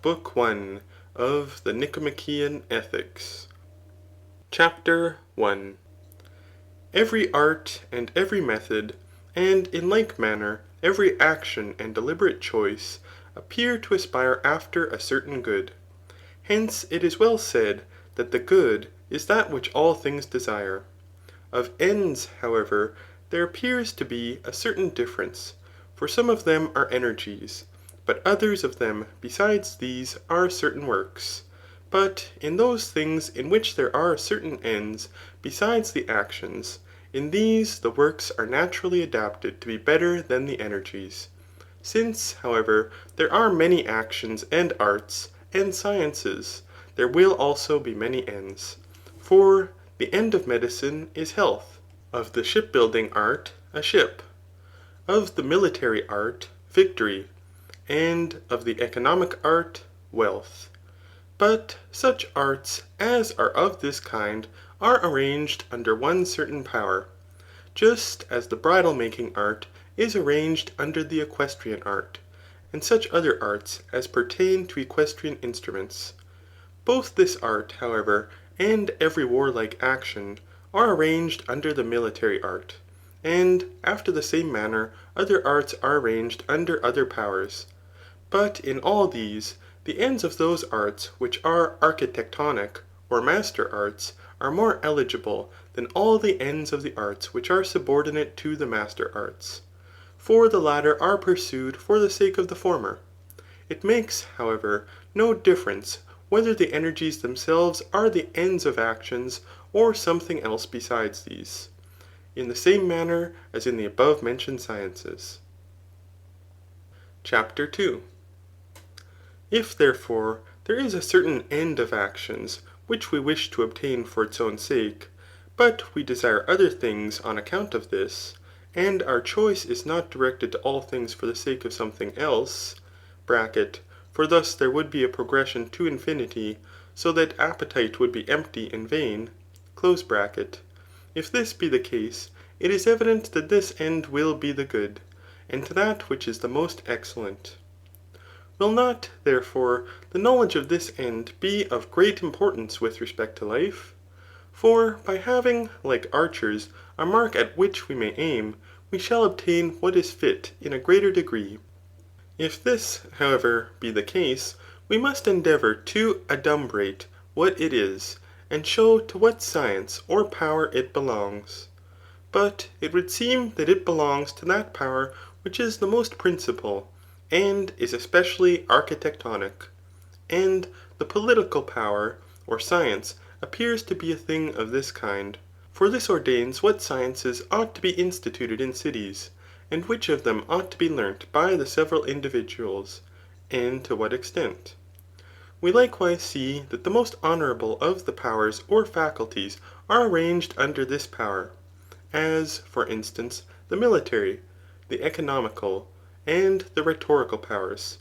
Book I. Of the Nicomachean Ethics. Chapter 1. Every art and every method, and in like manner every action and deliberate choice, appear to aspire after a certain good. Hence it is well said, that the good is that which all things desire. Of ends, however, there appears to be a certain difference, for some of them are energies, but others of them besides these are certain works. But in those things in which there are certain ends besides the actions, in these the works are naturally adapted to be better than the energies. Since, however, there are many actions and arts and sciences, there will also be many ends. For the end of medicine is health, of the shipbuilding art a ship, of the military art victory, and of the economic art wealth. But such arts as are of this kind are arranged under one certain power, just as the bridle making art is arranged under the equestrian art, and such other arts as pertain to equestrian instruments. Both this art, however, and every warlike action, are arranged under the military art, and after the same manner other arts are arranged under other powers. But in all these, the ends of those arts which are architectonic or master arts are more eligible than all the ends of the arts which are subordinate to the master arts. For the latter are pursued for the sake of the former. It makes, however, no difference whether the energies themselves are the ends of actions or something else besides these, in the same manner as in the above mentioned sciences. Chapter 2. If therefore there is a certain end of actions which we wish to obtain for its own sake, but we desire other things on account of this, and our choice is not directed to all things for the sake of something else, (for thus there would be a progression to infinity, so that appetite would be empty and vain), if this be the case, it is evident that this end will be the good, and that which is the most excellent. Will not, therefore, the knowledge of this end be of great importance with respect to life? For by having, like archers, a mark at which we may aim, we shall obtain what is fit in a greater degree. If this, however, be the case, we must endeavour to adumbrate what it is, and show to what science or power it belongs. But it would seem that it belongs to that power which is the most principal, and is especially architectonic. And the political power, or science, appears to be a thing of this kind. For this ordains what sciences ought to be instituted in cities, and which of them ought to be learnt by the several individuals, and to what extent. We likewise see that the most honourable of the powers or faculties are arranged under this power, as, for instance, the military, the economical, and the rhetorical powers.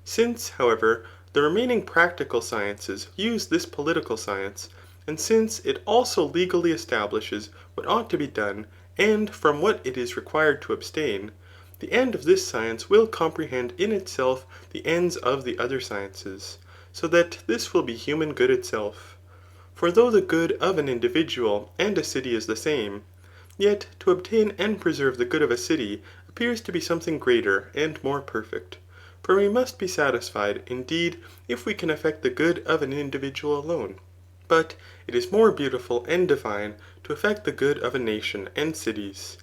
Since, however, the remaining practical sciences use this political science, and since it also legally establishes what ought to be done, and from what it is required to abstain, the end of this science will comprehend in itself the ends of the other sciences, so that this will be human good itself. For though the good of an individual and a city is the same, yet to obtain and preserve the good of a city appears to be something greater and more perfect. For we must be satisfied, indeed, if we can effect the good of an individual alone. But it is more beautiful and divine to effect the good of a nation and cities.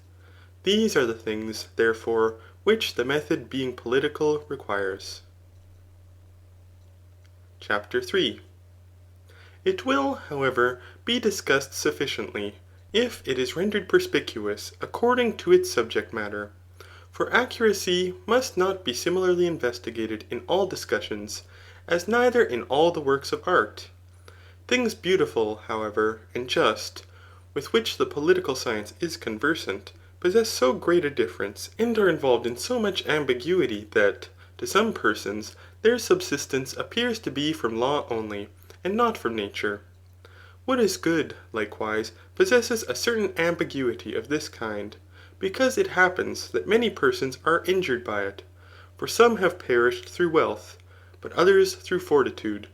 These are the things, therefore, which the method being political requires. Chapter 3. It will, however, be discussed sufficiently, if it is rendered perspicuous according to its subject matter. For accuracy must not be similarly investigated in all discussions, as neither in all the works of art. Things beautiful, however, and just, with which the political science is conversant, possess so great a difference, and are involved in so much ambiguity, that, to some persons, their subsistence appears to be from law only, and not from nature. What is good, likewise, possesses a certain ambiguity of this kind, because it happens that many persons are injured by it. For some have perished through wealth, but others through fortitude.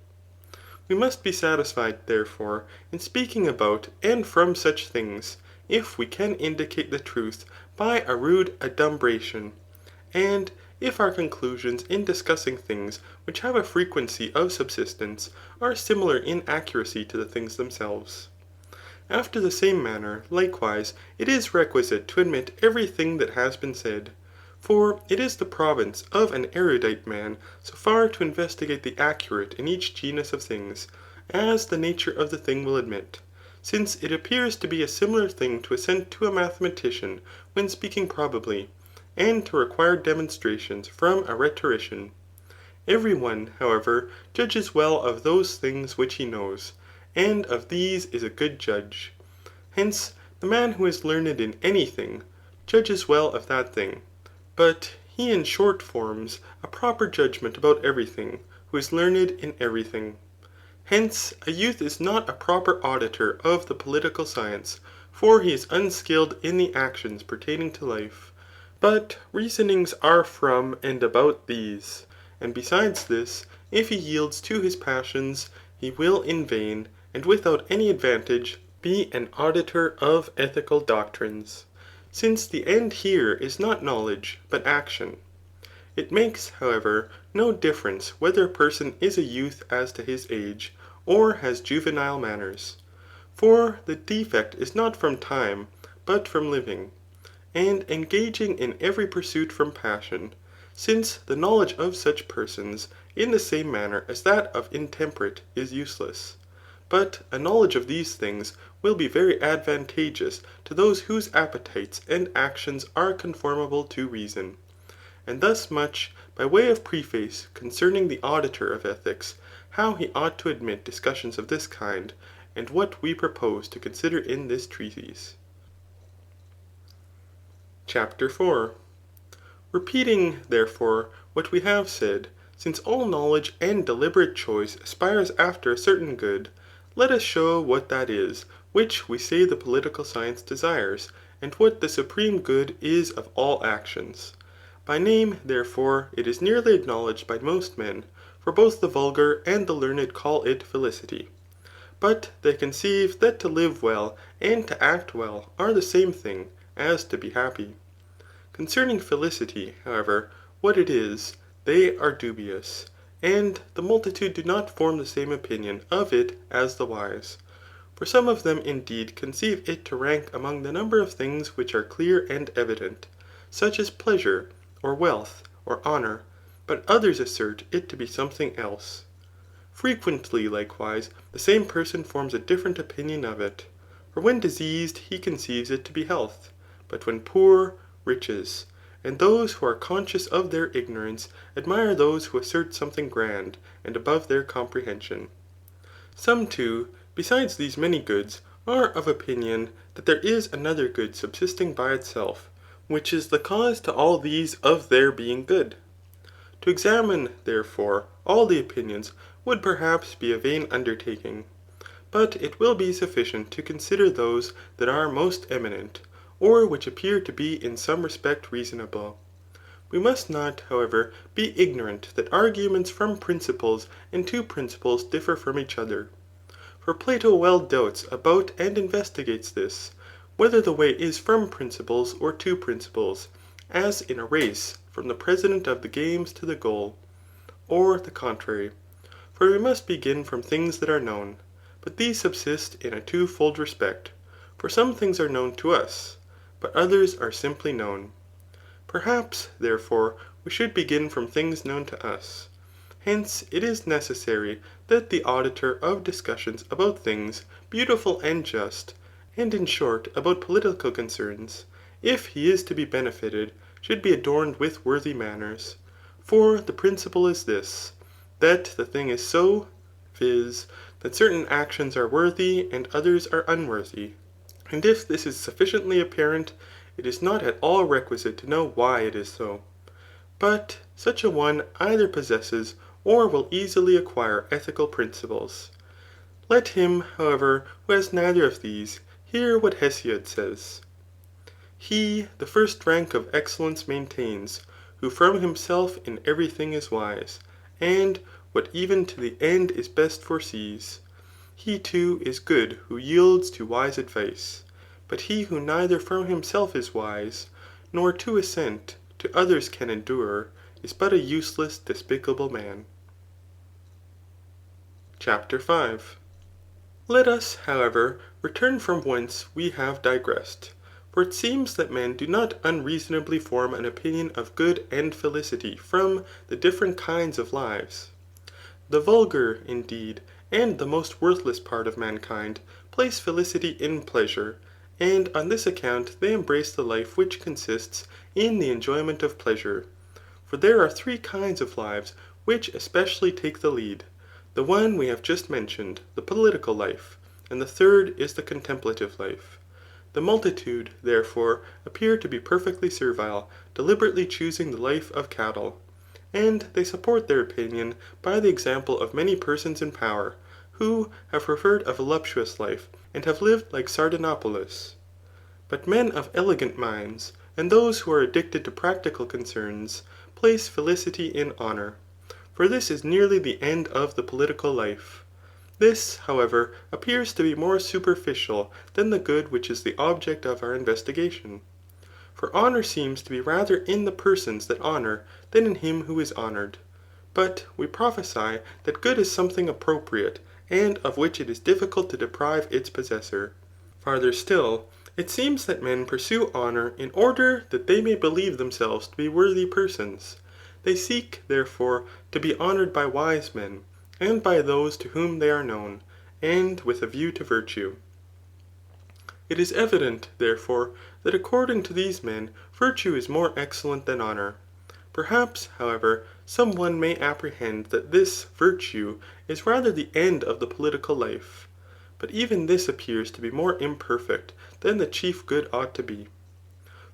We must be satisfied, therefore, in speaking about and from such things, if we can indicate the truth by a rude adumbration, and if our conclusions in discussing things which have a frequency of subsistence are similar in accuracy to the things themselves. After the same manner, likewise, it is requisite to admit every thing that has been said. For it is the province of an erudite man so far to investigate the accurate in each genus of things, as the nature of the thing will admit, since it appears to be a similar thing to assent to a mathematician when speaking probably, and to require demonstrations from a rhetorician. Every one, however, judges well of those things which he knows, and of these is a good judge. Hence, the man who is learned in any thing, judges well of that thing. But he in short forms a proper judgment about every thing, who is learned in every thing. Hence, a youth is not a proper auditor of the political science, for he is unskilled in the actions pertaining to life. But reasonings are from and about these. And besides this, if he yields to his passions, he will in vain, and without any advantage, be an auditor of ethical doctrines. Since the end here is not knowledge, but action. It makes, however, no difference whether a person is a youth as to his age, or has juvenile manners. For the defect is not from time, but from living, and engaging in every pursuit from passion, since the knowledge of such persons, in the same manner as that of intemperate, is useless. But a knowledge of these things will be very advantageous to those whose appetites and actions are conformable to reason. And thus much by way of preface concerning the auditor of ethics, how he ought to admit discussions of this kind, and what we propose to consider in this treatise. Chapter 4. Repeating, therefore, what we have said, since all knowledge and deliberate choice aspires after a certain good, let us show what that is, which we say the political science desires, and what the supreme good is of all actions. By name, therefore, it is nearly acknowledged by most men, for both the vulgar and the learned call it felicity. But they conceive that to live well and to act well are the same thing, as to be happy. Concerning felicity, however, what it is, they are dubious, and the multitude do not form the same opinion of it as the wise. For some of them indeed conceive it to rank among the number of things which are clear and evident, such as pleasure, or wealth, or honour, but others assert it to be something else. Frequently, likewise, the same person forms a different opinion of it. For when diseased, he conceives it to be health, but when poor, riches. And those who are conscious of their ignorance admire those who assert something grand, and above their comprehension. Some too, besides these many goods, are of opinion that there is another good subsisting by itself, which is the cause to all these of their being good. To examine, therefore, all the opinions would perhaps be a vain undertaking. But it will be sufficient to consider those that are most eminent, or which appear to be in some respect reasonable. We must not, however, be ignorant that arguments from principles and to principles differ from each other. For Plato well doubts about and investigates this, whether the way is from principles or to principles, as in a race from the president of the games to the goal, or the contrary. For we must begin from things that are known, but these subsist in a twofold respect. For some things are known to us, but others are simply known. Perhaps, therefore, we should begin from things known to us. Hence, it is necessary that the auditor of discussions about things beautiful and just, and in short about political concerns, if he is to be benefited, should be adorned with worthy manners. For the principle is this, that the thing is so, viz. That certain actions are worthy and others are unworthy. And if this is sufficiently apparent, it is not at all requisite to know why it is so. But such a one either possesses or will easily acquire ethical principles. Let him, however, who has neither of these, hear what Hesiod says. He the first rank of excellence maintains, who from himself in every thing is wise, and what even to the end is best foresees. He too is good who yields to wise advice. But he who neither from himself is wise, nor to assent to others can endure, is but a useless despicable man. CHAPTER V. Let us, however, return from whence we have digressed. For it seems that men do not unreasonably form an opinion of good and felicity from the different kinds of lives. The vulgar, indeed, and the most worthless part of mankind place felicity in pleasure, and on this account they embrace the life which consists in the enjoyment of pleasure. For there are three kinds of lives which especially take the lead. The one we have just mentioned, the political life, and the third is the contemplative life. The multitude, therefore, appear to be perfectly servile, deliberately choosing the life of cattle. And they support their opinion by the example of many persons in power, who have preferred a voluptuous life, and have lived like Sardanapalus. But men of elegant minds, and those who are addicted to practical concerns, place felicity in honour. For this is nearly the end of the political life. This, however, appears to be more superficial than the good which is the object of our investigation. For honour seems to be rather in the persons that honour than in him who is honoured. But we prophesy that good is something appropriate, and of which it is difficult to deprive its possessor. Farther still, it seems that men pursue honour in order that they may believe themselves to be worthy persons. They seek, therefore, to be honoured by wise men, and by those to whom they are known, and with a view to virtue. It is evident, therefore, that according to these men, virtue is more excellent than honour. Perhaps, however, some one may apprehend that this virtue is rather the end of the political life. But even this appears to be more imperfect than the chief good ought to be.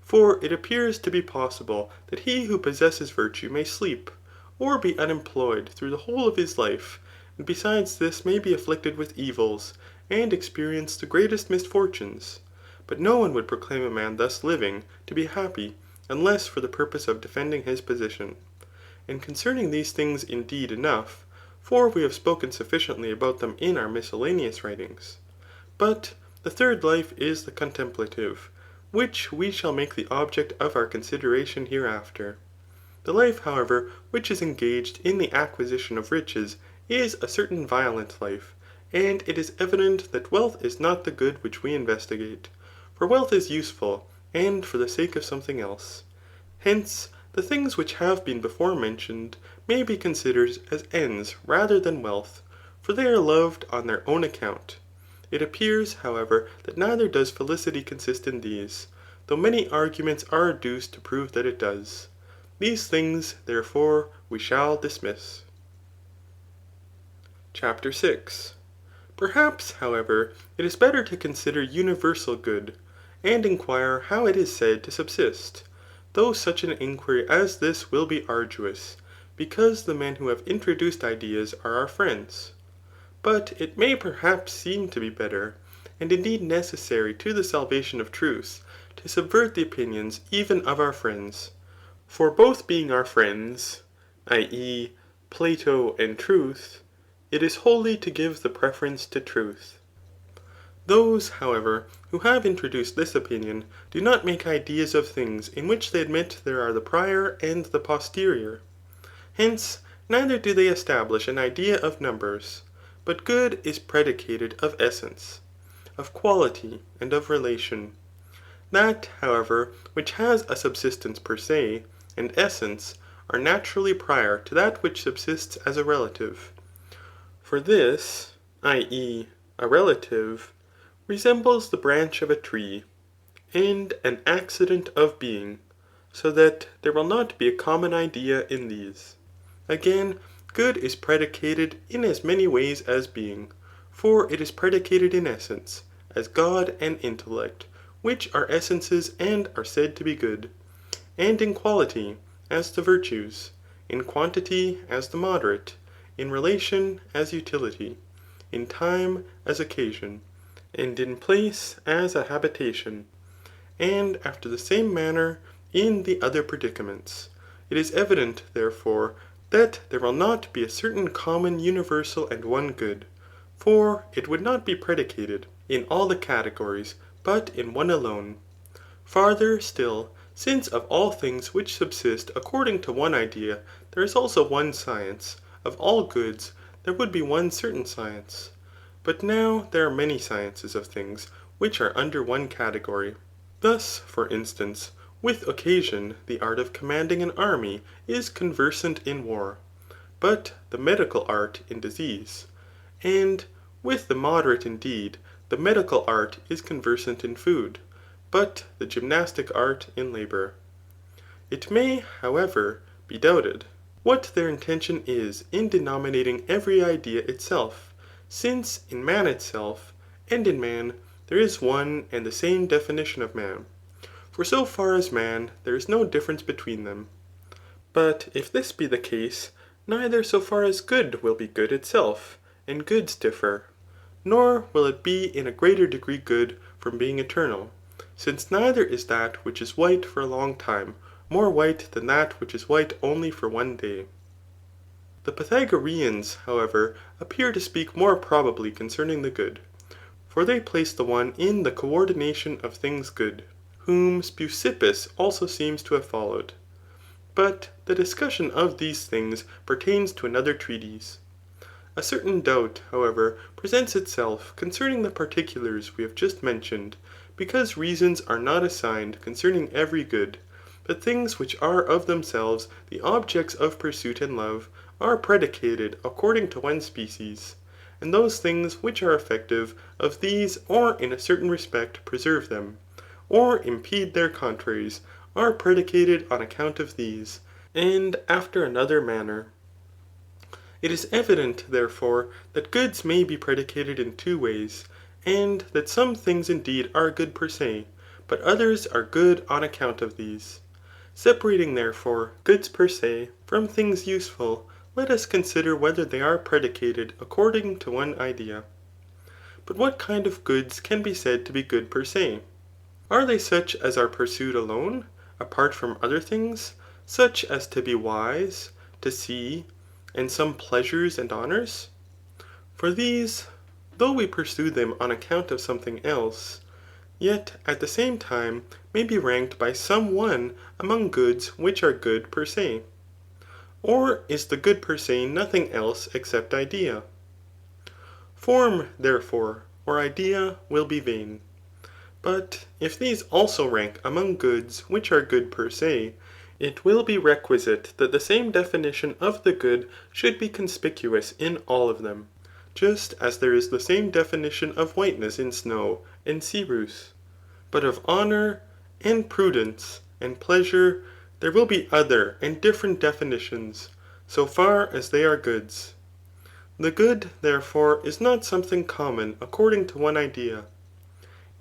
For it appears to be possible that he who possesses virtue may sleep, or be unemployed through the whole of his life, and besides this may be afflicted with evils, and experience the greatest misfortunes. But no one would proclaim a man thus living to be happy, unless for the purpose of defending his position. And concerning these things indeed enough, for we have spoken sufficiently about them in our miscellaneous writings. But the third life is the contemplative, which we shall make the object of our consideration hereafter. The life, however, which is engaged in the acquisition of riches is a certain violent life, and it is evident that wealth is not the good which we investigate. For wealth is useful, and for the sake of something else. Hence, the things which have been before mentioned may be considered as ends rather than wealth, for they are loved on their own account. It appears, however, that neither does felicity consist in these, though many arguments are adduced to prove that it does. These things, therefore, we shall dismiss. CHAPTER VI. Perhaps, however, it is better to consider universal good, and inquire how it is said to subsist, though such an inquiry as this will be arduous, because the men who have introduced ideas are our friends. But it may perhaps seem to be better, and indeed necessary to the salvation of truth, to subvert the opinions even of our friends. For both being our friends, i.e. Plato and truth, it is wholly to give the preference to truth. Those, however, who have introduced this opinion, do not make ideas of things in which they admit there are the prior and the posterior. Hence, neither do they establish an idea of numbers, but good is predicated of essence, of quality, and of relation. That, however, which has a subsistence per se, and essence, are naturally prior to that which subsists as a relative. For this, i.e. a relative, resembles the branch of a tree, and an accident of being, so that there will not be a common idea in these. Again, good is predicated in as many ways as being, for it is predicated in essence, as God and intellect, which are essences and are said to be good, and in quality, as the virtues, in quantity, as the moderate, in relation, as utility, in time, as occasion, and in place, as a habitation, and after the same manner in the other predicaments. It is evident, therefore, that there will not be a certain common, universal, and one good, for it would not be predicated in all the categories, but in one alone. Farther still, since of all things which subsist according to one idea, there is also one science, of all goods there would be one certain science. But now there are many sciences of things which are under one category. Thus, for instance, with occasion the art of commanding an army is conversant in war, but the medical art in disease. And with the moderate indeed, the medical art is conversant in food, but the gymnastic art in labour. It may, however, be doubted what their intention is in denominating every idea itself, since in man itself, and in man, there is one and the same definition of man. For so far as man, there is no difference between them. But if this be the case, neither so far as good will be good itself, and goods differ, nor will it be in a greater degree good from being eternal, since neither is that which is white for a long time more white than that which is white only for one day. The Pythagoreans, however, appear to speak more probably concerning the good, for they place the one in the coordination of things good, whom Speusippus also seems to have followed. But the discussion of these things pertains to another treatise. A certain doubt, however, presents itself concerning the particulars we have just mentioned, because reasons are not assigned concerning every good, but things which are of themselves the objects of pursuit and love are predicated according to one species, and those things which are effective of these or in a certain respect preserve them, or impede their contraries, are predicated on account of these, and after another manner. It is evident, therefore, that goods may be predicated in two ways, and that some things indeed are good per se, but others are good on account of these. Separating, therefore, goods per se from things useful, let us consider whether they are predicated according to one idea. But what kind of goods can be said to be good per se? Are they such as are pursued alone, apart from other things, such as to be wise, to see, and some pleasures and honours? For these, though we pursue them on account of something else, yet at the same time may be ranked by some one among goods which are good per se. Or is the good per se nothing else except idea? Form, therefore, or idea will be vain. But if these also rank among goods which are good per se, it will be requisite that the same definition of the good should be conspicuous in all of them, just as there is the same definition of whiteness in snow and cerus. But of honour, and prudence, and pleasure, there will be other and different definitions, so far as they are goods. The good, therefore, is not something common according to one idea.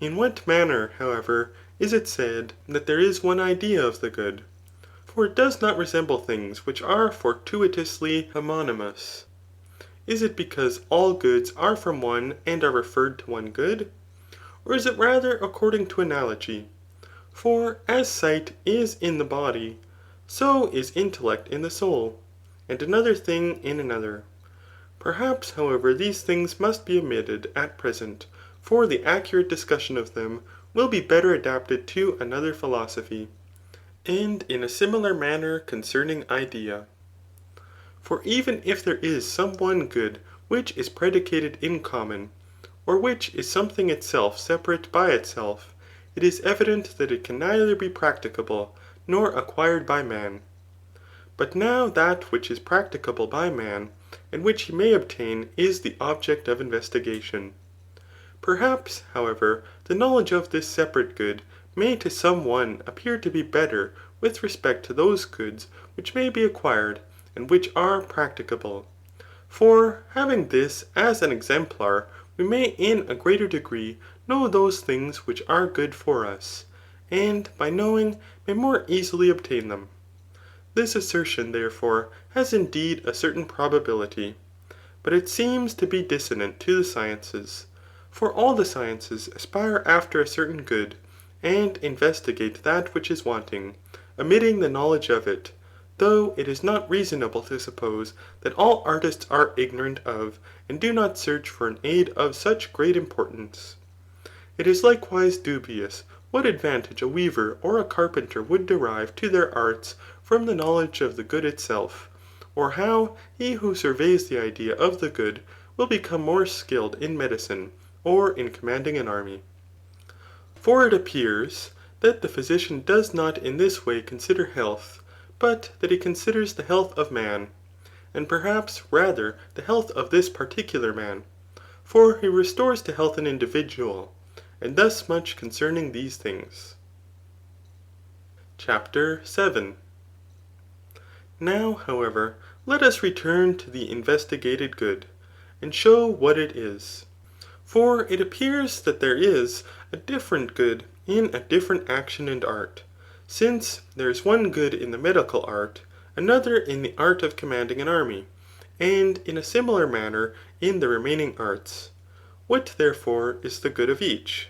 In what manner, however, is it said that there is one idea of the good? For it does not resemble things which are fortuitously homonymous. Is it because all goods are from one and are referred to one good? Or is it rather according to analogy? For as sight is in the body, so is intellect in the soul, and another thing in another. Perhaps, however, these things must be omitted at present, for the accurate discussion of them will be better adapted to another philosophy, and in a similar manner concerning idea. For even if there is some one good which is predicated in common, or which is something itself separate by itself, it is evident that it can neither be practicable nor acquired by man. But now that which is practicable by man, and which he may obtain, is the object of investigation. Perhaps, however, the knowledge of this separate good may to some one appear to be better with respect to those goods which may be acquired, and which are practicable. For having this as an exemplar, we may in a greater degree know those things which are good for us, and by knowing may more easily obtain them. This assertion, therefore, has indeed a certain probability, but it seems to be dissonant to the sciences. For all the sciences aspire after a certain good, and investigate that which is wanting, omitting the knowledge of it, though it is not reasonable to suppose that all artists are ignorant of, and do not search for an aid of such great importance. It is likewise dubious what advantage a weaver or a carpenter would derive to their arts from the knowledge of the good itself, or how he who surveys the idea of the good will become more skilled in medicine, or in commanding an army. For it appears that the physician does not in this way consider health, but that he considers the health of man, and perhaps rather the health of this particular man. For he restores to health an individual, and thus much concerning these things. Chapter 7. Now, however, let us return to the investigated good, and show what it is. For it appears that there is a different good in a different action and art, since there is one good in the medical art, another in the art of commanding an army, and in a similar manner in the remaining arts. What therefore is the good of each?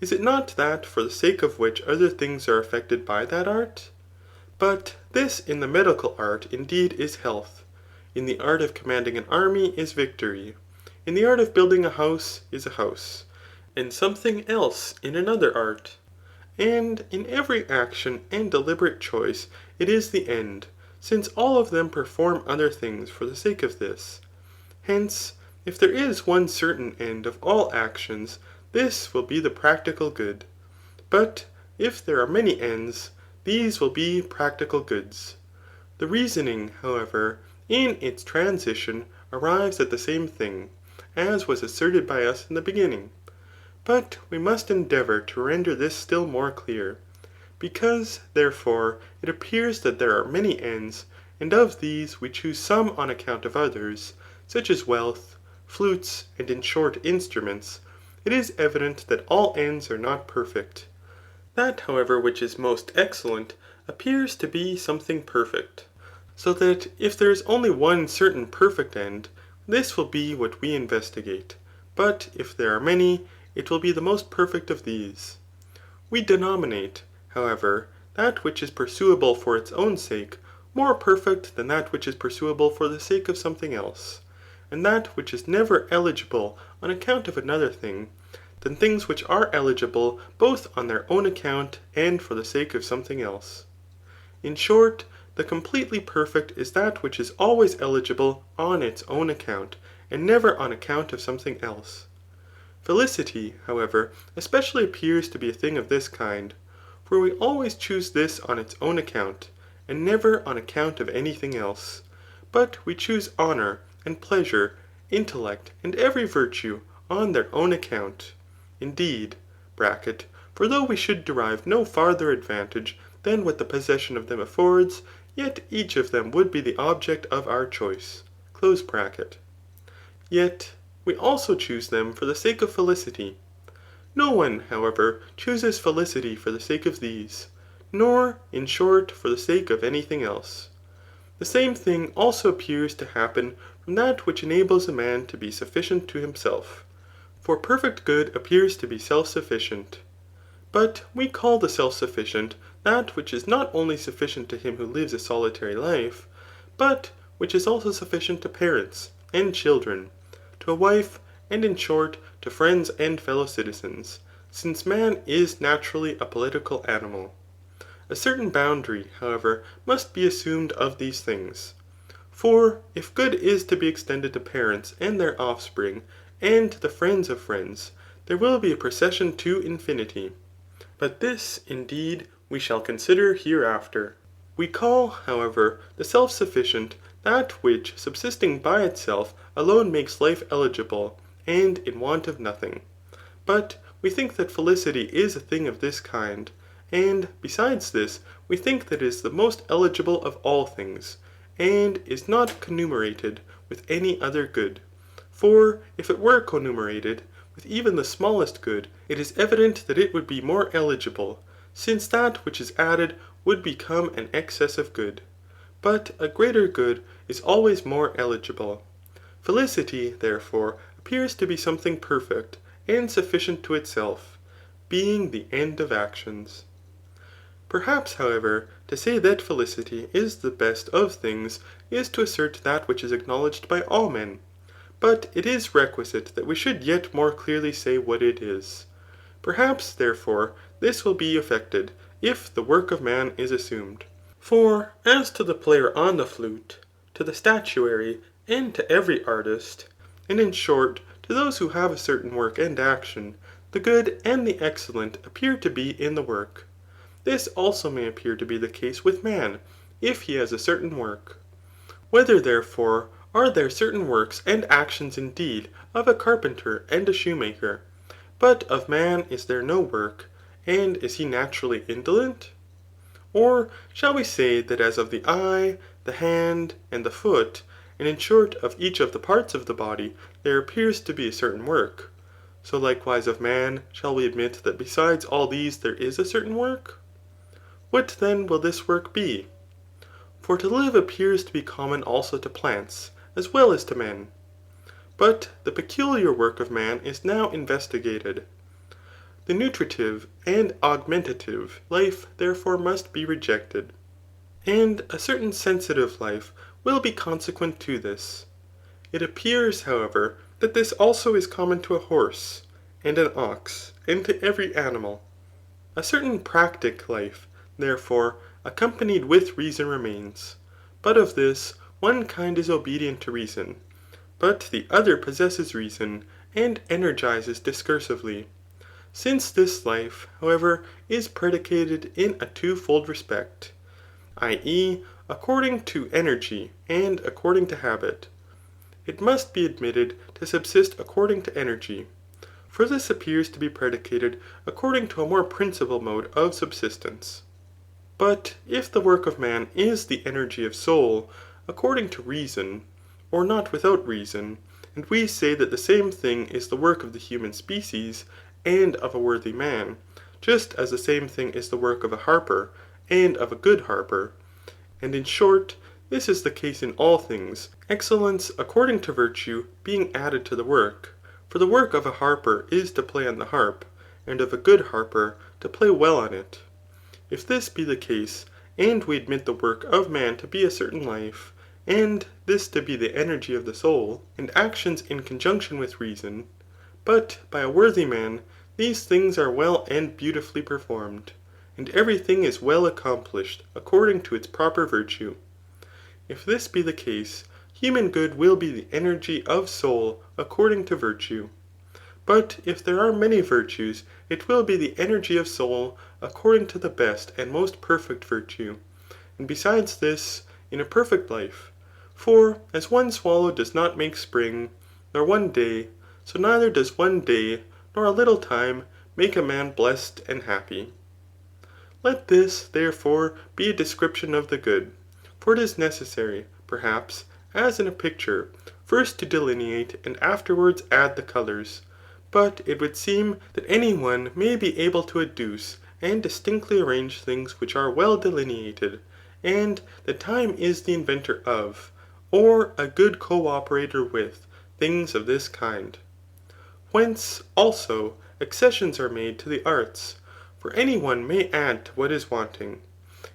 Is it not that for the sake of which other things are affected by that art? But this in the medical art indeed is health, in the art of commanding an army is victory, in the art of building a house is a house, and something else in another art. And in every action and deliberate choice it is the end, since all of them perform other things for the sake of this. Hence, if there is one certain end of all actions, this will be the practical good. But if there are many ends, these will be practical goods. The reasoning, however, in its transition arrives at the same thing, as was asserted by us in the beginning. But we must endeavour to render this still more clear. Because, therefore, it appears that there are many ends, and of these we choose some on account of others, such as wealth, flutes, and in short instruments, it is evident that all ends are not perfect. That, however, which is most excellent, appears to be something perfect. So that if there is only one certain perfect end, this will be what we investigate. But if there are many, it will be the most perfect of these. We denominate, however, that which is pursuable for its own sake, more perfect than that which is pursuable for the sake of something else, and that which is never eligible on account of another thing, than things which are eligible both on their own account and for the sake of something else. In short, the completely perfect is that which is always eligible on its own account, and never on account of something else. Felicity, however, especially appears to be a thing of this kind, for we always choose this on its own account, and never on account of anything else. But we choose honour, and pleasure, intellect, and every virtue on their own account. Indeed, for though we should derive no farther advantage than what the possession of them affords, yet each of them would be the object of our choice. Yet we also choose them for the sake of felicity. No one, however, chooses felicity for the sake of these, nor, in short, for the sake of anything else. The same thing also appears to happen from that which enables a man to be sufficient to himself. For perfect good appears to be self-sufficient. But we call the self-sufficient that which is not only sufficient to him who lives a solitary life, but which is also sufficient to parents and children, to a wife, and in short, to friends and fellow citizens, since man is naturally a political animal. A certain boundary, however, must be assumed of these things. For if good is to be extended to parents and their offspring, and to the friends of friends, there will be a procession to infinity. But this, indeed, we shall consider hereafter. We call, however, the self-sufficient that which, subsisting by itself, alone makes life eligible, and in want of nothing. But we think that felicity is a thing of this kind, and besides this, we think that it is the most eligible of all things, and is not conumerated with any other good. For if it were conumerated with even the smallest good, it is evident that it would be more eligible, since that which is added would become an excess of good. But a greater good is always more eligible. Felicity, therefore, appears to be something perfect and sufficient to itself, being the end of actions. Perhaps, however, to say that felicity is the best of things is to assert that which is acknowledged by all men. But it is requisite that we should yet more clearly say what it is. Perhaps, therefore, this will be effected, if the work of man is assumed. For as to the player on the flute, to the statuary, and to every artist, and in short, to those who have a certain work and action, the good and the excellent appear to be in the work. This also may appear to be the case with man, if he has a certain work. Whether, therefore, are there certain works and actions indeed of a carpenter and a shoemaker, but of man is there no work, and is he naturally indolent? Or shall we say that as of the eye, the hand, and the foot, and in short of each of the parts of the body, there appears to be a certain work, so likewise of man shall we admit that besides all these there is a certain work? What then will this work be? For to live appears to be common also to plants, as well as to men. But the peculiar work of man is now investigated. The nutritive and augmentative life therefore must be rejected. And a certain sensitive life will be consequent to this. It appears, however, that this also is common to a horse, and an ox, and to every animal. A certain practic life, therefore, accompanied with reason remains. But of this, one kind is obedient to reason, but the other possesses reason, and energizes discursively. Since this life, however, is predicated in a twofold respect, i.e. according to energy and according to habit, it must be admitted to subsist according to energy. For this appears to be predicated according to a more principal mode of subsistence. But if the work of man is the energy of soul, according to reason, or not without reason, and we say that the same thing is the work of the human species, and of a worthy man, just as the same thing is the work of a harper, and of a good harper, and in short, this is the case in all things, excellence according to virtue being added to the work. For the work of a harper is to play on the harp, and of a good harper to play well on it. If this be the case, and we admit the work of man to be a certain life, and this to be the energy of the soul, and actions in conjunction with reason, but by a worthy man, these things are well and beautifully performed, and every thing is well accomplished according to its proper virtue. If this be the case, human good will be the energy of soul according to virtue. But if there are many virtues, it will be the energy of soul according to the best and most perfect virtue, and besides this, in a perfect life. For as one swallow does not make spring, nor one day, so neither does one day, nor a little time, make a man blessed and happy. Let this, therefore, be a description of the good. For it is necessary, perhaps, as in a picture, first to delineate and afterwards add the colours. But it would seem that any one may be able to adduce and distinctly arrange things which are well delineated, and that time is the inventor of, or a good co-operator with, things of this kind. Whence, also, accessions are made to the arts, for any one may add to what is wanting.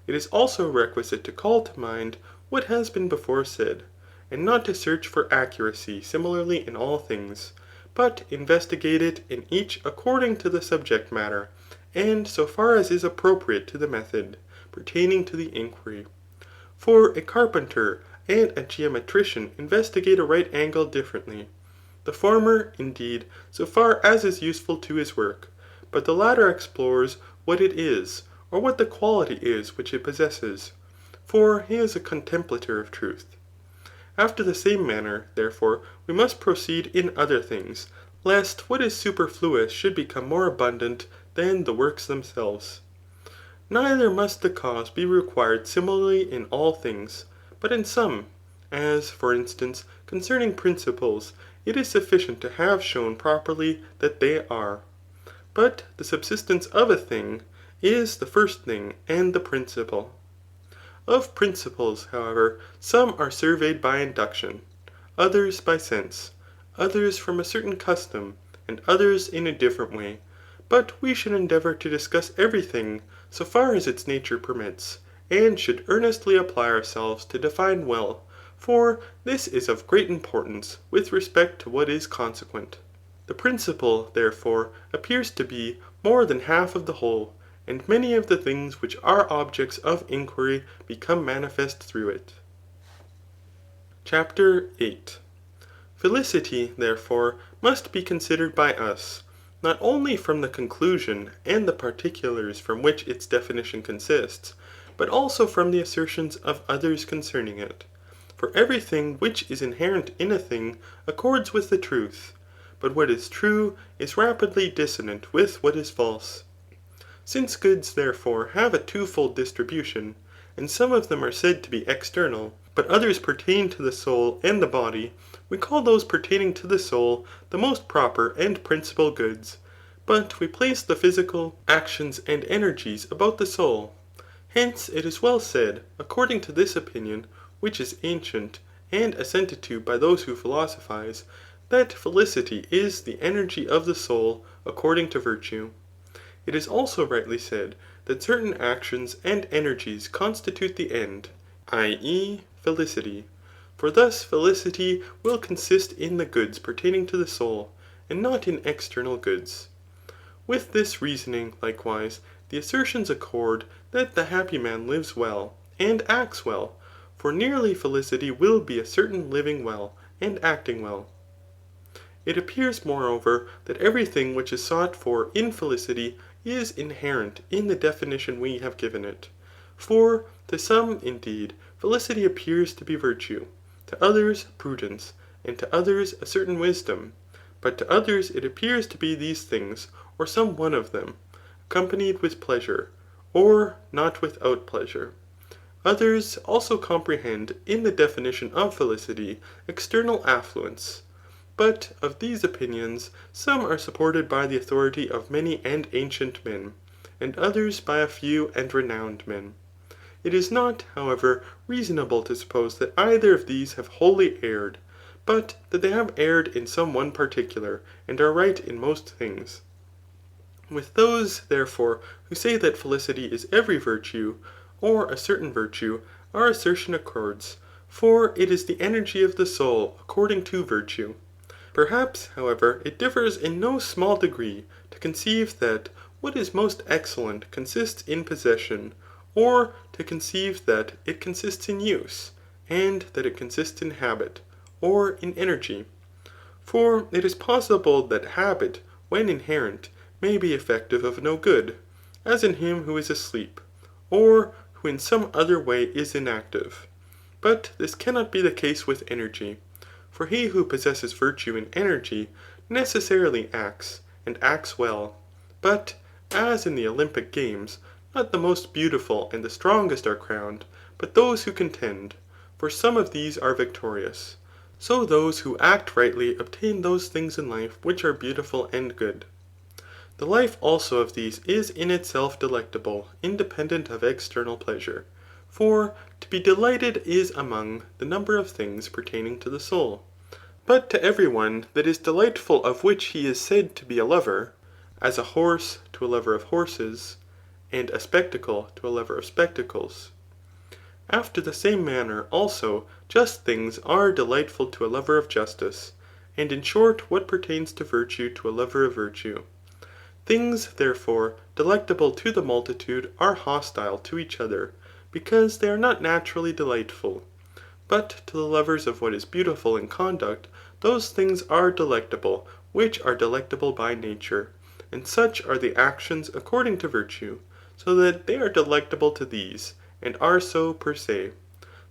It is also requisite to call to mind what has been before said, and not to search for accuracy similarly in all things, but investigate it in each according to the subject matter, and so far as is appropriate to the method, pertaining to the inquiry. For a carpenter and a geometrician investigate a right angle differently. The former, indeed, so far as is useful to his work, but the latter explores what it is, or what the quality is which it possesses, for he is a contemplator of truth. After the same manner, therefore, we must proceed in other things, lest what is superfluous should become more abundant than the works themselves. Neither must the cause be required similarly in all things, but in some, as, for instance, concerning principles, it is sufficient to have shown properly that they are. But the subsistence of a thing is the first thing and the principle. Of principles, however, some are surveyed by induction, others by sense, others from a certain custom, and others in a different way. but we should endeavour to discuss every thing so far as its nature permits, and should earnestly apply ourselves to define well, for this is of great importance with respect to what is consequent. The principle, therefore, appears to be more than half of the whole, and many of the things which are objects of inquiry become manifest through it. CHAPTER 8. Felicity, therefore, must be considered by us, not only from the conclusion and the particulars from which its definition consists, but also from the assertions of others concerning it. For every thing which is inherent in a thing accords with the truth, but what is true is rapidly dissonant with what is false. Since goods, therefore, have a twofold distribution, and some of them are said to be external, but others pertain to the soul and the body, we call those pertaining to the soul the most proper and principal goods, but we place the physical actions and energies about the soul. Hence it is well said, according to this opinion, which is ancient, and assented to by those who philosophize, that felicity is the energy of the soul according to virtue. It is also rightly said, that certain actions and energies constitute the end, i.e. felicity. For thus felicity will consist in the goods pertaining to the soul, and not in external goods. With this reasoning, likewise, the assertions accord that the happy man lives well, and acts well, for nearly felicity will be a certain living well, and acting well. It appears, moreover, that every thing which is sought for in felicity is inherent in the definition we have given it. For to some, indeed, felicity appears to be virtue, to others prudence, and to others a certain wisdom. But to others it appears to be these things, or some one of them, accompanied with pleasure, or not without pleasure. Others also comprehend in the definition of felicity external affluence. But of these opinions, some are supported by the authority of many and ancient men, and others by a few and renowned men. It is not, however, reasonable to suppose that either of these have wholly erred, but that they have erred in some one particular, and are right in most things. With those, therefore, who say that felicity is every virtue, or a certain virtue, our assertion accords, for it is the energy of the soul according to virtue. Perhaps, however, it differs in no small degree to conceive that what is most excellent consists in possession, or to conceive that it consists in use, and that it consists in habit, or in energy. For it is possible that habit, when inherent, may be effective of no good, as in him who is asleep, or who in some other way is inactive. But this cannot be the case with energy. For he who possesses virtue and energy necessarily acts, and acts well. But, as in the Olympic games, not the most beautiful and the strongest are crowned, but those who contend, for some of these are victorious. So those who act rightly obtain those things in life which are beautiful and good. The life also of these is in itself delectable, independent of external pleasure. For to be delighted is among the number of things pertaining to the soul. But to every one that is delightful of which he is said to be a lover, as a horse to a lover of horses, and a spectacle to a lover of spectacles. After the same manner, also, just things are delightful to a lover of justice, and in short what pertains to virtue to a lover of virtue. Things, therefore, delectable to the multitude are hostile to each other, because they are not naturally delightful. But to the lovers of what is beautiful in conduct, those things are delectable which are delectable by nature, and such are the actions according to virtue, so that they are delectable to these, and are so per se.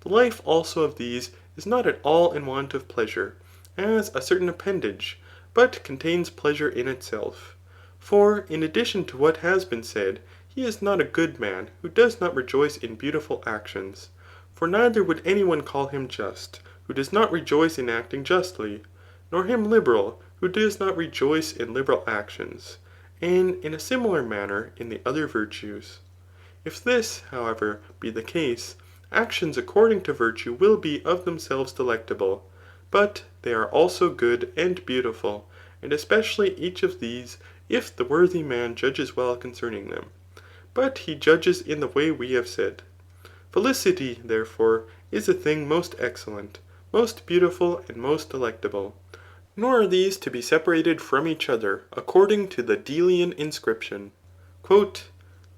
The life also of these is not at all in want of pleasure, as a certain appendage, but contains pleasure in itself. For in addition to what has been said, he is not a good man who does not rejoice in beautiful actions. For neither would any one call him just, who does not rejoice in acting justly, nor him liberal, who does not rejoice in liberal actions, and in a similar manner in the other virtues. If this, however, be the case, actions according to virtue will be of themselves delectable, but they are also good and beautiful, and especially each of these if the worthy man judges well concerning them, but he judges in the way we have said. Felicity, therefore, is a thing most excellent, most beautiful, and most delectable. Nor are these to be separated from each other according to the Delian inscription.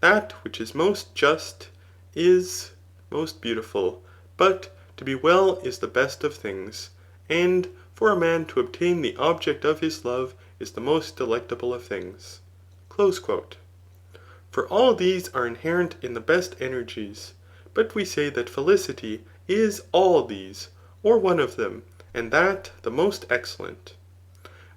That which is most just is most beautiful, but to be well is the best of things, and for a man to obtain the object of his love is the most delectable of things. For all these are inherent in the best energies, but we say that felicity is all these, or one of them, and that the most excellent.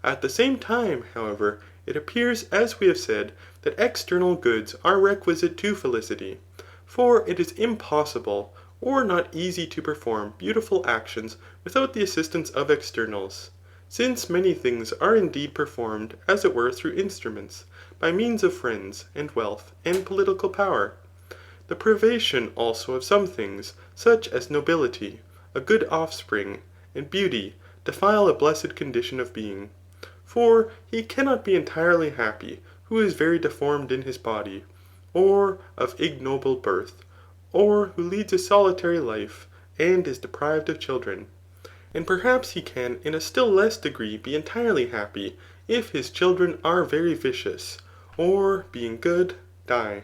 At the same time, however, it appears, as we have said, that external goods are requisite to felicity. For it is impossible, or not easy to perform beautiful actions without the assistance of externals, since many things are indeed performed as it were through instruments, by means of friends, and wealth, and political power. The privation also of some things, such as nobility, a good offspring, and beauty, defile a blessed condition of being. For he cannot be entirely happy who is very deformed in his body, or of ignoble birth, or who leads a solitary life, and is deprived of children. And perhaps he can in a still less degree be entirely happy, if his children are very vicious, or being good, die.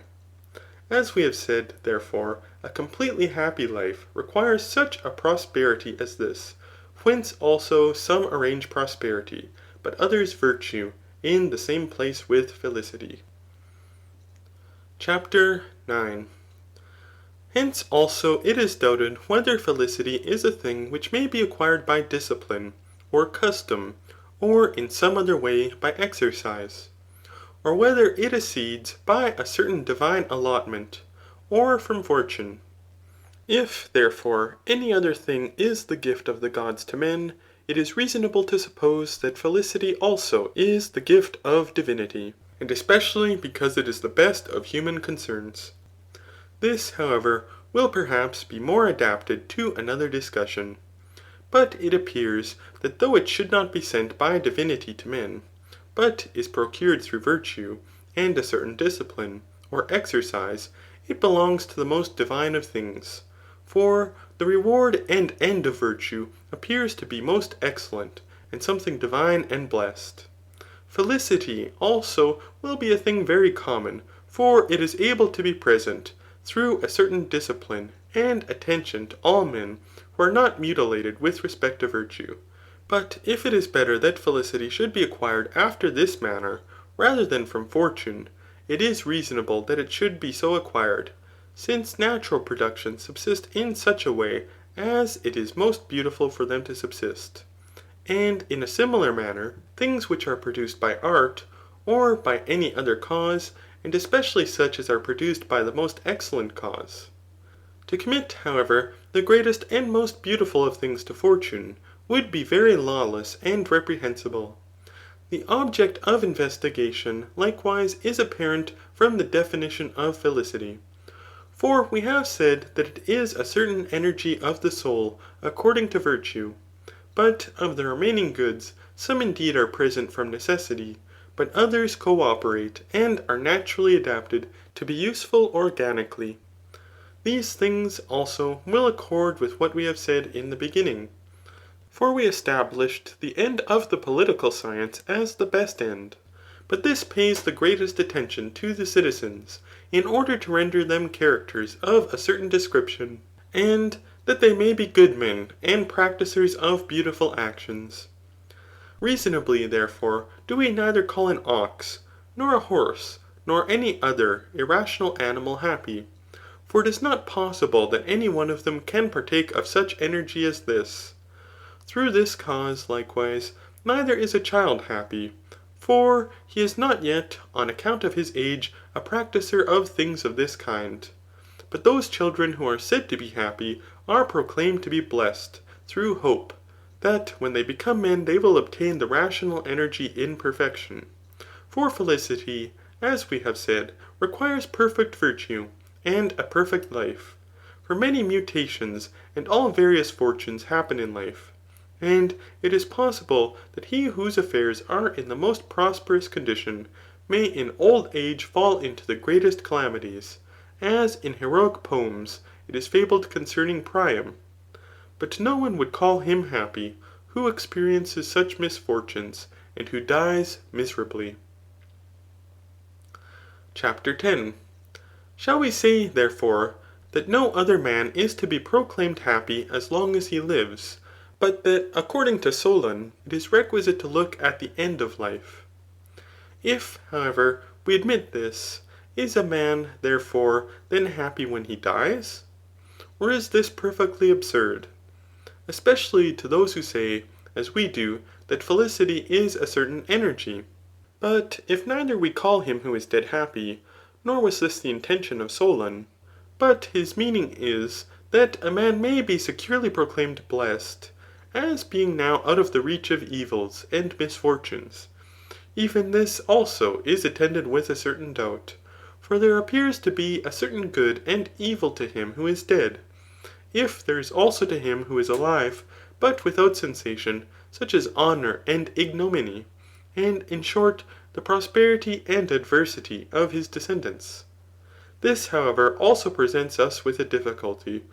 As we have said, therefore, a completely happy life requires such a prosperity as this, whence also some arrange prosperity, but others virtue, in the same place with felicity. Chapter 9. Hence also it is doubted whether felicity is a thing which may be acquired by discipline, or custom, or in some other way by exercise, or whether it accedes by a certain divine allotment, or from fortune. If, therefore, any other thing is the gift of the gods to men, it is reasonable to suppose that felicity also is the gift of divinity, and especially because it is the best of human concerns. This, however, will perhaps be more adapted to another discussion. But it appears that though it should not be sent by divinity to men, but is procured through virtue, and a certain discipline, or exercise, it belongs to the most divine of things. For the reward and end of virtue appears to be most excellent, and something divine and blessed. Felicity also will be a thing very common, for it is able to be present, through a certain discipline and attention to all men who are not mutilated with respect to virtue. But if it is better that felicity should be acquired after this manner, rather than from fortune, it is reasonable that it should be so acquired, since natural productions subsist in such a way as it is most beautiful for them to subsist. And in a similar manner, things which are produced by art, or by any other cause, and especially such as are produced by the most excellent cause. To commit, however, the greatest and most beautiful of things to fortune, would be very lawless and reprehensible. The object of investigation, likewise, is apparent from the definition of felicity. For we have said that it is a certain energy of the soul, according to virtue. But of the remaining goods, some indeed are present from necessity, but others co-operate and are naturally adapted to be useful organically. These things also will accord with what we have said in the beginning. For we established the end of the political science as the best end. But this pays the greatest attention to the citizens, in order to render them characters of a certain description, and that they may be good men and practisers of beautiful actions. Reasonably, therefore, do we neither call an ox, nor a horse, nor any other irrational animal happy. For it is not possible that any one of them can partake of such energy as this. Through this cause, likewise, neither is a child happy, for he is not yet, on account of his age, a practiser of things of this kind. But those children who are said to be happy are proclaimed to be blessed, through hope, that when they become men they will obtain the rational energy in perfection. For felicity, as we have said, requires perfect virtue, and a perfect life. For many mutations and all various fortunes happen in life. And it is possible that he whose affairs are in the most prosperous condition may in old age fall into the greatest calamities, as in heroic poems it is fabled concerning Priam. But no one would call him happy who experiences such misfortunes, and who dies miserably. Chapter 10. Shall we say, therefore, that no other man is to be proclaimed happy as long as he lives, but that according to Solon, it is requisite to look at the end of life? If, however, we admit this, is a man, therefore, then happy when he dies? Or is this perfectly absurd? Especially to those who say, as we do, that felicity is a certain energy. But if neither we call him who is dead happy, nor was this the intention of Solon, but his meaning is, that a man may be securely proclaimed blessed, as being now out of the reach of evils and misfortunes, even this also is attended with a certain doubt. For there appears to be a certain good and evil to him who is dead, if there is also to him who is alive, but without sensation, such as honour and ignominy, and in short, the prosperity and adversity of his descendants. This, however, also presents us with a difficulty.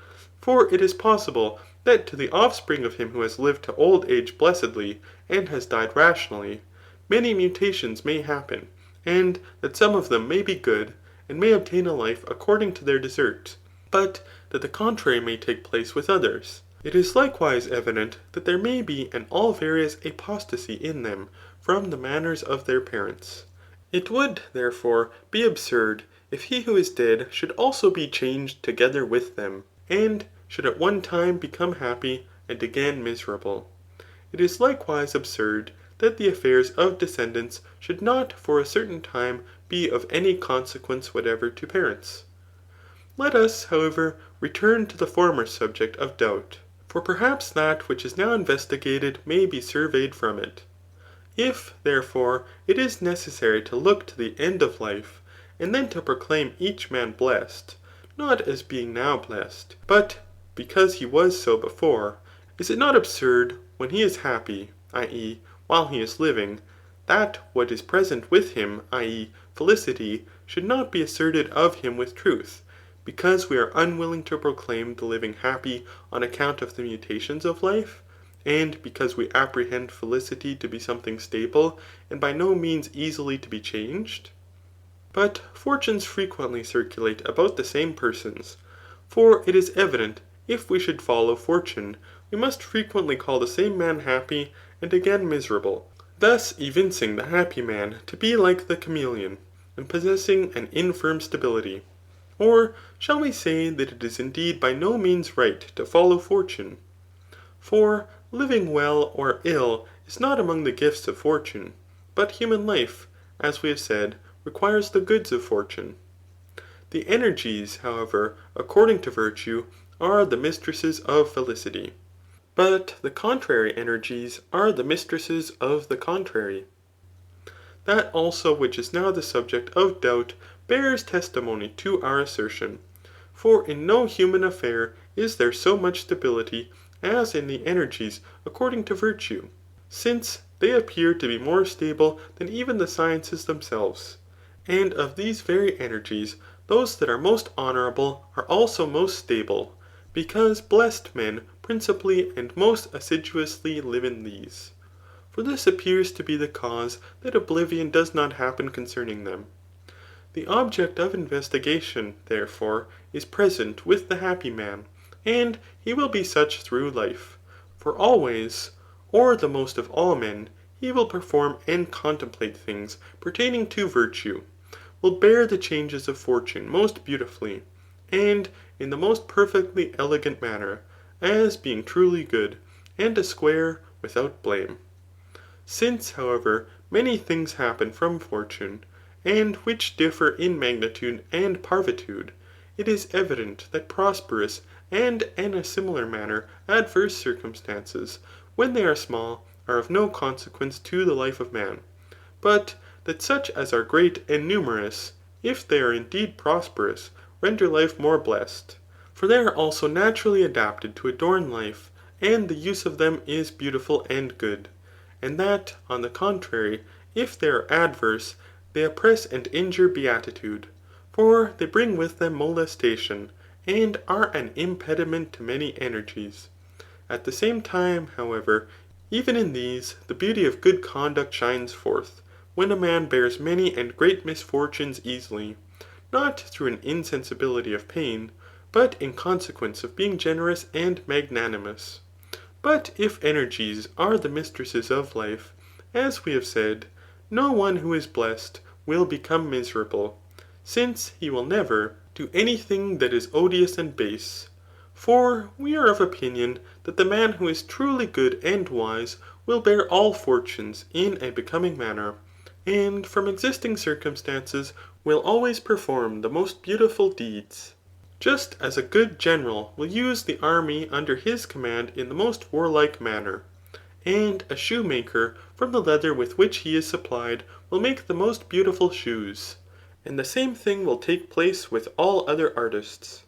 For it is possible that to the offspring of him who has lived to old age blessedly, and has died rationally, many mutations may happen, and that some of them may be good, and may obtain a life according to their desert, but that the contrary may take place with others. It is likewise evident that there may be an all various apostasy in them from the manners of their parents. It would, therefore, be absurd if he who is dead should also be changed together with them, and should at one time become happy, and again miserable. It is likewise absurd that the affairs of descendants should not for a certain time be of any consequence whatever to parents. Let us, however, return to the former subject of doubt, for perhaps that which is now investigated may be surveyed from it. If, therefore, it is necessary to look to the end of life, and then to proclaim each man blessed, not as being now blessed, but because he was so before, is it not absurd when he is happy, i.e. while he is living, that what is present with him, i.e. felicity, should not be asserted of him with truth, because we are unwilling to proclaim the living happy on account of the mutations of life, and because we apprehend felicity to be something stable, and by no means easily to be changed? But fortunes frequently circulate about the same persons. For it is evident, if we should follow fortune, we must frequently call the same man happy, and again miserable, thus evincing the happy man to be like the chameleon, and possessing an infirm stability. Or shall we say that it is indeed by no means right to follow fortune? For living well or ill is not among the gifts of fortune, but human life, as we have said, requires the goods of fortune. The energies, however, according to virtue, are the mistresses of felicity, but the contrary energies are the mistresses of the contrary. That also which is now the subject of doubt bears testimony to our assertion. For in no human affair is there so much stability as in the energies according to virtue, since they appear to be more stable than even the sciences themselves. And of these very energies, those that are most honourable are also most stable, because blessed men principally and most assiduously live in these. For this appears to be the cause that oblivion does not happen concerning them. The object of investigation, therefore, is present with the happy man, and he will be such through life. For always, or the most of all men, he will perform and contemplate things pertaining to virtue, will bear the changes of fortune most beautifully, and in the most perfectly elegant manner, as being truly good, and a square without blame. Since, however, many things happen from fortune, and which differ in magnitude and parvitude, it is evident that prosperous and in a similar manner adverse circumstances, when they are small, are of no consequence to the life of man, but that such as are great and numerous, if they are indeed prosperous, render life more blessed. For they are also naturally adapted to adorn life, and the use of them is beautiful and good. And that, on the contrary, if they are adverse, they oppress and injure beatitude, for they bring with them molestation, and are an impediment to many energies. At the same time, however, even in these, the beauty of good conduct shines forth, when a man bears many and great misfortunes easily, not through an insensibility of pain, but in consequence of being generous and magnanimous. But if energies are the mistresses of life, as we have said, no one who is blessed will become miserable, since he will never do any thing that is odious and base. For we are of opinion that the man who is truly good and wise will bear all fortunes in a becoming manner, and from existing circumstances will always perform the most beautiful deeds. Just as a good general will use the army under his command in the most warlike manner, and a shoemaker from the leather with which he is supplied will make the most beautiful shoes. And the same thing will take place with all other artists.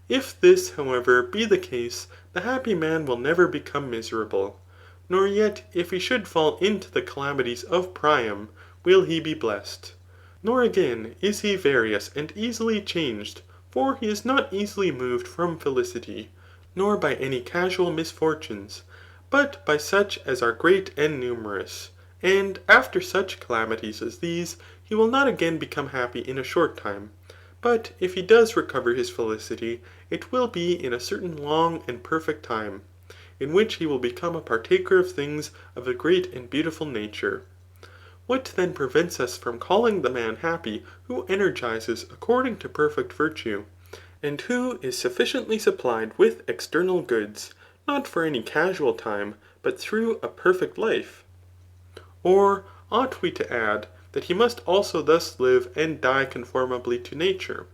If this, however, be the case, the happy man will never become miserable, nor yet if he should fall into the calamities of Priam, will he be blessed. Nor again is he various and easily changed, for he is not easily moved from felicity, nor by any casual misfortunes, but by such as are great and numerous. And after such calamities as these, he will not again become happy in a short time. But if he does recover his felicity, it will be in a certain long and perfect time, in which he will become a partaker of things of a great and beautiful nature. What then prevents us from calling the man happy who energizes according to perfect virtue, and who is sufficiently supplied with external goods, not for any casual time, but through a perfect life? Or ought we to add, that he must also thus live and die conformably to nature,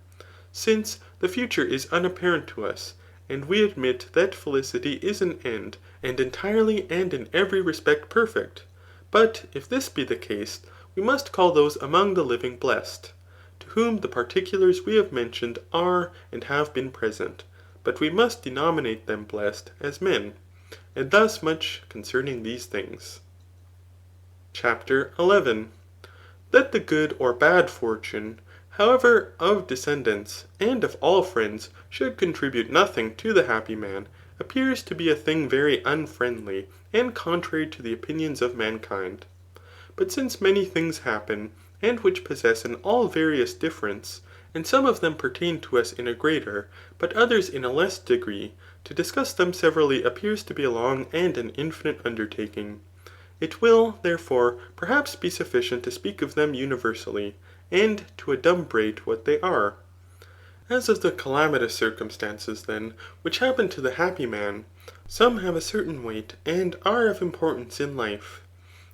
since the future is unapparent to us, and we admit that felicity is an end, and entirely and in every respect perfect? But if this be the case, we must call those among the living blessed, to whom the particulars we have mentioned are and have been present, but we must denominate them blessed as men. And thus much concerning these things. Chapter 11. That the good or bad fortune, however, of descendants, and of all friends, should contribute nothing to the happy man, appears to be a thing very unfriendly, and contrary to the opinions of mankind. But since many things happen, and which possess an all various difference, and some of them pertain to us in a greater, but others in a less degree, to discuss them severally appears to be a long and an infinite undertaking. It will, therefore, perhaps be sufficient to speak of them universally, and to adumbrate what they are. As of the calamitous circumstances, then, which happen to the happy man, some have a certain weight, and are of importance in life.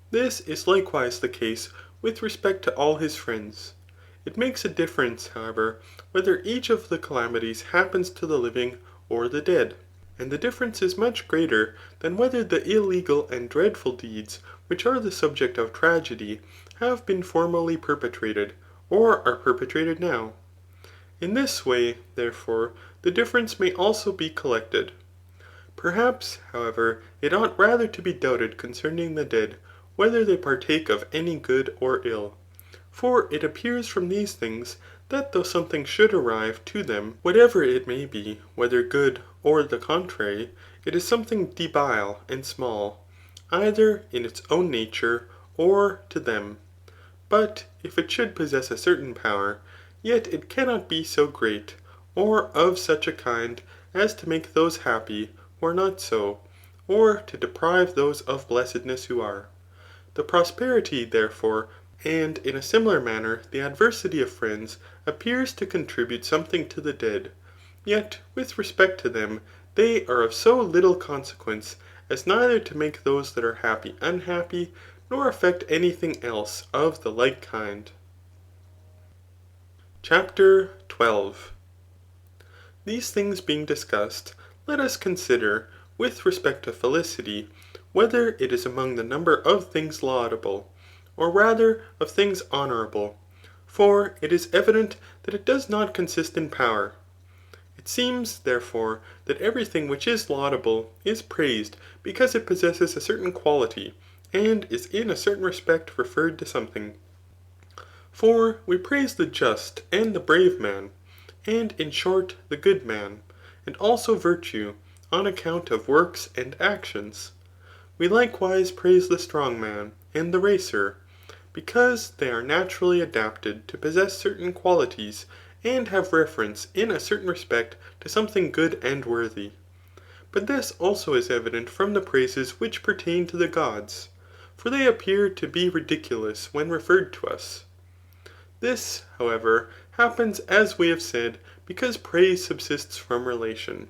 This is likewise the case with respect to all his friends. It makes a difference, however, whether each of the calamities happens to the living or the dead. And the difference is much greater than whether the illegal and dreadful deeds, which are the subject of tragedy, have been formerly perpetrated, or are perpetrated now. In this way, therefore, the difference may also be collected. Perhaps, however, it ought rather to be doubted concerning the dead, whether they partake of any good or ill. For it appears from these things, that though something should arrive to them, whatever it may be, whether good or the contrary, it is something debile and small, either in its own nature or to them. But if it should possess a certain power, yet it cannot be so great, or of such a kind, as to make those happy who are not so, or to deprive those of blessedness who are. The prosperity, therefore, and in a similar manner the adversity of friends, appears to contribute something to the dead. Yet with respect to them, they are of so little consequence, as neither to make those that are happy unhappy, nor affect anything else of the like kind. Chapter 12. These things being discussed, let us consider, with respect to felicity, whether it is among the number of things laudable, or rather of things honourable. For it is evident that it does not consist in power. It seems, therefore, that every thing which is laudable is praised because it possesses a certain quality, and is in a certain respect referred to something. For we praise the just and the brave man, and in short the good man, and also virtue, on account of works and actions. We likewise praise the strong man and the racer, because they are naturally adapted to possess certain qualities, and have reference in a certain respect to something good and worthy. But this also is evident from the praises which pertain to the gods, for they appear to be ridiculous when referred to us. This, however, happens as we have said, because praise subsists from relation.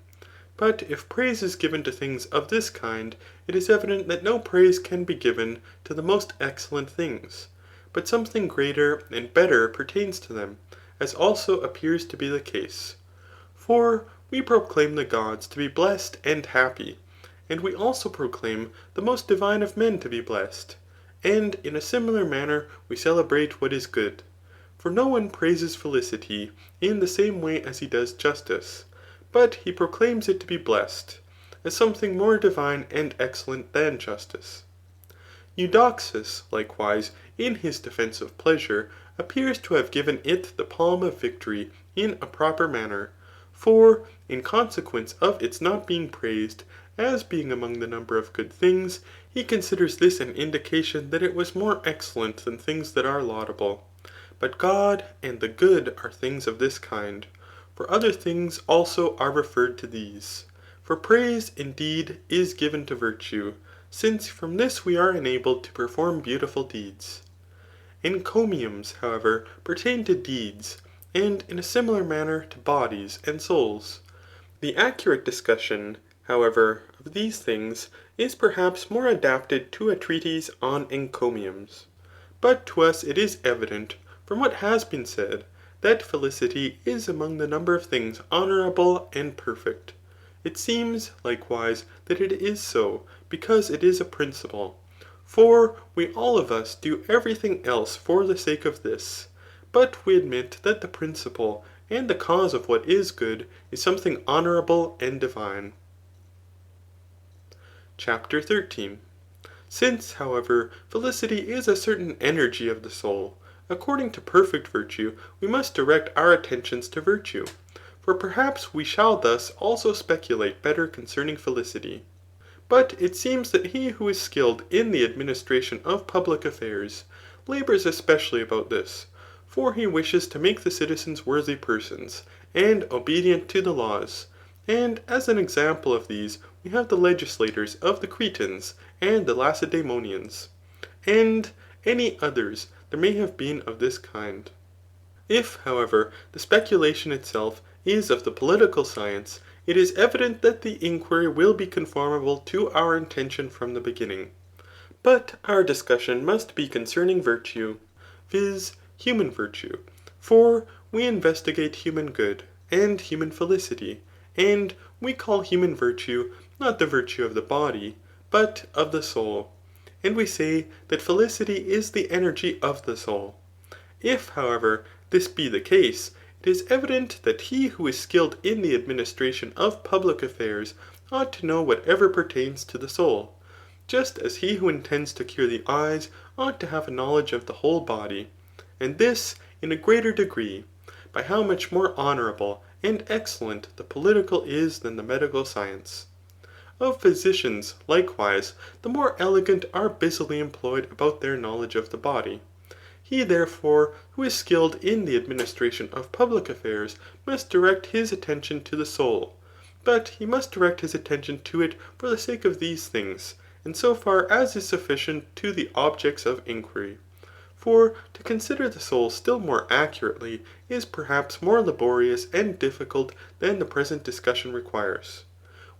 But if praise is given to things of this kind, it is evident that no praise can be given to the most excellent things, but something greater and better pertains to them, as also appears to be the case. For we proclaim the gods to be blessed and happy, and we also proclaim the most divine of men to be blessed, and in a similar manner we celebrate what is good. For no one praises felicity in the same way as he does justice, but he proclaims it to be blessed, as something more divine and excellent than justice. Eudoxus, likewise, in his defence of pleasure, appears to have given it the palm of victory in a proper manner. For, in consequence of its not being praised, as being among the number of good things, he considers this an indication that it was more excellent than things that are laudable. But God and the good are things of this kind. For other things also are referred to these. For praise, indeed, is given to virtue, since from this we are enabled to perform beautiful deeds. Encomiums, however, pertain to deeds, and in a similar manner to bodies and souls. The accurate discussion, however, of these things is perhaps more adapted to a treatise on encomiums. But to us it is evident, from what has been said, that felicity is among the number of things honourable and perfect. It seems, likewise, that it is so, because it is a principle. For we all of us do everything else for the sake of this. But we admit that the principle and the cause of what is good is something honourable and divine. Chapter 13. Since, however, felicity is a certain energy of the soul, according to perfect virtue, we must direct our attentions to virtue. For perhaps we shall thus also speculate better concerning felicity. But it seems that he who is skilled in the administration of public affairs, labours especially about this. For he wishes to make the citizens worthy persons, and obedient to the laws. And as an example of these, we have the legislators of the Cretans and the Lacedaemonians, and any others there may have been of this kind. If, however, the speculation itself is of the political science, it is evident that the inquiry will be conformable to our intention from the beginning. But our discussion must be concerning virtue, viz. Human virtue. For we investigate human good and human felicity, and we call human virtue not the virtue of the body, but of the soul. And we say that felicity is the energy of the soul. If, however, this be the case, it is evident that he who is skilled in the administration of public affairs ought to know whatever pertains to the soul, just as he who intends to cure the eyes ought to have a knowledge of the whole body, and this in a greater degree, by how much more honourable and excellent the political is than the medical science. Of physicians, likewise, the more elegant are busily employed about their knowledge of the body. He, therefore, who is skilled in the administration of public affairs must direct his attention to the soul, but he must direct his attention to it for the sake of these things, and so far as is sufficient to the objects of inquiry. For to consider the soul still more accurately is perhaps more laborious and difficult than the present discussion requires.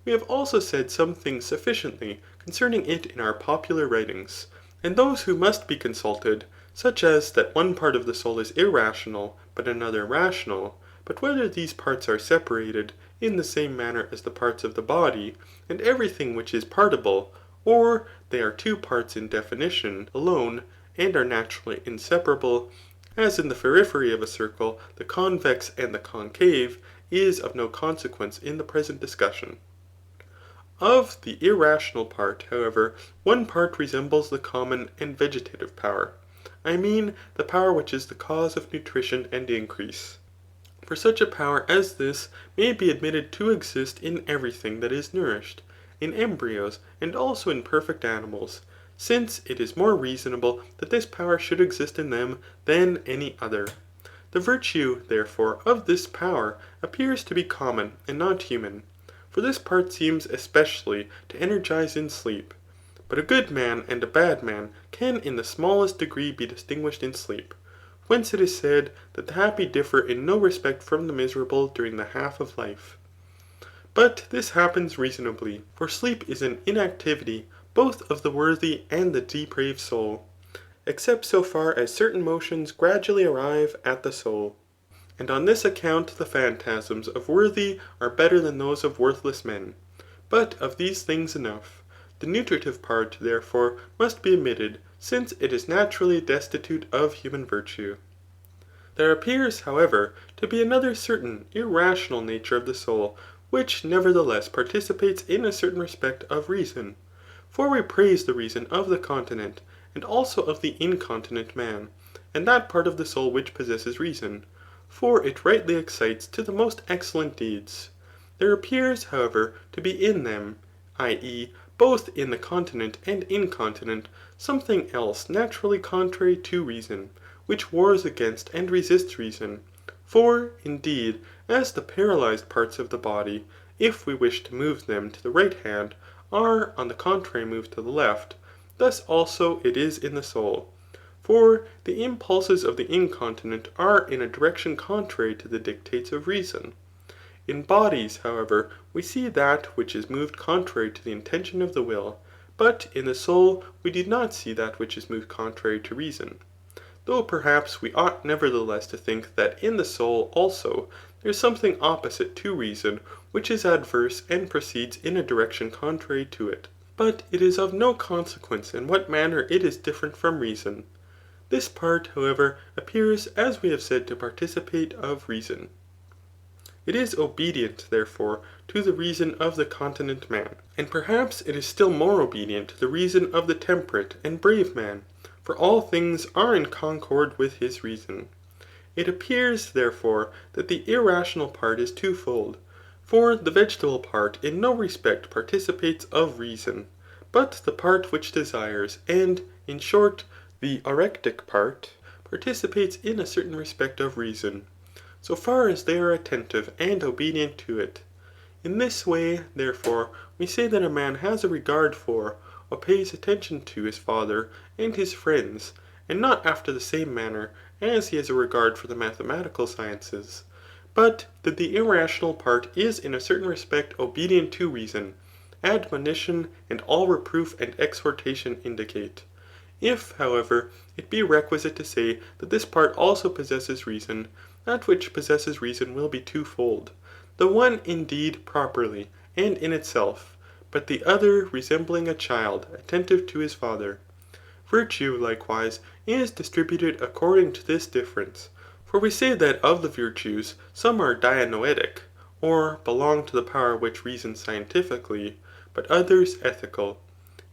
We have also said some things sufficiently concerning it in our popular writings, and those who must be consulted, such as that one part of the soul is irrational, but another rational, but whether these parts are separated in the same manner as the parts of the body, and everything which is partible, or they are two parts in definition alone, and are naturally inseparable, as in the periphery of a circle, the convex and the concave, is of no consequence in the present discussion. Of the irrational part, however, one part resembles the common and vegetative power, I mean the power which is the cause of nutrition and increase. For such a power as this may be admitted to exist in every thing that is nourished, in embryos, and also in perfect animals, since it is more reasonable that this power should exist in them than any other. The virtue, therefore, of this power appears to be common and not human. For this part seems especially to energize in sleep. But a good man and a bad man can in the smallest degree be distinguished in sleep. Whence it is said that the happy differ in no respect from the miserable during the half of life. But this happens reasonably, for sleep is an inactivity both of the worthy and the depraved soul, except so far as certain motions gradually arrive at the soul. And on this account the phantasms of worthy are better than those of worthless men. But of these things enough. The nutritive part, therefore, must be omitted, since it is naturally destitute of human virtue. There appears, however, to be another certain irrational nature of the soul, which nevertheless participates in a certain respect of reason. For we praise the reason of the continent, and also of the incontinent man, and that part of the soul which possesses reason, for it rightly excites to the most excellent deeds. There appears, however, to be in them, i.e. both in the continent and incontinent, something else naturally contrary to reason, which wars against and resists reason. For, indeed, as the paralyzed parts of the body, if we wish to move them to the right hand, are on the contrary moved to the left, thus also it is in the soul. For the impulses of the incontinent are in a direction contrary to the dictates of reason. In bodies, however, we see that which is moved contrary to the intention of the will, but in the soul we do not see that which is moved contrary to reason. Though perhaps we ought nevertheless to think that in the soul also there is something opposite to reason, which is adverse and proceeds in a direction contrary to it. But it is of no consequence in what manner it is different from reason. This part, however, appears, as we have said, to participate of reason. It is obedient, therefore, to the reason of the continent man. And perhaps it is still more obedient to the reason of the temperate and brave man, for all things are in concord with his reason. It appears, therefore, that the irrational part is twofold. For the vegetable part in no respect participates of reason, but the part which desires, and, in short, the orectic part, participates in a certain respect of reason, so far as they are attentive and obedient to it. In this way, therefore, we say that a man has a regard for, or pays attention to his father and his friends, and not after the same manner as he has a regard for the mathematical sciences, but that the irrational part is in a certain respect obedient to reason, admonition and all reproof and exhortation indicate. If, however, it be requisite to say that this part also possesses reason, that which possesses reason will be twofold, the one indeed properly and in itself, but the other resembling a child attentive to his father. Virtue, likewise, is distributed according to this difference. For we say that of the virtues, some are dianoetic, or belong to the power which reasons scientifically, but others ethical.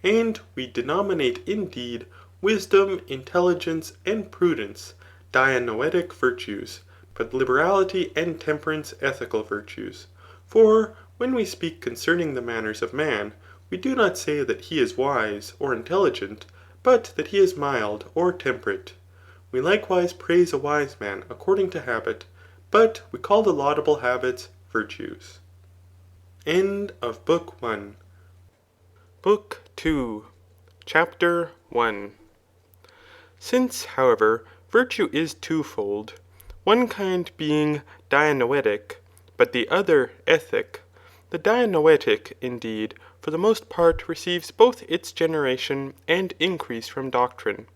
And we denominate indeed wisdom, intelligence, and prudence dianoetic virtues, but liberality and temperance ethical virtues. For when we speak concerning the manners of man, we do not say that he is wise or intelligent, but that he is mild or temperate. We likewise praise a wise man according to habit, but we call the laudable habits virtues. End of Book 1. Book 2. Chapter 1. Since, however, virtue is twofold, one kind being dianoetic, but the other ethic, the dianoetic, indeed, for the most part receives both its generation and increase from doctrine,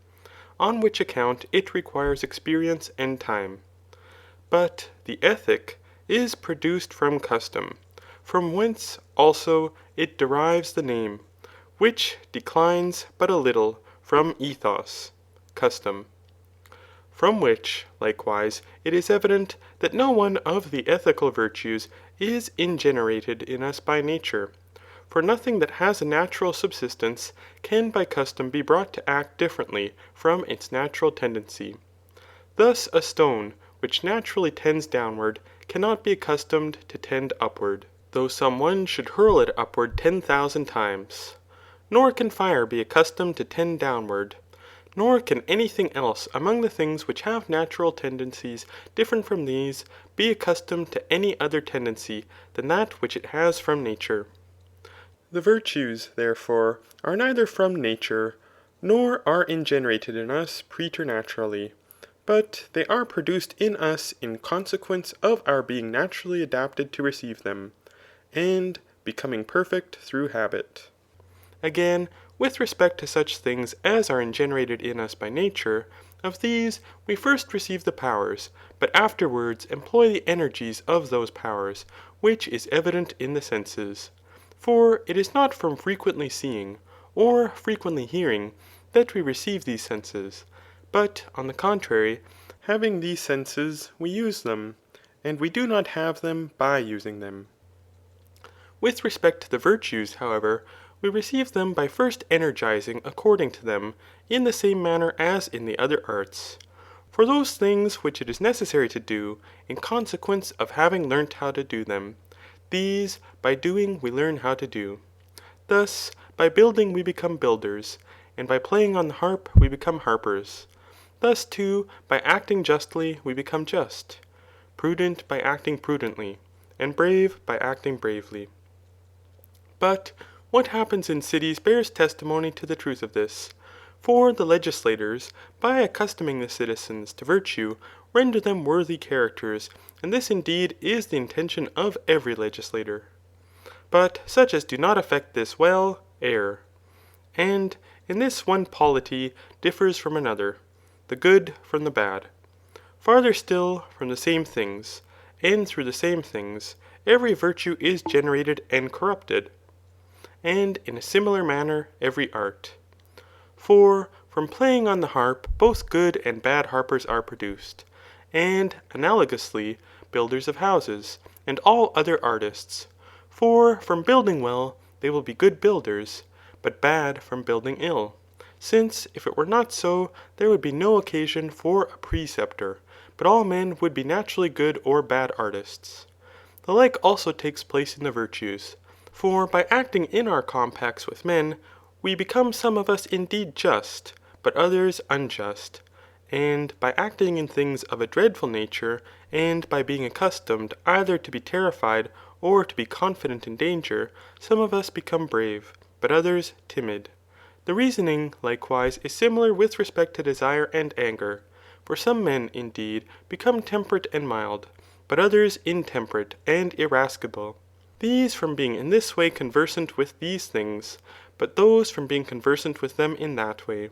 on which account it requires experience and time. But the ethic is produced from custom, from whence also it derives the name, which declines but a little from ethos, custom. From which, likewise, it is evident that no one of the ethical virtues is ingenerated in us by nature. For nothing that has a natural subsistence can by custom be brought to act differently from its natural tendency. Thus a stone, which naturally tends downward, cannot be accustomed to tend upward, though some one should hurl it upward 10,000 times. Nor can fire be accustomed to tend downward. Nor can anything else among the things which have natural tendencies different from these, be accustomed to any other tendency than that which it has from nature. The virtues, therefore, are neither from nature, nor are ingenerated in us preternaturally, but they are produced in us in consequence of our being naturally adapted to receive them, and becoming perfect through habit. Again, with respect to such things as are ingenerated in us by nature, of these we first receive the powers, but afterwards employ the energies of those powers, which is evident in the senses. For it is not from frequently seeing, or frequently hearing, that we receive these senses, but on the contrary, having these senses, we use them, and we do not have them by using them. With respect to the virtues, however, we receive them by first energizing according to them, in the same manner as in the other arts. For those things which it is necessary to do, in consequence of having learnt how to do them, these by doing we learn how to do. Thus, by building we become builders, and by playing on the harp we become harpers. Thus too, by acting justly we become just, prudent by acting prudently, and brave by acting bravely. But what happens in cities bears testimony to the truth of this. For the legislators, by accustoming the citizens to virtue, render them worthy characters, and this indeed is the intention of every legislator. But such as do not effect this well, err. And in this one polity differs from another, the good from the bad. Farther still, from the same things, and through the same things, every virtue is generated and corrupted. And in a similar manner every art. For from playing on the harp both good and bad harpers are produced, and analogously builders of houses, and all other artists. For from building well they will be good builders, but bad from building ill, since if it were not so, there would be no occasion for a preceptor, but all men would be naturally good or bad artists. The like also takes place in the virtues. For by acting in our compacts with men, we become some of us indeed just, but others unjust. And by acting in things of a dreadful nature, and by being accustomed either to be terrified or to be confident in danger, some of us become brave, but others timid. The reasoning, likewise, is similar with respect to desire and anger. For some men, indeed, become temperate and mild, but others intemperate and irascible. These from being in this way conversant with these things, but those from being conversant with them in that way.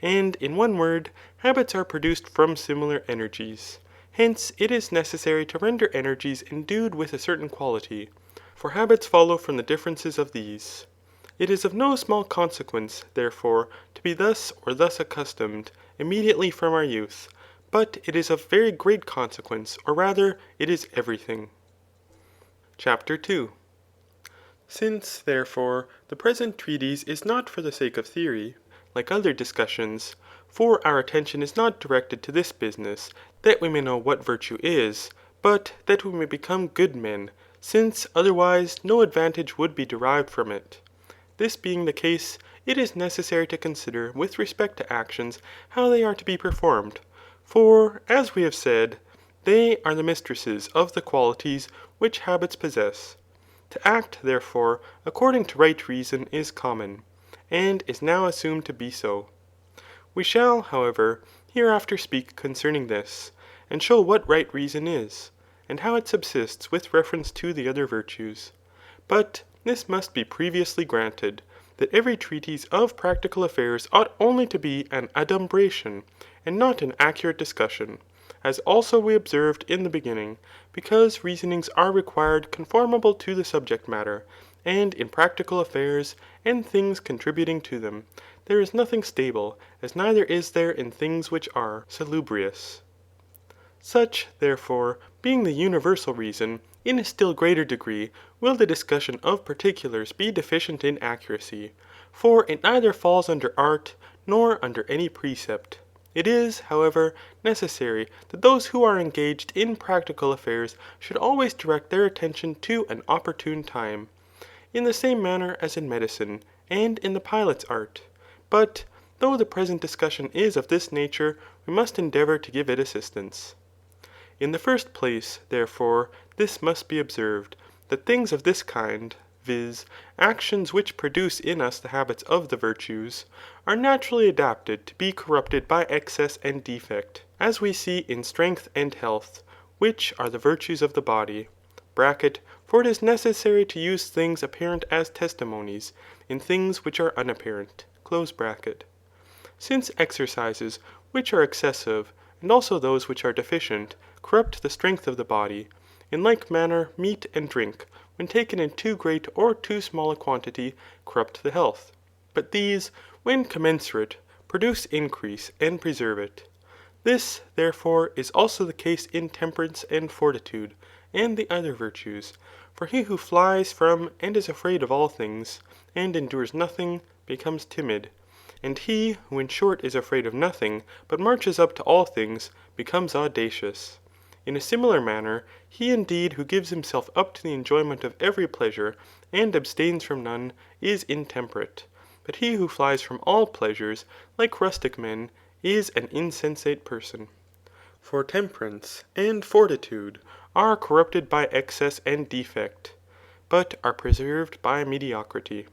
And in one word, habits are produced from similar energies. Hence it is necessary to render energies endued with a certain quality, for habits follow from the differences of these. It is of no small consequence, therefore, to be thus or thus accustomed immediately from our youth, but it is of very great consequence, or rather it is everything. Chapter 2. Since, therefore, the present treatise is not for the sake of theory, like other discussions, for our attention is not directed to this business, that we may know what virtue is, but that we may become good men, since otherwise no advantage would be derived from it. This being the case, it is necessary to consider with respect to actions how they are to be performed, for, as we have said, they are the mistresses of the qualities which habits possess. To act, therefore, according to right reason is common, and is now assumed to be so. We shall, however, hereafter speak concerning this, and show what right reason is, and how it subsists with reference to the other virtues. But this must be previously granted, that every treatise of practical affairs ought only to be an adumbration, and not an accurate discussion, as also we observed in the beginning, because reasonings are required conformable to the subject matter, and in practical affairs, and things contributing to them, there is nothing stable, as neither is there in things which are salubrious. Such, therefore, being the universal reason, in a still greater degree will the discussion of particulars be deficient in accuracy, for it neither falls under art nor under any precept. It is, however, necessary that those who are engaged in practical affairs should always direct their attention to an opportune time, in the same manner as in medicine, and in the pilot's art. But, though the present discussion is of this nature, we must endeavour to give it assistance. In the first place, therefore, this must be observed, that things of this kind, viz. Actions which produce in us the habits of the virtues, are naturally adapted to be corrupted by excess and defect, as we see in strength and health, which are the virtues of the body. For it is necessary to use things apparent as testimonies, in things which are unapparent. Since exercises which are excessive, and also those which are deficient, corrupt the strength of the body, in like manner meat and drink, when taken in too great or too small a quantity, corrupt the health. But these, when commensurate, produce increase and preserve it. This, therefore, is also the case in temperance and fortitude, and the other virtues. For he who flies from and is afraid of all things, and endures nothing, becomes timid. And he who in short is afraid of nothing, but marches up to all things, becomes audacious. In a similar manner, he indeed who gives himself up to the enjoyment of every pleasure, and abstains from none, is intemperate. But he who flies from all pleasures, like rustic men, is an insensate person. For temperance and fortitude are corrupted by excess and defect, but are preserved by mediocrity.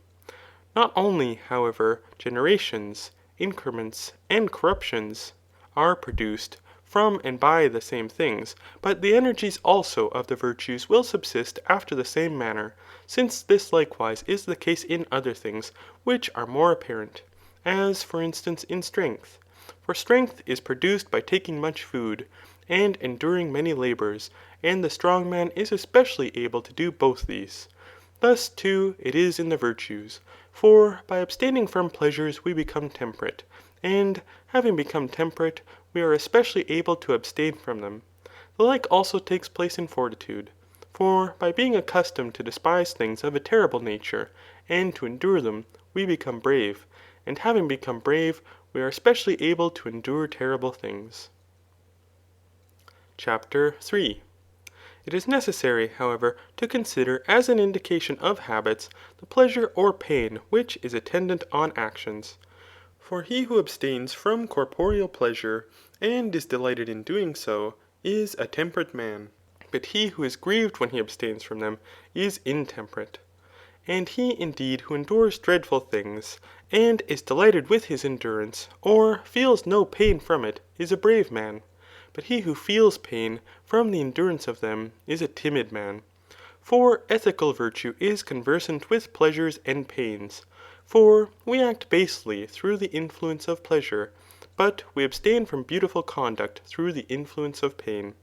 Not only, however, generations, increments, and corruptions are produced from and by the same things, but the energies also of the virtues will subsist after the same manner, since this likewise is the case in other things which are more apparent, as for instance in strength. For strength is produced by taking much food, and enduring many labours, and the strong man is especially able to do both these. Thus too it is in the virtues, for by abstaining from pleasures we become temperate, and having become temperate, we are especially able to abstain from them. The like also takes place in fortitude. For by being accustomed to despise things of a terrible nature, and to endure them, we become brave, and having become brave, we are especially able to endure terrible things. Chapter 3. It is necessary, however, to consider as an indication of habits the pleasure or pain which is attendant on actions. For he who abstains from corporeal pleasure, and is delighted in doing so, is a temperate man. But he who is grieved when he abstains from them, is intemperate. And he indeed who endures dreadful things, and is delighted with his endurance, or feels no pain from it, is a brave man. But he who feels pain from the endurance of them, is a timid man. For ethical virtue is conversant with pleasures and pains. For we act basely through the influence of pleasure, but we abstain from beautiful conduct through the influence of pain.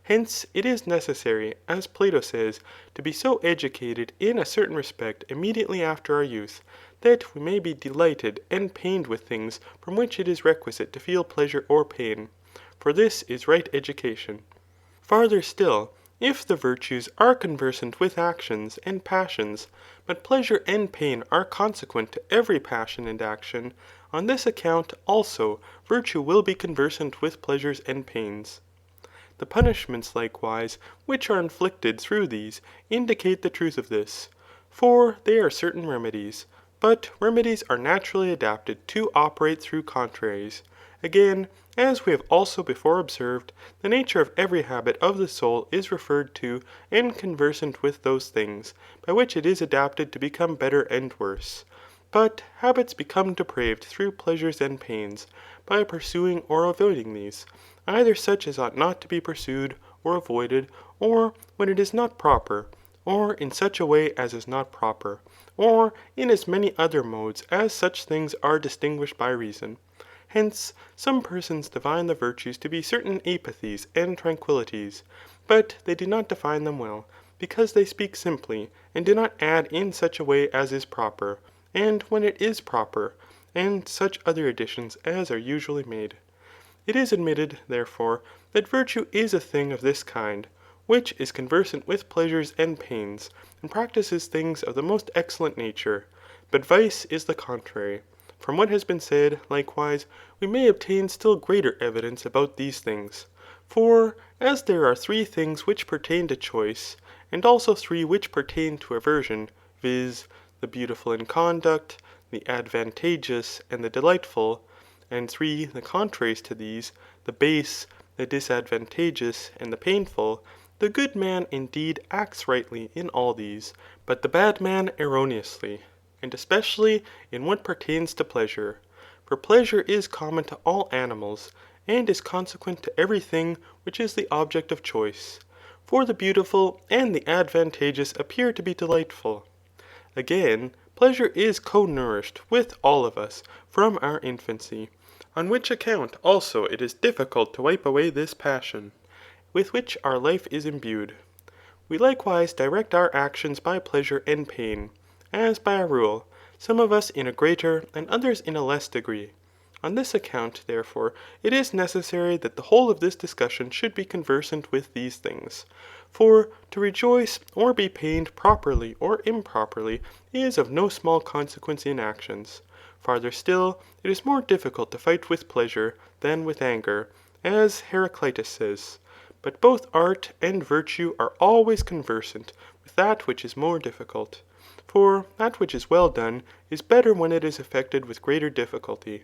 Hence it is necessary, as Plato says, to be so educated in a certain respect immediately after our youth, that we may be delighted and pained with things from which it is requisite to feel pleasure or pain. For this is right education. Farther still, if the virtues are conversant with actions and passions, but pleasure and pain are consequent to every passion and action, on this account also virtue will be conversant with pleasures and pains. The punishments likewise, which are inflicted through these, indicate the truth of this. For they are certain remedies, but remedies are naturally adapted to operate through contraries. Again, as we have also before observed, the nature of every habit of the soul is referred to and conversant with those things, by which it is adapted to become better and worse. But habits become depraved through pleasures and pains, by pursuing or avoiding these, either such as ought not to be pursued or avoided, or when it is not proper, or in such a way as is not proper, or in as many other modes as such things are distinguished by reason. Hence, some persons define the virtues to be certain apathies and tranquillities, but they do not define them well, because they speak simply, and do not add in such a way as is proper, and when it is proper, and such other additions as are usually made. It is admitted, therefore, that virtue is a thing of this kind, which is conversant with pleasures and pains, and practices things of the most excellent nature. But vice is the contrary. From what has been said, likewise, we may obtain still greater evidence about these things. For as there are three things which pertain to choice, and also three which pertain to aversion, viz. The beautiful in conduct, the advantageous, and the delightful, and three the contraries to these, the base, the disadvantageous, and the painful, the good man indeed acts rightly in all these, but the bad man erroneously, and especially in what pertains to pleasure. For pleasure is common to all animals, and is consequent to every thing which is the object of choice. For the beautiful and the advantageous appear to be delightful. Again, pleasure is co-nourished with all of us from our infancy, on which account also it is difficult to wipe away this passion, with which our life is imbued. We likewise direct our actions by pleasure and pain, as by a rule, some of us in a greater and others in a less degree. On this account, therefore, it is necessary that the whole of this discussion should be conversant with these things. For to rejoice or be pained properly or improperly is of no small consequence in actions. Farther still, it is more difficult to fight with pleasure than with anger, as Heraclitus says. But both art and virtue are always conversant with that which is more difficult. For that which is well done is better when it is effected with greater difficulty.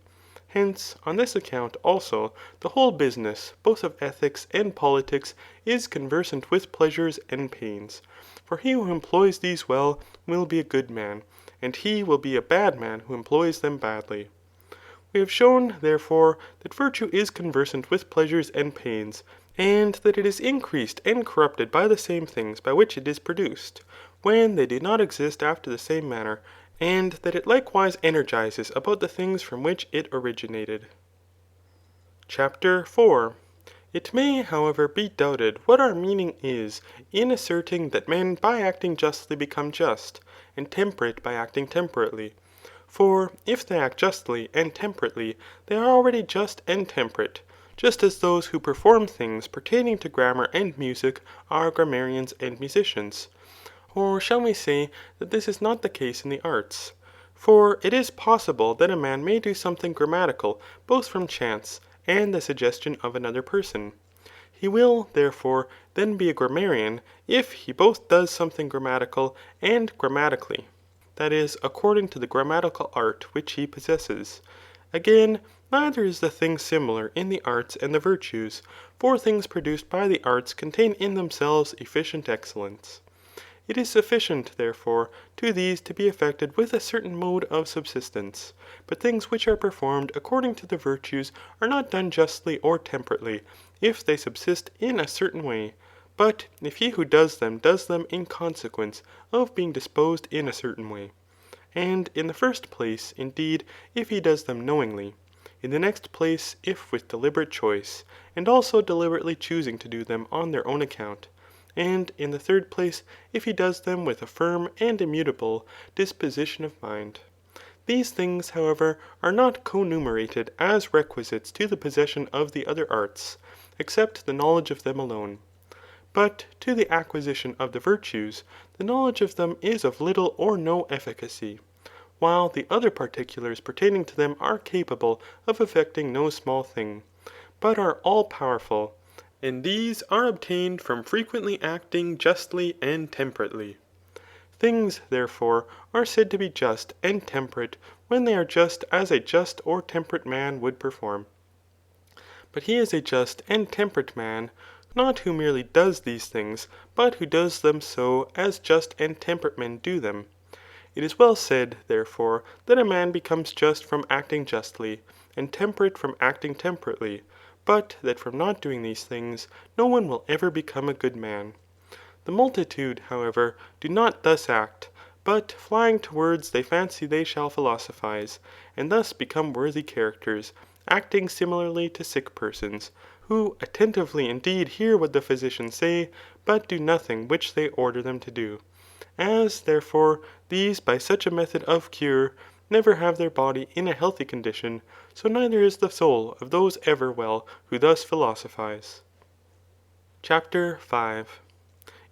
Hence, on this account also, the whole business, both of ethics and politics, is conversant with pleasures and pains. For he who employs these well will be a good man, and he will be a bad man who employs them badly. We have shown, therefore, that virtue is conversant with pleasures and pains, and that it is increased and corrupted by the same things by which it is produced, when they do not exist after the same manner, and that it likewise energizes about the things from which it originated. Chapter 4. It may, however, be doubted what our meaning is in asserting that men by acting justly become just, and temperate by acting temperately. For if they act justly and temperately, they are already just and temperate, just as those who perform things pertaining to grammar and music are grammarians and musicians. Or shall we say that this is not the case in the arts? For it is possible that a man may do something grammatical both from chance and the suggestion of another person. He will, therefore, then be a grammarian if he both does something grammatical and grammatically, that is, according to the grammatical art which he possesses. Again, neither is the thing similar in the arts and the virtues, for things produced by the arts contain in themselves efficient excellence. It is sufficient, therefore, to these to be effected with a certain mode of subsistence. But things which are performed according to the virtues are not done justly or temperately, if they subsist in a certain way, but if he who does them in consequence of being disposed in a certain way. And in the first place, indeed, if he does them knowingly. In the next place, if with deliberate choice, and also deliberately choosing to do them on their own account. And in the third place, if he does them with a firm and immutable disposition of mind. These things, however, are not co-numerated as requisites to the possession of the other arts, except the knowledge of them alone. But to the acquisition of the virtues, the knowledge of them is of little or no efficacy, while the other particulars pertaining to them are capable of effecting no small thing, but are all powerful. And these are obtained from frequently acting justly and temperately. Things, therefore, are said to be just and temperate when they are just as a just or temperate man would perform. But he is a just and temperate man, not who merely does these things, but who does them so as just and temperate men do them. It is well said, therefore, that a man becomes just from acting justly, and temperate from acting temperately, but that from not doing these things, no one will ever become a good man. The multitude, however, do not thus act, but flying to words they fancy they shall philosophize, and thus become worthy characters, acting similarly to sick persons, who attentively indeed hear what the physicians say, but do nothing which they order them to do. As, therefore, these by such a method of cure never have their body in a healthy condition, so neither is the soul of those ever well who thus philosophize. Chapter 5.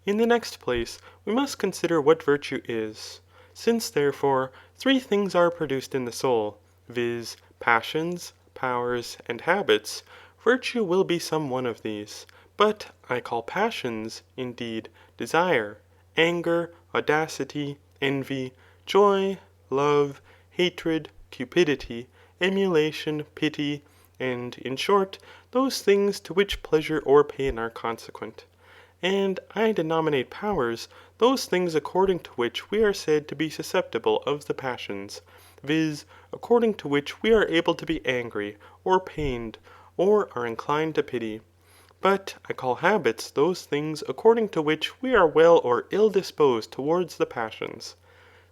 In the next place, we must consider what virtue is. Since, therefore, three things are produced in the soul, viz. Passions, powers, and habits, virtue will be some one of these. But I call passions, indeed, desire, anger, audacity, envy, joy, love, hatred, cupidity, emulation, pity, and, in short, those things to which pleasure or pain are consequent. And I denominate powers those things according to which we are said to be susceptible of the passions, viz. According to which we are able to be angry, or pained, or are inclined to pity. But I call habits those things according to which we are well or ill disposed towards the passions.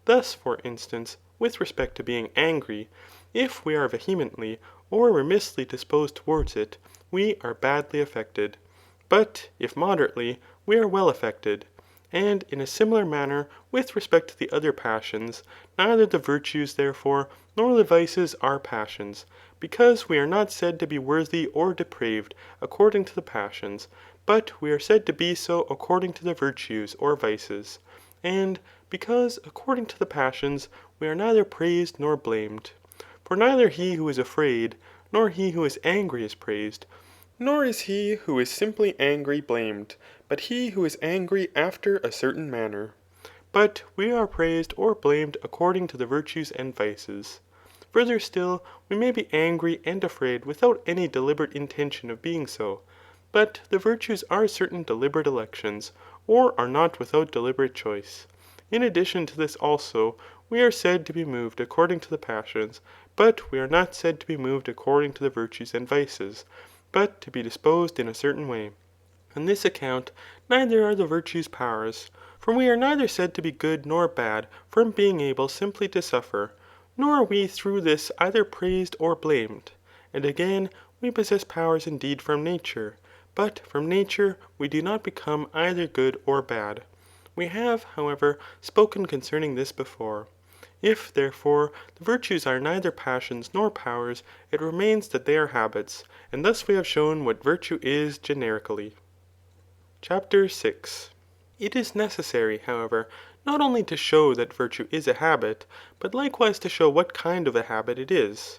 Thus, for instance, with respect to being angry, if we are vehemently or remissly disposed towards it, we are badly affected. But if moderately, we are well affected. And in a similar manner with respect to the other passions, neither the virtues, therefore, nor the vices are passions, because we are not said to be worthy or depraved according to the passions, but we are said to be so according to the virtues or vices. And because according to the passions, we are neither praised nor blamed. For neither he who is afraid, nor he who is angry is praised, nor is he who is simply angry blamed, but he who is angry after a certain manner. But we are praised or blamed according to the virtues and vices. Further still, we may be angry and afraid without any deliberate intention of being so. But the virtues are certain deliberate elections, or are not without deliberate choice. In addition to this also, we are said to be moved according to the passions, but we are not said to be moved according to the virtues and vices, but to be disposed in a certain way. On this account, neither are the virtues powers, for we are neither said to be good nor bad from being able simply to suffer, nor are we through this either praised or blamed. And again, we possess powers indeed from nature, but from nature we do not become either good or bad. We have, however, spoken concerning this before. If, therefore, the virtues are neither passions nor powers, it remains that they are habits, and thus we have shown what virtue is generically. Chapter 6. It is necessary, however, not only to show that virtue is a habit, but likewise to show what kind of a habit it is.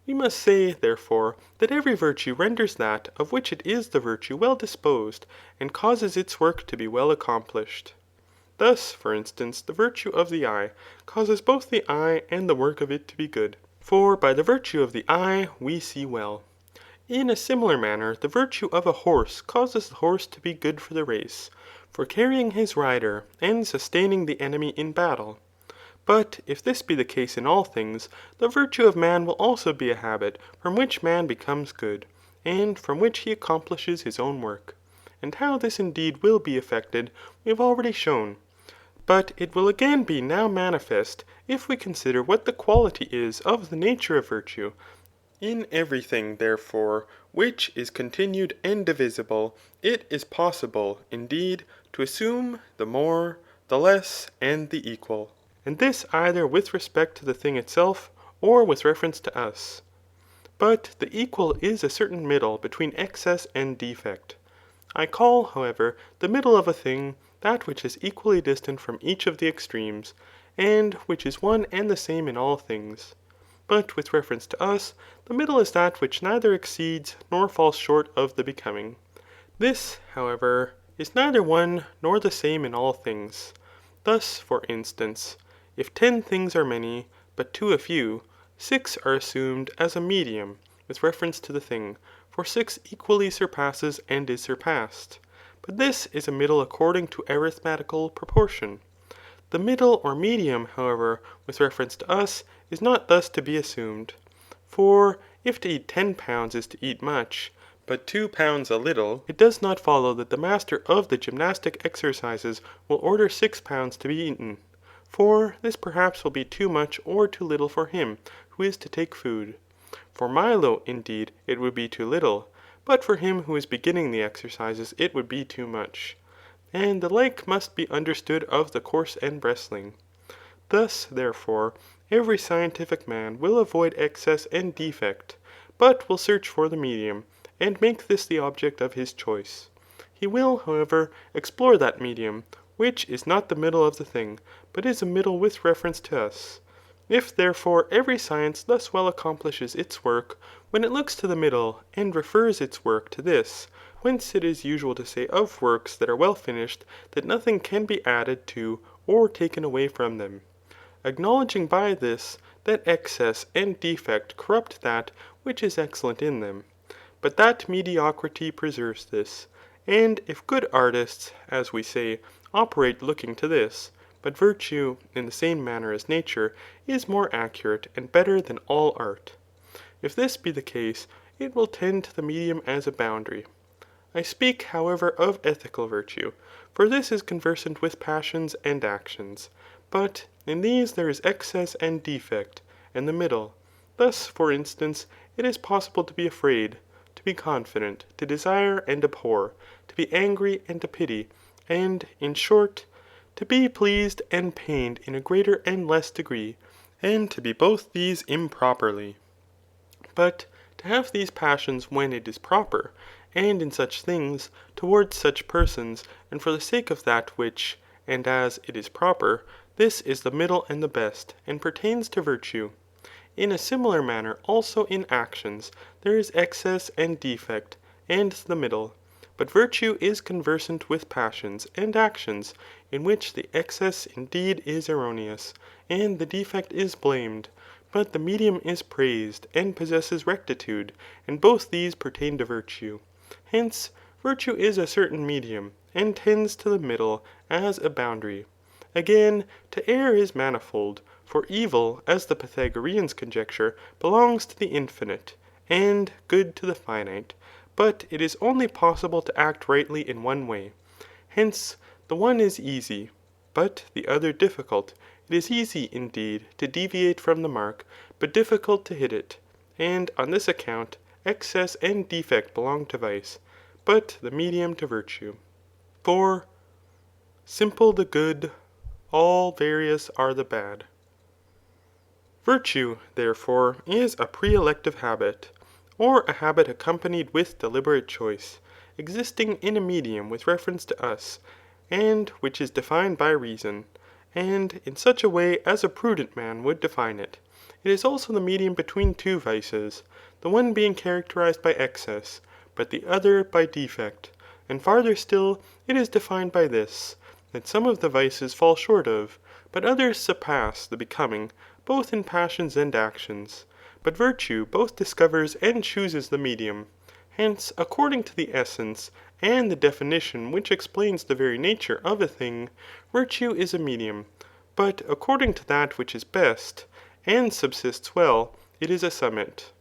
We must say, therefore, that every virtue renders that of which it is the virtue well disposed, and causes its work to be well accomplished. Thus, for instance, the virtue of the eye causes both the eye and the work of it to be good. For by the virtue of the eye we see well. In a similar manner, the virtue of a horse causes the horse to be good for the race, for carrying his rider, and sustaining the enemy in battle. But if this be the case in all things, the virtue of man will also be a habit from which man becomes good, and from which he accomplishes his own work. And how this indeed will be effected, we have already shown. But it will again be now manifest, if we consider what the quality is of the nature of virtue. In every thing, therefore, which is continued and divisible, it is possible, indeed, to assume the more, the less, and the equal. And this either with respect to the thing itself, or with reference to us. But the equal is a certain middle between excess and defect. I call, however, the middle of a thing, that which is equally distant from each of the extremes, and which is one and the same in all things. But with reference to us, the middle is that which neither exceeds nor falls short of the becoming. This, however, is neither one nor the same in all things. Thus, for instance, if 10 things are many, but 2 a few, 6 are assumed as a medium with reference to the thing, for 6 equally surpasses and is surpassed. But this is a middle according to arithmetical proportion. The middle or medium, however, with reference to us, is not thus to be assumed. For if to eat 10 pounds is to eat much, but 2 pounds a little, it does not follow that the master of the gymnastic exercises will order 6 pounds to be eaten. For this perhaps will be too much or too little for him who is to take food. For Milo, indeed, it would be too little, but for him who is beginning the exercises it would be too much. And the like must be understood of the course and wrestling. Thus, therefore, every scientific man will avoid excess and defect, but will search for the medium, and make this the object of his choice. He will, however, explore that medium, which is not the middle of the thing, but is a middle with reference to us. If, therefore, every science thus well accomplishes its work, when it looks to the middle, and refers its work to this, whence it is usual to say of works that are well finished, that nothing can be added to or taken away from them, acknowledging by this that excess and defect corrupt that which is excellent in them. But that mediocrity preserves this. And if good artists, as we say, operate looking to this, but virtue, in the same manner as nature, is more accurate and better than all art. If this be the case, it will tend to the medium as a boundary. I speak, however, of ethical virtue, for this is conversant with passions and actions. But in these there is excess and defect, and the middle. Thus, for instance, it is possible to be afraid, to be confident, to desire and abhor, to be angry and to pity, and, in short, to be pleased and pained in a greater and less degree, and to be both these improperly. But to have these passions when it is proper, and in such things, towards such persons, and for the sake of that which, and as it is proper, this is the middle and the best, and pertains to virtue. In a similar manner also in actions, there is excess and defect, and the middle. But virtue is conversant with passions and actions, in which the excess indeed is erroneous, and the defect is blamed, but the medium is praised and possesses rectitude, and both these pertain to virtue. Hence, virtue is a certain medium, and tends to the middle as a boundary. Again, to err is manifold, for evil, as the Pythagoreans conjecture, belongs to the infinite, and good to the finite, but it is only possible to act rightly in one way. Hence, the one is easy, but the other difficult. It is easy, indeed, to deviate from the mark, but difficult to hit it. And on this account, excess and defect belong to vice, but the medium to virtue. For simple the good, all various are the bad. Virtue, therefore, is a pre-elective habit, or a habit accompanied with deliberate choice, existing in a medium with reference to us, and which is defined by reason, and in such a way as a prudent man would define it. It is also the medium between two vices, the one being characterized by excess, but the other by defect. And farther still, it is defined by this, that some of the vices fall short of, but others surpass the becoming, both in passions and actions. But virtue both discovers and chooses the medium. Hence, according to the essence and the definition which explains the very nature of a thing, virtue is a medium, but according to that which is best, and subsists well, it is a summit.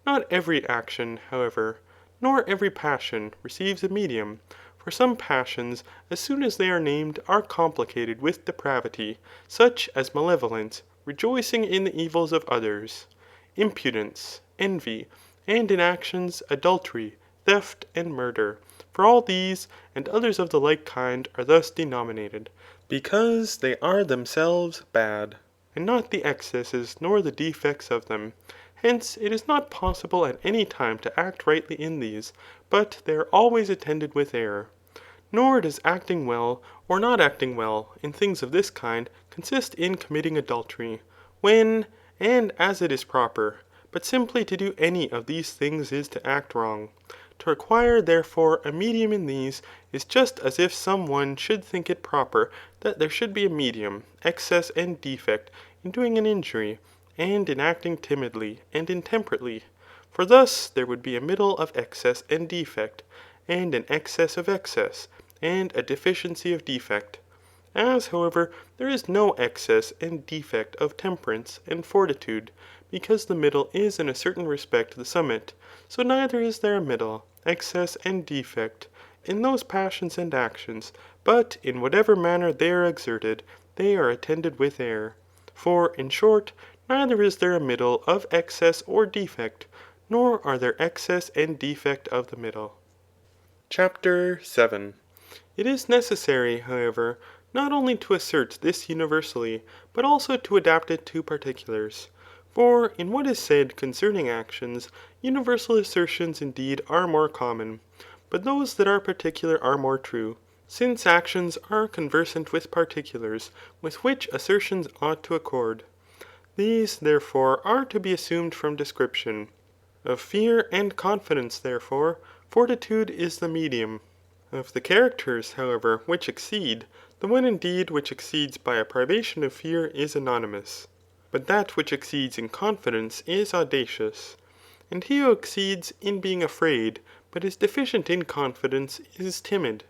Not every action, however, nor every passion receives a medium, for some passions, as soon as they are named, are complicated with depravity, such as malevolence, rejoicing in the evils of others, impudence, envy, and in actions, adultery, theft, and murder. For all these, and others of the like kind, are thus denominated, because they are themselves bad, and not the excesses nor the defects of them. Hence, it is not possible at any time to act rightly in these, but they are always attended with error. Nor does acting well, or not acting well, in things of this kind, consist in committing adultery, when, and as it is proper, but simply to do any of these things is to act wrong. To require, therefore, a medium in these, is just as if some one should think it proper that there should be a medium, excess and defect, in doing an injury, and in acting timidly and intemperately. For thus there would be a middle of excess and defect, and an excess of excess, and a deficiency of defect. As, however, there is no excess and defect of temperance and fortitude, because the middle is in a certain respect the summit, so neither is there a middle, excess, and defect in those passions and actions, but in whatever manner they are exerted, they are attended with error. For, in short, neither is there a middle of excess or defect, nor are there excess and defect of the middle. Chapter 7. It is necessary, however, not only to assert this universally, but also to adapt it to particulars. For in what is said concerning actions, universal assertions indeed are more common, but those that are particular are more true, since actions are conversant with particulars with which assertions ought to accord. These, therefore, are to be assumed from description. Of fear and confidence, therefore, fortitude is the medium. Of the characters, however, which exceed, the one indeed which exceeds by a privation of fear is anonymous, but that which exceeds in confidence is audacious. And he who exceeds in being afraid, but is deficient in confidence, is timid.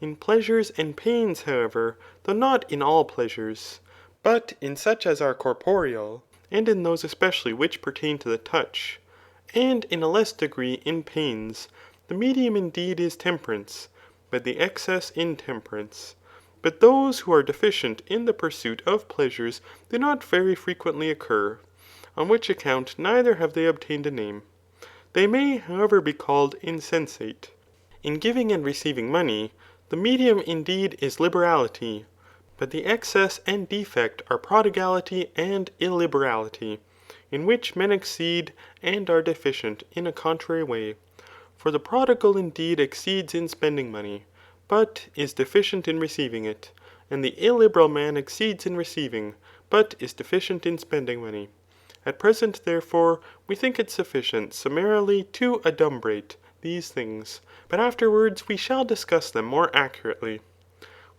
In pleasures and pains, however, though not in all pleasures, but in such as are corporeal, and in those especially which pertain to the touch, and in a less degree in pains, the medium indeed is temperance, but the excess intemperance. But those who are deficient in the pursuit of pleasures do not very frequently occur, on which account neither have they obtained a name. They may, however, be called insensate. In giving and receiving money, the medium indeed is liberality, but the excess and defect are prodigality and illiberality, in which men exceed and are deficient in a contrary way. For the prodigal indeed exceeds in spending money, but is deficient in receiving it, and the illiberal man exceeds in receiving, but is deficient in spending money. At present, therefore, we think it sufficient summarily to adumbrate these things, but afterwards we shall discuss them more accurately.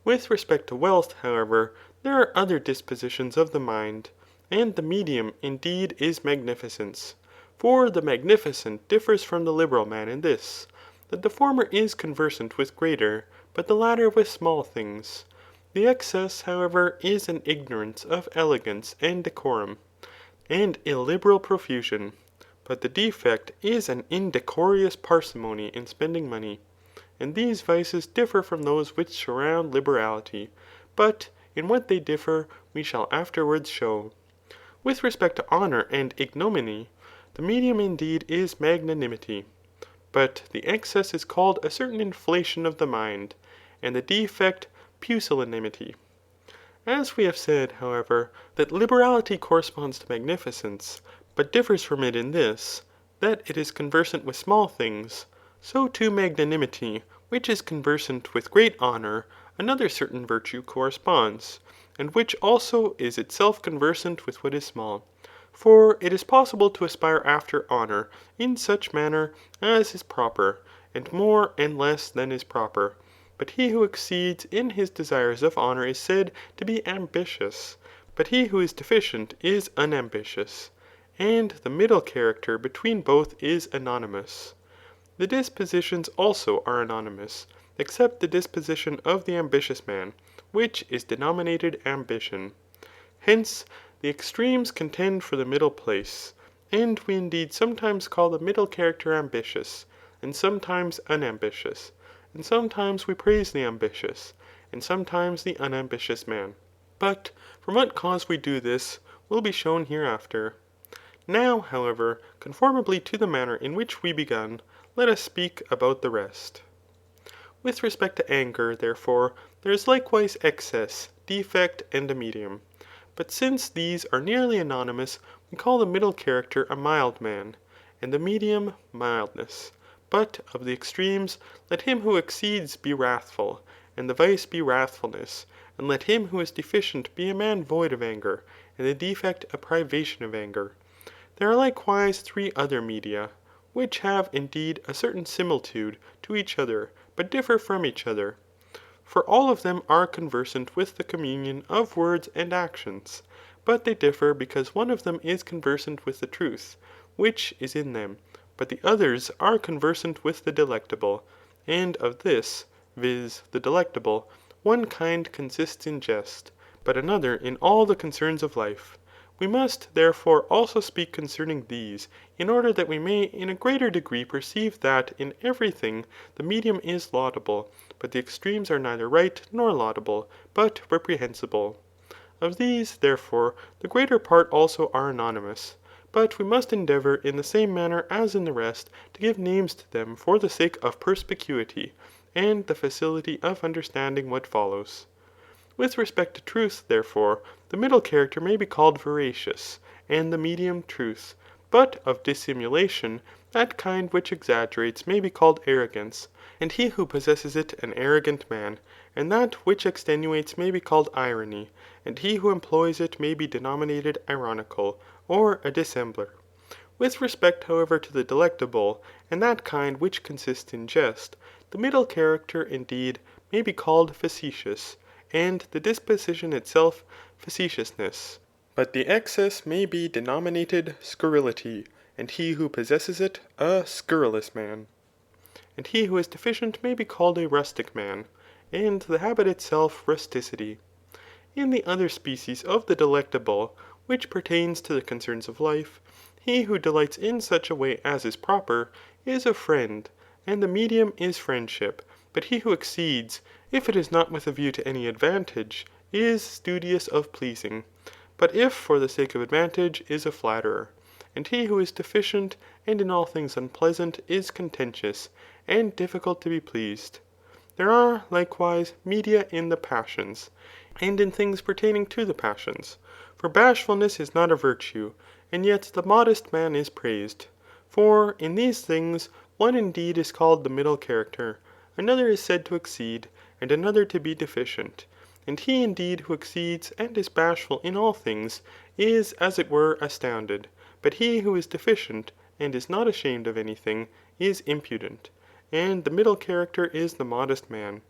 With respect to wealth, however, there are other dispositions of the mind, and the medium indeed is magnificence. For the magnificent differs from the liberal man in this, that the former is conversant with greater, but the latter with small things. The excess, however, is an ignorance of elegance and decorum, and illiberal profusion, but the defect is an indecorous parsimony in spending money. And these vices differ from those which surround liberality, but in what they differ we shall afterwards show. With respect to honour and ignominy, the medium indeed is magnanimity, but the excess is called a certain inflation of the mind, and the defect pusillanimity. As we have said, however, that liberality corresponds to magnificence, but differs from it in this, that it is conversant with small things, so to magnanimity, which is conversant with great honour, another certain virtue corresponds, and which also is itself conversant with what is small. For it is possible to aspire after honour in such manner as is proper, and more and less than is proper. But he who exceeds in his desires of honour is said to be ambitious, but he who is deficient is unambitious, and the middle character between both is anonymous. The dispositions also are anonymous, except the disposition of the ambitious man, which is denominated ambition. Hence, the extremes contend for the middle place, and we indeed sometimes call the middle character ambitious, and sometimes unambitious, and sometimes we praise the ambitious, and sometimes the unambitious man. But from what cause we do this will be shown hereafter. Now, however, conformably to the manner in which we begun, let us speak about the rest. With respect to anger, therefore, there is likewise excess, defect, and a medium. But since these are nearly anonymous, we call the middle character a mild man, and the medium mildness. But of the extremes, let him who exceeds be wrathful, and the vice be wrathfulness, and let him who is deficient be a man void of anger, and the defect a privation of anger. There are likewise three other media, which have indeed a certain similitude to each other, but differ from each other. For all of them are conversant with the communion of words and actions, but they differ because one of them is conversant with the truth, which is in them, but the others are conversant with the delectable, and of this, viz. The delectable, one kind consists in jest, but another in all the concerns of life. We must, therefore, also speak concerning these, in order that we may in a greater degree perceive that in every thing the medium is laudable, but the extremes are neither right nor laudable, but reprehensible. Of these, therefore, the greater part also are anonymous, but we must endeavour in the same manner as in the rest to give names to them for the sake of perspicuity, and the facility of understanding what follows. With respect to truth, therefore, the middle character may be called veracious, and the medium truth, but of dissimulation That kind which exaggerates may be called arrogance, and he who possesses it an arrogant man. And that which extenuates may be called irony, and he who employs it may be denominated ironical, or a dissembler. With respect however to the delectable, and that kind which consists in jest, the middle character, indeed, may be called facetious, and the disposition itself facetiousness. But the excess may be denominated scurrility, and he who possesses it a scurrilous man. And he who is deficient may be called a rustic man, and the habit itself rusticity. In the other species of the delectable, which pertains to the concerns of life, he who delights in such a way as is proper, is a friend, and the medium is friendship. But he who exceeds, if it is not with a view to any advantage, is studious of pleasing, but if for the sake of advantage, is a flatterer. And he who is deficient, and in all things unpleasant, is contentious, and difficult to be pleased. There are, likewise, media in the passions, and in things pertaining to the passions. For bashfulness is not a virtue, and yet the modest man is praised. For in these things, one indeed is called the middle character, another is said to exceed, and another to be deficient. And he indeed who exceeds and is bashful in all things, is as it were astounded. But he who is deficient, and is not ashamed of any thing, is impudent. And the middle character is the modest man.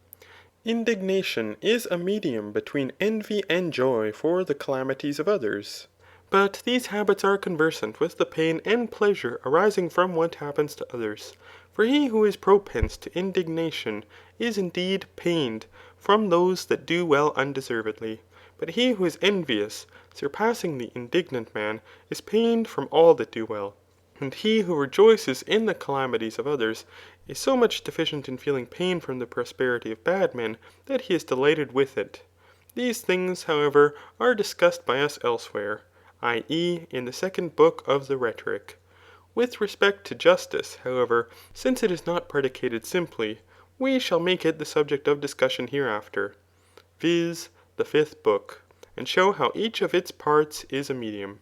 Indignation is a medium between envy and joy for the calamities of others. But these habits are conversant with the pain and pleasure arising from what happens to others. For he who is propense to indignation is indeed pained from those that do well undeservedly. But he who is envious, surpassing the indignant man, is pained from all that do well. And he who rejoices in the calamities of others is so much deficient in feeling pain from the prosperity of bad men, that he is delighted with it. These things, however, are discussed by us elsewhere, i.e. in the second book of the Rhetoric. With respect to justice, however, since it is not predicated simply, we shall make it the subject of discussion hereafter, viz. The fifth book, and show how each of its parts is a medium.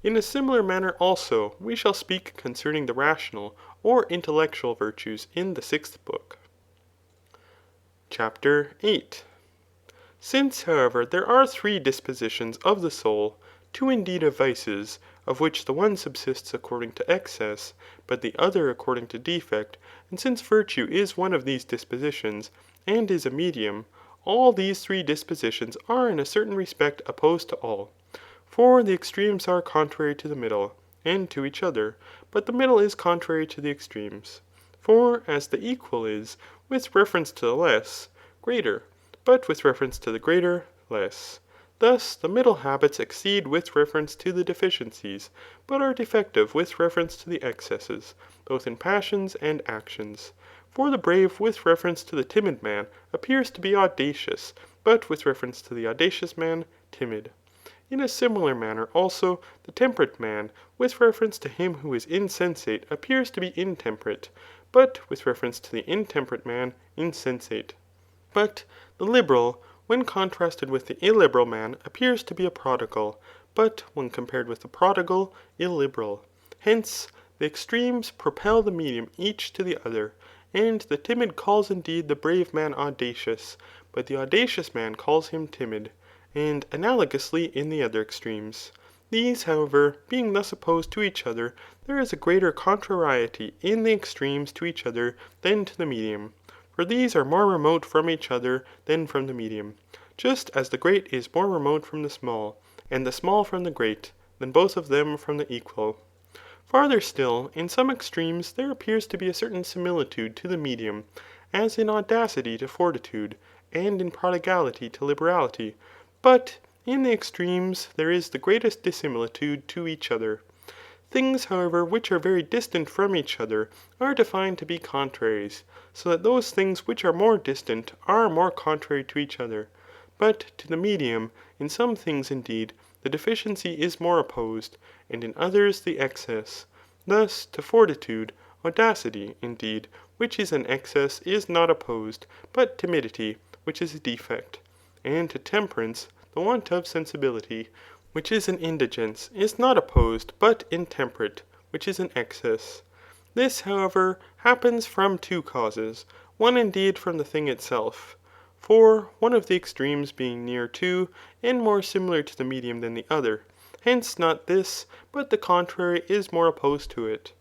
In a similar manner also, we shall speak concerning the rational or intellectual virtues in the sixth book. Chapter 8. Since, however, there are three dispositions of the soul, two indeed of vices, of which the one subsists according to excess, but the other according to defect, and since virtue is one of these dispositions, and is a medium, all these three dispositions are in a certain respect opposed to all. For the extremes are contrary to the middle, and to each other, but the middle is contrary to the extremes. For as the equal is, with reference to the less, greater, but with reference to the greater, less. Thus the middle habits exceed with reference to the deficiencies, but are defective with reference to the excesses, both in passions and actions. For the brave with reference to the timid man appears to be audacious, but with reference to the audacious man, timid. In a similar manner also, the temperate man with reference to him who is insensate appears to be intemperate, but with reference to the intemperate man, insensate. But the liberal, when contrasted with the illiberal man, appears to be a prodigal, but when compared with the prodigal, illiberal. Hence, the extremes propel the medium each to the other, and the timid calls indeed the brave man audacious, but the audacious man calls him timid, and analogously in the other extremes. These, however, being thus opposed to each other, there is a greater contrariety in the extremes to each other than to the medium. For these are more remote from each other than from the medium, just as the great is more remote from the small, and the small from the great, than both of them from the equal. Farther still, in some extremes there appears to be a certain similitude to the medium, as in audacity to fortitude, and in prodigality to liberality, but in the extremes there is the greatest dissimilitude to each other. Things, however, which are very distant from each other are defined to be contraries, so that those things which are more distant are more contrary to each other. But to the medium, in some things indeed, the deficiency is more opposed, and in others the excess. Thus to fortitude, audacity, indeed, which is an excess, is not opposed, but timidity, which is a defect. And to temperance, the want of sensibility, which is an indigence, is not opposed, but intemperate, which is an excess. This, however, happens from two causes, one indeed from the thing itself. For one of the extremes being nearer to, and more similar to the medium than the other, hence not this, but the contrary is more opposed to it.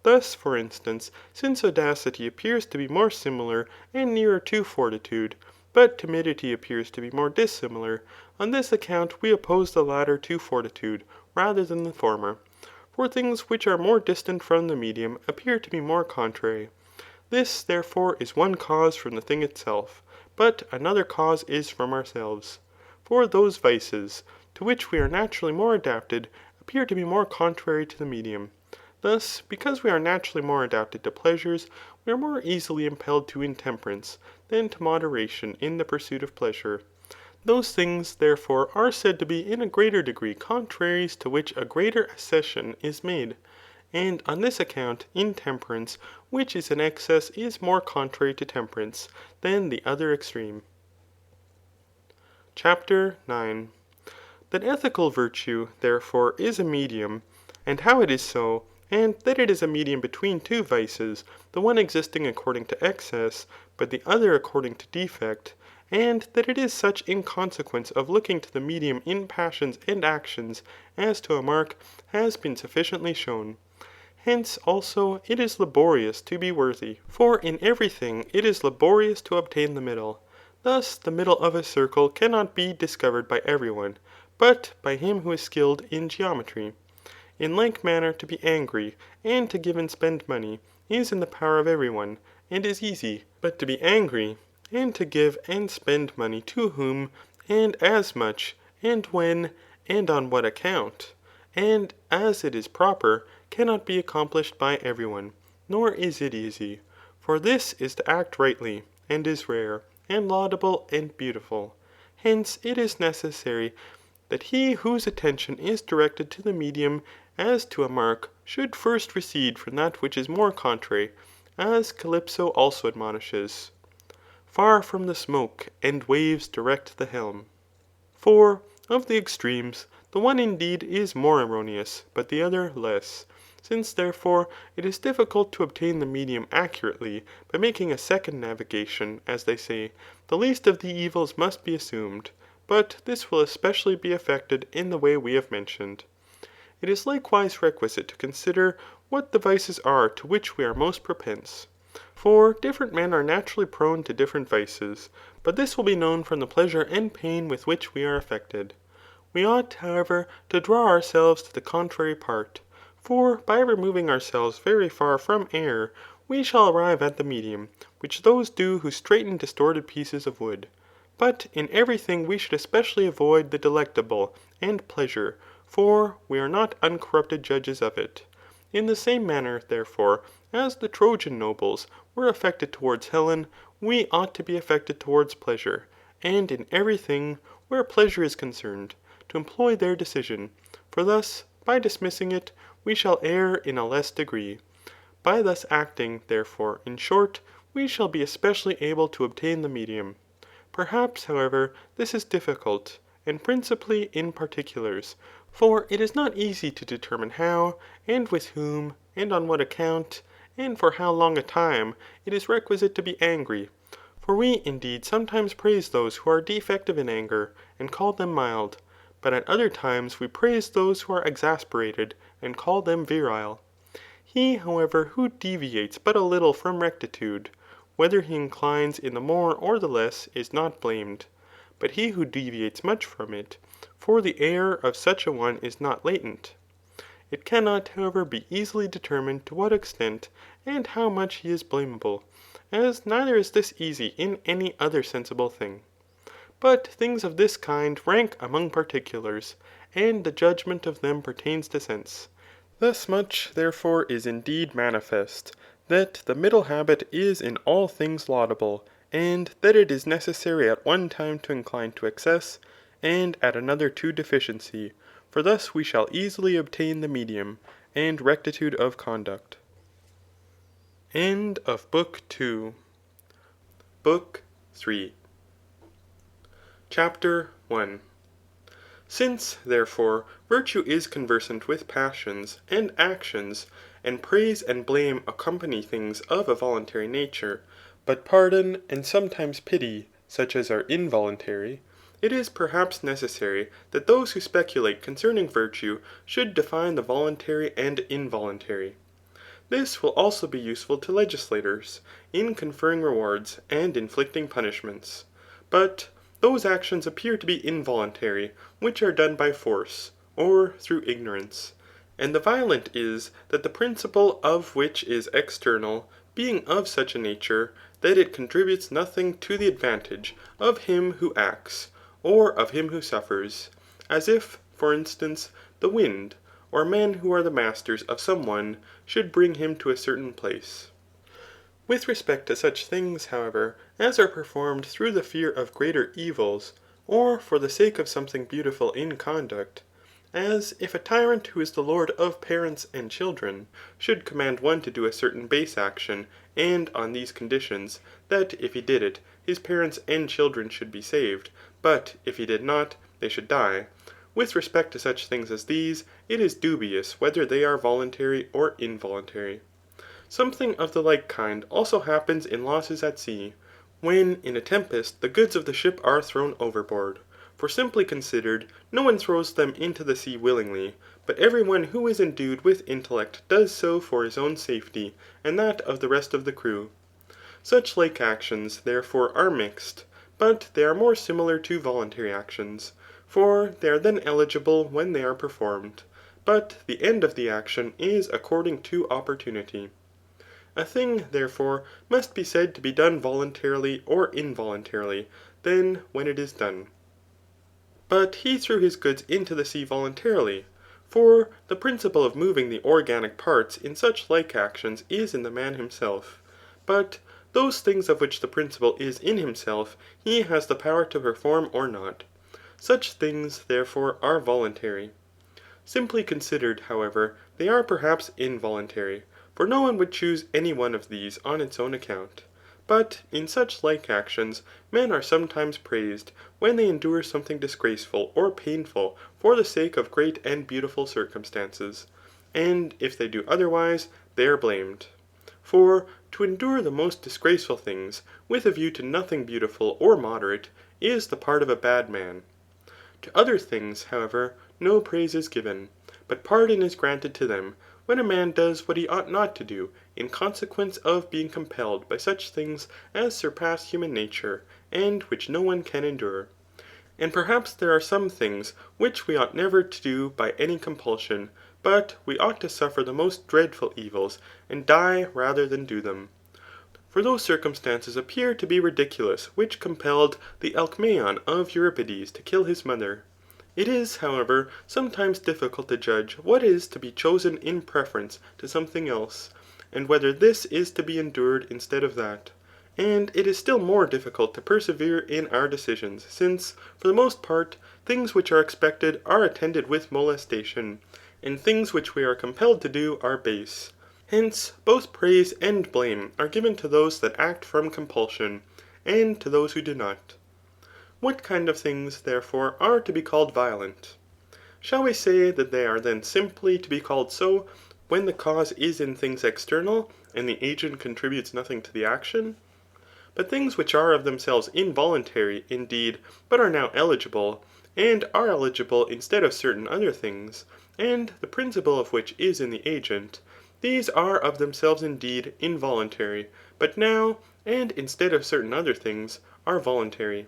Thus, for instance, since audacity appears to be more similar and nearer to fortitude, but timidity appears to be more dissimilar, on this account we oppose the latter to fortitude rather than the former. For things which are more distant from the medium appear to be more contrary. This, therefore, is one cause from the thing itself, but another cause is from ourselves. For those vices, to which we are naturally more adapted, appear to be more contrary to the medium. Thus, because we are naturally more adapted to pleasures, we are more easily impelled to intemperance, than to moderation in the pursuit of pleasure. Those things, therefore, are said to be in a greater degree contraries to which a greater accession is made. And on this account, intemperance, which is an excess, is more contrary to temperance, than the other extreme. CHAPTER 9. That ethical virtue, therefore, is a medium, and how it is so, and that it is a medium between two vices, the one existing according to excess, but the other according to defect, and that it is such in consequence of looking to the medium in passions and actions as to a mark, has been sufficiently shown. Hence, also, it is laborious to be worthy. For in every thing it is laborious to obtain the middle. Thus the middle of a circle cannot be discovered by every one, but by him who is skilled in geometry. In like manner to be angry, and to give and spend money, is in the power of every one, and is easy. But to be angry, and to give and spend money to whom, and as much, and when, and on what account, and as it is proper, cannot be accomplished by every one, nor is it easy. For this is to act rightly, and is rare, and laudable, and beautiful. Hence it is necessary that he whose attention is directed to the medium as to a mark should first recede from that which is more contrary, as Calypso also admonishes. Far from the smoke and waves direct the helm. For of the extremes, the one indeed is more erroneous, but the other less. Since therefore it is difficult to obtain the medium accurately by making a second navigation, as they say, the least of the evils must be assumed, but this will especially be effected in the way we have mentioned. It is likewise requisite to consider what the vices are to which we are most propense. For different men are naturally prone to different vices, but this will be known from the pleasure and pain with which we are affected. We ought, however, to draw ourselves to the contrary part. For by removing ourselves very far from error, we shall arrive at the medium, which those do who straighten distorted pieces of wood. But in every thing we should especially avoid the delectable and pleasure, for we are not uncorrupted judges of it. In the same manner, therefore, as the Trojan nobles were affected towards Helen, we ought to be affected towards pleasure, and in every thing, where pleasure is concerned, to employ their decision. For thus, by dismissing it, we shall err in a less degree. By thus acting, therefore, in short, we shall be especially able to obtain the medium. Perhaps, however, this is difficult, and principally in particulars. For it is not easy to determine how, and with whom, and on what account, and for how long a time it is requisite to be angry. For we indeed sometimes praise those who are defective in anger, and call them mild, but at other times we praise those who are exasperated, and call them virile. He, however, who deviates but a little from rectitude, whether he inclines in the more or the less, is not blamed. But he who deviates much from it, for the error of such a one is not latent. It cannot, however, be easily determined to what extent and how much he is blamable, as neither is this easy in any other sensible thing. But things of this kind rank among particulars, and the judgment of them pertains to sense. Thus much, therefore, is indeed manifest, that the middle habit is in all things laudable, and that it is necessary at one time to incline to excess, and at another to deficiency, for thus we shall easily obtain the medium, and rectitude of conduct. End of Book 2. Book 3. Chapter 1. Since, therefore, virtue is conversant with passions and actions, and praise and blame accompany things of a voluntary nature, but pardon and sometimes pity, such as are involuntary, it is perhaps necessary that those who speculate concerning virtue should define the voluntary and involuntary. This will also be useful to legislators, in conferring rewards and inflicting punishments. But those actions appear to be involuntary which are done by force, or through ignorance. And the violent is, that the principle of which is external, being of such a nature, that it contributes nothing to the advantage of him who acts, or of him who suffers ; as if, for instance, the wind, or men who are the masters of some one, should bring him to a certain place. With respect to such things, however, as are performed through the fear of greater evils, or for the sake of something beautiful in conduct, as if a tyrant who is the lord of parents and children, should command one to do a certain base action, and on these conditions, that if he did it, his parents and children should be saved, but if he did not, they should die. With respect to such things as these, it is dubious whether they are voluntary or involuntary. Something of the like kind also happens in losses at sea, when in a tempest the goods of the ship are thrown overboard. For simply considered, no one throws them into the sea willingly, but every one who is endued with intellect does so for his own safety, and that of the rest of the crew. Such like actions, therefore, are mixed, but they are more similar to voluntary actions, for they are then eligible when they are performed, but the end of the action is according to opportunity. A thing, therefore, must be said to be done voluntarily or involuntarily, then when it is done. But he threw his goods into the sea voluntarily. For the principle of moving the organic parts in such like actions is in the man himself. But those things of which the principle is in himself, he has the power to perform or not. Such things, therefore, are voluntary. Simply considered, however, they are perhaps involuntary. For no one would choose any one of these on its own account. But in such like actions, men are sometimes praised, when they endure something disgraceful or painful for the sake of great and beautiful circumstances. And if they do otherwise, they are blamed. For to endure the most disgraceful things, with a view to nothing beautiful or moderate, is the part of a bad man. To other things, however, no praise is given, but pardon is granted to them, when a man does what he ought not to do, in consequence of being compelled by such things as surpass human nature, and which no one can endure. And perhaps there are some things which we ought never to do by any compulsion, but we ought to suffer the most dreadful evils, and die rather than do them. For those circumstances appear to be ridiculous which compelled the Alcmaeon of Euripides to kill his mother. It is, however, sometimes difficult to judge what is to be chosen in preference to something else, and whether this is to be endured instead of that. And it is still more difficult to persevere in our decisions, since, for the most part, things which are expected are attended with molestation, and things which we are compelled to do are base. Hence, both praise and blame are given to those that act from compulsion, and to those who do not. What kind of things, therefore, are to be called violent? Shall we say that they are then simply to be called so, when the cause is in things external, and the agent contributes nothing to the action? But things which are of themselves involuntary, indeed, but are now eligible, and are eligible instead of certain other things, and the principle of which is in the agent, these are of themselves indeed involuntary, but now, and instead of certain other things, are voluntary.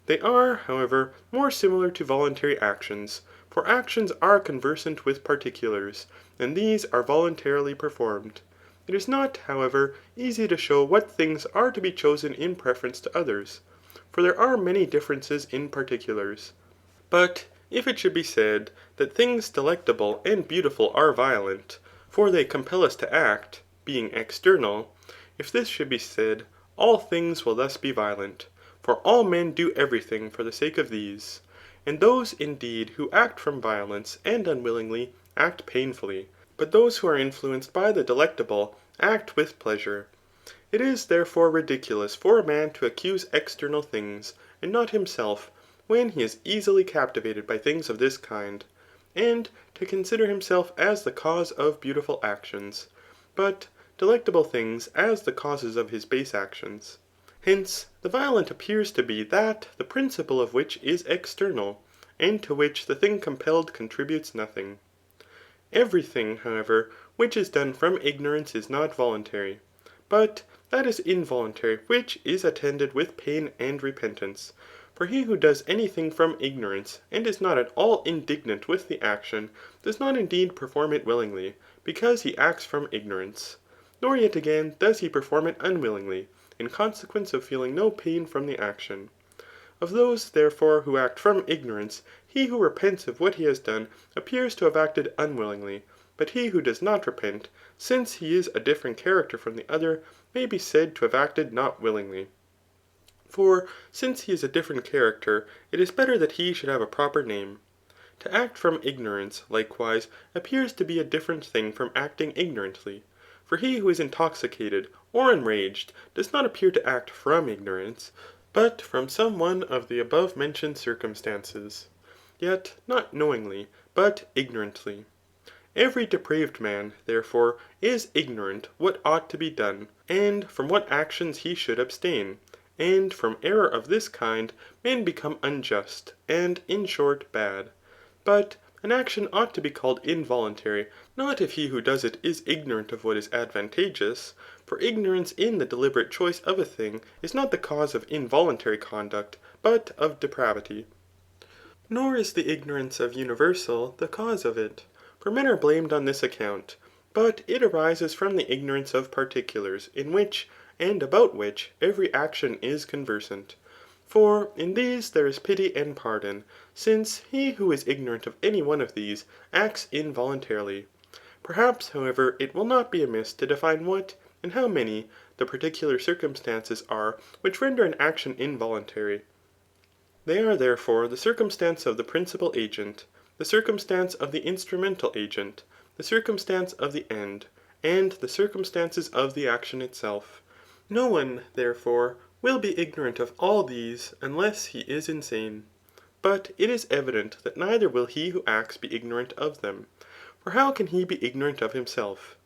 They are, however, more similar to voluntary actions, for actions are conversant with particulars, and these are voluntarily performed. It is not, however, easy to show what things are to be chosen in preference to others, for there are many differences in particulars. But if it should be said that things delectable and beautiful are violent, for they compel us to act, being external, if this should be said, all things will thus be violent. For all men do everything for the sake of these. And those, indeed, who act from violence and unwillingly, act painfully. But those who are influenced by the delectable, act with pleasure. It is therefore ridiculous for a man to accuse external things, and not himself, when he is easily captivated by things of this kind. and to consider himself as the cause of beautiful actions, but delectable things as the causes of his base actions. Hence, the violent appears to be that the principle of which is external, and to which the thing compelled contributes nothing. Every thing, however, which is done from ignorance is not voluntary, but that is involuntary which is attended with pain and repentance. For he who does any thing from ignorance, and is not at all indignant with the action, does not indeed perform it willingly, because he acts from ignorance ; nor yet again does he perform it unwillingly, in consequence of feeling no pain from the action. Of those, therefore, who act from ignorance, he who repents of what he has done appears to have acted unwillingly ; but he who does not repent, since he is a different character from the other, may be said to have acted not willingly. For since he is a different character, it is better that he should have a proper name. To act from ignorance, likewise, appears to be a different thing from acting ignorantly. For he who is intoxicated or enraged does not appear to act from ignorance, but from some one of the above mentioned circumstances, yet not knowingly, but ignorantly. Every depraved man, therefore, is ignorant what ought to be done, and from what actions he should abstain. And from error of this kind, men become unjust, and in short bad. But an action ought to be called involuntary, not if he who does it is ignorant of what is advantageous. For ignorance in the deliberate choice of a thing is not the cause of involuntary conduct, but of depravity. Nor is the ignorance of universal the cause of it. For men are blamed on this account, but it arises from the ignorance of particulars, in which, and about which, every action is conversant. For in these there is pity and pardon, since he who is ignorant of any one of these, acts involuntarily. Perhaps, however, it will not be amiss to define what, and how many, the particular circumstances are which render an action involuntary. They are therefore the circumstance of the principal agent, the circumstance of the instrumental agent, the circumstance of the end, and the circumstances of the action itself. No one, therefore, will be ignorant of all these unless he is insane. But it is evident that neither will he who acts be ignorant of them. For how can he be ignorant of himself?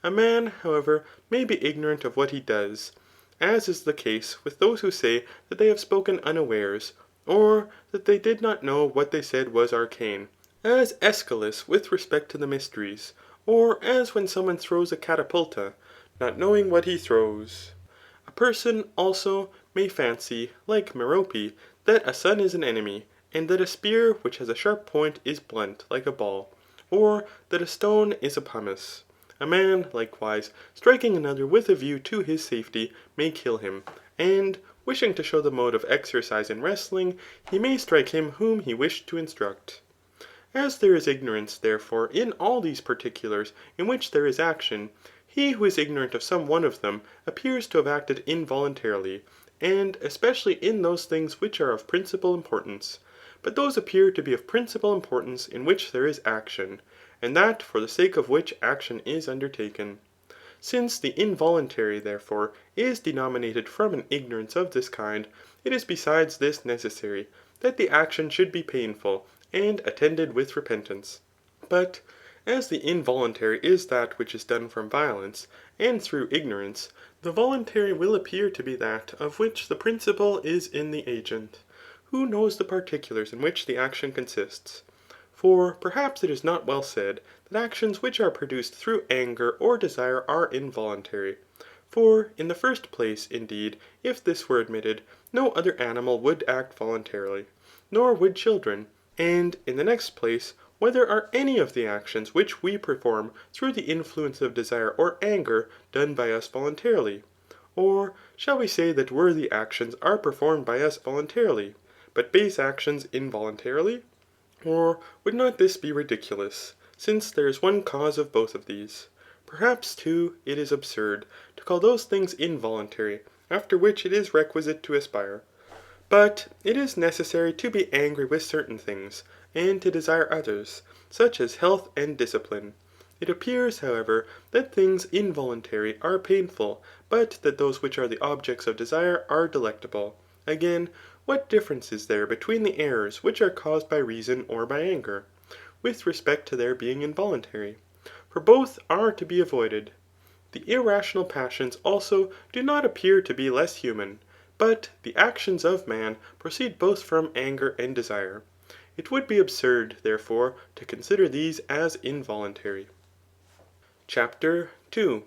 A man, however, may be ignorant of what he does, as is the case with those who say that they have spoken unawares, or that they did not know what they said was arcane, as Aeschylus with respect to the mysteries, or as when someone throws a catapulta, not knowing what he throws. A person, also, may fancy, like Merope, that a sun is an enemy, and that a spear which has a sharp point is blunt, like a ball, or that a stone is a pumice. A man, likewise, striking another with a view to his safety, may kill him, and, wishing to show the mode of exercise in wrestling, he may strike him whom he wished to instruct. As there is ignorance, therefore, in all these particulars in which there is action, he who is ignorant of some one of them appears to have acted involuntarily, and especially in those things which are of principal importance. But those appear to be of principal importance in which there is action, and that for the sake of which action is undertaken. Since the involuntary, therefore, is denominated from an ignorance of this kind, it is besides this necessary, that the action should be painful, and attended with repentance. But as the involuntary is that which is done from violence, and through ignorance, the voluntary will appear to be that of which the principle is in the agent, who knows the particulars in which the action consists. For perhaps it is not well said, that actions which are produced through anger or desire are involuntary. For in the first place, indeed, if this were admitted, no other animal would act voluntarily, nor would children. And in the next place, whether are any of the actions which we perform through the influence of desire or anger done by us voluntarily? Or shall we say that worthy actions are performed by us voluntarily, but base actions involuntarily? Or would not this be ridiculous, since there is one cause of both of these? Perhaps, too, it is absurd to call those things involuntary, after which it is requisite to aspire. But it is necessary to be angry with certain things, and to desire others, such as health and discipline. It appears, however, that things involuntary are painful, but that those which are the objects of desire are delectable. Again, what difference is there between the errors which are caused by reason or by anger? with respect to their being involuntary. For both are to be avoided. The irrational passions also do not appear to be less human, but the actions of man proceed both from anger and desire. It would be absurd, therefore, to consider these as involuntary. CHAPTER 2.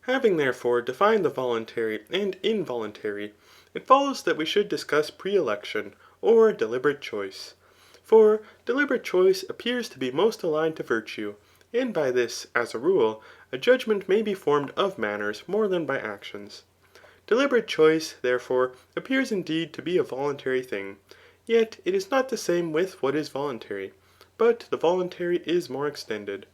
Having therefore defined the voluntary and involuntary, it follows that we should discuss pre-election, or deliberate choice. For deliberate choice appears to be most aligned to virtue, and by this, as a rule, a judgment may be formed of manners more than by actions. Deliberate choice, therefore, appears indeed to be a voluntary thing, yet it is not the same with what is voluntary, but the voluntary is more extended.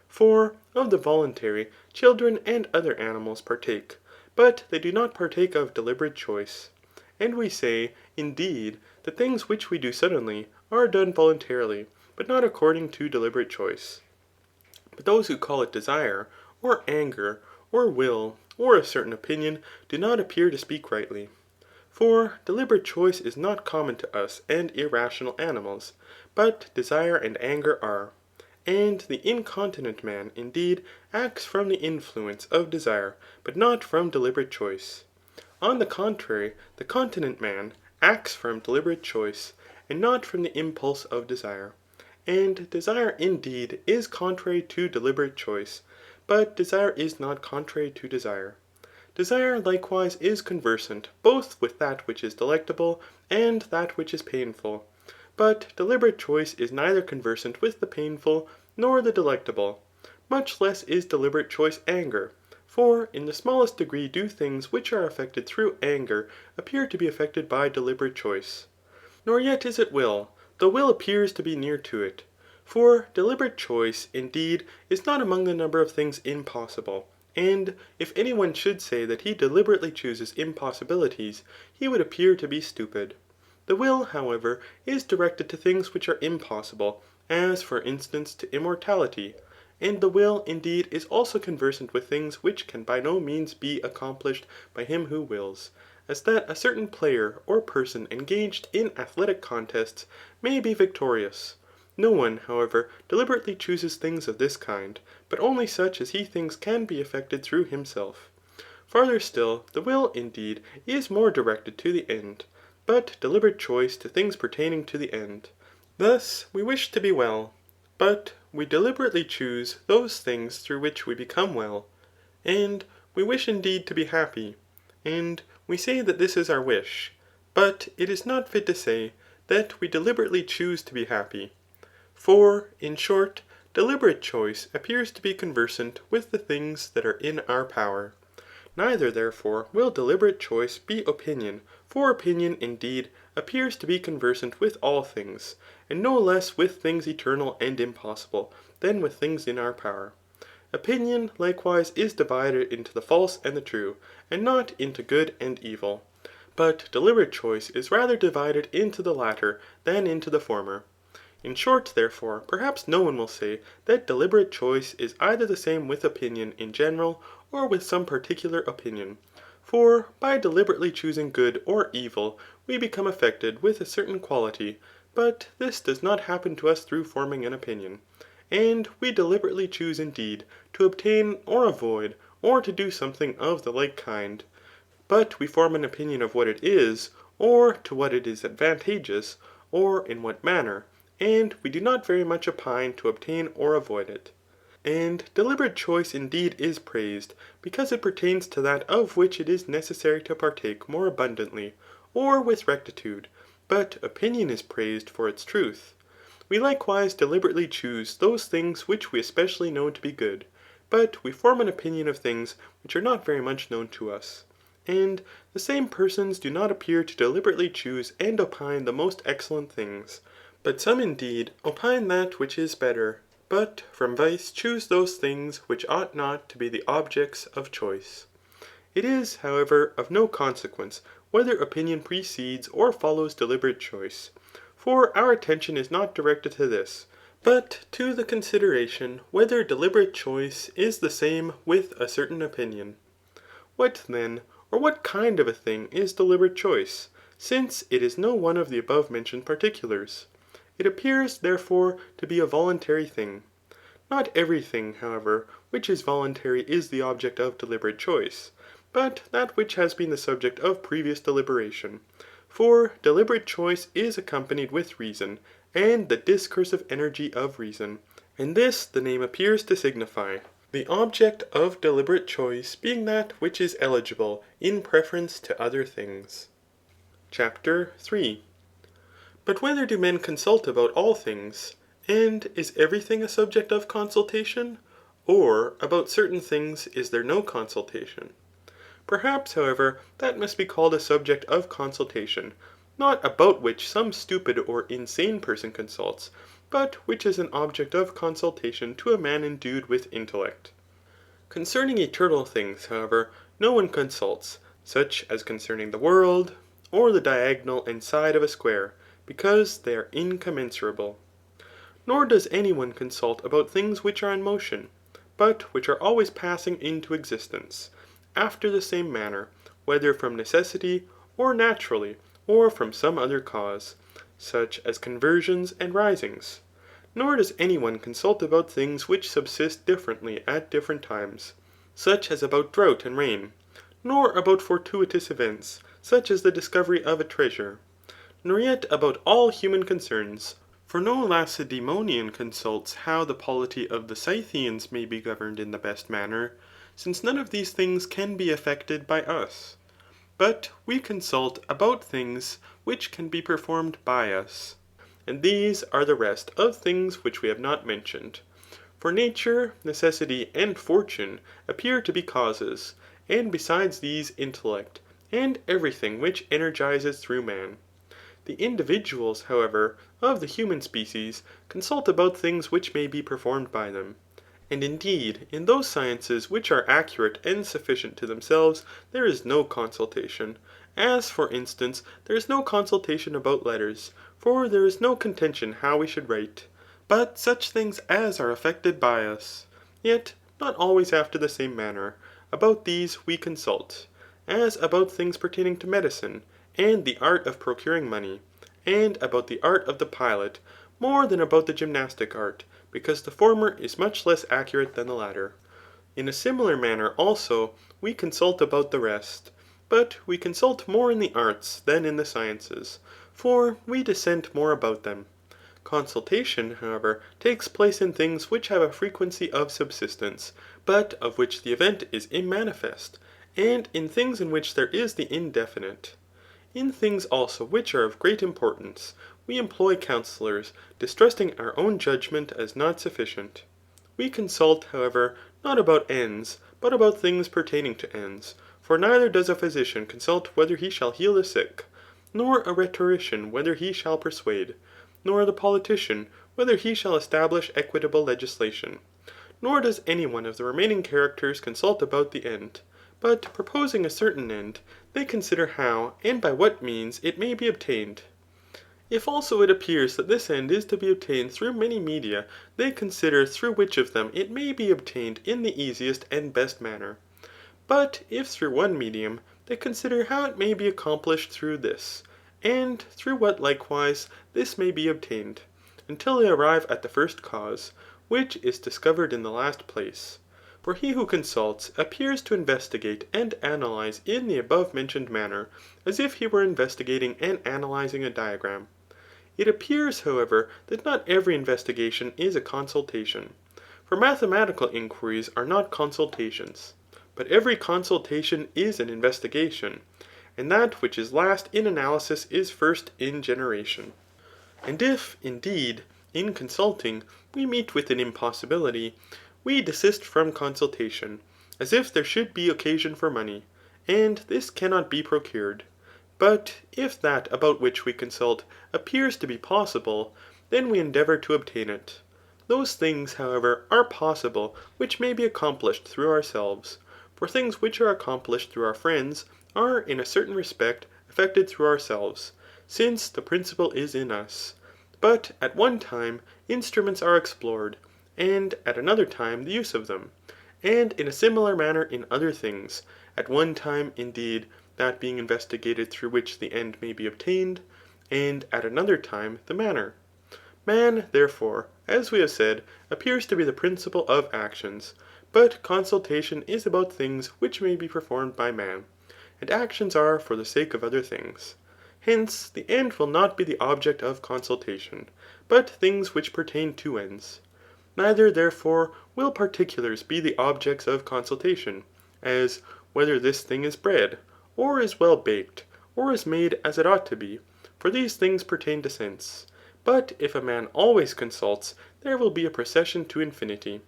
For of the voluntary, children and other animals partake, but they do not partake of deliberate choice. And we say, indeed, that things which we do suddenly are done voluntarily, but not according to deliberate choice. But those who call it desire, or anger, or will, or a certain opinion, do not appear to speak rightly. For deliberate choice is not common to us and irrational animals, but desire and anger are. And the incontinent man, indeed, acts from the influence of desire, but not from deliberate choice. On the contrary, the continent man acts from deliberate choice, and not from the impulse of desire. And desire, indeed, is contrary to deliberate choice, but desire is not contrary to desire. Desire likewise is conversant both with that which is delectable and that which is painful. But deliberate choice is neither conversant with the painful nor the delectable. Much less is deliberate choice anger. For in the smallest degree do things which are affected through anger appear to be affected by deliberate choice. Nor yet is it will, though will appears to be near to it. For deliberate choice, indeed, is not among the number of things impossible. And if any one should say that he deliberately chooses impossibilities, he would appear to be stupid. The will, however, is directed to things which are impossible, as for instance to immortality. And the will, indeed, is also conversant with things which can by no means be accomplished by him who wills, as that a certain player or person engaged in athletic contests may be victorious. No one, however, deliberately chooses things of this kind, but only such as he thinks can be effected through himself. Farther still, the will, indeed, is more directed to the end, but deliberate choice to things pertaining to the end. Thus, we wish to be well, but we deliberately choose those things through which we become well. And we wish indeed to be happy, and we say that this is our wish, but it is not fit to say that we deliberately choose to be happy. For, in short, deliberate choice appears to be conversant with the things that are in our power. Neither, therefore, will deliberate choice be opinion, for opinion, indeed, appears to be conversant with all things, and no less with things eternal and impossible, than with things in our power. Opinion, likewise, is divided into the false and the true, and not into good and evil. But deliberate choice is rather divided into the latter than into the former. In short, therefore, perhaps no one will say that deliberate choice is either the same with opinion in general, or with some particular opinion. For by deliberately choosing good or evil, we become affected with a certain quality, but this does not happen to us through forming an opinion. And we deliberately choose indeed to obtain or avoid, or to do something of the like kind. But we form an opinion of what it is, or to what it is advantageous, or in what manner, and we do not very much opine to obtain or avoid it. And deliberate choice indeed is praised, because it pertains to that of which it is necessary to partake more abundantly, or with rectitude, but opinion is praised for its truth. We likewise deliberately choose those things which we especially know to be good, but we form an opinion of things which are not very much known to us. And the same persons do not appear to deliberately choose and opine the most excellent things, but some indeed opine that which is better, but from vice choose those things which ought not to be the objects of choice. It is, however, of no consequence whether opinion precedes or follows deliberate choice. For our attention is not directed to this, but to the consideration whether deliberate choice is the same with a certain opinion. What then, or what kind of a thing is deliberate choice, since it is no one of the above mentioned particulars? It appears, therefore, to be a voluntary thing. Not every thing, however, which is voluntary is the object of deliberate choice, but that which has been the subject of previous deliberation. For deliberate choice is accompanied with reason, and the discursive energy of reason. And this the name appears to signify. The object of deliberate choice being that which is eligible in preference to other things. CHAPTER 3. But whether do men consult about all things? And is everything a subject of consultation? Or about certain things is there no consultation? Perhaps, however, that must be called a subject of consultation, not about which some stupid or insane person consults, but which is an object of consultation to a man endued with intellect. Concerning eternal things, however, no one consults, such as concerning the world, or the diagonal and side of a square, because they are incommensurable. Nor does any one consult about things which are in motion, but which are always passing into existence, after the same manner, whether from necessity, or naturally, or from some other cause, such as conversions and risings. Nor does any one consult about things which subsist differently at different times, such as about drought and rain, nor about fortuitous events, such as the discovery of a treasure, nor yet about all human concerns. For no Lacedaemonian consults how the polity of the Scythians may be governed in the best manner, since none of these things can be effected by us. But we consult about things which can be performed by us. And these are the rest of things which we have not mentioned. For nature, necessity, and fortune appear to be causes, and besides these intellect, and everything which energizes through man. The individuals, however, of the human species consult about things which may be performed by them. And indeed, in those sciences which are accurate and sufficient to themselves, there is no consultation. As, for instance, there is no consultation about letters, for there is no contention how we should write, but such things as are effected by us. Yet, not always after the same manner. About these we consult, as about things pertaining to medicine, and the art of procuring money, and about the art of the pilot, more than about the gymnastic art, because the former is much less accurate than the latter. In a similar manner also, we consult about the rest, but we consult more in the arts than in the sciences, for we dissent more about them. Consultation, however, takes place in things which have a frequency of subsistence, but of which the event is immanifest, and in things in which there is the indefinite. In things also which are of great importance, we employ counsellors, distrusting our own judgment as not sufficient. We consult, however, not about ends, but about things pertaining to ends. For neither does a physician consult whether he shall heal the sick, nor a rhetorician whether he shall persuade, nor the politician whether he shall establish equitable legislation. Nor does any one of the remaining characters consult about the end. But proposing a certain end, they consider how and by what means it may be obtained. If also it appears that this end is to be obtained through many media, they consider through which of them it may be obtained in the easiest and best manner. But if through one medium, they consider how it may be accomplished through this, and through what likewise this may be obtained, until they arrive at the first cause, which is discovered in the last place. For he who consults appears to investigate and analyze in the above mentioned manner, as if he were investigating and analyzing a diagram. It appears, however, that not every investigation is a consultation. For mathematical inquiries are not consultations, but every consultation is an investigation, and that which is last in analysis is first in generation. And if, indeed, in consulting, we meet with an impossibility, we desist from consultation, as if there should be occasion for money, and this cannot be procured. But if that about which we consult appears to be possible, then we endeavour to obtain it. Those things, however, are possible which may be accomplished through ourselves. For things which are accomplished through our friends are in a certain respect effected through ourselves, since the principle is in us. But at one time instruments are explored, and at another time the use of them, and in a similar manner in other things, at one time, indeed, that being investigated through which the end may be obtained, and at another time the manner. Man, therefore, as we have said, appears to be the principle of actions. But consultation is about things which may be performed by man, and actions are for the sake of other things. Hence, the end will not be the object of consultation, but things which pertain to ends. Neither, therefore, will particulars be the objects of consultation, as whether this thing is bread, or is well baked, or is made as it ought to be, for these things pertain to sense. But if a man always consults, there will be a procession to infinity.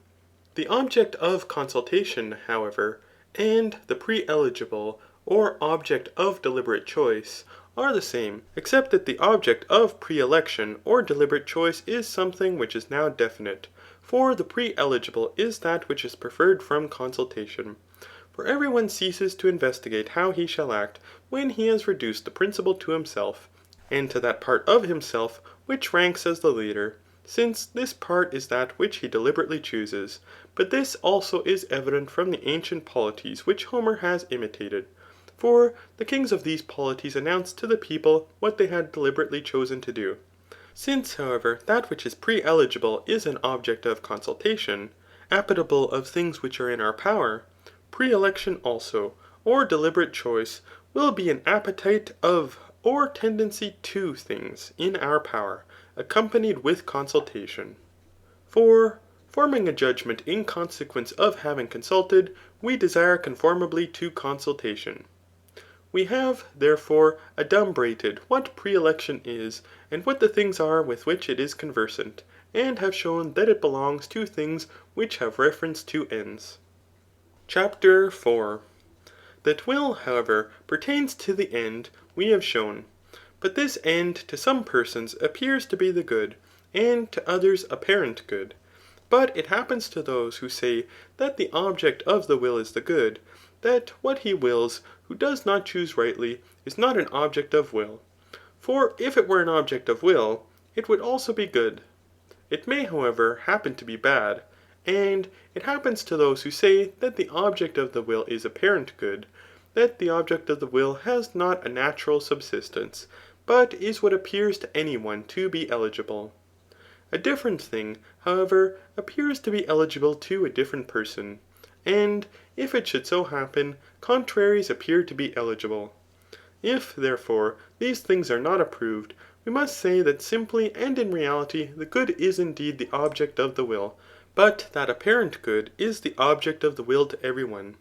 The object of consultation, however, and the pre-eligible, or object of deliberate choice, are the same, except that the object of pre-election or deliberate choice is something which is now definite. For the pre-eligible is that which is preferred from consultation. For every one ceases to investigate how he shall act when he has reduced the principle to himself, and to that part of himself which ranks as the leader, since this part is that which he deliberately chooses. But this also is evident from the ancient polities which Homer has imitated. For the kings of these polities announced to the people what they had deliberately chosen to do. Since, however, that which is pre-eligible is an object of consultation, appetible of things which are in our power, pre-election also, or deliberate choice, will be an appetite of or tendency to things in our power, accompanied with consultation. For forming a judgment in consequence of having consulted, we desire conformably to consultation. We have, therefore, adumbrated what pre-election is, and what the things are with which it is conversant, and have shown that it belongs to things which have reference to ends. CHAPTER 4. That will, however, pertains to the end, we have shown. But this end to some persons appears to be the good, and to others apparent good. But it happens to those who say that the object of the will is the good, that what he wills who does not choose rightly is not an object of will. For if it were an object of will, it would also be good. It may, however, happen to be bad. And it happens to those who say that the object of the will is apparent good, that the object of the will has not a natural subsistence, but is what appears to any one to be eligible. A different thing, however, appears to be eligible to a different person. And if it should so happen, contraries appear to be eligible. If, therefore, these things are not approved, we must say that simply and in reality the good is indeed the object of the will, but that apparent good is the object of the will to every one.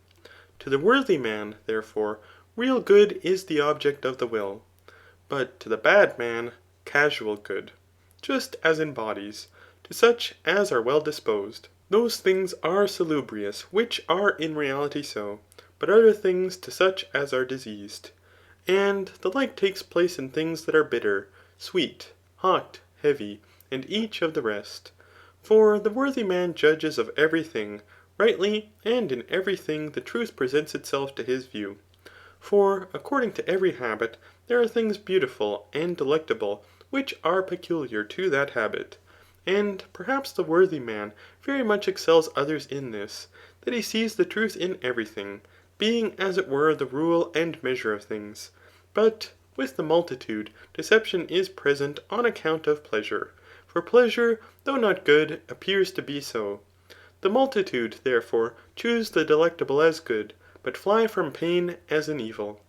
To the worthy man, therefore, real good is the object of the will, but to the bad man, casual good, just as in bodies, to such as are well disposed. Those things are salubrious which are in reality so, but other things to such as are diseased. And the like takes place in things that are bitter, sweet, hot, heavy, and each of the rest. For the worthy man judges of every thing, rightly, and in every thing the truth presents itself to his view. For according to every habit, there are things beautiful and delectable which are peculiar to that habit. And perhaps the worthy man very much excels others in this, that he sees the truth in every thing, being as it were the rule and measure of things. But with the multitude, deception is present on account of pleasure. For pleasure, though not good, appears to be so. The multitude, therefore, choose the delectable as good, but fly from pain as an evil.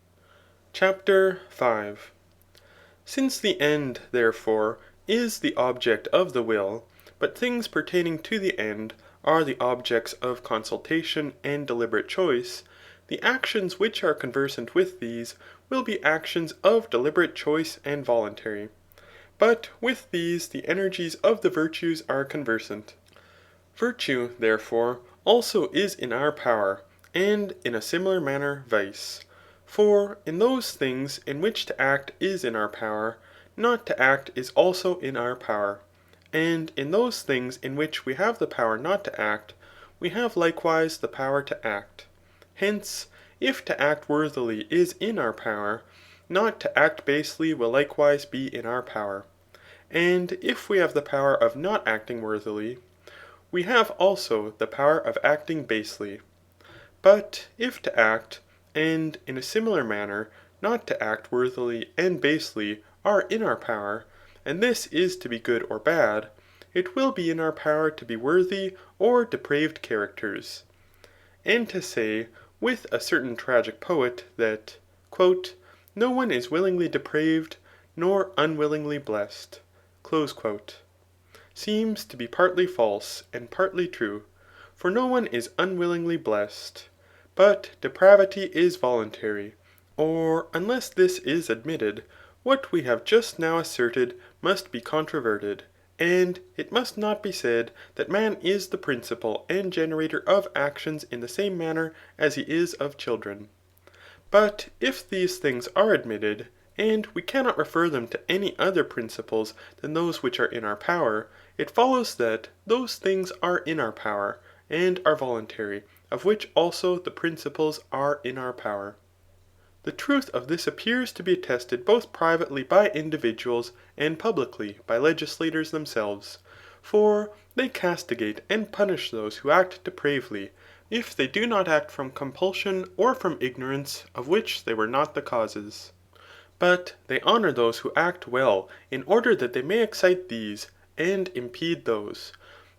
CHAPTER 5. Since the end, therefore, is the object of the will, but things pertaining to the end are the objects of consultation and deliberate choice, the actions which are conversant with these will be actions of deliberate choice and voluntary. But with these the energies of the virtues are conversant. Virtue, therefore, also is in our power, and in a similar manner vice. For in those things in which to act is in our power, not to act is also in our power. And in those things in which we have the power not to act, we have likewise the power to act. Hence, if to act worthily is in our power, not to act basely will likewise be in our power. And if we have the power of not acting worthily, we have also the power of acting basely. But if to act, and in a similar manner, not to act worthily and basely are in our power, and this is to be good or bad, it will be in our power to be worthy or depraved characters. And to say, with a certain tragic poet, that no one is willingly depraved, nor unwillingly blessed, seems to be partly false and partly true. For no one is unwillingly blessed, but depravity is voluntary. Or unless this is admitted, what we have just now asserted must be controverted, and it must not be said that man is the principle and generator of actions in the same manner as he is of children. But if these things are admitted, and we cannot refer them to any other principles than those which are in our power, it follows that those things are in our power, and are voluntary, of which also the principles are in our power. The truth of this appears to be attested both privately by individuals and publicly by legislators themselves. For they castigate and punish those who act depravely, if they do not act from compulsion or from ignorance of which they were not the causes. But they honour those who act well, in order that they may excite these, and impede those.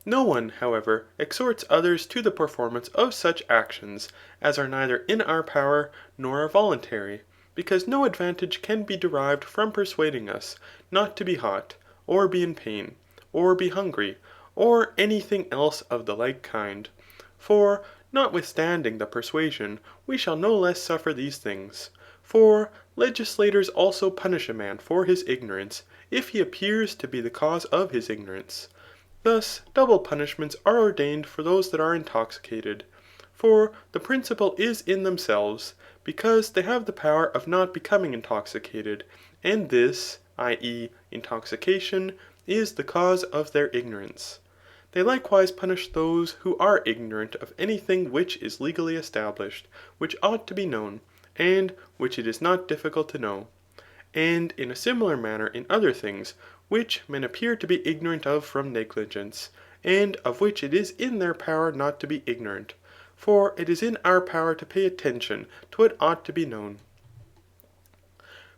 No one, however, exhorts others to the performance of such actions as are neither in our power nor are voluntary, because no advantage can be derived from persuading us not to be hot, or be in pain, or be hungry, or any thing else of the like kind. For, notwithstanding the persuasion, we shall no less suffer these things. For legislators also punish a man for his ignorance, if he appears to be the cause of his ignorance. Thus double punishments are ordained for those that are intoxicated. For the principle is in themselves, because they have the power of not becoming intoxicated, and this, i.e. intoxication, is the cause of their ignorance. They likewise punish those who are ignorant of any thing which is legally established, which ought to be known, and which it is not difficult to know. And in a similar manner in other things, which men appear to be ignorant of from negligence, and of which it is in their power not to be ignorant. For it is in our power to pay attention to what ought to be known.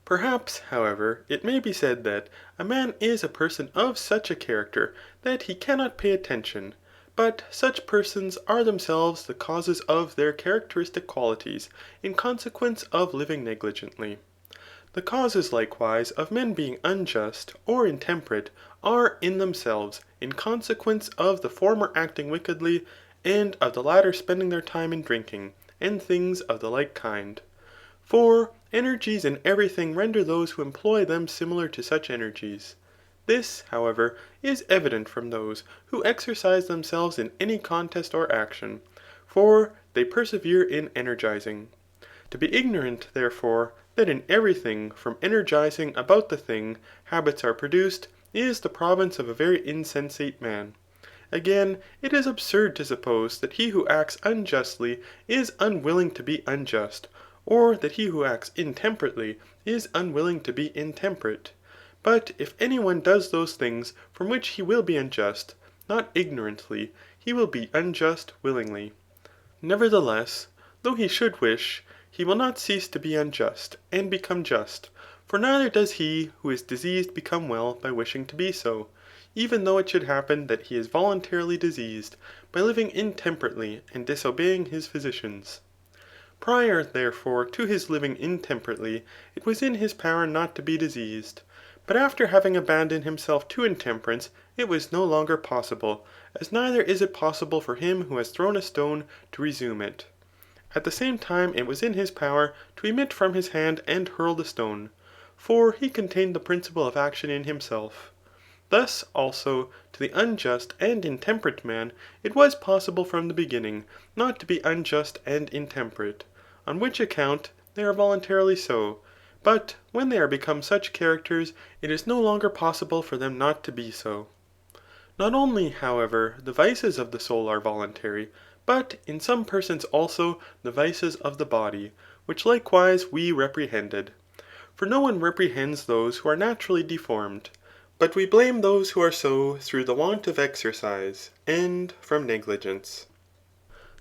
Perhaps, however, it may be said that a man is a person of such a character that he cannot pay attention, but such persons are themselves the causes of their characteristic qualities in consequence of living negligently. The causes likewise of men being unjust or intemperate are in themselves in consequence of the former acting wickedly, and of the latter spending their time in drinking, and things of the like kind. For energies in every thing render those who employ them similar to such energies. This, however, is evident from those who exercise themselves in any contest or action, for they persevere in energizing. To be ignorant, therefore, that in every thing, from energizing about the thing, habits are produced, is the province of a very insensate man. Again, it is absurd to suppose that he who acts unjustly is unwilling to be unjust, or that he who acts intemperately is unwilling to be intemperate. But if any one does those things from which he will be unjust, not ignorantly, he will be unjust willingly. Nevertheless, though he should wish, he will not cease to be unjust, and become just. For neither does he who is diseased become well by wishing to be so, even though it should happen that he is voluntarily diseased, by living intemperately and disobeying his physicians. Prior, therefore, to his living intemperately, it was in his power not to be diseased. But after having abandoned himself to intemperance, it was no longer possible, as neither is it possible for him who has thrown a stone to resume it. At the same time it was in his power to emit from his hand and hurl the stone, for he contained the principle of action in himself. Thus, also, to the unjust and intemperate man, it was possible from the beginning not to be unjust and intemperate, on which account they are voluntarily so, but when they are become such characters, it is no longer possible for them not to be so. Not only, however, the vices of the soul are voluntary, but in some persons also the vices of the body, which likewise we reprehended. For no one reprehends those who are naturally deformed, but we blame those who are so through the want of exercise, and from negligence.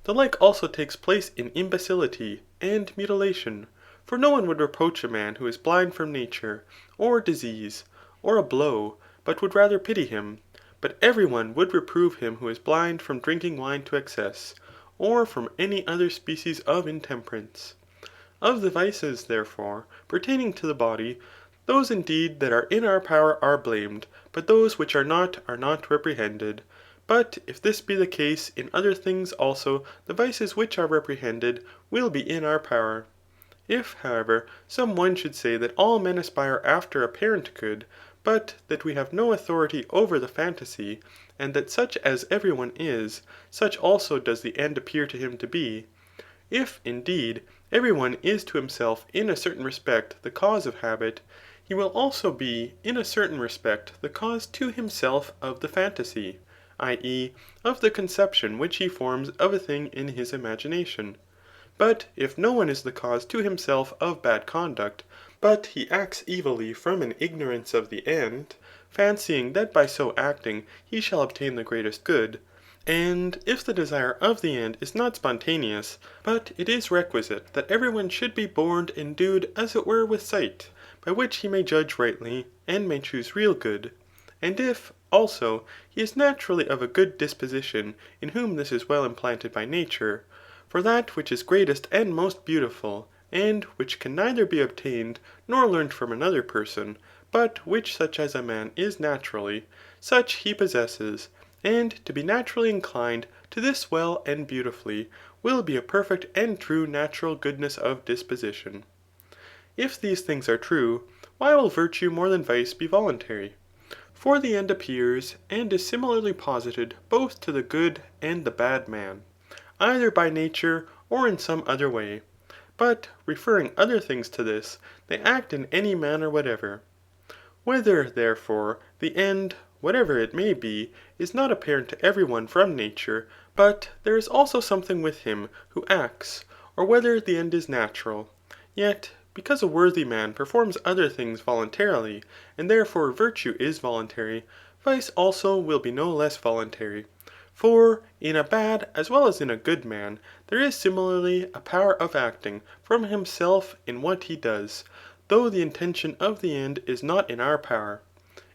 The like also takes place in imbecility and mutilation. For no one would reproach a man who is blind from nature, or disease, or a blow, but would rather pity him. But every one would reprove him who is blind from drinking wine to excess, or from any other species of intemperance. Of the vices, therefore, pertaining to the body, those indeed that are in our power are blamed, but those which are not reprehended. But if this be the case, in other things also the vices which are reprehended will be in our power. If, however, some one should say that all men aspire after apparent good, but that we have no authority over the phantasy, and that such as every one is, such also does the end appear to him to be; if, indeed, every one is to himself in a certain respect the cause of habit, he will also be in a certain respect the cause to himself of the phantasy, i.e. of the conception which he forms of a thing in his imagination. But if no one is the cause to himself of bad conduct, but he acts evilly from an ignorance of the end, fancying that by so acting he shall obtain the greatest good, and if the desire of the end is not spontaneous, but it is requisite that every one should be born endued as it were with sight, by which he may judge rightly, and may choose real good, and if, also, he is naturally of a good disposition, in whom this is well implanted by nature, for that which is greatest and most beautiful, and which can neither be obtained nor learned from another person, but which such as a man is naturally, such he possesses, and to be naturally inclined to this well and beautifully, will be a perfect and true natural goodness of disposition. If these things are true, why will virtue more than vice be voluntary? For the end appears, and is similarly posited both to the good and the bad man, either by nature or in some other way. But referring other things to this, they act in any manner whatever. Whether, therefore, the end, whatever it may be, is not apparent to every one from nature, but there is also something with him who acts, or whether the end is natural, yet, because a worthy man performs other things voluntarily, and therefore virtue is voluntary, vice also will be no less voluntary. For in a bad as well as in a good man, there is similarly a power of acting from himself in what he does, though the intention of the end is not in our power.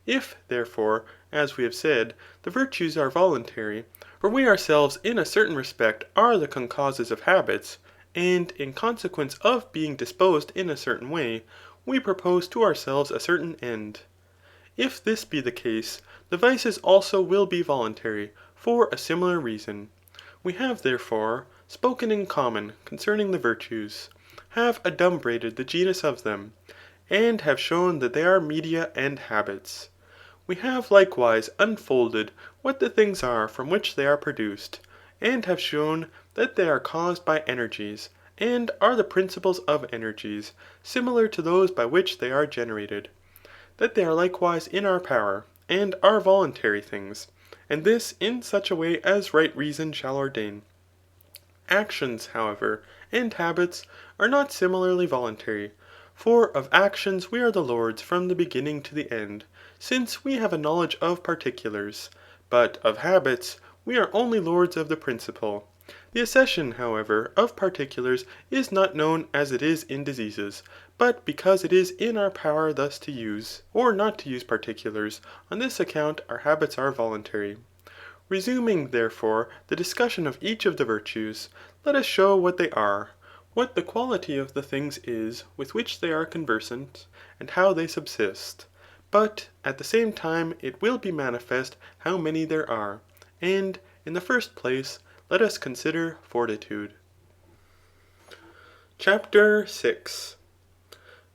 If, therefore, as we have said, the virtues are voluntary, for we ourselves in a certain respect are the concauses of habits, and in consequence of being disposed in a certain way, we propose to ourselves a certain end. If this be the case, the vices also will be voluntary, for a similar reason. We have, therefore, spoken in common concerning the virtues, have adumbrated the genus of them, and have shown that they are media and habits. We have likewise unfolded what the things are from which they are produced, and have shown that they are caused by energies, and are the principles of energies, similar to those by which they are generated. That they are likewise in our power, and are voluntary things, and this in such a way as right reason shall ordain. Actions, however, and habits are not similarly voluntary. For of actions we are the lords from the beginning to the end, since we have a knowledge of particulars, but of habits we are only lords of the principle. The accession, however, of particulars is not known as it is in diseases, but because it is in our power thus to use, or not to use particulars. On this account our habits are voluntary. Resuming, therefore, the discussion of each of the virtues, let us show what they are, what the quality of the things is with which they are conversant, and how they subsist. But at the same time it will be manifest how many there are. And, in the first place, let us consider fortitude. CHAPTER 6.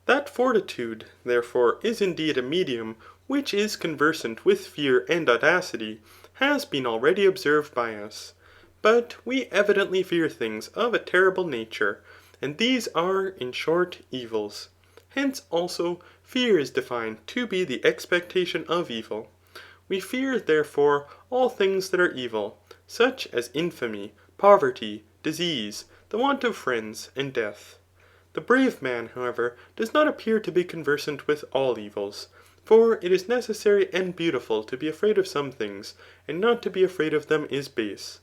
That fortitude, therefore, is indeed a medium which is conversant with fear and audacity, has been already observed by us. But we evidently fear things of a terrible nature, and these are, in short, evils. Hence, also, fear is defined to be the expectation of evil. We fear, therefore, all things that are evil, such as infamy, poverty, disease, the want of friends, and death. The brave man, however, does not appear to be conversant with all evils. For it is necessary and beautiful to be afraid of some things, and not to be afraid of them is base.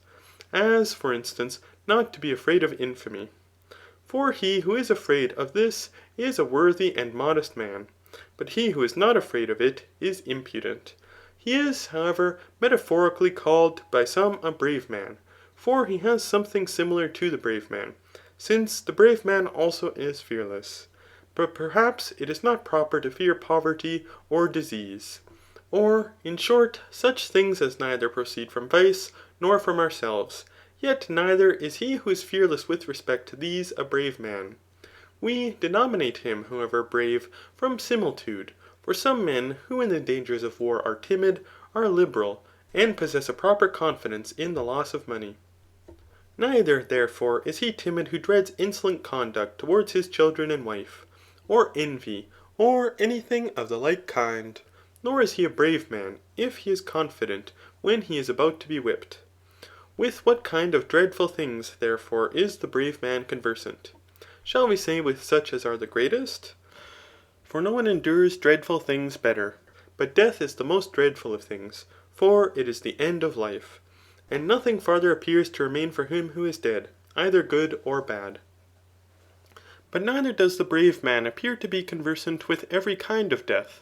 As, for instance, not to be afraid of infamy. For he who is afraid of this is a worthy and modest man. but he who is not afraid of it is impudent. He is, however, metaphorically called by some a brave man, for he has something similar to the brave man, since the brave man also is fearless. But perhaps it is not proper to fear poverty or disease, or, in short, such things as neither proceed from vice nor from ourselves, yet neither is he who is fearless with respect to these a brave man. We denominate him, however, brave from similitude, for some men who in the dangers of war are timid, are liberal, and possess a proper confidence in the loss of money. Neither, therefore, is he timid who dreads insolent conduct towards his children and wife, or envy, or anything of the like kind. Nor is he a brave man, if he is confident when he is about to be whipped. With what kind of dreadful things, therefore, is the brave man conversant? Shall we say with such as are the greatest? For no one endures dreadful things better. But death is the most dreadful of things, for it is the end of life. And nothing farther appears to remain for him who is dead, either good or bad. But neither does the brave man appear to be conversant with every kind of death,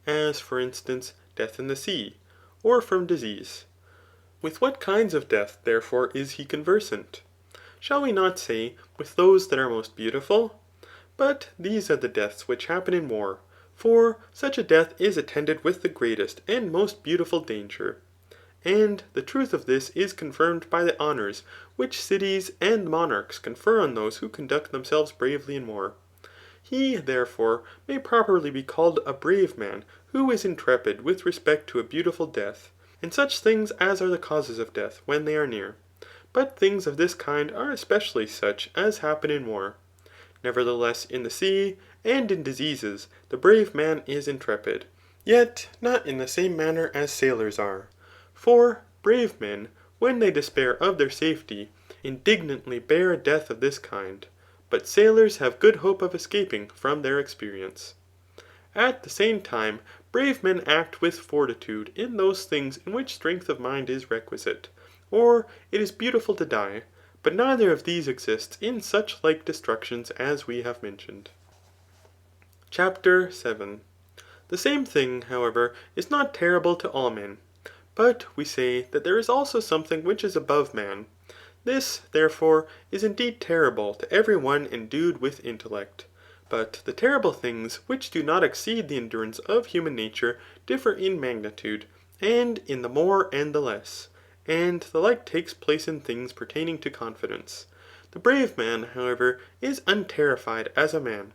as for instance, death in the sea, or from disease. With what kinds of death, therefore, is he conversant? Shall we not say with those that are most beautiful? But these are the deaths which happen in war, for such a death is attended with the greatest and most beautiful danger. And the truth of this is confirmed by the honours which cities and monarchs confer on those who conduct themselves bravely in war. He, therefore, may properly be called a brave man who is intrepid with respect to a beautiful death, and such things as are the causes of death when they are near. But things of this kind are especially such as happen in war. Nevertheless, in the sea and in diseases, the brave man is intrepid, yet not in the same manner as sailors are. For brave men, when they despair of their safety, indignantly bear a death of this kind, but sailors have good hope of escaping from their experience. At the same time, brave men act with fortitude in those things in which strength of mind is requisite, or it is beautiful to die, but neither of these exists in such like destructions as we have mentioned. CHAPTER 7. The same thing, however, is not terrible to all men. But we say that there is also something which is above man. This, therefore, is indeed terrible to every one endued with intellect. But the terrible things which do not exceed the endurance of human nature differ in magnitude, and in the more and the less. And the like takes place in things pertaining to confidence. The brave man, however, is unterrified as a man.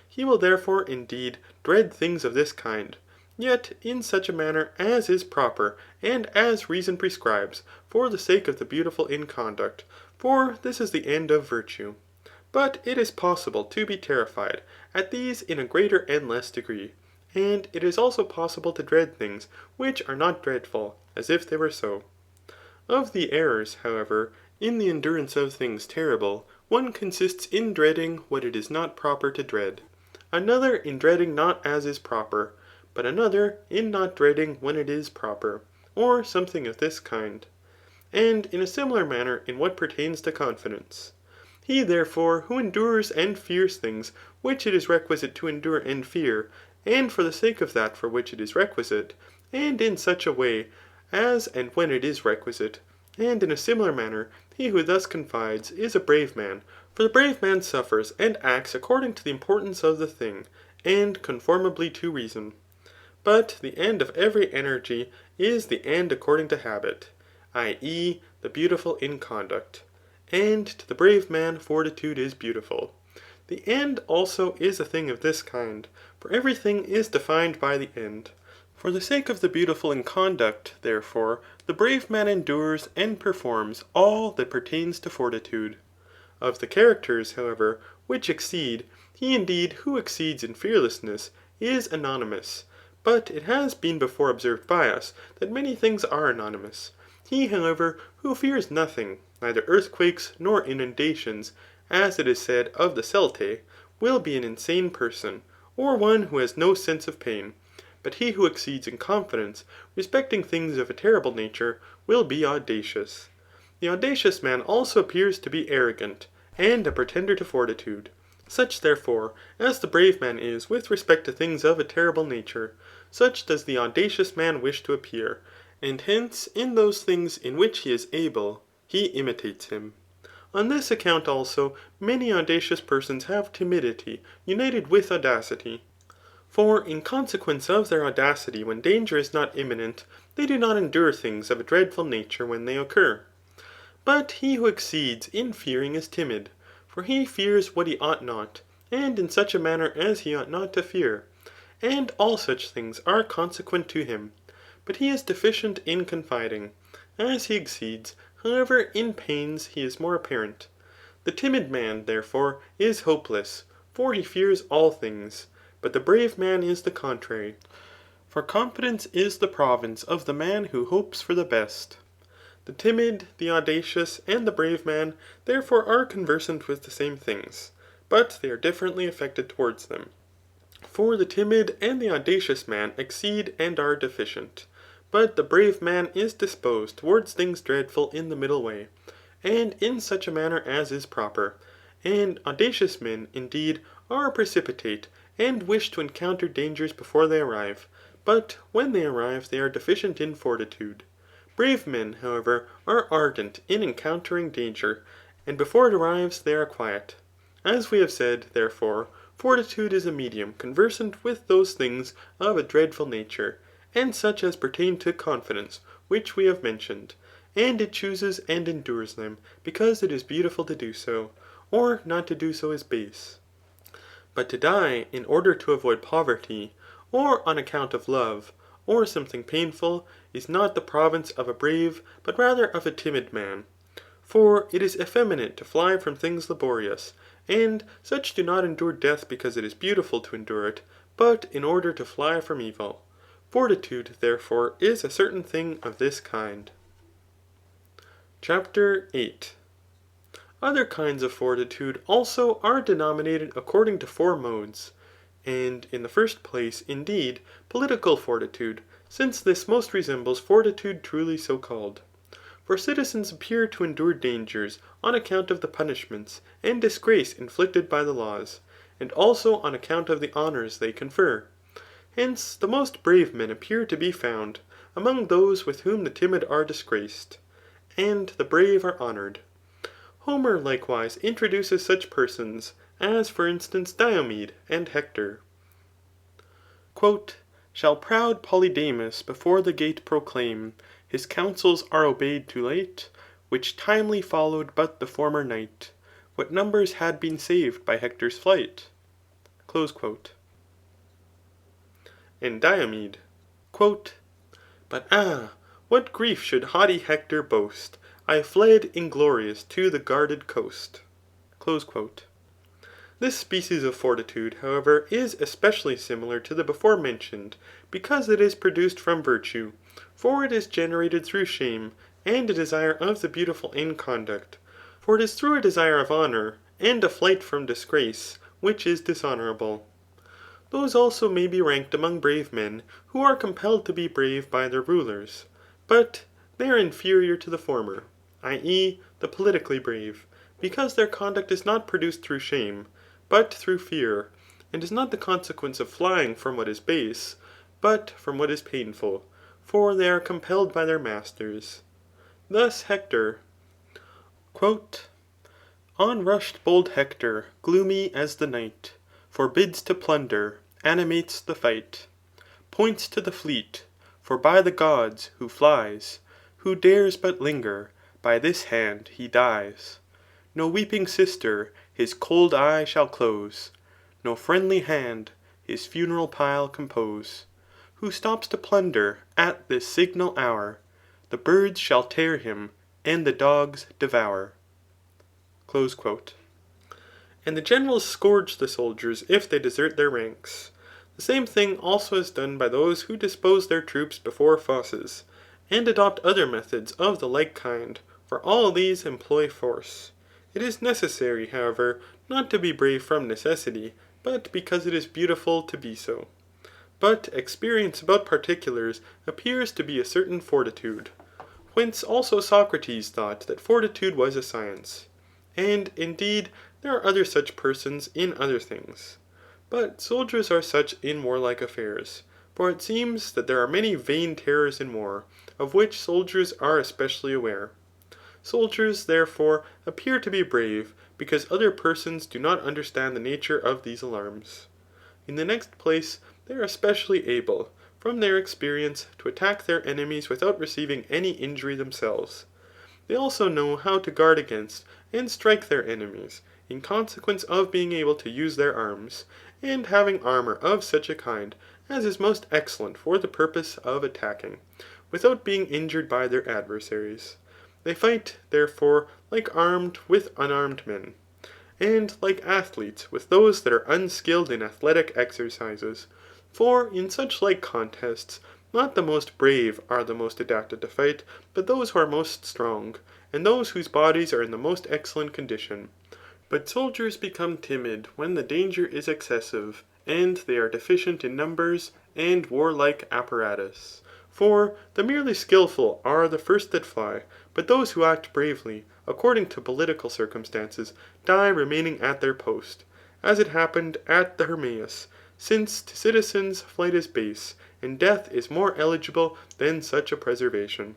He will therefore, indeed, dread things of this kind, yet in such a manner as is proper, and as reason prescribes, for the sake of the beautiful in conduct, for this is the end of virtue. But it is possible to be terrified at these in a greater and less degree. And it is also possible to dread things which are not dreadful, as if they were so. Of the errors, however, in the endurance of things terrible, one consists in dreading what it is not proper to dread, another in dreading not as is proper, but another in not dreading when it is proper, or something of this kind. And in a similar manner in what pertains to confidence. He, therefore, who endures and fears things which it is requisite to endure and fear, and for the sake of that for which it is requisite, and in such a way as and when it is requisite, and in a similar manner, he who thus confides is a brave man, for the brave man suffers and acts according to the importance of the thing, and conformably to reason. But the end of every energy is the end according to habit, i.e. the beautiful in conduct. And to the brave man fortitude is beautiful. The end also is a thing of this kind, for every thing is defined by the end. For the sake of the beautiful in conduct, therefore, the brave man endures and performs all that pertains to fortitude. Of the characters, however, which exceed, he indeed who exceeds in fearlessness is anonymous. But it has been before observed by us that many things are anonymous. He, however, who fears nothing, neither earthquakes nor inundations, as it is said of the Celtae, will be an insane person, or one who has no sense of pain. But he who exceeds in confidence respecting things of a terrible nature will be audacious. The audacious man also appears to be arrogant, and a pretender to fortitude. Such, therefore, as the brave man is with respect to things of a terrible nature, such does the audacious man wish to appear, and hence in those things in which he is able, he imitates him. On this account also, many audacious persons have timidity united with audacity. For in consequence of their audacity when danger is not imminent, they do not endure things of a dreadful nature when they occur. But he who exceeds in fearing is timid, for he fears what he ought not, and in such a manner as he ought not to fear. And all such things are consequent to him. But he is deficient in confiding. As he exceeds, however, in pains he is more apparent. The timid man, therefore, is hopeless, for he fears all things. But the brave man is the contrary. For confidence is the province of the man who hopes for the best. The timid, the audacious, and the brave man, therefore are conversant with the same things, but they are differently affected towards them. For the timid and the audacious man exceed and are deficient, but the brave man is disposed towards things dreadful in the middle way, and in such a manner as is proper. And audacious men, indeed, are precipitate, and wish to encounter dangers before they arrive, but when they arrive they are deficient in fortitude. Brave men, however, are ardent in encountering danger, and before it arrives they are quiet. As we have said, therefore, fortitude is a medium conversant with those things of a dreadful nature, and such as pertain to confidence, which we have mentioned, and it chooses and endures them, because it is beautiful to do so, or not to do so is base. But to die in order to avoid poverty, or on account of love, or something painful, is not the province of a brave, but rather of a timid man. For it is effeminate to fly from things laborious, and such do not endure death because it is beautiful to endure it, but in order to fly from evil. Fortitude, therefore, is a certain thing of this kind. Chapter 8. Other kinds of fortitude also are denominated according to 4 modes. And in the first place, indeed, political fortitude, since this most resembles fortitude truly so called. For citizens appear to endure dangers on account of the punishments and disgrace inflicted by the laws, and also on account of the honours they confer. Hence the most brave men appear to be found among those with whom the timid are disgraced, and the brave are honoured. Homer likewise introduces such persons, as for instance Diomed and Hector. Shall proud Polydamas before the gate proclaim, his counsels are obeyed too late, which timely followed but the former night, what numbers had been saved by Hector's flight? And Diomed, But what grief should haughty Hector boast, I fled inglorious to the guarded coast. This species of fortitude, however, is especially similar to the before mentioned, because it is produced from virtue, for it is generated through shame, and a desire of the beautiful in conduct. For it is through a desire of honour, and a flight from disgrace, which is dishonourable. Those also may be ranked among brave men, who are compelled to be brave by their rulers, but they are inferior to the former, i.e. the politically brave, because their conduct is not produced through shame, but through fear, and is not the consequence of flying from what is base, but from what is painful, for they are compelled by their masters. Thus Hector, On rushed bold Hector, gloomy as the night, forbids to plunder, animates the fight, points to the fleet, for by the gods, who flies, who dares but linger, by this hand he dies. No weeping sister his cold eye shall close, no friendly hand his funeral pile compose. Who stops to plunder at this signal hour, the birds shall tear him, and the dogs devour. And the generals scourge the soldiers if they desert their ranks. The same thing also is done by those who dispose their troops before fosses, and adopt other methods of the like kind, for all these employ force. It is necessary, however, not to be brave from necessity, but because it is beautiful to be so. But experience about particulars appears to be a certain fortitude. Whence also Socrates thought that fortitude was a science. And indeed, there are other such persons in other things. But soldiers are such in warlike affairs. For it seems that there are many vain terrors in war, of which soldiers are especially aware. Soldiers, therefore, appear to be brave, because other persons do not understand the nature of these alarms. In the next place, they are especially able, from their experience, to attack their enemies without receiving any injury themselves. They also know how to guard against and strike their enemies, in consequence of being able to use their arms, and having armour of such a kind as is most excellent for the purpose of attacking, without being injured by their adversaries. They fight, therefore, like armed with unarmed men, and like athletes with those that are unskilled in athletic exercises. For in such like contests, not the most brave are the most adapted to fight, but those who are most strong, and those whose bodies are in the most excellent condition. But soldiers become timid when the danger is excessive, and they are deficient in numbers and warlike apparatus. For the merely skilful are the first that fly, but those who act bravely, according to political circumstances, die remaining at their post, as it happened at the Hermaeus, since to citizens flight is base, and death is more eligible than such a preservation.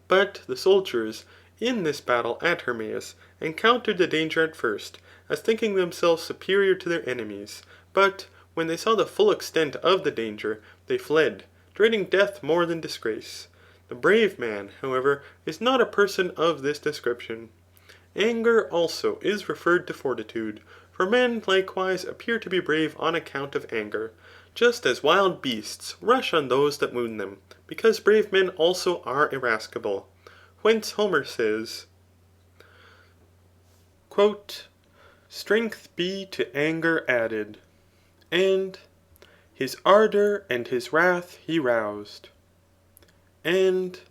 But the soldiers, in this battle at Hermaeus, encountered the danger at first, as thinking themselves superior to their enemies, but when they saw the full extent of the danger, they fled, dreading death more than disgrace. The brave man, however, is not a person of this description. Anger also is referred to fortitude, for men likewise appear to be brave on account of anger, just as wild beasts rush on those that wound them, because brave men also are irascible. Whence Homer says, quote, "Strength be to anger added, and his ardour and his wrath he roused, and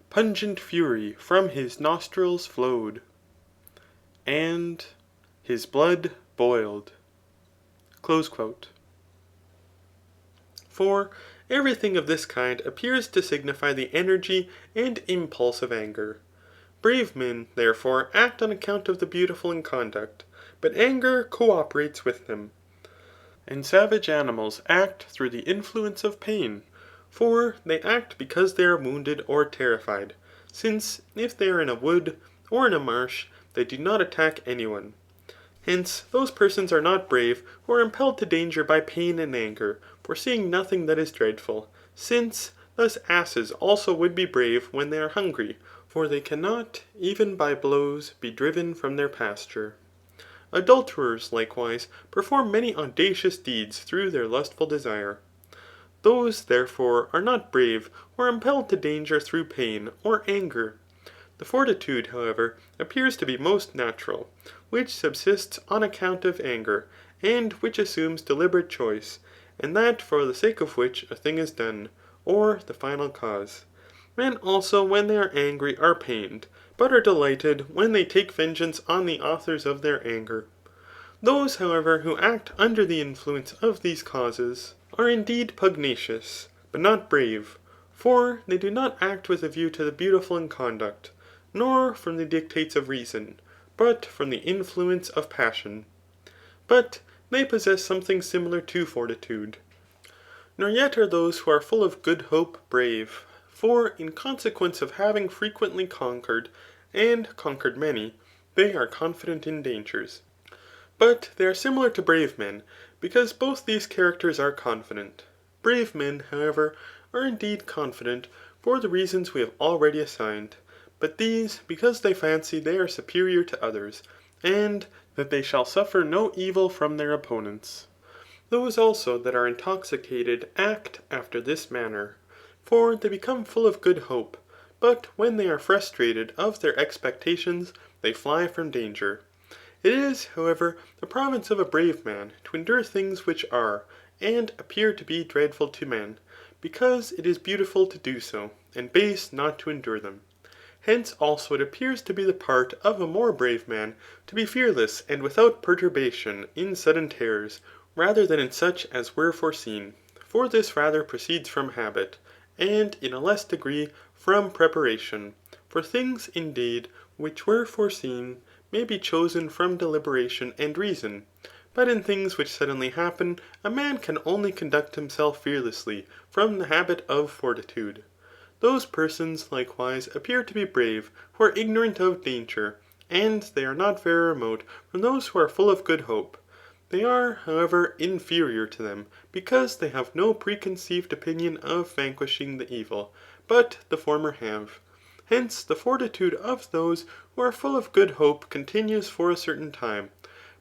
pungent fury from his nostrils flowed, and his blood boiled." Close quote. For everything of this kind appears to signify the energy and impulse of anger. Brave men, therefore, act on account of the beautiful in conduct, but anger co-operates with them. And savage animals act through the influence of pain, for they act because they are wounded or terrified, since if they are in a wood or in a marsh, they do not attack anyone. Hence, those persons are not brave who are impelled to danger by pain and anger, foreseeing nothing that is dreadful, since thus asses also would be brave when they are hungry, for they cannot, even by blows, be driven from their pasture. Adulterers, likewise, perform many audacious deeds through their lustful desire. Those, therefore, are not brave who are impelled to danger through pain or anger. The fortitude, however, appears to be most natural, which subsists on account of anger, and which assumes deliberate choice, and that for the sake of which a thing is done, or the final cause. Men also when they are angry are pained, but are delighted when they take vengeance on the authors of their anger. Those, however, who act under the influence of these causes are indeed pugnacious, but not brave, for they do not act with a view to the beautiful in conduct, nor from the dictates of reason, but from the influence of passion. But they possess something similar to fortitude. Nor yet are those who are full of good hope brave, for in consequence of having frequently conquered, and conquered many, they are confident in dangers. But they are similar to brave men, because both these characters are confident. Brave men, however, are indeed confident for the reasons we have already assigned, but these because they fancy they are superior to others, and that they shall suffer no evil from their opponents. Those also that are intoxicated act after this manner, for they become full of good hope, but when they are frustrated of their expectations, they fly from danger. It is, however, the province of a brave man to endure things which are, and appear to be dreadful to men, because it is beautiful to do so, and base not to endure them. Hence also it appears to be the part of a more brave man to be fearless and without perturbation in sudden terrors, rather than in such as were foreseen. For this rather proceeds from habit, and in a less degree from preparation. For things, indeed, which were foreseen, may be chosen from deliberation and reason. But in things which suddenly happen, a man can only conduct himself fearlessly from the habit of fortitude. Those persons, likewise, appear to be brave who are ignorant of danger, and they are not very remote from those who are full of good hope. They are, however, inferior to them, because they have no preconceived opinion of vanquishing the evil, but the former have. Hence, the fortitude of those who are full of good hope continues for a certain time,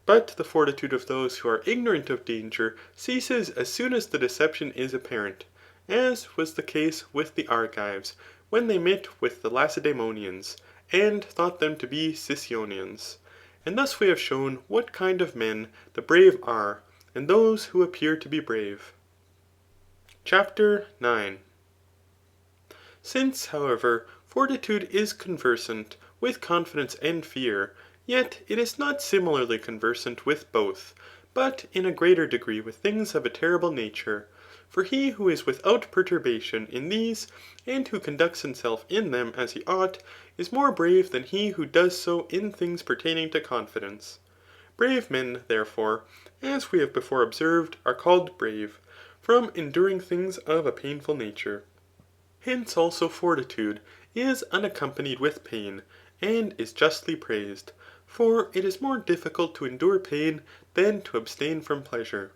but the fortitude of those who are ignorant of danger ceases as soon as the deception is apparent, as was the case with the Argives, when they met with the Lacedaemonians, and thought them to be Sicyonians. And thus we have shown what kind of men the brave are, and those who appear to be brave. CHAPTER 9. Since, however, fortitude is conversant with confidence and fear, yet it is not similarly conversant with both, but in a greater degree with things of a terrible nature. For he who is without perturbation in these, and who conducts himself in them as he ought, is more brave than he who does so in things pertaining to confidence. Brave men, therefore, as we have before observed, are called brave, from enduring things of a painful nature. Hence also fortitude is unaccompanied with pain, and is justly praised. For it is more difficult to endure pain than to abstain from pleasure.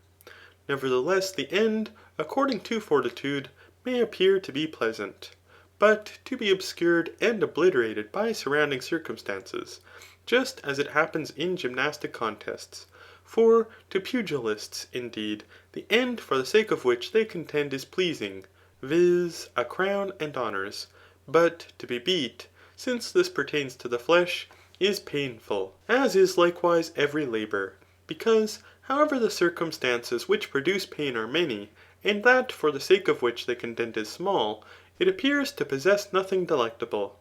Nevertheless, the end, according to fortitude, may appear to be pleasant, but to be obscured and obliterated by surrounding circumstances, just as it happens in gymnastic contests. For to pugilists, indeed, the end for the sake of which they contend is pleasing, viz. A crown and honours. But to be beat, since this pertains to the flesh, is painful, as is likewise every labour. Because, however the circumstances which produce pain are many, and that for the sake of which they contend is small, it appears to possess nothing delectable.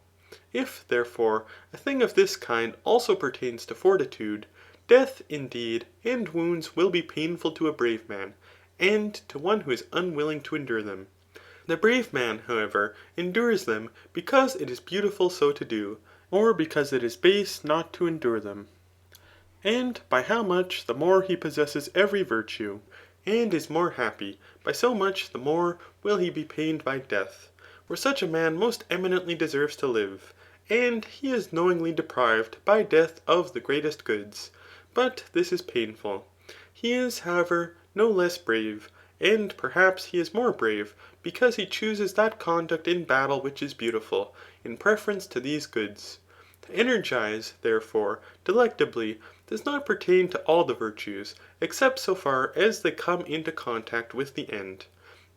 If, therefore, a thing of this kind also pertains to fortitude, death, indeed, and wounds will be painful to a brave man, and to one who is unwilling to endure them. The brave man, however, endures them because it is beautiful so to do, or because it is base not to endure them. And by how much the more he possesses every virtue, and is more happy, by so much the more will he be pained by death. For such a man most eminently deserves to live, and he is knowingly deprived by death of the greatest goods. But this is painful. He is, however, no less brave, and perhaps he is more brave, because he chooses that conduct in battle which is beautiful, in preference to these goods. To energize, therefore, delectably, does not pertain to all the virtues, except so far as they come into contact with the end.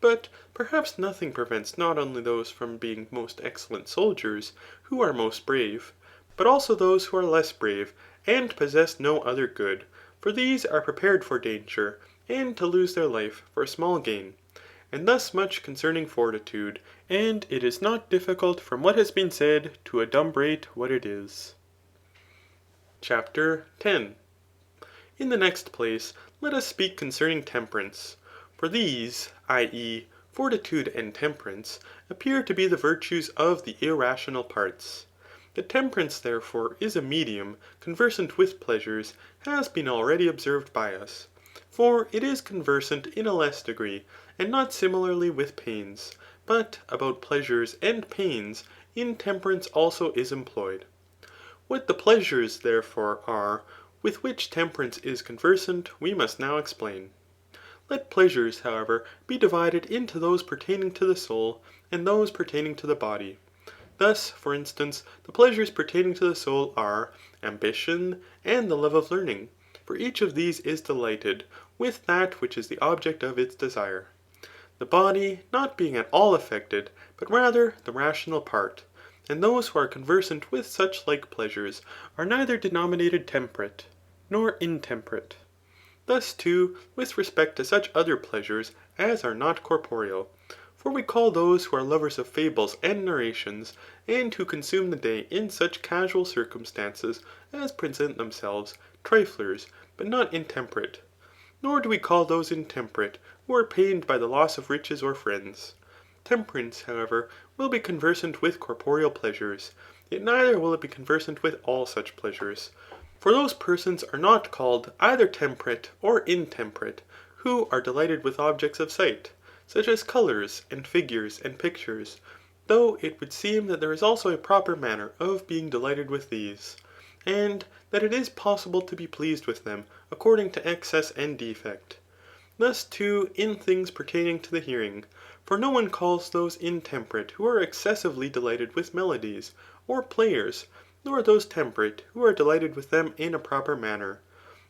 But perhaps nothing prevents not only those from being most excellent soldiers, who are most brave, but also those who are less brave, and possess no other good. For these are prepared for danger, and to lose their life for a small gain. And thus much concerning fortitude, and it is not difficult from what has been said to adumbrate what it is. CHAPTER 10. In the next place, let us speak concerning temperance. For these, i.e. fortitude and temperance, appear to be the virtues of the irrational parts. The temperance, therefore, is a medium, conversant with pleasures, has been already observed by us. For it is conversant in a less degree, and not similarly with pains, but about pleasures and pains intemperance also is employed. What the pleasures, therefore, are, with which temperance is conversant, we must now explain. Let pleasures, however, be divided into those pertaining to the soul, and those pertaining to the body. Thus, for instance, the pleasures pertaining to the soul are ambition and the love of learning, for each of these is delighted with that which is the object of its desire. The body not being at all affected, but rather the rational part. And those who are conversant with such like pleasures are neither denominated temperate, nor intemperate. Thus too, with respect to such other pleasures as are not corporeal. For we call those who are lovers of fables and narrations, and who consume the day in such casual circumstances as present themselves, triflers, but not intemperate. Nor do we call those intemperate who are pained by the loss of riches or friends. Temperance, however, will be conversant with corporeal pleasures, yet neither will it be conversant with all such pleasures. For those persons are not called either temperate or intemperate, who are delighted with objects of sight, such as colours, and figures, and pictures, though it would seem that there is also a proper manner of being delighted with these, and that it is possible to be pleased with them according to excess and defect. Thus too in things pertaining to the hearing, for no one calls those intemperate who are excessively delighted with melodies, or players, nor those temperate who are delighted with them in a proper manner,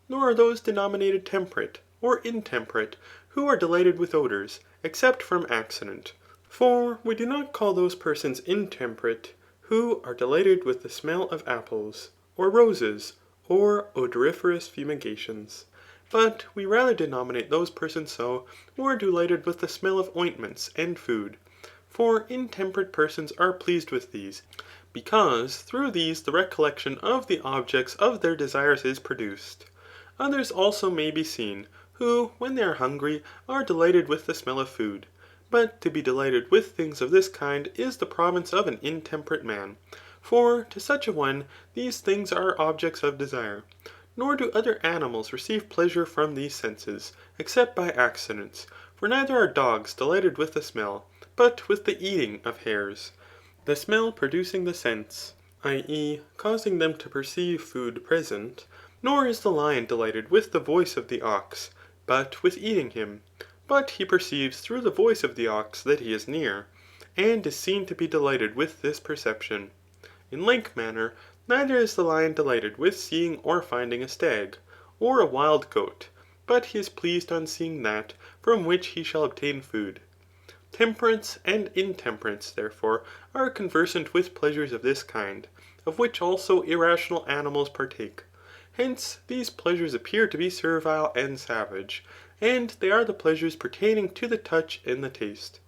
nor are those denominated temperate or intemperate who are delighted with odours, except from accident. For we do not call those persons intemperate who are delighted with the smell of apples, or roses, or odoriferous fumigations, but we rather denominate those persons so who are delighted with the smell of ointments and food. For intemperate persons are pleased with these, because through these the recollection of the objects of their desires is produced. Others also may be seen, who when they are hungry are delighted with the smell of food. But to be delighted with things of this kind is the province of an intemperate man. For to such a one these things are objects of desire. Nor do other animals receive pleasure from these senses, except by accidents. For neither are dogs delighted with the smell, but with the eating of hares, the smell producing the sense, i.e. causing them to perceive food present. Nor is the lion delighted with the voice of the ox, but with eating him. But he perceives through the voice of the ox that he is near, and is seen to be delighted with this perception. In like manner, neither is the lion delighted with seeing or finding a stag, or a wild goat, but he is pleased on seeing that from which he shall obtain food. Temperance and intemperance, therefore, are conversant with pleasures of this kind, of which also irrational animals partake. Hence, these pleasures appear to be servile and savage, and they are the pleasures pertaining to the touch and the taste.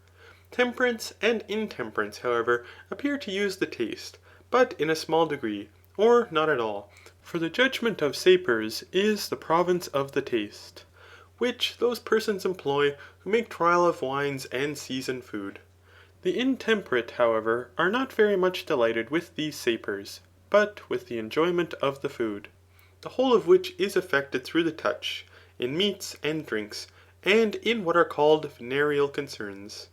Temperance and intemperance, however, appear to use the taste, but in a small degree, or not at all. For the judgment of sapiers is the province of the taste, which those persons employ who make trial of wines and season food. The intemperate, however, are not very much delighted with these sapiers, but with the enjoyment of the food, the whole of which is effected through the touch, in meats and drinks, and in what are called venereal concerns.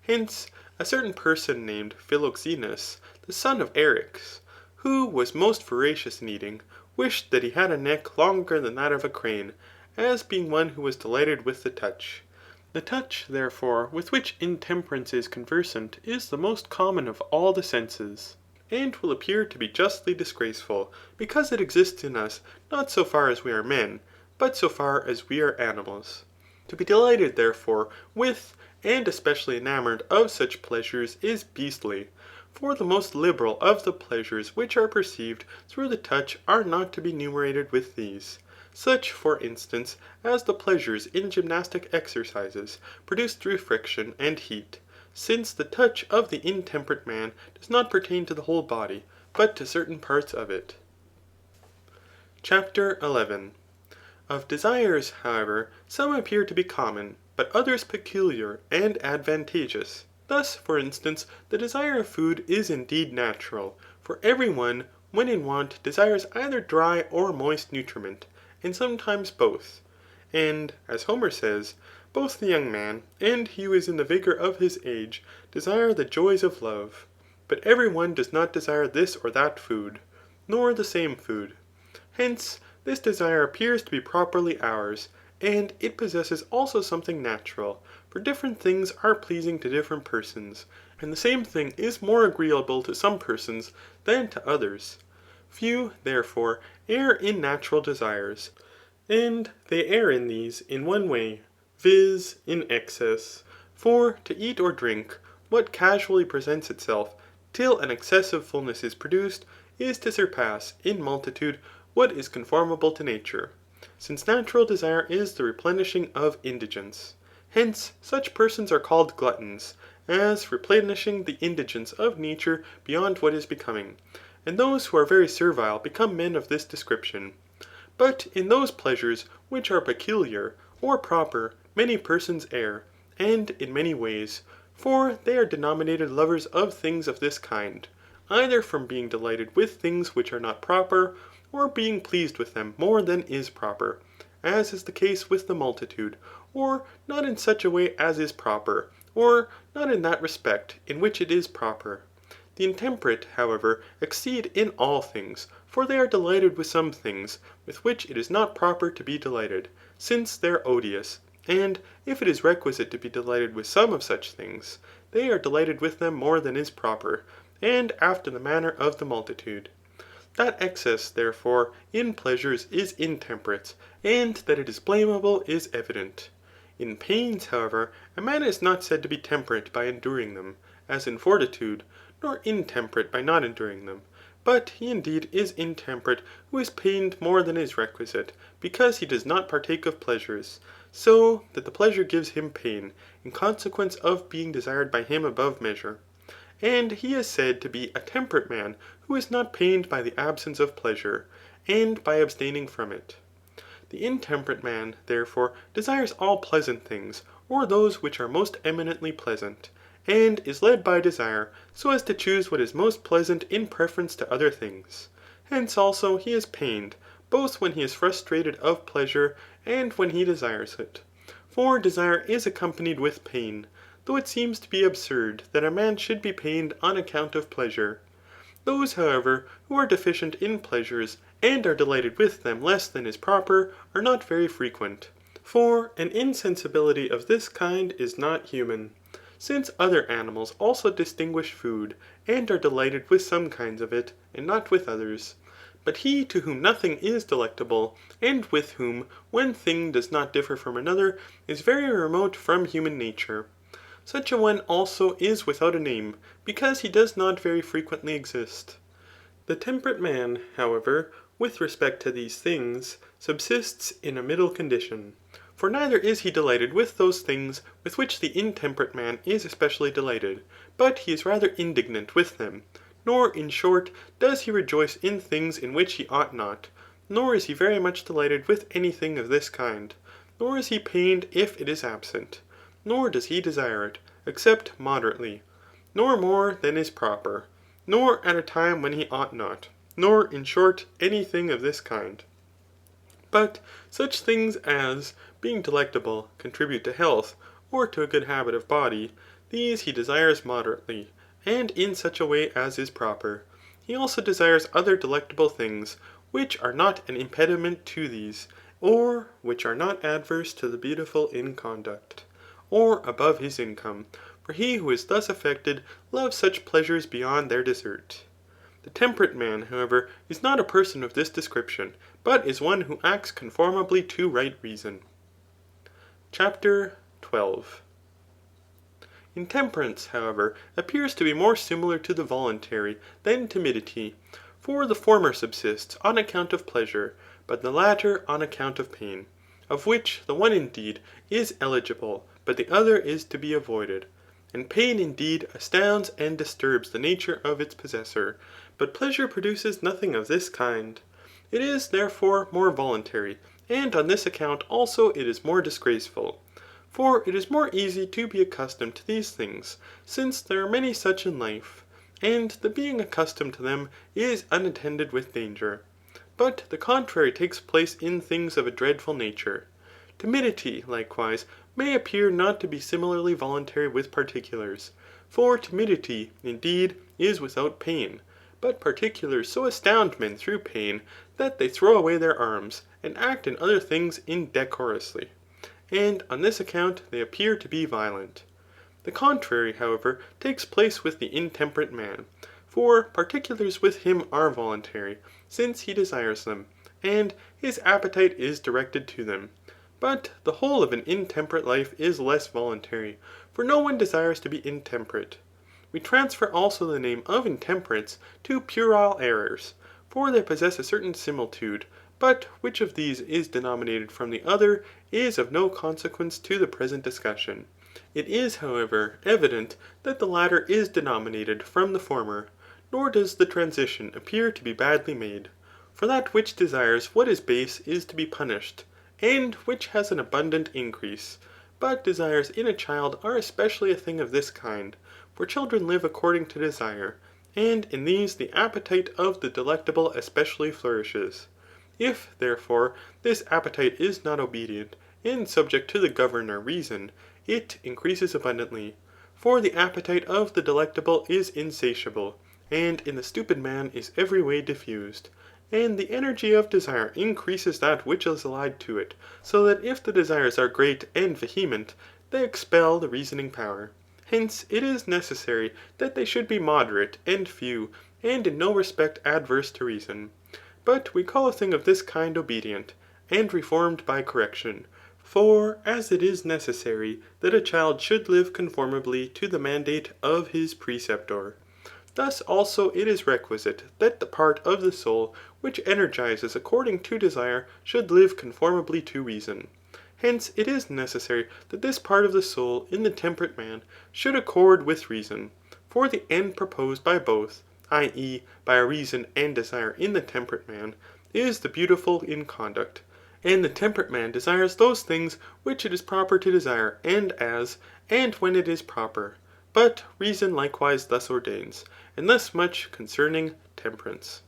Hence, a certain person named Philoxenus, the son of Eryx, who was most voracious in eating, wished that he had a neck longer than that of a crane, as being one who was delighted with the touch. The touch, therefore, with which intemperance is conversant is the most common of all the senses, and will appear to be justly disgraceful, because it exists in us not so far as we are men, but so far as we are animals. To be delighted, therefore, with, and especially enamoured of such pleasures is beastly. For the most liberal of the pleasures which are perceived through the touch are not to be numerated with these. Such, for instance, as the pleasures in gymnastic exercises produced through friction and heat, since the touch of the intemperate man does not pertain to the whole body, but to certain parts of it. Chapter 11. Of desires, however, some appear to be common, but others peculiar and advantageous. Thus, for instance, the desire of food is indeed natural, for every one, when in want, desires either dry or moist nutriment, and sometimes both. And, as Homer says, both the young man and he who is in the vigour of his age desire the joys of love. But every one does not desire this or that food, nor the same food. Hence, this desire appears to be properly ours, and it possesses also something natural, for different things are pleasing to different persons, and the same thing is more agreeable to some persons than to others. Few, therefore, err in natural desires, and they err in these in one way, viz. In excess. For to eat or drink, what casually presents itself, till an excessive fullness is produced, is to surpass, in multitude, what is conformable to nature, since natural desire is the replenishing of indigence. Hence, such persons are called gluttons, as replenishing the indigence of nature beyond what is becoming. And those who are very servile become men of this description. But in those pleasures which are peculiar or proper, many persons err, and in many ways. For they are denominated lovers of things of this kind, either from being delighted with things which are not proper, or being pleased with them more than is proper, as is the case with the multitude, or not in such a way as is proper, or not in that respect in which it is proper. The intemperate, however, exceed in all things, for they are delighted with some things with which it is not proper to be delighted, since they are odious. And if it is requisite to be delighted with some of such things, they are delighted with them more than is proper, and after the manner of the multitude. That excess, therefore, in pleasures is intemperate, and that it is blamable is evident. In pains, however, a man is not said to be temperate by enduring them, as in fortitude, nor intemperate by not enduring them. But he indeed is intemperate who is pained more than is requisite, because he does not partake of pleasures, so that the pleasure gives him pain, in consequence of being desired by him above measure. And he is said to be a temperate man who is not pained by the absence of pleasure, and by abstaining from it. The intemperate man, therefore, desires all pleasant things, or those which are most eminently pleasant, and is led by desire, so as to choose what is most pleasant in preference to other things. Hence also he is pained, both when he is frustrated of pleasure, and when he desires it. For desire is accompanied with pain, though it seems to be absurd that a man should be pained on account of pleasure. Those, however, who are deficient in pleasures, and are delighted with them less than is proper, are not very frequent. For an insensibility of this kind is not human, since other animals also distinguish food, and are delighted with some kinds of it, and not with others. But he to whom nothing is delectable, and with whom one thing does not differ from another, is very remote from human nature. Such a one also is without a name, because he does not very frequently exist. The temperate man, however, with respect to these things, subsists in a middle condition. For neither is he delighted with those things with which the intemperate man is especially delighted, but he is rather indignant with them. Nor, in short, does he rejoice in things in which he ought not, nor is he very much delighted with any thing of this kind, nor is he pained if it is absent, nor does he desire it, except moderately, nor more than is proper, nor at a time when he ought not, nor, in short, any thing of this kind. But such things as, being delectable, contribute to health, or to a good habit of body, these he desires moderately, and in such a way as is proper. He also desires other delectable things, which are not an impediment to these, or which are not adverse to the beautiful in conduct, or above his income. For he who is thus affected loves such pleasures beyond their desert. The temperate man, however, is not a person of this description, but is one who acts conformably to right reason. Chapter 12. Intemperance, however, appears to be more similar to the voluntary than timidity. For the former subsists on account of pleasure, but the latter on account of pain, of which the one indeed is eligible, but the other is to be avoided. And pain indeed astounds and disturbs the nature of its possessor, but pleasure produces nothing of this kind. It is, therefore, more voluntary, and on this account also it is more disgraceful. For it is more easy to be accustomed to these things, since there are many such in life, and the being accustomed to them is unattended with danger. But the contrary takes place in things of a dreadful nature. Timidity, likewise, may appear not to be similarly voluntary with particulars. For timidity, indeed, is without pain, but particulars so astound men through pain, that they throw away their arms, and act in other things indecorously. And on this account they appear to be violent. The contrary, however, takes place with the intemperate man. For particulars with him are voluntary, since he desires them, and his appetite is directed to them. But the whole of an intemperate life is less voluntary, for no one desires to be intemperate. We transfer also the name of intemperance to puerile errors, for they possess a certain similitude, but which of these is denominated from the other is of no consequence to the present discussion. It is, however, evident that the latter is denominated from the former, nor does the transition appear to be badly made. For that which desires what is base is to be punished, and which has an abundant increase. But desires in a child are especially a thing of this kind, for children live according to desire, and in these the appetite of the delectable especially flourishes. If, therefore, this appetite is not obedient and subject to the governor reason, it increases abundantly. For the appetite of the delectable is insatiable, and in the stupid man is every way diffused. And the energy of desire increases that which is allied to it, so that if the desires are great and vehement, they expel the reasoning power. Hence it is necessary that they should be moderate and few, and in no respect adverse to reason. But we call a thing of this kind obedient, and reformed by correction. For as it is necessary that a child should live conformably to the mandate of his preceptor, thus also it is requisite that the part of the soul which energizes according to desire should live conformably to reason. Hence it is necessary that this part of the soul in the temperate man should accord with reason. For the end proposed by both, i.e. by a reason and desire in the temperate man, is the beautiful in conduct. And the temperate man desires those things which it is proper to desire, and as, and when it is proper. But reason likewise thus ordains. And thus much concerning temperance.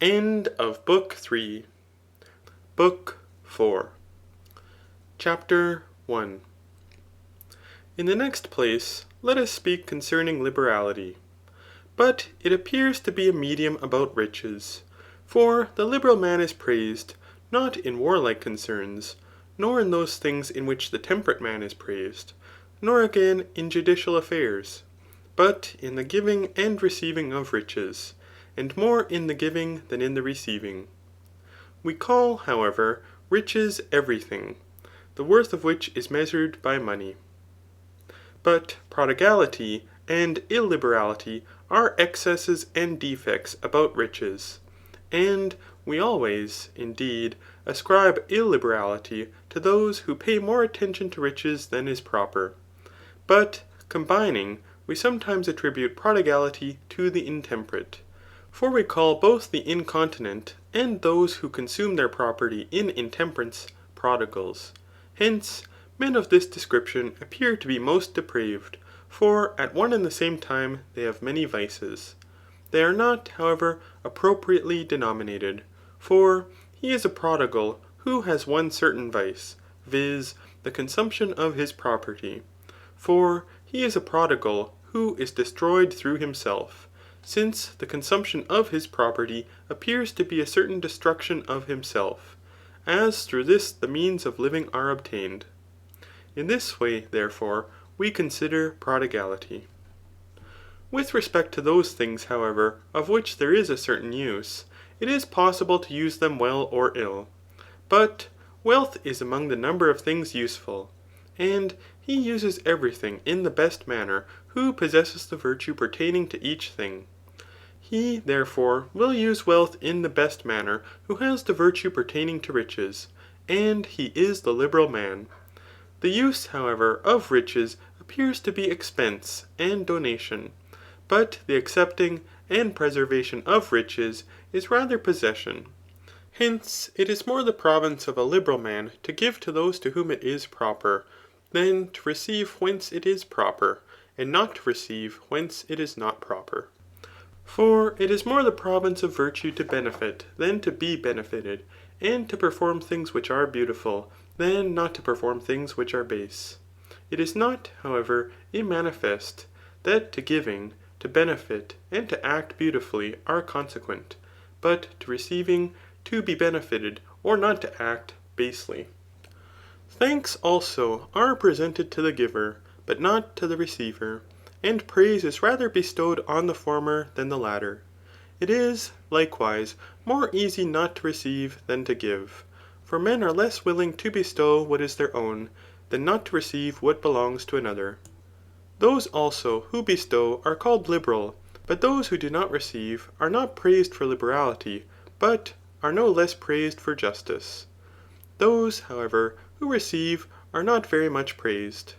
End of Book 3. Book 4. Chapter 1. In the next place, let us speak concerning liberality. But it appears to be a medium about riches. For the liberal man is praised, not in warlike concerns, nor in those things in which the temperate man is praised, nor again in judicial affairs, but in the giving and receiving of riches, and more in the giving than in the receiving. We call, however, riches everything, the worth of which is measured by money. But prodigality and illiberality are excesses and defects about riches. And we always, indeed, ascribe illiberality to those who pay more attention to riches than is proper. But combining, we sometimes attribute prodigality to the intemperate. For we call both the incontinent and those who consume their property in intemperance prodigals. Hence, men of this description appear to be most depraved, for at one and the same time they have many vices. They are not, however, appropriately denominated, for he is a prodigal who has one certain vice, viz. The consumption of his property. For he is a prodigal who is destroyed through himself, since the consumption of his property appears to be a certain destruction of himself, as through this the means of living are obtained. In this way, therefore, we consider prodigality. With respect to those things, however, of which there is a certain use, it is possible to use them well or ill. But wealth is among the number of things useful, and he uses everything in the best manner who possesses the virtue pertaining to each thing. He, therefore, will use wealth in the best manner who has the virtue pertaining to riches, and he is the liberal man. The use, however, of riches appears to be expense and donation, but the accepting and preservation of riches is rather possession. Hence, it is more the province of a liberal man to give to those to whom it is proper, than to receive whence it is proper, and not to receive whence it is not proper. For it is more the province of virtue to benefit than to be benefited, and to perform things which are beautiful, than not to perform things which are base. It is not, however, immanifest, that to giving, to benefit, and to act beautifully are consequent, but to receiving, to be benefited, or not to act basely. Thanks also are presented to the giver, but not to the receiver, and praise is rather bestowed on the former than the latter. It is, likewise, more easy not to receive than to give, for men are less willing to bestow what is their own, than not to receive what belongs to another. Those also who bestow are called liberal, but those who do not receive are not praised for liberality, but are no less praised for justice. Those, however, who receive are not very much praised.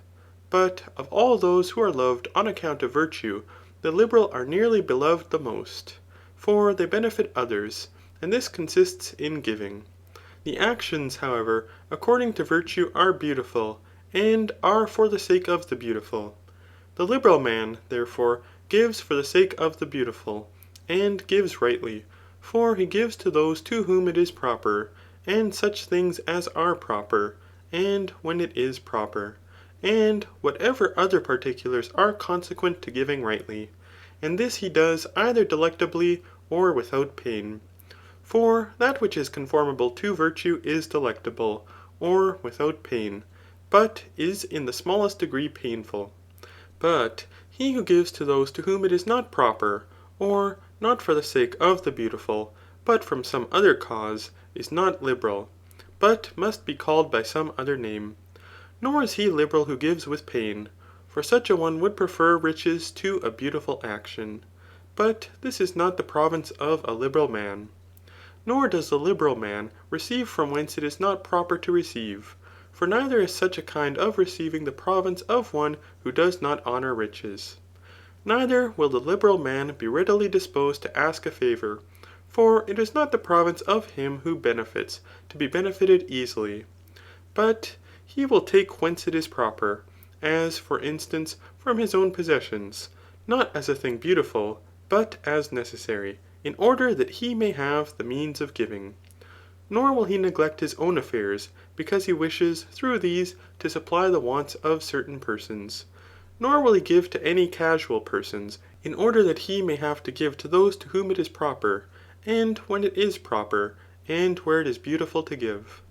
But of all those who are loved on account of virtue, the liberal are nearly beloved the most, for they benefit others, and this consists in giving. The actions, however, according to virtue are beautiful, and are for the sake of the beautiful. The liberal man, therefore, gives for the sake of the beautiful, and gives rightly, for he gives to those to whom it is proper, and such things as are proper, and when it is proper, and whatever other particulars are consequent to giving rightly. And this he does either delectably or without pain. For that which is conformable to virtue is delectable, or without pain, but is in the smallest degree painful. But he who gives to those to whom it is not proper, or not for the sake of the beautiful, but from some other cause, is not liberal, but must be called by some other name. Nor is he liberal who gives with pain, for such a one would prefer riches to a beautiful action. But this is not the province of a liberal man. Nor does the liberal man receive from whence it is not proper to receive. For neither is such a kind of receiving the province of one who does not honour riches. Neither will the liberal man be readily disposed to ask a favour, for it is not the province of him who benefits to be benefited easily. But he will take whence it is proper, as, for instance, from his own possessions, not as a thing beautiful, but as necessary, in order that he may have the means of giving. Nor will he neglect his own affairs, because he wishes through these to supply the wants of certain persons. Nor will he give to any casual persons, in order that he may have to give to those to whom it is proper, and when it is proper, and where it is beautiful to give.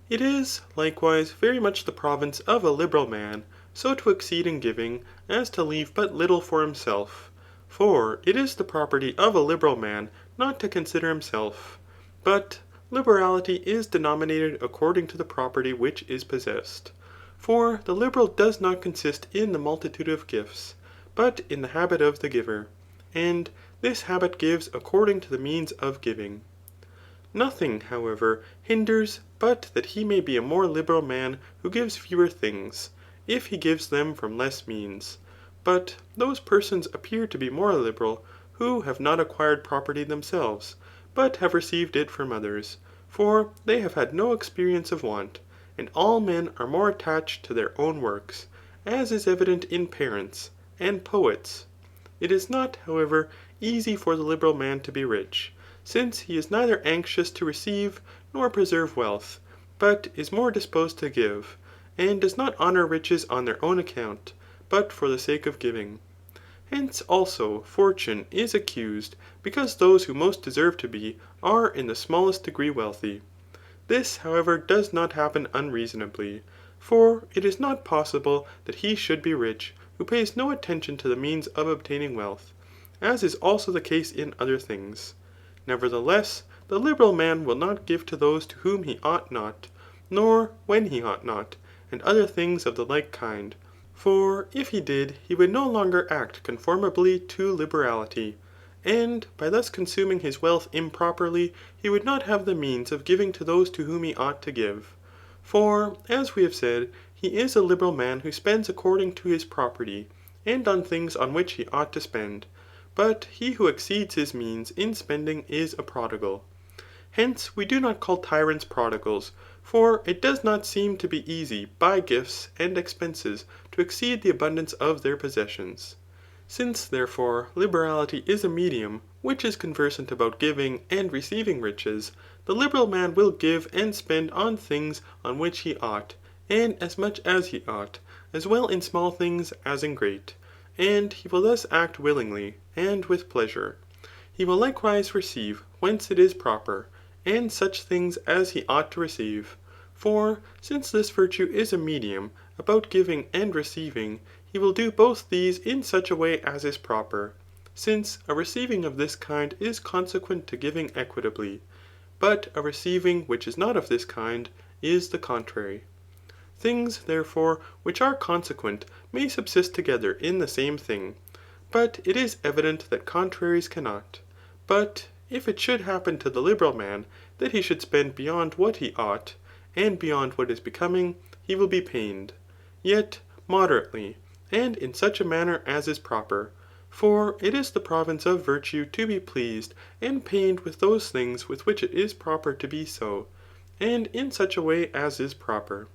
It is, likewise, very much the province of a liberal man so to exceed in giving, as to leave but little for himself. For it is the property of a liberal man not to consider himself. But liberality is denominated according to the property which is possessed. For the liberal does not consist in the multitude of gifts, but in the habit of the giver. And this habit gives according to the means of giving. Nothing, however, hinders but that he may be a more liberal man who gives fewer things, if he gives them from less means. But those persons appear to be more liberal who have not acquired property themselves, but have received it from others, for they have had no experience of want, and all men are more attached to their own works, as is evident in parents and poets. It is not, however, easy for the liberal man to be rich, since he is neither anxious to receive nor preserve wealth, but is more disposed to give, and does not honour riches on their own account, but for the sake of giving. Hence also fortune is accused, because those who most deserve to be are in the smallest degree wealthy. This, however, does not happen unreasonably, for it is not possible that he should be rich who pays no attention to the means of obtaining wealth, as is also the case in other things. Nevertheless, the liberal man will not give to those to whom he ought not, nor when he ought not, and other things of the like kind. For if he did, he would no longer act conformably to liberality, and by thus consuming his wealth improperly, he would not have the means of giving to those to whom he ought to give. For, as we have said, he is a liberal man who spends according to his property, and on things on which he ought to spend. But he who exceeds his means in spending is a prodigal. Hence we do not call tyrants prodigals, for it does not seem to be easy by gifts and expenses to exceed the abundance of their possessions. Since, therefore, liberality is a medium which is conversant about giving and receiving riches, the liberal man will give and spend on things on which he ought, and as much as he ought, as well in small things as in great. And he will thus act willingly, and with pleasure. He will likewise receive whence it is proper, and such things as he ought to receive. For since this virtue is a medium about giving and receiving, he will do both these in such a way as is proper, since a receiving of this kind is consequent to giving equitably, but a receiving which is not of this kind is the contrary. Things, therefore, which are consequent may subsist together in the same thing, but it is evident that contraries cannot. But if it should happen to the liberal man that he should spend beyond what he ought, and beyond what is becoming, he will be pained, yet moderately, and in such a manner as is proper. For it is the province of virtue to be pleased and pained with those things with which it is proper to be so, and in such a way as is proper.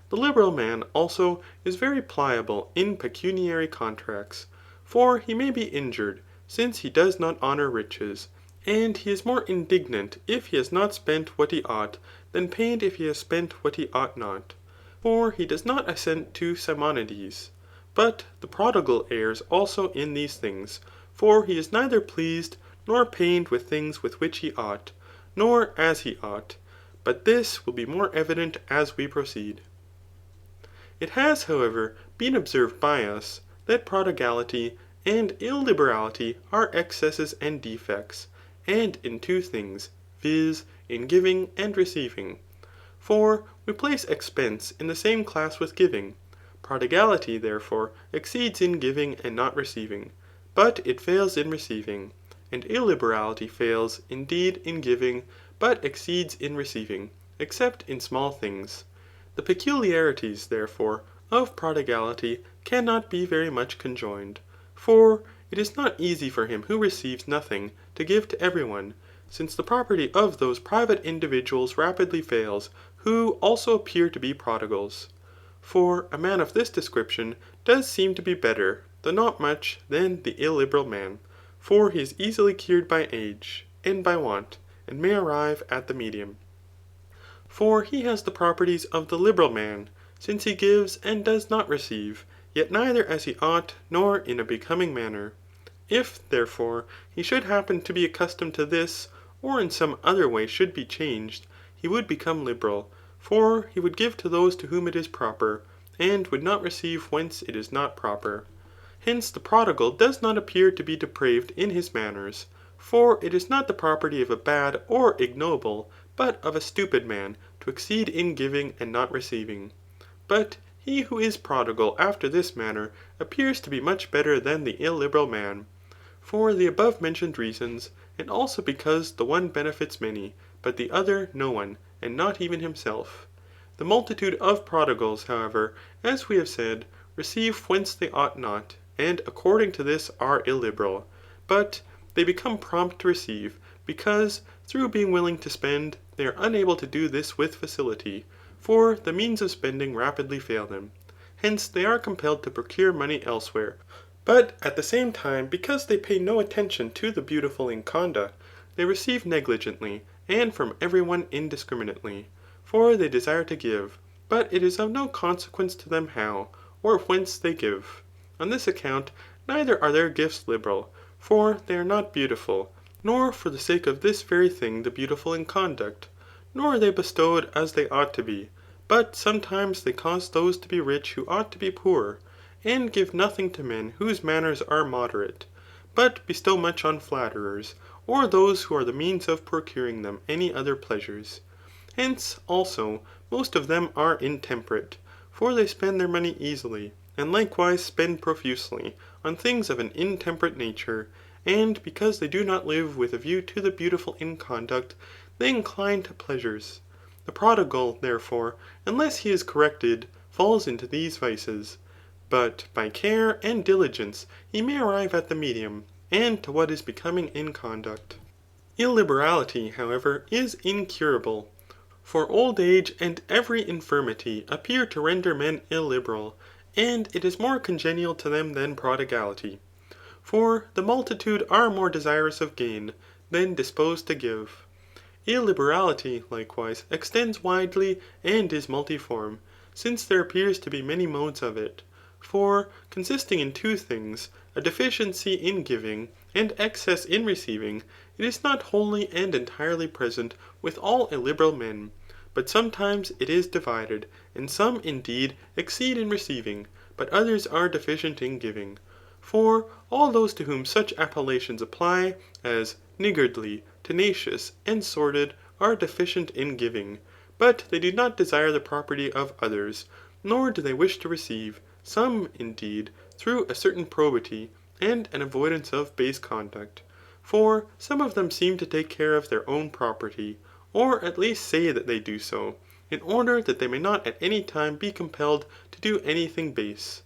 The liberal man, also, is very pliable in pecuniary contracts. For he may be injured, since he does not honour riches, and he is more indignant if he has not spent what he ought, than pained if he has spent what he ought not. For he does not assent to Simonides. But the prodigal errs also in these things, for he is neither pleased nor pained with things with which he ought, nor as he ought. But this will be more evident as we proceed. It has, however, been observed by us, that prodigality and illiberality are excesses and defects, and in two things, viz. In giving and receiving. For we place expense in the same class with giving. Prodigality, therefore, exceeds in giving and not receiving, but it fails in receiving. And illiberality fails, indeed, in giving, but exceeds in receiving, except in small things. The peculiarities, therefore, of prodigality cannot be very much conjoined. For it is not easy for him who receives nothing to give to every one, since the property of those private individuals rapidly fails, who also appear to be prodigals. For a man of this description does seem to be better, though not much, than the illiberal man. For he is easily cured by age, and by want, and may arrive at the medium. For he has the properties of the liberal man, since he gives and does not receive, yet neither as he ought, nor in a becoming manner. If, therefore, he should happen to be accustomed to this, or in some other way should be changed, he would become liberal, for he would give to those to whom it is proper, and would not receive whence it is not proper. Hence the prodigal does not appear to be depraved in his manners, for it is not the property of a bad or ignoble, but of a stupid man, to exceed in giving and not receiving. But he who is prodigal after this manner appears to be much better than the illiberal man, for the above mentioned reasons, and also because the one benefits many, but the other no one, and not even himself. The multitude of prodigals, however, as we have said, receive whence they ought not, and according to this are illiberal. But they become prompt to receive, because through being willing to spend, they are unable to do this with facility, for the means of spending rapidly fail them. Hence they are compelled to procure money elsewhere. But at the same time, because they pay no attention to the beautiful in conduct, they receive negligently, and from every one indiscriminately. For they desire to give, but it is of no consequence to them how, or whence they give. On this account, neither are their gifts liberal, for they are not beautiful, nor for the sake of this very thing the beautiful in conduct, nor are they bestowed as they ought to be, but sometimes they cause those to be rich who ought to be poor, and give nothing to men whose manners are moderate, but bestow much on flatterers, or those who are the means of procuring them any other pleasures. Hence, also, most of them are intemperate, for they spend their money easily, and likewise spend profusely on things of an intemperate nature, and because they do not live with a view to the beautiful in conduct, they incline to pleasures. The prodigal, therefore, unless he is corrected, falls into these vices. But by care and diligence he may arrive at the medium, and to what is becoming in conduct. Illiberality, however, is incurable. For old age and every infirmity appear to render men illiberal, and it is more congenial to them than prodigality. For the multitude are more desirous of gain, than disposed to give. Illiberality, likewise, extends widely and is multiform, since there appears to be many modes of it. For consisting in two things, a deficiency in giving, and excess in receiving, it is not wholly and entirely present with all illiberal men, but sometimes it is divided, and some indeed exceed in receiving, but others are deficient in giving. For all those to whom such appellations apply, as niggardly, tenacious, and sordid, are deficient in giving, but they do not desire the property of others, nor do they wish to receive, some, indeed, through a certain probity, and an avoidance of base conduct. For some of them seem to take care of their own property, or at least say that they do so, in order that they may not at any time be compelled to do any thing base.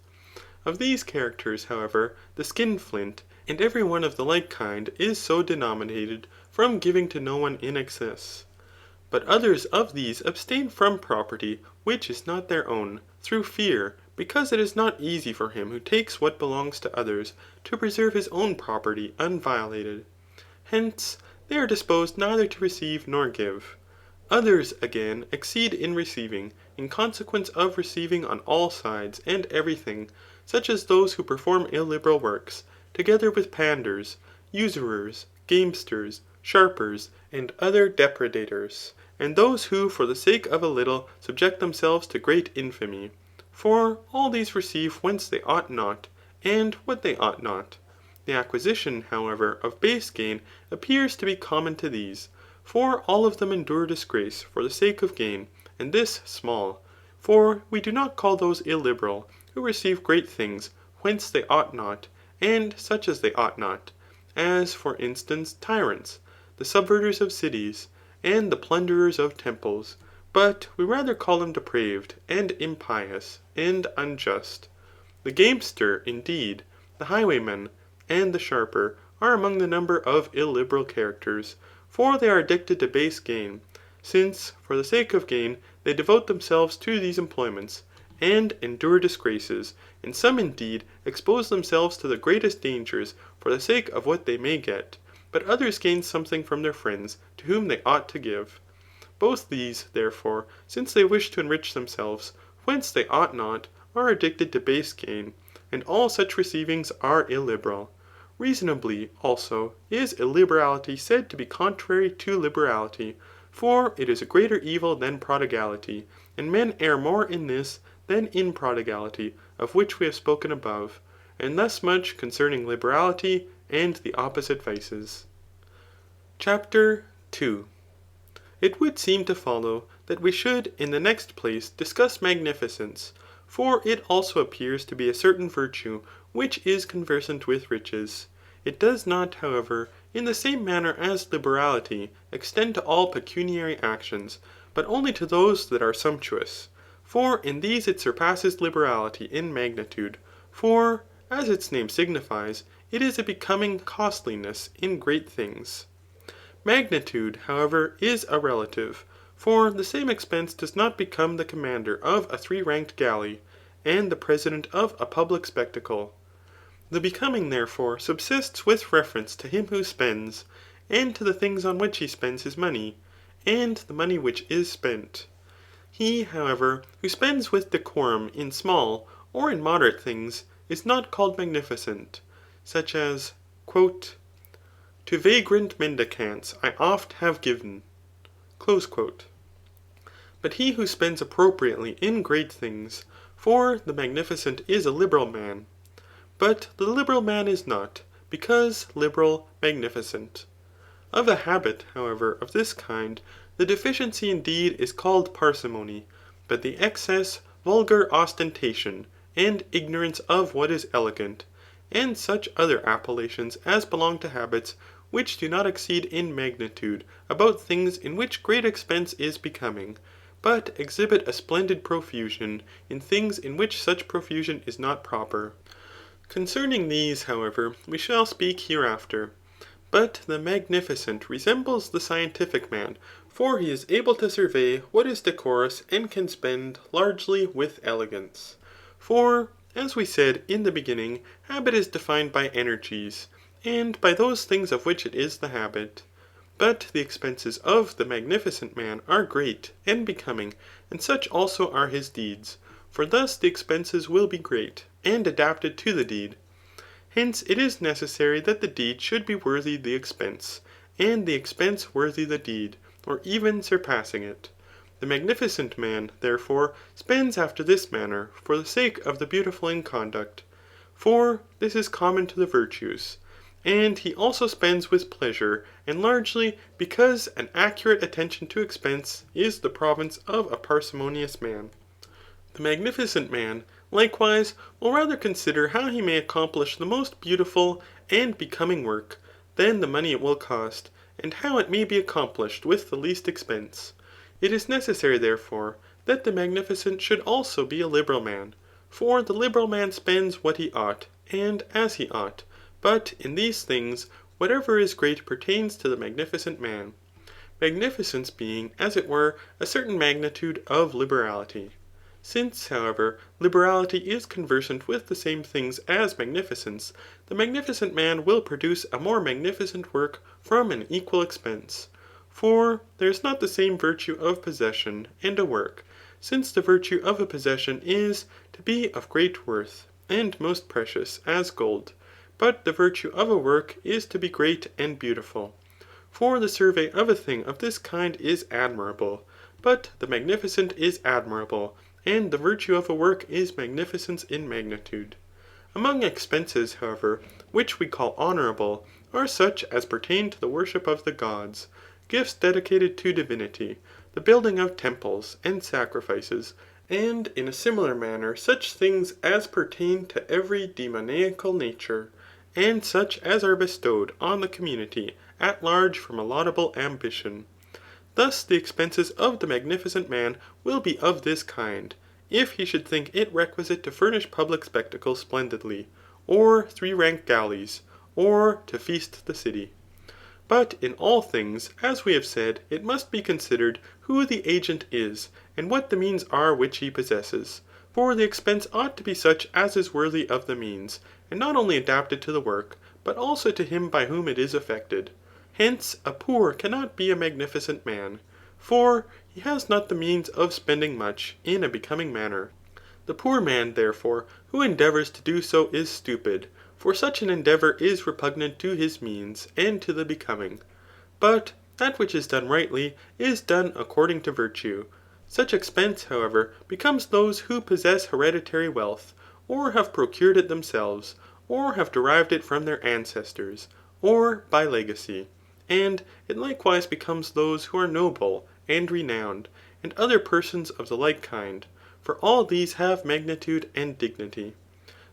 Of these characters, however, the skinflint, and every one of the like kind, is so denominated from giving to no one in excess. But others of these abstain from property which is not their own, through fear, because it is not easy for him who takes what belongs to others to preserve his own property unviolated. Hence, they are disposed neither to receive nor give. Others, again, exceed in receiving, in consequence of receiving on all sides and every thing, such as those who perform illiberal works, together with panders, usurers, gamesters, sharpers, and other depredators, and those who for the sake of a little subject themselves to great infamy. For all these receive whence they ought not, and what they ought not. The acquisition, however, of base gain appears to be common to these. For all of them endure disgrace for the sake of gain, and this small. For we do not call those illiberal, who receive great things whence they ought not, and such as they ought not, as for instance tyrants, the subverters of cities, and the plunderers of temples, but we rather call them depraved, and impious, and unjust. The gamester, indeed, the highwayman, and the sharper are among the number of illiberal characters, for they are addicted to base gain, since for the sake of gain they devote themselves to these employments, and endure disgraces, and some indeed expose themselves to the greatest dangers for the sake of what they may get, but others gain something from their friends to whom they ought to give. Both these, therefore, since they wish to enrich themselves whence they ought not, are addicted to base gain, and all such receivings are illiberal. Reasonably, also, is illiberality said to be contrary to liberality, for it is a greater evil than prodigality, and men err more in this than in prodigality, of which we have spoken above. And thus much concerning liberality and the opposite vices. CHAPTER 2. It would seem to follow that we should in the next place discuss magnificence, for it also appears to be a certain virtue which is conversant with riches. It does not, however, in the same manner as liberality, extend to all pecuniary actions, but only to those that are sumptuous. For in these it surpasses liberality in magnitude, for, as its name signifies, it is a becoming costliness in great things. Magnitude, however, is a relative, for the same expense does not become the commander of a three-ranked galley, and the president of a public spectacle. The becoming, therefore, subsists with reference to him who spends, and to the things on which he spends his money, and the money which is spent. He, however, who spends with decorum in small or in moderate things, is not called magnificent, such as, quote, to vagrant mendicants I oft have given, close quote. But he who spends appropriately in great things, for the magnificent is a liberal man. But the liberal man is not, because liberal, magnificent. Of a habit, however, of this kind, the deficiency indeed is called parsimony, but the excess, vulgar ostentation, and ignorance of what is elegant, and such other appellations as belong to habits which do not exceed in magnitude about things in which great expense is becoming, but exhibit a splendid profusion in things in which such profusion is not proper. Concerning these, however, we shall speak hereafter. But the magnificent resembles the scientific man, for he is able to survey what is decorous and can spend largely with elegance. For, as we said in the beginning, habit is defined by energies, and by those things of which it is the habit. But the expenses of the magnificent man are great and becoming, and such also are his deeds. For thus the expenses will be great, and adapted to the deed. Hence it is necessary that the deed should be worthy the expense, and the expense worthy the deed, or even surpassing it. The magnificent man, therefore, spends after this manner for the sake of the beautiful in conduct. For this is common to the virtues. And he also spends with pleasure, and largely because an accurate attention to expense is the province of a parsimonious man. The magnificent man, likewise, will rather consider how he may accomplish the most beautiful and becoming work, than the money it will cost, and how it may be accomplished with the least expense. It is necessary, therefore, that the magnificent should also be a liberal man. For the liberal man spends what he ought, and as he ought. But in these things, whatever is great pertains to the magnificent man. Magnificence being, as it were, a certain magnitude of liberality. Since, however, liberality is conversant with the same things as magnificence, the magnificent man will produce a more magnificent work from an equal expense. For there is not the same virtue of possession and a work, since the virtue of a possession is, to be of great worth, and most precious, as gold, but the virtue of a work is to be great and beautiful. For the survey of a thing of this kind is admirable, but the magnificent is admirable, and the virtue of a work is magnificence in magnitude. Among expenses, however, which we call honourable, are such as pertain to the worship of the gods, gifts dedicated to divinity, the building of temples and sacrifices, and in a similar manner such things as pertain to every demoniacal nature, and such as are bestowed on the community at large from a laudable ambition. Thus the expenses of the magnificent man will be of this kind, if he should think it requisite to furnish public spectacles splendidly, or 3-rank galleys, or to feast the city. But in all things, as we have said, it must be considered who the agent is, and what the means are which he possesses. For the expense ought to be such as is worthy of the means, and not only adapted to the work, but also to him by whom it is effected. Hence, a poor cannot be a magnificent man, for he has not the means of spending much in a becoming manner. The poor man, therefore, who endeavours to do so is stupid, for such an endeavour is repugnant to his means and to the becoming. But that which is done rightly is done according to virtue. Such expense, however, becomes those who possess hereditary wealth, or have procured it themselves, or have derived it from their ancestors, or by legacy. And it likewise becomes those who are noble and renowned, and other persons of the like kind, for all these have magnitude and dignity.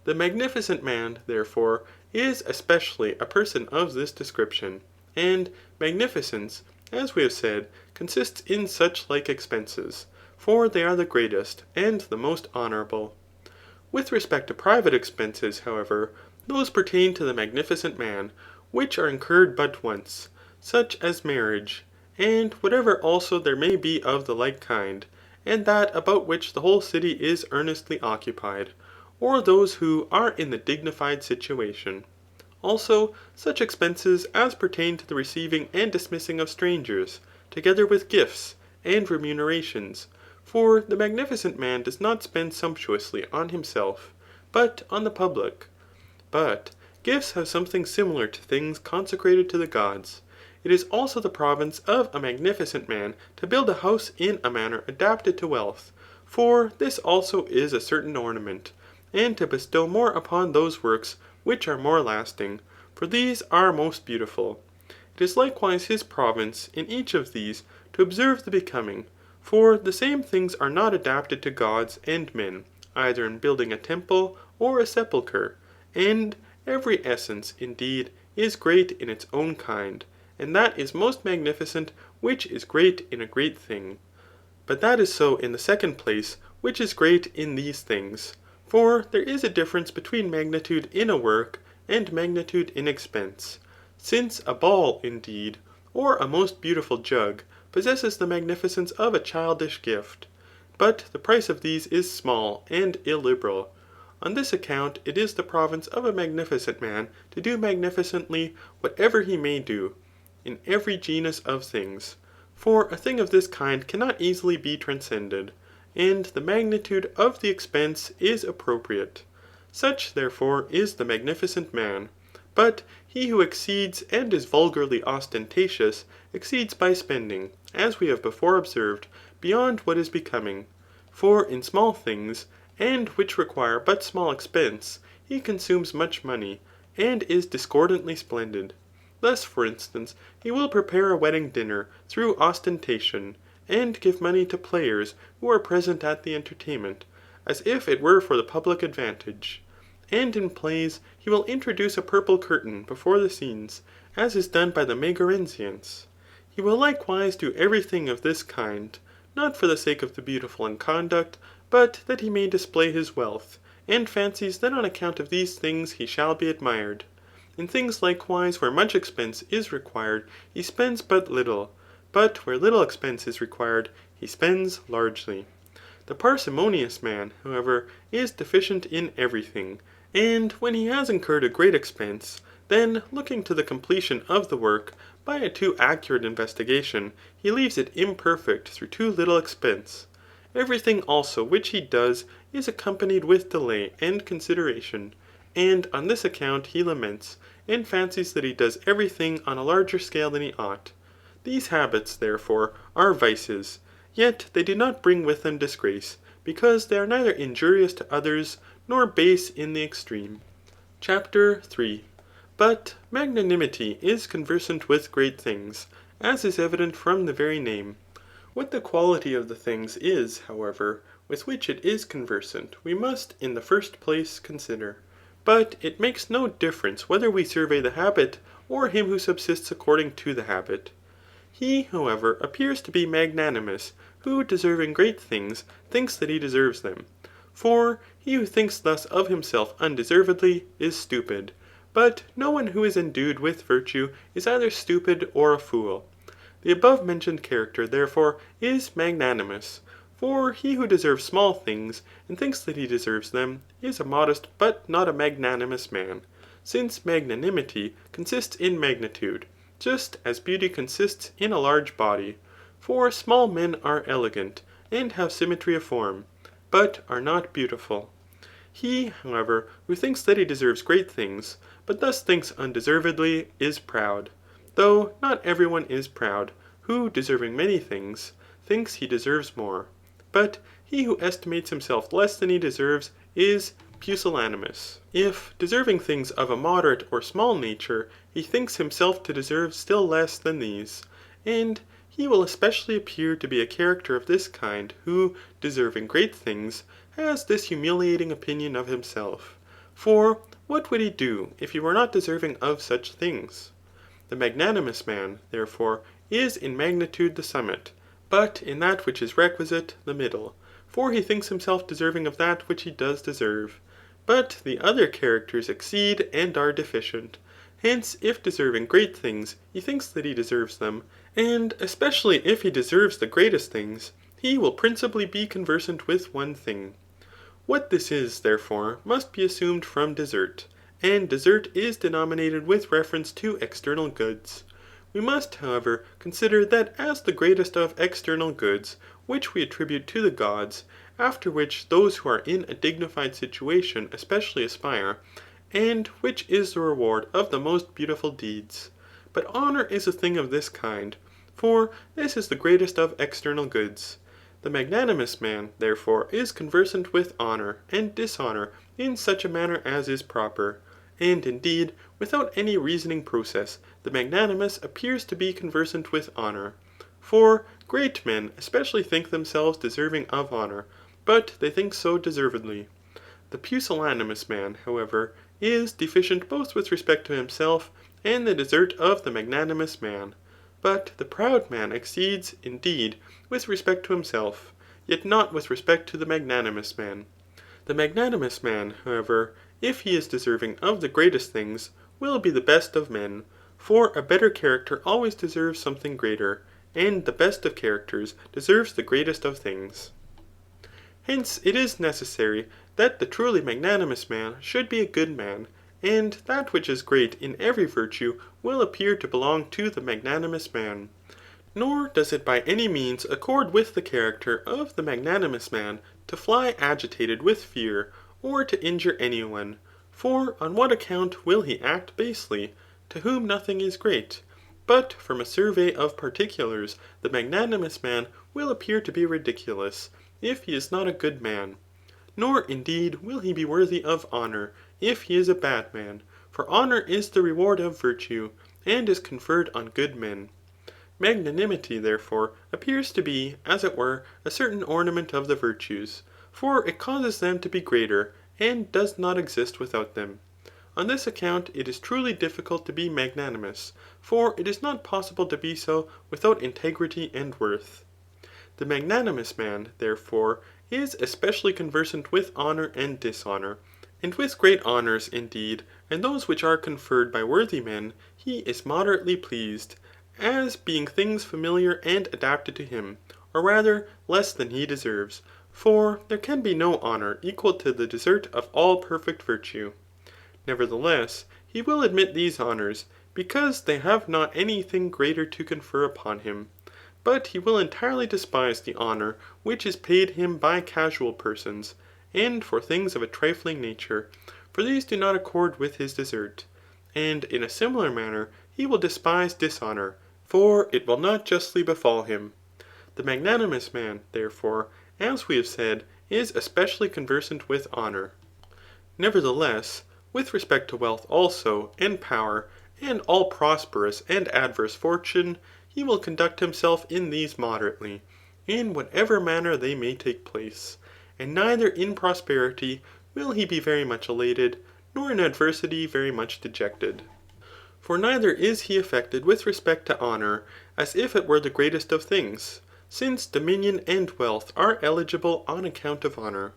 The magnificent man, therefore, is especially a person of this description. And magnificence, as we have said, consists in such like expenses, for they are the greatest and the most honourable. With respect to private expenses, however, those pertain to the magnificent man, which are incurred but once, such as marriage, and whatever also there may be of the like kind, and that about which the whole city is earnestly occupied, or those who are in the dignified situation. Also, such expenses as pertain to the receiving and dismissing of strangers, together with gifts and remunerations. For the magnificent man does not spend sumptuously on himself, but on the public. But gifts have something similar to things consecrated to the gods. It is also the province of a magnificent man to build a house in a manner adapted to wealth, for this also is a certain ornament, and to bestow more upon those works which are more lasting, for these are most beautiful. It is likewise his province in each of these to observe the becoming, for the same things are not adapted to gods and men, either in building a temple or a sepulchre, and every essence, indeed, is great in its own kind, and that is most magnificent which is great in a great thing. But that is so in the second place, which is great in these things. For there is a difference between magnitude in a work and magnitude in expense. Since a ball, indeed, or a most beautiful jug, possesses the magnificence of a childish gift, but the price of these is small and illiberal. On this account it is the province of a magnificent man to do magnificently whatever he may do, in every genus of things. For a thing of this kind cannot easily be transcended, and the magnitude of the expense is appropriate. Such, therefore, is the magnificent man. But he who exceeds and is vulgarly ostentatious, exceeds by spending, as we have before observed, beyond what is becoming. For in small things, and which require but small expense, he consumes much money, and is discordantly splendid. Thus, for instance, he will prepare a wedding dinner through ostentation, and give money to players who are present at the entertainment, as if it were for the public advantage. And in plays, he will introduce a purple curtain before the scenes, as is done by the Megarensians. He will likewise do every thing of this kind, not for the sake of the beautiful in conduct, but that he may display his wealth, and fancies that on account of these things he shall be admired. In things likewise where much expense is required, he spends but little, but where little expense is required, he spends largely. The The parsimonious man, however, is deficient in every thing, and when he has incurred a great expense, then looking to the completion of the work by a too accurate investigation, he leaves it imperfect through too little expense. Every thing also which he does is accompanied with delay and consideration, and on this account he laments, and fancies that he does every thing on a larger scale than he ought. These habits, therefore, are vices, yet they do not bring with them disgrace, because they are neither injurious to others, nor base in the extreme. CHAPTER 3. But magnanimity is conversant with great things, as is evident from the very name. What the quality of the things is, however, with which it is conversant, we must in the first place consider. But it makes no difference whether we survey the habit, or him who subsists according to the habit. He, however, appears to be magnanimous, who deserving great things, thinks that he deserves them. For he who thinks thus of himself undeservedly is stupid. But no one who is endued with virtue is either stupid or a fool. The above mentioned character, therefore, is magnanimous. For he who deserves small things, and thinks that he deserves them, is a modest but not a magnanimous man, since magnanimity consists in magnitude, just as beauty consists in a large body. For small men are elegant, and have symmetry of form, but are not beautiful. He, however, who thinks that he deserves great things, but thus thinks undeservedly, is proud. Though not every one is proud, who deserving many things, thinks he deserves more. But he who estimates himself less than he deserves is pusillanimous. If deserving things of a moderate or small nature, he thinks himself to deserve still less than these. And he will especially appear to be a character of this kind, who, deserving great things, has this humiliating opinion of himself. For what would he do if he were not deserving of such things? The magnanimous man, therefore, is in magnitude the summit, but in that which is requisite, the middle. For he thinks himself deserving of that which he does deserve. But the other characters exceed and are deficient. Hence, if deserving great things, he thinks that he deserves them, and especially if he deserves the greatest things, he will principally be conversant with one thing. What this is, therefore, must be assumed from desert, and desert is denominated with reference to external goods. We must, however, consider that as the greatest of external goods, which we attribute to the gods, after which those who are in a dignified situation especially aspire, and which is the reward of the most beautiful deeds. But honour is a thing of this kind, for this is the greatest of external goods. The magnanimous man, therefore, is conversant with honour and dishonour in such a manner as is proper. And indeed, without any reasoning process, the magnanimous appears to be conversant with honour. For great men especially think themselves deserving of honour, but they think so deservedly. The pusillanimous man, however, is deficient both with respect to himself and the desert of the magnanimous man. But the proud man exceeds, indeed, with respect to himself, yet not with respect to the magnanimous man. The magnanimous man, however, if he is deserving of the greatest things, will be the best of men. For a better character always deserves something greater, and the best of characters deserves the greatest of things. Hence it is necessary that the truly magnanimous man should be a good man, and that which is great in every virtue will appear to belong to the magnanimous man. Nor does it by any means accord with the character of the magnanimous man to fly agitated with fear, or to injure any one. For on what account will he act basely, to whom nothing is great? But from a survey of particulars, the magnanimous man will appear to be ridiculous, if he is not a good man. Nor indeed will he be worthy of honour, if he is a bad man. For honour is the reward of virtue, and is conferred on good men. Magnanimity, therefore, appears to be, as it were, a certain ornament of the virtues, for it causes them to be greater, and does not exist without them. On this account it is truly difficult to be magnanimous, for it is not possible to be so without integrity and worth. The magnanimous man, therefore, is especially conversant with honour and dishonour, and with great honours indeed, and those which are conferred by worthy men, he is moderately pleased, as being things familiar and adapted to him, or rather less than he deserves. For there can be no honour equal to the desert of all perfect virtue. Nevertheless, he will admit these honours, because they have not any thing greater to confer upon him. But he will entirely despise the honour which is paid him by casual persons, and for things of a trifling nature, for these do not accord with his desert. And in a similar manner he will despise dishonour, for it will not justly befall him. The magnanimous man, therefore, as we have said, is especially conversant with honour. Nevertheless, with respect to wealth also, and power, and all prosperous and adverse fortune, he will conduct himself in these moderately, in whatever manner they may take place. And neither in prosperity will he be very much elated, nor in adversity very much dejected. For neither is he affected with respect to honour, as if it were the greatest of things, since dominion and wealth are eligible on account of honour.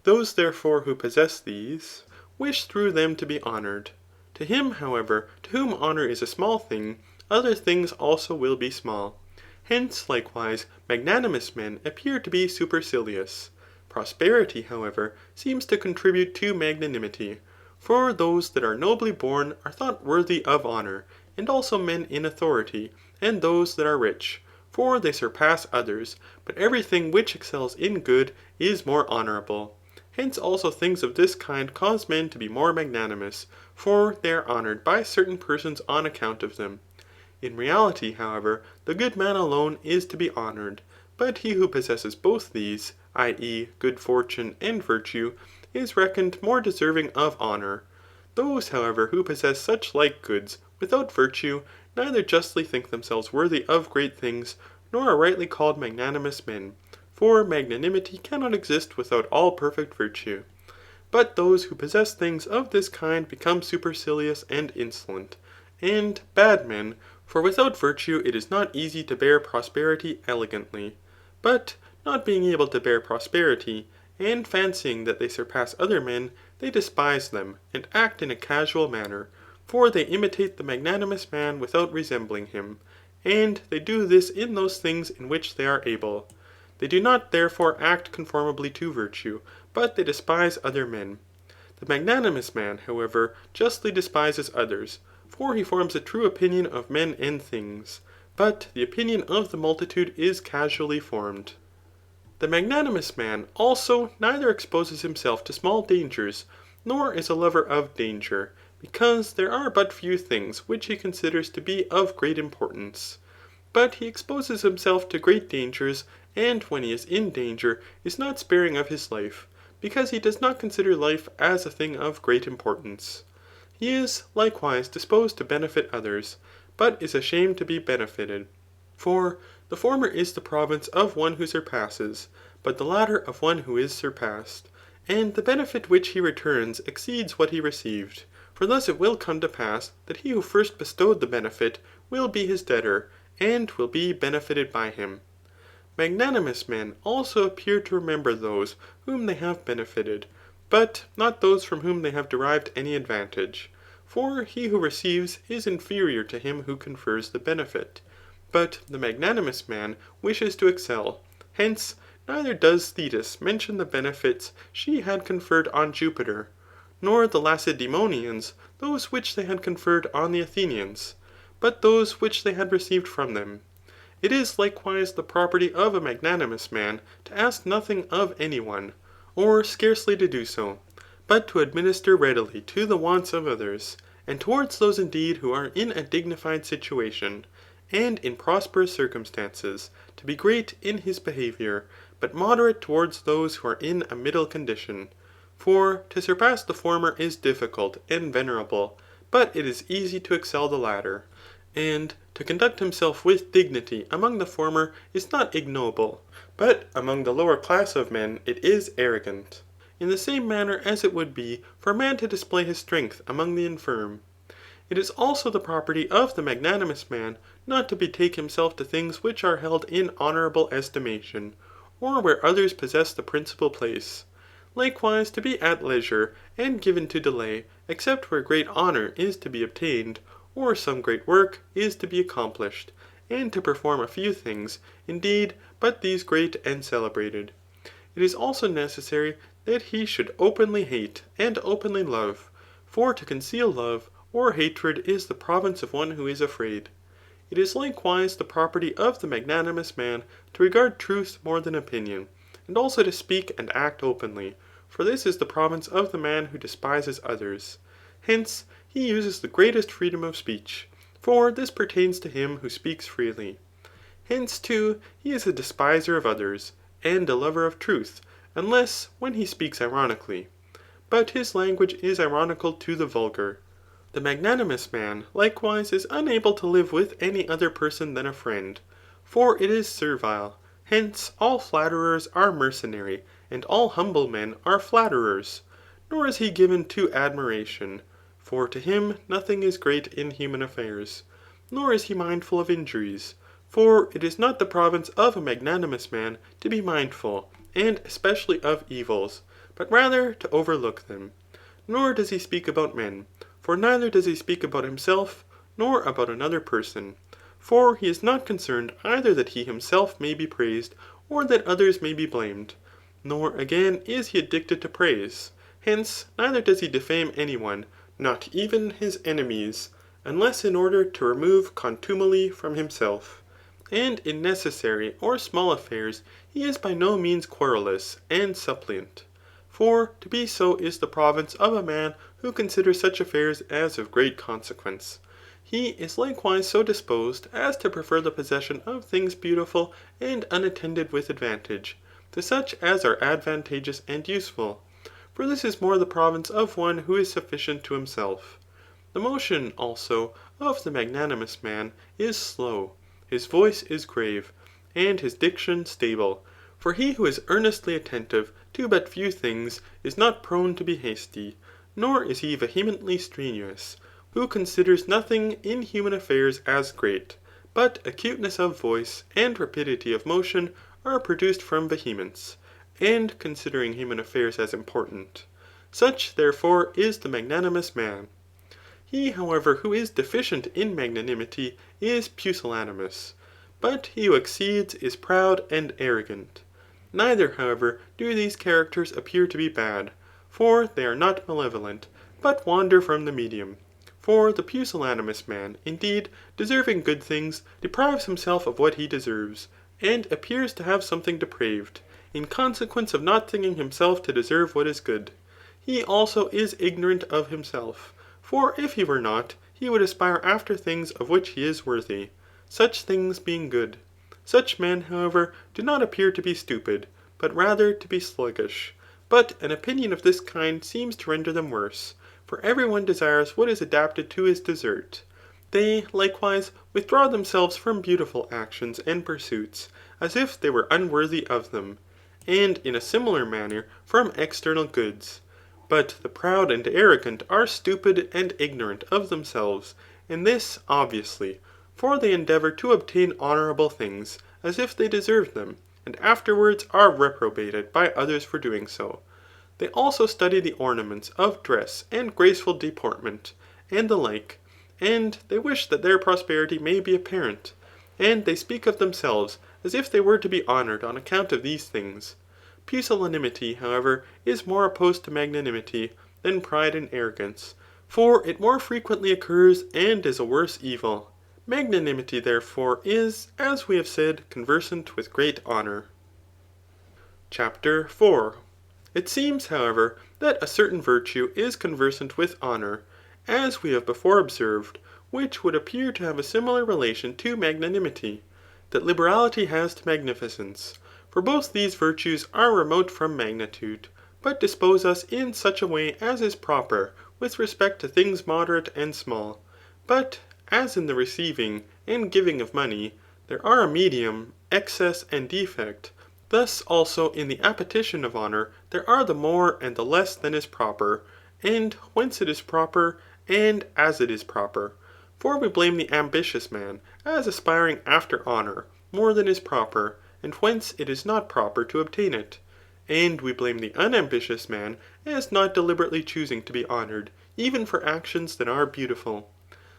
Those therefore who possess these, wish through them to be honoured. To him, however, to whom honour is a small thing, other things also will be small. Hence, likewise, magnanimous men appear to be supercilious. Prosperity, however, seems to contribute to magnanimity. For those that are nobly born are thought worthy of honour, and also men in authority, and those that are rich, for they surpass others, but every thing which excels in good is more honourable. Hence also things of this kind cause men to be more magnanimous, for they are honoured by certain persons on account of them. In reality, however, the good man alone is to be honoured, but he who possesses both these, i.e. good fortune and virtue, is reckoned more deserving of honour. Those, however, who possess such like goods without virtue, neither justly think themselves worthy of great things, nor are rightly called magnanimous men. For magnanimity cannot exist without all perfect virtue. But those who possess things of this kind become supercilious and insolent, and bad men, for without virtue it is not easy to bear prosperity elegantly. But not being able to bear prosperity, and fancying that they surpass other men, they despise them, and act in a casual manner, for they imitate the magnanimous man without resembling him, and they do this in those things in which they are able. They do not therefore act conformably to virtue, but they despise other men. The magnanimous man, however, justly despises others, for he forms a true opinion of men and things, but the opinion of the multitude is casually formed. The magnanimous man also neither exposes himself to small dangers, nor is a lover of danger, because there are but few things which he considers to be of great importance. But he exposes himself to great dangers, and when he is in danger, is not sparing of his life, because he does not consider life as a thing of great importance. He is, likewise, disposed to benefit others, but is ashamed to be benefited. For the former is the province of one who surpasses, but the latter of one who is surpassed. And the benefit which he returns exceeds what he received. For thus it will come to pass that he who first bestowed the benefit will be his debtor, and will be benefited by him. Magnanimous men also appear to remember those whom they have benefited, but not those from whom they have derived any advantage. For he who receives is inferior to him who confers the benefit. But the magnanimous man wishes to excel. Hence, neither does Thetis mention the benefits she had conferred on Jupiter, nor the Lacedaemonians those which they had conferred on the Athenians, but those which they had received from them. It is likewise the property of a magnanimous man to ask nothing of any one, or scarcely to do so, but to administer readily to the wants of others, and towards those indeed who are in a dignified situation, and in prosperous circumstances, to be great in his behaviour, but moderate towards those who are in a middle condition. For to surpass the former is difficult and venerable, but it is easy to excel the latter. And to conduct himself with dignity among the former is not ignoble, but among the lower class of men it is arrogant, in the same manner as it would be for a man to display his strength among the infirm. It is also the property of the magnanimous man not to betake himself to things which are held in honourable estimation, or where others possess the principal place. Likewise to be at leisure and given to delay, except where great honour is to be obtained, or some great work is to be accomplished, and to perform a few things, indeed, but these great and celebrated. it is also necessary that he should openly hate and openly love. For to conceal love or hatred is the province of one who is afraid. It is likewise the property of the magnanimous man to regard truth more than opinion, and also to speak and act openly, for this is the province of the man who despises others. Hence, he uses the greatest freedom of speech, for this pertains to him who speaks freely. Hence, too, he is a despiser of others, and a lover of truth, unless when he speaks ironically. But his language is ironical to the vulgar. The magnanimous man, likewise, is unable to live with any other person than a friend, for it is servile. Hence, all flatterers are mercenary, and all humble men are flatterers. Nor is he given to admiration, for to him nothing is great in human affairs. Nor is he mindful of injuries, for it is not the province of a magnanimous man to be mindful, and especially of evils, but rather to overlook them. Nor does he speak about men, for neither does he speak about himself, nor about another person. For he is not concerned either that he himself may be praised, or that others may be blamed. Nor again is he addicted to praise. Hence, neither does he defame any one, not even his enemies, unless in order to remove contumely from himself. And in necessary or small affairs he is by no means querulous and suppliant. For to be so is the province of a man who considers such affairs as of great consequence. He is likewise so disposed as to prefer the possession of things beautiful and unattended with advantage, to such as are advantageous and useful. For this is more the province of one who is sufficient to himself. The motion, also, of the magnanimous man is slow, his voice is grave, and his diction stable. For he who is earnestly attentive to but few things is not prone to be hasty, nor is he vehemently strenuous, who considers nothing in human affairs as great, but acuteness of voice and rapidity of motion are produced from vehemence, and considering human affairs as important. Such, therefore, is the magnanimous man. He, however, who is deficient in magnanimity is pusillanimous, but he who exceeds is proud and arrogant. Neither, however, do these characters appear to be bad, for they are not malevolent, but wander from the medium. For the pusillanimous man, indeed, deserving good things, deprives himself of what he deserves, and appears to have something depraved, in consequence of not thinking himself to deserve what is good. He also is ignorant of himself, for if he were not, he would aspire after things of which he is worthy, such things being good. Such men, however, do not appear to be stupid, but rather to be sluggish. But an opinion of this kind seems to render them worse, for every one desires what is adapted to his desert. They, likewise, withdraw themselves from beautiful actions and pursuits, as if they were unworthy of them, and in a similar manner from external goods. But the proud and arrogant are stupid and ignorant of themselves, and this obviously, for they endeavour to obtain honourable things, as if they deserved them, and afterwards are reprobated by others for doing so. They also study the ornaments of dress and graceful deportment, and the like, and they wish that their prosperity may be apparent, and they speak of themselves as if they were to be honoured on account of these things. Pusillanimity, however, is more opposed to magnanimity than pride and arrogance, for it more frequently occurs and is a worse evil. Magnanimity, therefore, is, as we have said, conversant with great honour. Chapter 4. It seems, however, that a certain virtue is conversant with honour, as we have before observed, which would appear to have a similar relation to magnanimity, that liberality has to magnificence. For both these virtues are remote from magnitude, but dispose us in such a way as is proper with respect to things moderate and small. But as in the receiving and giving of money, there are a medium, excess, and defect, thus also in the appetition of honour there are the more and the less than is proper, and whence it is proper, and as it is proper. For we blame the ambitious man as aspiring after honour more than is proper, and whence it is not proper to obtain it. And we blame the unambitious man as not deliberately choosing to be honoured, even for actions that are beautiful.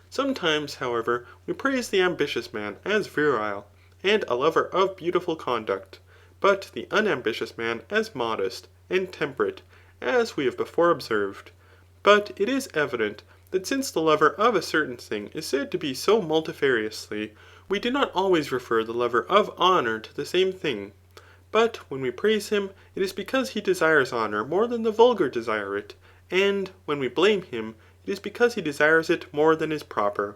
Sometimes, however, we praise the ambitious man as virile, and a lover of beautiful conduct. but the unambitious man as modest and temperate, as we have before observed. But it is evident, that since the lover of a certain thing is said to be so multifariously, we do not always refer the lover of honour to the same thing. But when we praise him, it is because he desires honour more than the vulgar desire it, and when we blame him, it is because he desires it more than is proper.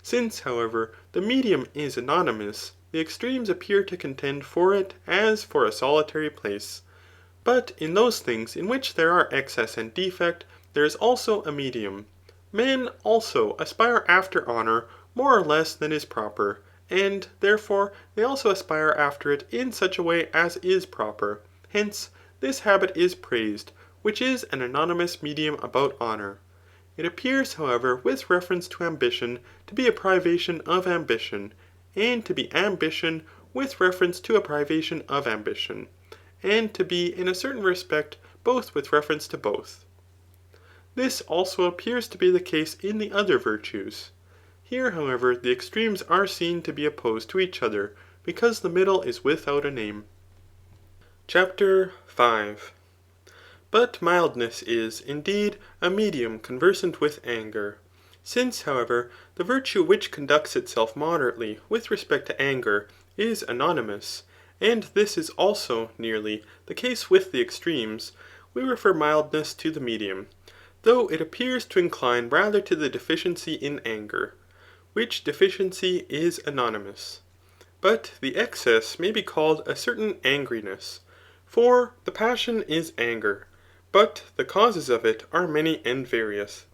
Since, however, the medium is anonymous, the extremes appear to contend for it as for a solitary place. But in those things in which there are excess and defect, there is also a medium. Men also aspire after honour more or less than is proper, and, therefore, they also aspire after it in such a way as is proper. Hence, this habit is praised, which is an anonymous medium about honour. It appears, however, with reference to ambition, to be a privation of ambition, and to be ambition with reference to a privation of ambition, and to be in a certain respect both with reference to both. This also appears to be the case in the other virtues. Here, however, the extremes are seen to be opposed to each other, because the middle is without a name. CHAPTER 5. But mildness is, indeed, a medium conversant with anger. Since, however, the virtue which conducts itself moderately with respect to anger is anonymous, and this is also, nearly, the case with the extremes, we refer mildness to the medium, though it appears to incline rather to the deficiency in anger, which deficiency is anonymous. But the excess may be called a certain angriness, for the passion is anger, but the causes of it are many and various.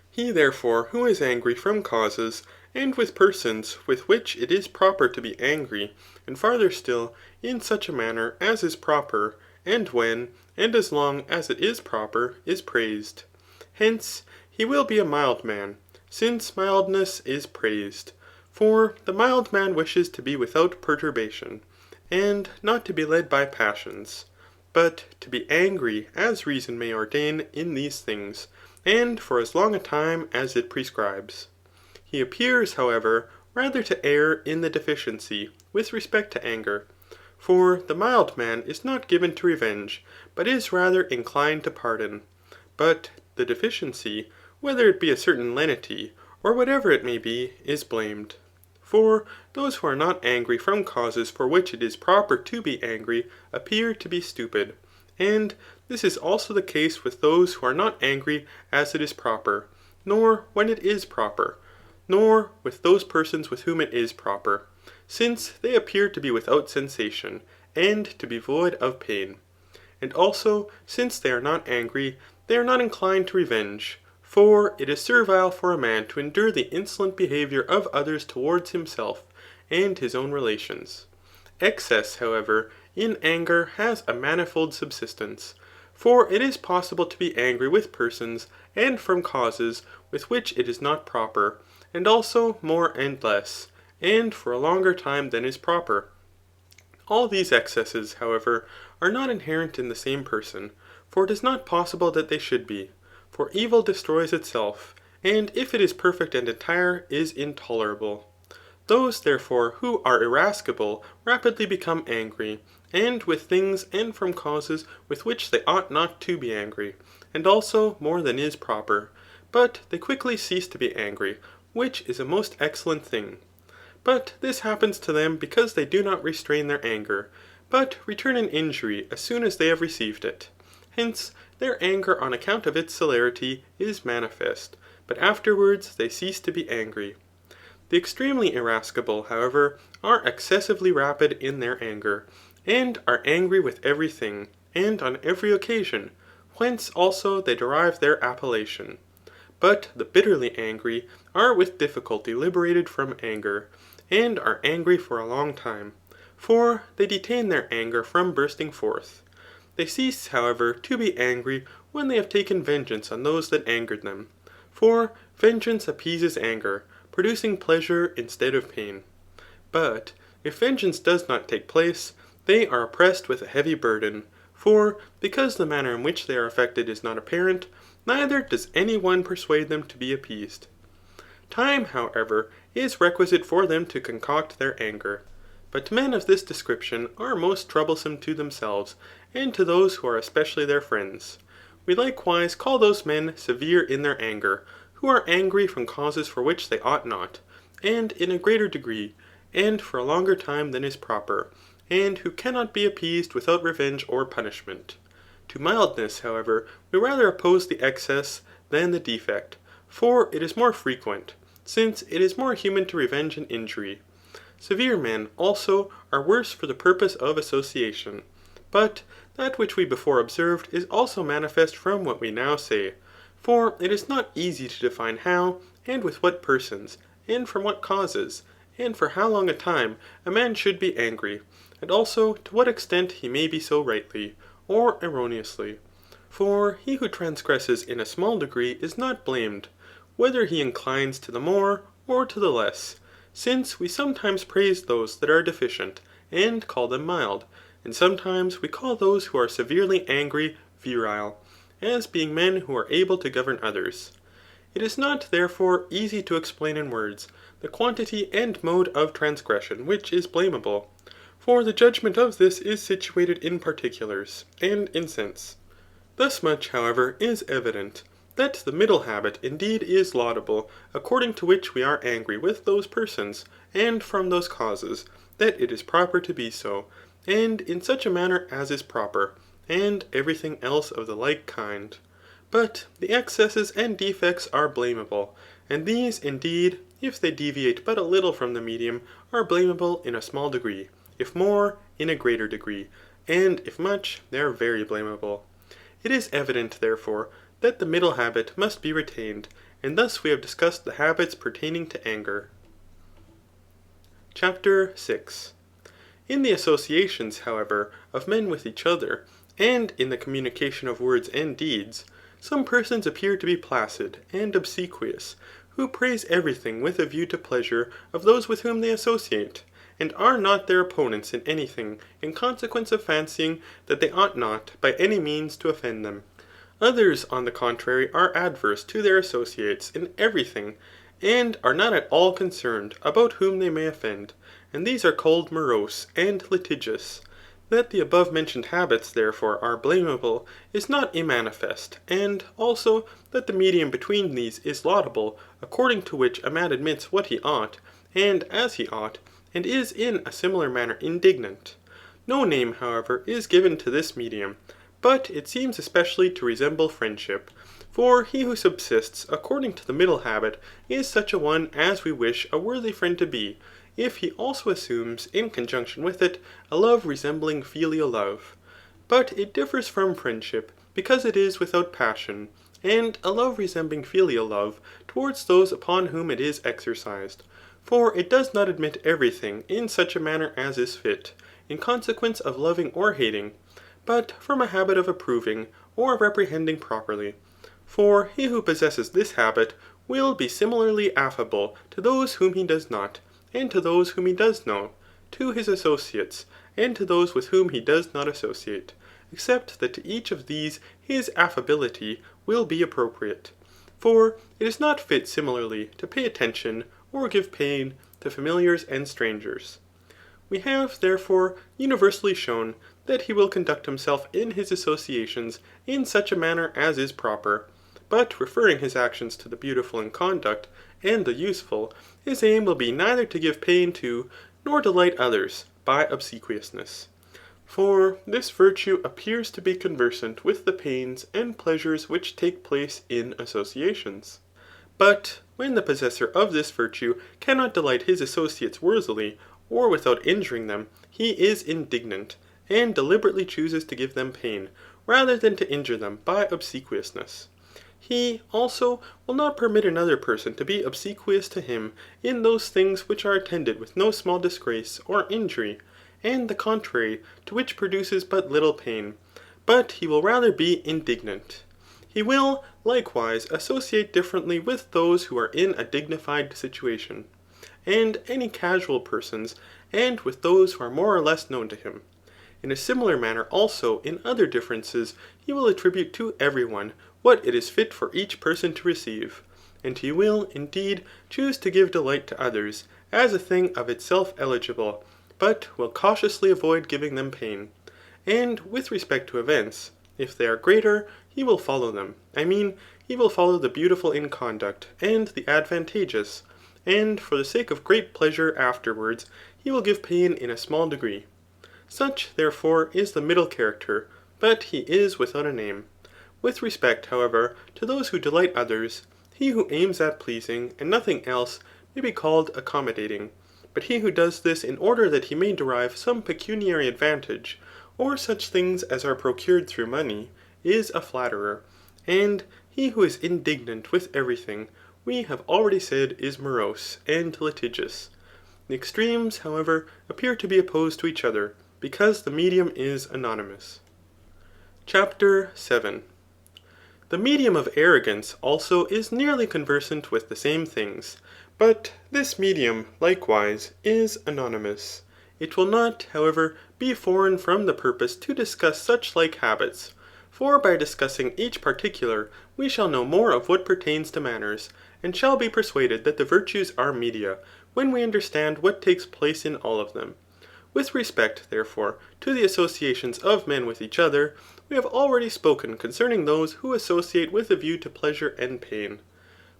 He therefore who is angry from causes, and with persons with which it is proper to be angry, and farther still, in such a manner as is proper, and when, and as long as it is proper, is praised. Hence, he will be a mild man, since mildness is praised. For the mild man wishes to be without perturbation, and not to be led by passions, but to be angry as reason may ordain in these things, and for as long a time as it prescribes. He appears, however, rather to err in the deficiency with respect to anger. For the mild man is not given to revenge, but is rather inclined to pardon. But the deficiency, whether it be a certain lenity, or whatever it may be, is blamed. For those who are not angry from causes for which it is proper to be angry, appear to be stupid. And this is also the case with those who are not angry as it is proper, nor when it is proper, nor with those persons with whom it is proper, since they appear to be without sensation, and to be void of pain. And also, since they are not angry, they are not inclined to revenge. For it is servile for a man to endure the insolent behaviour of others towards himself, and his own relations. Excess, however, in anger has a manifold subsistence. For it is possible to be angry with persons, and from causes with which it is not proper, and also more and less, and for a longer time than is proper. All these excesses, however, are not inherent in the same person, for it is not possible that they should be. For evil destroys itself, and if it is perfect and entire, is intolerable. Those, therefore, who are irascible rapidly become angry, and with things and from causes with which they ought not to be angry, and also more than is proper. But they quickly cease to be angry, which is a most excellent thing. But this happens to them because they do not restrain their anger, but return an injury as soon as they have received it. Hence, their anger on account of its celerity is manifest, but afterwards they cease to be angry. The extremely irascible, however, are excessively rapid in their anger, and are angry with every thing, and on every occasion, whence also they derive their appellation. But the bitterly angry are with difficulty liberated from anger, and are angry for a long time, for they detain their anger from bursting forth. They cease, however, to be angry when they have taken vengeance on those that angered them. For vengeance appeases anger, producing pleasure instead of pain. But if vengeance does not take place, they are oppressed with a heavy burden. For because the manner in which they are affected is not apparent, neither does any one persuade them to be appeased. Time, however, is requisite for them to concoct their anger. But men of this description are most troublesome to themselves, and to those who are especially their friends. We likewise call those men severe in their anger, who are angry from causes for which they ought not, and in a greater degree, and for a longer time than is proper, and who cannot be appeased without revenge or punishment. To mildness, however, we rather oppose the excess than the defect, for it is more frequent, since it is more human to revenge an injury. Severe men, also, are worse for the purpose of association. But that which we before observed is also manifest from what we now say. For it is not easy to define how, and with what persons, and from what causes, and for how long a time a man should be angry, and also to what extent he may be so rightly, or erroneously. For he who transgresses in a small degree is not blamed, whether he inclines to the more or to the less, since we sometimes praise those that are deficient, and call them mild, and sometimes we call those who are severely angry virile, as being men who are able to govern others. It is not, therefore, easy to explain in words the quantity and mode of transgression which is blamable, for the judgment of this is situated in particulars, and in sense. Thus much, however, is evident, that the middle habit indeed is laudable, according to which we are angry with those persons, and from those causes, that it is proper to be so, and in such a manner as is proper, and everything else of the like kind. But the excesses and defects are blamable, and these, indeed, if they deviate but a little from the medium, are blamable in a small degree, if more, in a greater degree, and if much, they are very blamable. It is evident, therefore, that the middle habit must be retained, and thus we have discussed the habits pertaining to anger. Chapter 6. In the associations, however, of men with each other, and in the communication of words and deeds, some persons appear to be placid and obsequious, who praise everything with a view to pleasure of those with whom they associate, and are not their opponents in anything, in consequence of fancying that they ought not by any means to offend them. Others, on the contrary, are adverse to their associates in everything, and are not at all concerned about whom they may offend, and these are called morose and litigious. That the above-mentioned habits, therefore, are blamable, is not immanifest, and also that the medium between these is laudable, according to which a man admits what he ought, and as he ought, and is in a similar manner indignant. No name, however, is given to this medium, but it seems especially to resemble friendship. For he who subsists according to the middle habit is such a one as we wish a worthy friend to be, if he also assumes, in conjunction with it, a love resembling filial love. But it differs from friendship, because it is without passion, and a love resembling filial love towards those upon whom it is exercised. For it does not admit everything in such a manner as is fit, in consequence of loving or hating, but from a habit of approving or reprehending properly. For he who possesses this habit will be similarly affable to those whom he does not, and to those whom he does know, to his associates, and to those with whom he does not associate, except that to each of these his affability will be appropriate. For it is not fit similarly to pay attention or give pain to familiars and strangers. We have, therefore, universally shown that he will conduct himself in his associations in such a manner as is proper, but referring his actions to the beautiful in conduct and the useful, his aim will be neither to give pain to, nor delight others by obsequiousness. For this virtue appears to be conversant with the pains and pleasures which take place in associations. But when the possessor of this virtue cannot delight his associates worthily, or without injuring them, he is indignant, and deliberately chooses to give them pain, rather than to injure them by obsequiousness. He, also, will not permit another person to be obsequious to him in those things which are attended with no small disgrace or injury, and the contrary, to which produces but little pain, but he will rather be indignant. He will, likewise, associate differently with those who are in a dignified situation, and any casual persons, and with those who are more or less known to him. In a similar manner also in other differences he will attribute to every one what it is fit for each person to receive, and he will, indeed, choose to give delight to others as a thing of itself eligible, but will cautiously avoid giving them pain. And with respect to events, if they are greater, he will follow them. I mean, he will follow the beautiful in conduct, and the advantageous, and for the sake of great pleasure afterwards, he will give pain in a small degree. Such, therefore, is the middle character, but he is without a name. With respect, however, to those who delight others, he who aims at pleasing, and nothing else, may be called accommodating. But he who does this in order that he may derive some pecuniary advantage, or such things as are procured through money, is a flatterer. And he who is indignant with every thing, we have already said is morose and litigious. The extremes, however, appear to be opposed to each other, because the medium is anonymous. Chapter 7. The medium of arrogance also is nearly conversant with the same things, but this medium, likewise, is anonymous. It will not, however, be foreign from the purpose to discuss such like habits. For by discussing each particular, we shall know more of what pertains to manners, and shall be persuaded that the virtues are media, when we understand what takes place in all of them. With respect, therefore, to the associations of men with each other, we have already spoken concerning those who associate with a view to pleasure and pain.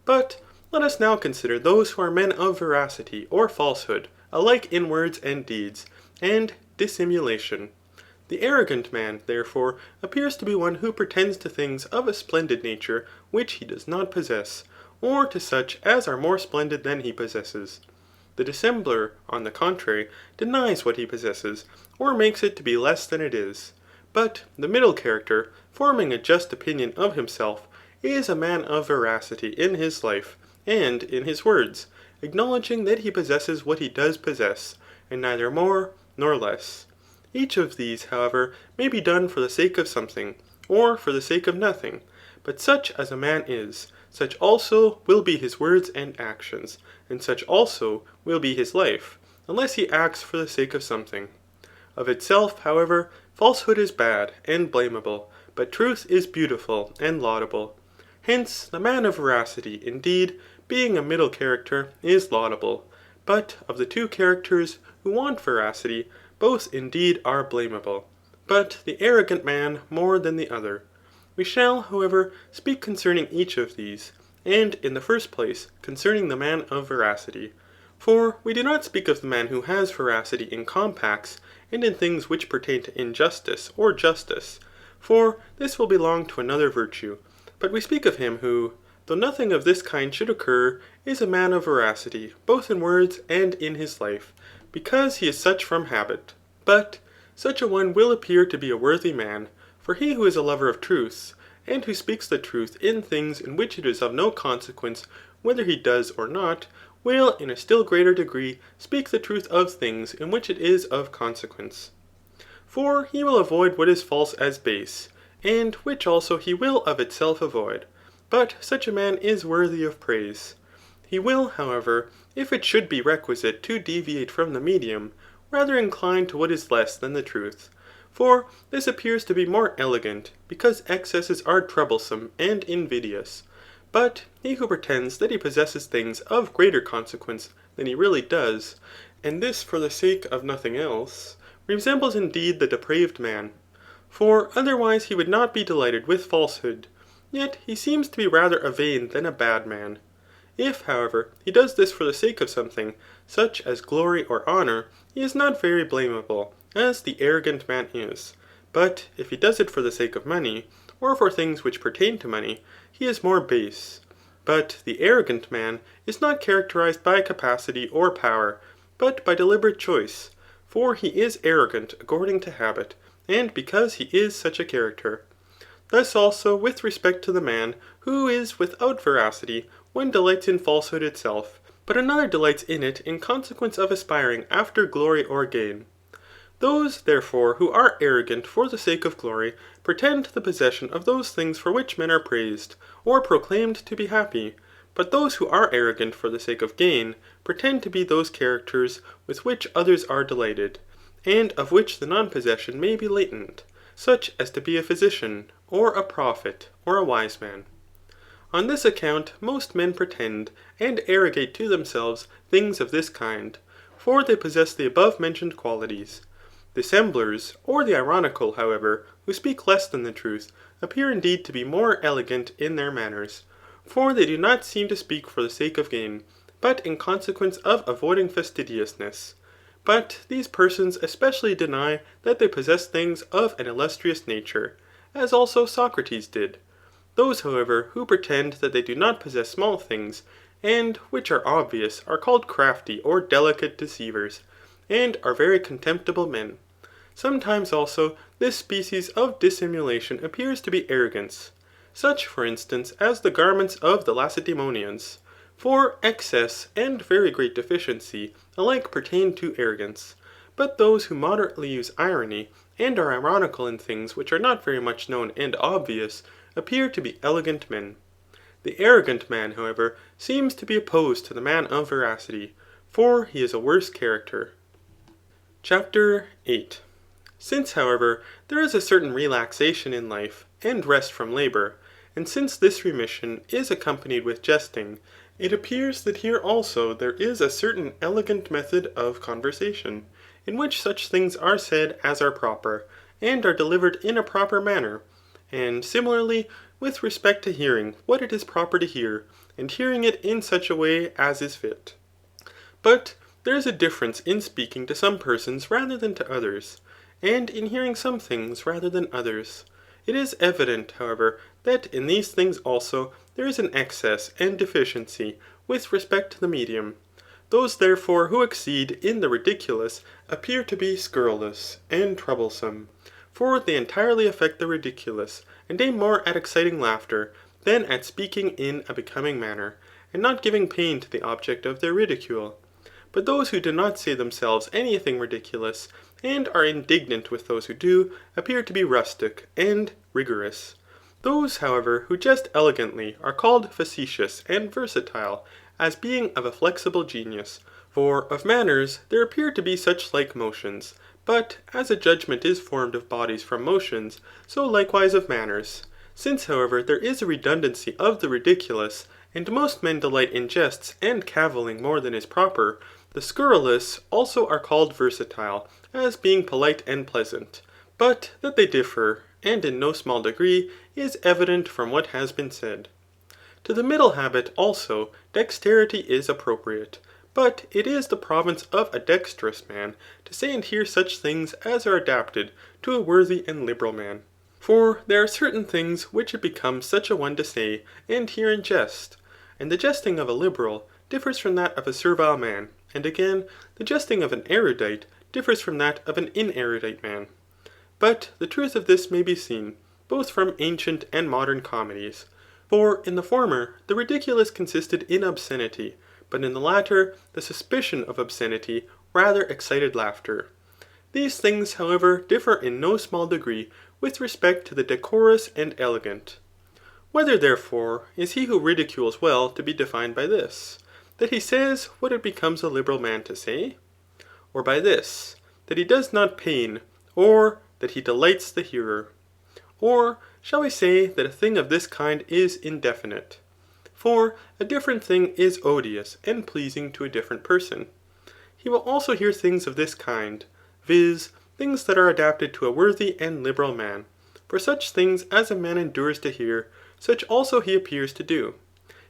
But let us now consider those who are men of veracity or falsehood, alike in words and deeds, and dissimulation. The arrogant man, therefore, appears to be one who pretends to things of a splendid nature which he does not possess, or to such as are more splendid than he possesses. The dissembler, on the contrary, denies what he possesses, or makes it to be less than it is. But the middle character, forming a just opinion of himself, is a man of veracity in his life, and in his words, acknowledging that he possesses what he does possess, and neither more nor less. Each of these, however, may be done for the sake of something, or for the sake of nothing. But such as a man is, such also will be his words and actions, and such also will be his life, unless he acts for the sake of something. Of itself, however, falsehood is bad and blamable, but truth is beautiful and laudable. Hence, the man of veracity, indeed, being a middle character, is laudable. But of the two characters who want veracity, both indeed are blamable, but the arrogant man more than the other. We shall, however, speak concerning each of these, and in the first place, concerning the man of veracity. For we do not speak of the man who has veracity in compacts, and in things which pertain to injustice or justice, for this will belong to another virtue. But we speak of him who, though nothing of this kind should occur, is a man of veracity, both in words and in his life, because he is such from habit. But such a one will appear to be a worthy man, for he who is a lover of truths, and who speaks the truth in things in which it is of no consequence whether he does or not, will in a still greater degree speak the truth of things in which it is of consequence. For he will avoid what is false as base, and which also he will of itself avoid. But such a man is worthy of praise. He will, however, if it should be requisite to deviate from the medium, rather incline to what is less than the truth. For this appears to be more elegant, because excesses are troublesome and invidious. But he who pretends that he possesses things of greater consequence than he really does, and this for the sake of nothing else, resembles indeed the depraved man. For otherwise he would not be delighted with falsehood, yet he seems to be rather a vain than a bad man. If, however, he does this for the sake of something, such as glory or honour, he is not very blamable, as the arrogant man is. But if he does it for the sake of money, or for things which pertain to money, he is more base. But the arrogant man is not characterized by capacity or power, but by deliberate choice. For he is arrogant according to habit, and because he is such a character. Thus also with respect to the man who is without veracity, one delights in falsehood itself, but another delights in it in consequence of aspiring after glory or gain. Those, therefore, who are arrogant for the sake of glory, pretend the possession of those things for which men are praised, or proclaimed to be happy. But those who are arrogant for the sake of gain, pretend to be those characters with which others are delighted, and of which the non-possession may be latent, such as to be a physician, or a prophet, or a wise man. On this account most men pretend and arrogate to themselves things of this kind. for they possess the above-mentioned qualities. Dissemblers, or the ironical, however, who speak less than the truth, appear indeed to be more elegant in their manners, for they do not seem to speak for the sake of gain, but in consequence of avoiding fastidiousness. But these persons especially deny that they possess things of an illustrious nature, as also Socrates did. Those, however, who pretend that they do not possess small things, and which are obvious, are called crafty or delicate deceivers, and are very contemptible men. Sometimes also this species of dissimulation appears to be arrogance. Such, for instance, as the garments of the Lacedaemonians. For excess and very great deficiency alike pertain to arrogance. But those who moderately use irony, and are ironical in things which are not very much known and obvious, appear to be elegant men. The arrogant man, however, seems to be opposed to the man of veracity, for he is a worse character. Chapter 8. Since, however, there is a certain relaxation in life, and rest from labour, and since this remission is accompanied with jesting, it appears that here also there is a certain elegant method of conversation, in which such things are said as are proper, and are delivered in a proper manner, and similarly with respect to hearing what it is proper to hear, and hearing it in such a way as is fit. But there is a difference in speaking to some persons rather than to others, and in hearing some things rather than others. It is evident, however, that in these things also there is an excess and deficiency with respect to the medium. Those therefore who exceed in the ridiculous appear to be scurrilous and troublesome, for they entirely affect the ridiculous, and aim more at exciting laughter, than at speaking in a becoming manner, and not giving pain to the object of their ridicule. But those who do not say themselves anything ridiculous, and are indignant with those who do, appear to be rustic and rigorous. Those, however, who jest elegantly are called facetious and versatile, as being of a flexible genius. For of manners there appear to be such like motions, but as a judgment is formed of bodies from motions, so likewise of manners. Since, however, there is a redundancy of the ridiculous, and most men delight in jests and cavilling more than is proper, the scurrilous also are called versatile, as being polite and pleasant. But that they differ, and in no small degree, is evident from what has been said. To the middle habit, also, dexterity is appropriate, but it is the province of a dexterous man to say and hear such things as are adapted to a worthy and liberal man. For there are certain things which it becomes such a one to say and hear in jest, and the jesting of a liberal differs from that of a servile man, and again, the jesting of an erudite differs from that of an inerudite man. But the truth of this may be seen, both from ancient and modern comedies. For in the former, the ridiculous consisted in obscenity, but in the latter, the suspicion of obscenity rather excited laughter. These things, however, differ in no small degree with respect to the decorous and elegant. Whether, therefore, is he who ridicules well to be defined by this, that he says what it becomes a liberal man to say? Or by this, that he does not pain, or that he delights the hearer? Or shall we say that a thing of this kind is indefinite? For a different thing is odious and pleasing to a different person. He will also hear things of this kind, viz. Things that are adapted to a worthy and liberal man. For such things as a man endures to hear, such also he appears to do.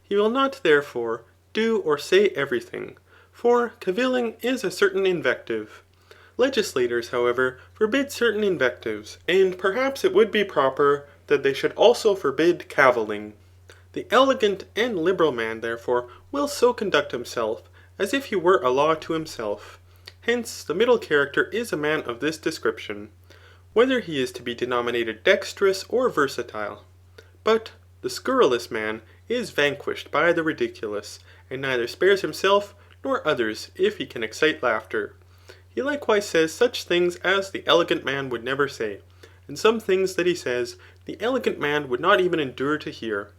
He will not, therefore, do or say everything, for cavilling is a certain invective. Legislators, however, forbid certain invectives, and perhaps it would be proper that they should also forbid cavilling. The elegant and liberal man, therefore, will so conduct himself, as if he were a law to himself. Hence, the middle character is a man of this description, whether he is to be denominated dexterous or versatile. But the scurrilous man is vanquished by the ridiculous, and neither spares himself nor others if he can excite laughter. He likewise says such things as the elegant man would never say, and some things that he says the elegant man would not even endure to hear.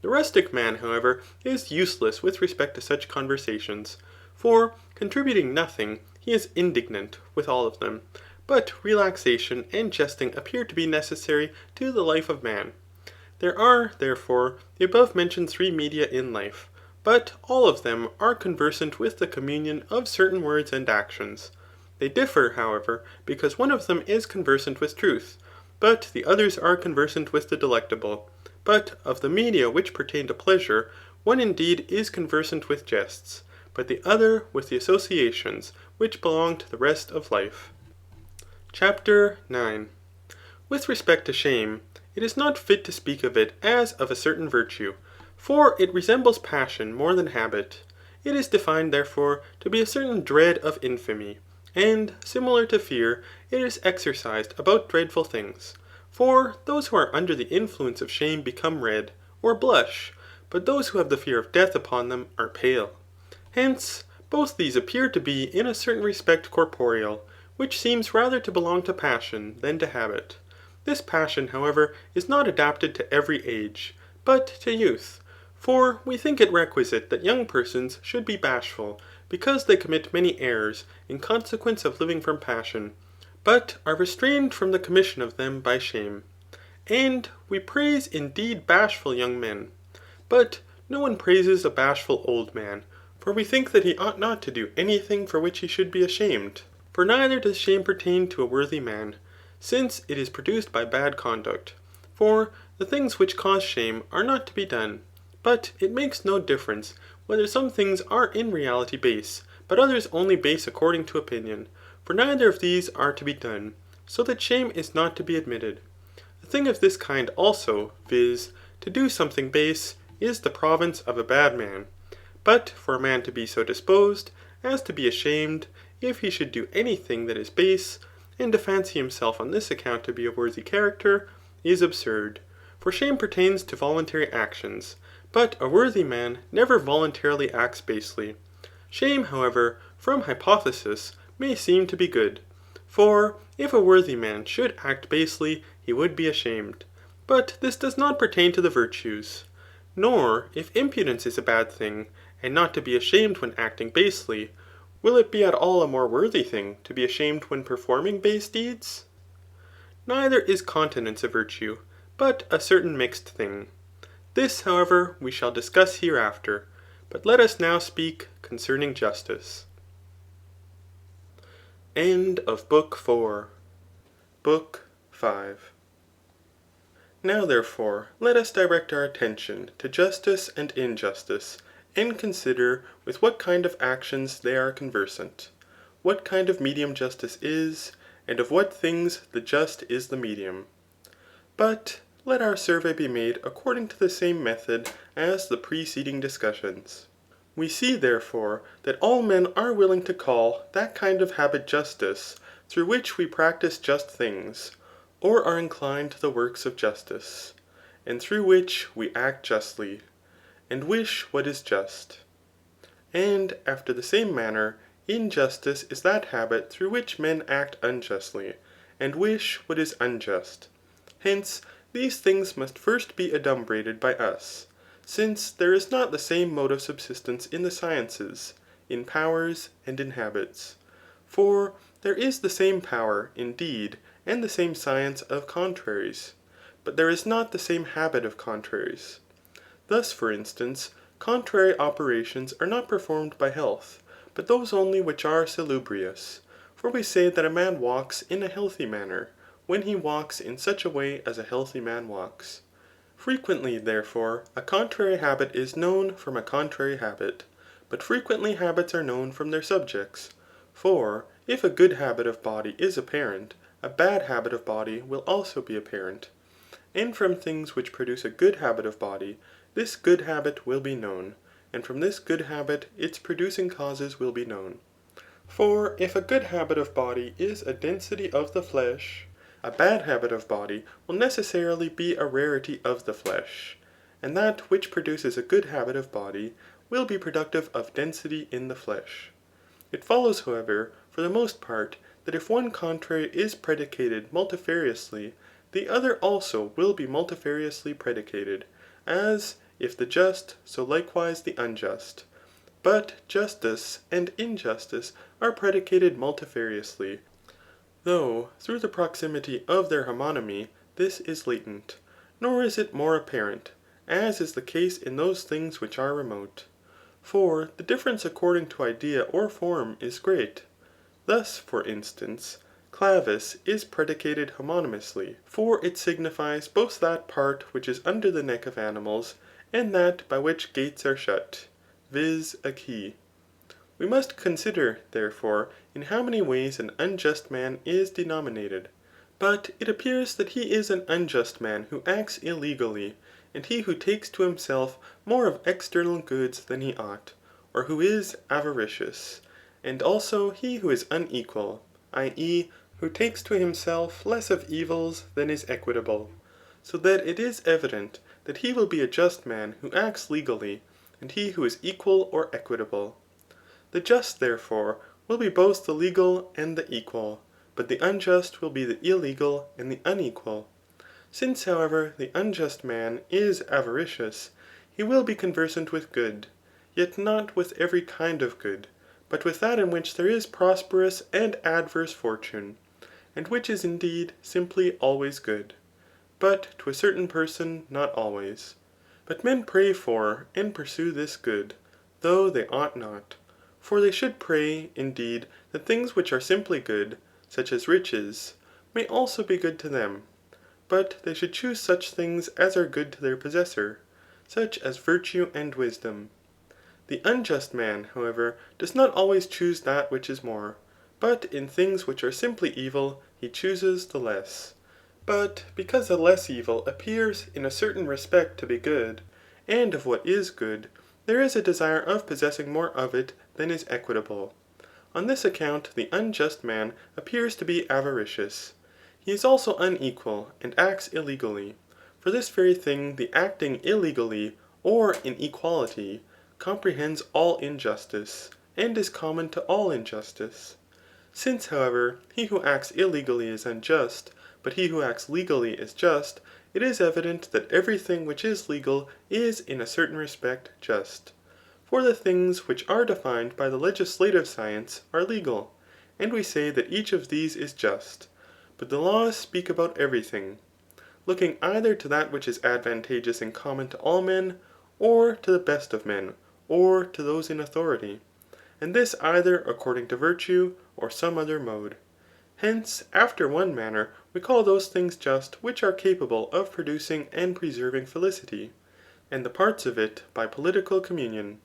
The rustic man, however, is useless with respect to such conversations, for, contributing nothing, he is indignant with all of them, but relaxation and jesting appear to be necessary to the life of man. There are, therefore, the above mentioned three media in life, but all of them are conversant with the communion of certain words and actions. They differ, however, because one of them is conversant with truth, but the others are conversant with the delectable. But of the media which pertain to pleasure, one indeed is conversant with jests, but the other with the associations which belong to the rest of life. Chapter 9. With respect to shame, it is not fit to speak of it as of a certain virtue, for it resembles passion more than habit. It is defined, therefore, to be a certain dread of infamy, and, similar to fear, it is exercised about dreadful things. For those who are under the influence of shame become red, or blush, but those who have the fear of death upon them are pale. Hence, both these appear to be in a certain respect corporeal, which seems rather to belong to passion than to habit. This passion, however, is not adapted to every age, but to youth. For we think it requisite that young persons should be bashful, because they commit many errors in consequence of living from passion, but are restrained from the commission of them by shame. And we praise indeed bashful young men, but no one praises a bashful old man, for we think that he ought not to do anything for which he should be ashamed. For neither does shame pertain to a worthy man, since it is produced by bad conduct. For the things which cause shame are not to be done. But it makes no difference whether some things are in reality base, but others only base according to opinion. For neither of these are to be done, so that shame is not to be admitted. A thing of this kind also, viz. To do something base, is the province of a bad man. But for a man to be so disposed as to be ashamed, if he should do any thing that is base, and to fancy himself on this account to be a worthy character, is absurd. For shame pertains to voluntary actions, but a worthy man never voluntarily acts basely. Shame, however, from hypothesis, may seem to be good. For if a worthy man should act basely, he would be ashamed. But this does not pertain to the virtues. Nor, if impudence is a bad thing, and not to be ashamed when acting basely, will it be at all a more worthy thing to be ashamed when performing base deeds? Neither is continence a virtue, but a certain mixed thing. This, however, we shall discuss hereafter, but let us now speak concerning justice. End of Book 4. Book 5. Now therefore, let us direct our attention to justice and injustice, and consider with what kind of actions they are conversant, what kind of medium justice is, and of what things the just is the medium. But let our survey be made according to the same method as the preceding discussions. We see, therefore, that all men are willing to call that kind of habit justice, through which we practice just things, or are inclined to the works of justice, and through which we act justly, and wish what is just. And after the same manner, injustice is that habit through which men act unjustly, and wish what is unjust. Hence, these things must first be adumbrated by us, since there is not the same mode of subsistence in the sciences, in powers, and in habits. For there is the same power, indeed, and the same science of contraries, but there is not the same habit of contraries. Thus, for instance, contrary operations are not performed by health, but those only which are salubrious. For we say that a man walks in a healthy manner, when he walks in such a way as a healthy man walks. Frequently, therefore, a contrary habit is known from a contrary habit, but frequently habits are known from their subjects. For if a good habit of body is apparent, a bad habit of body will also be apparent. And from things which produce a good habit of body, this good habit will be known, and from this good habit its producing causes will be known. For if a good habit of body is a density of the flesh, a bad habit of body will necessarily be a rarity of the flesh, and that which produces a good habit of body will be productive of density in the flesh. It follows, however, for the most part, that if one contrary is predicated multifariously, the other also will be multifariously predicated, as if the just, so likewise the unjust. But justice and injustice are predicated multifariously, though through the proximity of their homonymy this is latent, nor is it more apparent, as is the case in those things which are remote. For the difference according to idea or form is great. Thus, for instance, clavis is predicated homonymously, for it signifies both that part which is under the neck of animals, and that by which gates are shut, viz. A key. We must consider, therefore, in how many ways an unjust man is denominated. But it appears that he is an unjust man who acts illegally, and he who takes to himself more of external goods than he ought, or who is avaricious, and also he who is unequal, i.e. who takes to himself less of evils than is equitable. So that it is evident that he will be a just man who acts legally, and he who is equal or equitable. The just, therefore, will be both the legal and the equal, but the unjust will be the illegal and the unequal. Since, however, the unjust man is avaricious, he will be conversant with good, yet not with every kind of good, but with that in which there is prosperous and adverse fortune, and which is indeed simply always good, but to a certain person not always. But men pray for and pursue this good, though they ought not. For they should pray, indeed, that things which are simply good, such as riches, may also be good to them. But they should choose such things as are good to their possessor, such as virtue and wisdom. The unjust man, however, does not always choose that which is more, but in things which are simply evil, he chooses the less. But because the less evil appears in a certain respect to be good, and of what is good, there is a desire of possessing more of it than is equitable. On this account the unjust man appears to be avaricious. He is also unequal, and acts illegally. For this very thing the acting illegally, or in equality, comprehends all injustice, and is common to all injustice. Since, however, he who acts illegally is unjust, but he who acts legally is just, it is evident that every thing which is legal is in a certain respect just. For the things which are defined by the legislative science are legal, and we say that each of these is just. But the laws speak about everything, looking either to that which is advantageous and common to all men, or to the best of men, or to those in authority, and this either according to virtue, or some other mode. Hence, after one manner, we call those things just which are capable of producing and preserving felicity, and the parts of it by political communion.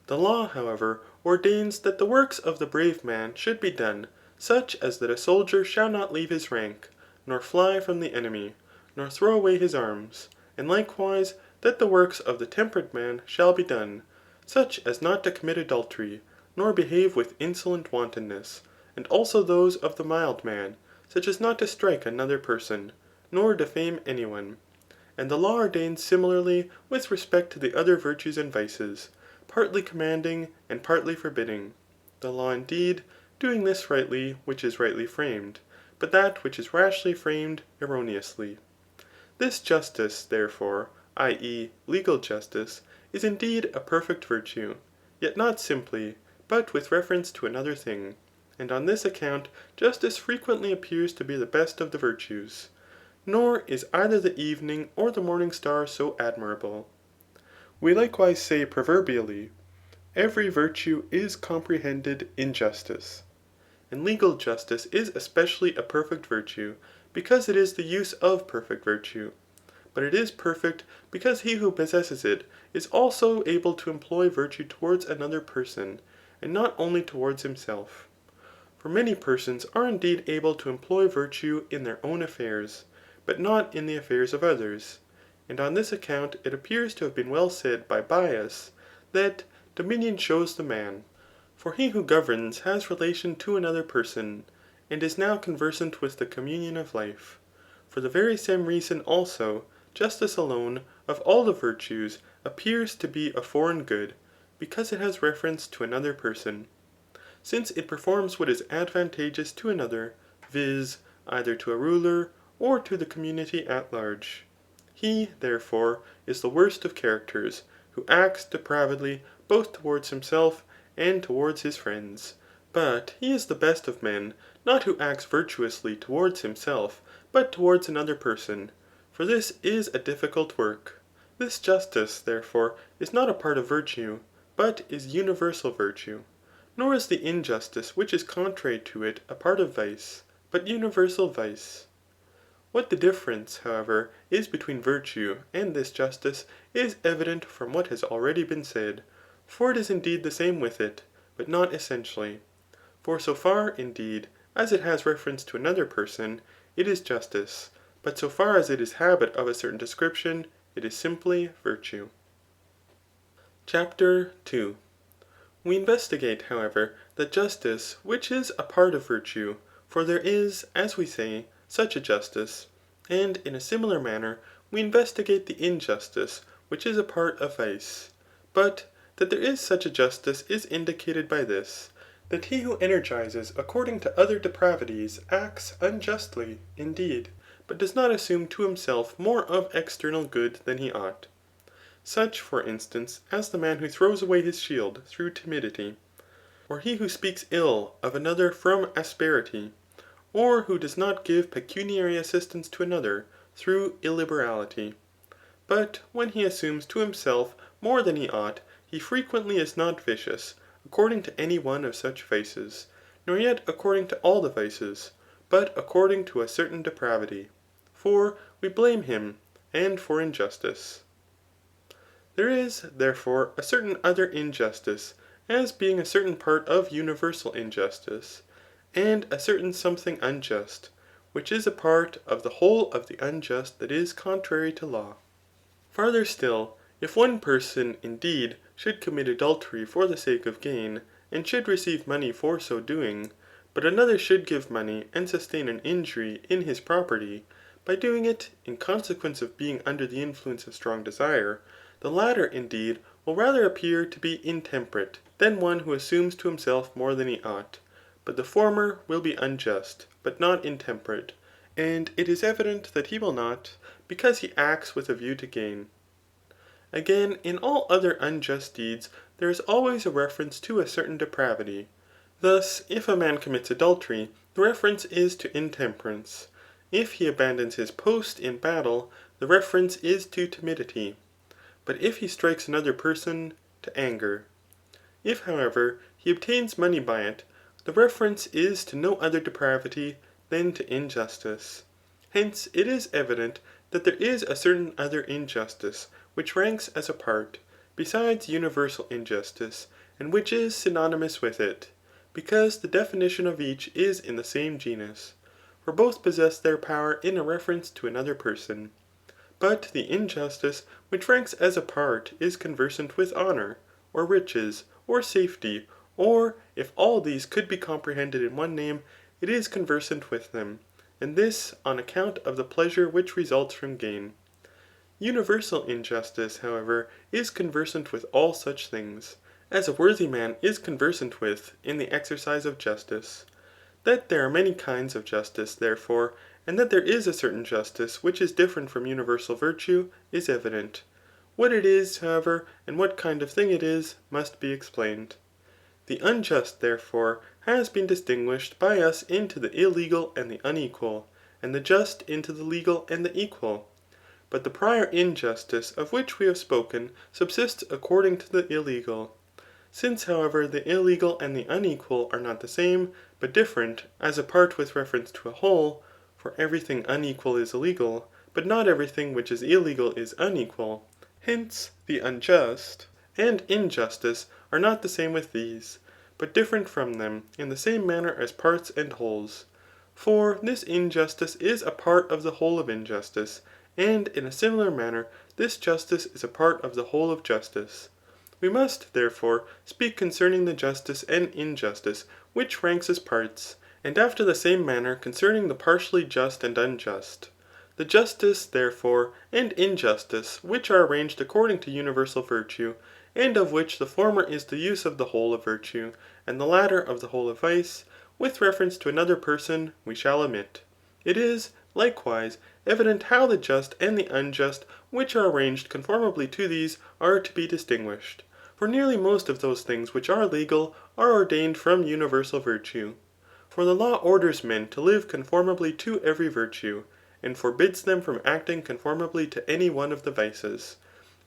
The law, however, ordains that the works of the brave man should be done, such as that a soldier shall not leave his rank, nor fly from the enemy, nor throw away his arms, and likewise that the works of the temperate man shall be done, such as not to commit adultery, nor behave with insolent wantonness, and also those of the mild man, such as not to strike another person, nor defame any one. And the law ordains similarly with respect to the other virtues and vices, partly commanding and partly forbidding. The law indeed, doing this rightly which is rightly framed, but that which is rashly framed erroneously. This justice, therefore, i.e. legal justice, is indeed a perfect virtue, yet not simply, but with reference to another thing. And on this account justice frequently appears to be the best of the virtues. Nor is either the evening or the morning star so admirable. We likewise say proverbially, every virtue is comprehended in justice. And legal justice is especially a perfect virtue, because it is the use of perfect virtue. But it is perfect because he who possesses it is also able to employ virtue towards another person, and not only towards himself. For many persons are indeed able to employ virtue in their own affairs, but not in the affairs of others. And on this account it appears to have been well said by Bias, that dominion shows the man. For he who governs has relation to another person, and is now conversant with the communion of life. For the very same reason also, justice alone, of all the virtues, appears to be a foreign good, because it has reference to another person. Since it performs what is advantageous to another, viz. Either to a ruler, or to the community at large. He, therefore, is the worst of characters, who acts depravedly both towards himself and towards his friends. But he is the best of men, not who acts virtuously towards himself, but towards another person. For this is a difficult work. This justice, therefore, is not a part of virtue, but is universal virtue. Nor is the injustice which is contrary to it a part of vice, but universal vice. What the difference, however, is between virtue and this justice is evident from what has already been said. For it is indeed the same with it, but not essentially. For so far, indeed, as it has reference to another person, it is justice, but so far as it is habit of a certain description, it is simply virtue. Chapter 2. We investigate, however, the justice which is a part of virtue, for there is, as we say, such a justice, and in a similar manner we investigate the injustice which is a part of vice. But that there is such a justice is indicated by this, that he who energizes according to other depravities acts unjustly, indeed, but does not assume to himself more of external good than he ought. Such, for instance, as the man who throws away his shield through timidity, or he who speaks ill of another from asperity, or who does not give pecuniary assistance to another through illiberality. But when he assumes to himself more than he ought, he frequently is not vicious, according to any one of such vices, nor yet according to all the vices, but according to a certain depravity. For we blame him, and for injustice. There is, therefore, a certain other injustice, as being a certain part of universal injustice, and a certain something unjust, which is a part of the whole of the unjust that is contrary to law. Farther still, if one person, indeed, should commit adultery for the sake of gain, and should receive money for so doing, but another should give money and sustain an injury in his property, by doing it in consequence of being under the influence of strong desire, the latter, indeed, will rather appear to be intemperate than one who assumes to himself more than he ought. But the former will be unjust, but not intemperate, and it is evident that he will not, because he acts with a view to gain. Again, in all other unjust deeds, there is always a reference to a certain depravity. Thus, if a man commits adultery, the reference is to intemperance. If he abandons his post in battle, the reference is to timidity. But if he strikes another person, to anger. If, however, he obtains money by it, the reference is to no other depravity than to injustice. Hence it is evident that there is a certain other injustice, which ranks as a part, besides universal injustice, and which is synonymous with it, because the definition of each is in the same genus. For both possess their power in a reference to another person. But the injustice which ranks as a part is conversant with honour, or riches, or safety, or if all these could be comprehended in one name, it is conversant with them, and this on account of the pleasure which results from gain. Universal injustice, however, is conversant with all such things, as a worthy man is conversant with in the exercise of justice. That there are many kinds of justice, therefore, and that there is a certain justice which is different from universal virtue, is evident. What it is, however, and what kind of thing it is, must be explained. The unjust, therefore, has been distinguished by us into the illegal and the unequal, and the just into the legal and the equal. But the prior injustice of which we have spoken subsists according to the illegal. Since, however, the illegal and the unequal are not the same, but different, as a part with reference to a whole, for everything unequal is illegal, but not everything which is illegal is unequal, hence the unjust and injustice are not the same with these, but different from them in the same manner as parts and wholes. For this injustice is a part of the whole of injustice, and in a similar manner this justice is a part of the whole of justice. We must, therefore, speak concerning the justice and injustice which ranks as parts, and after the same manner concerning the partially just and unjust. The justice, therefore, and injustice which are arranged according to universal virtue, and of which the former is the use of the whole of virtue, and the latter of the whole of vice, with reference to another person, we shall omit. It is, likewise, evident how the just and the unjust which are arranged conformably to these are to be distinguished. For nearly most of those things which are legal are ordained from universal virtue. For the law orders men to live conformably to every virtue, and forbids them from acting conformably to any one of the vices.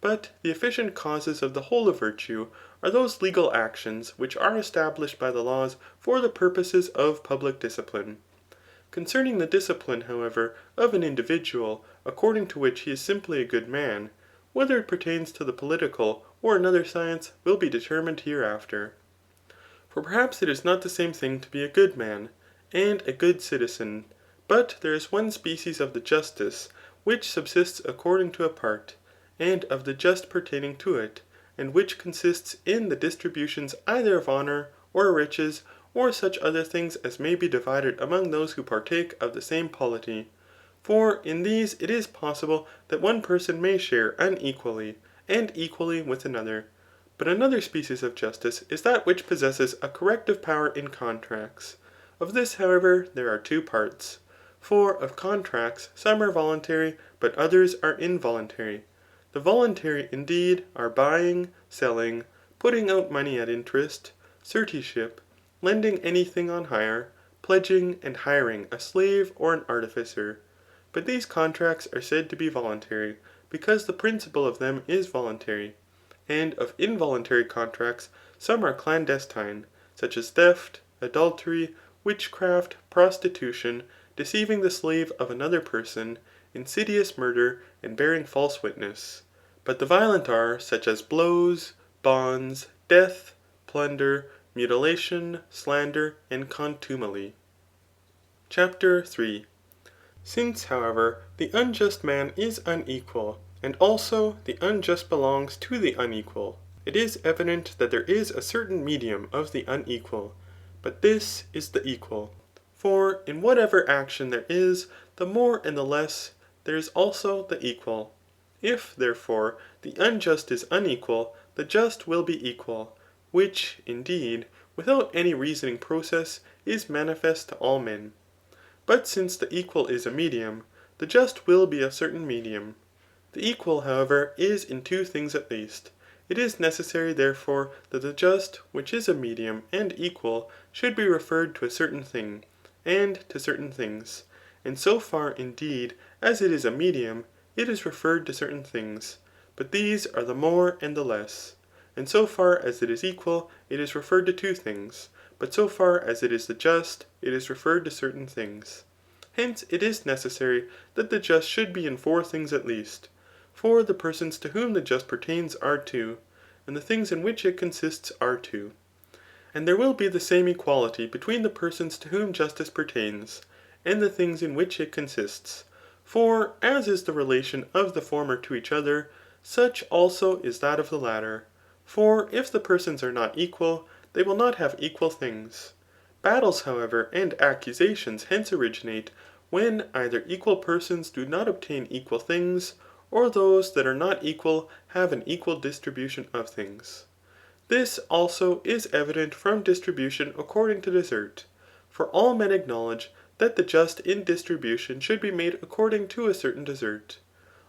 But the efficient causes of the whole of virtue are those legal actions which are established by the laws for the purposes of public discipline. Concerning the discipline, however, of an individual, according to which he is simply a good man, whether it pertains to the political or another science will be determined hereafter. For perhaps it is not the same thing to be a good man, and a good citizen, but there is one species of the justice which subsists according to a part, and of the just pertaining to it, and which consists in the distributions either of honour, or riches, or such other things as may be divided among those who partake of the same polity. For in these it is possible that one person may share unequally and equally with another. But another species of justice is that which possesses a corrective power in contracts. Of this, however, there are two parts. For of contracts some are voluntary, but others are involuntary. The voluntary, indeed, are buying, selling, putting out money at interest, suretyship, lending any thing on hire, pledging and hiring a slave or an artificer. But these contracts are said to be voluntary, because the principle of them is voluntary. And of involuntary contracts, some are clandestine, such as theft, adultery, witchcraft, prostitution, deceiving the slave of another person, insidious murder, and bearing false witness. But the violent are such as blows, bonds, death, plunder, mutilation, slander, and contumely. Chapter 3. Since, however, the unjust man is unequal, and also the unjust belongs to the unequal, it is evident that there is a certain medium of the unequal, but this is the equal. For in whatever action there is, the more and the less, there is also the equal. If, therefore, the unjust is unequal, the just will be equal, which, indeed, without any reasoning process, is manifest to all men. But since the equal is a medium, the just will be a certain medium. The equal, however, is in two things at least. It is necessary, therefore, that the just, which is a medium and equal, should be referred to a certain thing, and to certain things. And so far, indeed, as it is a medium, it is referred to certain things. But these are the more and the less. And so far as it is equal, it is referred to two things. But so far as it is the just, it is referred to certain things. Hence it is necessary that the just should be in four things at least. For the persons to whom the just pertains are two, and the things in which it consists are two. And there will be the same equality between the persons to whom justice pertains, and the things in which it consists. For as is the relation of the former to each other, such also is that of the latter. For if the persons are not equal, they will not have equal things. Battles, however, and accusations hence originate, when either equal persons do not obtain equal things, or those that are not equal have an equal distribution of things. This also is evident from distribution according to desert. For all men acknowledge that the just in distribution should be made according to a certain desert.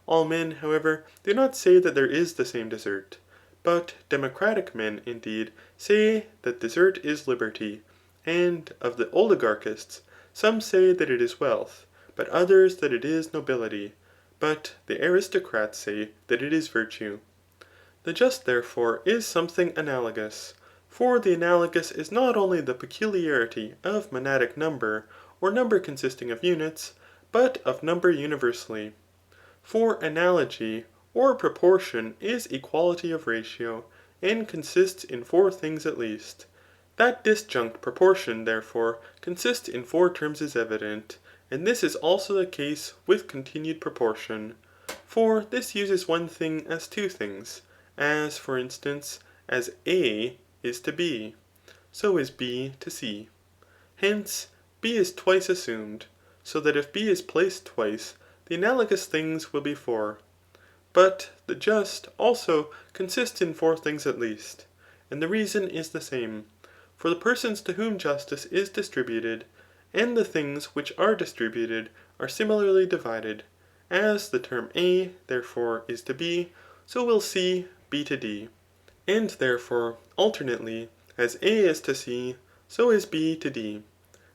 All men, however, do not say that there is the same desert. But democratic men, indeed, say that desert is liberty. And of the oligarchists, some say that it is wealth, but others that it is nobility. But the aristocrats say that it is virtue. The just, therefore, is something analogous. For the analogous is not only the peculiarity of monadic number, or number consisting of units, but of number universally. For analogy, or proportion, is equality of ratio, and consists in four things at least. That disjunct proportion, therefore, consists in four terms is evident, and this is also the case with continued proportion. For this uses one thing as two things, as, for instance, as A is to B, so is B to C. Hence, B is twice assumed, so that if B is placed twice, the analogous things will be four. But the just, also, consists in four things at least, and the reason is the same. For the persons to whom justice is distributed, and the things which are distributed, are similarly divided. As the term A, therefore, is to B, so will C be to D. And therefore, alternately, as A is to C, so is B to D.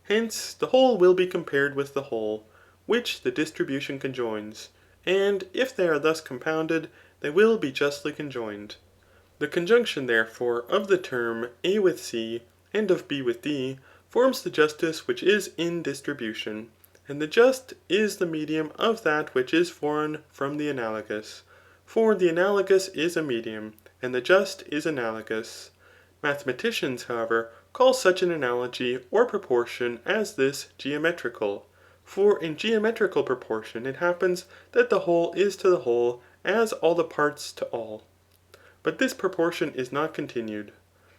Hence, the whole will be compared with the whole, which the distribution conjoins. And if they are thus compounded, they will be justly conjoined. The conjunction, therefore, of the term A with C, and of B with D, forms the justice which is in distribution, and the just is the medium of that which is foreign from the analogous. For the analogous is a medium, and the just is analogous. Mathematicians, however, call such an analogy or proportion as this geometrical. For in geometrical proportion it happens that the whole is to the whole as all the parts to all. But this proportion is not continued.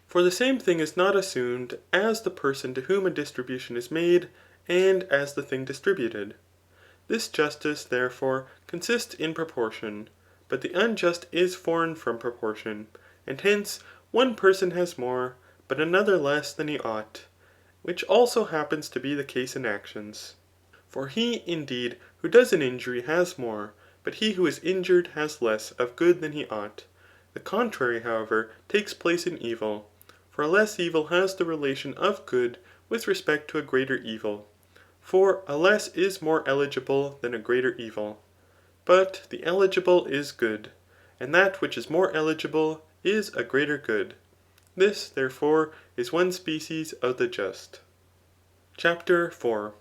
For the same thing is not assumed as the person to whom a distribution is made, and as the thing distributed. This justice, therefore, consists in proportion, but the unjust is foreign from proportion, and hence one person has more, but another less than he ought, which also happens to be the case in actions. For he, indeed, who does an injury has more, but he who is injured has less of good than he ought. The contrary, however, takes place in evil. For a less evil has the relation of good with respect to a greater evil. For a less is more eligible than a greater evil. But the eligible is good, and that which is more eligible is a greater good. This, therefore, is one species of the just. Chapter 4.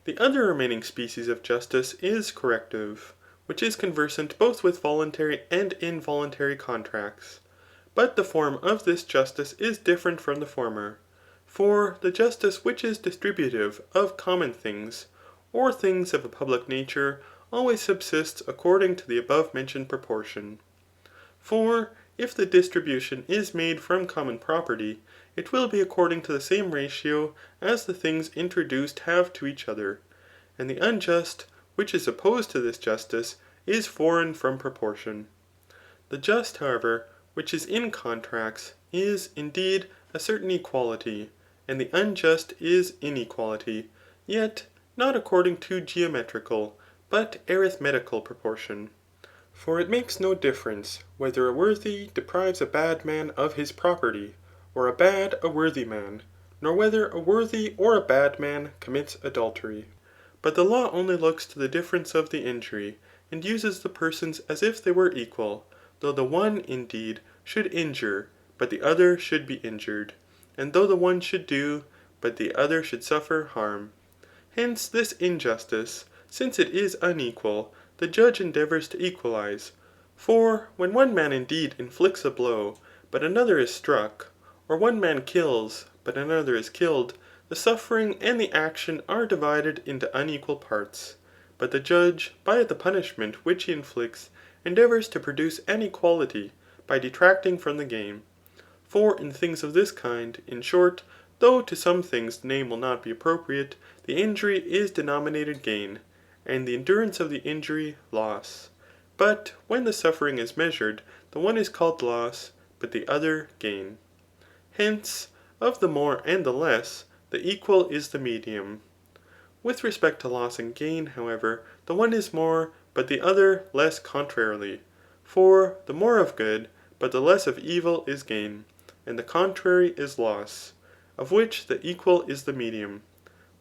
The other remaining species of justice is corrective, which is conversant both with voluntary and involuntary contracts. But the form of this justice is different from the former. For the justice which is distributive of common things, or things of a public nature, always subsists according to the above mentioned proportion. For if the distribution is made from common property, it will be according to the same ratio as the things introduced have to each other. And the unjust, which is opposed to this justice, is foreign from proportion. The just, however, which is in contracts, is, indeed, a certain equality, and the unjust is inequality, yet not according to geometrical, but arithmetical proportion. For it makes no difference whether a worthy deprives a bad man of his property, or a bad a worthy man, nor whether a worthy or a bad man commits adultery. But the law only looks to the difference of the injury, and uses the persons as if they were equal, though the one, indeed, should injure, but the other should be injured, and though the one should do, but the other should suffer harm. Hence this injustice, since it is unequal, the judge endeavours to equalize. For when one man indeed inflicts a blow, but another is struck, or one man kills, but another is killed, the suffering and the action are divided into unequal parts. But the judge, by the punishment which he inflicts, endeavours to produce an equality, by detracting from the gain. For in things of this kind, in short, though to some things the name will not be appropriate, the injury is denominated gain, and the endurance of the injury loss. But when the suffering is measured, the one is called loss, but the other gain. Hence, of the more and the less, the equal is the medium. With respect to loss and gain, however, the one is more, but the other less contrarily. For the more of good, but the less of evil is gain, and the contrary is loss, of which the equal is the medium,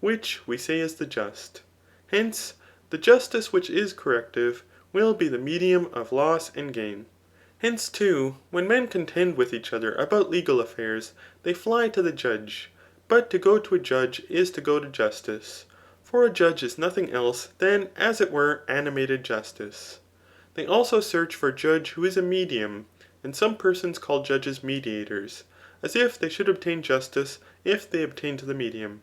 which we say is the just. Hence, the justice which is corrective will be the medium of loss and gain. Hence too, when men contend with each other about legal affairs, they fly to the judge. But to go to a judge is to go to justice. For a judge is nothing else than, as it were, animated justice. They also search for a judge who is a medium, and some persons call judges mediators, as if they should obtain justice if they obtain to the medium.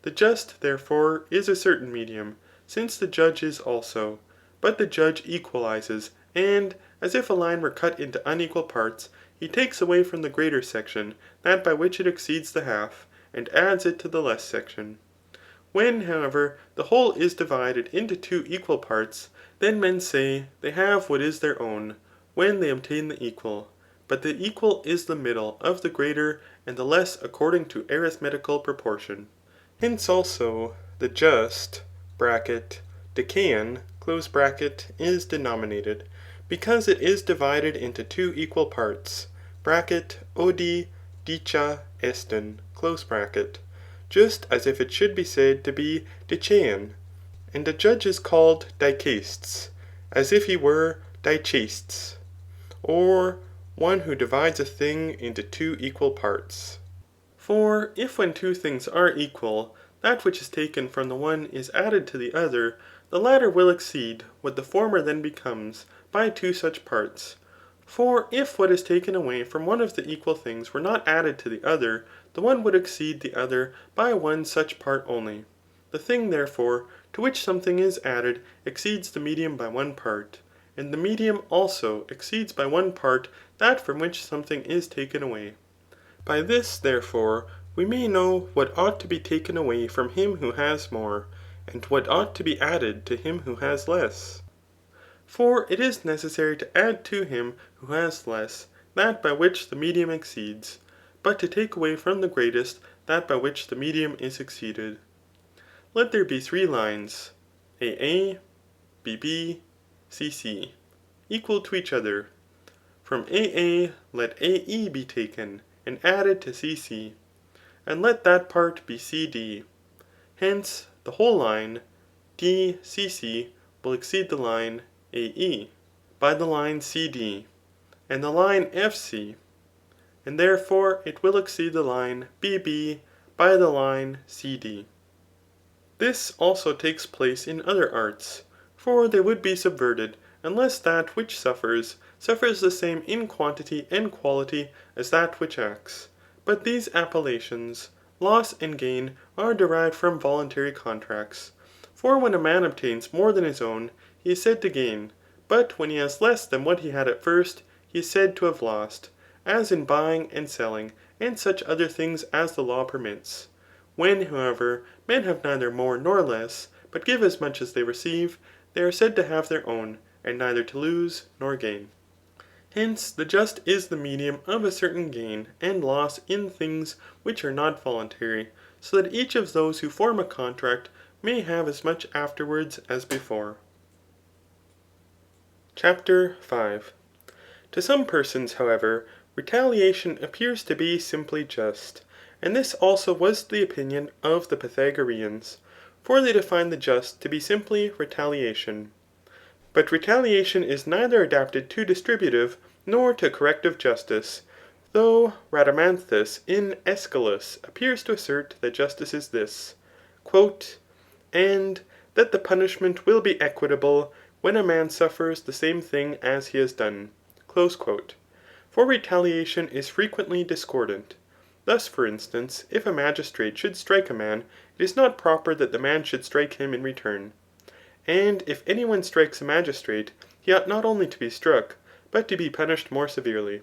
The just, therefore, is a certain medium, since the judge is also, but the judge equalizes, and, as if a line were cut into unequal parts, he takes away from the greater section that by which it exceeds the half, and adds it to the less section. When, however, the whole is divided into two equal parts, then men say they have what is their own, when they obtain the equal. But the equal is the middle of the greater and the less according to arithmetical proportion. Hence also the just (Decaean) is denominated, because it is divided into two equal parts (odi dicha esten), just as if it should be said to be Dicaean. And a judge is called Dicaests, as if he were dichastes, or one who divides a thing into two equal parts. For if when two things are equal, that which is taken from the one is added to the other, the latter will exceed what the former then becomes by two such parts. For if what is taken away from one of the equal things were not added to the other, the one would exceed the other by one such part only. The thing, therefore, to which something is added exceeds the medium by one part, and the medium also exceeds by one part that from which something is taken away. By this, therefore, we may know what ought to be taken away from him who has more, and what ought to be added to him who has less. For it is necessary to add to him who has less that by which the medium exceeds, but to take away from the greatest that by which the medium is exceeded. Let there be three lines, AA, BB, CC, equal to each other. From AA let AE be taken and added to CC, and let that part be CD. Hence, the whole line DCC will exceed the line AE by the line CD, and the line FC, and therefore it will exceed the line BB by the line CD. This also takes place in other arts, for they would be subverted unless that which suffers the same in quantity and quality as that which acts. But these appellations, loss and gain, are derived from voluntary contracts. For when a man obtains more than his own, he is said to gain, but when he has less than what he had at first, he is said to have lost, as in buying and selling, and such other things as the law permits. When, however, men have neither more nor less, but give as much as they receive, they are said to have their own, and neither to lose nor gain. Hence, the just is the medium of a certain gain and loss in things which are not voluntary, so that each of those who form a contract may have as much afterwards as before. Chapter 5. To some persons, however, retaliation appears to be simply just, and this also was the opinion of the Pythagoreans, for they define the just to be simply retaliation. But retaliation is neither adapted to distributive nor to corrective justice, though Rhadamanthus in Aeschylus appears to assert that justice is this, and that the punishment will be equitable when a man suffers the same thing as he has done. For retaliation is frequently discordant. Thus, for instance, if a magistrate should strike a man, it is not proper that the man should strike him in return. And if any one strikes a magistrate, he ought not only to be struck, but to be punished more severely.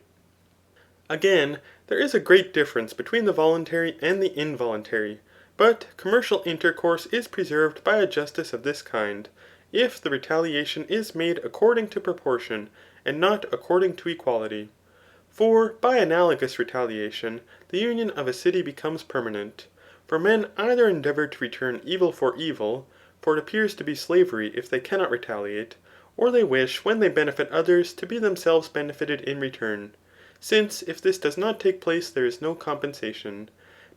Again, there is a great difference between the voluntary and the involuntary, but commercial intercourse is preserved by a justice of this kind, if the retaliation is made according to proportion, and not according to equality. For by analogous retaliation, the union of a city becomes permanent. For men either endeavour to return evil, for it appears to be slavery if they cannot retaliate, or they wish when they benefit others to be themselves benefited in return, since if this does not take place there is no compensation,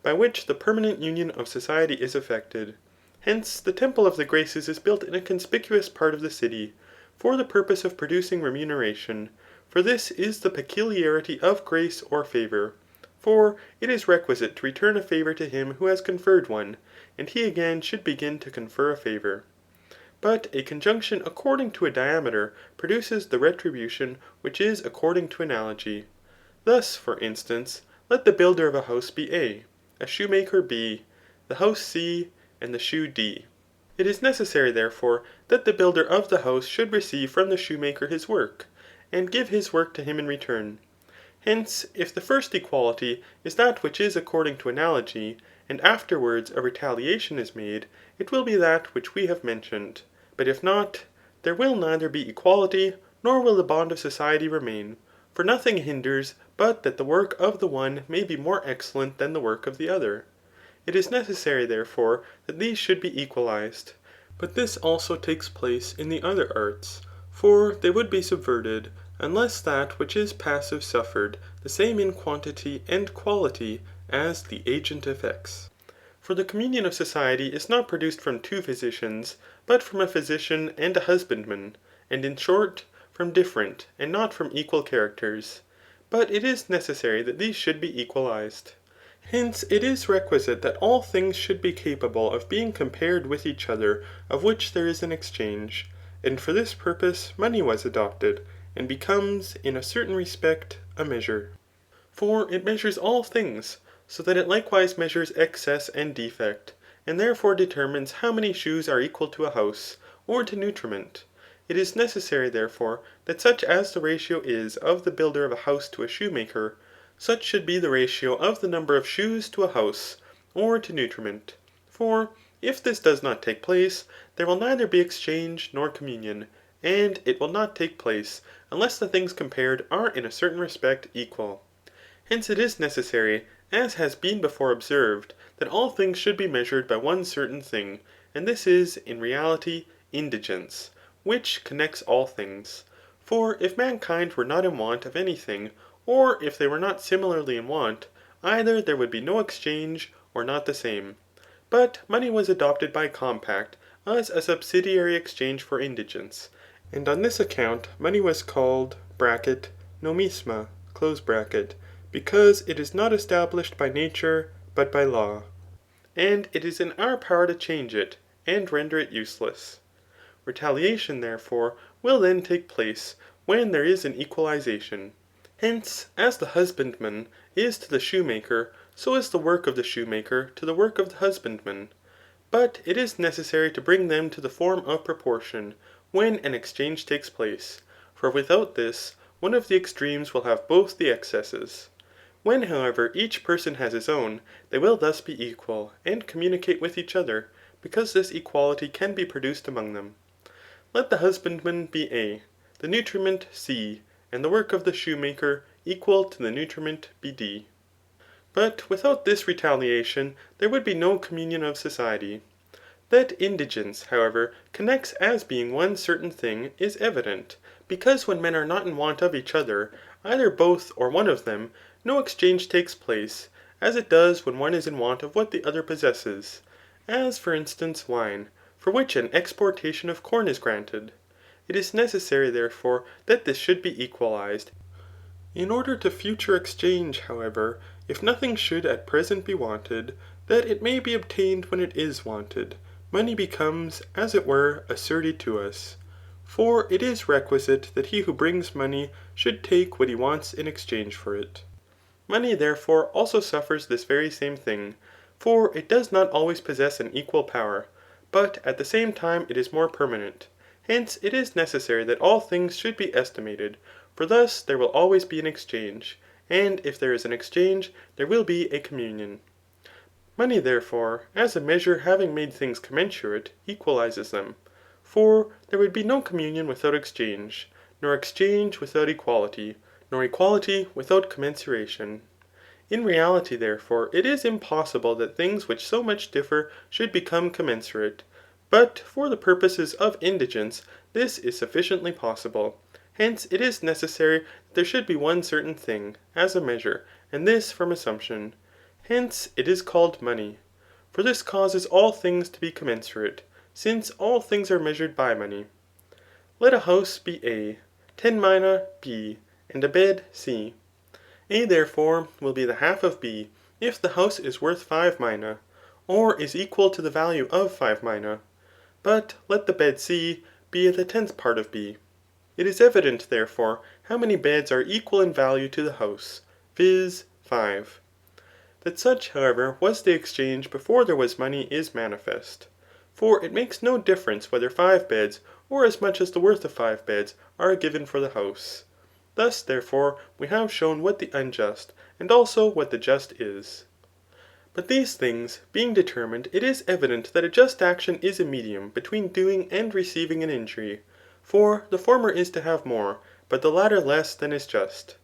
by which the permanent union of society is effected. Hence the temple of the Graces is built in a conspicuous part of the city, for the purpose of producing remuneration, for this is the peculiarity of grace or favour. For it is requisite to return a favour to him who has conferred one, and he again should begin to confer a favour. But a conjunction according to a diameter produces the retribution which is according to analogy. Thus, for instance, let the builder of a house be A, a shoemaker B, the house C, and the shoe D. It is necessary, therefore, that the builder of the house should receive from the shoemaker his work, and give his work to him in return. Hence, if the first equality is that which is according to analogy, and afterwards a retaliation is made, it will be that which we have mentioned. But if not, there will neither be equality, nor will the bond of society remain. For nothing hinders but that the work of the one may be more excellent than the work of the other. It is necessary, therefore, that these should be equalized. But this also takes place in the other arts, for they would be subverted, unless that which is passive suffered the same in quantity and quality as the agent effects. For the communion of society is not produced from two physicians, but from a physician and a husbandman, and in short, from different and not from equal characters, but it is necessary that these should be equalized. Hence it is requisite that all things should be capable of being compared with each other of which there is an exchange. And for this purpose money was adopted, and becomes, in a certain respect, a measure. For it measures all things, so that it likewise measures excess and defect, and therefore determines how many shoes are equal to a house, or to nutriment. It is necessary, therefore, that such as the ratio is of the builder of a house to a shoemaker, such should be the ratio of the number of shoes to a house, or to nutriment. For if this does not take place, there will neither be exchange nor communion, and it will not take place, unless the things compared are in a certain respect equal. Hence it is necessary, as has been before observed, that all things should be measured by one certain thing, and this is, in reality, indigence, which connects all things. For if mankind were not in want of any thing, or if they were not similarly in want, either there would be no exchange, or not the same. But money was adopted by compact as a subsidiary exchange for indigence, and on this account money was called (nomisma), because it is not established by nature, but by law. And it is in our power to change it, and render it useless. Retaliation, therefore, will then take place, when there is an equalization. Hence, as the husbandman is to the shoemaker, so is the work of the shoemaker to the work of the husbandman. But it is necessary to bring them to the form of proportion, when an exchange takes place. For without this, one of the extremes will have both the excesses. When, however, each person has his own, they will thus be equal, and communicate with each other, because this equality can be produced among them. Let the husbandman be A, the nutriment C, and the work of the shoemaker equal to the nutriment be D. But without this retaliation, there would be no communion of society. That indigence, however, connects as being one certain thing is evident, because when men are not in want of each other, either both or one of them, no exchange takes place, as it does when one is in want of what the other possesses, as for instance wine, for which an exportation of corn is granted. It is necessary, therefore, that this should be equalized. In order to future exchange, however, if nothing should at present be wanted, that it may be obtained when it is wanted, money becomes, as it were, a certituus. For it is requisite that he who brings money should take what he wants in exchange for it. Money, therefore, also suffers this very same thing, for it does not always possess an equal power, but at the same time it is more permanent. Hence it is necessary that all things should be estimated, for thus there will always be an exchange, and if there is an exchange, there will be a communion. Money, therefore, as a measure having made things commensurate, equalizes them. For there would be no communion without exchange, nor exchange without equality, nor equality without commensuration. In reality, therefore, it is impossible that things which so much differ should become commensurate. But for the purposes of indigence, this is sufficiently possible. Hence it is necessary that there should be one certain thing, as a measure, and this from assumption. Hence it is called money. For this causes all things to be commensurate, since all things are measured by money. Let a house be A, 10 mina B, and a bed C. A therefore will be the half of B, if the house is worth 5 mina, or is equal to the value of 5 mina. But let the bed C be the 10th part of B. It is evident, therefore, how many beds are equal in value to the house, viz. 5. That such, however, was the exchange before there was money is manifest. For it makes no difference whether 5 beds, or as much as the worth of 5 beds, are given for the house. Thus, therefore, we have shown what the unjust, and also what the just is. But these things being determined, it is evident that a just action is a medium between doing and receiving an injury. For the former is to have more, but the latter less than is just.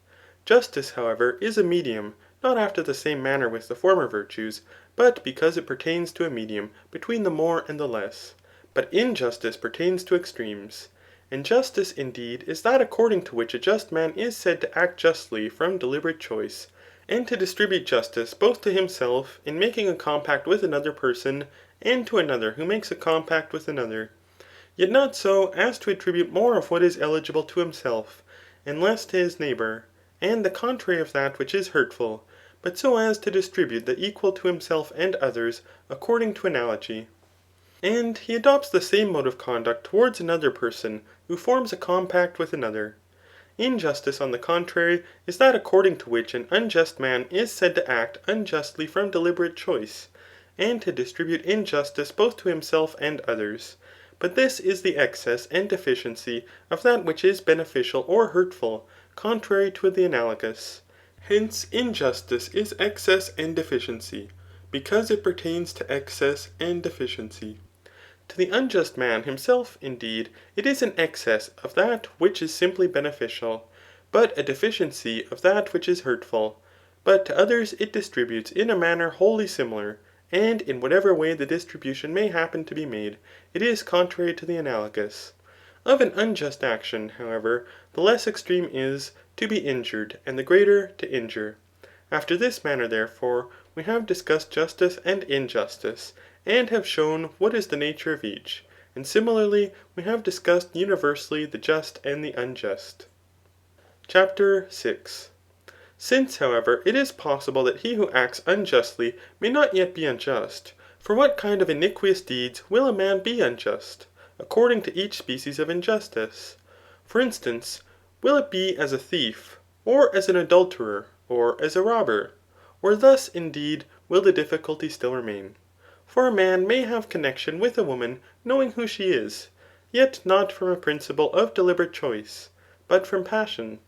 Justice, however, is a medium, not after the same manner with the former virtues, but because it pertains to a medium between the more and the less. But injustice pertains to extremes. And justice, indeed, is that according to which a just man is said to act justly from deliberate choice, and to distribute justice both to himself in making a compact with another person, and to another who makes a compact with another. yet not so as to attribute more of what is eligible to himself, and less to his neighbour, and the contrary of that which is hurtful, but so as to distribute the equal to himself and others according to analogy. And he adopts the same mode of conduct towards another person who forms a compact with another. Injustice, on the contrary, is that according to which an unjust man is said to act unjustly from deliberate choice, and to distribute injustice both to himself and others. But this is the excess and deficiency of that which is beneficial or hurtful, contrary to the analogous. Hence injustice is excess and deficiency, because it pertains to excess and deficiency. To the unjust man himself, indeed, it is an excess of that which is simply beneficial, but a deficiency of that which is hurtful. But to others it distributes in a manner wholly similar, and in whatever way the distribution may happen to be made, it is contrary to the analogous. Of an unjust action, however, the less extreme is, to be injured, and the greater, to injure. After this manner, therefore, we have discussed justice and injustice, and have shown what is the nature of each. And similarly, we have discussed universally the just and the unjust. Chapter 6. Since, however, it is possible that he who acts unjustly may not yet be unjust, for what kind of iniquitous deeds will a man be unjust, according to each species of injustice? For instance, will it be as a thief, or as an adulterer, or as a robber? Or thus, indeed, will the difficulty still remain. For a man may have connexion with a woman knowing who she is, yet not from a principle of deliberate choice, but from passion.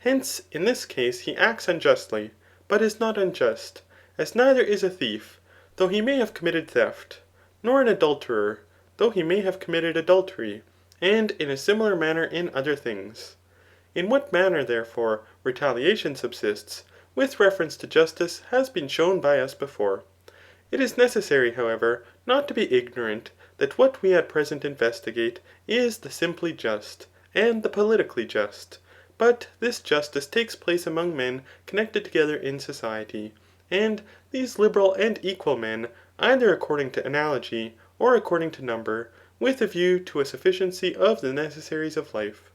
Hence, in this case he acts unjustly, but is not unjust, as neither is a thief, though he may have committed theft, nor an adulterer, though he may have committed adultery, and in a similar manner in other things. In what manner, therefore, retaliation subsists, with reference to justice, has been shown by us before. It is necessary, however, not to be ignorant that what we at present investigate is the simply just, and the politically just. But this justice takes place among men connected together in society, and these liberal and equal men, either according to analogy, or according to number, with a view to a sufficiency of the necessaries of life.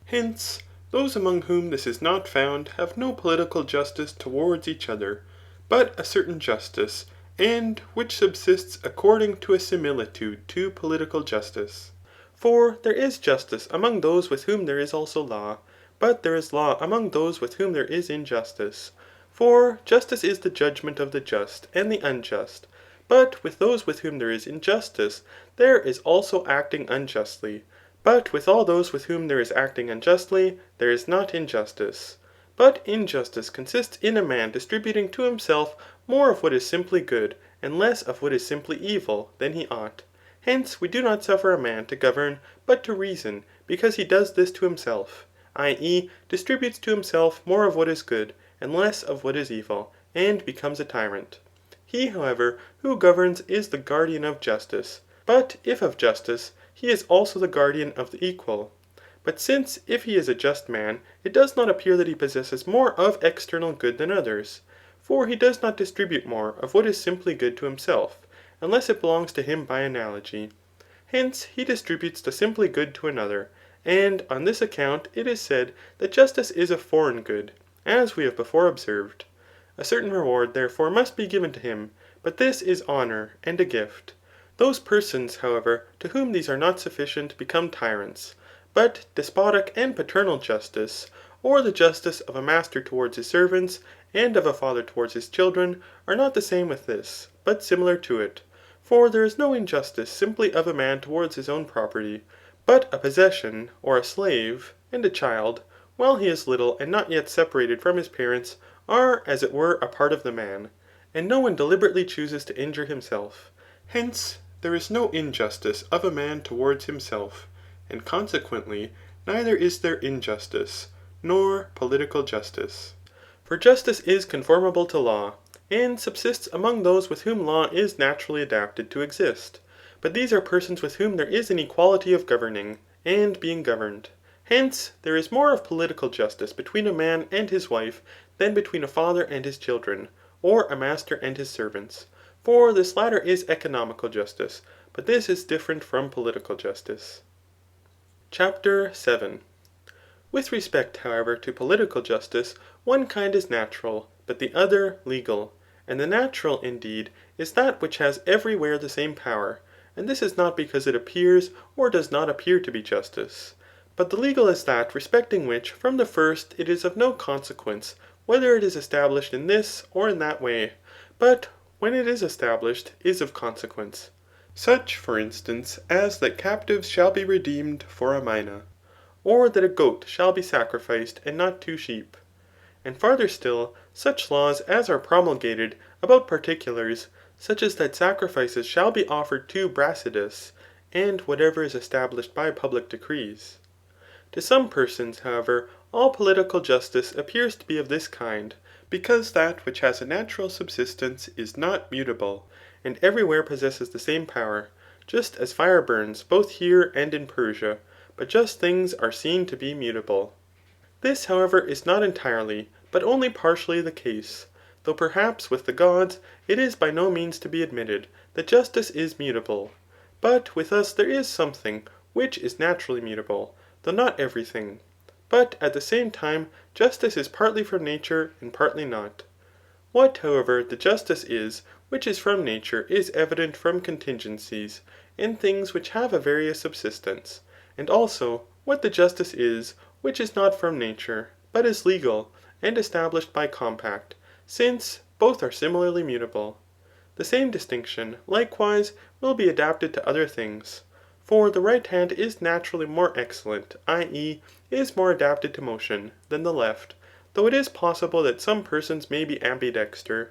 Hence, those among whom this is not found have no political justice towards each other, but a certain justice, and which subsists according to a similitude to political justice. For there is justice among those with whom there is also law, but there is law among those with whom there is injustice. For justice is the judgment of the just and the unjust, but with those with whom there is injustice, there is also acting unjustly. But with all those with whom there is acting unjustly, there is not injustice. But injustice consists in a man distributing to himself more of what is simply good, and less of what is simply evil, than he ought. Hence we do not suffer a man to govern, but to reason, because he does this to himself, i.e. distributes to himself more of what is good, and less of what is evil, and becomes a tyrant. He, however, who governs is the guardian of justice, but if of justice, he is also the guardian of the equal. But since if he is a just man, it does not appear that he possesses more of external good than others, for he does not distribute more of what is simply good to himself, unless it belongs to him by analogy. Hence he distributes the simply good to another, and on this account it is said that justice is a foreign good, as we have before observed. A certain reward therefore must be given to him, but this is honour and a gift. Those persons, however, to whom these are not sufficient become tyrants. But despotic and paternal justice, or the justice of a master towards his servants, and of a father towards his children, are not the same with this, but similar to it. For there is no injustice simply of a man towards his own property, but a possession, or a slave, and a child, while he is little and not yet separated from his parents, are as it were a part of the man, and no one deliberately chooses to injure himself. Hence, there is no injustice of a man towards himself, and consequently, neither is there injustice, nor political justice. For justice is conformable to law, and subsists among those with whom law is naturally adapted to exist. But these are persons with whom there is an equality of governing, and being governed. Hence, there is more of political justice between a man and his wife, than between a father and his children, or a master and his servants. For this latter is economical justice, but this is different from political justice. CHAPTER VII. With respect, however, to political justice, one kind is natural, but the other legal. And the natural, indeed, is that which has every where the same power, and this is not because it appears or does not appear to be justice. But the legal is that respecting which from the first it is of no consequence whether it is established in this or in that way, but when it is established is of consequence. Such, for instance, as that captives shall be redeemed for a mina, or that a goat shall be sacrificed and not two sheep. And farther still, such laws as are promulgated about particulars, such as that sacrifices shall be offered to Brasidas, and whatever is established by public decrees. To some persons, however, all political justice appears to be of this kind, because that which has a natural subsistence is not mutable, and everywhere possesses the same power, just as fire burns both here and in Persia, but just things are seen to be mutable. This, however, is not entirely, but only partially the case, though perhaps with the gods it is by no means to be admitted that justice is mutable. But with us there is something which is naturally mutable, though not everything. But at the same time, justice is partly from nature and partly not. What, however, the justice is, which is from nature, is evident from contingencies, and things which have a various subsistence. And also, what the justice is, which is not from nature, but is legal, and established by compact, since both are similarly mutable. The same distinction, likewise, will be adapted to other things. For the right hand is naturally more excellent, i.e. is more adapted to motion, than the left, though it is possible that some persons may be ambidexter.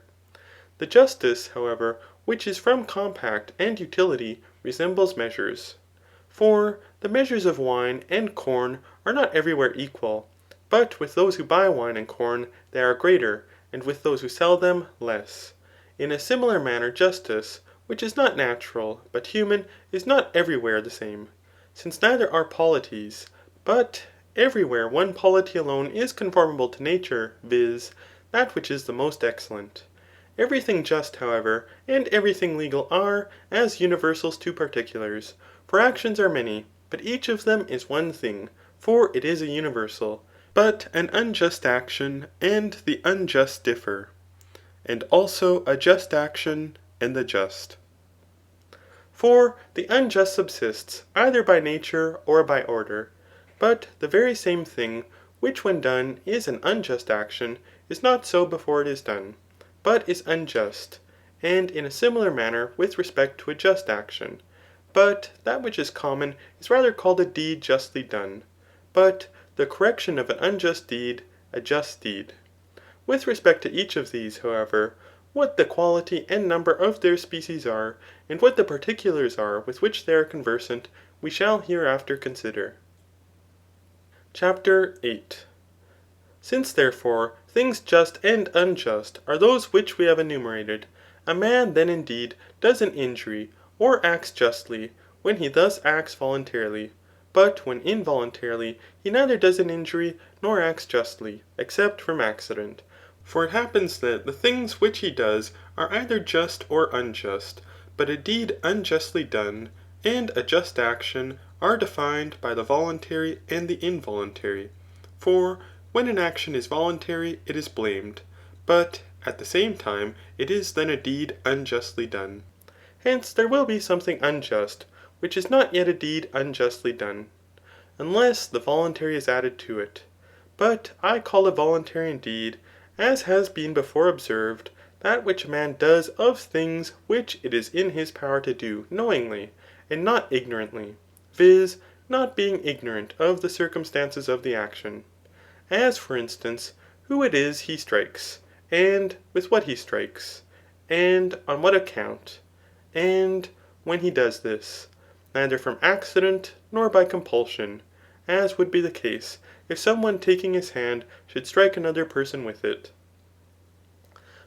The justice, however, which is from compact and utility, resembles measures. For the measures of wine and corn are not everywhere equal, but with those who buy wine and corn they are greater, and with those who sell them less. In a similar manner justice, which is not natural, but human, is not everywhere the same, since neither are polities, but everywhere one polity alone is conformable to nature, viz. That which is the most excellent. Everything just, however, and everything legal are as universals to particulars. For actions are many, but each of them is one thing, for it is a universal. But an unjust action and the unjust differ, and also a just action and the just. For the unjust subsists either by nature or by order. But the very same thing, which when done is an unjust action, is not so before it is done, but is unjust, and in a similar manner with respect to a just action. But that which is common is rather called a deed justly done, but the correction of an unjust deed, a just deed. With respect to each of these, however, what the quality and number of their species are, and what the particulars are with which they are conversant, we shall hereafter consider. CHAPTER VIII. Since, therefore, things just and unjust are those which we have enumerated, a man then indeed does an injury, or acts justly, when he thus acts voluntarily. But when involuntarily, he neither does an injury nor acts justly, except from accident. For it happens that the things which he does are either just or unjust, but a deed unjustly done, and a just action are defined by the voluntary and the involuntary. For when an action is voluntary, it is blamed, but at the same time it is then a deed unjustly done. Hence there will be something unjust, which is not yet a deed unjustly done, unless the voluntary is added to it. But I call a voluntary indeed, as has been before observed, that which a man does of things which it is in his power to do knowingly, and not ignorantly, viz. Not being ignorant of the circumstances of the action. As for instance, who it is he strikes, and with what he strikes, and on what account, and when he does this, neither from accident nor by compulsion, as would be the case if some one taking his hand should strike another person with it.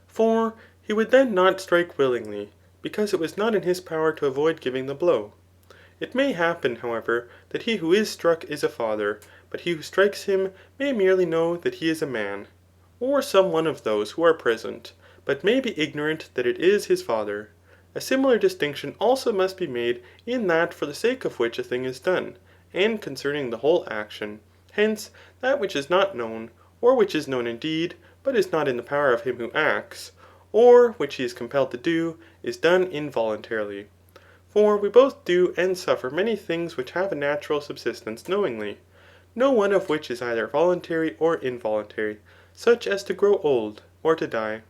For he would then not strike willingly, because it was not in his power to avoid giving the blow. It may happen, however, that he who is struck is a father, but he who strikes him may merely know that he is a man, or some one of those who are present, but may be ignorant that it is his father. A similar distinction also must be made in that for the sake of which a thing is done, and concerning the whole action. Hence, that which is not known, or which is known indeed, but is not in the power of him who acts, or which he is compelled to do, is done involuntarily. For we both do and suffer many things which have a natural subsistence knowingly, no one of which is either voluntary or involuntary, such as to grow old, or to die.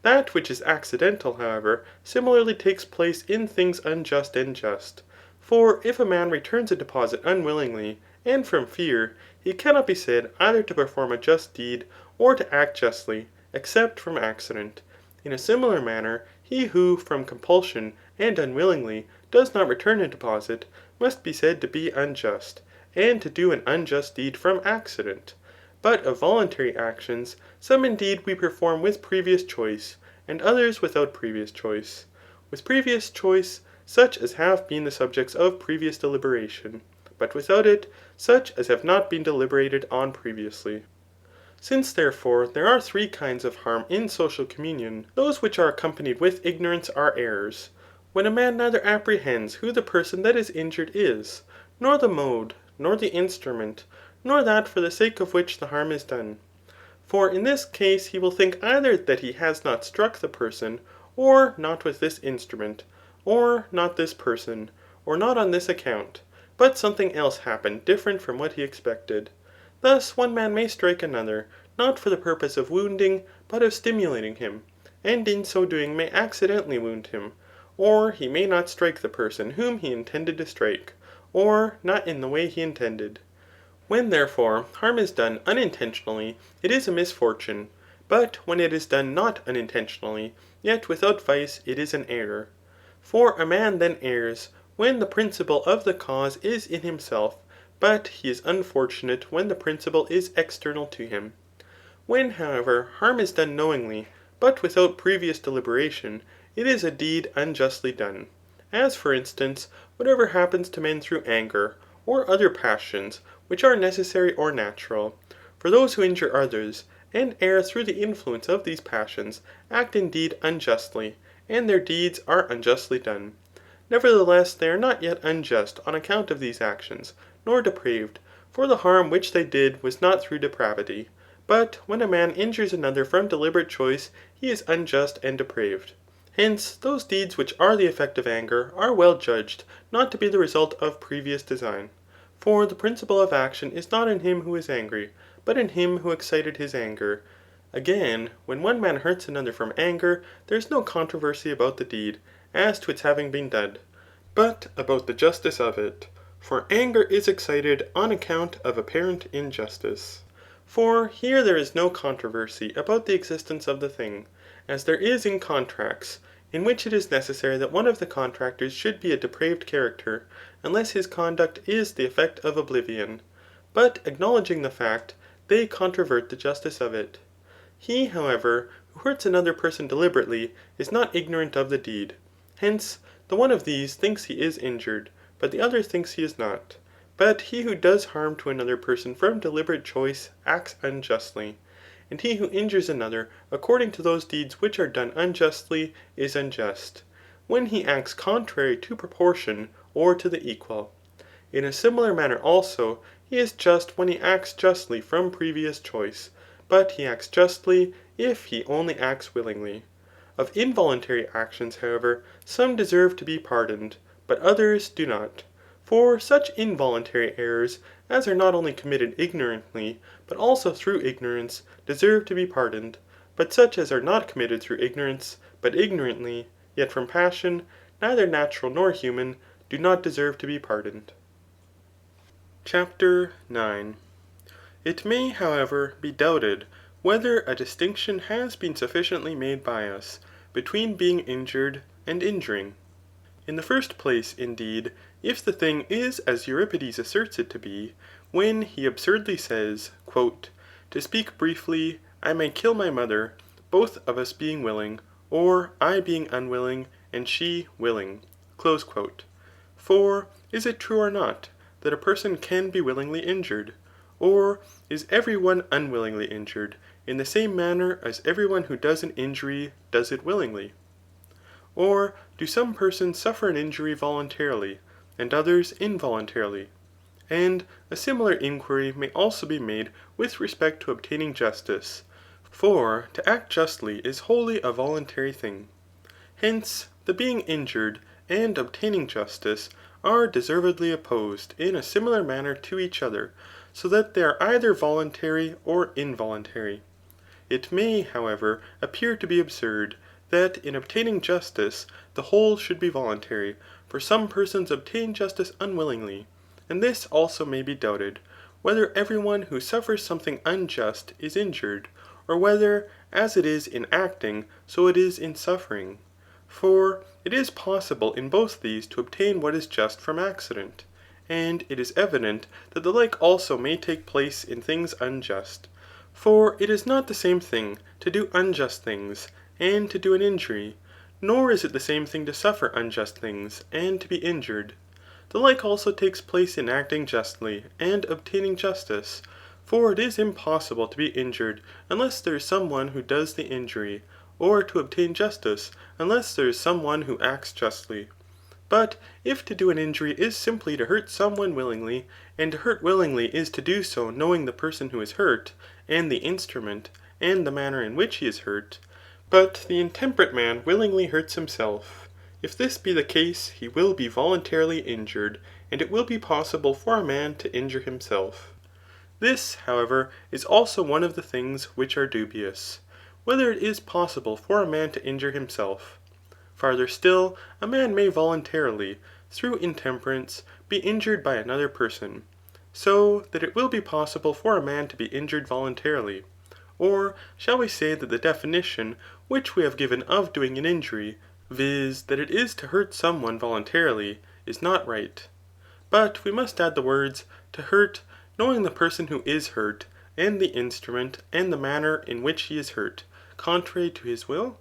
That which is accidental, however, similarly takes place in things unjust and just. For if a man returns a deposit unwillingly, and from fear, he cannot be said either to perform a just deed, or to act justly, except from accident. In a similar manner, he who, from compulsion and unwillingly, does not return a deposit, must be said to be unjust, and to do an unjust deed from accident. But of voluntary actions, some indeed we perform with previous choice, and others without previous choice. With previous choice, such as have been the subjects of previous deliberation, but without it, such as have not been deliberated on previously. Since therefore there are three kinds of harm in social communion, those which are accompanied with ignorance are errors, when a man neither apprehends who the person that is injured is, nor the mode, nor the instrument, nor that for the sake of which the harm is done. For in this case he will think either that he has not struck the person, or not with this instrument, or not this person, or not on this account, but something else happened different from what he expected. Thus one man may strike another, not for the purpose of wounding, but of stimulating him, and in so doing may accidentally wound him. Or he may not strike the person whom he intended to strike, or not in the way he intended. When therefore harm is done unintentionally, it is a misfortune, but when it is done not unintentionally, yet without vice, it is an error. For a man then errs, when the principle of the cause is in himself, but he is unfortunate when the principle is external to him. When, however, harm is done knowingly, but without previous deliberation, it is a deed unjustly done. As for instance, whatever happens to men through anger, or other passions, which are necessary or natural. For those who injure others, and err through the influence of these passions, act indeed unjustly, and their deeds are unjustly done. Nevertheless, they are not yet unjust on account of these actions, nor depraved, for the harm which they did was not through depravity. But when a man injures another from deliberate choice, he is unjust and depraved. Hence, those deeds which are the effect of anger are well judged not to be the result of previous design. For the principle of action is not in him who is angry, but in him who excited his anger. Again, when one man hurts another from anger, there is no controversy about the deed, as to its having been done, but about the justice of it. For anger is excited on account of apparent injustice. For here there is no controversy about the existence of the thing, as there is in contracts, in which it is necessary that one of the contractors should be a depraved character, unless his conduct is the effect of oblivion. But acknowledging the fact, they controvert the justice of it. He, however, who hurts another person deliberately, is not ignorant of the deed. Hence, the one of these thinks he is injured, but the other thinks he is not. But he who does harm to another person from deliberate choice acts unjustly. And he who injures another according to those deeds which are done unjustly is unjust, when he acts contrary to proportion or to the equal. In a similar manner also, he is just when he acts justly from previous choice, but he acts justly if he only acts willingly. Of involuntary actions, however, some deserve to be pardoned, but others do not. For such involuntary errors, as are not only committed ignorantly, but also through ignorance, deserve to be pardoned. But such as are not committed through ignorance, but ignorantly, yet from passion, neither natural nor human, do not deserve to be pardoned. Chapter 9. It may, however, be doubted whether a distinction has been sufficiently made by us between being injured and injuring. In the first place, indeed, if the thing is as Euripides asserts it to be, when he absurdly says, To speak briefly, I may kill my mother, both of us being willing, or I being unwilling, and she willing. For is it true or not, that a person can be willingly injured? Or is every one unwillingly injured, in the same manner as every one who does an injury does it willingly? Or do some persons suffer an injury voluntarily, and others involuntarily? And a similar inquiry may also be made with respect to obtaining justice. For to act justly is wholly a voluntary thing. Hence, the being injured and obtaining justice are deservedly opposed in a similar manner to each other, so that they are either voluntary or involuntary. It may, however, appear to be absurd, that in obtaining justice, the whole should be voluntary, for some persons obtain justice unwillingly. And this also may be doubted, whether every one who suffers something unjust is injured, or whether, as it is in acting, so it is in suffering. For it is possible in both these to obtain what is just from accident. And it is evident that the like also may take place in things unjust. For it is not the same thing to do unjust things, and to do an injury, nor is it the same thing to suffer unjust things, and to be injured. The like also takes place in acting justly, and obtaining justice. For it is impossible to be injured unless there is some one who does the injury, or to obtain justice unless there is some one who acts justly. But if to do an injury is simply to hurt someone willingly, and to hurt willingly is to do so knowing the person who is hurt, and the instrument, and the manner in which he is hurt, but the intemperate man willingly hurts himself, if this be the case, he will be voluntarily injured, and it will be possible for a man to injure himself. This, however, is also one of the things which are dubious, whether it is possible for a man to injure himself. Farther still, a man may voluntarily, through intemperance, be injured by another person, so that it will be possible for a man to be injured voluntarily. Or shall we say that the definition which we have given of doing an injury, viz. That it is to hurt someone voluntarily, is not right? But we must add the words, to hurt, knowing the person who is hurt, and the instrument, and the manner in which he is hurt, contrary to his will?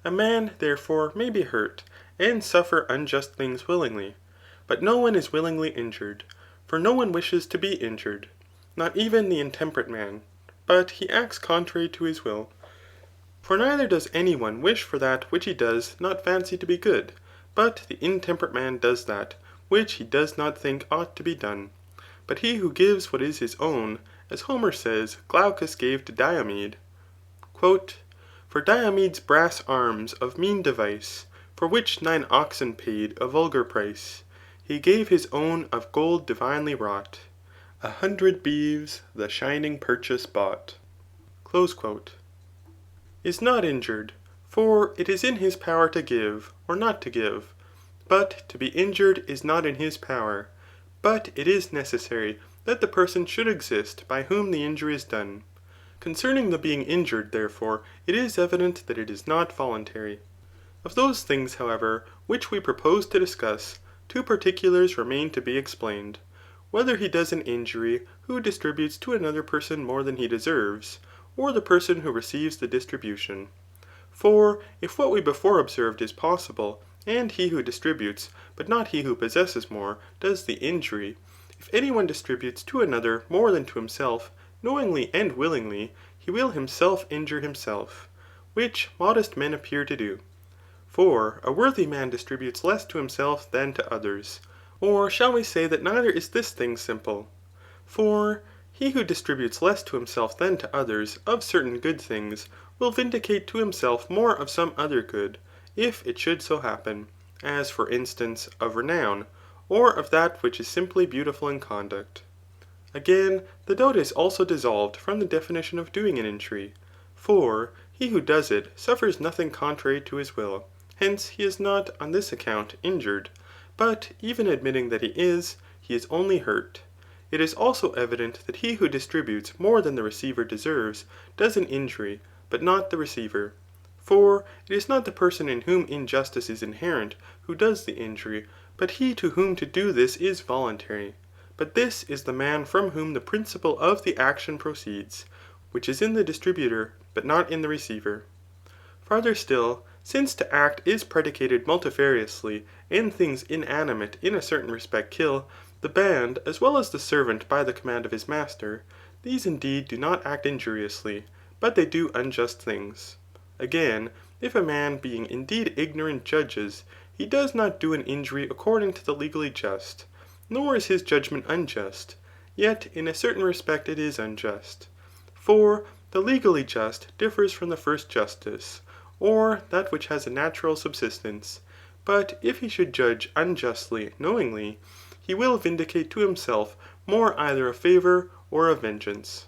A man, therefore, may be hurt, and suffer unjust things willingly. But no one is willingly injured, for no one wishes to be injured, not even the intemperate man, but he acts contrary to his will. For neither does any one wish for that which he does not fancy to be good, but the intemperate man does that, which he does not think ought to be done. But he who gives what is his own, as Homer says Glaucus gave to Diomed, quote, For Diomed's brass arms of mean device, for which 9 oxen paid a vulgar price, he gave his own of gold divinely wrought, 100 beeves the shining purchase bought, close quote, is not injured, for it is in his power to give, or not to give. But to be injured is not in his power, but it is necessary that the person should exist by whom the injury is done. Concerning the being injured, therefore, it is evident that it is not voluntary. Of those things, however, which we propose to discuss, 2 particulars remain to be explained. Whether he does an injury who distributes to another person more than he deserves, or the person who receives the distribution. For if what we before observed is possible, and he who distributes, but not he who possesses more, does the injury, if any one distributes to another more than to himself, knowingly and willingly, he will himself injure himself, which modest men appear to do. For a worthy man distributes less to himself than to others. Or shall we say that neither is this thing simple? For he who distributes less to himself than to others of certain good things, will vindicate to himself more of some other good, if it should so happen, as for instance of renown, or of that which is simply beautiful in conduct. Again, the doubt is also dissolved from the definition of doing an injury. For he who does it suffers nothing contrary to his will, hence he is not on this account injured, but even admitting that he is only hurt. It is also evident that he who distributes more than the receiver deserves, does an injury, but not the receiver. For it is not the person in whom injustice is inherent who does the injury, but he to whom to do this is voluntary. But this is the man from whom the principle of the action proceeds, which is in the distributor, but not in the receiver. Farther still, since to act is predicated multifariously, and things inanimate in a certain respect kill, the band, as well as the servant by the command of his master, these indeed do not act injuriously, but they do unjust things. Again, if a man being indeed ignorant judges, he does not do an injury according to the legally just, nor is his judgment unjust, yet in a certain respect it is unjust. For the legally just differs from the first justice, or that which has a natural subsistence. But if he should judge unjustly knowingly, he will vindicate to himself more either of favour or of vengeance.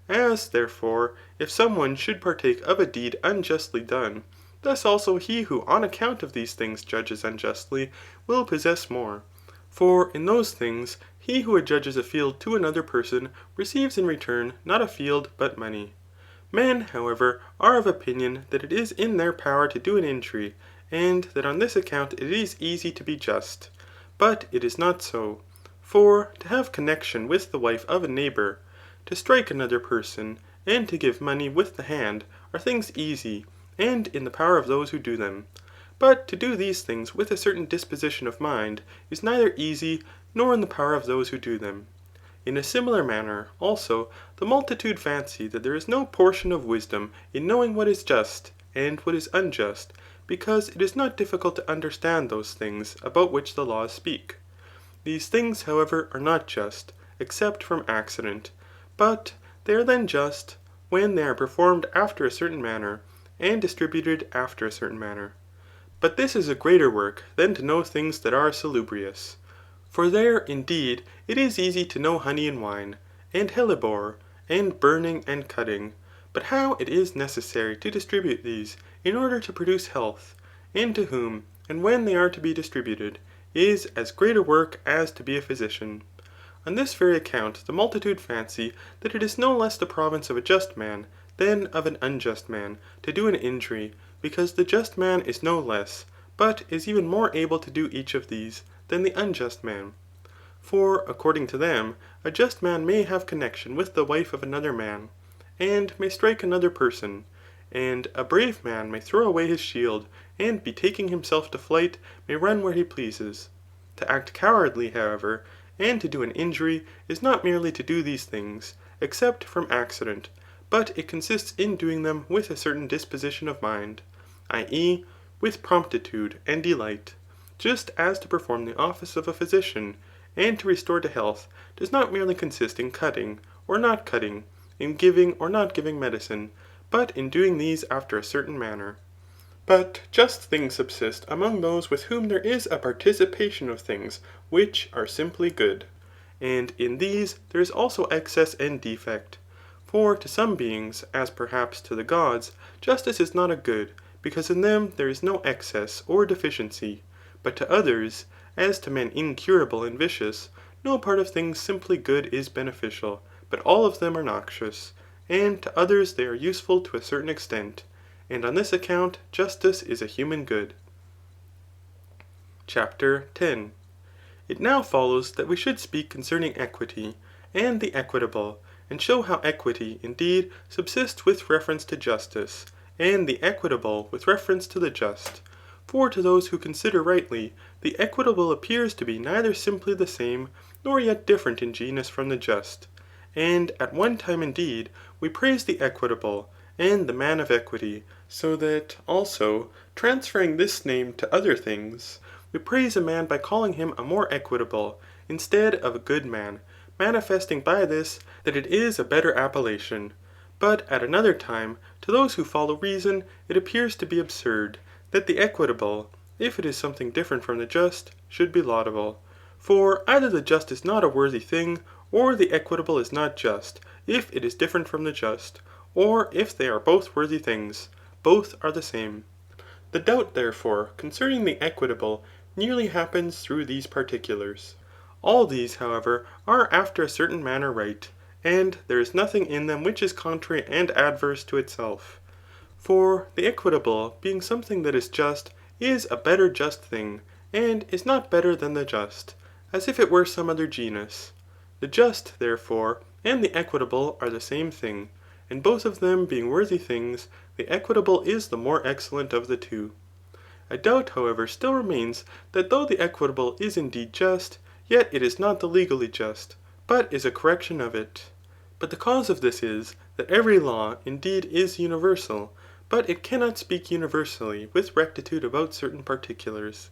As, therefore, if some one should partake of a deed unjustly done, thus also he who on account of these things judges unjustly will possess more. For in those things, he who adjudges a field to another person receives in return not a field but money. Men, however, are of opinion that it is in their power to do an injury, and that on this account it is easy to be just. But it is not so. For to have connexion with the wife of a neighbour, to strike another person, and to give money with the hand, are things easy, and in the power of those who do them. But to do these things with a certain disposition of mind is neither easy, nor in the power of those who do them. In a similar manner, also, the multitude fancy that there is no portion of wisdom in knowing what is just, and what is unjust, because it is not difficult to understand those things about which the laws speak. These things, however, are not just, except from accident, but they are then just, when they are performed after a certain manner, and distributed after a certain manner. But this is a greater work than to know things that are salubrious. For there, indeed, it is easy to know honey and wine, and hellebore, and burning and cutting, but how it is necessary to distribute these in order to produce health, and to whom, and when they are to be distributed, is as great a work as to be a physician. On this very account the multitude fancy that it is no less the province of a just man than of an unjust man to do an injury, because the just man is no less, but is even more able to do each of these than the unjust man. For, according to them, a just man may have connexion with the wife of another man, and may strike another person, and a brave man may throw away his shield, and betaking himself to flight, may run where he pleases. To act cowardly, however, and to do an injury, is not merely to do these things, except from accident, but it consists in doing them with a certain disposition of mind, i.e. with promptitude and delight, just as to perform the office of a physician, and to restore to health, does not merely consist in cutting, or not cutting, in giving or not giving medicine, but in doing these after a certain manner. But just things subsist among those with whom there is a participation of things which are simply good. And in these there is also excess and defect. For to some beings, as perhaps to the gods, justice is not a good, because in them there is no excess or deficiency. But to others, as to men incurable and vicious, no part of things simply good is beneficial, but all of them are noxious, and to others they are useful to a certain extent, and on this account justice is a human good. Chapter 10. It now follows that we should speak concerning equity, and the equitable, and show how equity, indeed, subsists with reference to justice, and the equitable with reference to the just. For to those who consider rightly, the equitable appears to be neither simply the same, nor yet different in genus from the just. And at one time indeed, we praise the equitable, and the man of equity, so that, also, transferring this name to other things, we praise a man by calling him a more equitable, instead of a good man, manifesting by this that it is a better appellation. But at another time, to those who follow reason, it appears to be absurd, that the equitable, if it is something different from the just, should be laudable. For either the just is not a worthy thing, or the equitable is not just, if it is different from the just, or if they are both worthy things, both are the same. The doubt, therefore, concerning the equitable nearly happens through these particulars. All these, however, are after a certain manner right, and there is nothing in them which is contrary and adverse to itself. For the equitable, being something that is just, is a better just thing, and is not better than the just, as if it were some other genus. The just, therefore, and the equitable are the same thing, and both of them being worthy things, the equitable is the more excellent of the two. A doubt, however, still remains that though the equitable is indeed just, yet it is not the legally just, but is a correction of it. But the cause of this is, that every law indeed is universal, but it cannot speak universally with rectitude about certain particulars.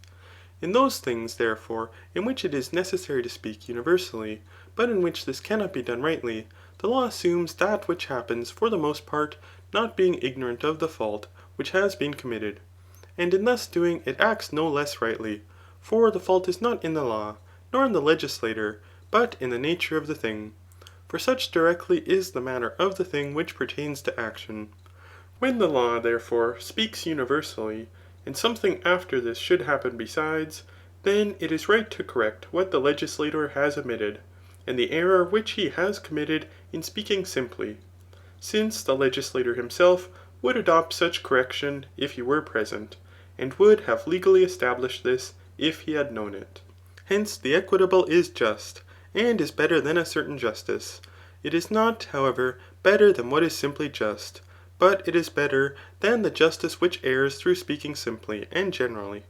In those things, therefore, in which it is necessary to speak universally, but in which this cannot be done rightly, the law assumes that which happens for the most part, not being ignorant of the fault which has been committed. And in thus doing it acts no less rightly, for the fault is not in the law, nor in the legislator, but in the nature of the thing. For such directly is the manner of the thing which pertains to action. When the law, therefore, speaks universally, and something after this should happen besides, then it is right to correct what the legislator has omitted, and the error which he has committed in speaking simply, since the legislator himself would adopt such correction if he were present, and would have legally established this if he had known it. Hence the equitable is just, and is better than a certain justice. It is not, however, better than what is simply just, but it is better than the justice which errs through speaking simply and generally.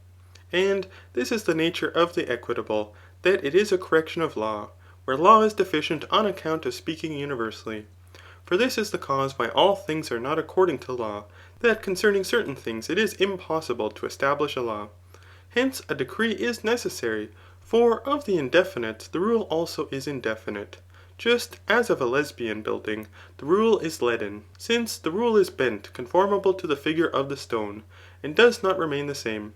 And this is the nature of the equitable, that it is a correction of law, where law is deficient on account of speaking universally. For this is the cause why all things are not according to law, that concerning certain things it is impossible to establish a law. Hence a decree is necessary, for of the indefinite the rule also is indefinite. Just as of a lesbian building, the rule is leaden, since the rule is bent conformable to the figure of the stone, and does not remain the same.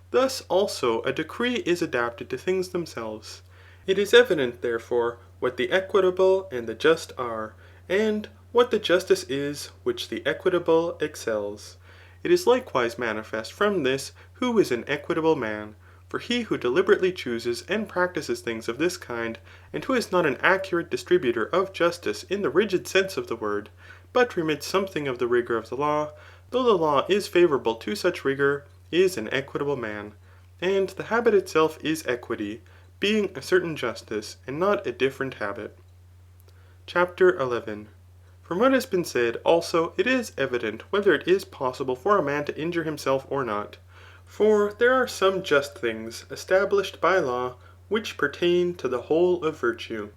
Thus also a decree is adapted to things themselves. It is evident, therefore, what the equitable and the just are, and what the justice is which the equitable excels. It is likewise manifest from this who is an equitable man. For he who deliberately chooses and practices things of this kind, and who is not an accurate distributor of justice in the rigid sense of the word, but remits something of the rigour of the law, though the law is favourable to such rigour, is an equitable man. And the habit itself is equity, being a certain justice, and not a different habit. Chapter 11. From what has been said, also, it is evident whether it is possible for a man to injure himself or not. For there are some just things established by law which pertain to the whole of virtue.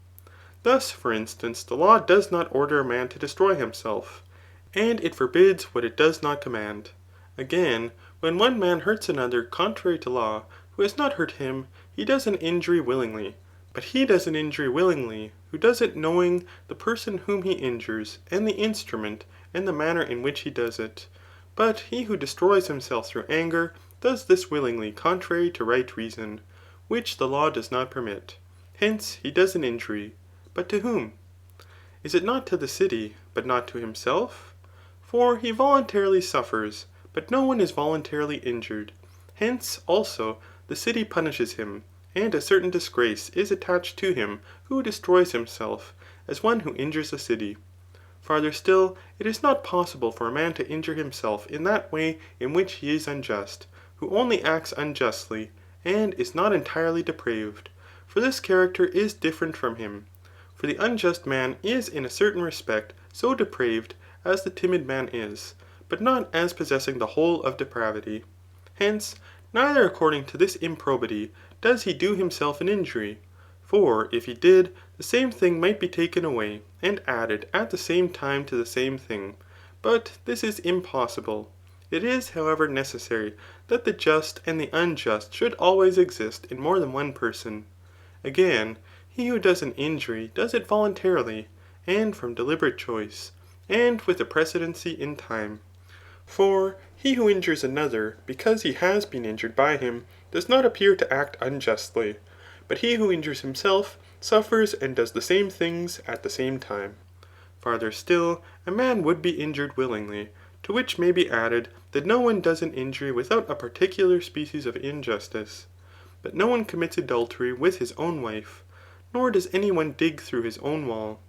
Thus, for instance, the law does not order a man to destroy himself, and it forbids what it does not command. Again, when one man hurts another contrary to law, who has not hurt him, he does an injury willingly. But he does an injury willingly, who does it knowing the person whom he injures, and the instrument, and the manner in which he does it. But he who destroys himself through anger, does this willingly contrary to right reason, which the law does not permit. Hence he does an injury. But to whom? Is it not to the city, but not to himself? For he voluntarily suffers, but no one is voluntarily injured. Hence, also, the city punishes him, and a certain disgrace is attached to him who destroys himself, as one who injures the city. Farther still, it is not possible for a man to injure himself in that way in which he is unjust, who only acts unjustly, and is not entirely depraved. For this character is different from him. For the unjust man is in a certain respect so depraved as the timid man is, but not as possessing the whole of depravity. Hence, neither according to this improbity does he do himself an injury. For if he did, the same thing might be taken away, and added at the same time to the same thing. But this is impossible. It is, however, necessary that the just and the unjust should always exist in more than one person. Again, he who does an injury does it voluntarily, and from deliberate choice, and with a precedency in time. For he who injures another because he has been injured by him, does not appear to act unjustly, but he who injures himself suffers and does the same things at the same time. Farther still, a man would be injured willingly, to which may be added that no one does an injury without a particular species of injustice. But no one commits adultery with his own wife, nor does any one dig through his own wall,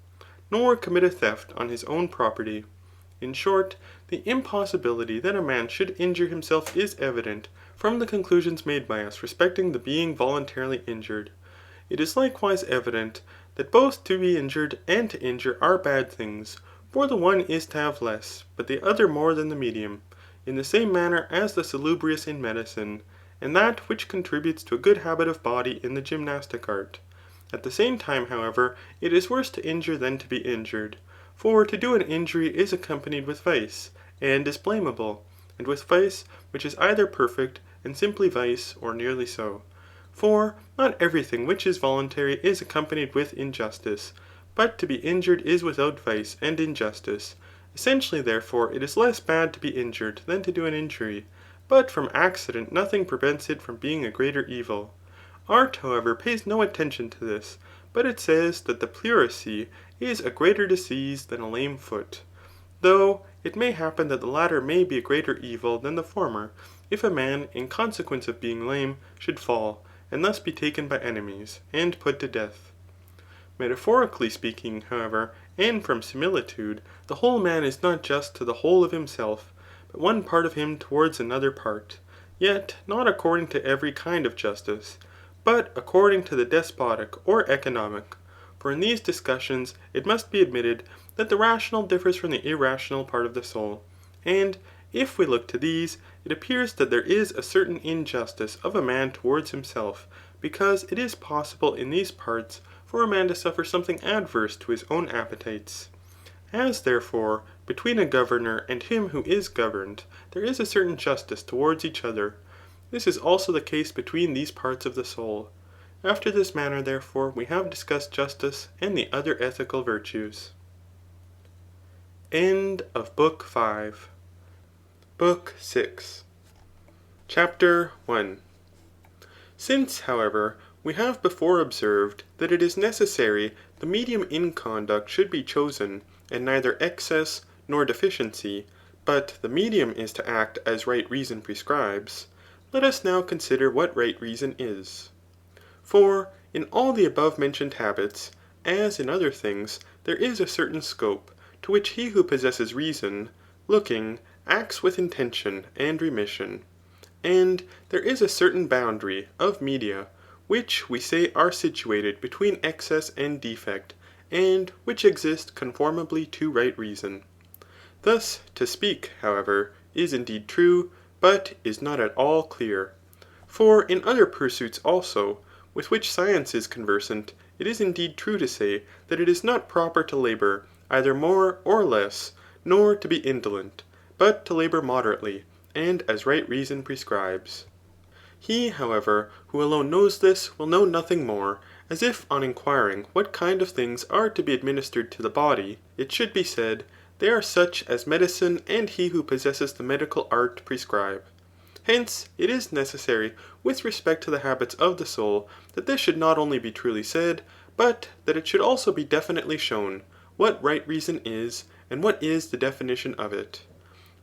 nor commit a theft on his own property. In short, the impossibility that a man should injure himself is evident from the conclusions made by us respecting the being voluntarily injured. It is likewise evident that both to be injured and to injure are bad things, for the one is to have less, but the other more than the medium, in the same manner as the salubrious in medicine, and that which contributes to a good habit of body in the gymnastic art. At the same time, however, it is worse to injure than to be injured. For to do an injury is accompanied with vice, and is blameable, and with vice which is either perfect and simply vice, or nearly so. For not everything which is voluntary is accompanied with injustice, but to be injured is without vice and injustice. Essentially, therefore, it is less bad to be injured than to do an injury, but from accident nothing prevents it from being a greater evil. Art, however, pays no attention to this, but it says that the pleurisy is a greater disease than a lame foot. Though it may happen that the latter may be a greater evil than the former, if a man, in consequence of being lame, should fall, and thus be taken by enemies, and put to death. Metaphorically speaking, however, and from similitude, the whole man is not just to the whole of himself, but one part of him towards another part, yet not according to every kind of justice, but according to the despotic or economic. For in these discussions it must be admitted that the rational differs from the irrational part of the soul. And if we look to these, it appears that there is a certain injustice of a man towards himself, because it is possible in these parts for a man to suffer something adverse to his own appetites. As therefore, between a governor and him who is governed, there is a certain justice towards each other. This is also the case between these parts of the soul. After this manner, therefore, we have discussed justice and the other ethical virtues. End of Book 5. Book 6. Chapter 1. Since, however, we have before observed that it is necessary the medium in conduct should be chosen, and neither excess nor deficiency, but the medium is to act as right reason prescribes, let us now consider what right reason is. For in all the above mentioned habits, as in other things, there is a certain scope, to which he who possesses reason, looking, acts with intention and remission. And there is a certain boundary of media, which we say are situated between excess and defect, and which exist conformably to right reason. Thus to speak, however, is indeed true, but is not at all clear. For in other pursuits also, with which science is conversant, it is indeed true to say that it is not proper to labour either more or less, nor to be indolent, but to labour moderately, and as right reason prescribes. He, however, who alone knows this will know nothing more, as if on inquiring what kind of things are to be administered to the body, it should be said, they are such as medicine and he who possesses the medical art prescribe. Hence, it is necessary with respect to the habits of the soul, that this should not only be truly said, but that it should also be definitely shown, what right reason is, and what is the definition of it.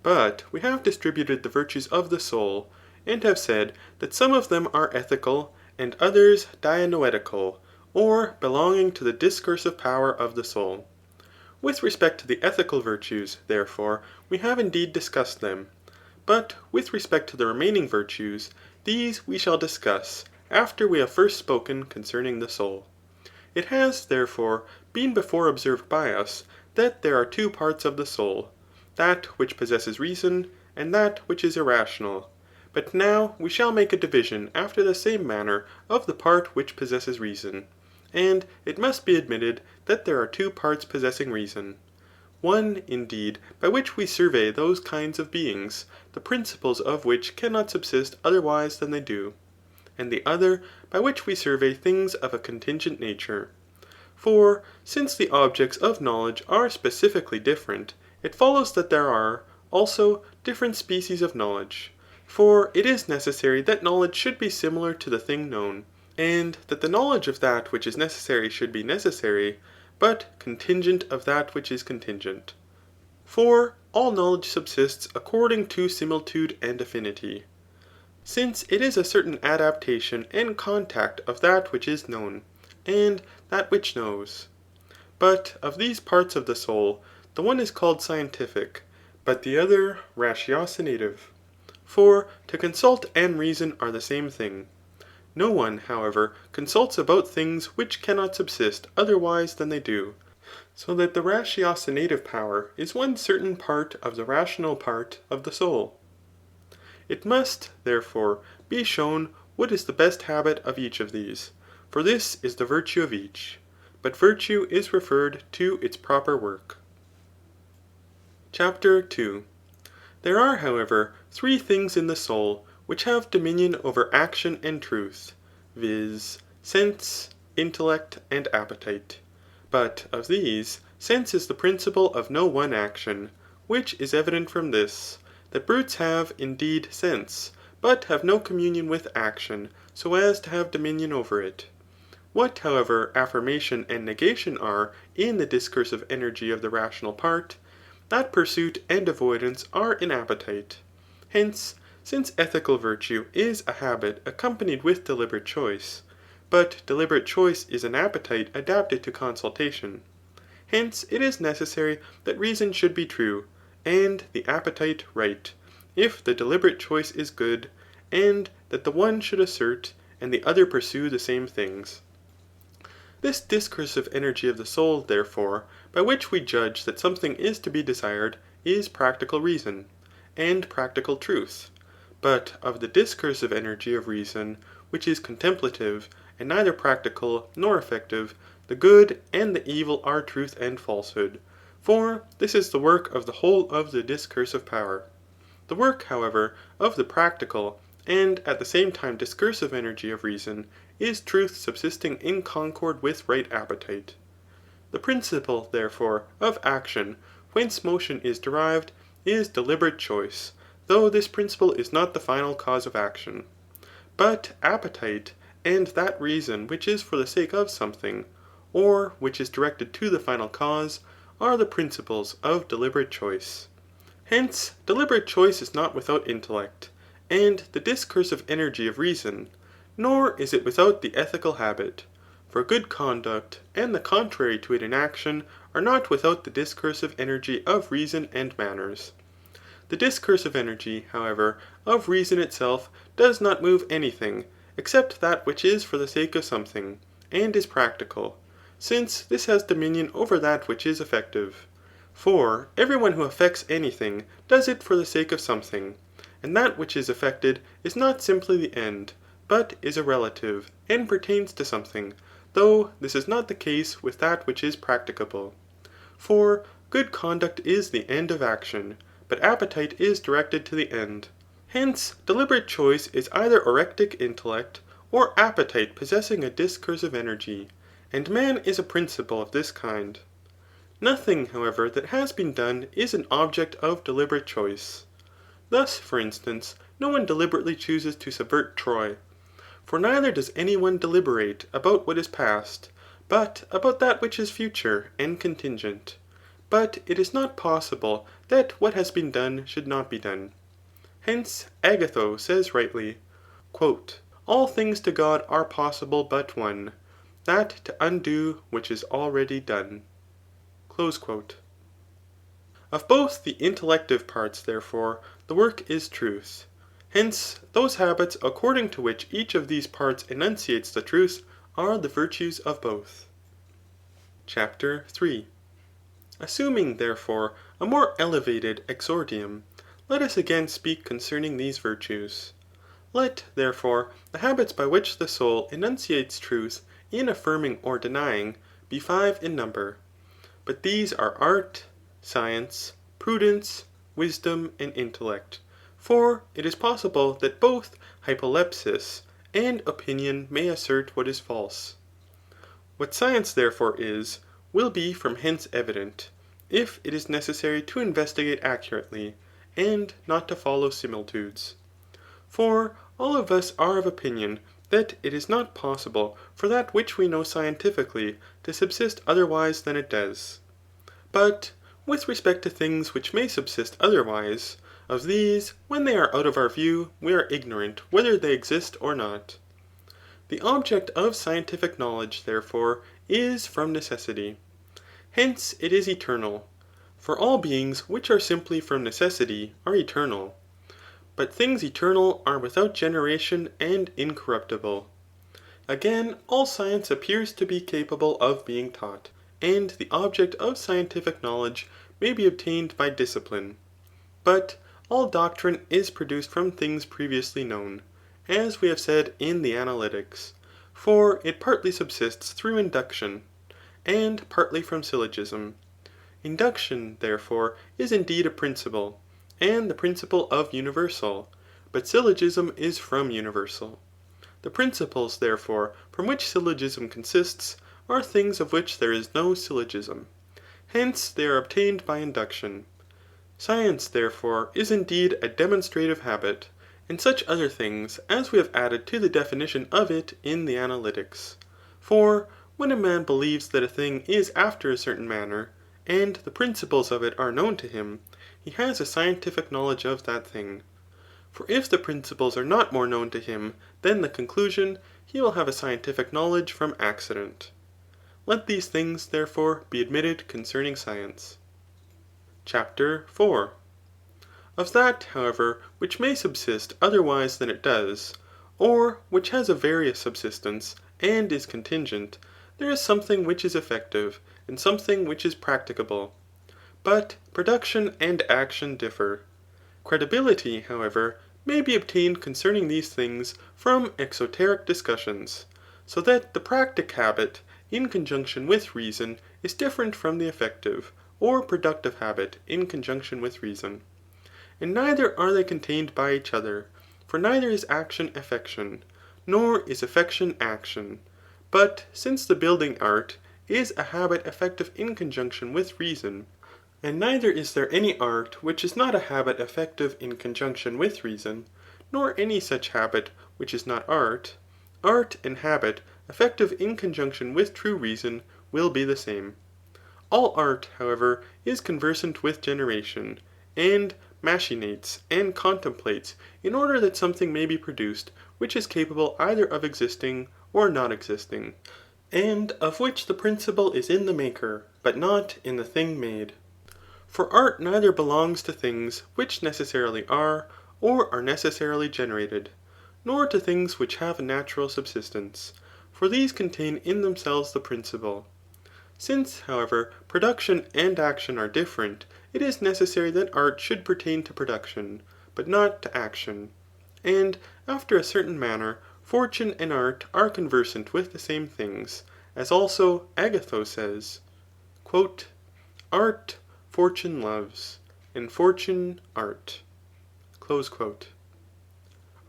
But we have distributed the virtues of the soul, and have said that some of them are ethical, and others dianoetical, or belonging to the discursive power of the soul. With respect to the ethical virtues, therefore, we have indeed discussed them. But with respect to the remaining virtues, these we shall discuss after we have first spoken concerning the soul. It has, therefore, been before observed by us that there are two parts of the soul, that which possesses reason, and that which is irrational. But now we shall make a division after the same manner of the part which possesses reason. And it must be admitted that there are two parts possessing reason. One, indeed, by which we survey those kinds of beings, the principles of which cannot subsist otherwise than they do. And the other, by which we survey things of a contingent nature. For since the objects of knowledge are specifically different, it follows that there are, also, different species of knowledge. For it is necessary that knowledge should be similar to the thing known, and that the knowledge of that which is necessary should be necessary, but contingent of that which is contingent. For all knowledge subsists according to similitude and affinity, since it is a certain adaptation and contact of that which is known, and that which knows. But of these parts of the soul, the one is called scientific, but the other ratiocinative. For to consult and reason are the same thing. No one, however, consults about things which cannot subsist otherwise than they do. So that the ratiocinative power is one certain part of the rational part of the soul. It must, therefore, be shown what is the best habit of each of these. for this is the virtue of each. But virtue is referred to its proper work. CHAPTER 2. There are, however, three things in the soul which have dominion over action and truth, viz. Sense, intellect, and appetite. But of these, sense is the principle of no one action, which is evident from this, that brutes have, indeed, sense, but have no communion with action, so as to have dominion over it. What, however, affirmation and negation are in the discursive energy of the rational part, that pursuit and avoidance are in appetite. Hence, since ethical virtue is a habit accompanied with deliberate choice, but deliberate choice is an appetite adapted to consultation, hence it is necessary that reason should be true, and the appetite right, if the deliberate choice is good, and that the one should assert, and the other pursue the same things. This discursive energy of the soul, therefore, by which we judge that something is to be desired, is practical reason, and practical truth. But of the discursive energy of reason, which is contemplative, and neither practical nor effective, the good and the evil are truth and falsehood. For this is the work of the whole of the discursive power. The work, however, of the practical, and at the same time discursive energy of reason, is truth subsisting in concord with right appetite. The principle, therefore, of action, whence motion is derived, is deliberate choice, though this principle is not the final cause of action. But appetite, and that reason which is for the sake of something, or which is directed to the final cause, are the principles of deliberate choice. Hence, deliberate choice is not without intellect, and the discursive energy of reason, nor is it without the ethical habit. For good conduct, and the contrary to it in action, are not without the discursive energy of reason and manners. The discursive energy, however, of reason itself does not move anything, except that which is for the sake of something, and is practical, since this has dominion over that which is effective. For every one who effects anything does it for the sake of something, and that which is effected is not simply the end, but is a relative, and pertains to something, though this is not the case with that which is practicable. For good conduct is the end of action, but appetite is directed to the end. Hence, deliberate choice is either orectic intellect, or appetite possessing a discursive energy, and man is a principle of this kind. Nothing, however, that has been done is an object of deliberate choice. Thus, for instance, no one deliberately chooses to subvert Troy. For neither does any one deliberate about what is past, but about that which is future and contingent. But it is not possible that what has been done should not be done. Hence, Agatho says rightly, quote, all things to God are possible but one, that to undo which is already done. Close quote. Of both the intellective parts, therefore, the work is truth. Hence, those habits according to which each of these parts enunciates the truth are the virtues of both. CHAPTER 3. Assuming, therefore, a more elevated exordium, let us again speak concerning these virtues. Let, therefore, the habits by which the soul enunciates truth in affirming or denying be 5 in number. But these are art, science, prudence, wisdom, and intellect. For it is possible that both hypolepsis and opinion may assert what is false. What science therefore is, will be from hence evident, if it is necessary to investigate accurately, and not to follow similitudes. For all of us are of opinion that it is not possible for that which we know scientifically to subsist otherwise than it does. But with respect to things which may subsist otherwise, of these, when they are out of our view, we are ignorant whether they exist or not. The object of scientific knowledge, therefore, is from necessity. Hence it is eternal. For all beings which are simply from necessity are eternal. But things eternal are without generation and incorruptible. Again, all science appears to be capable of being taught, and the object of scientific knowledge may be obtained by discipline. But all doctrine is produced from things previously known, as we have said in the Analytics. For it partly subsists through induction, and partly from syllogism. Induction, therefore, is indeed a principle, and the principle of universal, but syllogism is from universal. The principles, therefore, from which syllogism consists, are things of which there is no syllogism. Hence they are obtained by induction. Science, therefore, is indeed a demonstrative habit, and such other things as we have added to the definition of it in the Analytics. For when a man believes that a thing is after a certain manner, and the principles of it are known to him, he has a scientific knowledge of that thing. For if the principles are not more known to him than the conclusion, he will have a scientific knowledge from accident. Let these things, therefore, be admitted concerning science. CHAPTER 4. Of that, however, which may subsist otherwise than it does, or which has a various subsistence, and is contingent, there is something which is effective, and something which is practicable. But production and action differ. Credibility, however, may be obtained concerning these things from exoteric discussions, so that the practic habit, in conjunction with reason, is different from the effective, or productive habit in conjunction with reason. And neither are they contained by each other, for neither is action affection, nor is affection action. But since the building art is a habit effective in conjunction with reason, and neither is there any art which is not a habit effective in conjunction with reason, nor any such habit which is not art, art and habit effective in conjunction with true reason will be the same. All art, however, is conversant with generation, and machinates and contemplates in order that something may be produced which is capable either of existing or not existing, and of which the principle is in the maker, but not in the thing made. For art neither belongs to things which necessarily are, or are necessarily generated, nor to things which have a natural subsistence, for these contain in themselves the principle. Since, however, production and action are different, it is necessary that art should pertain to production, but not to action. And after a certain manner, fortune and art are conversant with the same things, as also Agatho says, quote, art fortune loves, and fortune art. Close quote.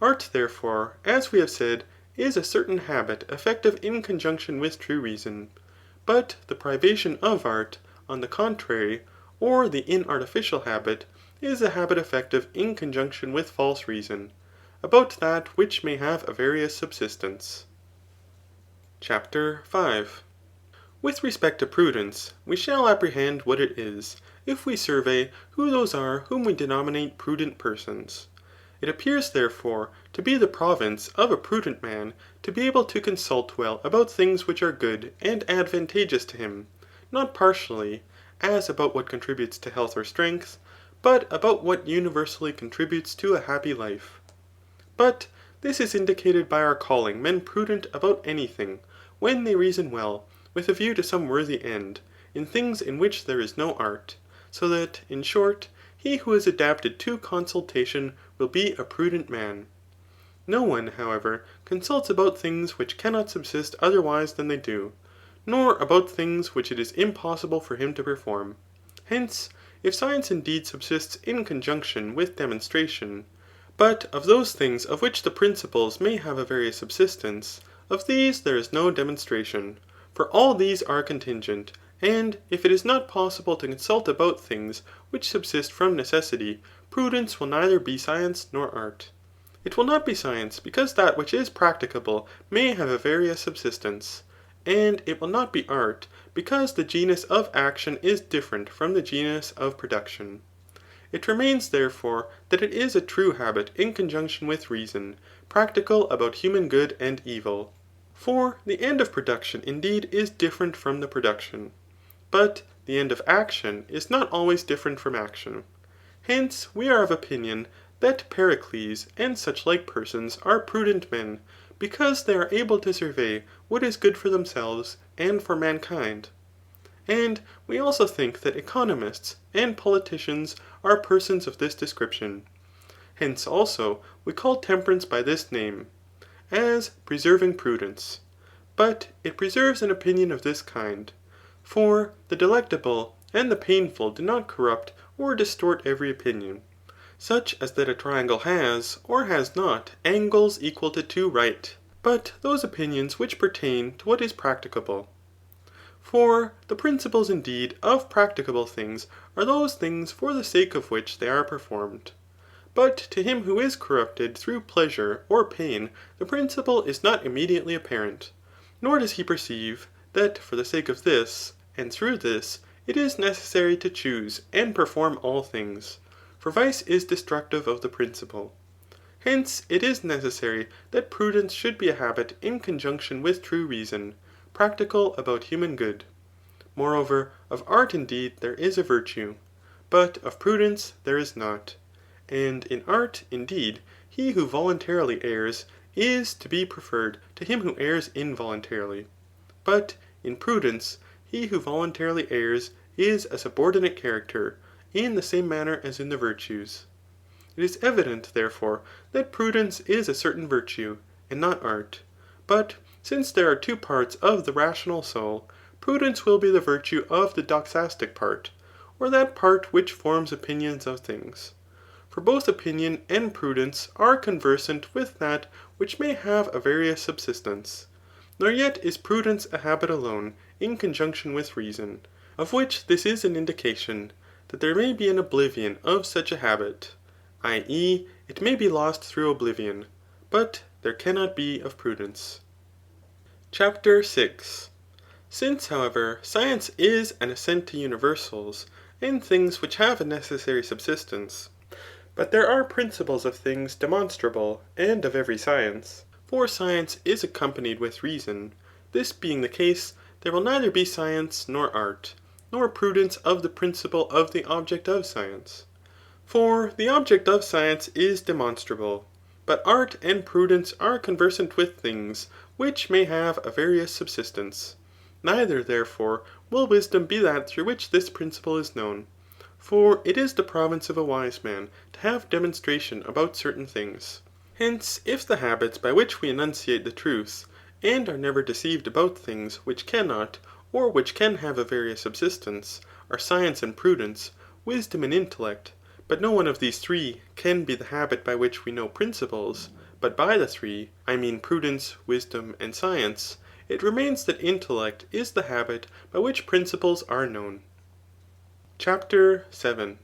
Art, therefore, as we have said, is a certain habit effective in conjunction with true reason. But the privation of art, on the contrary, or the inartificial habit, is a habit effective in conjunction with false reason, about that which may have a various subsistence. CHAPTER 5. With respect to prudence, we shall apprehend what it is, if we survey who those are whom we denominate prudent persons. It appears, therefore, to be the province of a prudent man to be able to consult well about things which are good and advantageous to him, not partially, as about what contributes to health or strength, but about what universally contributes to a happy life. But this is indicated by our calling men prudent about anything, when they reason well, with a view to some worthy end, in things in which there is no art, so that, in short, he who is adapted to consultation will be a prudent man. No one, however, consults about things which cannot subsist otherwise than they do, nor about things which it is impossible for him to perform. Hence, if science indeed subsists in conjunction with demonstration, but of those things of which the principles may have a various subsistence, of these there is no demonstration, for all these are contingent. And if it is not possible to consult about things which subsist from necessity, prudence will neither be science nor art. It will not be science, because that which is practicable may have a various subsistence. And it will not be art, because the genus of action is different from the genus of production. It remains, therefore, that it is a true habit in conjunction with reason, practical about human good and evil. For the end of production indeed is different from the production. But the end of action is not always different from action. Hence we are of opinion that Pericles and such like persons are prudent men, because they are able to survey what is good for themselves and for mankind. And we also think that economists and politicians are persons of this description. Hence also we call temperance by this name, as preserving prudence. but it preserves an opinion of this kind. For the delectable and the painful do not corrupt or distort every opinion, such as that a triangle has, or has not, angles equal to 2 right, but those opinions which pertain to what is practicable. For the principles indeed of practicable things are those things for the sake of which they are performed. But to him who is corrupted through pleasure or pain, the principle is not immediately apparent, nor does he perceive, that for the sake of this, and through this, it is necessary to choose and perform all things. For vice is destructive of the principle. Hence it is necessary that prudence should be a habit in conjunction with true reason, practical about human good. Moreover, of art indeed there is a virtue, but of prudence there is not. And in art, indeed, he who voluntarily errs is to be preferred to him who errs involuntarily. But in prudence, he who voluntarily errs is a subordinate character, in the same manner as in the virtues. It is evident, therefore, that prudence is a certain virtue, and not art. But since there are 2 parts of the rational soul, prudence will be the virtue of the doxastic part, or that part which forms opinions of things. For both opinion and prudence are conversant with that which may have a various subsistence. Nor yet is prudence a habit alone in conjunction with reason, of which this is an indication, that there may be an oblivion of such a habit, i.e. it may be lost through oblivion, but there cannot be of prudence. CHAPTER 6. Since, however, science is an assent to universals, and things which have a necessary subsistence, but there are principles of things demonstrable, and of every science. For science is accompanied with reason. This being the case, there will neither be science nor art, nor prudence of the principle of the object of science. For the object of science is demonstrable, but art and prudence are conversant with things which may have a various subsistence. Neither, therefore, will wisdom be that through which this principle is known. For it is the province of a wise man to have demonstration about certain things. Hence, if the habits by which we enunciate the truth, and are never deceived about things which cannot, or which can have a various subsistence, are science and prudence, wisdom and intellect, but no one of these 3 can be the habit by which we know principles, but by the 3, I mean prudence, wisdom, and science, it remains that intellect is the habit by which principles are known. CHAPTER 7.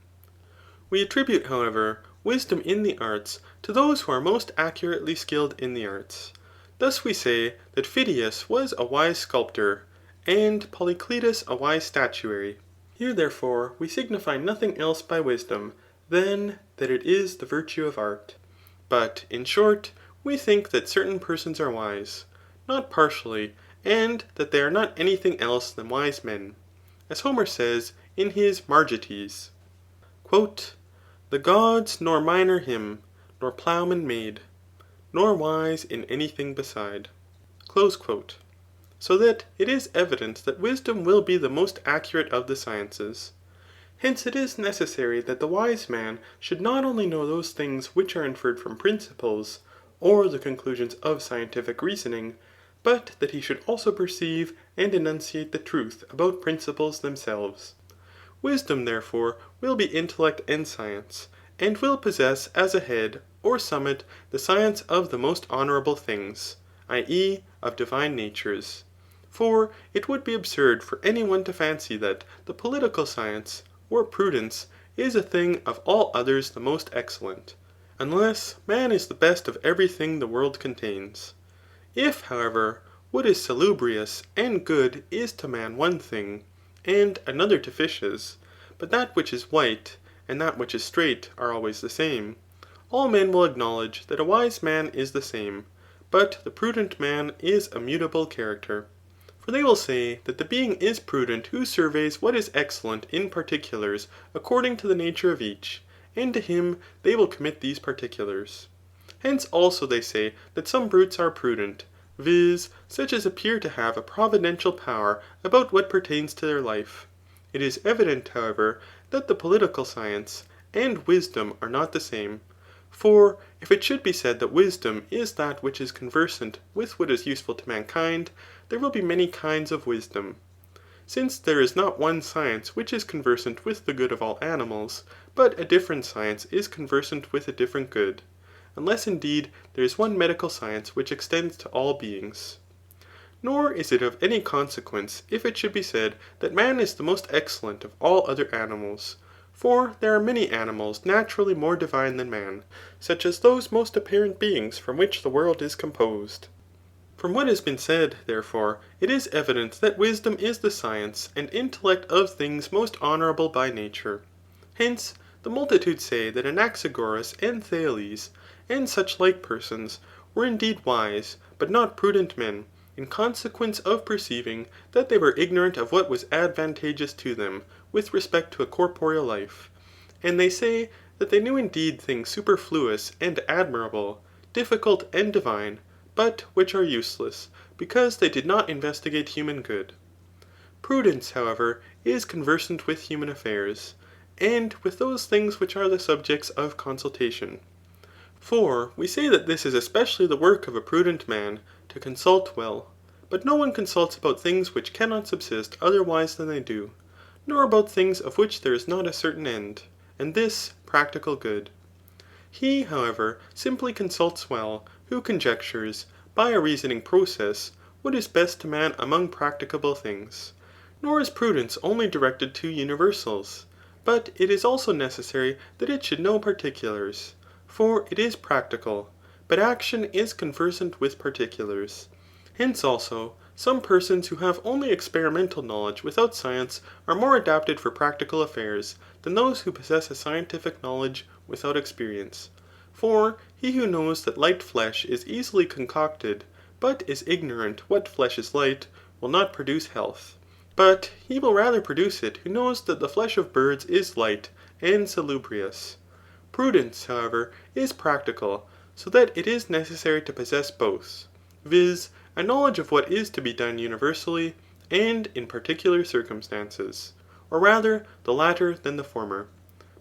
We attribute, however, wisdom in the arts to those who are most accurately skilled in the arts. Thus we say that Phidias was a wise sculptor, and Polycletus a wise statuary. Here therefore we signify nothing else by wisdom than that it is the virtue of art. But in short, we think that certain persons are wise, not partially, and that they are not anything else than wise men. As Homer says in his Margites, quote, "The gods nor miner him, nor ploughman made, nor wise in anything beside." Close quote. So that it is evident that wisdom will be the most accurate of the sciences. Hence it is necessary that the wise man should not only know those things which are inferred from principles, or the conclusions of scientific reasoning, but that he should also perceive and enunciate the truth about principles themselves. Wisdom, therefore, will be intellect and science, and will possess as a head or summit the science of the most honourable things, i.e. of divine natures. For it would be absurd for any one to fancy that the political science, or prudence, is a thing of all others the most excellent, unless man is the best of every thing the world contains. If, however, what is salubrious and good is to man one thing, and another to fishes, but that which is white, and that which is straight are always the same, all men will acknowledge that a wise man is the same, but the prudent man is a mutable character. For they will say that the being is prudent who surveys what is excellent in particulars according to the nature of each, and to him they will commit these particulars. Hence also they say that some brutes are prudent, viz. Such as appear to have a providential power about what pertains to their life. It is evident, however, that the political science and wisdom are not the same. For if it should be said that wisdom is that which is conversant with what is useful to mankind, there will be many kinds of wisdom. Since there is not one science which is conversant with the good of all animals, but a different science is conversant with a different good ; unless indeed there is one medical science which extends to all beings. Nor is it of any consequence if it should be said that man is the most excellent of all other animals. For there are many animals naturally more divine than man, such as those most apparent beings from which the world is composed. From what has been said, therefore, it is evident that wisdom is the science and intellect of things most honourable by nature. Hence, the multitude say that Anaxagoras and Thales, and such like persons, were indeed wise, but not prudent men, in consequence of perceiving that they were ignorant of what was advantageous to them with respect to a corporeal life. And they say that they knew indeed things superfluous and admirable, difficult and divine, but which are useless, because they did not investigate human good. Prudence, however, is conversant with human affairs, and with those things which are the subjects of consultation. For we say that this is especially the work of a prudent man, to consult well. But no one consults about things which cannot subsist otherwise than they do, nor about things of which there is not a certain end, and this practical good. He, however, simply consults well, who conjectures, by a reasoning process, what is best to man among practicable things. Nor is prudence only directed to universals, but it is also necessary that it should know particulars. For it is practical, but action is conversant with particulars. Hence also, some persons who have only experimental knowledge without science are more adapted for practical affairs, than those who possess a scientific knowledge without experience. For he who knows that light flesh is easily concocted, but is ignorant what flesh is light, will not produce health. But he will rather produce it who knows that the flesh of birds is light and salubrious. Prudence, however, is practical, so that it is necessary to possess both, viz. A knowledge of what is to be done universally, and in particular circumstances, or rather the latter than the former.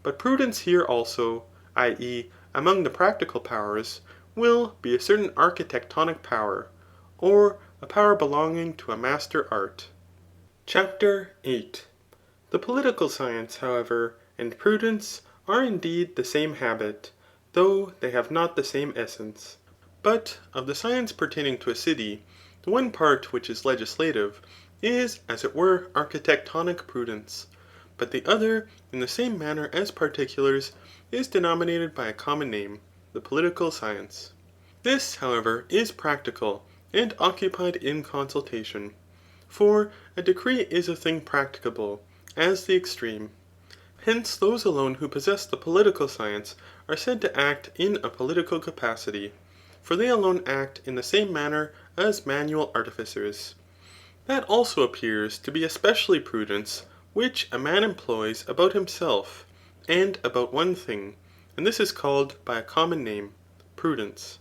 But prudence here also, i.e. among the practical powers, will be a certain architectonic power, or a power belonging to a master art. Chapter 8. The political science, however, and prudence are indeed the same habit, though they have not the same essence. But of the science pertaining to a city, the one part which is legislative, is as it were architectonic prudence, but the other, in the same manner as particulars, is denominated by a common name, the political science. This, however, is practical, and occupied in consultation. For a decree is a thing practicable, as the extreme. Hence those alone who possess the political science are said to act in a political capacity, for they alone act in the same manner as manual artificers. That also appears to be especially prudence, which a man employs about himself, and about one thing, and this is called by a common name, prudence.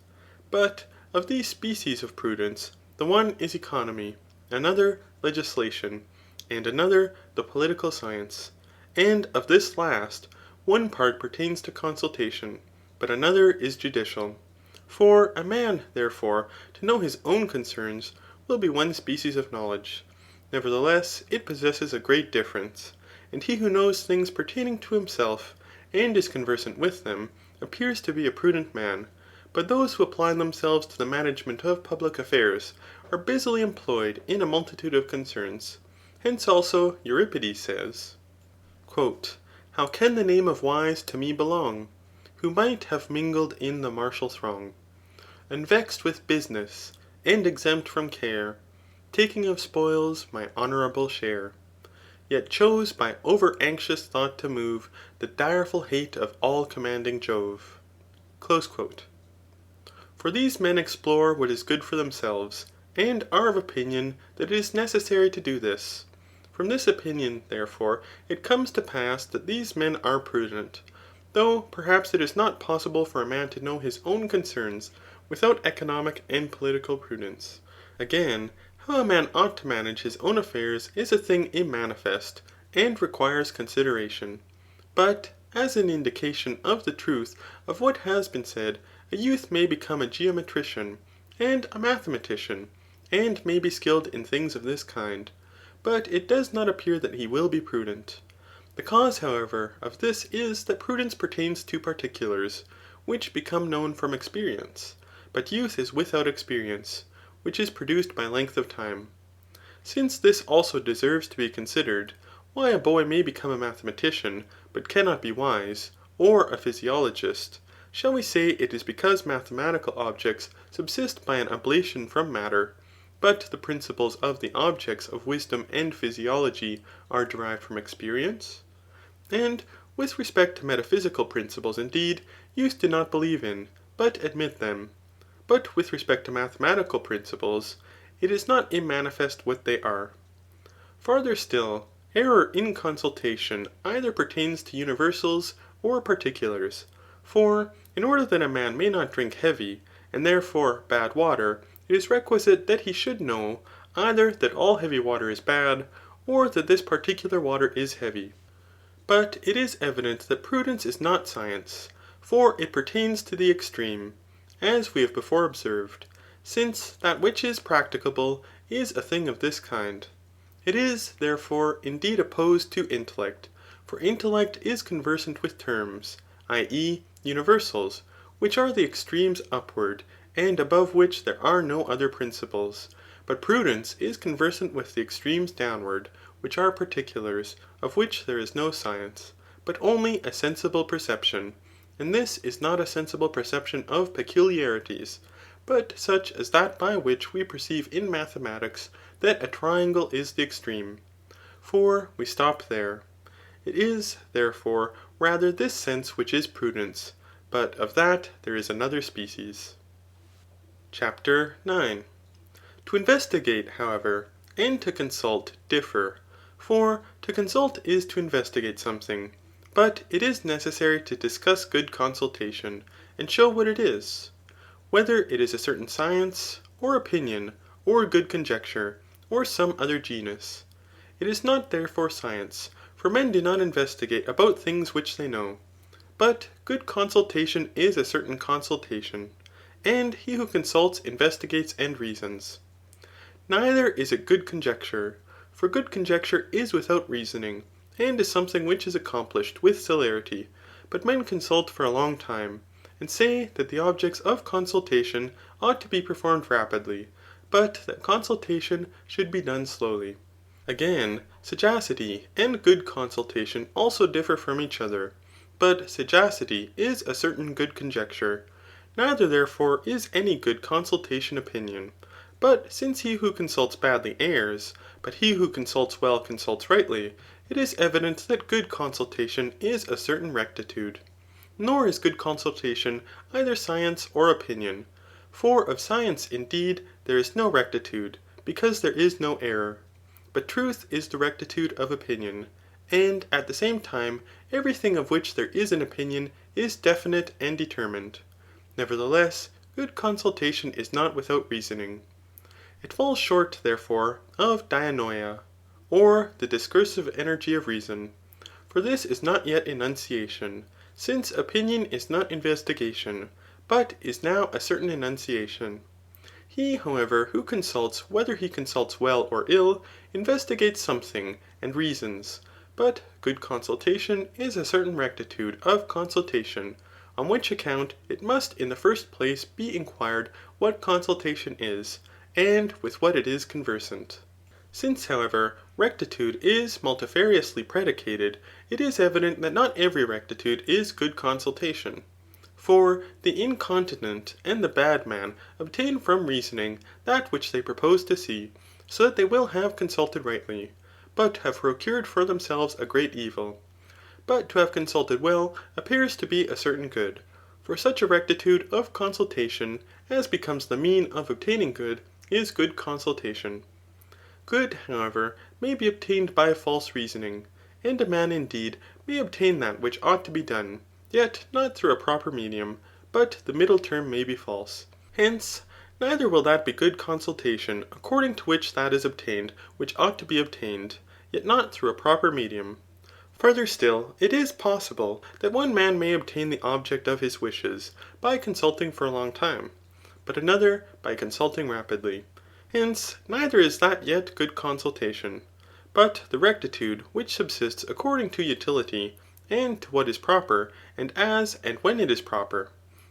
But of these species of prudence, the one is economy, another legislation, and another the political science. And of this last, one part pertains to consultation, but another is judicial. For a man, therefore, to know his own concerns will be one species of knowledge. Nevertheless, it possesses a great difference. And he who knows things pertaining to himself, and is conversant with them, appears to be a prudent man. But those who apply themselves to the management of public affairs are busily employed in a multitude of concerns. Hence also Euripides says, quote, "How can the name of wise to me belong, who might have mingled in the martial throng, unvexed with business, and exempt from care, taking of spoils my honourable share, yet chose by over-anxious thought to move the direful hate of all-commanding Jove." Close quote. For these men explore what is good for themselves, and are of opinion that it is necessary to do this. From this opinion, therefore, it comes to pass that these men are prudent, though perhaps it is not possible for a man to know his own concerns without economic and political prudence. Again, how a man ought to manage his own affairs is a thing immanifest, and requires consideration. But as an indication of the truth of what has been said, a youth may become a geometrician, and a mathematician, and may be skilled in things of this kind ; but it does not appear that he will be prudent. The cause, however, of this is that prudence pertains to particulars, which become known from experience, but youth is without experience, which is produced by length of time. Since this also deserves to be considered, why a boy may become a mathematician, but cannot be wise, or a physiologist, shall we say it is because mathematical objects subsist by an oblation from matter, but the principles of the objects of wisdom and physiology are derived from experience? And with respect to metaphysical principles indeed, youth do not believe in, but admit them. But with respect to mathematical principles, it is not immanifest what they are. Farther still, error in consultation either pertains to universals or particulars. For in order that a man may not drink heavy, and therefore bad water, it is requisite that he should know, either that all heavy water is bad, or that this particular water is heavy. But it is evident that prudence is not science, for it pertains to the extreme, as we have before observed, since that which is practicable is a thing of this kind. It is, therefore, indeed opposed to intellect, for intellect is conversant with terms, i.e. universals, which are the extremes upward, and above which there are no other principles. But prudence is conversant with the extremes downward, which are particulars, of which there is no science, but only a sensible perception. And this is not a sensible perception of peculiarities, but such as that by which we perceive in mathematics that a triangle is the extreme. For we stop there. It is, therefore, rather this sense which is prudence, but of that there is another species. CHAPTER 9. To investigate, however, and to consult differ. For to consult is to investigate something, but it is necessary to discuss good consultation, and show what it is, whether it is a certain science, or opinion, or good conjecture, or some other genus. It is not therefore science, for men do not investigate about things which they know. But good consultation is a certain consultation, and he who consults investigates and reasons. Neither is it good conjecture, for good conjecture is without reasoning, and is something which is accomplished with celerity. But men consult for a long time, and say that the objects of consultation ought to be performed rapidly, but that consultation should be done slowly. Again, sagacity and good consultation also differ from each other, but sagacity is a certain good conjecture. Neither therefore is any good consultation opinion. But since he who consults badly errs, but he who consults well consults rightly, it is evident that good consultation is a certain rectitude. Nor is good consultation either science or opinion. For of science, indeed, there is no rectitude, because there is no error. But truth is the rectitude of opinion. And at the same time, every thing of which there is an opinion is definite and determined. Nevertheless, good consultation is not without reasoning. It falls short, therefore, of dianoia, or the discursive energy of reason. For this is not yet enunciation, since opinion is not investigation, but is now a certain enunciation. He, however, who consults, whether he consults well or ill, investigates something, and reasons. But good consultation is a certain rectitude of consultation, on which account it must in the first place be inquired what consultation is, and with what it is conversant. Since, however, rectitude is multifariously predicated, it is evident that not every rectitude is good consultation. For the incontinent and the bad man obtain from reasoning that which they propose to see, so that they will have consulted rightly, but have procured for themselves a great evil. But to have consulted well appears to be a certain good. For such a rectitude of consultation as becomes the mean of obtaining good is good consultation. Good, however, may be obtained by false reasoning, and a man indeed may obtain that which ought to be done, yet not through a proper medium, but the middle term may be false. Hence, neither will that be good consultation according to which that is obtained which ought to be obtained, yet not through a proper medium. Farther still, it is possible that one man may obtain the object of his wishes by consulting for a long time, but another by consulting rapidly. Hence, neither is that yet good consultation, but the rectitude which subsists according to utility, and to what is proper, and as and when it is proper.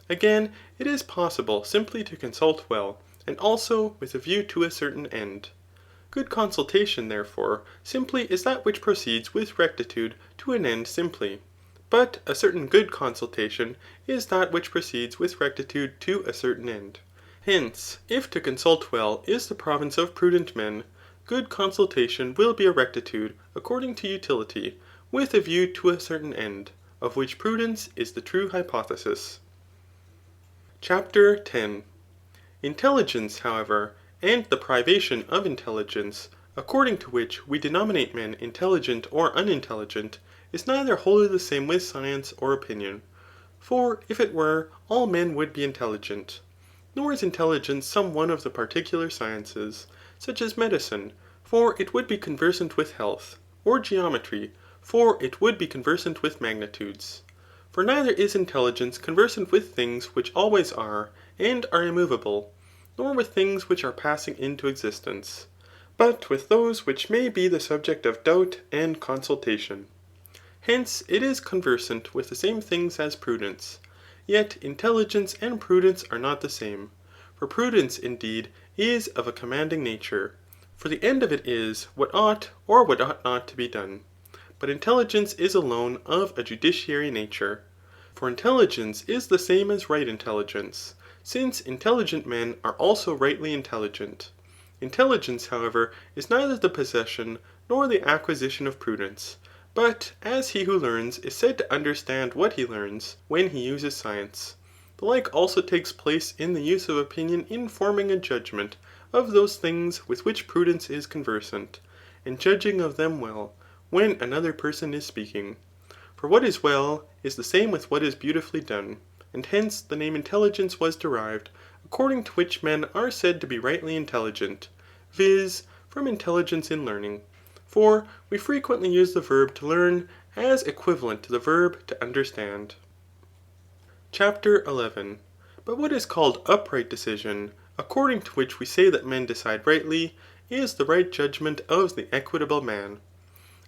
Again, it is possible simply to consult well, and also with a view to a certain end. Good consultation, therefore, simply is that which proceeds with rectitude to an end simply. But a certain good consultation is that which proceeds with rectitude to a certain end. Hence, if to consult well is the province of prudent men, good consultation will be a rectitude according to utility, with a view to a certain end, of which prudence is the true hypothesis. Chapter 10. Intelligence, however, and the privation of intelligence, according to which we denominate men intelligent or unintelligent, is neither wholly the same with science or opinion. For if it were, all men would be intelligent. Nor is intelligence some one of the particular sciences, such as medicine, for it would be conversant with health, or geometry, for it would be conversant with magnitudes. For neither is intelligence conversant with things which always are, and are immovable, nor with things which are passing into existence, but with those which may be the subject of doubt and consultation. Hence it is conversant with the same things as prudence. Yet intelligence and prudence are not the same. For prudence, indeed, is of a commanding nature. For the end of it is what ought or what ought not to be done. But intelligence is alone of a judiciary nature. For intelligence is the same as right intelligence, since intelligent men are also rightly intelligent. Intelligence, however, is neither the possession nor the acquisition of prudence, but as he who learns is said to understand what he learns when he uses science. The like also takes place in the use of opinion in forming a judgment of those things with which prudence is conversant, and judging of them well, when another person is speaking. For what is well is the same with what is beautifully done. And hence the name intelligence was derived, according to which men are said to be rightly intelligent, viz. From intelligence in learning. For we frequently use the verb to learn as equivalent to the verb to understand. Chapter 11. But what is called upright decision, according to which we say that men decide rightly, is the right judgment of the equitable man.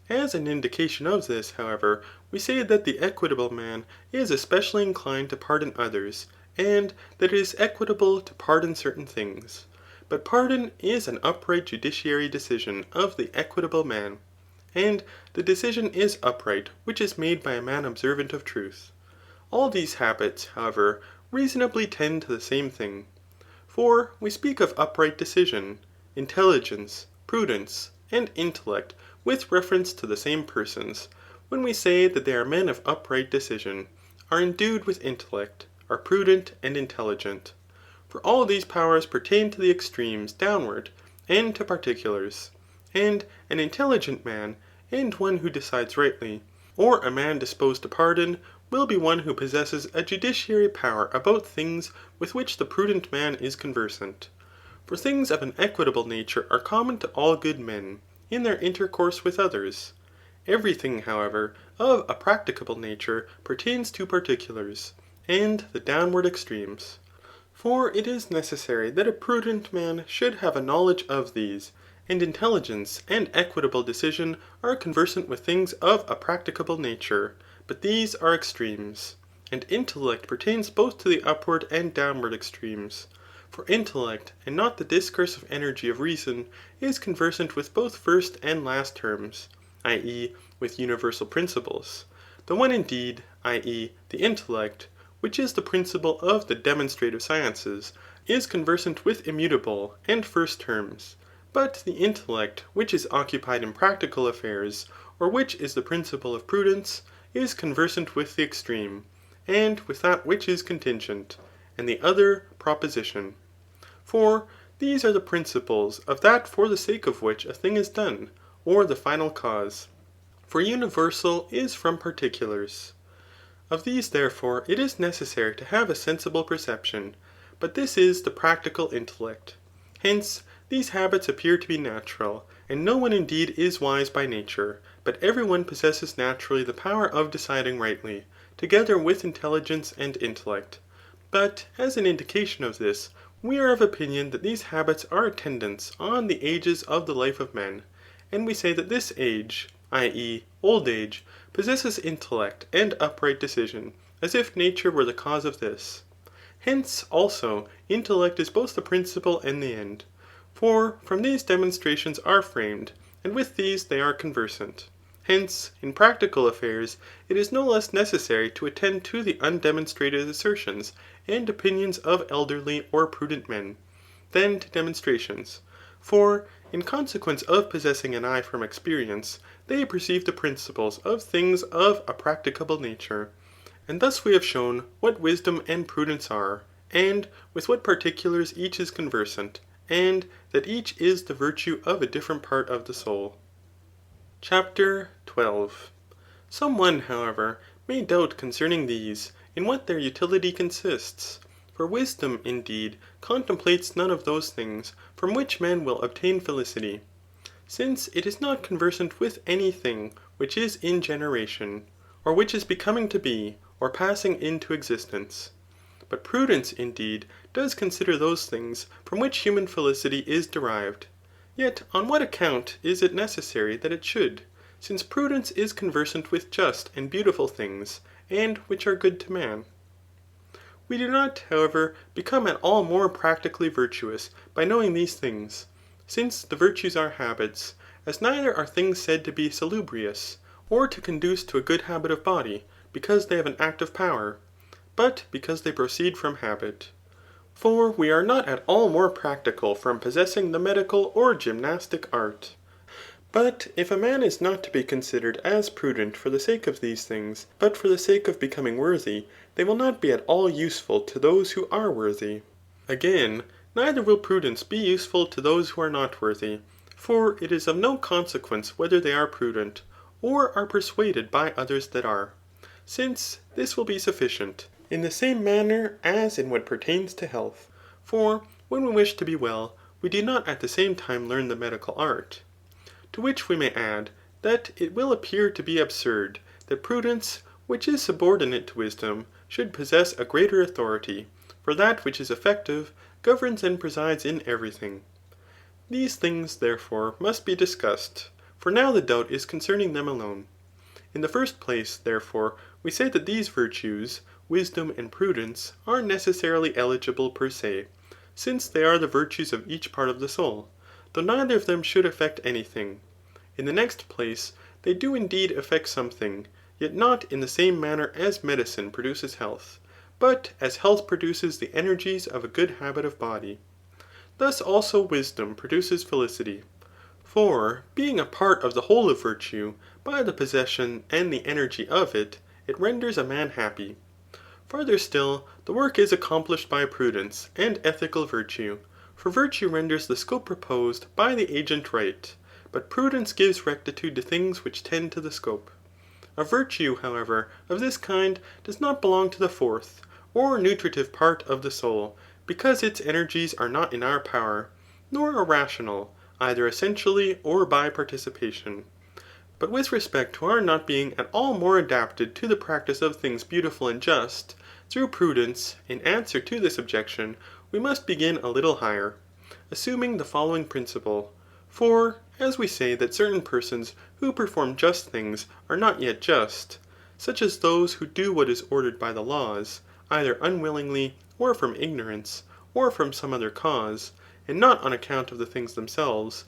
As an indication of this, however, we say that the equitable man is especially inclined to pardon others, and that it is equitable to pardon certain things. But pardon is an upright judiciary decision of the equitable man. And the decision is upright, which is made by a man observant of truth. All these habits, however, reasonably tend to the same thing. For we speak of upright decision, intelligence, prudence, and intellect with reference to the same persons, when we say that they are men of upright decision, are endued with intellect, are prudent and intelligent. For all these powers pertain to the extremes downward, and to particulars. And an intelligent man, and one who decides rightly, or a man disposed to pardon, will be one who possesses a judiciary power about things with which the prudent man is conversant. For things of an equitable nature are common to all good men, in their intercourse with others. Every thing, however, of a practicable nature pertains to particulars, and the downward extremes. For it is necessary that a prudent man should have a knowledge of these, and intelligence and equitable decision are conversant with things of a practicable nature, but these are extremes. And intellect pertains both to the upward and downward extremes. For intellect, and not the discursive energy of reason, is conversant with both first and last terms, i.e. with universal principles. The one indeed, i.e. the intellect, which is the principle of the demonstrative sciences, is conversant with immutable and first terms. But the intellect, which is occupied in practical affairs, or which is the principle of prudence, is conversant with the extreme, and with that which is contingent, and the other proposition. For these are the principles of that for the sake of which a thing is done, or the final cause. For universal is from particulars. Of these, therefore, it is necessary to have a sensible perception, but this is the practical intellect. Hence, these habits appear to be natural, and no one indeed is wise by nature, but every one possesses naturally the power of deciding rightly, together with intelligence and intellect. But as an indication of this, we are of opinion that these habits are attendants on the ages of the life of men, and we say that this age, i.e. old age, possesses intellect and upright decision, as if nature were the cause of this. Hence, also, intellect is both the principle and the end. For from these demonstrations are framed, and with these they are conversant. Hence, in practical affairs, it is no less necessary to attend to the undemonstrated assertions and opinions of elderly or prudent men, than to demonstrations. For, in consequence of possessing an eye from experience, they perceive the principles of things of a practicable nature. And thus we have shown what wisdom and prudence are, and with what particulars each is conversant, and that each is the virtue of a different part of the soul. Chapter 12. Some one, however, may doubt concerning these, in what their utility consists. For wisdom, indeed, contemplates none of those things from which men will obtain felicity, since it is not conversant with any thing which is in generation, or which is becoming to be, or passing into existence. But prudence, indeed, does consider those things from which human felicity is derived. Yet on what account is it necessary that it should, since prudence is conversant with just and beautiful things, and which are good to man? We do not, however, become at all more practically virtuous by knowing these things, since the virtues are habits, as neither are things said to be salubrious, or to conduce to a good habit of body, because they have an active power, but because they proceed from habit. For we are not at all more practical from possessing the medical or gymnastic art. But if a man is not to be considered as prudent for the sake of these things, but for the sake of becoming worthy, they will not be at all useful to those who are worthy. Again, neither will prudence be useful to those who are not worthy, for it is of no consequence whether they are prudent, or are persuaded by others that are, since this will be sufficient, in the same manner as in what pertains to health. For when we wish to be well, we do not at the same time learn the medical art. To which we may add, that it will appear to be absurd, that prudence, which is subordinate to wisdom, should possess a greater authority, for that which is effective governs and presides in everything. These things, therefore, must be discussed, for now the doubt is concerning them alone. In the first place, therefore, we say that these virtues, wisdom and prudence, are necessarily eligible per se, since they are the virtues of each part of the soul, though neither of them should effect anything. In the next place, they do indeed effect something, yet not in the same manner as medicine produces health, but as health produces the energies of a good habit of body. Thus also wisdom produces felicity. For being a part of the whole of virtue, by the possession and the energy of it, it renders a man happy. Farther still, the work is accomplished by prudence and ethical virtue. For virtue renders the scope proposed by the agent right, but prudence gives rectitude to things which tend to the scope. A virtue, however, of this kind does not belong to the fourth, or nutritive part of the soul, because its energies are not in our power, nor are rational, either essentially or by participation. But with respect to our not being at all more adapted to the practice of things beautiful and just, through prudence, in answer to this objection, we must begin a little higher, assuming the following principle. For, as we say that certain persons who perform just things are not yet just, such as those who do what is ordered by the laws, either unwillingly, or from ignorance, or from some other cause, and not on account of the things themselves,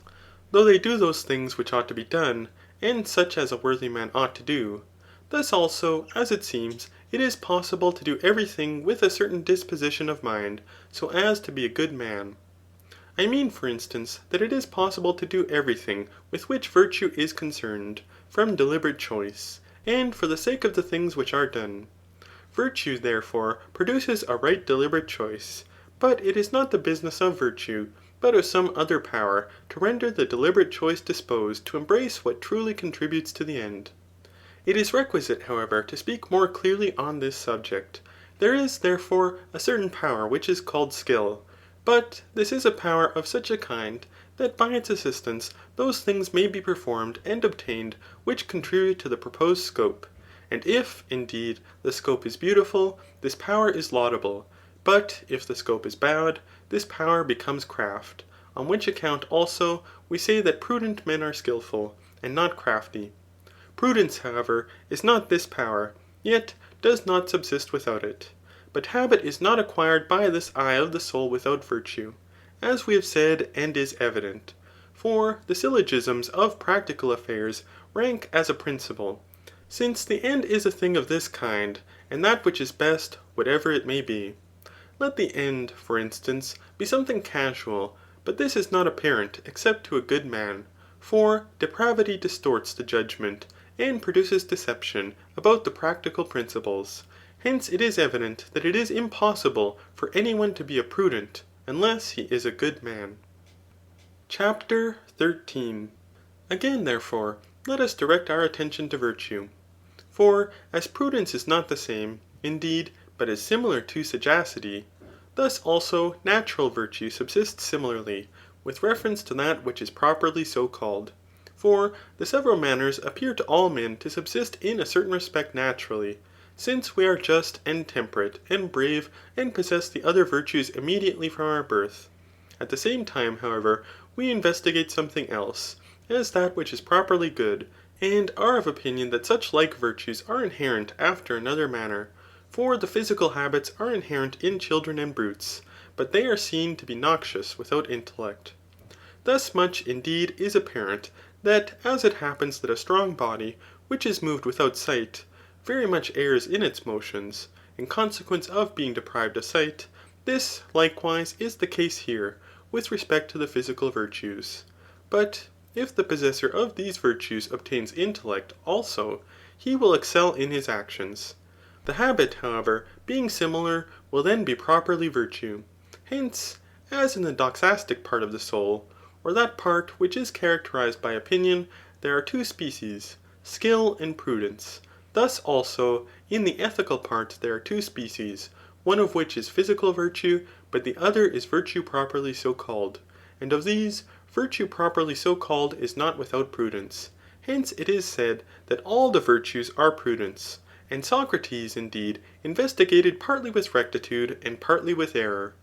though they do those things which ought to be done, and such as a worthy man ought to do. Thus also, as it seems, it is possible to do every thing with a certain disposition of mind, so as to be a good man. I mean, for instance, that it is possible to do every thing with which virtue is concerned, from deliberate choice, and for the sake of the things which are done. Virtue, therefore, produces a right deliberate choice, but it is not the business of virtue, but of some other power, to render the deliberate choice disposed to embrace what truly contributes to the end. It is requisite, however, to speak more clearly on this subject. There is, therefore, a certain power which is called skill, but this is a power of such a kind that by its assistance those things may be performed and obtained which contribute to the proposed scope. And if, indeed, the scope is beautiful, this power is laudable ; but if the scope is bad, this power becomes craft. On which account, also, we say that prudent men are skilful, and not crafty. Prudence, however, is not this power, yet does not subsist without it. But habit is not acquired by this eye of the soul without virtue, as we have said and is evident. For the syllogisms of practical affairs rank as a principle, since the end is a thing of this kind, and that which is best, whatever it may be. Let the end, for instance, be something casual, but this is not apparent except to a good man. For depravity distorts the judgment, and produces deception about the practical principles. Hence it is evident that it is impossible for any one to be a prudent, unless he is a good man. CHAPTER 13. Again, therefore, let us direct our attention to virtue. For as prudence is not the same, indeed, but is similar to sagacity, thus also natural virtue subsists similarly, with reference to that which is properly so called. For the several manners appear to all men to subsist in a certain respect naturally, since we are just and temperate and brave and possess the other virtues immediately from our birth. At the same time, however, we investigate something else, as that which is properly good, and are of opinion that such like virtues are inherent after another manner. For the physical habits are inherent in children and brutes, but they are seen to be noxious without intellect. Thus much indeed is apparent, that as it happens that a strong body, which is moved without sight, very much errs in its motions, in consequence of being deprived of sight, this, likewise, is the case here, with respect to the physical virtues. But if the possessor of these virtues obtains intellect also, he will excel in his actions. The habit, however, being similar, will then be properly virtue. Hence, as in the doxastic part of the soul, or that part which is characterized by opinion, there are two species, skill and prudence. Thus also, in the ethical part there are two species, one of which is physical virtue, but the other is virtue properly so called. And of these, virtue properly so called is not without prudence. Hence it is said that all the virtues are prudence. And Socrates, indeed, investigated partly with rectitude and partly with error.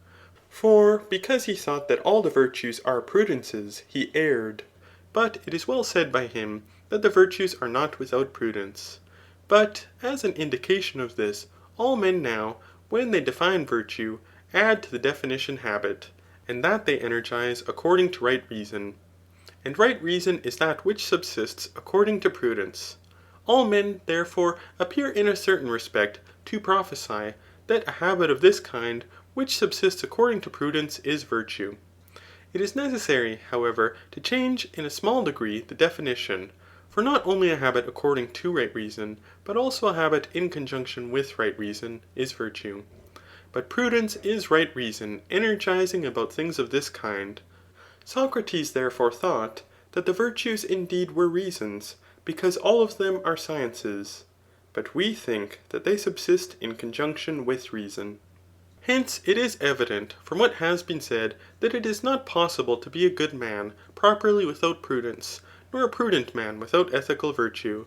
For because he thought that all the virtues are prudences, he erred. But it is well said by him, that the virtues are not without prudence. But as an indication of this, all men now, when they define virtue, add to the definition habit, and that they energize according to right reason. And right reason is that which subsists according to prudence. All men, therefore, appear in a certain respect to prophesy that a habit of this kind, which subsists according to prudence, is virtue. It is necessary, however, to change in a small degree the definition. For not only a habit according to right reason, but also a habit in conjunction with right reason, is virtue. But prudence is right reason energizing about things of this kind. Socrates therefore thought that the virtues indeed were reasons, because all of them are sciences. But we think that they subsist in conjunction with reason. Hence it is evident from what has been said that it is not possible to be a good man properly without prudence, nor a prudent man without ethical virtue.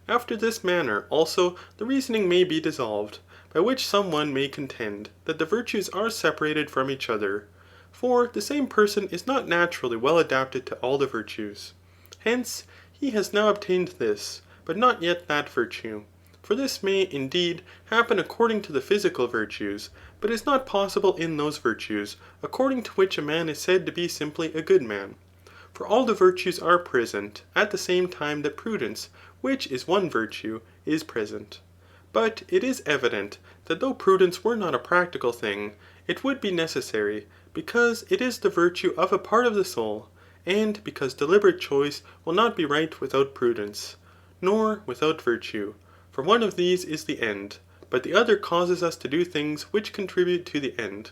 After this manner also the reasoning may be dissolved, by which some one may contend that the virtues are separated from each other. For the same person is not naturally well adapted to all the virtues. Hence he has now obtained this, but not yet that virtue. For this may, indeed, happen according to the physical virtues, but is not possible in those virtues, according to which a man is said to be simply a good man. For all the virtues are present at the same time that prudence, which is one virtue, is present. But it is evident that though prudence were not a practical thing, it would be necessary, because it is the virtue of a part of the soul, and because deliberate choice will not be right without prudence, nor without virtue. For one of these is the end, but the other causes us to do things which contribute to the end.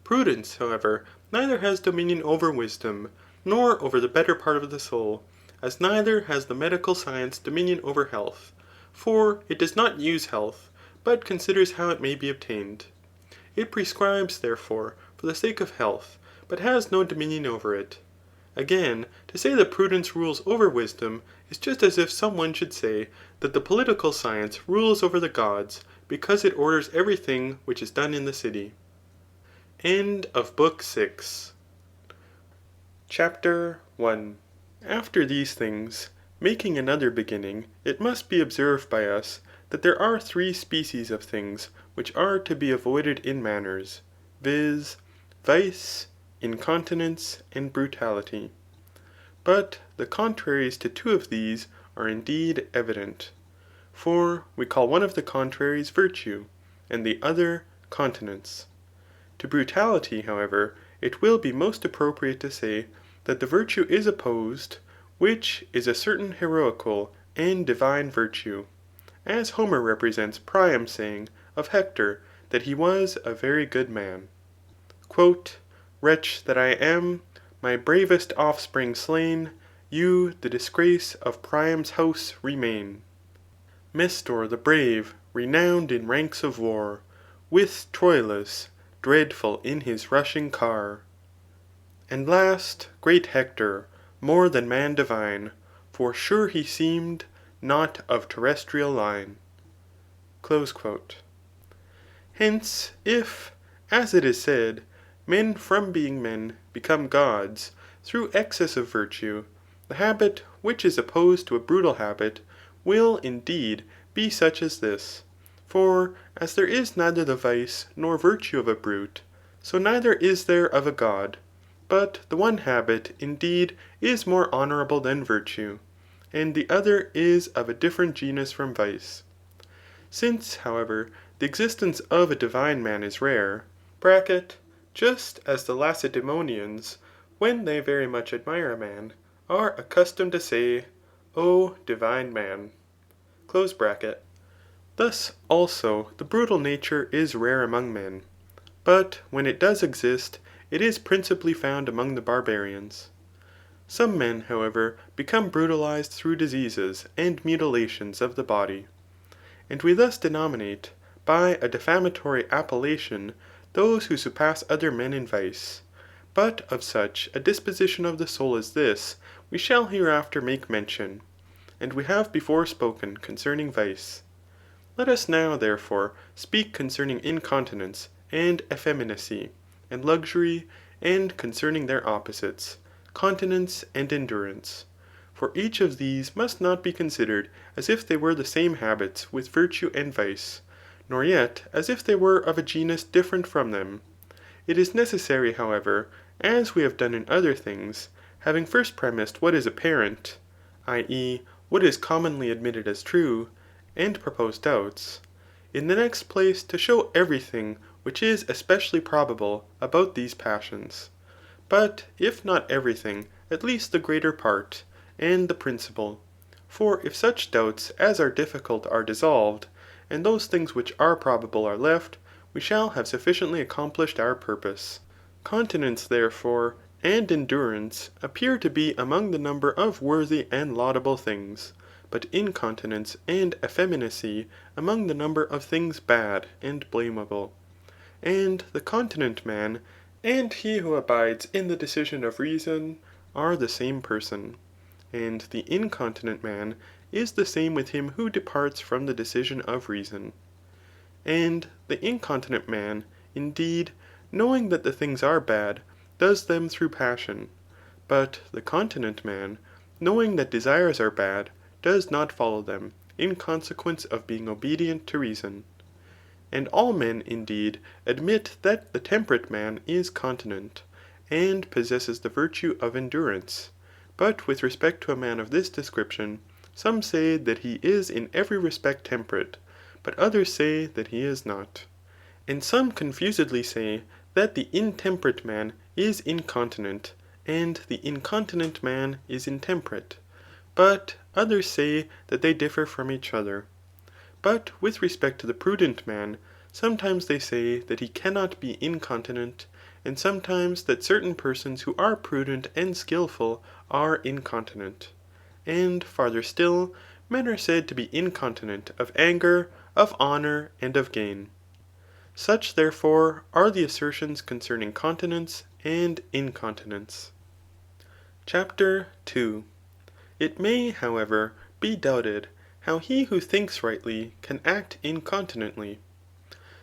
Prudence, however, neither has dominion over wisdom, nor over the better part of the soul, as neither has the medical science dominion over health. For it does not use health, but considers how it may be obtained. It prescribes, therefore, for the sake of health, but has no dominion over it. Again, to say that prudence rules over wisdom is just as if some one should say that the political science rules over the gods, because it orders every thing which is done in the city. End of Book 6. Chapter 1. After these things, making another beginning, it must be observed by us that there are three species of things which are to be avoided in manners, viz. Vice, incontinence, and brutality. But the contraries to two of these are indeed evident. For we call one of the contraries virtue, and the other continence. To brutality, however, it will be most appropriate to say that the virtue is opposed, which is a certain heroical and divine virtue, as Homer represents Priam saying of Hector that he was a very good man. Wretch that I am, my bravest offspring slain, you the disgrace of Priam's house remain. Mestor the brave, renowned in ranks of war, with Troilus, dreadful in his rushing car. And last, great Hector, more than man divine, for sure he seemed not of terrestrial line. Hence, if, as it is said, men from being men become gods through excess of virtue, the habit which is opposed to a brutal habit will indeed be such as this. For as there is neither the vice nor virtue of a brute, so neither is there of a god. But the one habit, indeed, is more honourable than virtue, and the other is of a different genus from vice. Since, however, the existence of a divine man is rare, just as the Lacedaemonians, when they very much admire a man, are accustomed to say, O divine man. Thus, also, the brutal nature is rare among men. But when it does exist, it is principally found among the barbarians. Some men, however, become brutalized through diseases and mutilations of the body. And we thus denominate, by a defamatory appellation, those who surpass other men in vice. But of such a disposition of the soul as this, we shall hereafter make mention. And we have before spoken concerning vice. Let us now, therefore, speak concerning incontinence, and effeminacy, and luxury, and concerning their opposites, continence and endurance. For each of these must not be considered as if they were the same habits with virtue and vice, nor yet as if they were of a genus different from them. It is necessary, however, as we have done in other things, having first premised what is apparent, i.e. what is commonly admitted as true, and proposed doubts, in the next place to show every thing which is especially probable about these passions. But if not every thing, at least the greater part, and the principal. For if such doubts as are difficult are dissolved, and those things which are probable are left, we shall have sufficiently accomplished our purpose. Continence, therefore, and endurance appear to be among the number of worthy and laudable things, but incontinence and effeminacy among the number of things bad and blamable. And the continent man, and he who abides in the decision of reason, are the same person. And the incontinent man is the same with him who departs from the decision of reason. And the incontinent man, indeed, knowing that the things are bad, does them through passion. But the continent man, knowing that desires are bad, does not follow them, in consequence of being obedient to reason. And all men, indeed, admit that the temperate man is continent, and possesses the virtue of endurance. But with respect to a man of this description, some say that he is in every respect temperate, but others say that he is not. And some confusedly say that the intemperate man is incontinent, and the incontinent man is intemperate. But others say that they differ from each other. But with respect to the prudent man, sometimes they say that he cannot be incontinent, and sometimes that certain persons who are prudent and skillful are incontinent. And farther still, men are said to be incontinent of anger, of honour, and of gain. Such, therefore, are the assertions concerning continence and incontinence. CHAPTER 2. It may, however, be doubted how he who thinks rightly can act incontinently.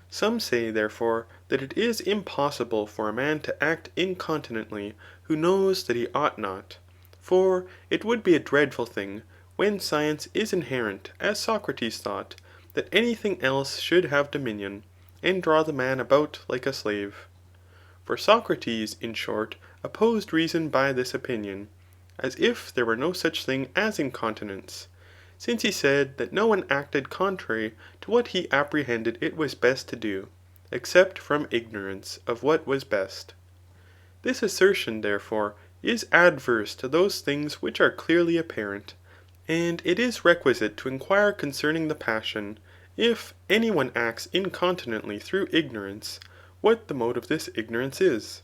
Some say, therefore, that it is impossible for a man to act incontinently who knows that he ought not. For it would be a dreadful thing, when science is inherent, as Socrates thought, that anything else should have dominion, and draw the man about like a slave. For Socrates, in short, opposed reason by this opinion, as if there were no such thing as incontinence, since he said that no one acted contrary to what he apprehended it was best to do, except from ignorance of what was best. This assertion, therefore, is adverse to those things which are clearly apparent, and it is requisite to inquire concerning the passion, if any one acts incontinently through ignorance, what the mode of this ignorance is.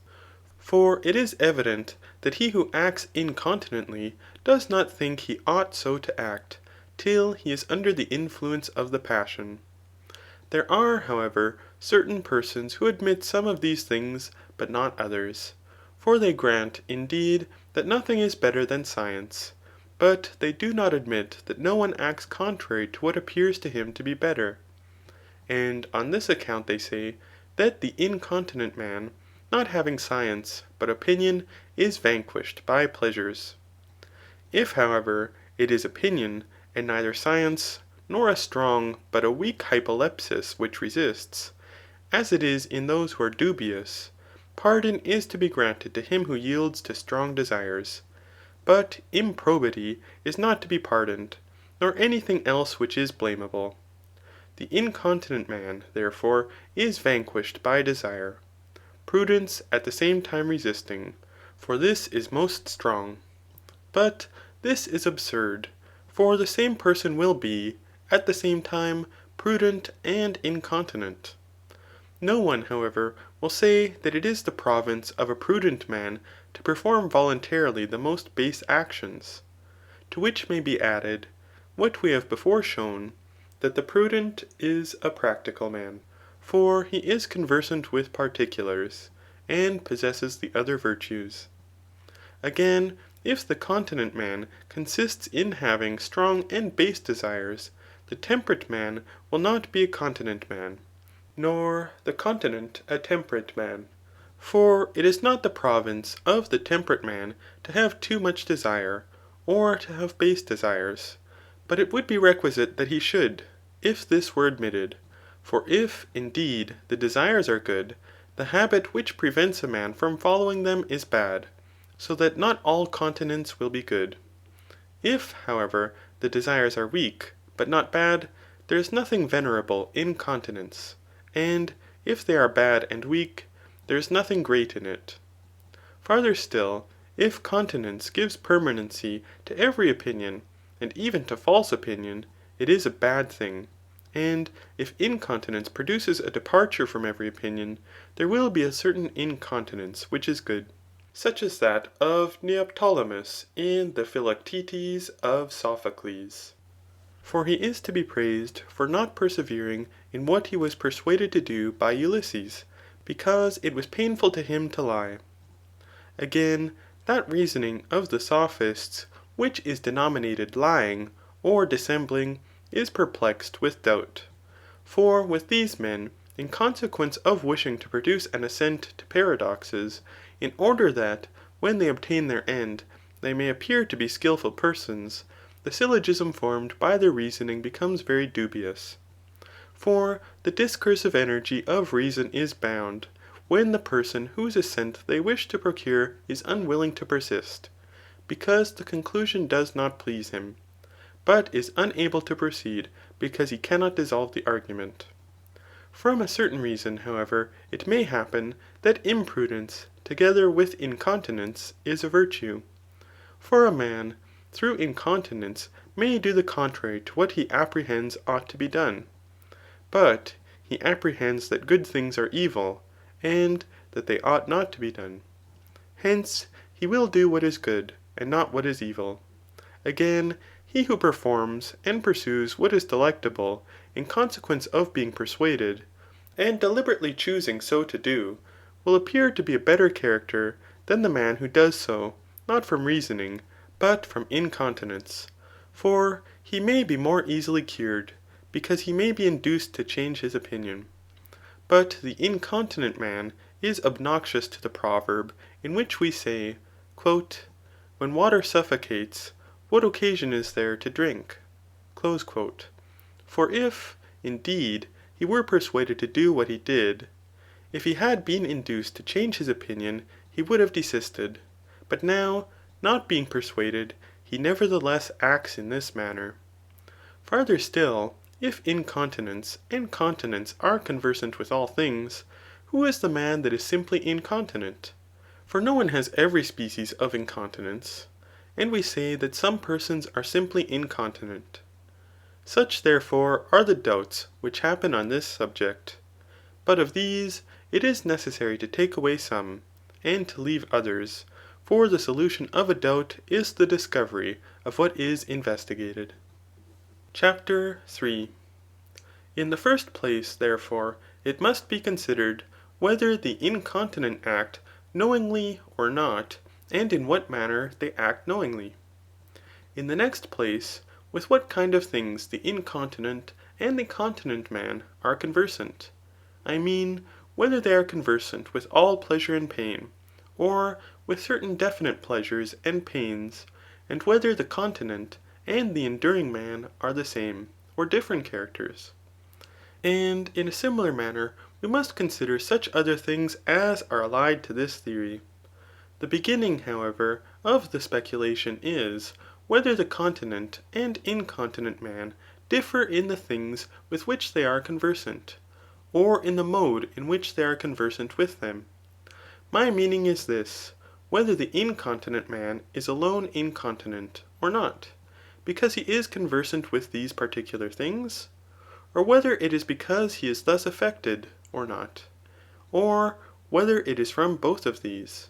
For it is evident that he who acts incontinently does not think he ought so to act, till he is under the influence of the passion. There are, however, certain persons who admit some of these things, but not others. For they grant, indeed, that nothing is better than science, but they do not admit that no one acts contrary to what appears to him to be better. And on this account they say, that the incontinent man, not having science, but opinion, is vanquished by pleasures. If, however, it is opinion, and neither science, nor a strong, but a weak hypolepsis which resists, as it is in those who are dubious, pardon is to be granted to him who yields to strong desires. But improbity is not to be pardoned, nor anything else which is blamable. The incontinent man, therefore, is vanquished by desire, prudence at the same time resisting, for this is most strong. But this is absurd, for the same person will be, at the same time, prudent and incontinent. No one, however, will say that it is the province of a prudent man to perform voluntarily the most base actions. To which may be added, what we have before shown, that the prudent is a practical man, for he is conversant with particulars, and possesses the other virtues. Again, if the continent man consists in having strong and base desires, the temperate man will not be a continent man, nor the continent a temperate man. For it is not the province of the temperate man to have too much desire, or to have base desires, but it would be requisite that he should, if this were admitted. For if, indeed, the desires are good, the habit which prevents a man from following them is bad, so that not all continence will be good. If, however, the desires are weak, but not bad, there is nothing venerable in continence, and if they are bad and weak, there is nothing great in it. Farther still, if continence gives permanency to every opinion, and even to false opinion, it is a bad thing. And if incontinence produces a departure from every opinion, there will be a certain incontinence which is good, such as that of Neoptolemus in the Philoctetes of Sophocles. For he is to be praised for not persevering in what he was persuaded to do by Ulysses, because it was painful to him to lie. Again, that reasoning of the sophists, which is denominated lying, or dissembling, is perplexed with doubt. For with these men, in consequence of wishing to produce an assent to paradoxes, in order that, when they obtain their end, they may appear to be skilful persons, the syllogism formed by their reasoning becomes very dubious. For the discursive energy of reason is bound, when the person whose assent they wish to procure is unwilling to persist, because the conclusion does not please him, but is unable to proceed because he cannot dissolve the argument. From a certain reason, however, it may happen that imprudence, together with incontinence, is a virtue. For a man, through incontinence, may do the contrary to what he apprehends ought to be done. But he apprehends that good things are evil, and that they ought not to be done. Hence, he will do what is good, and not what is evil. Again, he who performs and pursues what is delectable, in consequence of being persuaded, and deliberately choosing so to do, will appear to be a better character than the man who does so, not from reasoning, but from incontinence. For he may be more easily cured, because he may be induced to change his opinion. But the incontinent man is obnoxious to the proverb in which we say, When water suffocates, what occasion is there to drink? For if, indeed, he were persuaded to do what he did, if he had been induced to change his opinion, he would have desisted. But now, not being persuaded, he nevertheless acts in this manner. Farther still, if incontinence and continence are conversant with all things, who is the man that is simply incontinent? For no one has every species of incontinence, and we say that some persons are simply incontinent. Such therefore are the doubts which happen on this subject. But of these, it is necessary to take away some, and to leave others, for the solution of a doubt is the discovery of what is investigated. CHAPTER 3. In the first place, therefore, it must be considered, whether the incontinent act knowingly or not, and in what manner they act knowingly. In the next place, with what kind of things the incontinent and the continent man are conversant. I mean, whether they are conversant with all pleasure and pain, or with certain definite pleasures and pains, and whether the continent and the enduring man are the same, or different characters. And in a similar manner, we must consider such other things as are allied to this theory. The beginning, however, of the speculation is, whether the continent and incontinent man differ in the things with which they are conversant, or in the mode in which they are conversant with them. My meaning is this, whether the incontinent man is alone incontinent or not, because he is conversant with these particular things, or whether it is because he is thus affected or not, or whether it is from both of these.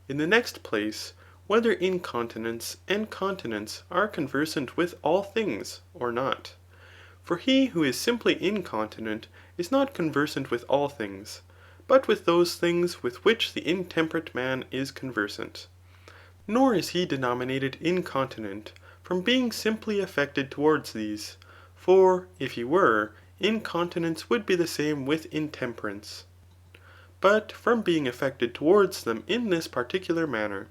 In the next place, whether incontinence and continence are conversant with all things or not. For he who is simply incontinent is not conversant with all things, but with those things with which the intemperate man is conversant. Nor is he denominated incontinent from being simply affected towards these, for if he were, incontinence would be the same with intemperance, but from being affected towards them in this particular manner.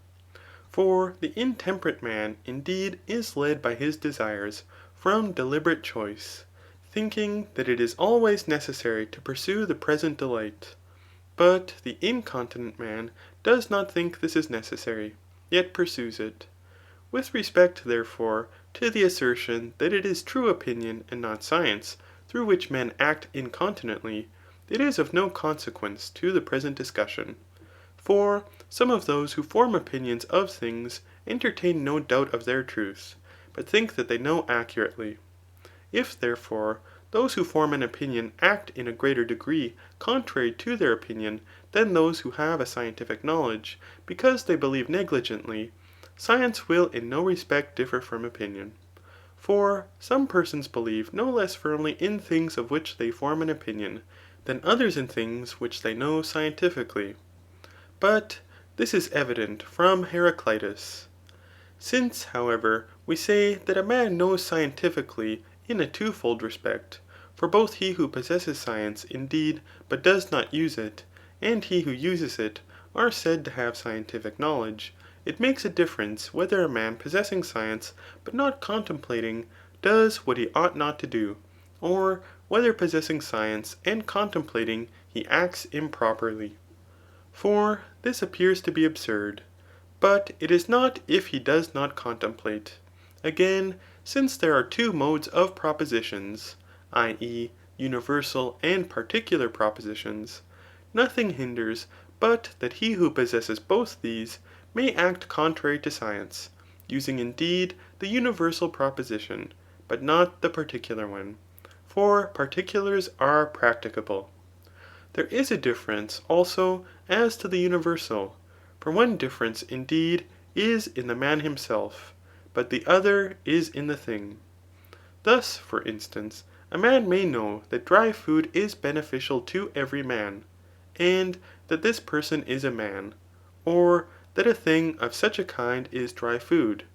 For the intemperate man indeed is led by his desires from deliberate choice, thinking that it is always necessary to pursue the present delight. But the incontinent man does not think this is necessary, yet pursues it. With respect, therefore, to the assertion that it is true opinion and not science through which men act incontinently, it is of no consequence to the present discussion. For some of those who form opinions of things entertain no doubt of their truth, but think that they know accurately. If, therefore, those who form an opinion act in a greater degree contrary to their opinion than those who have a scientific knowledge, because they believe negligently, science will in no respect differ from opinion. For some persons believe no less firmly in things of which they form an opinion, than others in things which they know scientifically. But this is evident from Heraclitus. Since, however, we say that a man knows scientifically in a twofold respect, for both he who possesses science indeed, but does not use it, and he who uses it, are said to have scientific knowledge, it makes a difference whether a man possessing science, but not contemplating, does what he ought not to do, or whether possessing science and contemplating, he acts improperly. For this appears to be absurd, but it is not if he does not contemplate. Again, since there are two modes of propositions, i.e. universal and particular propositions, nothing hinders but that he who possesses both these may act contrary to science, using indeed the universal proposition, but not the particular one, for particulars are practicable. There is a difference also as to the universal, for one difference indeed is in the man himself, but the other is in the thing. Thus, for instance, a man may know that dry food is beneficial to every man, and that this person is a man, or that a thing of such a kind is dry food.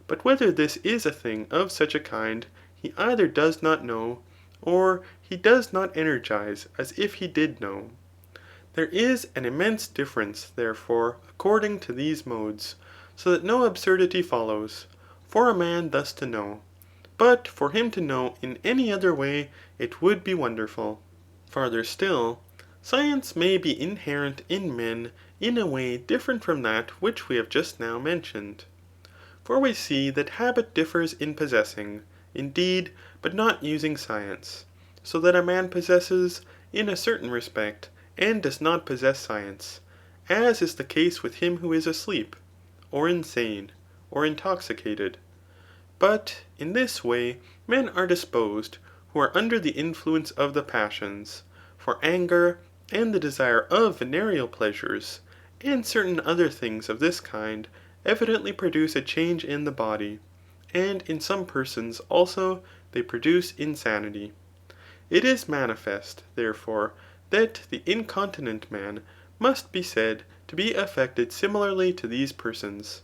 But whether this is a thing of such a kind, he either does not know, or he does not energize as if he did know. There is an immense difference, therefore, according to these modes, so that no absurdity follows, for a man thus to know. But for him to know in any other way, it would be wonderful. Farther still, science may be inherent in men in a way different from that which we have just now mentioned. For we see that habit differs in possessing, indeed, but not using science, so that a man possesses, in a certain respect, and does not possess science, as is the case with him who is asleep, or insane, or intoxicated. But in this way men are disposed, who are under the influence of the passions, for anger, and the desire of venereal pleasures, and certain other things of this kind, evidently produce a change in the body, and in some persons also they produce insanity. It is manifest, therefore, that the incontinent man must be said to be affected similarly to these persons.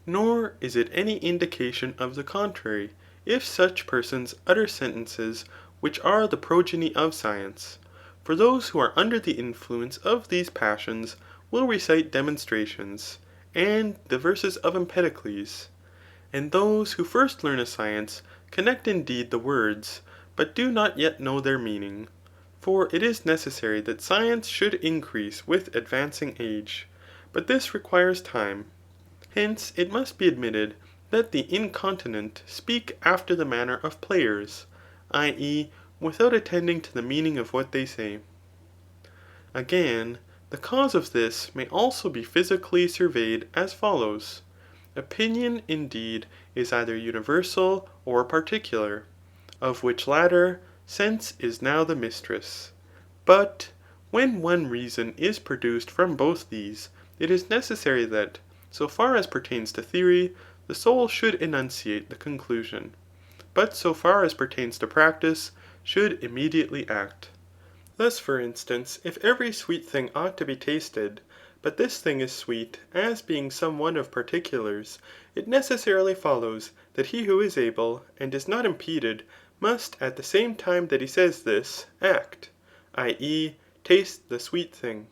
Nor is it any indication of the contrary, if such persons utter sentences which are the progeny of science. For those who are under the influence of these passions will recite demonstrations, and the verses of Empedocles. And those who first learn a science connect indeed the words, but do not yet know their meaning. For it is necessary that science should increase with advancing age, but this requires time. Hence it must be admitted that the incontinent speak after the manner of players, i.e. without attending to the meaning of what they say. Again, the cause of this may also be physically surveyed as follows. Opinion, indeed, is either universal or particular, of which latter, sense is now the mistress. But when one reason is produced from both these, it is necessary that, so far as pertains to theory, the soul should enunciate the conclusion, but so far as pertains to practice, should immediately act. Thus, for instance, if every sweet thing ought to be tasted, but this thing is sweet, as being some one of particulars, it necessarily follows that he who is able, and is not impeded, must at the same time that he says this, act, i.e. taste the sweet thing.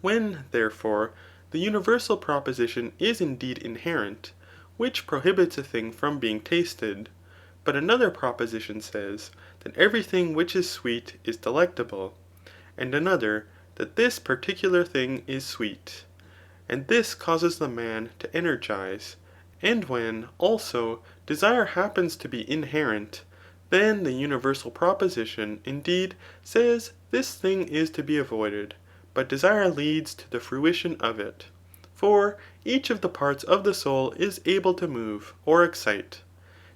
When, therefore, the universal proposition is indeed inherent, which prohibits a thing from being tasted, but another proposition says that every thing which is sweet is delectable, and another that this particular thing is sweet, and this causes the man to energize, and when, also, desire happens to be inherent, then the universal proposition, indeed, says this thing is to be avoided, but desire leads to the fruition of it. For each of the parts of the soul is able to move, or excite.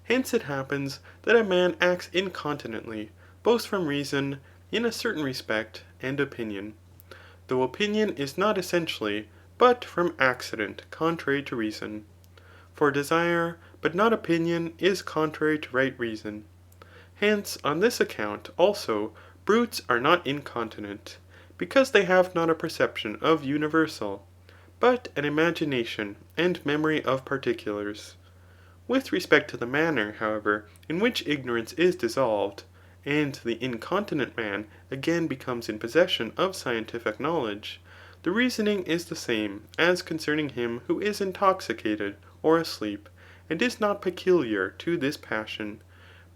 Hence it happens that a man acts incontinently, both from reason, in a certain respect, and opinion. Though opinion is not essentially, but from accident, contrary to reason. For desire, but not opinion, is contrary to right reason. Hence, on this account, also, brutes are not incontinent, because they have not a perception of universal, but an imagination and memory of particulars. With respect to the manner, however, in which ignorance is dissolved, and the incontinent man again becomes in possession of scientific knowledge, the reasoning is the same as concerning him who is intoxicated or asleep, and is not peculiar to this passion,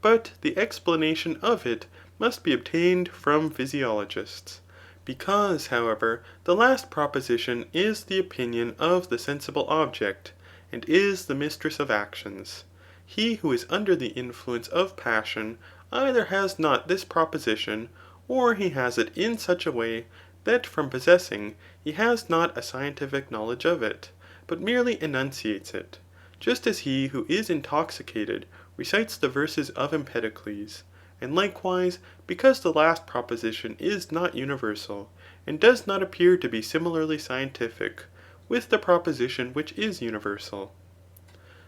but the explanation of it must be obtained from physiologists. Because, however, the last proposition is the opinion of the sensible object, and is the mistress of actions. He who is under the influence of passion either has not this proposition, or he has it in such a way that from possessing he has not a scientific knowledge of it, but merely enunciates it, just as he who is intoxicated recites the verses of Empedocles. And likewise, because the last proposition is not universal, and does not appear to be similarly scientific, with the proposition which is universal.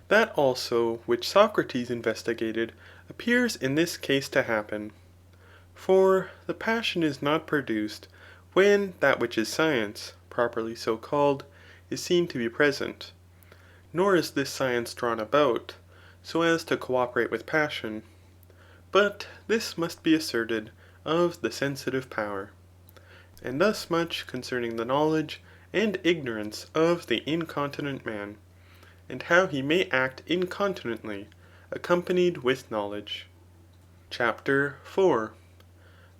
That also which Socrates investigated appears in this case to happen. For the passion is not produced when that which is science, properly so called, is seen to be present. Nor is this science drawn about, so as to co-operate with passion. But this must be asserted of the sensitive power. And thus much concerning the knowledge and ignorance of the incontinent man, and how he may act incontinently, accompanied with knowledge. CHAPTER 4.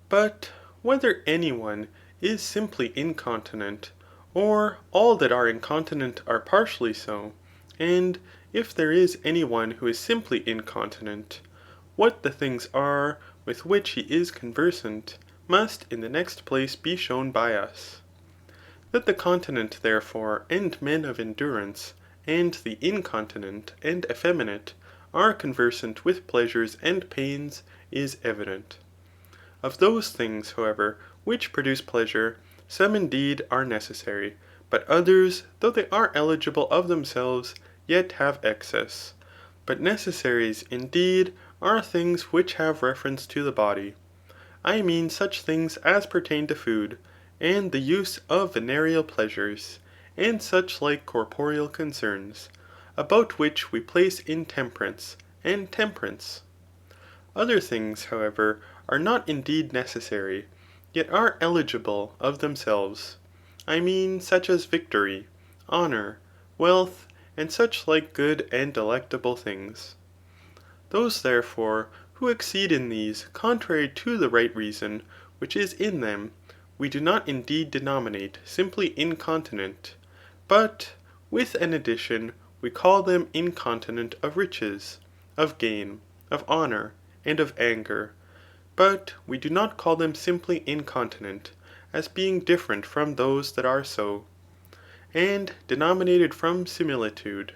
But whether any one is simply incontinent, or all that are incontinent are partially so, and if there is any one who is simply incontinent, what the things are with which he is conversant, must in the next place be shown by us. That the continent therefore and men of endurance, and the incontinent and effeminate, are conversant with pleasures and pains, is evident. Of those things, however, which produce pleasure, some indeed are necessary, but others, though they are eligible of themselves, yet have excess. But necessaries, indeed, are things which have reference to the body. I mean such things as pertain to food, and the use of venereal pleasures, and such like corporeal concerns, about which we place intemperance and temperance. Other things, however, are not indeed necessary, yet are eligible of themselves. I mean such as victory, honour, wealth, and such like good and delectable things. Those therefore who exceed in these contrary to the right reason which is in them, we do not indeed denominate simply incontinent, but with an addition we call them incontinent of riches, of gain, of honour, and of anger, but we do not call them simply incontinent, as being different from those that are so, and denominated from similitude,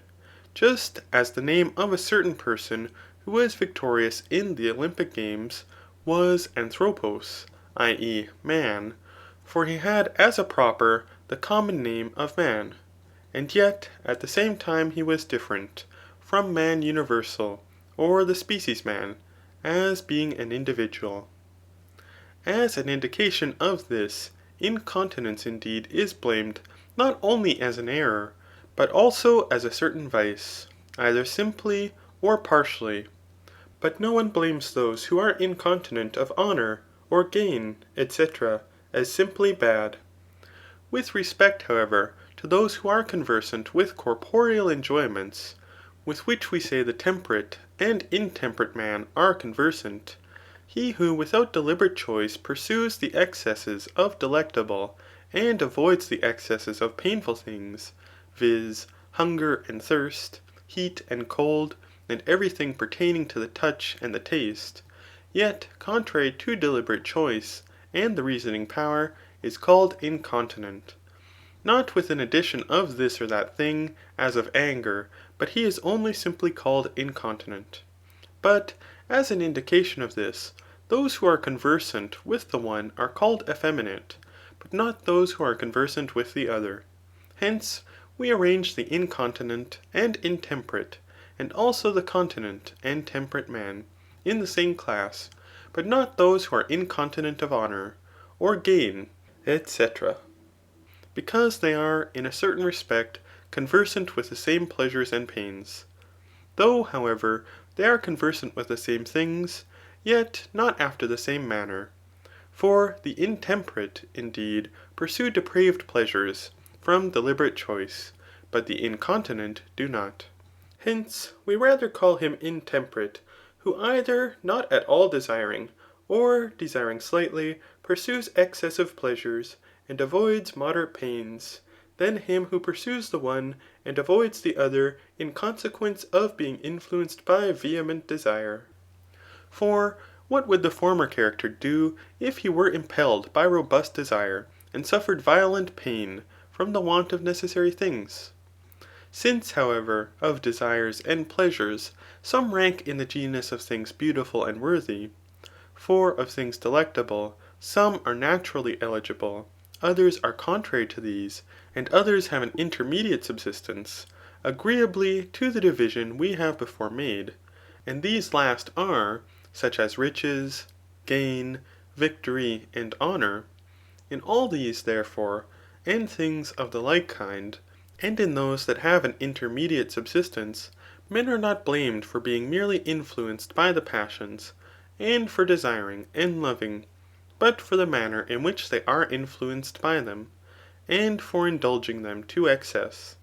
just as the name of a certain person who was victorious in the Olympic games was Anthropos, i.e. man, for he had as a proper the common name of man, and yet at the same time he was different from man universal, or the species man, as being an individual. As an indication of this, incontinence indeed is blamed not only as an error, but also as a certain vice, either simply or partially. But no one blames those who are incontinent of honour, or gain, etc., as simply bad. With respect, however, to those who are conversant with corporeal enjoyments, with which we say the temperate and intemperate man are conversant, he who without deliberate choice pursues the excesses of delectable, and avoids the excesses of painful things, viz. Hunger and thirst, heat and cold, and every thing pertaining to the touch and the taste, yet contrary to deliberate choice and the reasoning power, is called incontinent. Not with an addition of this or that thing, as of anger, but he is only simply called incontinent. But as an indication of this, those who are conversant with the one are called effeminate, but not those who are conversant with the other. Hence, we arrange the incontinent and intemperate, and also the continent and temperate man, in the same class, but not those who are incontinent of honour, or gain, etc. Because they are, in a certain respect, conversant with the same pleasures and pains. Though, however, they are conversant with the same things, yet not after the same manner. For the intemperate, indeed, pursue depraved pleasures, from deliberate choice, but the incontinent do not. Hence, we rather call him intemperate, who either not at all desiring, or desiring slightly, pursues excessive pleasures, and avoids moderate pains, than him who pursues the one, and avoids the other in consequence of being influenced by vehement desire. For what would the former character do if he were impelled by robust desire, and suffered violent pain from the want of necessary things? Since, however, of desires and pleasures, some rank in the genus of things beautiful and worthy, for of things delectable, some are naturally eligible, others are contrary to these, and others have an intermediate subsistence, agreeably to the division we have before made, and these last are, such as riches, gain, victory, and honour. In all these, therefore, and things of the like kind, And in those that have an intermediate subsistence, men are not blamed for being merely influenced by the passions, and for desiring and loving, but for the manner in which they are influenced by them, and for indulging them to excess.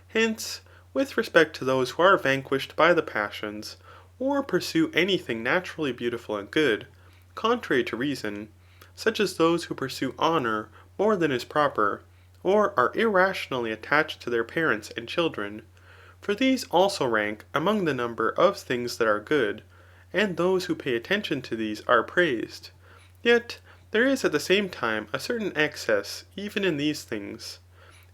Hence, with respect to those who are vanquished by the passions, or pursue anything naturally beautiful and good, contrary to reason, such as those who pursue honour more than is proper, or are irrationally attached to their parents and children, for these also rank among the number of things that are good, and those who pay attention to these are praised, yet there is at the same time a certain excess even in these things.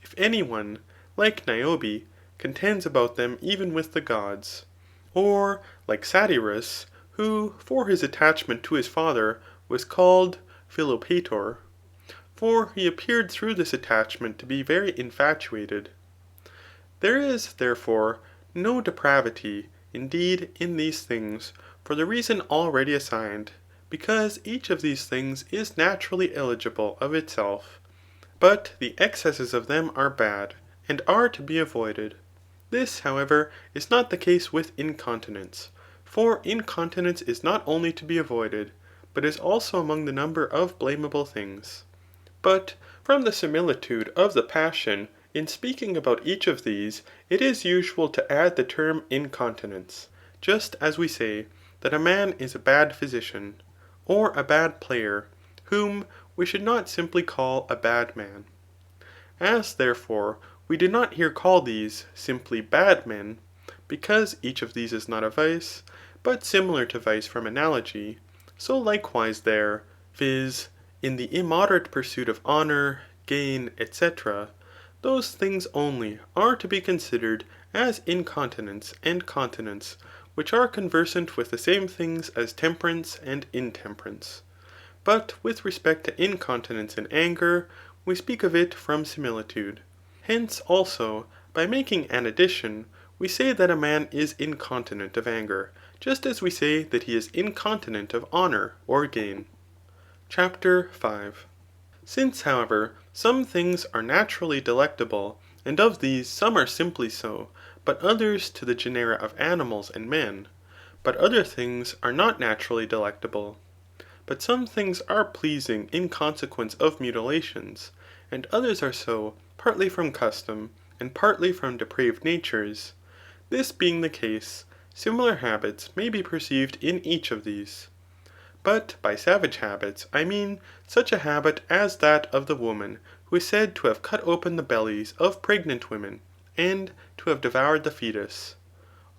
If any one, like Niobe, contends about them even with the gods, or like Satyrus, who for his attachment to his father was called Philopator, for he appeared through this attachment to be very infatuated. There is, therefore, no depravity, indeed, in these things, for the reason already assigned, because each of these things is naturally eligible of itself, but the excesses of them are bad, and are to be avoided. This, however, is not the case with incontinence, for incontinence is not only to be avoided, but is also among the number of blamable things. But from the similitude of the passion, in speaking about each of these, it is usual to add the term incontinence, just as we say that a man is a bad physician, or a bad player, whom we should not simply call a bad man. As, therefore, we do not here call these simply bad men, because each of these is not a vice, but similar to vice from analogy, so likewise there, viz. In the immoderate pursuit of honour, gain, etc., those things only are to be considered as incontinence and continence, which are conversant with the same things as temperance and intemperance. But with respect to incontinence in anger, we speak of it from similitude. Hence also, by making an addition, we say that a man is incontinent of anger, just as we say that he is incontinent of honour or gain. Chapter 5. Since, however, some things are naturally delectable, and of these some are simply so, but others to the genera of animals and men, but other things are not naturally delectable, but some things are pleasing in consequence of mutilations, and others are so partly from custom, and partly from depraved natures. This being the case, similar habits may be perceived in each of these. But by savage habits, I mean such a habit as that of the woman who is said to have cut open the bellies of pregnant women, and to have devoured the fetus.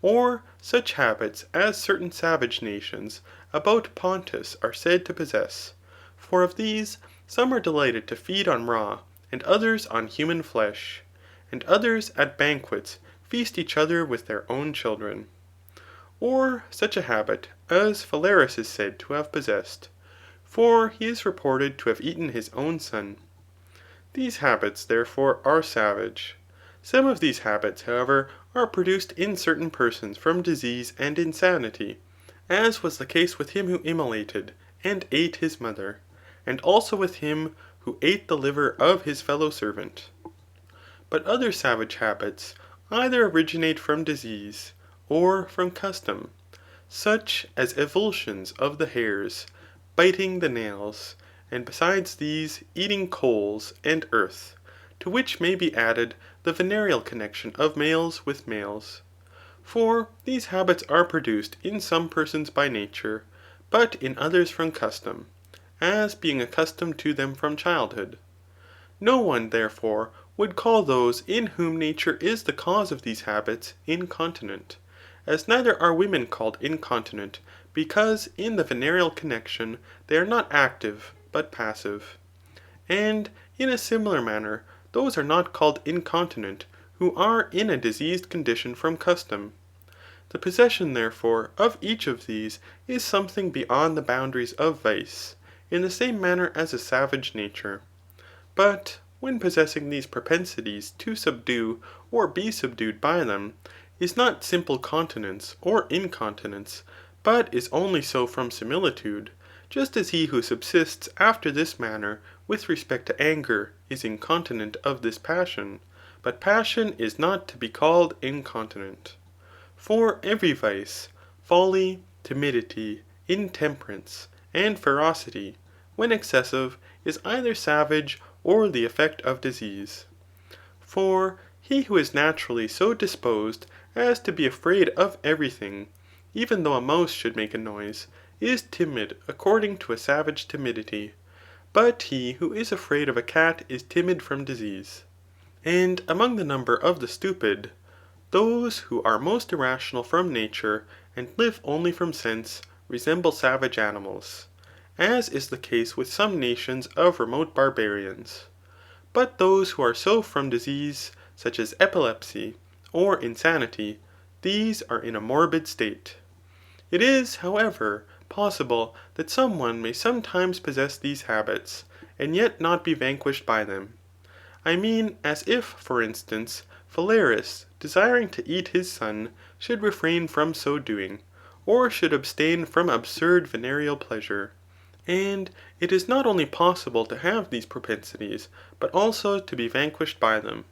Or such habits as certain savage nations about Pontus are said to possess. For of these, some are delighted to feed on raw, and others on human flesh, and others at banquets feast each other with their own children. Or such a habit as Phalaris is said to have possessed, for he is reported to have eaten his own son. These habits, therefore, are savage. Some of these habits, however, are produced in certain persons from disease and insanity, as was the case with him who immolated and ate his mother, and also with him who ate the liver of his fellow servant. But other savage habits either originate from disease, or from custom, such as evulsions of the hairs, biting the nails, and besides these, eating coals and earth, to which may be added the venereal connection of males with males. For these habits are produced in some persons by nature, but in others from custom, as being accustomed to them from childhood. No one, therefore, would call those in whom nature is the cause of these habits incontinent, as neither are women called incontinent, because in the venereal connection they are not active, but passive. And in a similar manner, those are not called incontinent who are in a diseased condition from custom. The possession, therefore, of each of these is something beyond the boundaries of vice, in the same manner as a savage nature. But when possessing these propensities to subdue or be subdued by them, is not simple continence or incontinence, but is only so from similitude, just as he who subsists after this manner with respect to anger is incontinent of this passion, but passion is not to be called incontinent. For every vice, folly, timidity, intemperance, and ferocity, when excessive, is either savage or the effect of disease. For he who is naturally so disposed as to be afraid of every thing, even though a mouse should make a noise, is timid according to a savage timidity. But he who is afraid of a cat is timid from disease. And among the number of the stupid, those who are most irrational from nature, and live only from sense, resemble savage animals, as is the case with some nations of remote barbarians. But those who are so from disease, such as epilepsy, or insanity, these are in a morbid state. It is, however, possible that some one may sometimes possess these habits, and yet not be vanquished by them. I mean as if, for instance, Phalaris, desiring to eat his son, should refrain from so doing, or should abstain from absurd venereal pleasure. And it is not only possible to have these propensities, but also to be vanquished by them.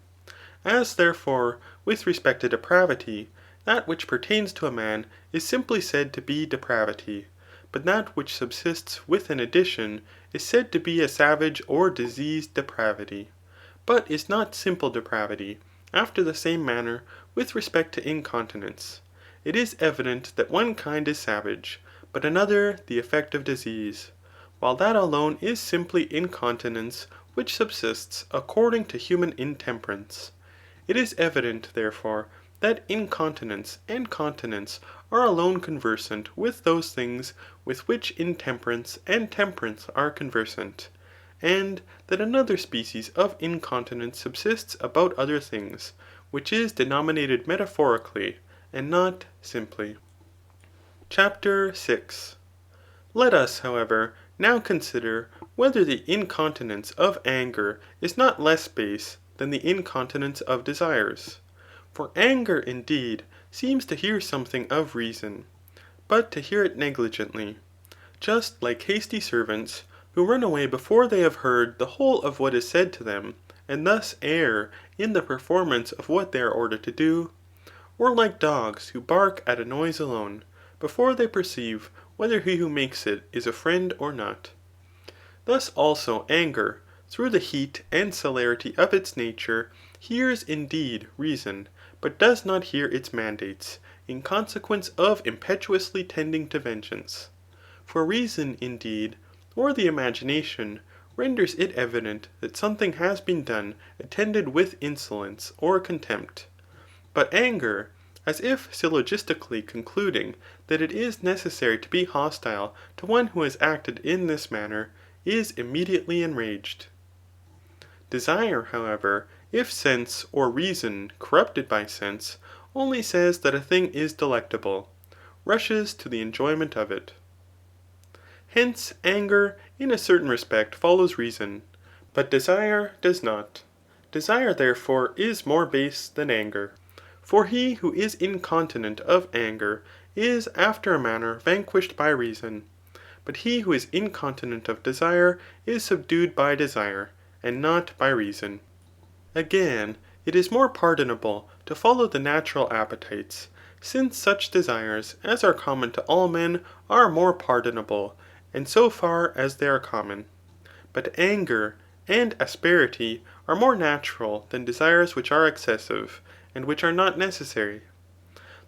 As therefore, with respect to depravity, that which pertains to a man is simply said to be depravity, but that which subsists with an addition is said to be a savage or diseased depravity, but is not simple depravity, after the same manner with respect to incontinence. It is evident that one kind is savage, but another the effect of disease, while that alone is simply incontinence which subsists according to human intemperance. It is evident, therefore, that incontinence and continence are alone conversant with those things with which intemperance and temperance are conversant, and that another species of incontinence subsists about other things, which is denominated metaphorically, and not simply. CHAPTER 6. Let us, however, now consider whether the incontinence of anger is not less base than the incontinence of desires. For anger, indeed, seems to hear something of reason, but to hear it negligently, just like hasty servants, who run away before they have heard the whole of what is said to them, and thus err in the performance of what they are ordered to do, or like dogs who bark at a noise alone, before they perceive whether he who makes it is a friend or not. Thus also anger, through the heat and celerity of its nature, hears indeed reason, but does not hear its mandates, in consequence of impetuously tending to vengeance. For reason, indeed, or the imagination, renders it evident that something has been done attended with insolence or contempt. But anger, as if syllogistically concluding that it is necessary to be hostile to one who has acted in this manner, is immediately enraged. Desire, however, if sense or reason corrupted by sense, only says that a thing is delectable, rushes to the enjoyment of it. Hence anger in a certain respect follows reason, but desire does not. Desire therefore is more base than anger. For he who is incontinent of anger is after a manner vanquished by reason, but he who is incontinent of desire is subdued by desire, and not by reason. Again, it is more pardonable to follow the natural appetites, since such desires as are common to all men are more pardonable, and so far as they are common. But anger and asperity are more natural than desires which are excessive, and which are not necessary.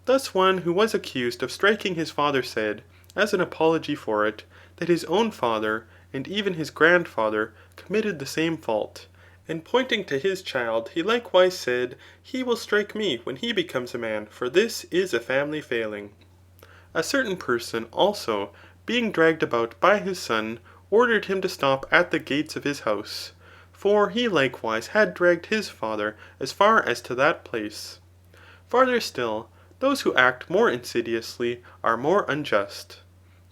Thus one who was accused of striking his father said, as an apology for it, that his own father, and even his grandfather, committed the same fault. And pointing to his child, he likewise said, he will strike me when he becomes a man, for this is a family failing. A certain person, also, being dragged about by his son, ordered him to stop at the gates of his house, for he likewise had dragged his father as far as to that place. Farther still, those who act more insidiously are more unjust.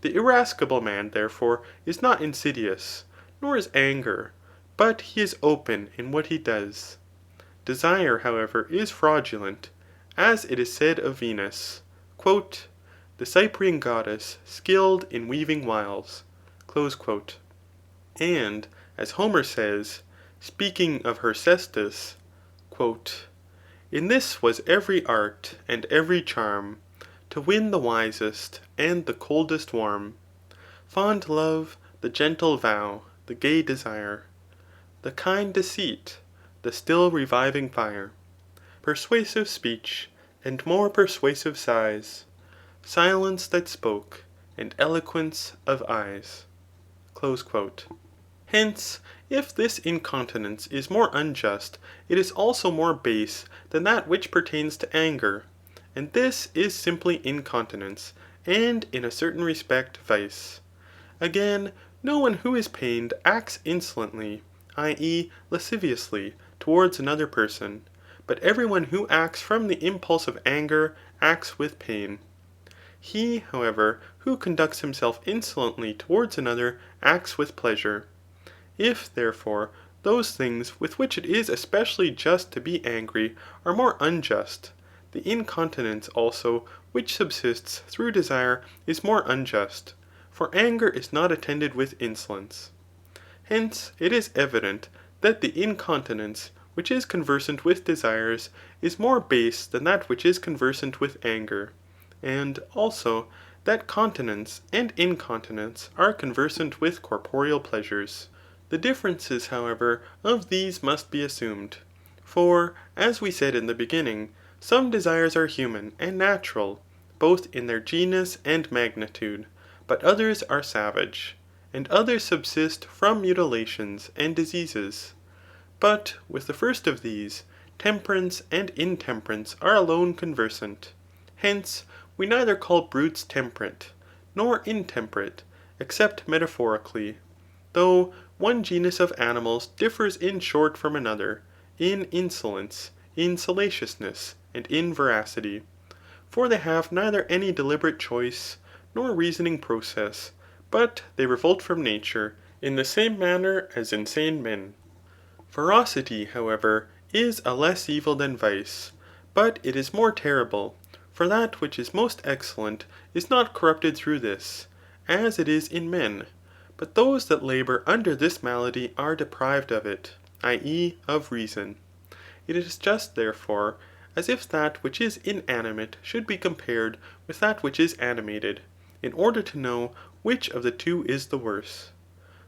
The irascible man, therefore, is not insidious, nor is anger, but he is open in what he does. Desire, however, is fraudulent, as it is said of Venus, quote, the Cyprian goddess skilled in weaving wiles, close quote. And, as Homer says, speaking of her cestus, In this was every art and every charm, to win the wisest and the coldest warm. Fond love, the gentle vow, the gay desire, the kind deceit, the still reviving fire, persuasive speech, and more persuasive sighs, silence that spoke, and eloquence of eyes. Hence, if this incontinence is more unjust, it is also more base than that which pertains to anger. And this is simply incontinence, and in a certain respect vice. Again, no one who is pained acts insolently, i.e. lasciviously, towards another person, but every one who acts from the impulse of anger acts with pain. He, however, who conducts himself insolently towards another acts with pleasure. If, therefore, those things with which it is especially just to be angry are more unjust, the incontinence also which subsists through desire is more unjust, for anger is not attended with insolence. Hence, it is evident that the incontinence which is conversant with desires is more base than that which is conversant with anger, and also that continence and incontinence are conversant with corporeal pleasures. The differences, however, of these must be assumed. For, as we said in the beginning, some desires are human and natural, both in their genus and magnitude, but others are savage, and others subsist from mutilations and diseases. But with the first of these, temperance and intemperance are alone conversant. Hence, we neither call brutes temperate, nor intemperate, except metaphorically, though one genus of animals differs in short from another, in insolence, in salaciousness, and in voracity. For they have neither any deliberate choice, nor reasoning process, but they revolt from nature, in the same manner as insane men. Ferocity, however, is a less evil than vice, but it is more terrible, for that which is most excellent is not corrupted through this, as it is in men, but those that labour under this malady are deprived of it, i.e. of reason. It is just, therefore, as if that which is inanimate should be compared with that which is animated, in order to know which of the two is the worse.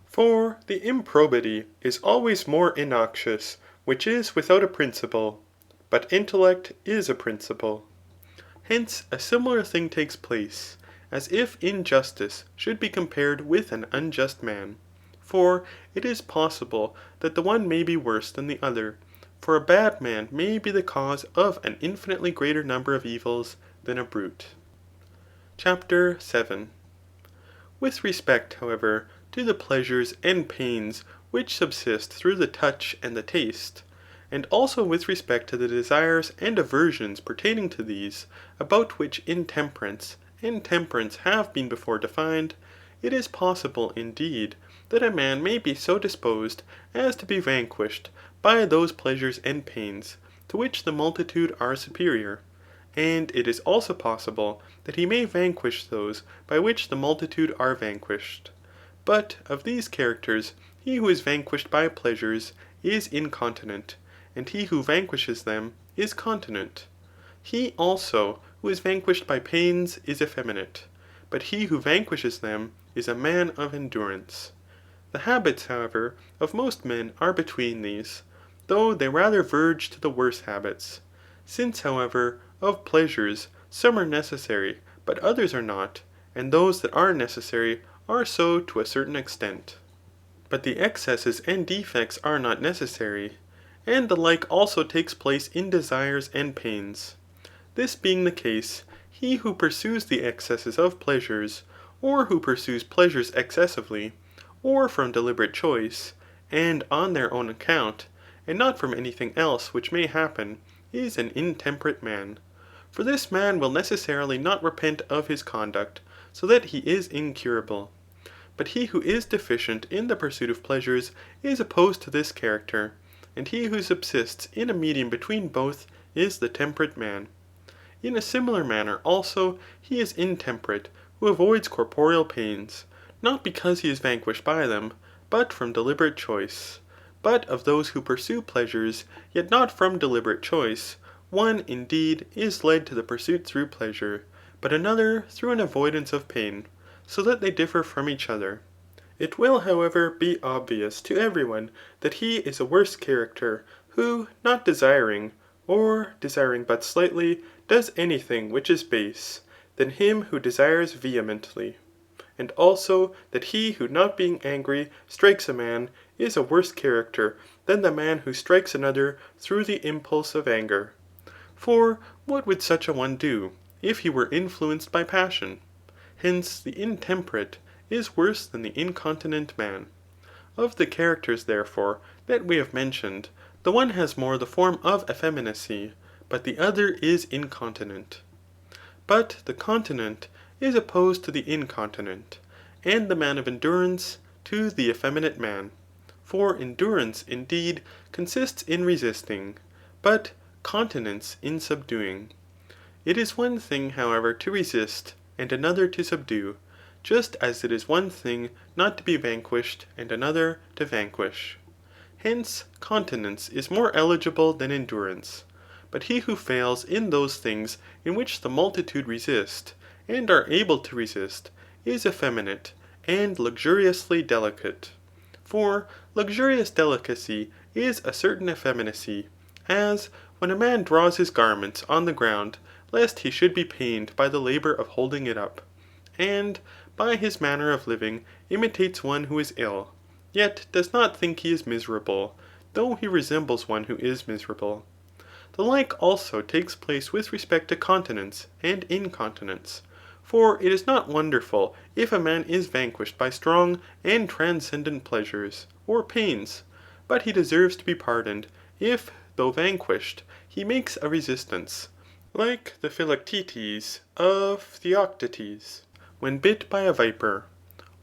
For the improbity is always more innoxious which is without a principle, but intellect is a principle. Hence a similar thing takes place, as if injustice should be compared with an unjust man. For it is possible that the one may be worse than the other, for a bad man may be the cause of an infinitely greater number of evils than a brute. Chapter 7. With respect, however, to the pleasures and pains which subsist through the touch and the taste, and also with respect to the desires and aversions pertaining to these, about which intemperance and temperance have been before defined, it is possible, indeed, that a man may be so disposed as to be vanquished by those pleasures and pains, to which the multitude are superior, and it is also possible that he may vanquish those by which the multitude are vanquished. But of these characters, he who is vanquished by pleasures is incontinent, and he who vanquishes them is continent. He also who is vanquished by pains is effeminate, but he who vanquishes them is a man of endurance. The habits, however, of most men are between these, though they rather verge to the worse habits. Since, however, of pleasures some are necessary, but others are not, and those that are necessary are so to a certain extent. But the excesses and defects are not necessary, and the like also takes place in desires and pains. This being the case, he who pursues the excesses of pleasures, or who pursues pleasures excessively, or from deliberate choice, and on their own account, and not from anything else which may happen, is an intemperate man. For this man will necessarily not repent of his conduct, so that he is incurable. But he who is deficient in the pursuit of pleasures is opposed to this character, and he who subsists in a medium between both is the temperate man. In a similar manner also he is intemperate who avoids corporeal pains, not because he is vanquished by them, but from deliberate choice. but of those who pursue pleasures, yet not from deliberate choice, one, indeed, is led to the pursuit through pleasure, but another through an avoidance of pain, so that they differ from each other. It will, however, be obvious to every one that he is a worse character, who, not desiring, or desiring but slightly, does anything which is base, than him who desires vehemently. And also that he who not being angry strikes a man, is a worse character than the man who strikes another through the impulse of anger. For what would such a one do, if he were influenced by passion? Hence the intemperate is worse than the incontinent man. Of the characters, therefore, that we have mentioned, the one has more the form of effeminacy, but the other is incontinent. But the continent is opposed to the incontinent, and the man of endurance to the effeminate man. For endurance, indeed, consists in resisting, but continence in subduing. It is one thing, however, to resist, and another to subdue, just as it is one thing not to be vanquished, and another to vanquish. Hence, continence is more eligible than endurance. But he who fails in those things in which the multitude resist, and are able to resist, is effeminate, and luxuriously delicate. For luxurious delicacy is a certain effeminacy, as when a man draws his garments on the ground, lest he should be pained by the labour of holding it up, and by his manner of living imitates one who is ill, yet does not think he is miserable, though he resembles one who is miserable. The like also takes place with respect to continence and incontinence. For it is not wonderful if a man is vanquished by strong and transcendent pleasures, or pains, but he deserves to be pardoned, if, though vanquished, he makes a resistance, like the Philoctetes of Theoctetes, when bit by a viper,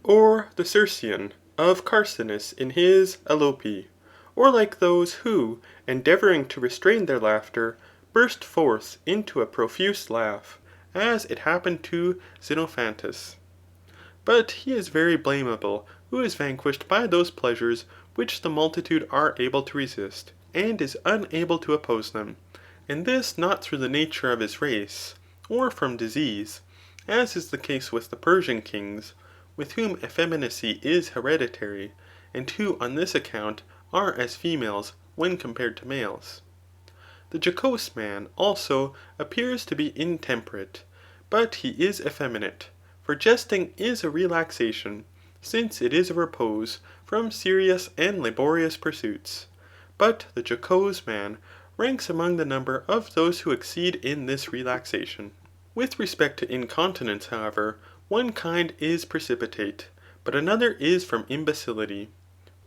or the Circean of Carcinus in his Alope, or like those who, endeavouring to restrain their laughter, burst forth into a profuse laugh, as it happened to Xenophantus. But he is very blamable who is vanquished by those pleasures which the multitude are able to resist, and is unable to oppose them, and this not through the nature of his race, or from disease, as is the case with the Persian kings, with whom effeminacy is hereditary, and who on this account are as females when compared to males. The jocose man, also, appears to be intemperate, but he is effeminate, for jesting is a relaxation, since it is a repose from serious and laborious pursuits. But the jocose man ranks among the number of those who exceed in this relaxation. With respect to incontinence, however, one kind is precipitate, but another is from imbecility.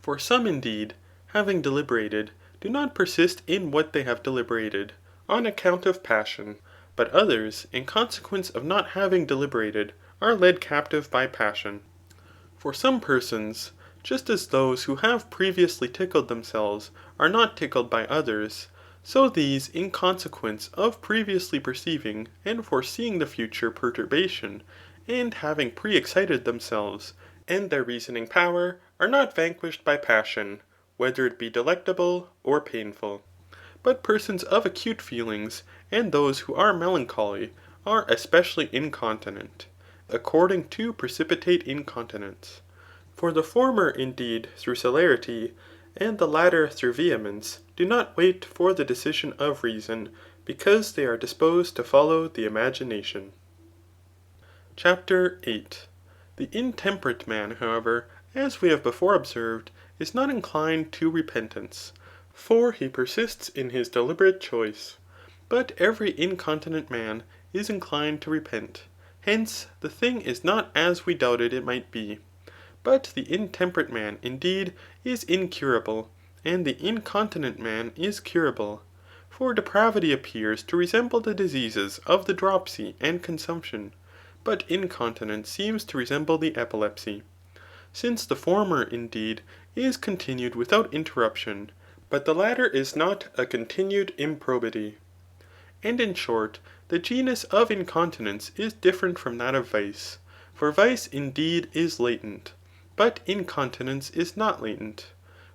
For some, indeed, having deliberated, do not persist in what they have deliberated, on account of passion, but others, in consequence of not having deliberated, are led captive by passion. For some persons, just as those who have previously tickled themselves are not tickled by others, so these in consequence of previously perceiving and foreseeing the future perturbation, and having pre-excited themselves, and their reasoning power, are not vanquished by passion, whether it be delectable or painful. But persons of acute feelings, and those who are melancholy, are especially incontinent, according to precipitate incontinence. For the former, indeed, through celerity, and the latter through vehemence, do not wait for the decision of reason, because they are disposed to follow the imagination. Chapter 8. The intemperate man, however, as we have before observed, is not inclined to repentance, for he persists in his deliberate choice. But every incontinent man is inclined to repent. Hence, the thing is not as we doubted it might be. But the intemperate man, indeed, is incurable, and the incontinent man is curable. For depravity appears to resemble the diseases of the dropsy and consumption, but incontinence seems to resemble the epilepsy. Since the former, indeed, is continued without interruption, but the latter is not a continued improbity. And in short, the genus of incontinence is different from that of vice. For vice indeed is latent, but incontinence is not latent.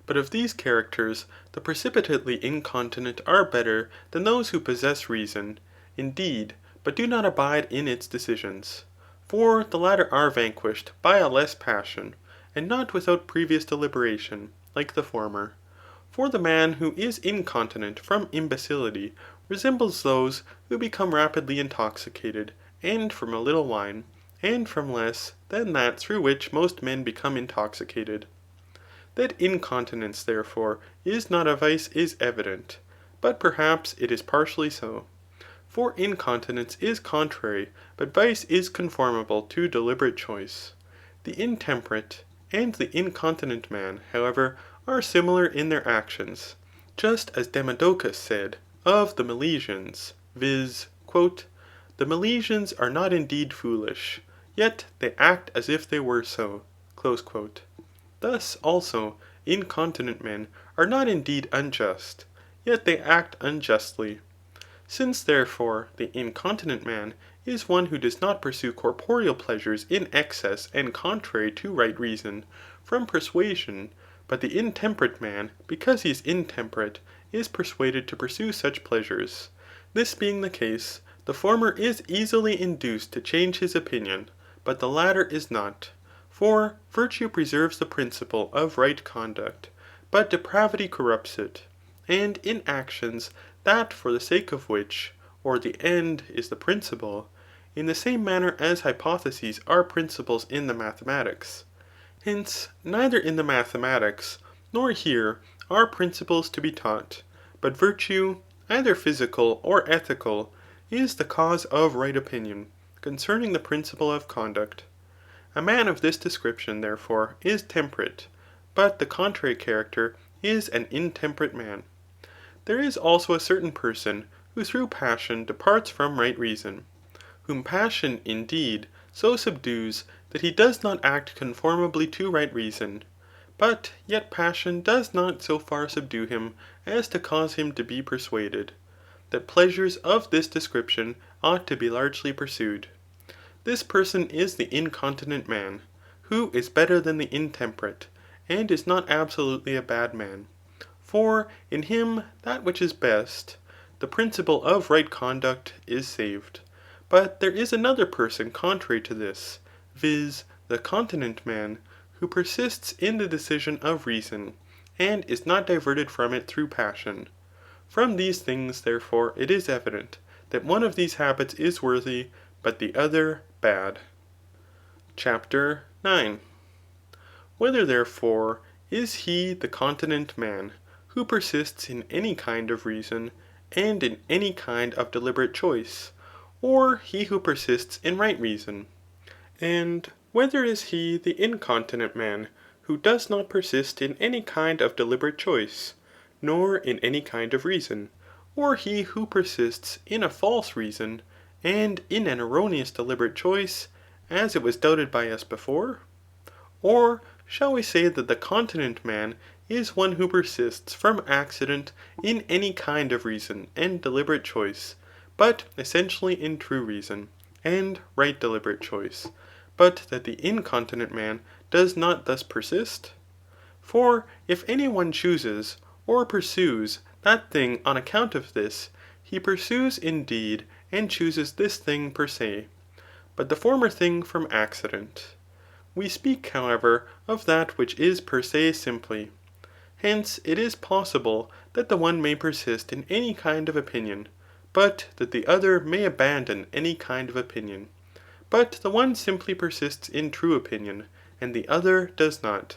But of these characters, the precipitately incontinent are better than those who possess reason, indeed, but do not abide in its decisions. For the latter are vanquished by a less passion, and not without previous deliberation, like the former. For the man who is incontinent from imbecility resembles those who become rapidly intoxicated, and from a little wine, and from less than that through which most men become intoxicated. That incontinence, therefore, is not a vice is evident, but perhaps it is partially so. For incontinence is contrary, but vice is conformable to deliberate choice. The intemperate and the incontinent man, however, are similar in their actions, just as Demodocus said of the Milesians, viz. The Milesians are not indeed foolish, yet they act as if they were so. Thus, also, incontinent men are not indeed unjust, yet they act unjustly. Since, therefore, the incontinent man is one who does not pursue corporeal pleasures in excess and contrary to right reason, from persuasion, but the intemperate man, because he is intemperate, is persuaded to pursue such pleasures. This being the case, the former is easily induced to change his opinion, but the latter is not. For virtue preserves the principle of right conduct, but depravity corrupts it. And in actions, that for the sake of which, or the end is the principle, in the same manner as hypotheses are principles in the mathematics. Hence, neither in the mathematics, nor here, are principles to be taught, but virtue, either physical or ethical, is the cause of right opinion, concerning the principle of conduct. A man of this description, therefore, is temperate, but the contrary character is an intemperate man. There is also a certain person who through passion departs from right reason, whom passion, indeed, so subdues that he does not act conformably to right reason, but yet passion does not so far subdue him as to cause him to be persuaded, that pleasures of this description ought to be largely pursued. This person is the incontinent man, who is better than the intemperate, and is not absolutely a bad man. For in him that which is best, the principle of right conduct, is saved. But there is another person contrary to this, viz. The continent man, who persists in the decision of reason, and is not diverted from it through passion. From these things, therefore, it is evident, that one of these habits is worthy, but the other bad. CHAPTER 9. Whether, therefore, is he the continent man, who persists in any kind of reason, and in any kind of deliberate choice, or he who persists in right reason? And whether is he the incontinent man, who does not persist in any kind of deliberate choice, nor in any kind of reason, or he who persists in a false reason, and in an erroneous deliberate choice, as it was doubted by us before? Or shall we say that the continent man is one who persists from accident in any kind of reason and deliberate choice, but essentially in true reason, and right deliberate choice, but that the incontinent man does not thus persist? For if any one chooses, or pursues, that thing on account of this, he pursues indeed and chooses this thing per se, but the former thing from accident. We speak, however, of that which is per se simply. Hence it is possible that the one may persist in any kind of opinion, but that the other may abandon any kind of opinion. But the one simply persists in true opinion, and the other does not.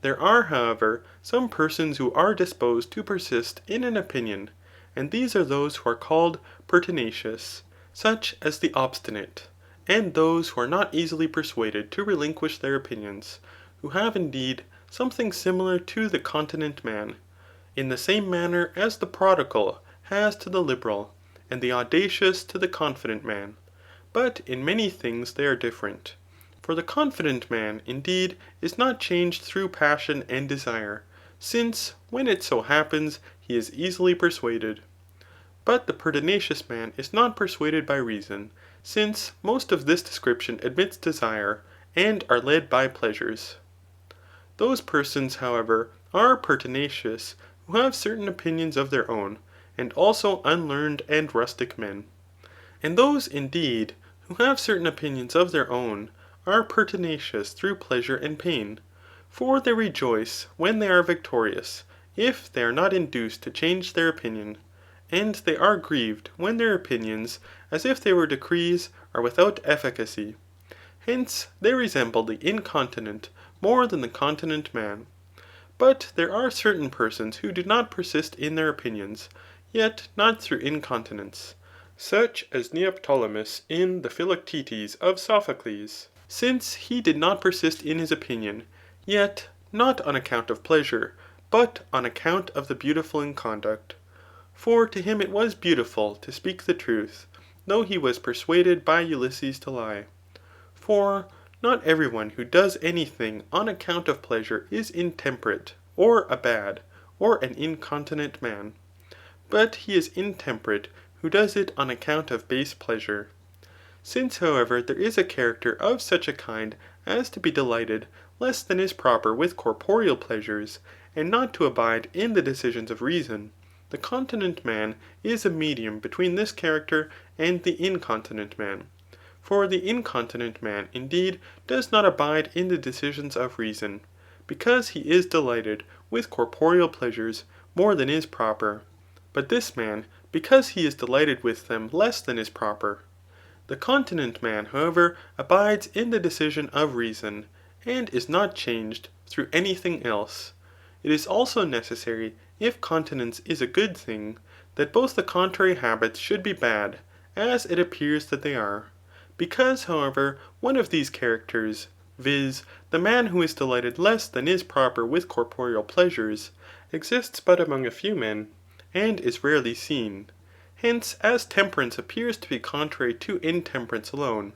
There are, however, some persons who are disposed to persist in an opinion, and these are those who are called pertinacious, such as the obstinate, and those who are not easily persuaded to relinquish their opinions, who have indeed something similar to the continent man, in the same manner as the prodigal has to the liberal, and the audacious to the confident man. But in many things they are different. For the confident man, indeed, is not changed through passion and desire, since when it so happens, he is easily persuaded. But the pertinacious man is not persuaded by reason, since most of this description admits desire, and are led by pleasures. Those persons, however, are pertinacious, who have certain opinions of their own, and also unlearned and rustic men. And those, indeed, who have certain opinions of their own, are pertinacious through pleasure and pain. For they rejoice when they are victorious, if they are not induced to change their opinion. And they are grieved when their opinions, as if they were decrees, are without efficacy. Hence they resemble the incontinent more than the continent man. But there are certain persons who do not persist in their opinions, yet not through incontinence, such as Neoptolemus in the Philoctetes of Sophocles, since he did not persist in his opinion, yet not on account of pleasure, but on account of the beautiful in conduct. For to him it was beautiful to speak the truth, though he was persuaded by Ulysses to lie. For not every one who does any thing on account of pleasure is intemperate, or a bad, or an incontinent man. But he is intemperate who does it on account of base pleasure. Since, however, there is a character of such a kind as to be delighted less than is proper with corporeal pleasures, and not to abide in the decisions of reason, the continent man is a medium between this character and the incontinent man. For the incontinent man, indeed, does not abide in the decisions of reason, because he is delighted with corporeal pleasures more than is proper. But this man, because he is delighted with them less than is proper. The continent man, however, abides in the decision of reason, and is not changed through anything else. It is also necessary, if continence is a good thing, that both the contrary habits should be bad, as it appears that they are. Because, however, one of these characters, viz. The man who is delighted less than is proper with corporeal pleasures, exists but among a few men, and is rarely seen. Hence, as temperance appears to be contrary to intemperance alone,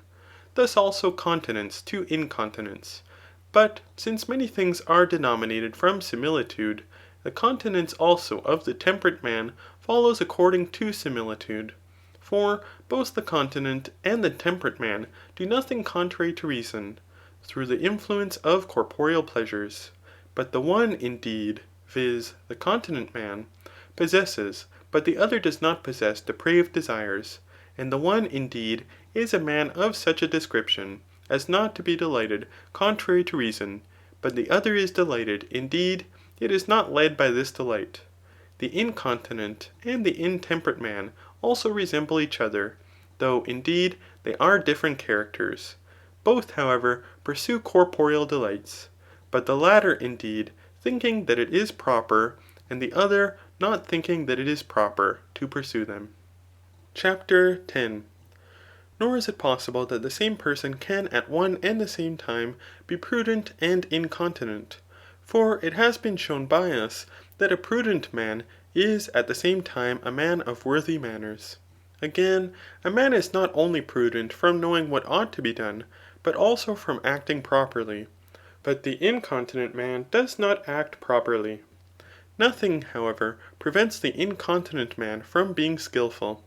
thus also continence to incontinence. But since many things are denominated from similitude, the continence also of the temperate man follows according to similitude. For both the continent and the temperate man do nothing contrary to reason, through the influence of corporeal pleasures. But the one indeed, viz. The continent man, possesses, but the other does not possess depraved desires. And the one indeed is a man of such a description, as not to be delighted contrary to reason, but the other is delighted, indeed, yet is not led by this delight. The incontinent and the intemperate man also resemble each other, though, indeed, they are different characters. Both, however, pursue corporeal delights, but the latter, indeed, thinking that it is proper, and the other not thinking that it is proper, to pursue them. Chapter 10. Nor is it possible that the same person can at one and the same time be prudent and incontinent. For it has been shown by us that a prudent man is at the same time a man of worthy manners. Again, a man is not only prudent from knowing what ought to be done, but also from acting properly. But the incontinent man does not act properly. Nothing, however, prevents the incontinent man from being skillful.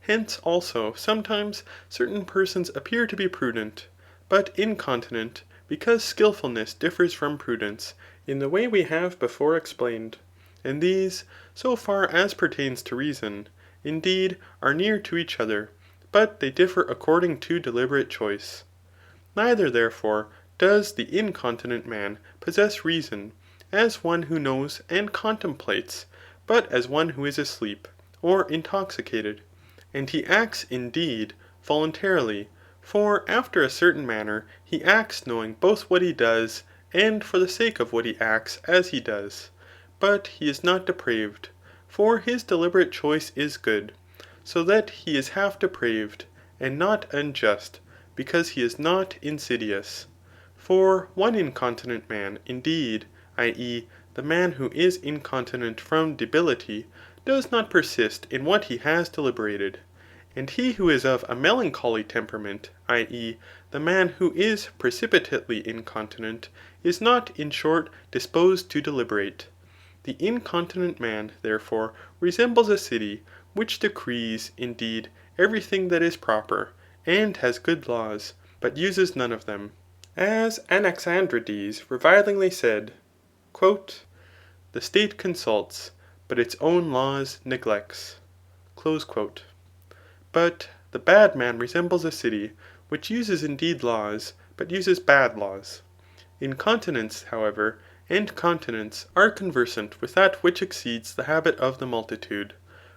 Hence, also, sometimes certain persons appear to be prudent, but incontinent, because skillfulness differs from prudence, in the way we have before explained. And these, so far as pertains to reason, indeed, are near to each other, but they differ according to deliberate choice. Neither, therefore, does the incontinent man possess reason, as one who knows and contemplates, but as one who is asleep, or intoxicated. And he acts, indeed, voluntarily, for after a certain manner he acts knowing both what he does, and for the sake of what he acts as he does. But he is not depraved, for his deliberate choice is good, so that he is half depraved, and not unjust, because he is not insidious. For one incontinent man, indeed, i.e. the man who is incontinent from debility, does not persist in what he has deliberated. And he who is of a melancholy temperament, i.e. the man who is precipitately incontinent, is not, in short, disposed to deliberate. The incontinent man, therefore, resembles a city, which decrees, indeed, everything that is proper, and has good laws, but uses none of them. As Anaxandrides revilingly said, quote, The state consults, but its own laws neglects. But the bad man resembles a city, which uses indeed laws, but uses bad laws. Incontinence, however, and continence are conversant with that which exceeds the habit of the multitude.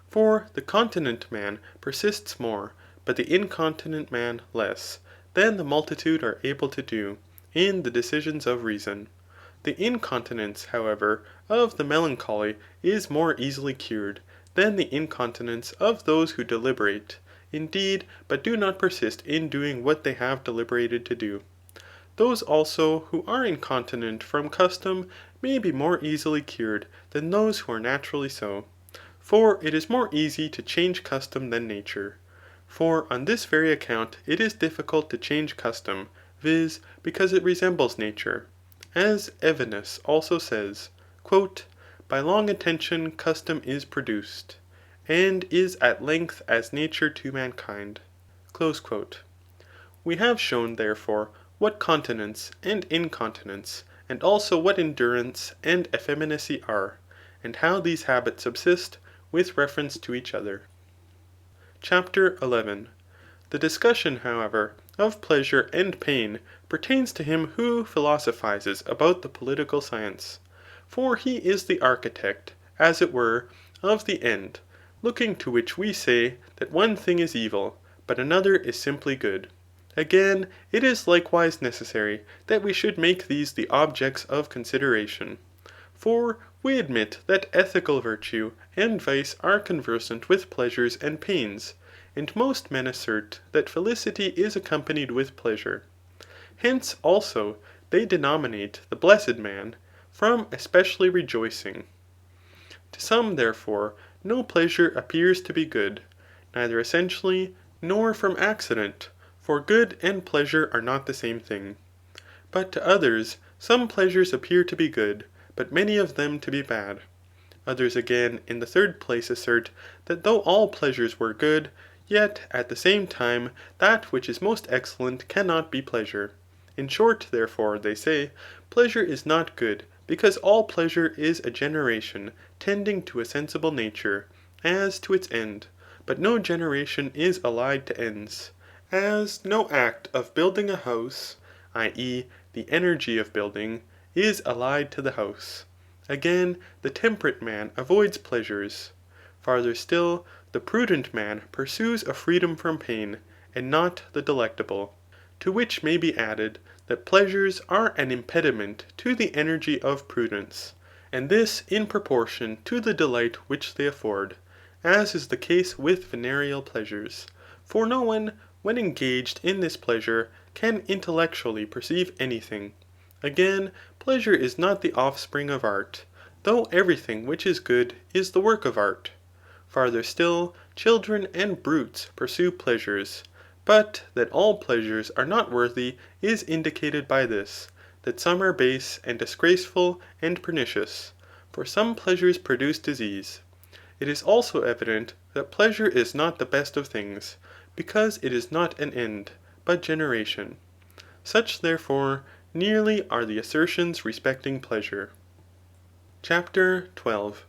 For the continent man persists more, but the incontinent man less, than the multitude are able to do, in the decisions of reason. The incontinence, however, of the melancholy is more easily cured, than the incontinence of those who deliberate, indeed, but do not persist in doing what they have deliberated to do. Those also who are incontinent from custom may be more easily cured than those who are naturally so. For it is more easy to change custom than nature. For on this very account it is difficult to change custom, viz. Because it resembles nature. As Evenus also says, by long attention custom is produced, and is at length as nature to mankind. We have shown, therefore, what continence and incontinence, and also what endurance and effeminacy are, and how these habits subsist with reference to each other. Chapter 11. The discussion, however, of pleasure and pain pertains to him who philosophizes about the political science. For he is the architect, as it were, of the end, looking to which we say that one thing is evil, but another is simply good. Again, it is likewise necessary that we should make these the objects of consideration. For we admit that ethical virtue and vice are conversant with pleasures and pains, and most men assert that felicity is accompanied with pleasure. Hence, also, they denominate the blessed man from especially rejoicing. To some, therefore, no pleasure appears to be good, neither essentially, nor from accident, for good and pleasure are not the same thing. But to others, some pleasures appear to be good, but many of them to be bad. Others again, in the third place, assert that though all pleasures were good, yet at the same time that which is most excellent cannot be pleasure. In short, therefore, they say, pleasure is not good, because all pleasure is a generation tending to a sensible nature, as to its end, but no generation is allied to ends, as no act of building a house, i.e. the energy of building, is allied to the house. Again, the temperate man avoids pleasures. Farther still, the prudent man pursues a freedom from pain, and not the delectable. To which may be added, that pleasures are an impediment to the energy of prudence, and this in proportion to the delight which they afford, as is the case with venereal pleasures. For no one, when engaged in this pleasure, can intellectually perceive anything. Again, pleasure is not the offspring of art, though everything which is good is the work of art. Farther still, children and brutes pursue pleasures, but that all pleasures are not worthy is indicated by this, that some are base and disgraceful and pernicious, for some pleasures produce disease. It is also evident that pleasure is not the best of things, because it is not an end, but generation. Such, therefore, nearly are the assertions respecting pleasure. Chapter 12.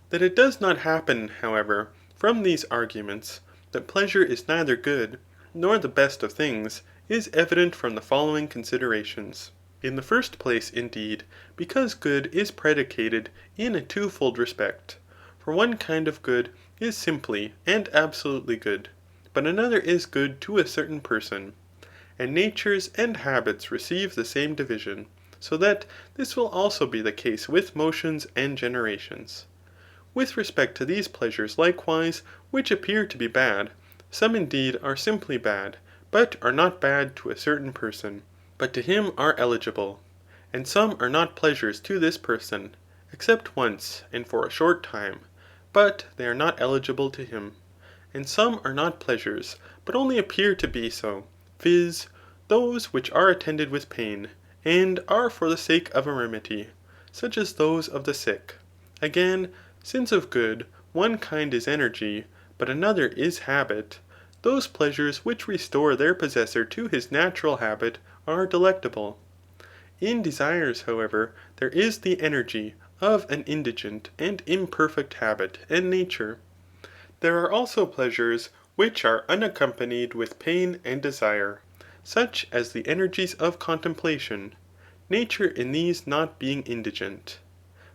That it does not happen, however, from these arguments, that pleasure is neither good, nor the best of things, is evident from the following considerations. In the first place, indeed, because good is predicated in a twofold respect. For one kind of good is simply and absolutely good, but another is good to a certain person. And natures and habits receive the same division, so that this will also be the case with motions and generations. With respect to these pleasures likewise, which appear to be bad, some indeed are simply bad, but are not bad to a certain person, but to him are eligible. And some are not pleasures to this person, except once and for a short time, but they are not eligible to him. And some are not pleasures, but only appear to be so, viz. Those which are attended with pain, and are for the sake of a remedy, such as those of the sick. Again, since of good, one kind is energy, but another is habit, those pleasures which restore their possessor to his natural habit are delectable. In desires, however, there is the energy of an indigent and imperfect habit and nature. There are also pleasures which are unaccompanied with pain and desire, such as the energies of contemplation, nature in these not being indigent.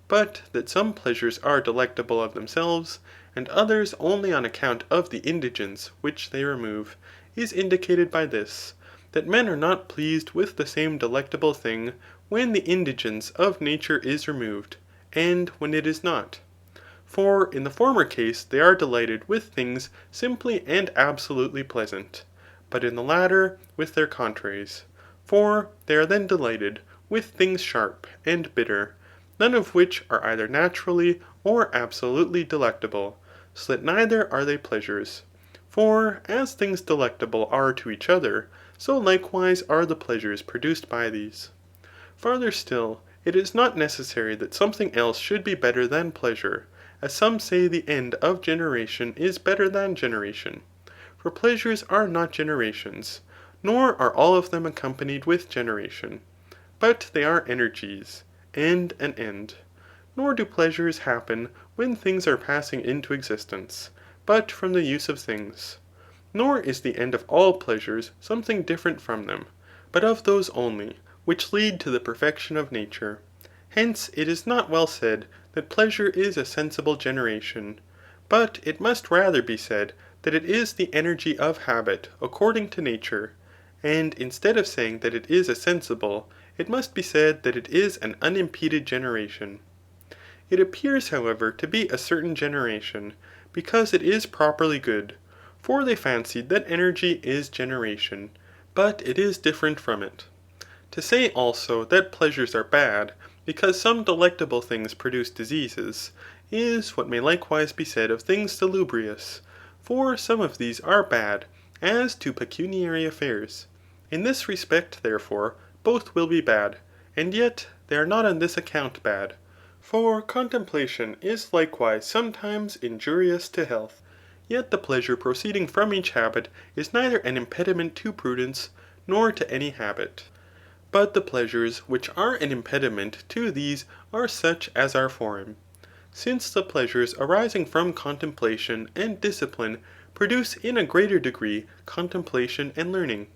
But that some pleasures are delectable of themselves, and others only on account of the indigence which they remove, is indicated by this, that men are not pleased with the same delectable thing when the indigence of nature is removed, and when it is not. For in the former case they are delighted with things simply and absolutely pleasant, but in the latter with their contraries. For they are then delighted with things sharp and bitter, none of which are either naturally or absolutely delectable, so that neither are they pleasures. For as things delectable are to each other, so likewise are the pleasures produced by these. Farther still, it is not necessary that something else should be better than pleasure, as some say the end of generation is better than generation. For pleasures are not generations, nor are all of them accompanied with generation, but they are energies, and an end. Nor do pleasures happen when things are passing into existence, but from the use of things. Nor is the end of all pleasures something different from them, but of those only, which lead to the perfection of nature. Hence it is not well said that pleasure is a sensible generation, but it must rather be said that it is the energy of habit according to nature, and instead of saying that it is a sensible, it must be said that it is an unimpeded generation. It appears, however, to be a certain generation, because it is properly good, for they fancied that energy is generation, but it is different from it. To say also that pleasures are bad, because some delectable things produce diseases, is what may likewise be said of things salubrious, for some of these are bad, as to pecuniary affairs. In this respect, therefore, both will be bad, and yet they are not on this account bad. For contemplation is likewise sometimes injurious to health, yet the pleasure proceeding from each habit is neither an impediment to prudence, nor to any habit. But the pleasures which are an impediment to these are such as are foreign. Since the pleasures arising from contemplation and discipline produce in a greater degree contemplation and learning.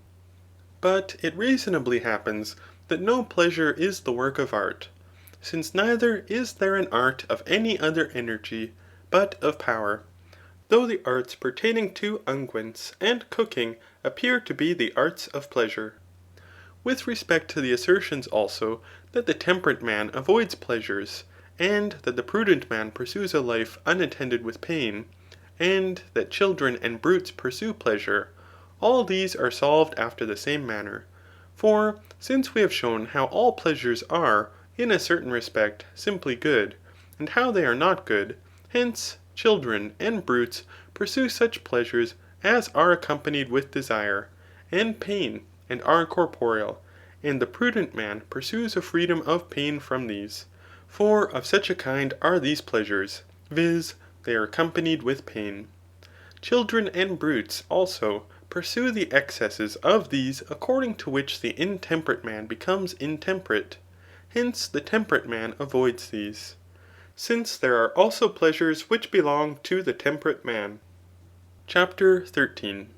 But it reasonably happens that no pleasure is the work of art, since neither is there an art of any other energy, but of power, though the arts pertaining to unguents and cooking appear to be the arts of pleasure. With respect to the assertions also that the temperate man avoids pleasures, and that the prudent man pursues a life unattended with pain, and that children and brutes pursue pleasure, all these are solved after the same manner. For since we have shown how all pleasures are, in a certain respect, simply good, and how they are not good, hence children and brutes pursue such pleasures as are accompanied with desire, and pain, and are corporeal, and the prudent man pursues a freedom of pain from these. For of such a kind are these pleasures, viz. They are accompanied with pain. Children and brutes, also, pursue the excesses of these according to which the intemperate man becomes intemperate. Hence the temperate man avoids these. Since there are also pleasures which belong to the temperate man. Chapter 13.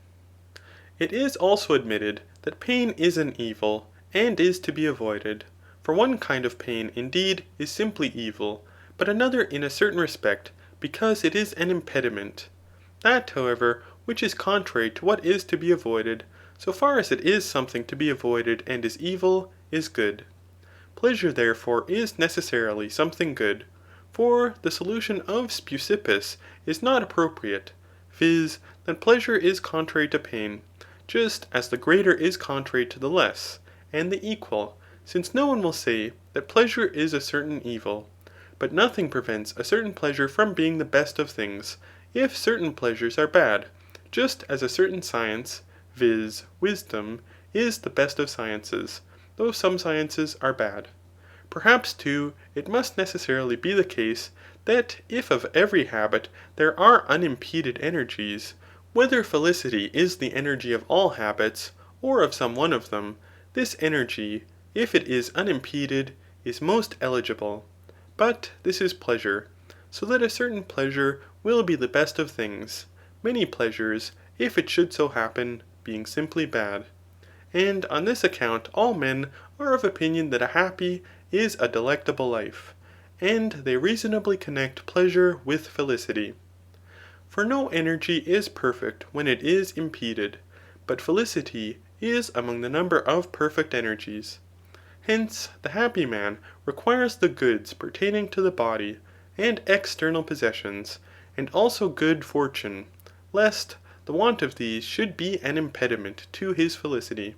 It is also admitted that pain is an evil, and is to be avoided. For one kind of pain, indeed, is simply evil, but another in a certain respect, because it is an impediment. That, however, which is contrary to what is to be avoided, so far as it is something to be avoided and is evil, is good. Pleasure, therefore, is necessarily something good. For the solution of Speusippus is not appropriate, viz. That pleasure is contrary to pain, just as the greater is contrary to the less, and the equal, since no one will say that pleasure is a certain evil. But nothing prevents a certain pleasure from being the best of things, if certain pleasures are bad, just as a certain science, viz. Wisdom, is the best of sciences, though some sciences are bad. Perhaps too, it must necessarily be the case, that if of every habit there are unimpeded energies, whether felicity is the energy of all habits, or of some one of them, this energy, if it is unimpeded, is most eligible. But this is pleasure, so that a certain pleasure will be the best of things, many pleasures, if it should so happen, being simply bad. And on this account all men are of opinion that a happy is a delectable life, and they reasonably connect pleasure with felicity. For no energy is perfect when it is impeded, but felicity is among the number of perfect energies. Hence, the happy man requires the goods pertaining to the body, and external possessions, and also good fortune, lest the want of these should be an impediment to his felicity.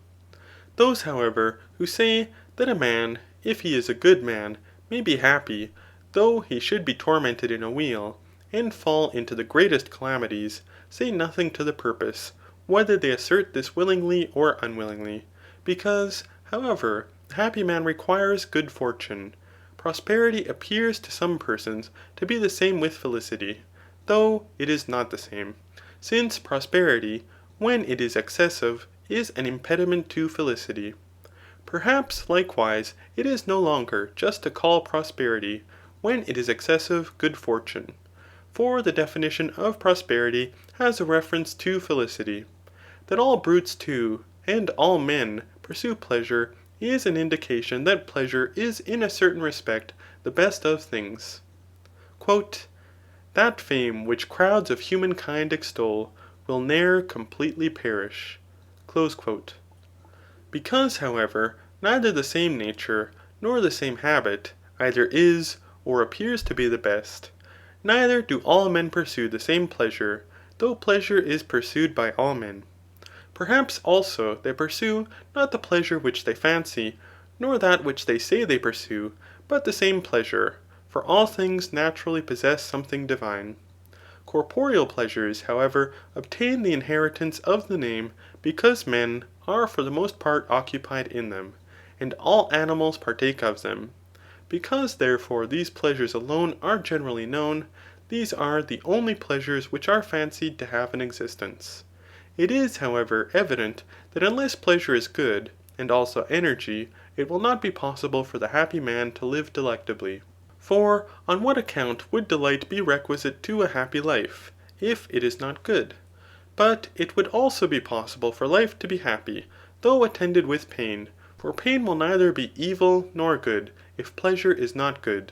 Those, however, who say that a man, if he is a good man, may be happy, though he should be tormented in a wheel, and fall into the greatest calamities, say nothing to the purpose, whether they assert this willingly or unwillingly. Because, however, the happy man requires good fortune, prosperity appears to some persons to be the same with felicity, though it is not the same, since prosperity, when it is excessive, is an impediment to felicity. Perhaps, likewise, it is no longer just to call prosperity, when it is excessive, good fortune. For the definition of prosperity has a reference to felicity. That all brutes too, and all men, pursue pleasure, is an indication that pleasure is in a certain respect the best of things. That fame which crowds of humankind extol will ne'er completely perish. Because, however, neither the same nature, nor the same habit, either is, or appears to be the best, neither do all men pursue the same pleasure, though pleasure is pursued by all men. Perhaps also they pursue not the pleasure which they fancy, nor that which they say they pursue, but the same pleasure, for all things naturally possess something divine. Corporeal pleasures, however, obtain the inheritance of the name, because men are for the most part occupied in them, and all animals partake of them. Because therefore these pleasures alone are generally known, these are the only pleasures which are fancied to have an existence. It is, however, evident that unless pleasure is good, and also energy, it will not be possible for the happy man to live delectably. For on what account would delight be requisite to a happy life, if it is not good? But it would also be possible for life to be happy, though attended with pain, for pain will neither be evil nor good, if pleasure is not good.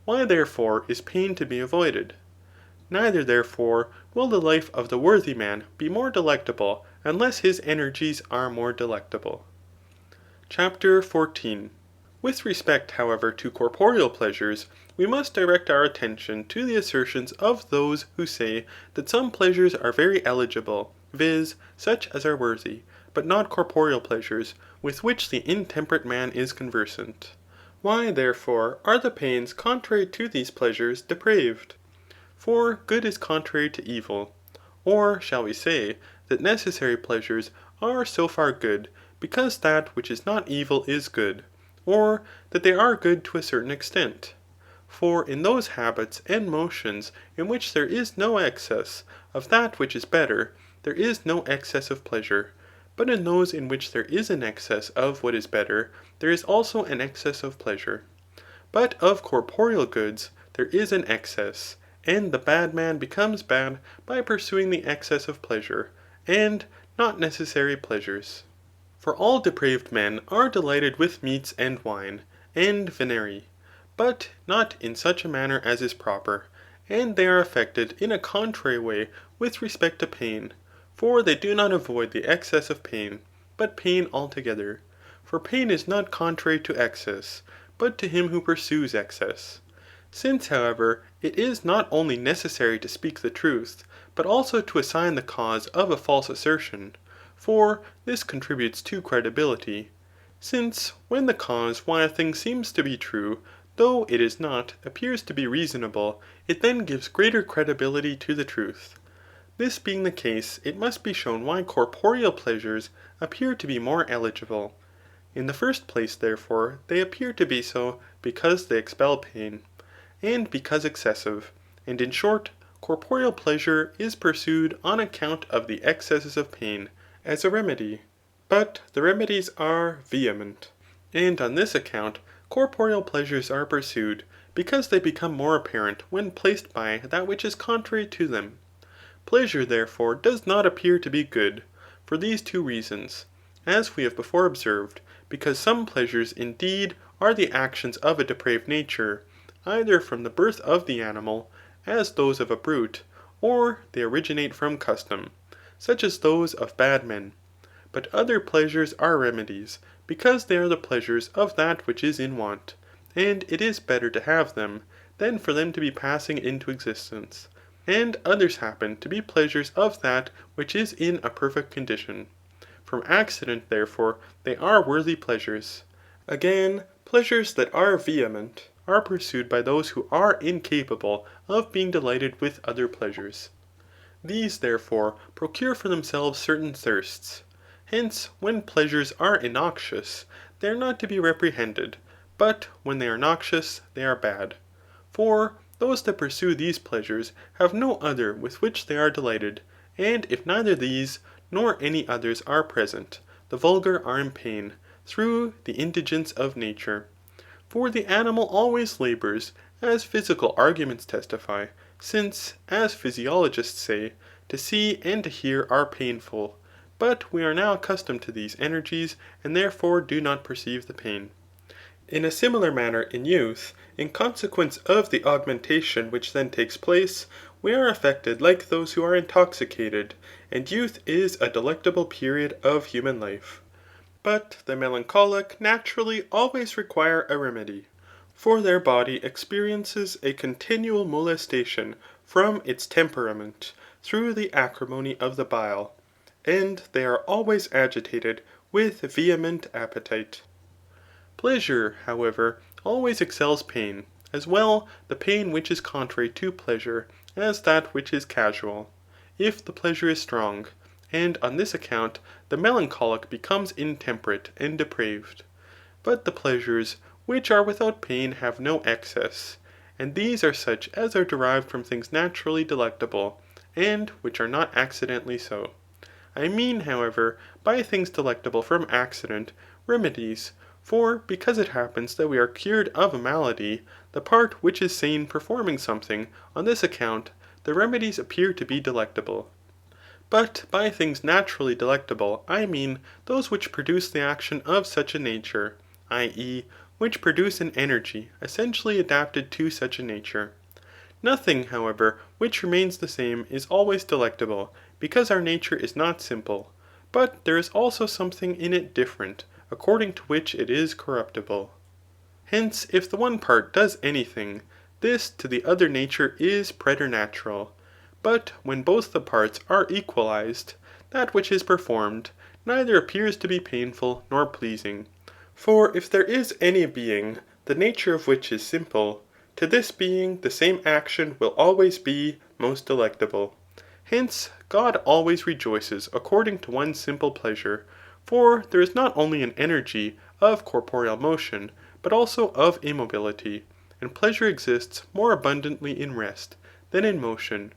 Why therefore is pain to be avoided? Neither therefore will the life of the worthy man be more delectable, unless his energies are more delectable. Chapter 14. With respect, however, to corporeal pleasures, we must direct our attention to the assertions of those who say that some pleasures are very eligible, viz. Such as are worthy, but not corporeal pleasures, with which the intemperate man is conversant. Why, therefore, are the pains contrary to these pleasures depraved? For good is contrary to evil. Or shall we say, that necessary pleasures are so far good, because that which is not evil is good, or that they are good to a certain extent? For in those habits and motions in which there is no excess of that which is better, there is no excess of pleasure. But in those in which there is an excess of what is better, there is also an excess of pleasure. But of corporeal goods there is an excess, and the bad man becomes bad by pursuing the excess of pleasure, and not necessary pleasures. For all depraved men are delighted with meats and wine, and venery, but not in such a manner as is proper, and they are affected in a contrary way with respect to pain, for they do not avoid the excess of pain, but pain altogether. For pain is not contrary to excess, but to him who pursues excess. Since, however, it is not only necessary to speak the truth, but also to assign the cause of a false assertion, for this contributes to credibility. Since when the cause why a thing seems to be true, though it is not, appears to be reasonable, it then gives greater credibility to the truth. This being the case, it must be shown why corporeal pleasures appear to be more eligible. In the first place, therefore, they appear to be so because they expel pain, and because excessive, and in short, corporeal pleasure is pursued on account of the excesses of pain, as a remedy. But the remedies are vehement, and on this account corporeal pleasures are pursued, because they become more apparent when placed by that which is contrary to them. Pleasure, therefore, does not appear to be good, for these two reasons, as we have before observed, because some pleasures indeed are the actions of a depraved nature, either from the birth of the animal, as those of a brute, or they originate from custom, such as those of bad men. But other pleasures are remedies, because they are the pleasures of that which is in want, and it is better to have them, than for them to be passing into existence. And others happen to be pleasures of that which is in a perfect condition. From accident, therefore, they are worthy pleasures. Again, pleasures that are vehement are pursued by those who are incapable of being delighted with other pleasures. These, therefore, procure for themselves certain thirsts. Hence, when pleasures are innoxious, they are not to be reprehended, but when they are noxious, they are bad. For those that pursue these pleasures have no other with which they are delighted, and if neither these, nor any others are present, the vulgar are in pain, through the indigence of nature. For the animal always labours, as physical arguments testify, since, as physiologists say, to see and to hear are painful, but we are now accustomed to these energies, and therefore do not perceive the pain. In a similar manner in youth, in consequence of the augmentation which then takes place, we are affected like those who are intoxicated, and youth is a delectable period of human life. But the melancholic naturally always require a remedy, for their body experiences a continual molestation from its temperament through the acrimony of the bile, and they are always agitated with vehement appetite. Pleasure, however, always excels pain, as well the pain which is contrary to pleasure as that which is casual, if the pleasure is strong, and on this account the melancholic becomes intemperate and depraved. But the pleasures which are without pain have no excess, and these are such as are derived from things naturally delectable, and which are not accidentally so. I mean, however, by things delectable from accident, remedies. For because it happens that we are cured of a malady, the part which is sane performing something, on this account, the remedies appear to be delectable. But by things naturally delectable, I mean those which produce the action of such a nature, i.e. which produce an energy essentially adapted to such a nature. Nothing, however, which remains the same is always delectable, because our nature is not simple, but there is also something in it different, according to which it is corruptible. Hence, if the one part does anything, this to the other nature is preternatural. But when both the parts are equalized, that which is performed neither appears to be painful nor pleasing. For if there is any being, the nature of which is simple, to this being the same action will always be most delectable. Hence, God always rejoices according to one simple pleasure, for there is not only an energy of corporeal motion, but also of immobility, and pleasure exists more abundantly in rest than in motion.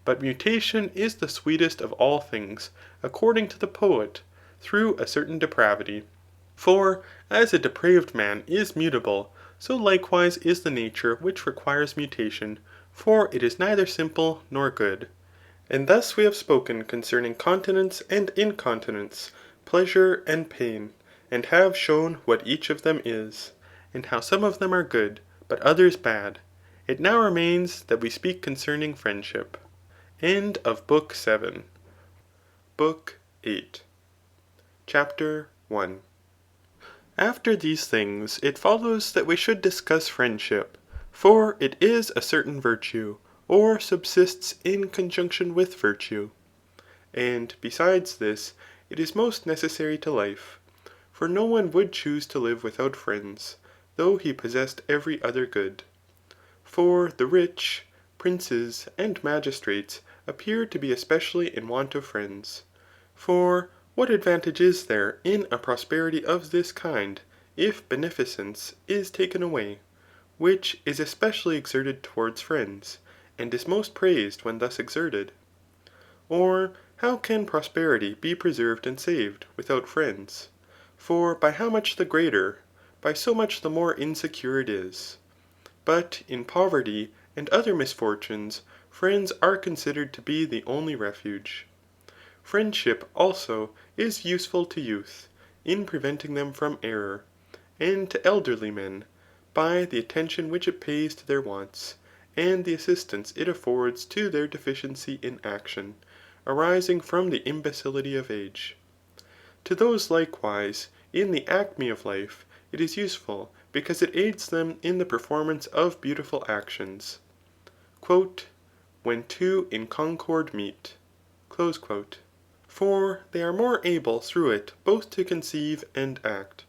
But mutation is the sweetest of all things, according to the poet, through a certain depravity. For as a depraved man is mutable, so likewise is the nature which requires mutation, for it is neither simple nor good. And thus we have spoken concerning continence and incontinence, pleasure and pain, and have shown what each of them is, and how some of them are good, but others bad. It now remains that we speak concerning friendship. End of Book 7. Book 8. Chapter 1. After these things, it follows that we should discuss friendship, for it is a certain virtue, or subsists in conjunction with virtue. And besides this, it is most necessary to life. For no one would choose to live without friends, though he possessed every other good. For the rich, princes, and magistrates appear to be especially in want of friends. For what advantage is there in a prosperity of this kind, if beneficence is taken away, which is especially exerted towards friends, and is most praised when thus exerted? Or how can prosperity be preserved and saved without friends? For by how much the greater, by so much the more insecure it is. But in poverty and other misfortunes, friends are considered to be the only refuge. Friendship, also, is useful to youth, in preventing them from error, and to elderly men, by the attention which it pays to their wants, and the assistance it affords to their deficiency in action, arising from the imbecility of age. To those likewise, in the acme of life, it is useful, because it aids them in the performance of beautiful actions. When two in concord meet." For they are more able through it both to conceive and act.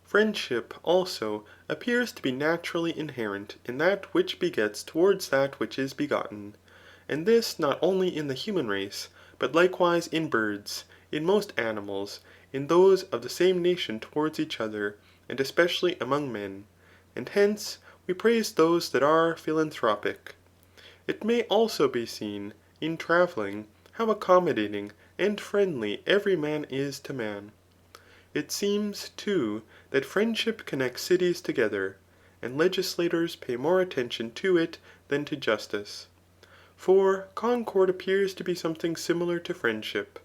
Friendship, also, appears to be naturally inherent in that which begets towards that which is begotten ; and this not only in the human race, but likewise in birds, in most animals, in those of the same nation towards each other, and especially among men. And hence we praise those that are philanthropic. It may also be seen, in travelling, how accommodating and friendly every man is to man. It seems, too, that friendship connects cities together, and legislators pay more attention to it than to justice. For concord appears to be something similar to friendship.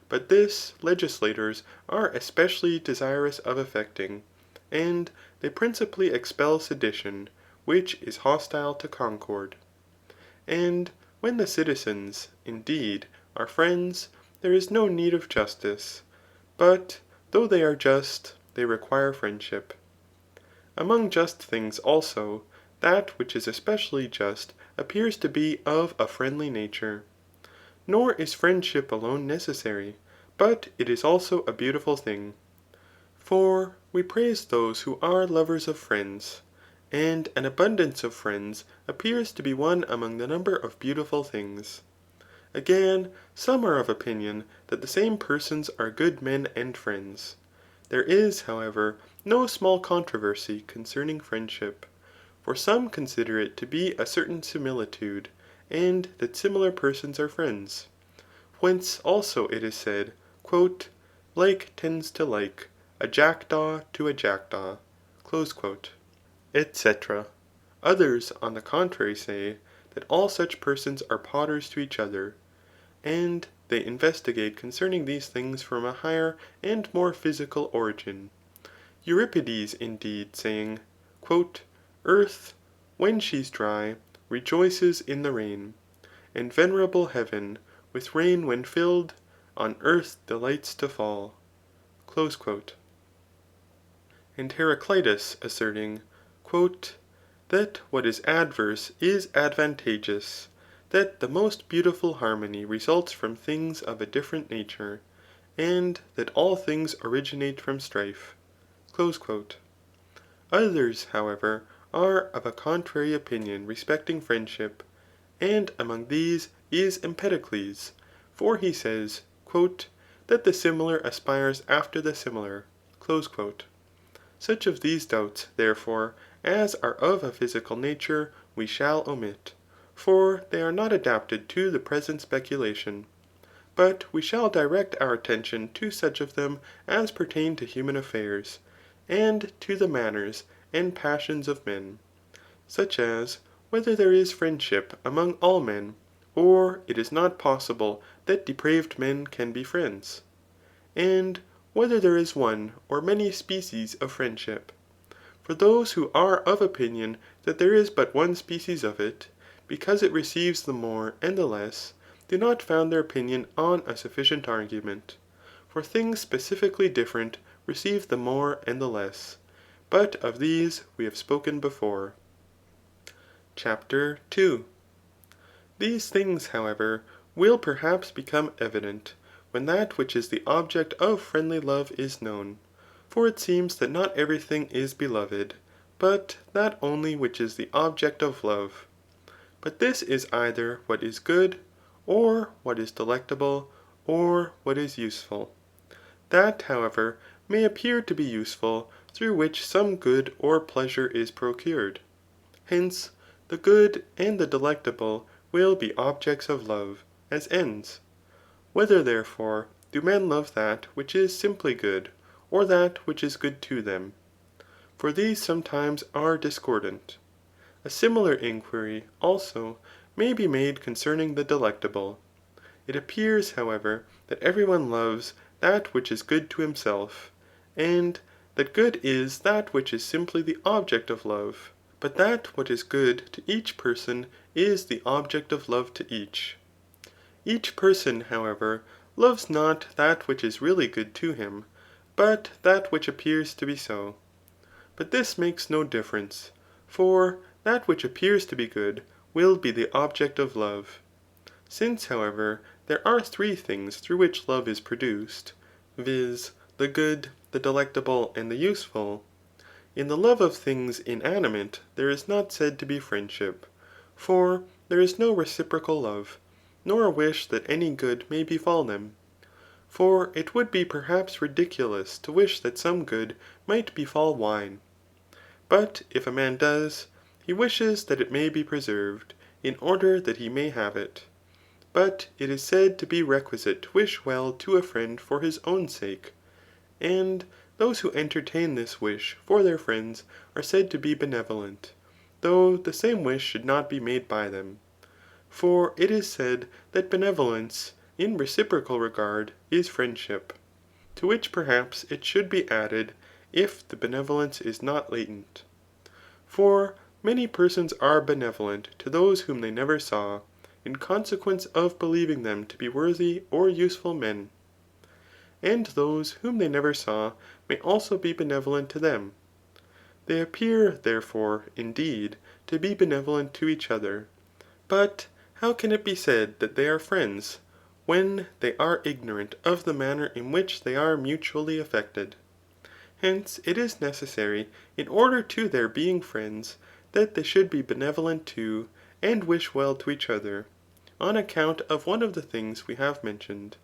But this legislators are especially desirous of effecting, and they principally expel sedition, which is hostile to concord. And when the citizens, indeed, are friends, there is no need of justice ; but though they are just, they require friendship. Among just things also, that which is especially just appears to be of a friendly nature. Nor is friendship alone necessary, but it is also a beautiful thing. For we praise those who are lovers of friends, and an abundance of friends appears to be one among the number of beautiful things. Again, some are of opinion that the same persons are good men and friends. There is, however, no small controversy concerning friendship. For some consider it to be a certain similitude, and that similar persons are friends. Whence also it is said, "Like tends to like, a jackdaw to a jackdaw," &c. Others, on the contrary, say, that all such persons are potters to each other. And they investigate concerning these things from a higher and more physical origin. Euripides indeed saying, "Earth, when she's dry, rejoices in the rain ; And venerable heaven, with rain when filled, On earth delights to fall." And Heraclitus asserting, "That what is adverse is advantageous, that the most beautiful harmony results from things of a different nature, and that all things originate from strife." Others, however, are of a contrary opinion respecting friendship, and among these is Empedocles ; for he says, "That the similar aspires after the similar." Such of these doubts, therefore, as are of a physical nature, we shall omit ; for they are not adapted to the present speculation. But we shall direct our attention to such of them as pertain to human affairs, and to the manners and passions of men ; such as, whether there is friendship among all men, or it is not possible that depraved men can be friends ; and whether there is one or many species of friendship. For those who are of opinion that there is but one species of it, because it receives the more and the less, do not found their opinion on a sufficient argument. For things specifically different receive the more and the less. But of these we have spoken before. CHAPTER 2. These things, however, will perhaps become evident, when that which is the object of friendly love is known. For it seems that not every thing is beloved, but that only which is the object of love. But this is either what is good, or what is delectable, or what is useful. That, however, may appear to be useful through which some good or pleasure is procured. Hence, the good and the delectable will be objects of love, as ends. Whether, therefore, do men love that which is simply good, or that which is good to them ? For these sometimes are discordant. A similar inquiry, also, may be made concerning the delectable. It appears, however, that every one loves that which is good to himself, and that good is that which is simply the object of love, but that what is good to each person is the object of love to each. Each person, however, loves not that which is really good to him, but that which appears to be so. But this makes no difference, for that which appears to be good will be the object of love. Since, however, there are three things through which love is produced, viz. The good, the delectable, and the useful, in the love of things inanimate there is not said to be friendship, for there is no reciprocal love, nor a wish that any good may befall them. For it would be perhaps ridiculous to wish that some good might befall wine. But if a man does, he wishes that it may be preserved, in order that he may have it. But it is said to be requisite to wish well to a friend for his own sake. And those who entertain this wish for their friends are said to be benevolent, though the same wish should not be made by them. For it is said that benevolence, in reciprocal regard, is friendship. To which perhaps it should be added, if the benevolence is not latent. For many persons are benevolent to those whom they never saw, in consequence of believing them to be worthy or useful men. And those whom they never saw may also be benevolent to them. They appear, therefore, indeed, to be benevolent to each other. But how can it be said that they are friends, when they are ignorant of the manner in which they are mutually affected? Hence it is necessary, in order to their being friends, that they should be benevolent to, and wish well to each other, on account of one of the things we have mentioned,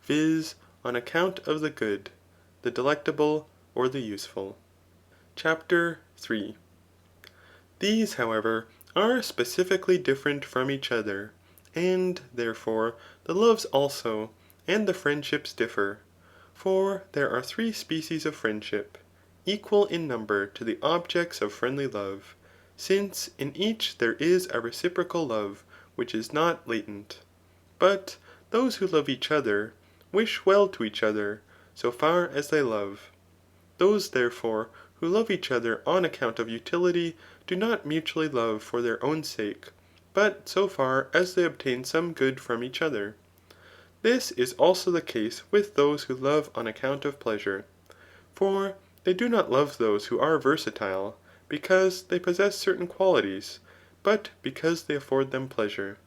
viz. On account of the good, the delectable, or the useful. CHAPTER 3. These, however, are specifically different from each other, and, therefore, the loves also, and the friendships differ. For there are three species of friendship, equal in number to the objects of friendly love, since in each there is a reciprocal love which is not latent. But those who love each other, wish well to each other, so far as they love. Those, therefore, who love each other on account of utility, do not mutually love for their own sake, but so far as they obtain some good from each other. This is also the case with those who love on account of pleasure. For they do not love those who are versatile, because they possess certain qualities, but because they afford them pleasure.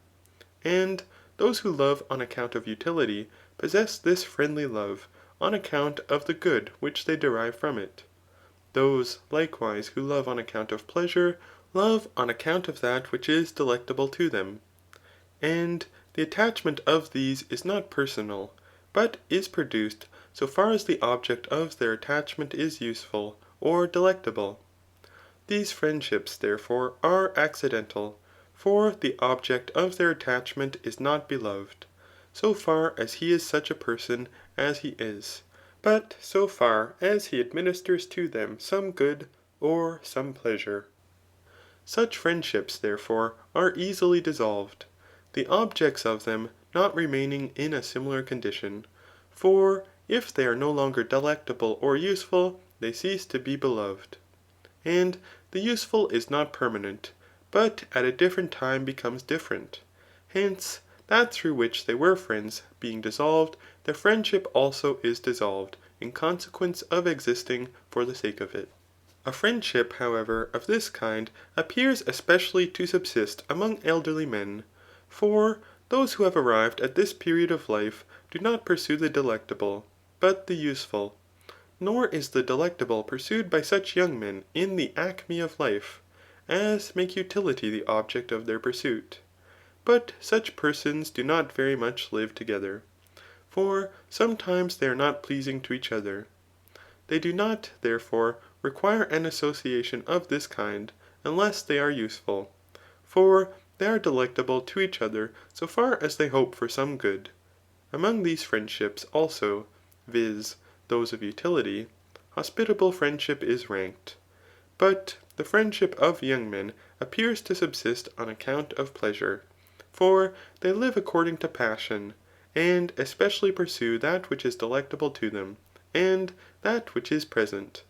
And those who love on account of utility possess this friendly love on account of the good which they derive from it. Those, likewise, who love on account of pleasure, love on account of that which is delectable to them. And the attachment of these is not personal, but is produced so far as the object of their attachment is useful or delectable. These friendships, therefore, are accidental, for the object of their attachment is not beloved, so far as he is such a person as he is, but so far as he administers to them some good or some pleasure. Such friendships, therefore, are easily dissolved, the objects of them not remaining in a similar condition. For if they are no longer delectable or useful, they cease to be beloved. And the useful is not permanent, but at a different time becomes different. Hence, that through which they were friends being dissolved, their friendship also is dissolved, in consequence of existing for the sake of it. A friendship, however, of this kind appears especially to subsist among elderly men. For those who have arrived at this period of life do not pursue the delectable, but the useful. Nor is the delectable pursued by such young men in the acme of life, as make utility the object of their pursuit. But such persons do not very much live together. For sometimes they are not pleasing to each other. They do not, therefore, require an association of this kind, unless they are useful. For they are delectable to each other so far as they hope for some good. Among these friendships also, viz. Those of utility, hospitable friendship is ranked. But the friendship of young men appears to subsist on account of pleasure. For they live according to passion, and especially pursue that which is delectable to them, and that which is present.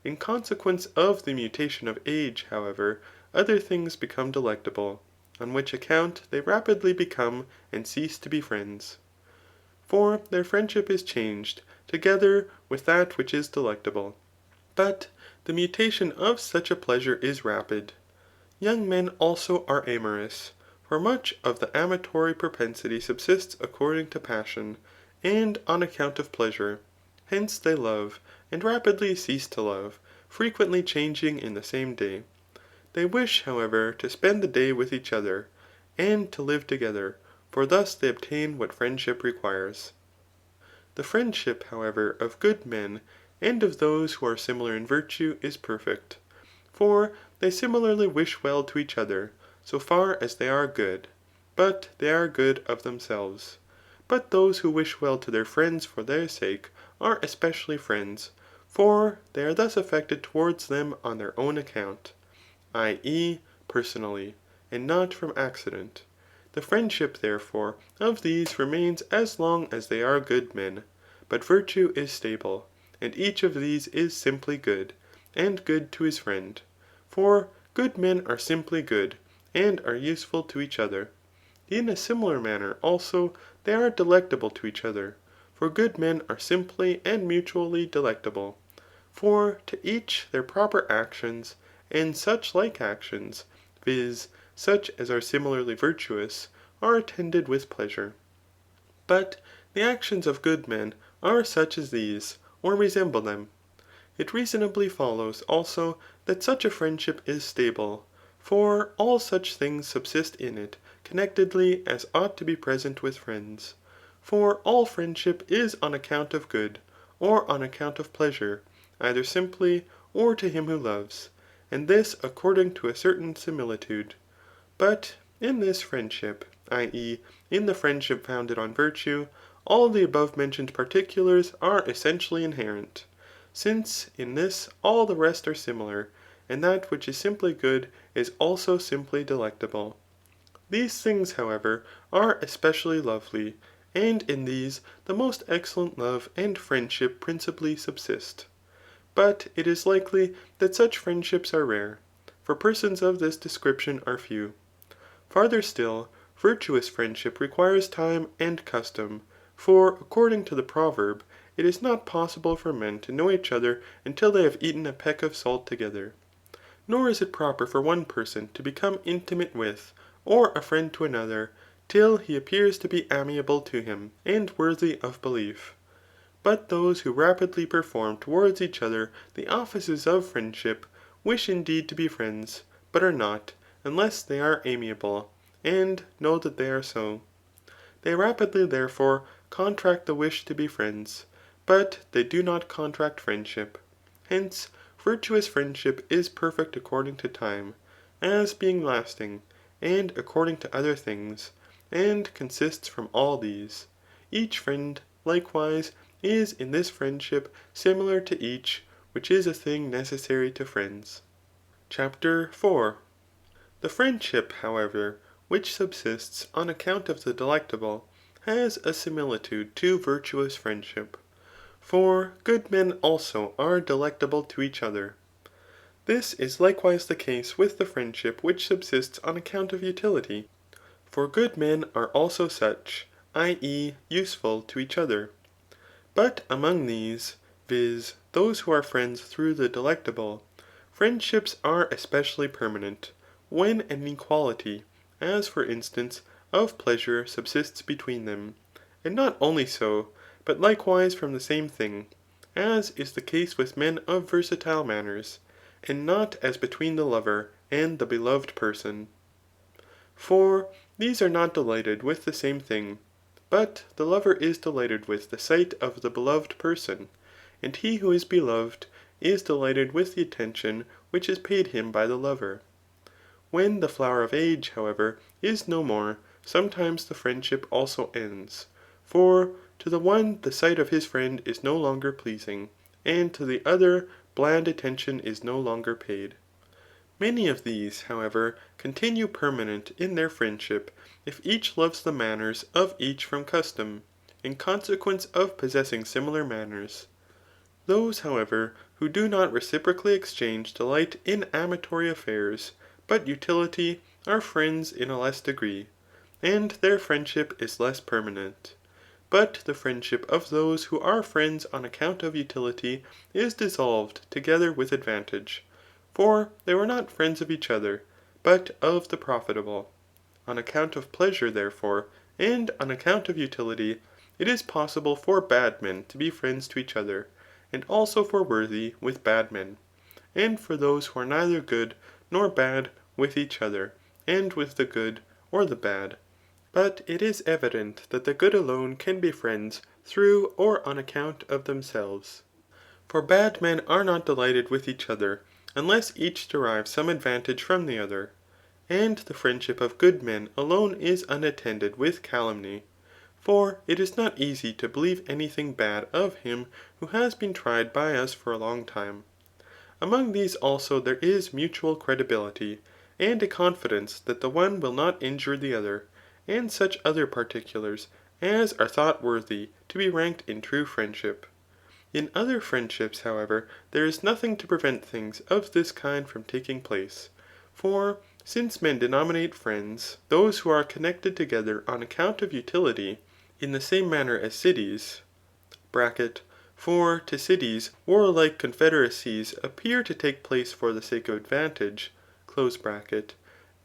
In consequence of the mutation of age, however, other things become delectable, on which account they rapidly become and cease to be friends. For their friendship is changed, together with that which is delectable. But the mutation of such a pleasure is rapid. Young men also are amorous, for much of the amatory propensity subsists according to passion, and on account of pleasure. Hence they love, and rapidly cease to love, frequently changing in the same day. They wish, however, to spend the day with each other, and to live together, for thus they obtain what friendship requires. The friendship, however, of good men, and of those who are similar in virtue, is perfect. For they similarly wish well to each other, so far as they are good, but they are good of themselves. But those who wish well to their friends for their sake are especially friends, for they are thus affected towards them on their own account, i.e. personally, and not from accident. The friendship, therefore, of these remains as long as they are good men, but virtue is stable, and each of these is simply good, and good to his friend. For good men are simply good, and are useful to each other. In a similar manner, also, they are delectable to each other, for good men are simply and mutually delectable. For to each their proper actions, and such like actions, viz. Such as are similarly virtuous, are attended with pleasure. But the actions of good men are such as these, or resemble them. It reasonably follows, also, that such a friendship is stable, for all such things subsist in it connectedly as ought to be present with friends. For all friendship is on account of good, or on account of pleasure, either simply, or to him who loves, and this according to a certain similitude. But in this friendship, i.e. in the friendship founded on virtue, all the above mentioned particulars are essentially inherent, since in this all the rest are similar, and that which is simply good is also simply delectable. These things, however, are especially lovely, and in these the most excellent love and friendship principally subsist. But it is likely that such friendships are rare, for persons of this description are few. Farther still, virtuous friendship requires time and custom, for according to the proverb, it is not possible for men to know each other until they have eaten a peck of salt together. Nor is it proper for one person to become intimate with, or a friend to another, till he appears to be amiable to him, and worthy of belief. But those who rapidly perform towards each other the offices of friendship, wish indeed to be friends, but are not, unless they are amiable, and know that they are so. They rapidly, therefore, contract the wish to be friends, but they do not contract friendship. Hence, virtuous friendship is perfect according to time, as being lasting, and according to other things, and consists from all these. Each friend, likewise, is in this friendship similar to each, which is a thing necessary to friends. CHAPTER 4. The friendship, however, which subsists on account of the delectable, has a similitude to virtuous friendship. For good men also are delectable to each other. This is likewise the case with the friendship which subsists on account of utility. For good men are also such, i.e. useful to each other. But among these, viz. Those who are friends through the delectable, friendships are especially permanent, when an equality, as for instance, of pleasure subsists between them, and not only so, but likewise from the same thing, as is the case with men of versatile manners, and not as between the lover and the beloved person. For these are not delighted with the same thing, but the lover is delighted with the sight of the beloved person, and he who is beloved is delighted with the attention which is paid him by the lover. When the flower of age, however, is no more, sometimes the friendship also ends. For to the one the sight of his friend is no longer pleasing, and to the other bland attention is no longer paid. Many of these, however, continue permanent in their friendship, if each loves the manners of each from custom, in consequence of possessing similar manners. Those, however, who do not reciprocally exchange delight in amatory affairs, but utility, are friends in a less degree, and their friendship is less permanent. But the friendship of those who are friends on account of utility is dissolved together with advantage. For they were not friends of each other, but of the profitable. On account of pleasure, therefore, and on account of utility, it is possible for bad men to be friends to each other, and also for worthy with bad men, and for those who are neither good nor bad with each other, and with the good or the bad. But it is evident that the good alone can be friends through or on account of themselves. For bad men are not delighted with each other, unless each derives some advantage from the other. And the friendship of good men alone is unattended with calumny. For it is not easy to believe any thing bad of him who has been tried by us for a long time. Among these also there is mutual credibility, and a confidence that the one will not injure the other, and such other particulars as are thought worthy to be ranked in true friendship. In other friendships, however, there is nothing to prevent things of this kind from taking place. For since men denominate friends those who are connected together on account of utility, in the same manner as cities, (for to cities warlike confederacies appear to take place for the sake of advantage),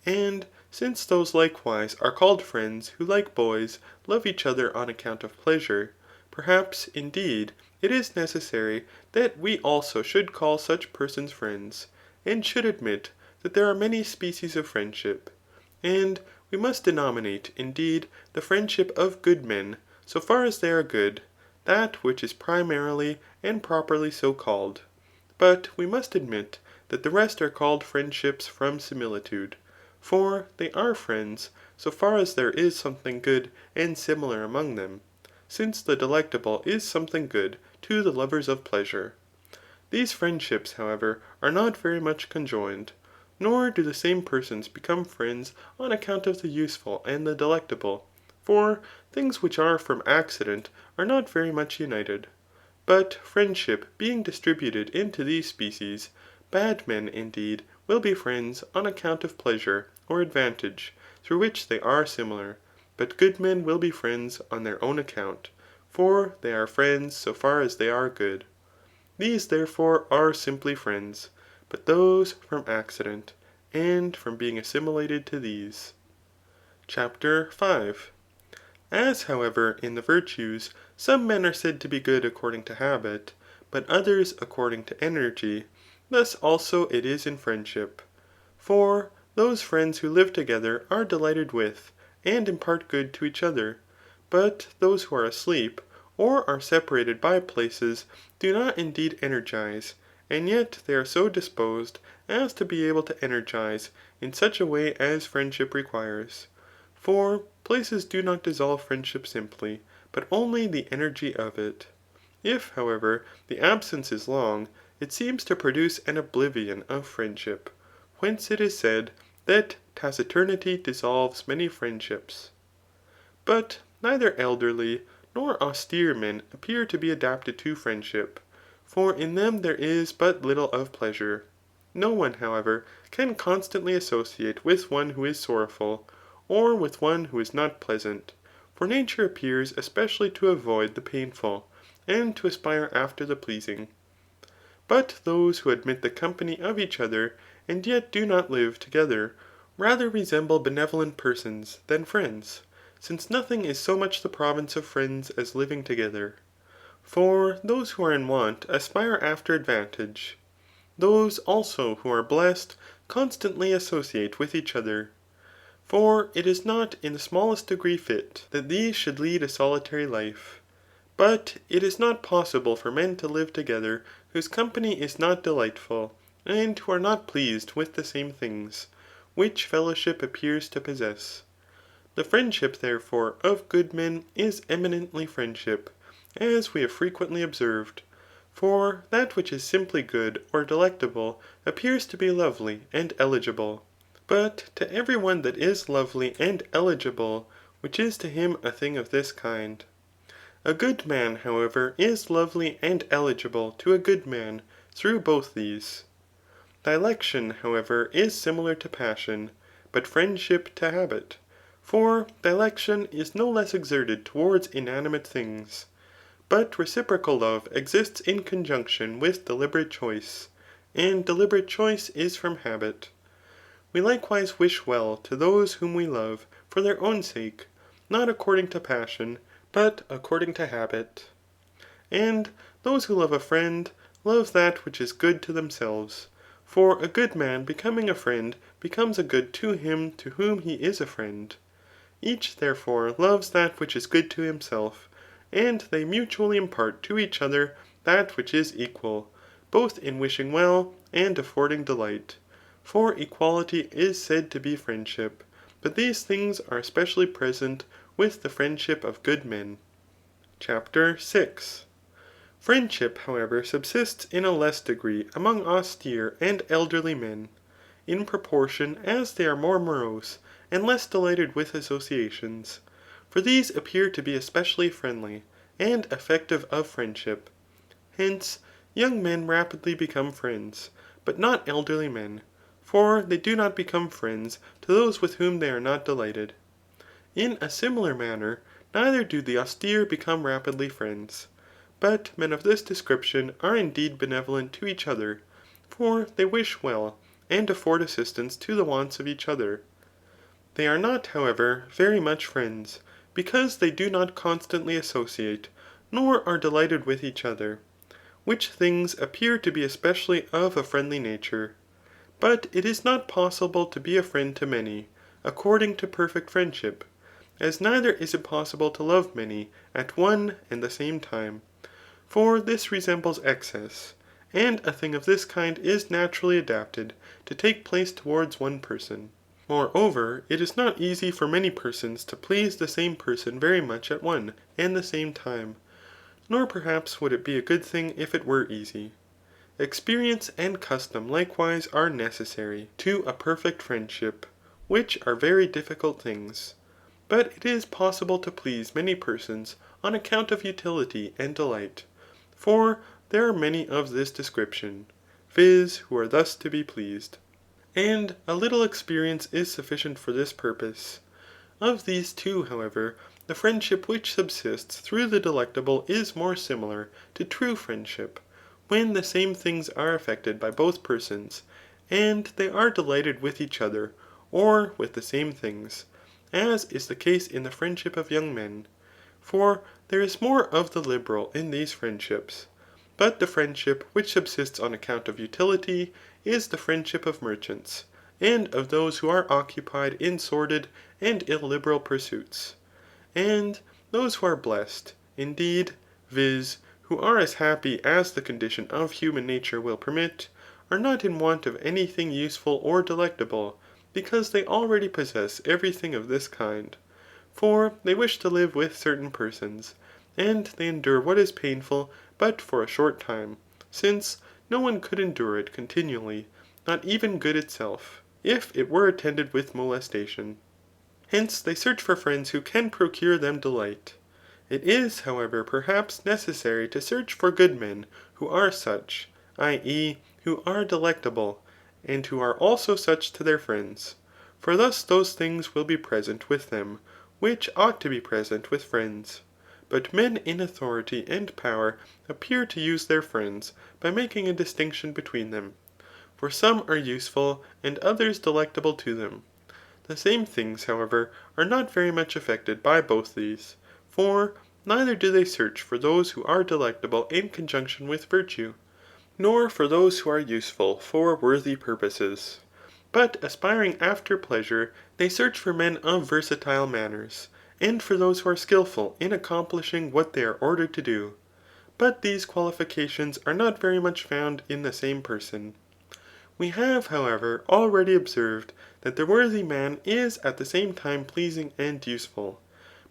and since those likewise are called friends who like boys love each other on account of pleasure, perhaps, indeed, it is necessary that we also should call such persons friends, and should admit that there are many species of friendship. And we must denominate, indeed, the friendship of good men, so far as they are good, that which is primarily and properly so called. But we must admit that the rest are called friendships from similitude. For they are friends, so far as there is something good and similar among them, since the delectable is something good to the lovers of pleasure. These friendships, however, are not very much conjoined, nor do the same persons become friends on account of the useful and the delectable. For things which are from accident are not very much united. But friendship being distributed into these species, bad men, indeed, will be friends on account of pleasure or advantage, through which they are similar, but good men will be friends on their own account, for they are friends so far as they are good. These, therefore, are simply friends, but those from accident, and from being assimilated to these. CHAPTER 5. As, however, in the virtues, some men are said to be good according to habit, but others according to energy, thus also it is in friendship. For those friends who live together are delighted with, and impart good to each other. But those who are asleep, or are separated by places, do not indeed energize, and yet they are so disposed as to be able to energize in such a way as friendship requires. For places do not dissolve friendship simply, but only the energy of it. If, however, the absence is long, it seems to produce an oblivion of friendship, whence it is said that taciturnity dissolves many friendships. But neither elderly nor austere men appear to be adapted to friendship, for in them there is but little of pleasure. No one, however, can constantly associate with one who is sorrowful, or with one who is not pleasant. For nature appears especially to avoid the painful, and to aspire after the pleasing. But those who admit the company of each other, and yet do not live together, rather resemble benevolent persons than friends, since nothing is so much the province of friends as living together. For those who are in want aspire after advantage. Those also who are blessed constantly associate with each other. For it is not in the smallest degree fit that these should lead a solitary life. But it is not possible for men to live together whose company is not delightful, and who are not pleased with the same things, which fellowship appears to possess. The friendship, therefore, of good men is eminently friendship, as we have frequently observed. For that which is simply good or delectable appears to be lovely and eligible. But to every one that is lovely and eligible, which is to him a thing of this kind. A good man, however, is lovely and eligible to a good man through both these. Dilection, however, is similar to passion, but friendship to habit. For dilection is no less exerted towards inanimate things. But reciprocal love exists in conjunction with deliberate choice, and deliberate choice is from habit. We likewise wish well to those whom we love for their own sake, not according to passion, but according to habit. And those who love a friend, love that which is good to themselves. For a good man becoming a friend becomes a good to him to whom he is a friend. Each, therefore, loves that which is good to himself, and they mutually impart to each other that which is equal, both in wishing well and affording delight. For equality is said to be friendship, but these things are especially present with the friendship of good men. Chapter 6. Friendship, however, subsists in a less degree among austere and elderly men, in proportion as they are more morose and less delighted with associations. For these appear to be especially friendly, and effective of friendship. Hence, young men rapidly become friends, but not elderly men, for they do not become friends to those with whom they are not delighted. In a similar manner, neither do the austere become rapidly friends. But men of this description are indeed benevolent to each other, for they wish well, and afford assistance to the wants of each other. They are not, however, very much friends, because they do not constantly associate, nor are delighted with each other, which things appear to be especially of a friendly nature. But it is not possible to be a friend to many, according to perfect friendship, as neither is it possible to love many at one and the same time. For this resembles excess, and a thing of this kind is naturally adapted to take place towards one person. Moreover, it is not easy for many persons to please the same person very much at one and the same time, nor perhaps would it be a good thing if it were easy. Experience and custom likewise are necessary to a perfect friendship, which are very difficult things. But it is possible to please many persons on account of utility and delight. For there are many of this description, viz. Who are thus to be pleased. And a little experience is sufficient for this purpose. Of these two, however, the friendship which subsists through the delectable is more similar to true friendship, when the same things are affected by both persons, and they are delighted with each other, or with the same things, as is the case in the friendship of young men. For there is more of the liberal in these friendships. But the friendship which subsists on account of utility is the friendship of merchants, and of those who are occupied in sordid and illiberal pursuits. And those who are blessed, indeed, viz. Who are as happy as the condition of human nature will permit, are not in want of any thing useful or delectable, because they already possess every thing of this kind. For they wish to live with certain persons, and they endure what is painful but for a short time, since no one could endure it continually, not even good itself, if it were attended with molestation. Hence they search for friends who can procure them delight. It is, however, perhaps necessary to search for good men who are such, i.e. who are delectable, and who are also such to their friends. For thus those things will be present with them, which ought to be present with friends. But men in authority and power appear to use their friends by making a distinction between them. For some are useful, and others delectable to them. The same things, however, are not very much affected by both these. For neither do they search for those who are delectable in conjunction with virtue, nor for those who are useful for worthy purposes. But aspiring after pleasure, they search for men of versatile manners, and for those who are skilful in accomplishing what they are ordered to do. But these qualifications are not very much found in the same person. We have, however, already observed that the worthy man is at the same time pleasing and useful.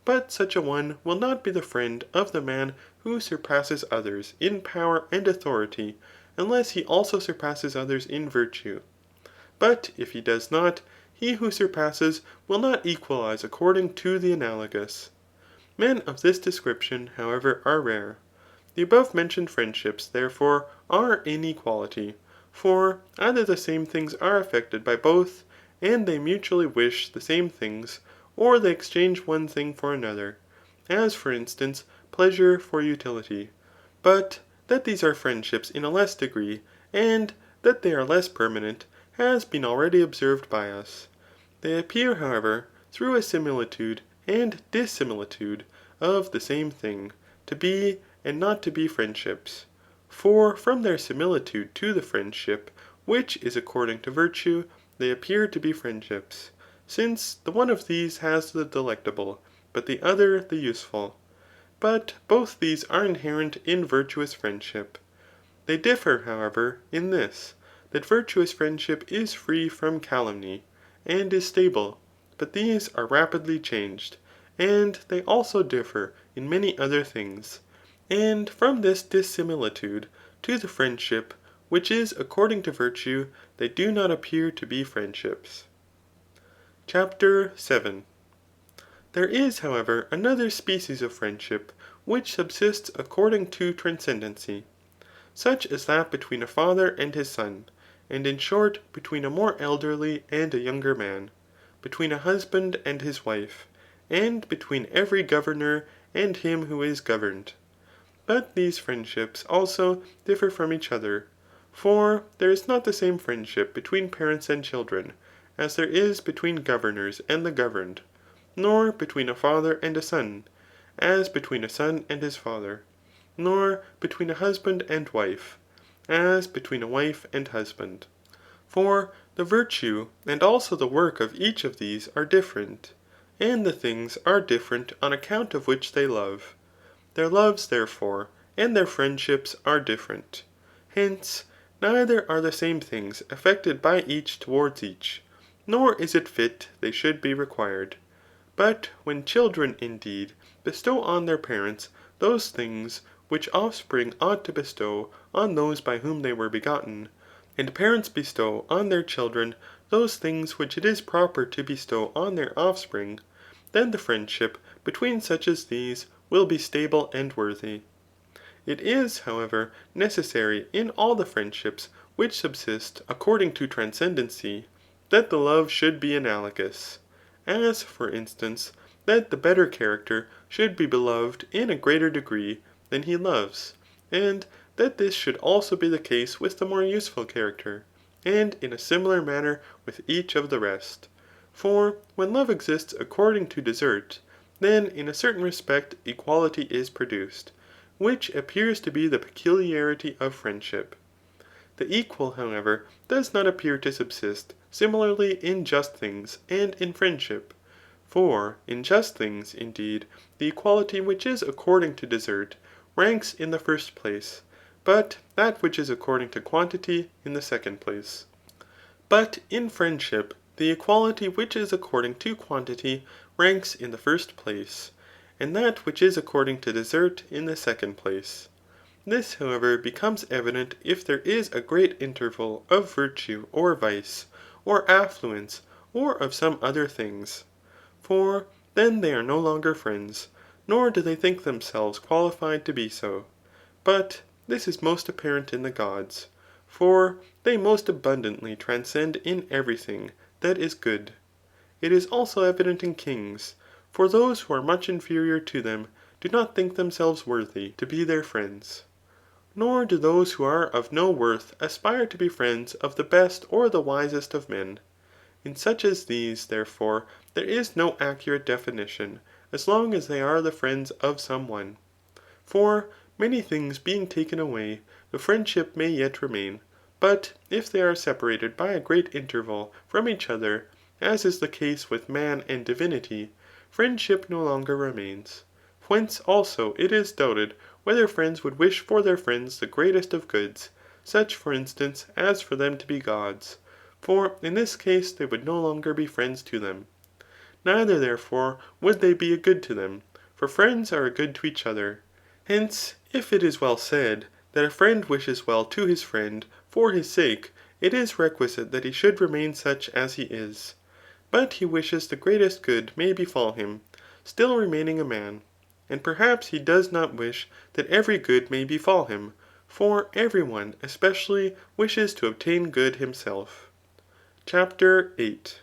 But such a one will not be the friend of the man who surpasses others in power and authority, unless he also surpasses others in virtue. But if he does not, he who surpasses will not equalize according to the analogous. Men of this description, however, are rare. The above mentioned friendships, therefore, are inequality. For either the same things are affected by both, and they mutually wish the same things, or they exchange one thing for another, as for instance, pleasure for utility. But that these are friendships in a less degree, and that they are less permanent, has been already observed by us. They appear, however, through a similitude and dissimilitude of the same thing, to be and not to be friendships. For from their similitude to the friendship, which is according to virtue, they appear to be friendships, since the one of these has the delectable, but the other the useful. But both these are inherent in virtuous friendship. They differ, however, in this, that virtuous friendship is free from calumny, and is stable, but these are rapidly changed, and they also differ in many other things. And from this dissimilitude to the friendship, which is according to virtue, they do not appear to be friendships. CHAPTER 7. There is, however, another species of friendship, which subsists according to transcendency, such as that between a father and his son, and in short between a more elderly and a younger man, between a husband and his wife, and between every governor and him who is governed. But these friendships also differ from each other. For there is not the same friendship between parents and children, as there is between governors and the governed, nor between a father and a son, as between a son and his father, nor between a husband and wife, as between a wife and husband. For the virtue and also the work of each of these are different, and the things are different on account of which they love. Their loves, therefore, and their friendships are different. Hence, neither are the same things affected by each towards each, nor is it fit they should be required. But when children, indeed, bestow on their parents those things which offspring ought to bestow on those by whom they were begotten, and parents bestow on their children those things which it is proper to bestow on their offspring, then the friendship between such as these will be stable and worthy. It is, however, necessary in all the friendships which subsist according to transcendency, that the love should be analogous, as, for instance, that the better character should be beloved in a greater degree than he loves, and that this should also be the case with the more useful character, and in a similar manner with each of the rest. For when love exists according to desert, then in a certain respect equality is produced, which appears to be the peculiarity of friendship. The equal, however, does not appear to subsist similarly in just things and in friendship. For in just things, indeed, the equality which is according to desert ranks in the first place, but that which is according to quantity in the second place. But in friendship, the equality which is according to quantity ranks in the first place, and that which is according to desert in the second place. This, however, becomes evident if there is a great interval of virtue or vice, or affluence, or of some other things. For then they are no longer friends, nor do they think themselves qualified to be so. But this is most apparent in the gods, for they most abundantly transcend in every thing that is good. It is also evident in kings, for those who are much inferior to them do not think themselves worthy to be their friends. Nor do those who are of no worth aspire to be friends of the best or the wisest of men. In such as these, therefore, there is no accurate definition, as long as they are the friends of some one. For many things being taken away, the friendship may yet remain, but if they are separated by a great interval from each other, as is the case with man and divinity, friendship no longer remains. Whence also it is doubted whether friends would wish for their friends the greatest of goods, such for instance as for them to be gods, for in this case they would no longer be friends to them. Neither therefore would they be a good to them, for friends are a good to each other. Hence, if it is well said, that a friend wishes well to his friend for his sake, it is requisite that he should remain such as he is. But he wishes the greatest good may befall him, still remaining a man. And perhaps he does not wish that every good may befall him, for every one especially wishes to obtain good himself. CHAPTER 8.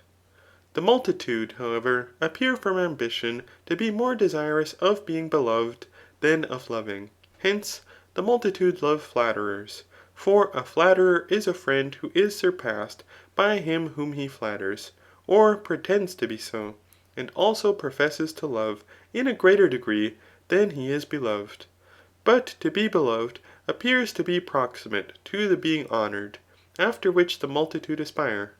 The multitude, however, appear from ambition to be more desirous of being beloved than of loving. Hence, the multitude love flatterers. For a flatterer is a friend who is surpassed by him whom he flatters, or pretends to be so, and also professes to love in a greater degree than he is beloved. But to be beloved appears to be proximate to the being honoured, after which the multitude aspire.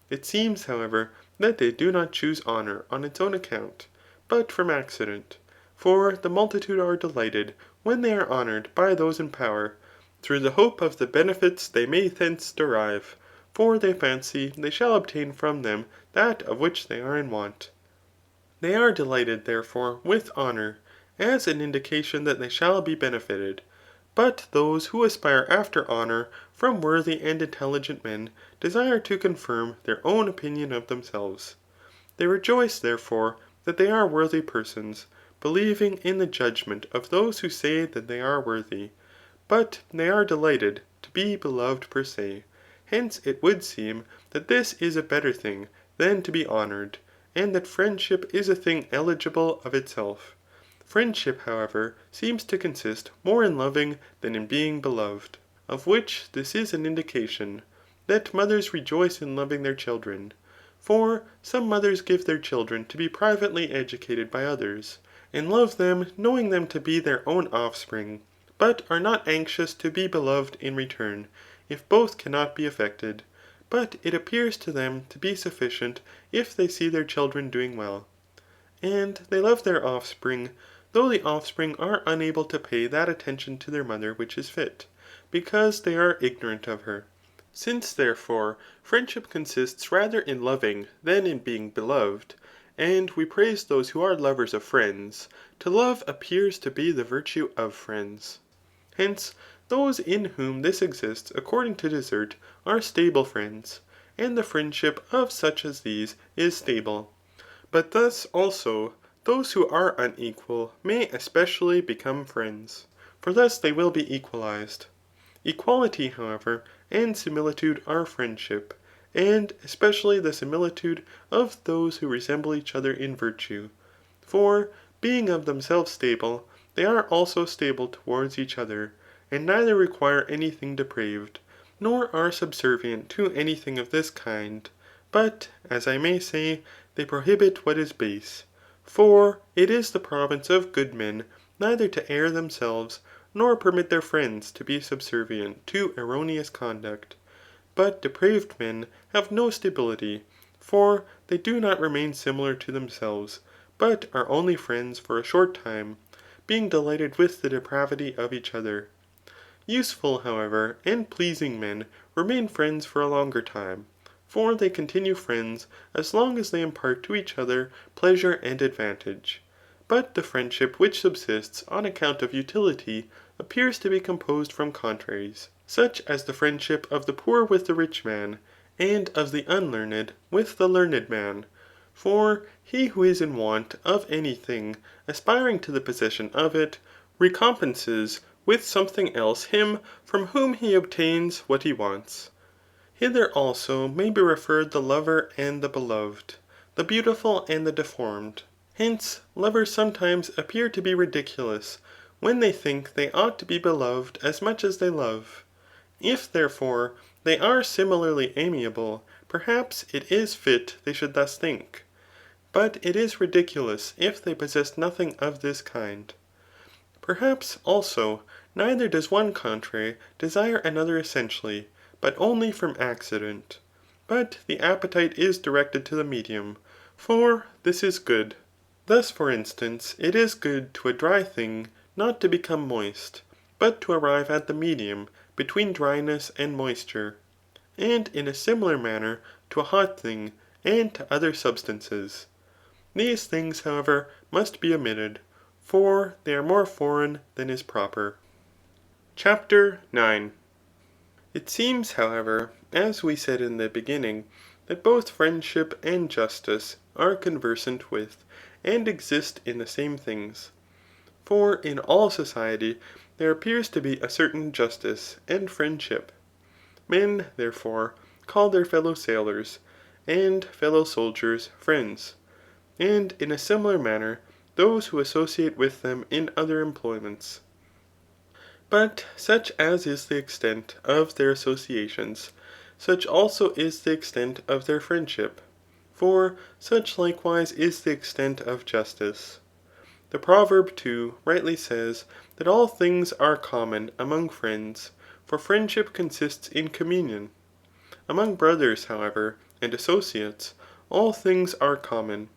It seems, however, that they do not choose honour on its own account, but from accident. For the multitude are delighted when they are honoured by those in power, through the hope of the benefits they may thence derive, for they fancy they shall obtain from them that of which they are in want. They are delighted, therefore, with honour, as an indication that they shall be benefited. But those who aspire after honour from worthy and intelligent men desire to confirm their own opinion of themselves. They rejoice, therefore, that they are worthy persons, believing in the judgment of those who say that they are worthy. But they are delighted to be beloved per se. Hence it would seem that this is a better thing than to be honoured, and that friendship is a thing eligible of itself. Friendship, however, seems to consist more in loving than in being beloved. Of which this is an indication, that mothers rejoice in loving their children. For some mothers give their children to be privately educated by others, and love them knowing them to be their own offspring, but are not anxious to be beloved in return, if both cannot be effected. But it appears to them to be sufficient if they see their children doing well. And they love their offspring, though the offspring are unable to pay that attention to their mother which is fit, because they are ignorant of her. Since, therefore, friendship consists rather in loving than in being beloved, and we praise those who are lovers of friends, to love appears to be the virtue of friends. Hence, those in whom this exists according to desert are stable friends, and the friendship of such as these is stable. But thus also those who are unequal may especially become friends, for thus they will be equalized. Equality, however, and similitude are friendship, and especially the similitude of those who resemble each other in virtue. For being of themselves stable, they are also stable towards each other, and neither require any thing depraved, nor are subservient to any thing of this kind, but, as I may say, they prohibit what is base. For it is the province of good men neither to err themselves, nor permit their friends to be subservient to erroneous conduct. But depraved men have no stability, for they do not remain similar to themselves, but are only friends for a short time, being delighted with the depravity of each other. Useful, however, and pleasing men remain friends for a longer time, for they continue friends as long as they impart to each other pleasure and advantage. But the friendship which subsists on account of utility appears to be composed from contraries, such as the friendship of the poor with the rich man, and of the unlearned with the learned man. For he who is in want of any thing, aspiring to the possession of it, recompenses with something else him from whom he obtains what he wants. Hither also may be referred the lover and the beloved, the beautiful and the deformed. Hence, lovers sometimes appear to be ridiculous, when they think they ought to be beloved as much as they love. If, therefore, they are similarly amiable, perhaps it is fit they should thus think. But it is ridiculous if they possess nothing of this kind. Perhaps, also, neither does one contrary desire another essentially, but only from accident. But the appetite is directed to the medium, for this is good. Thus, for instance, it is good to a dry thing not to become moist, but to arrive at the medium between dryness and moisture, and in a similar manner to a hot thing and to other substances. These things, however, must be omitted. for they are more foreign than is proper. Chapter 9. It seems, however, as we said in the beginning, that both friendship and justice are conversant with, and exist in the same things. For in all society there appears to be a certain justice and friendship. Men, therefore, call their fellow sailors, and fellow soldiers friends, and in a similar manner those who associate with them in other employments. But such as is the extent of their associations, such also is the extent of their friendship. For such likewise is the extent of justice. The proverb too rightly says that all things are common among friends, for friendship consists in communion. Among brothers, however, and associates, all things are common.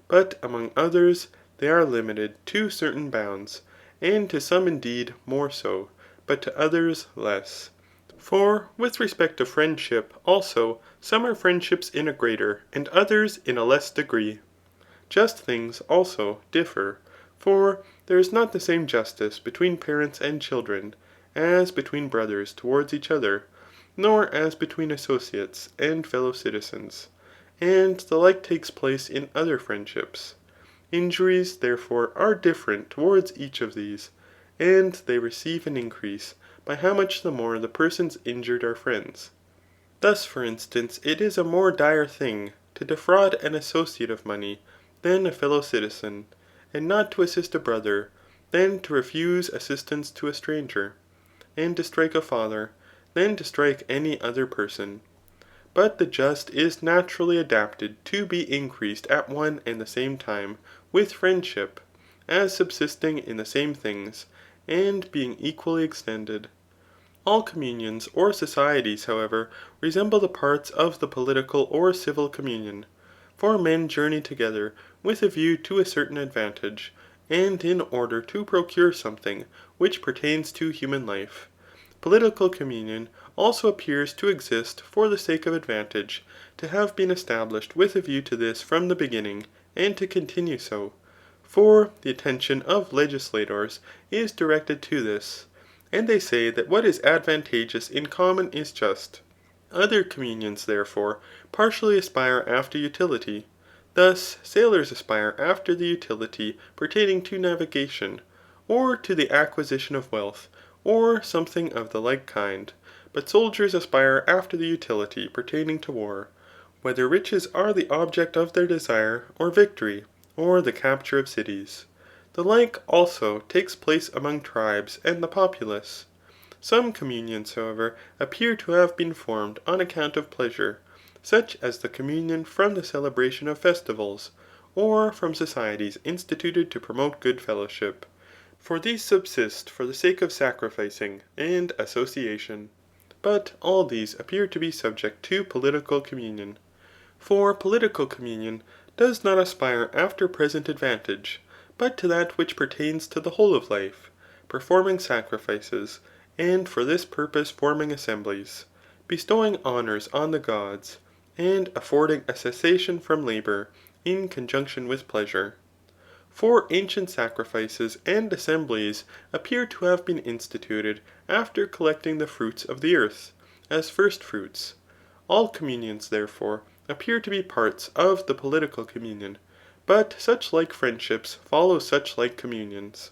But among others, they are limited to certain bounds, and to some indeed more so, but to others less. For with respect to friendship also, some are friendships in a greater, and others in a less degree. Just things also differ, for there is not the same justice between parents and children, as between brothers towards each other, nor as between associates and fellow citizens, and the like takes place in other friendships. Injuries, therefore, are different towards each of these, and they receive an increase by how much the more the persons injured are friends. Thus, for instance, it is a more dire thing to defraud an associate of money than a fellow citizen, and not to assist a brother, than to refuse assistance to a stranger, and to strike a father, than to strike any other person. But the just is naturally adapted to be increased at one and the same time with friendship, as subsisting in the same things, and being equally extended. All communions or societies, however, resemble the parts of the political or civil communion. For men journey together with a view to a certain advantage, and in order to procure something which pertains to human life. Political communion also appears to exist for the sake of advantage, to have been established with a view to this from the beginning, and to continue so. For the attention of legislators is directed to this, and they say that what is advantageous in common is just. Other communions, therefore, partially aspire after utility. Thus, sailors aspire after the utility pertaining to navigation, or to the acquisition of wealth, or something of the like kind. But soldiers aspire after the utility pertaining to war, whether riches are the object of their desire, or victory, or the capture of cities. The like also takes place among tribes and the populace. Some communions, however, appear to have been formed on account of pleasure, such as the communion from the celebration of festivals, or from societies instituted to promote good fellowship. For these subsist for the sake of sacrificing and association. But all these appear to be subject to political communion. For political communion does not aspire after present advantage, but to that which pertains to the whole of life, performing sacrifices, and for this purpose forming assemblies, bestowing honours on the gods, and affording a cessation from labour in conjunction with pleasure. For ancient sacrifices and assemblies appear to have been instituted after collecting the fruits of the earth, as first fruits. All communions, therefore, appear to be parts of the political communion, but such like friendships follow such like communions.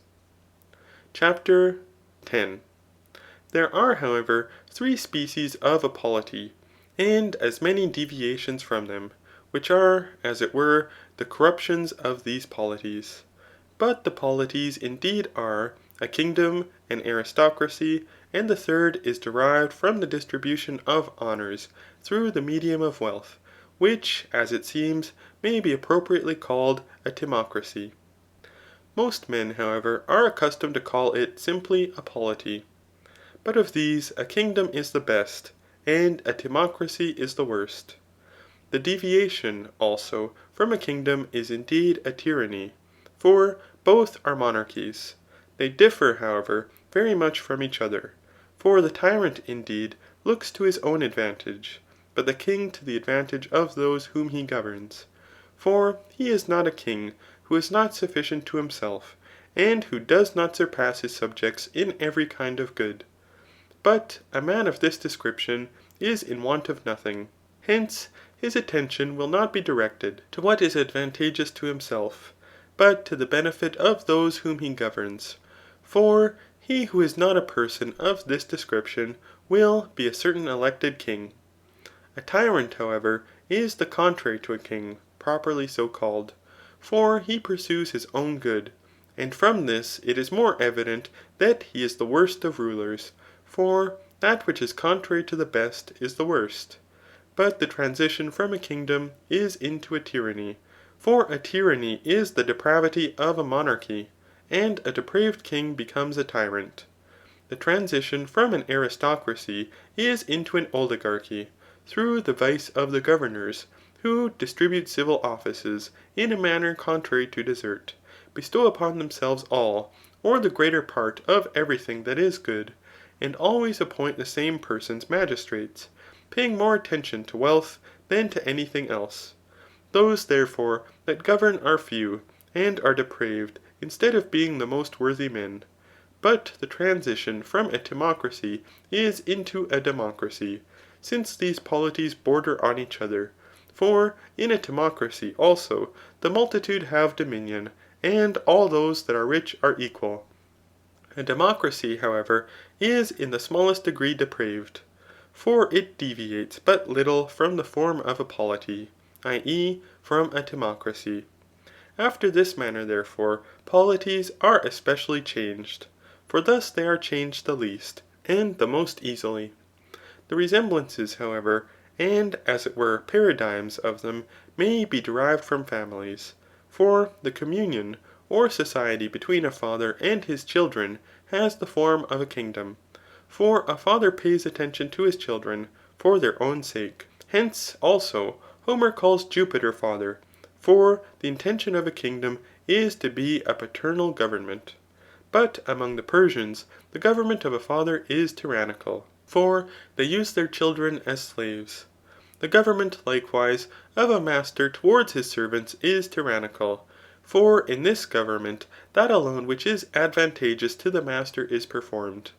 Chapter 10. There are, however, 3 species of a polity, and as many deviations from them, which are, as it were, the corruptions of these polities. But the polities indeed are a kingdom, an aristocracy, and the third is derived from the distribution of honours through the medium of wealth, which, as it seems, may be appropriately called a timocracy. Most men, however, are accustomed to call it simply a polity. But of these, a kingdom is the best, and a timocracy is the worst. The deviation, also, from a kingdom is indeed a tyranny, for both are monarchies. They differ, however, very much from each other. For the tyrant, indeed, looks to his own advantage, but the king to the advantage of those whom he governs. For he is not a king who is not sufficient to himself, and who does not surpass his subjects in every kind of good. But a man of this description is in want of nothing. Hence, his attention will not be directed to what is advantageous to himself, but to the benefit of those whom he governs. For he who is not a person of this description will be a certain elected king. A tyrant, however, is the contrary to a king, properly so called. For he pursues his own good. And from this it is more evident that he is the worst of rulers. For that which is contrary to the best is the worst. But the transition from a kingdom is into a tyranny. For a tyranny is the depravity of a monarchy, and a depraved king becomes a tyrant. The transition from an aristocracy is into an oligarchy, through the vice of the governors, who distribute civil offices in a manner contrary to desert, bestow upon themselves all, or the greater part of every thing that is good, and always appoint the same persons magistrates, paying more attention to wealth than to any thing else. Those, therefore, that govern are few, and are depraved, instead of being the most worthy men. But the transition from a timocracy is into a democracy, since these polities border on each other. For in a timocracy also the multitude have dominion, and all those that are rich are equal. A democracy, however, is in the smallest degree depraved. For it deviates but little from the form of a polity, i.e. from a timocracy. After this manner, therefore, polities are especially changed. For thus they are changed the least, and the most easily. The resemblances, however, and as it were paradigms of them, may be derived from families. For the communion, or society between a father and his children, has the form of a kingdom. For a father pays attention to his children for their own sake. Hence, also, Homer calls Jupiter father, for the intention of a kingdom is to be a paternal government. But among the Persians, the government of a father is tyrannical, for they use their children as slaves. The government, likewise, of a master towards his servants is tyrannical. For in this government, that alone which is advantageous to the master is performed.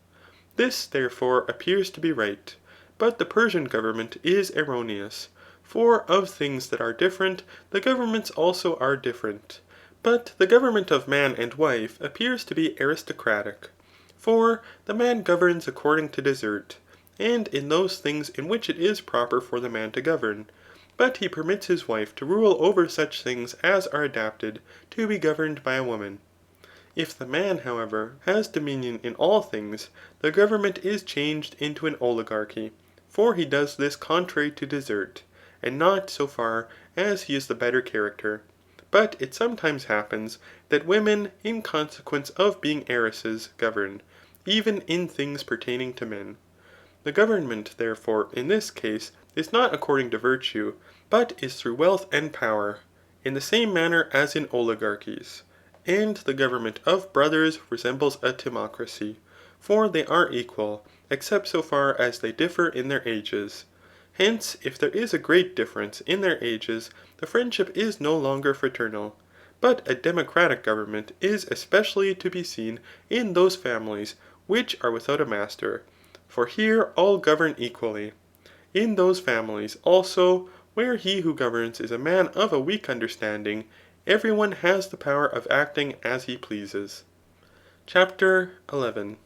This, therefore, appears to be right. But the Persian government is erroneous. For of things that are different, the governments also are different. But the government of man and wife appears to be aristocratic. For the man governs according to desert, and in those things in which it is proper for the man to govern. But he permits his wife to rule over such things as are adapted to be governed by a woman. If the man, however, has dominion in all things, the government is changed into an oligarchy, for he does this contrary to desert, and not so far as he is the better character. But it sometimes happens that women, in consequence of being heiresses, govern, even in things pertaining to men. The government, therefore, in this case, is not according to virtue, but is through wealth and power, in the same manner as in oligarchies. And the government of brothers resembles a timocracy, for they are equal, except so far as they differ in their ages. Hence, if there is a great difference in their ages, the friendship is no longer fraternal. But a democratic government is especially to be seen in those families which are without a master, for here all govern equally. In those families, also, where he who governs is a man of a weak understanding, every one has the power of acting as he pleases. Chapter 11.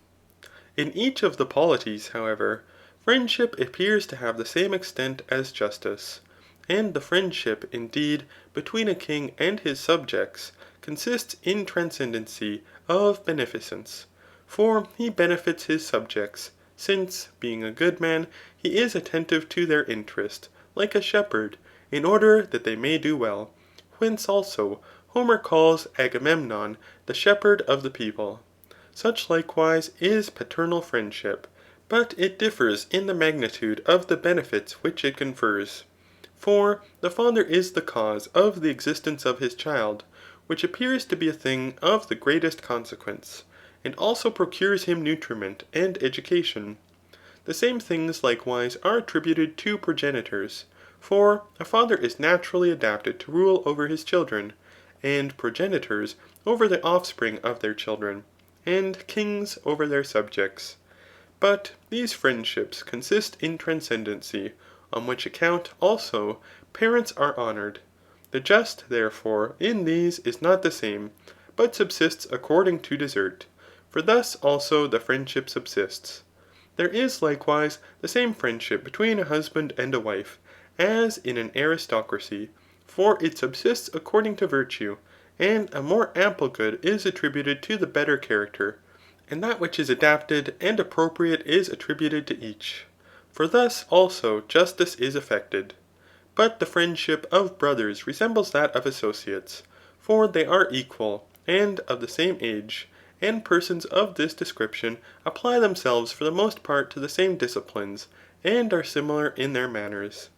In each of the polities, however, friendship appears to have the same extent as justice. And the friendship, indeed, between a king and his subjects, consists in transcendency of beneficence. For he benefits his subjects, since, being a good man, he is attentive to their interest, like a shepherd, in order that they may do well. Whence also Homer calls Agamemnon the shepherd of the people. Such likewise is paternal friendship, but it differs in the magnitude of the benefits which it confers. For the father is the cause of the existence of his child, which appears to be a thing of the greatest consequence, and also procures him nutriment and education. The same things likewise are attributed to progenitors. For a father is naturally adapted to rule over his children, and progenitors over the offspring of their children, and kings over their subjects. But these friendships consist in transcendency, on which account, also, parents are honoured. The just, therefore, in these is not the same, but subsists according to desert. For thus also the friendship subsists. There is likewise the same friendship between a husband and a wife, as in an aristocracy, for it subsists according to virtue, and a more ample good is attributed to the better character, and that which is adapted and appropriate is attributed to each. For thus also justice is effected. But the friendship of brothers resembles that of associates, for they are equal, and of the same age, and persons of this description apply themselves for the most part to the same disciplines, and are similar in their manners.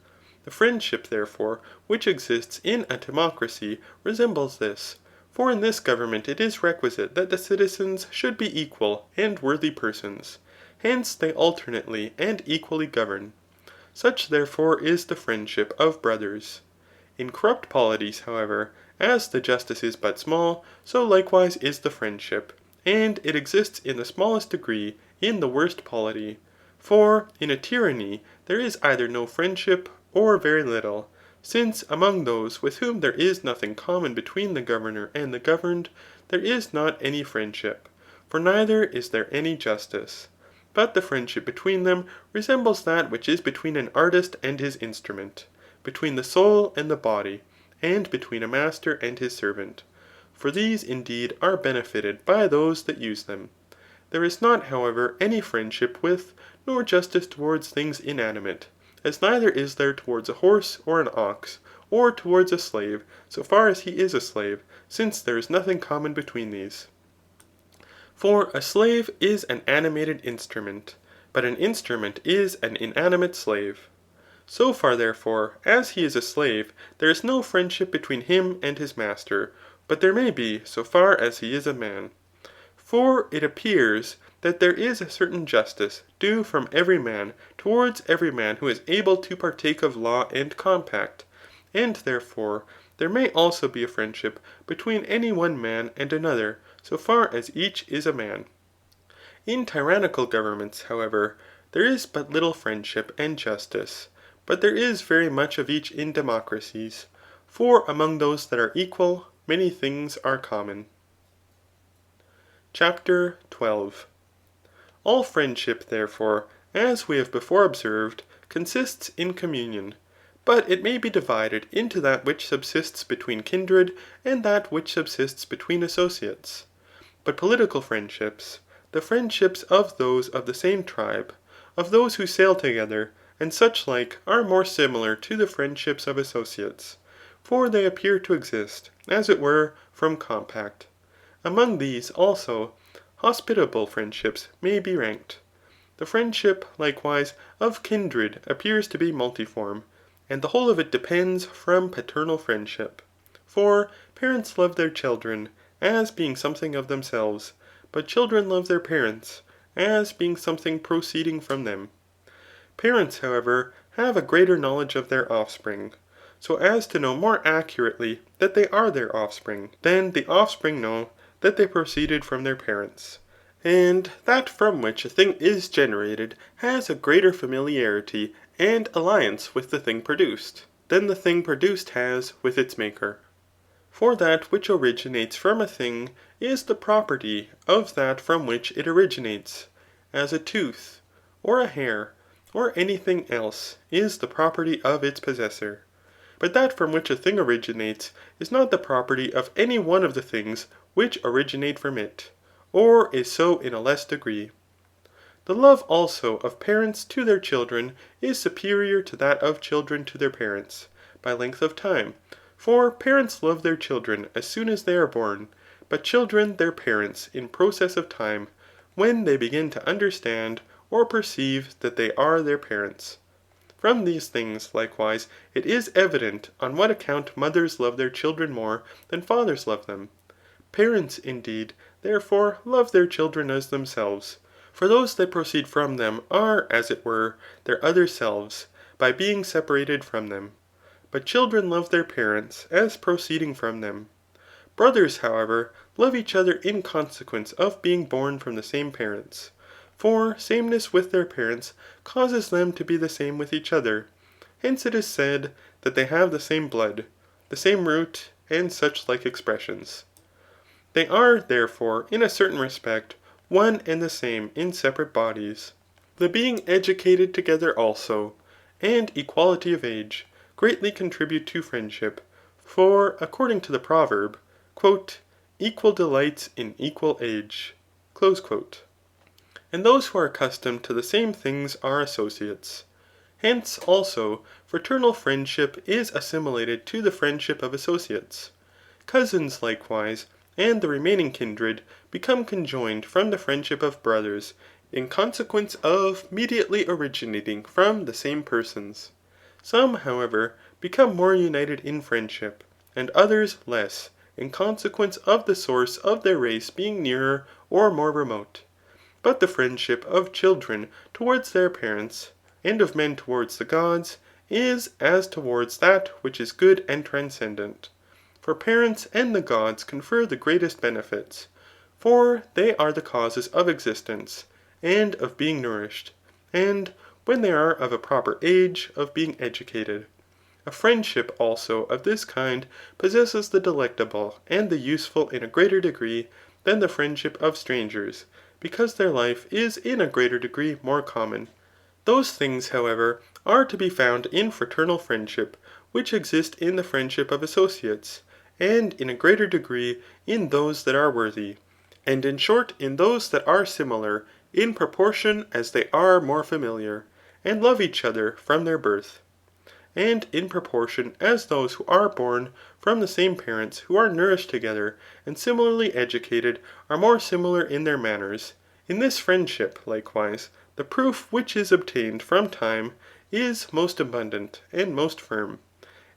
The friendship, therefore, which exists in a democracy resembles this. For in this government it is requisite that the citizens should be equal and worthy persons. Hence they alternately and equally govern. Such therefore is the friendship of brothers. In corrupt polities, however, as the justice is but small, so likewise is the friendship, and it exists in the smallest degree in the worst polity. For in a tyranny there is either no friendship, or very little, since among those with whom there is nothing common between the governor and the governed, there is not any friendship, for neither is there any justice. But the friendship between them resembles that which is between an artist and his instrument, between the soul and the body, and between a master and his servant. For these indeed are benefited by those that use them. There is not, however, any friendship with, nor justice towards things inanimate, as neither is there towards a horse or an ox, or towards a slave, so far as he is a slave, since there is nothing common between these. For a slave is an animated instrument, but an instrument is an inanimate slave. So far, therefore, as he is a slave, there is no friendship between him and his master, but there may be so far as he is a man. For it appears that there is a certain justice due from every man towards every man who is able to partake of law and compact, and therefore there may also be a friendship between any one man and another, so far as each is a man. In tyrannical governments, however, there is but little friendship and justice, but there is very much of each in democracies, for among those that are equal, many things are common. Chapter 12. All friendship, therefore, as we have before observed, consists in communion, but it may be divided into that which subsists between kindred, and that which subsists between associates. But political friendships, the friendships of those of the same tribe, of those who sail together, and such like, are more similar to the friendships of associates, for they appear to exist, as it were, from compact. Among these, also, hospitable friendships may be ranked. The friendship, likewise, of kindred appears to be multiform, and the whole of it depends from paternal friendship. For parents love their children, as being something of themselves, but children love their parents, as being something proceeding from them. Parents, however, have a greater knowledge of their offspring, so as to know more accurately that they are their offspring, than the offspring know that they proceeded from their parents. And that from which a thing is generated has a greater familiarity and alliance with the thing produced, than the thing produced has with its maker. For that which originates from a thing is the property of that from which it originates, as a tooth, or a hair, or anything else is the property of its possessor. But that from which a thing originates is not the property of any one of the things which originate from it, or is so in a less degree. The love also of parents to their children is superior to that of children to their parents, by length of time. For parents love their children as soon as they are born, but children their parents in process of time, when they begin to understand or perceive that they are their parents. From these things, likewise, it is evident on what account mothers love their children more than fathers love them. Parents, indeed, therefore, love their children as themselves, for those that proceed from them are, as it were, their other selves, by being separated from them. But children love their parents as proceeding from them. Brothers, however, love each other in consequence of being born from the same parents. For sameness with their parents causes them to be the same with each other. Hence it is said that they have the same blood, the same root, and such like expressions. They are, therefore, in a certain respect, one and the same in separate bodies. The being educated together also, and equality of age, greatly contribute to friendship. For according to the proverb, equal delights in equal age. And those who are accustomed to the same things are associates. Hence, also, fraternal friendship is assimilated to the friendship of associates. Cousins, likewise, and the remaining kindred become conjoined from the friendship of brothers, in consequence of mediately originating from the same persons. Some, however, become more united in friendship, and others less, in consequence of the source of their race being nearer or more remote. But the friendship of children towards their parents, and of men towards the gods, is as towards that which is good and transcendent. For parents and the gods confer the greatest benefits, for they are the causes of existence, and of being nourished, and, when they are of a proper age, of being educated. A friendship also of this kind possesses the delectable and the useful in a greater degree than the friendship of strangers, because their life is in a greater degree more common. Those things, however, are to be found in fraternal friendship, which exist in the friendship of associates, and in a greater degree in those that are worthy, and in short in those that are similar, in proportion as they are more familiar, and love each other from their birth. And in proportion as those who are born from the same parents who are nourished together, and similarly educated, are more similar in their manners. In this friendship, likewise, the proof which is obtained from time is most abundant and most firm.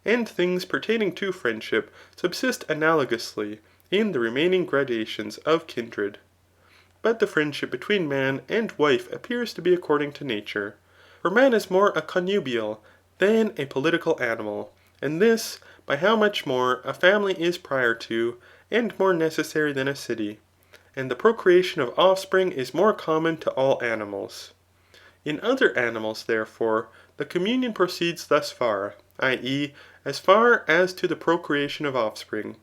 And things pertaining to friendship subsist analogously in the remaining gradations of kindred. But the friendship between man and wife appears to be according to nature. For man is more a connubial than a political animal, and this, by how much more a family is prior to, and more necessary than a city. And the procreation of offspring is more common to all animals. In other animals, therefore, the communion proceeds thus far, i.e. as far as to the procreation of offspring.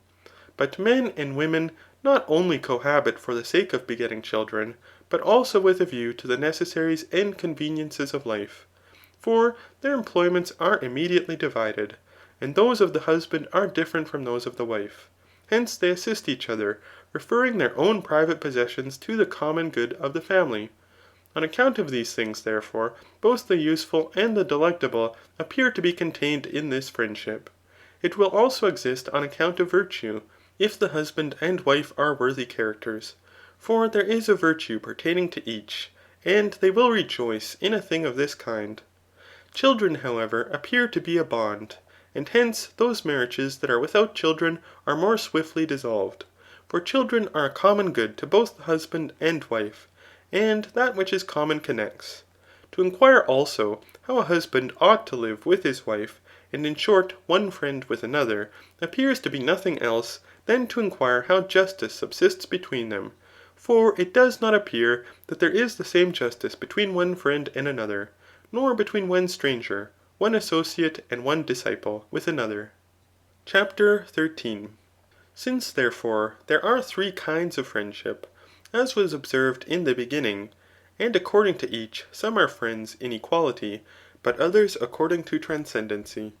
But men and women not only cohabit for the sake of begetting children, but also with a view to the necessaries and conveniences of life. For their employments are immediately divided, and those of the husband are different from those of the wife. Hence they assist each other, referring their own private possessions to the common good of the family. On account of these things, therefore, both the useful and the delectable appear to be contained in this friendship. It will also exist on account of virtue, if the husband and wife are worthy characters. For there is a virtue pertaining to each, and they will rejoice in a thing of this kind. Children, however, appear to be a bond, and hence those marriages that are without children are more swiftly dissolved. For children are a common good to both the husband and wife, and that which is common connects. To inquire also how a husband ought to live with his wife, and in short one friend with another, appears to be nothing else than to inquire how justice subsists between them. For it does not appear that there is the same justice between one friend and another, nor between one stranger, one associate, and one disciple with another. Chapter 13. Since, therefore, there are three kinds of friendship, as was observed in the beginning, and according to each, some are friends in equality, but others according to transcendency.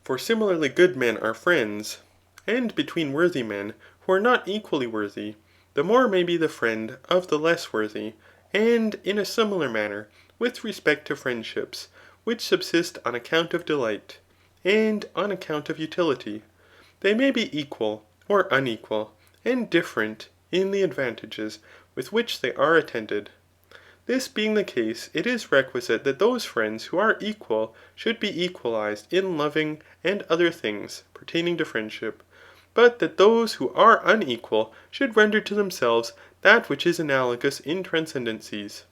For similarly good men are friends, and between worthy men who are not equally worthy, the more may be the friend of the less worthy, and in a similar manner with respect to friendships, which subsist on account of delight, and on account of utility. They may be equal or unequal, and different in the advantages with which they are attended. This being the case, it is requisite that those friends who are equal should be equalized in loving and other things pertaining to friendship, but that those who are unequal should render to themselves that which is analogous in transcendencies.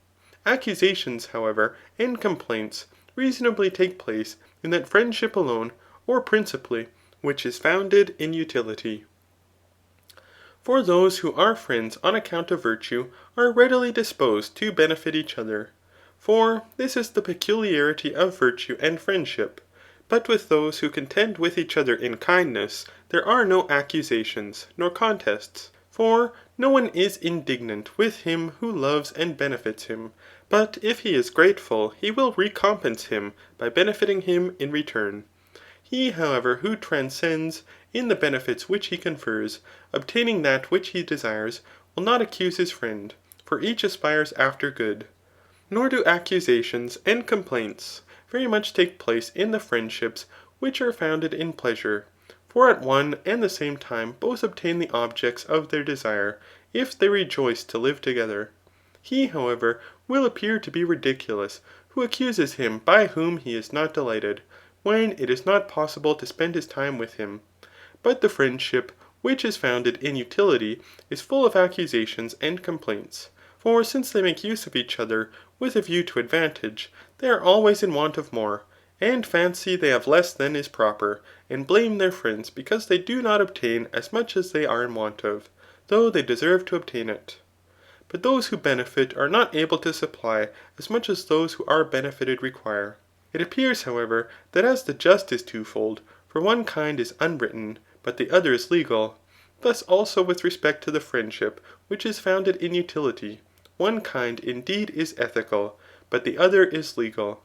Accusations, however, and complaints reasonably take place in that friendship alone, or principally, which is founded in utility. For those who are friends on account of virtue are readily disposed to benefit each other. For this is the peculiarity of virtue and friendship. But with those who contend with each other in kindness, there are no accusations, nor contests. For no one is indignant with him who loves and benefits him, but if he is grateful, he will recompense him by benefiting him in return. He, however, who transcends in the benefits which he confers, obtaining that which he desires, will not accuse his friend, for each aspires after good. Nor do accusations and complaints very much take place in the friendships which are founded in pleasure. For at one and the same time both obtain the objects of their desire, if they rejoice to live together. He, however, will appear to be ridiculous who accuses him by whom he is not delighted, when it is not possible to spend his time with him. But the friendship which is founded in utility is full of accusations and complaints. For since they make use of each other with a view to advantage, they are always in want of more, and fancy they have less than is proper, and blame their friends because they do not obtain as much as they are in want of, though they deserve to obtain it. But those who benefit are not able to supply as much as those who are benefited require. It appears, however, that as the just is twofold, for one kind is unwritten, but the other is legal, thus also with respect to the friendship which is founded in utility, one kind indeed is ethical, but the other is legal.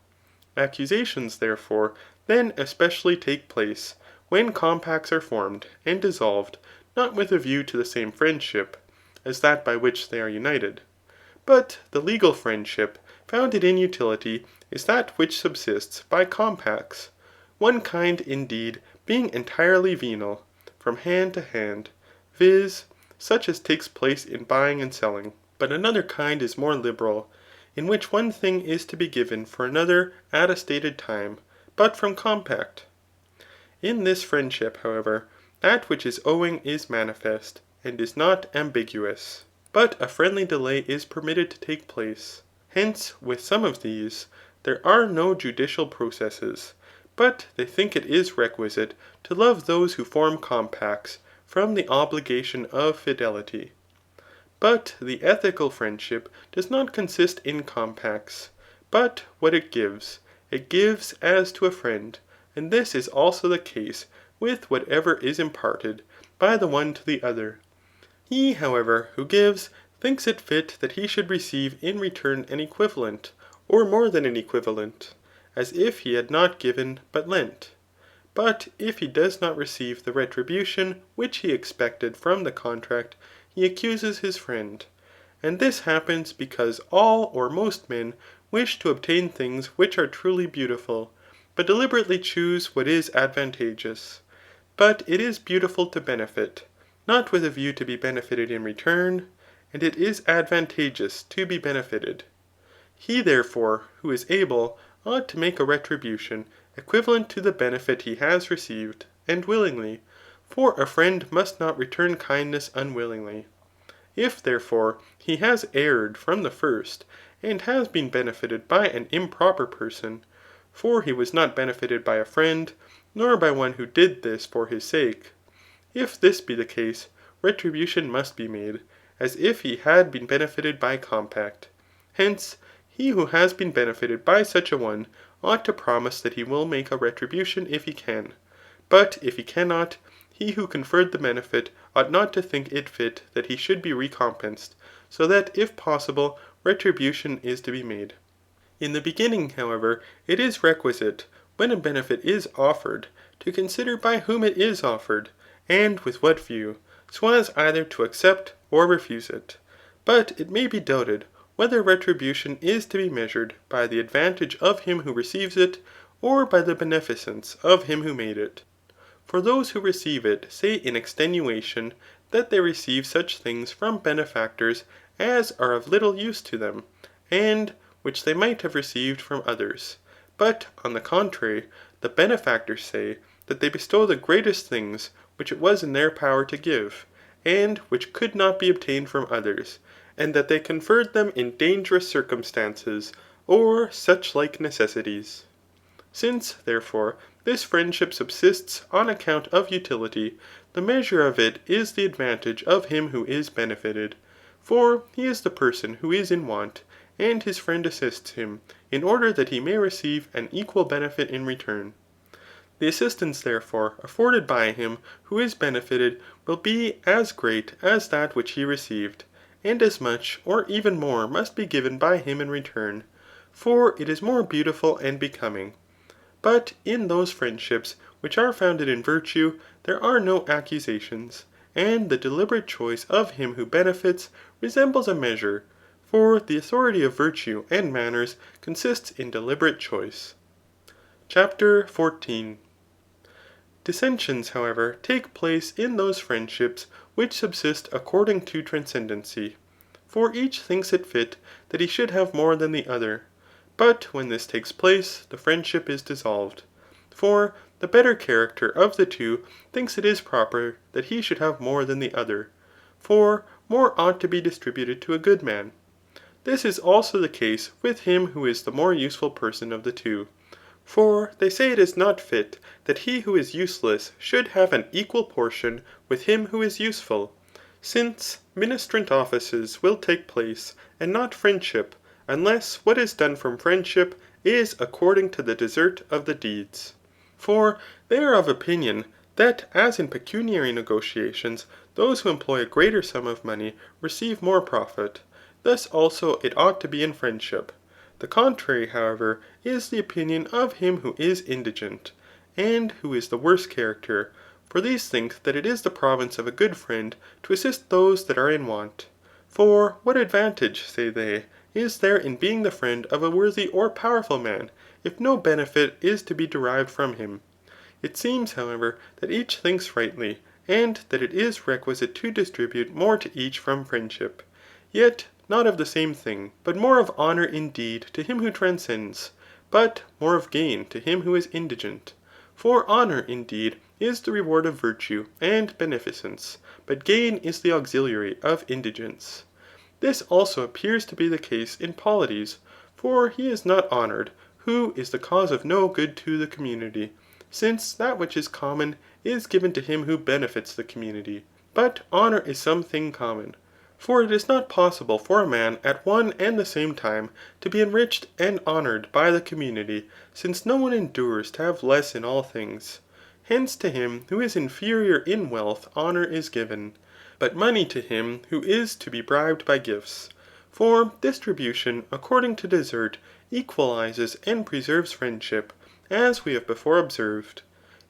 Accusations, therefore, then especially take place, when compacts are formed and dissolved, not with a view to the same friendship, as that by which they are united. But the legal friendship, founded in utility, is that which subsists by compacts, one kind indeed being entirely venal, from hand to hand, viz. Such as takes place in buying and selling. But another kind is more liberal, in which one thing is to be given for another at a stated time, but from compact. In this friendship, however, that which is owing is manifest, and is not ambiguous, but a friendly delay is permitted to take place. Hence, with some of these, there are no judicial processes, but they think it is requisite to love those who form compacts from the obligation of fidelity. But the ethical friendship does not consist in compacts, but what it gives as to a friend, and this is also the case with whatever is imparted by the one to the other. He, however, who gives, thinks it fit that he should receive in return an equivalent, or more than an equivalent, as if he had not given but lent. But if he does not receive the retribution which he expected from the contract, he accuses his friend. And this happens because all or most men wish to obtain things which are truly beautiful, but deliberately choose what is advantageous. But it is beautiful to benefit, not with a view to be benefited in return, and it is advantageous to be benefited. He, therefore, who is able, ought to make a retribution equivalent to the benefit he has received, and willingly, for a friend must not return kindness unwillingly. If, therefore, he has erred from the first, and has been benefited by an improper person, for he was not benefited by a friend, nor by one who did this for his sake, if this be the case, retribution must be made, as if he had been benefited by compact. Hence, he who has been benefited by such a one ought to promise that he will make a retribution if he can. But if he cannot, he who conferred the benefit ought not to think it fit that he should be recompensed, so that if possible, retribution is to be made. In the beginning, however, it is requisite, when a benefit is offered, to consider by whom it is offered, and with what view, so as either to accept or refuse it. But it may be doubted whether retribution is to be measured by the advantage of him who receives it, or by the beneficence of him who made it. For those who receive it say in extenuation that they receive such things from benefactors as are of little use to them, and which they might have received from others. But on the contrary, the benefactors say that they bestow the greatest things which it was in their power to give, and which could not be obtained from others, and that they conferred them in dangerous circumstances, or such like necessities. Since, therefore, this friendship subsists on account of utility, the measure of it is the advantage of him who is benefited. For he is the person who is in want, and his friend assists him, in order that he may receive an equal benefit in return. The assistance, therefore, afforded by him who is benefited will be as great as that which he received, and as much or even more must be given by him in return, for it is more beautiful and becoming. But in those friendships which are founded in virtue, there are no accusations, and the deliberate choice of him who benefits resembles a measure, for the authority of virtue and manners consists in deliberate choice. Chapter 14. Dissensions, however, take place in those friendships which subsist according to transcendency. For each thinks it fit that he should have more than the other. But when this takes place, the friendship is dissolved. For the better character of the two thinks it is proper that he should have more than the other. For more ought to be distributed to a good man. This is also the case with him who is the more useful person of the two. For they say it is not fit that he who is useless should have an equal portion with him who is useful, since ministrant offices will take place, and not friendship, unless what is done from friendship is according to the desert of the deeds. For they are of opinion that as in pecuniary negotiations, those who employ a greater sum of money receive more profit, thus also it ought to be in friendship. The contrary, however, is the opinion of him who is indigent, and who is the worse character, for these think that it is the province of a good friend to assist those that are in want. For what advantage, say they, is there in being the friend of a worthy or powerful man, if no benefit is to be derived from him? It seems, however, that each thinks rightly, and that it is requisite to distribute more to each from friendship. Yet not of the same thing, but more of honour indeed to him who transcends, but more of gain to him who is indigent. For honour, indeed, is the reward of virtue and beneficence, but gain is the auxiliary of indigence. This also appears to be the case in polities, for he is not honoured who is the cause of no good to the community, since that which is common is given to him who benefits the community. But honour is something common. For it is not possible for a man at one and the same time to be enriched and honoured by the community, since no one endures to have less in all things. Hence to him who is inferior in wealth honour is given, but money to him who is to be bribed by gifts. For distribution according to desert equalizes and preserves friendship, as we have before observed.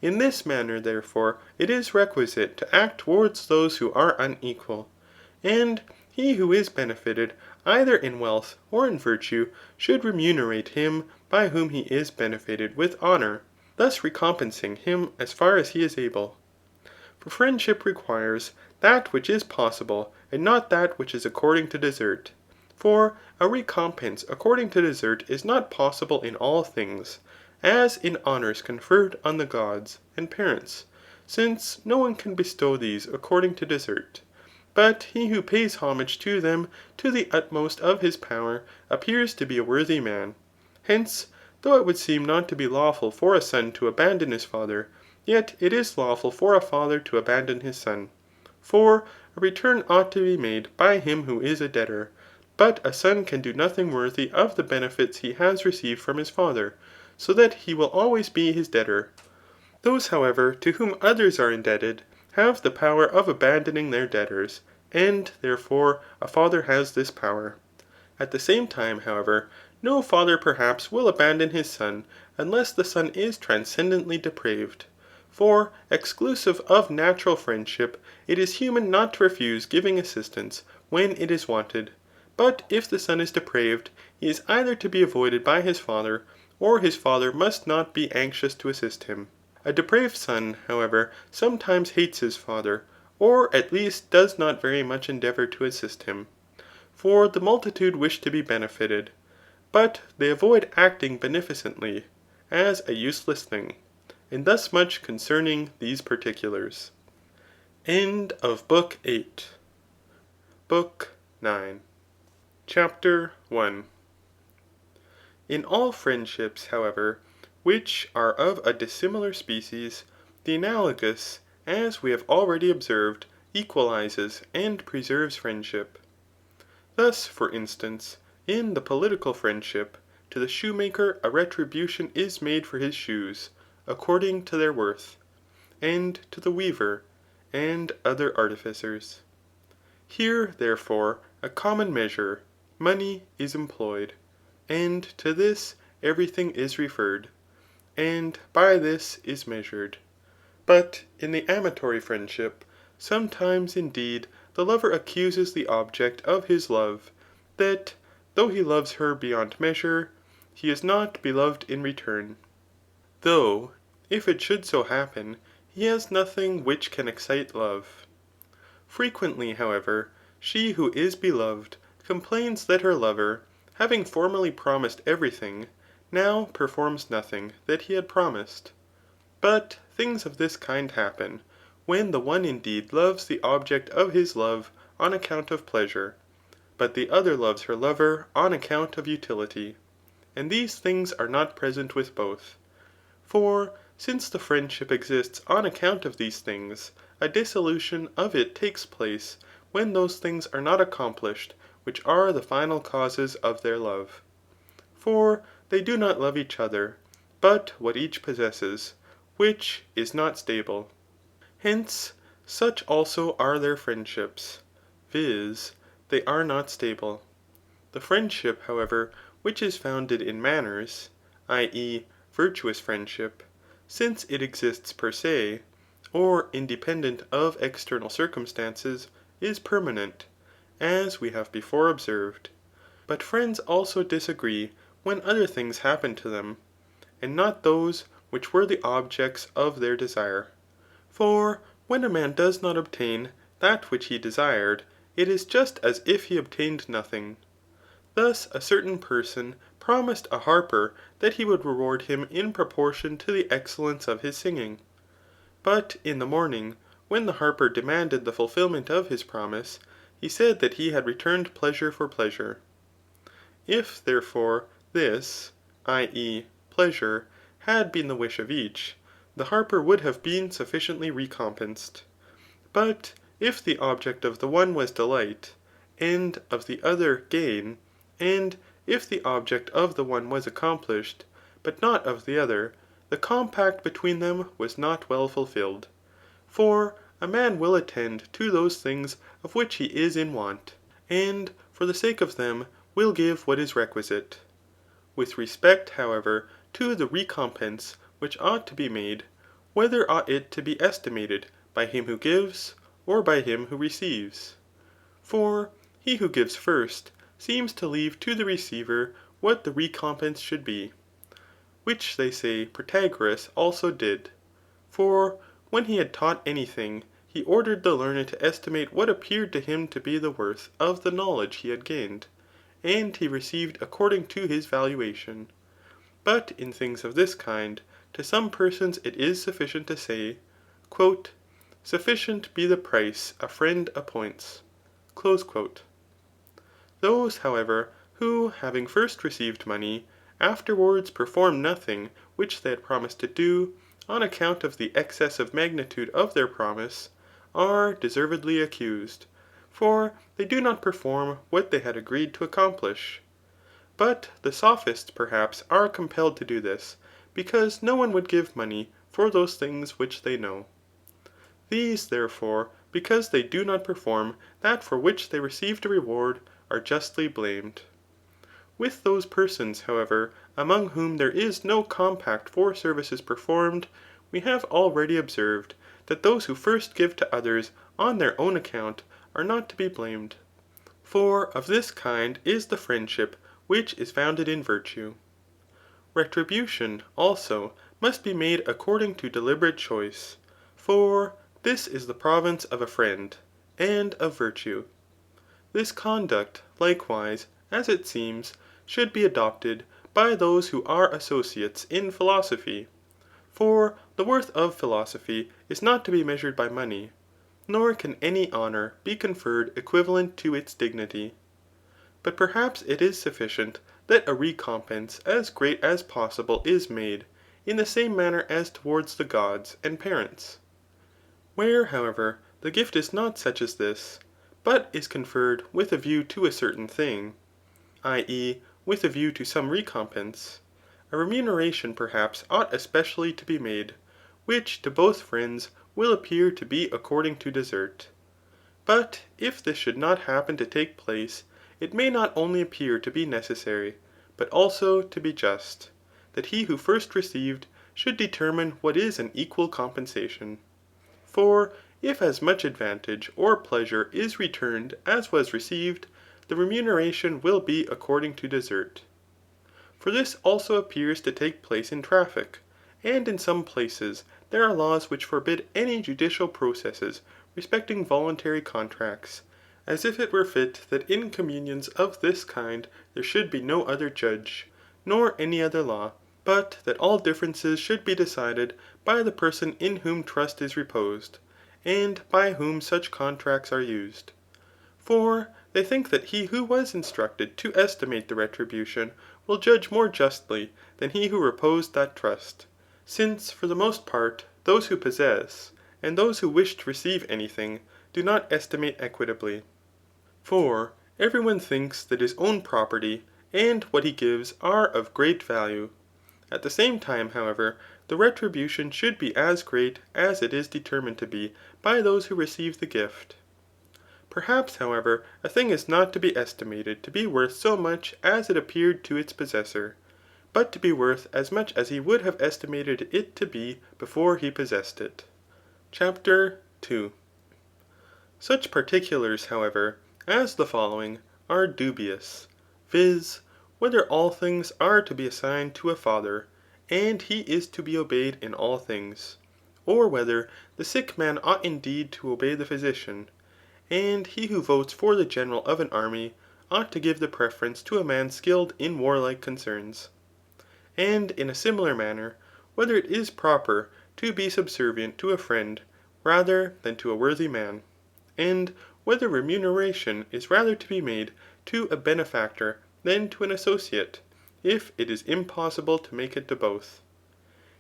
In this manner, therefore, it is requisite to act towards those who are unequal. And he who is benefited, either in wealth or in virtue, should remunerate him by whom he is benefited with honour, thus recompensing him as far as he is able. For friendship requires that which is possible, and not that which is according to desert. For a recompense according to desert is not possible in all things, as in honours conferred on the gods and parents, since no one can bestow these according to desert. But he who pays homage to them to the utmost of his power appears to be a worthy man. Hence, though it would seem not to be lawful for a son to abandon his father, yet it is lawful for a father to abandon his son. For a return ought to be made by him who is a debtor, but a son can do nothing worthy of the benefits he has received from his father, so that he will always be his debtor. Those, however, to whom others are indebted, have the power of abandoning their debtors, and therefore a father has this power. At the same time, however, no father perhaps will abandon his son, unless the son is transcendently depraved. For, exclusive of natural friendship, it is human not to refuse giving assistance when it is wanted. But if the son is depraved, he is either to be avoided by his father, or his father must not be anxious to assist him. A depraved son, however, sometimes hates his father, or at least does not very much endeavour to assist him. For the multitude wish to be benefited, but they avoid acting beneficently, as a useless thing. And thus much concerning these particulars. End of Book 8. Book 9. Chapter 1. In all friendships, however, which are of a dissimilar species, the analogous, as we have already observed, equalizes and preserves friendship. Thus, for instance, in the political friendship, to the shoemaker a retribution is made for his shoes, according to their worth, and to the weaver, and other artificers. Here, therefore, a common measure, money, is employed, and to this every thing is referred, and by this is measured. But in the amatory friendship, sometimes indeed the lover accuses the object of his love, that though he loves her beyond measure, he is not beloved in return, though, if it should so happen, he has nothing which can excite love. Frequently, however, she who is beloved complains that her lover, having formerly promised every thing, now performs nothing that he had promised. But things of this kind happen, when the one indeed loves the object of his love on account of pleasure, but the other loves her lover on account of utility. And these things are not present with both. For since the friendship exists on account of these things, a dissolution of it takes place when those things are not accomplished which are the final causes of their love. For they do not love each other, but what each possesses, which is not stable. Hence, such also are their friendships, viz. They are not stable. The friendship, however, which is founded in manners, i.e. virtuous friendship, since it exists per se, or independent of external circumstances, is permanent, as we have before observed. But friends also disagree when other things happen to them, and not those which were the objects of their desire. For when a man does not obtain that which he desired, it is just as if he obtained nothing. Thus a certain person promised a harper that he would reward him in proportion to the excellence of his singing. But in the morning, when the harper demanded the fulfilment of his promise, he said that he had returned pleasure for pleasure. If, therefore, this, i.e. pleasure, had been the wish of each, the harper would have been sufficiently recompensed. But if the object of the one was delight, and of the other gain, and if the object of the one was accomplished, but not of the other, the compact between them was not well fulfilled. For a man will attend to those things of which he is in want, and for the sake of them will give what is requisite. With respect, however, to the recompense which ought to be made, whether ought it to be estimated by him who gives, or by him who receives? For he who gives first seems to leave to the receiver what the recompense should be, which they say Protagoras also did. For when he had taught any thing, he ordered the learned to estimate what appeared to him to be the worth of the knowledge he had gained, and he received according to his valuation. But in things of this kind, to some persons it is sufficient to say, Sufficient be the price a friend appoints. Those, however, who having first received money, afterwards perform nothing which they had promised to do, on account of the excessive magnitude of their promise, are deservedly accused, for they do not perform what they had agreed to accomplish. But the sophists perhaps are compelled to do this, because no one would give money for those things which they know. These, therefore, because they do not perform that for which they received a reward, are justly blamed. With those persons, however, among whom there is no compact for services performed, we have already observed that those who first give to others on their own account are not to be blamed. For of this kind is the friendship which is founded in virtue. Retribution, also, must be made according to deliberate choice, for this is the province of a friend, and of virtue. This conduct, likewise, as it seems, should be adopted by those who are associates in philosophy. For the worth of philosophy is not to be measured by money, nor can any honour be conferred equivalent to its dignity. But perhaps it is sufficient that a recompense as great as possible is made, in the same manner as towards the gods and parents. Where, however, the gift is not such as this, but is conferred with a view to a certain thing, i.e. with a view to some recompense, a remuneration perhaps ought especially to be made, which to both friends will appear to be according to desert. But if this should not happen to take place, it may not only appear to be necessary, but also to be just, that he who first received should determine what is an equal compensation. For if as much advantage or pleasure is returned as was received, the remuneration will be according to desert. For this also appears to take place in traffic, and in some places there are laws which forbid any judicial processes respecting voluntary contracts, as if it were fit that in communions of this kind there should be no other judge, nor any other law, but that all differences should be decided by the person in whom trust is reposed, and by whom such contracts are used. For they think that he who was instructed to estimate the retribution will judge more justly than he who reposed that trust, since for the most part those who possess, and those who wish to receive anything, do not estimate equitably. For every one thinks that his own property and what he gives are of great value. At the same time, however, the retribution should be as great as it is determined to be by those who receive the gift. Perhaps, however, a thing is not to be estimated to be worth so much as it appeared to its possessor, but to be worth as much as he would have estimated it to be before he possessed it. CHAPTER 2. Such particulars, however, as the following, are dubious, viz. Whether all things are to be assigned to a father, and he is to be obeyed in all things, or whether the sick man ought indeed to obey the physician, and he who votes for the general of an army ought to give the preference to a man skilled in warlike concerns. And in a similar manner, whether it is proper to be subservient to a friend rather than to a worthy man, and whether remuneration is rather to be made to a benefactor than to an associate, if it is impossible to make it to both.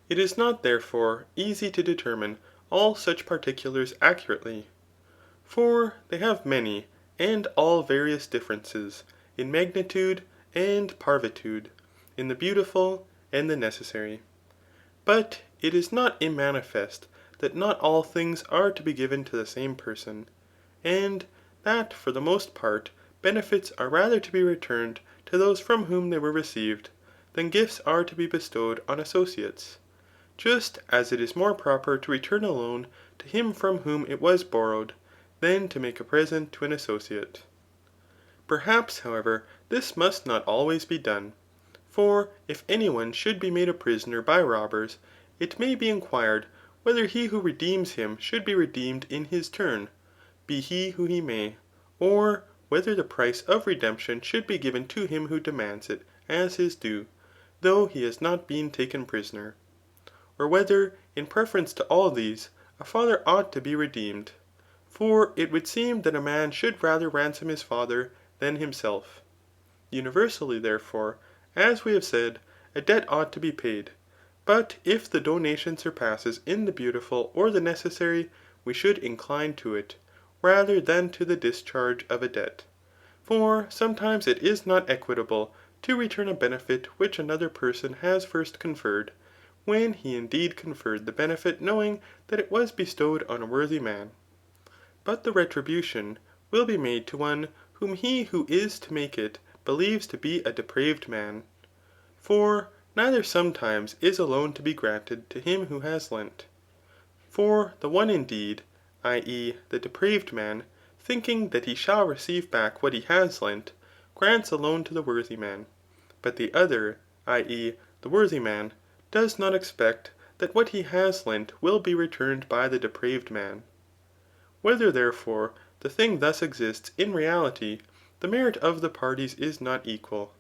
It is not, therefore, easy to determine all such particulars accurately, for they have many and all various differences in magnitude and parvitude, in the beautiful and the necessary. But it is not immanifest that not all things are to be given to the same person, and that for the most part benefits are rather to be returned to those from whom they were received, than gifts are to be bestowed on associates, just as it is more proper to return a loan to him from whom it was borrowed, than to make a present to an associate. Perhaps, however, this must not always be done. For if any one should be made a prisoner by robbers, it may be inquired whether he who redeems him should be redeemed in his turn, be he who he may, or whether the price of redemption should be given to him who demands it as his due, though he has not been taken prisoner. Or whether, in preference to all these, a father ought to be redeemed. For it would seem that a man should rather ransom his father than himself. Universally, therefore, as we have said, a debt ought to be paid. But if the donation surpasses in the beautiful or the necessary, we should incline to it, rather than to the discharge of a debt. For sometimes it is not equitable to return a benefit which another person has first conferred, when he indeed conferred the benefit knowing that it was bestowed on a worthy man. But the retribution will be made to one whom he who is to make it believes to be a depraved man. For neither sometimes is a loan to be granted to him who has lent. For the one indeed, i.e. the depraved man, thinking that he shall receive back what he has lent, grants a loan to the worthy man. But the other, i.e. the worthy man, does not expect that what he has lent will be returned by the depraved man. Whether, therefore, the thing thus exists in reality, the merit of the parties is not equal,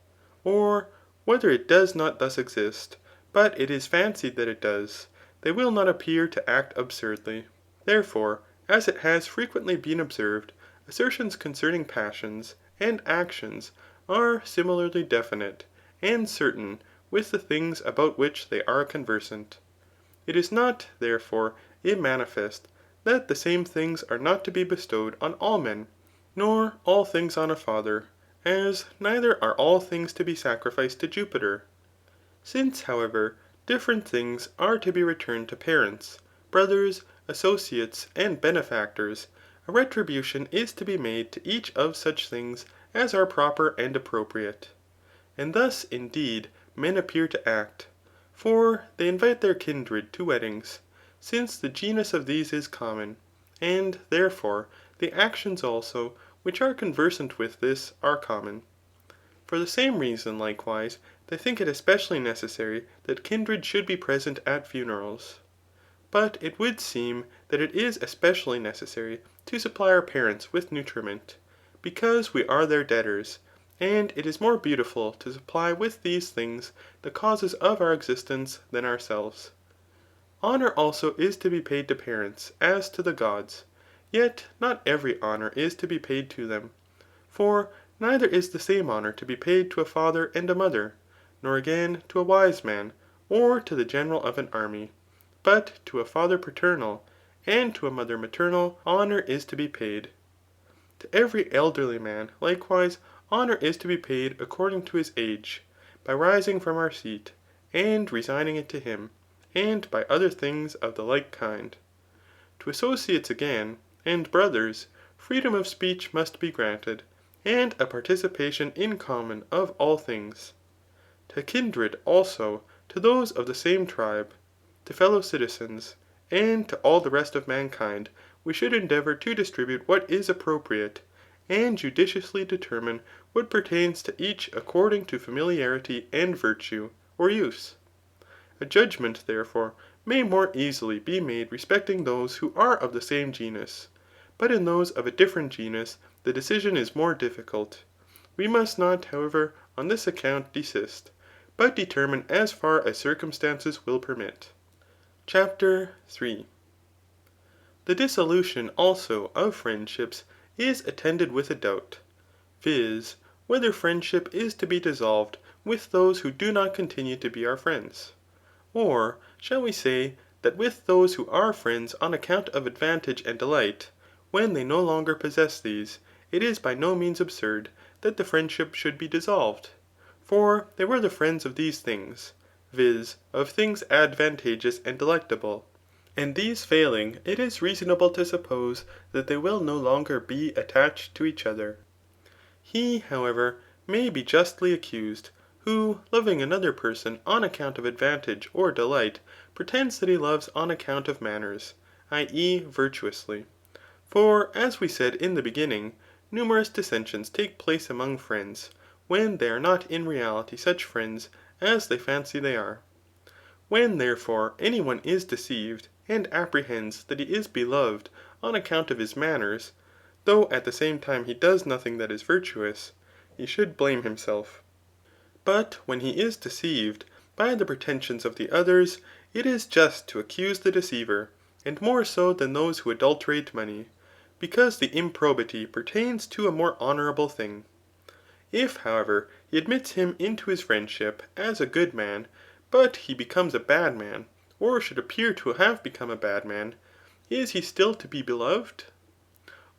or whether it does not thus exist, but it is fancied that it does, they will not appear to act absurdly. Therefore, as it has frequently been observed, assertions concerning passions and actions are similarly definite and certain with the things about which they are conversant. It is not, therefore, immanifest, that the same things are not to be bestowed on all men, nor all things on a father, as neither are all things to be sacrificed to Jupiter. Since, however, different things are to be returned to parents, brothers, associates, and benefactors, a retribution is to be made to each of such things as are proper and appropriate. And thus, indeed, men appear to act. For they invite their kindred to weddings, since the genus of these is common, and, therefore, the actions also, which are conversant with this, are common. For the same reason, likewise, they think it especially necessary that kindred should be present at funerals. But it would seem that it is especially necessary to supply our parents with nutriment, because we are their debtors, and it is more beautiful to supply with these things the causes of our existence than ourselves. Honour also is to be paid to parents as to the gods, yet not every honour is to be paid to them. For neither is the same honour to be paid to a father and a mother, nor again to a wise man, or to the general of an army. But to a father paternal, and to a mother maternal, honour is to be paid. To every elderly man, likewise, honour is to be paid according to his age, by rising from our seat, and resigning it to him, and by other things of the like kind. To associates again, and brothers, freedom of speech must be granted, and a participation in common of all things. To kindred also, to those of the same tribe, to fellow citizens, and to all the rest of mankind, we should endeavour to distribute what is appropriate, and judiciously determine what pertains to each according to familiarity and virtue, or use. A judgment, therefore, may more easily be made respecting those who are of the same genus, but in those of a different genus the decision is more difficult. We must not, however, on this account desist, but determine as far as circumstances will permit. CHAPTER 3. The dissolution also of friendships is attended with a doubt, viz. Whether friendship is to be dissolved with those who do not continue to be our friends. Or shall we say, that with those who are friends on account of advantage and delight, when they no longer possess these, it is by no means absurd that the friendship should be dissolved? For they were the friends of these things, viz. Of things advantageous and delectable. And these failing, it is reasonable to suppose that they will no longer be attached to each other. He, however, may be justly accused, who, loving another person on account of advantage or delight, pretends that he loves on account of manners, i.e. virtuously. For, as we said in the beginning, numerous dissensions take place among friends, when they are not in reality such friends as they fancy they are. When, therefore, any one is deceived, and apprehends that he is beloved on account of his manners, though at the same time he does nothing that is virtuous, he should blame himself. But when he is deceived by the pretensions of the others, it is just to accuse the deceiver, and more so than those who adulterate money, because the improbity pertains to a more honourable thing. If, however, he admits him into his friendship as a good man, but he becomes a bad man, or should appear to have become a bad man, is he still to be beloved?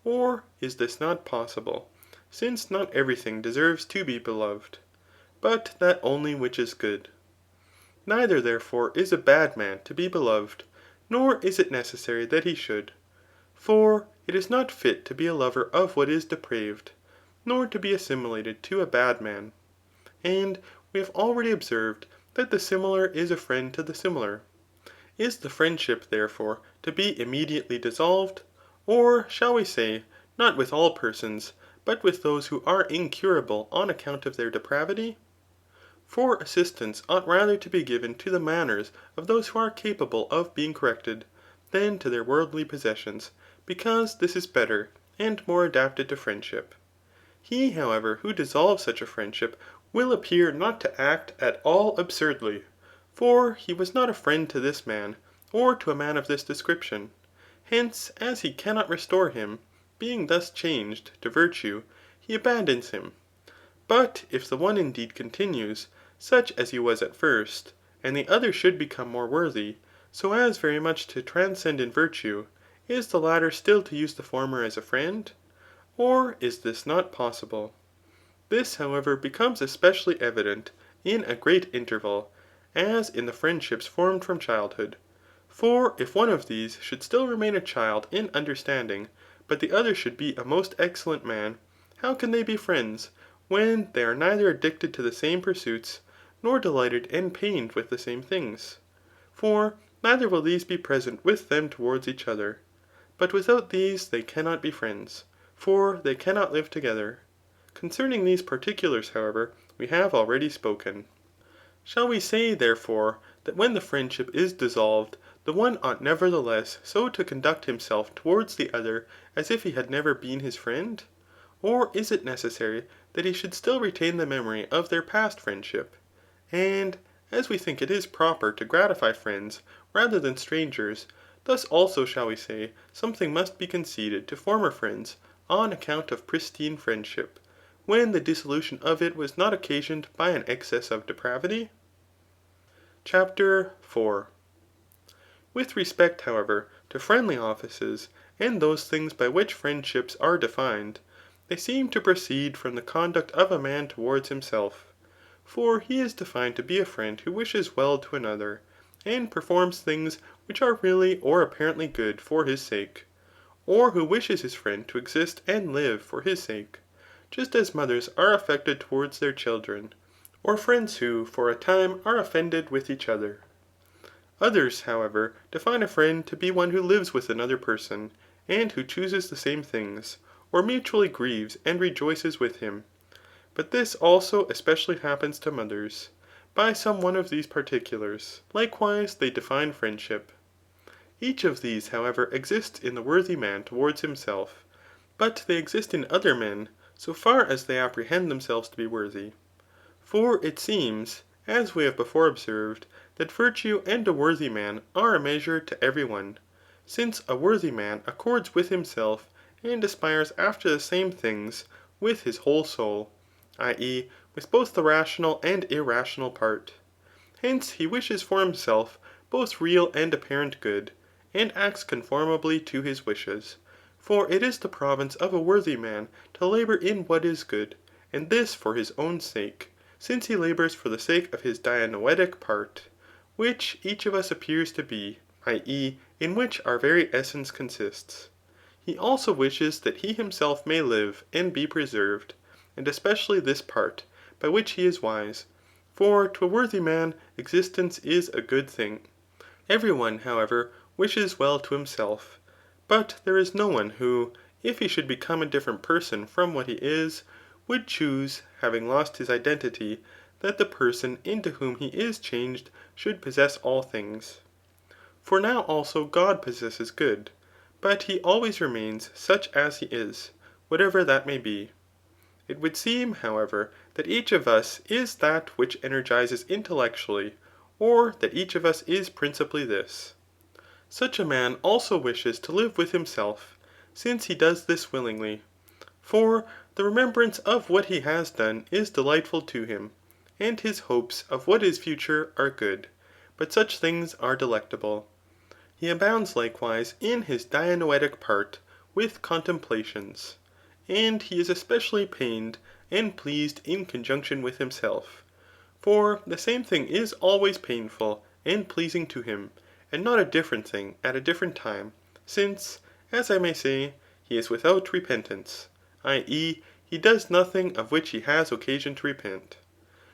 Or is this not possible, since not everything deserves to be beloved, but that only which is good? Neither, therefore, is a bad man to be beloved, nor is it necessary that he should. For it is not fit to be a lover of what is depraved, nor to be assimilated to a bad man. And we have already observed that the similar is a friend to the similar. Is the friendship, therefore, to be immediately dissolved? Or shall we say, not with all persons, but with those who are incurable on account of their depravity? For assistance ought rather to be given to the manners of those who are capable of being corrected, than to their worldly possessions, because this is better, and more adapted to friendship. He, however, who dissolves such a friendship will appear not to act at all absurdly. For he was not a friend to this man, or to a man of this description. Hence, as he cannot restore him, being thus changed to virtue, he abandons him. But if the one indeed continues, such as he was at first, and the other should become more worthy, so as very much to transcend in virtue, is the latter still to use the former as a friend? Or is this not possible? This, however, becomes especially evident in a great interval, as in the friendships formed from childhood. For if one of these should still remain a child in understanding, but the other should be a most excellent man, how can they be friends, when they are neither addicted to the same pursuits, nor delighted and pained with the same things? For neither will these be present with them towards each other. But without these they cannot be friends, for they cannot live together. Concerning these particulars, however, we have already spoken. Shall we say, therefore, that when the friendship is dissolved, the one ought nevertheless so to conduct himself towards the other as if he had never been his friend? Or is it necessary that he should still retain the memory of their past friendship? And as we think it is proper to gratify friends rather than strangers, thus also shall we say something must be conceded to former friends on account of pristine friendship, when the dissolution of it was not occasioned by an excess of depravity? CHAPTER 4. With respect, however, to friendly offices, and those things by which friendships are defined, they seem to proceed from the conduct of a man towards himself. For he is defined to be a friend who wishes well to another, and performs things which are really or apparently good for his sake, or who wishes his friend to exist and live for his sake, just as mothers are affected towards their children, or friends who for a time are offended with each other. Others, however, define a friend to be one who lives with another person, and who chooses the same things, or mutually grieves and rejoices with him. But this also especially happens to mothers, by some one of these particulars. Likewise they define friendship. Each of these, however, exists in the worthy man towards himself, but they exist in other men, so far as they apprehend themselves to be worthy. For it seems, as we have before observed, that virtue and a worthy man are a measure to every one, since a worthy man accords with himself, and aspires after the same things with his whole soul, i.e. with both the rational and irrational part. Hence he wishes for himself both real and apparent good, and acts conformably to his wishes. For it is the province of a worthy man to labour in what is good, and this for his own sake, since he labours for the sake of his dianoetic part, which each of us appears to be, i.e. in which our very essence consists. He also wishes that he himself may live and be preserved, and especially this part, by which he is wise. For to a worthy man existence is a good thing. Every one, however, wishes well to himself, but there is no one who, if he should become a different person from what he is, would choose, having lost his identity, that the person into whom he is changed should possess all things. For now also God possesses good, but he always remains such as he is, whatever that may be. It would seem, however, that each of us is that which energizes intellectually, or that each of us is principally this. Such a man also wishes to live with himself, since he does this willingly. For the remembrance of what he has done is delightful to him, and his hopes of what is future are good, but such things are delectable. He abounds likewise in his dianoetic part with contemplations, and he is especially pained and pleased in conjunction with himself. For the same thing is always painful and pleasing to him, and not a different thing at a different time, since, as I may say, he is without repentance, i.e. he does nothing of which he has occasion to repent.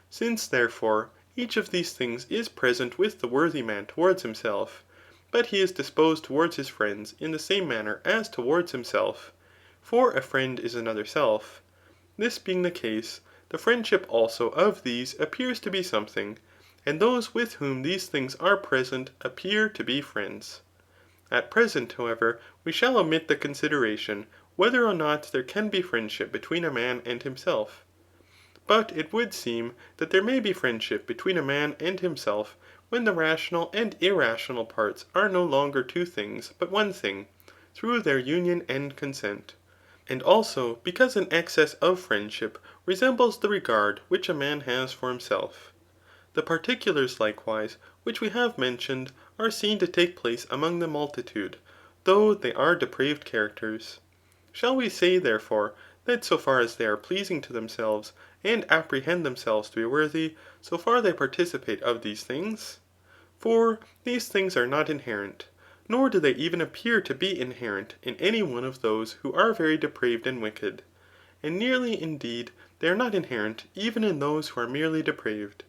Since, therefore, each of these things is present with the worthy man towards himself, but he is disposed towards his friends in the same manner as towards himself, for a friend is another self. This being the case, the friendship also of these appears to be something, and those with whom these things are present appear to be friends. At present, however, we shall omit the consideration whether or not there can be friendship between a man and himself. But it would seem that there may be friendship between a man and himself when the rational and irrational parts are no longer two things but one thing, through their union and consent. And also because an excess of friendship resembles the regard which a man has for himself. The particulars, likewise, which we have mentioned, are seen to take place among the multitude, though they are depraved characters. Shall we say, therefore, that so far as they are pleasing to themselves, and apprehend themselves to be worthy, so far they participate of these things? For these things are not inherent, nor do they even appear to be inherent in any one of those who are very depraved and wicked. And nearly, indeed, they are not inherent even in those who are merely depraved.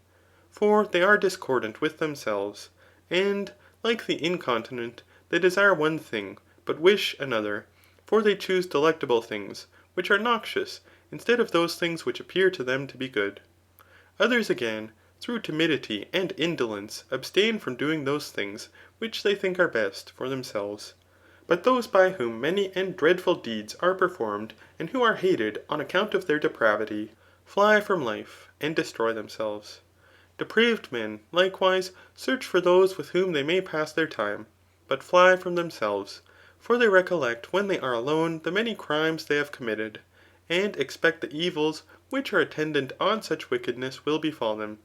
For they are discordant with themselves, and, like the incontinent, they desire one thing, but wish another. For they choose delectable things, which are noxious, instead of those things which appear to them to be good. Others again, through timidity and indolence, abstain from doing those things which they think are best for themselves. But those by whom many and dreadful deeds are performed, and who are hated on account of their depravity, fly from life, and destroy themselves. Depraved men, likewise, search for those with whom they may pass their time, but fly from themselves. For they recollect when they are alone the many crimes they have committed, and expect the evils which are attendant on such wickedness will befall them.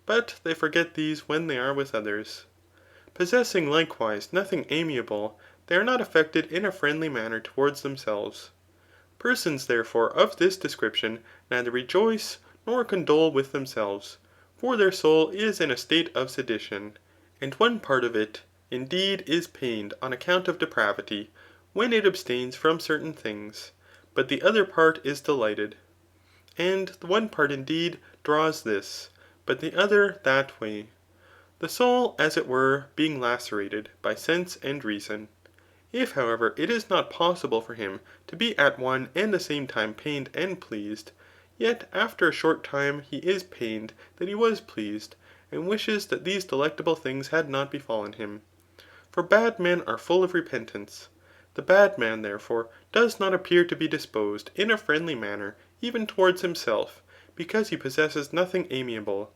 But they forget these when they are with others. Possessing likewise nothing amiable, they are not affected in a friendly manner towards themselves. Persons therefore of this description neither rejoice nor condole with themselves, for their soul is in a state of sedition, and one part of it, indeed, is pained on account of depravity, when it abstains from certain things, but the other part is delighted. And the one part indeed draws this, but the other that way. The soul, as it were, being lacerated by sense and reason. If, however, it is not possible for him to be at one and the same time pained and pleased, yet after a short time he is pained that he was pleased, and wishes that these delectable things had not befallen him. For bad men are full of repentance. The bad man, therefore, does not appear to be disposed in a friendly manner even towards himself, because he possesses nothing amiable.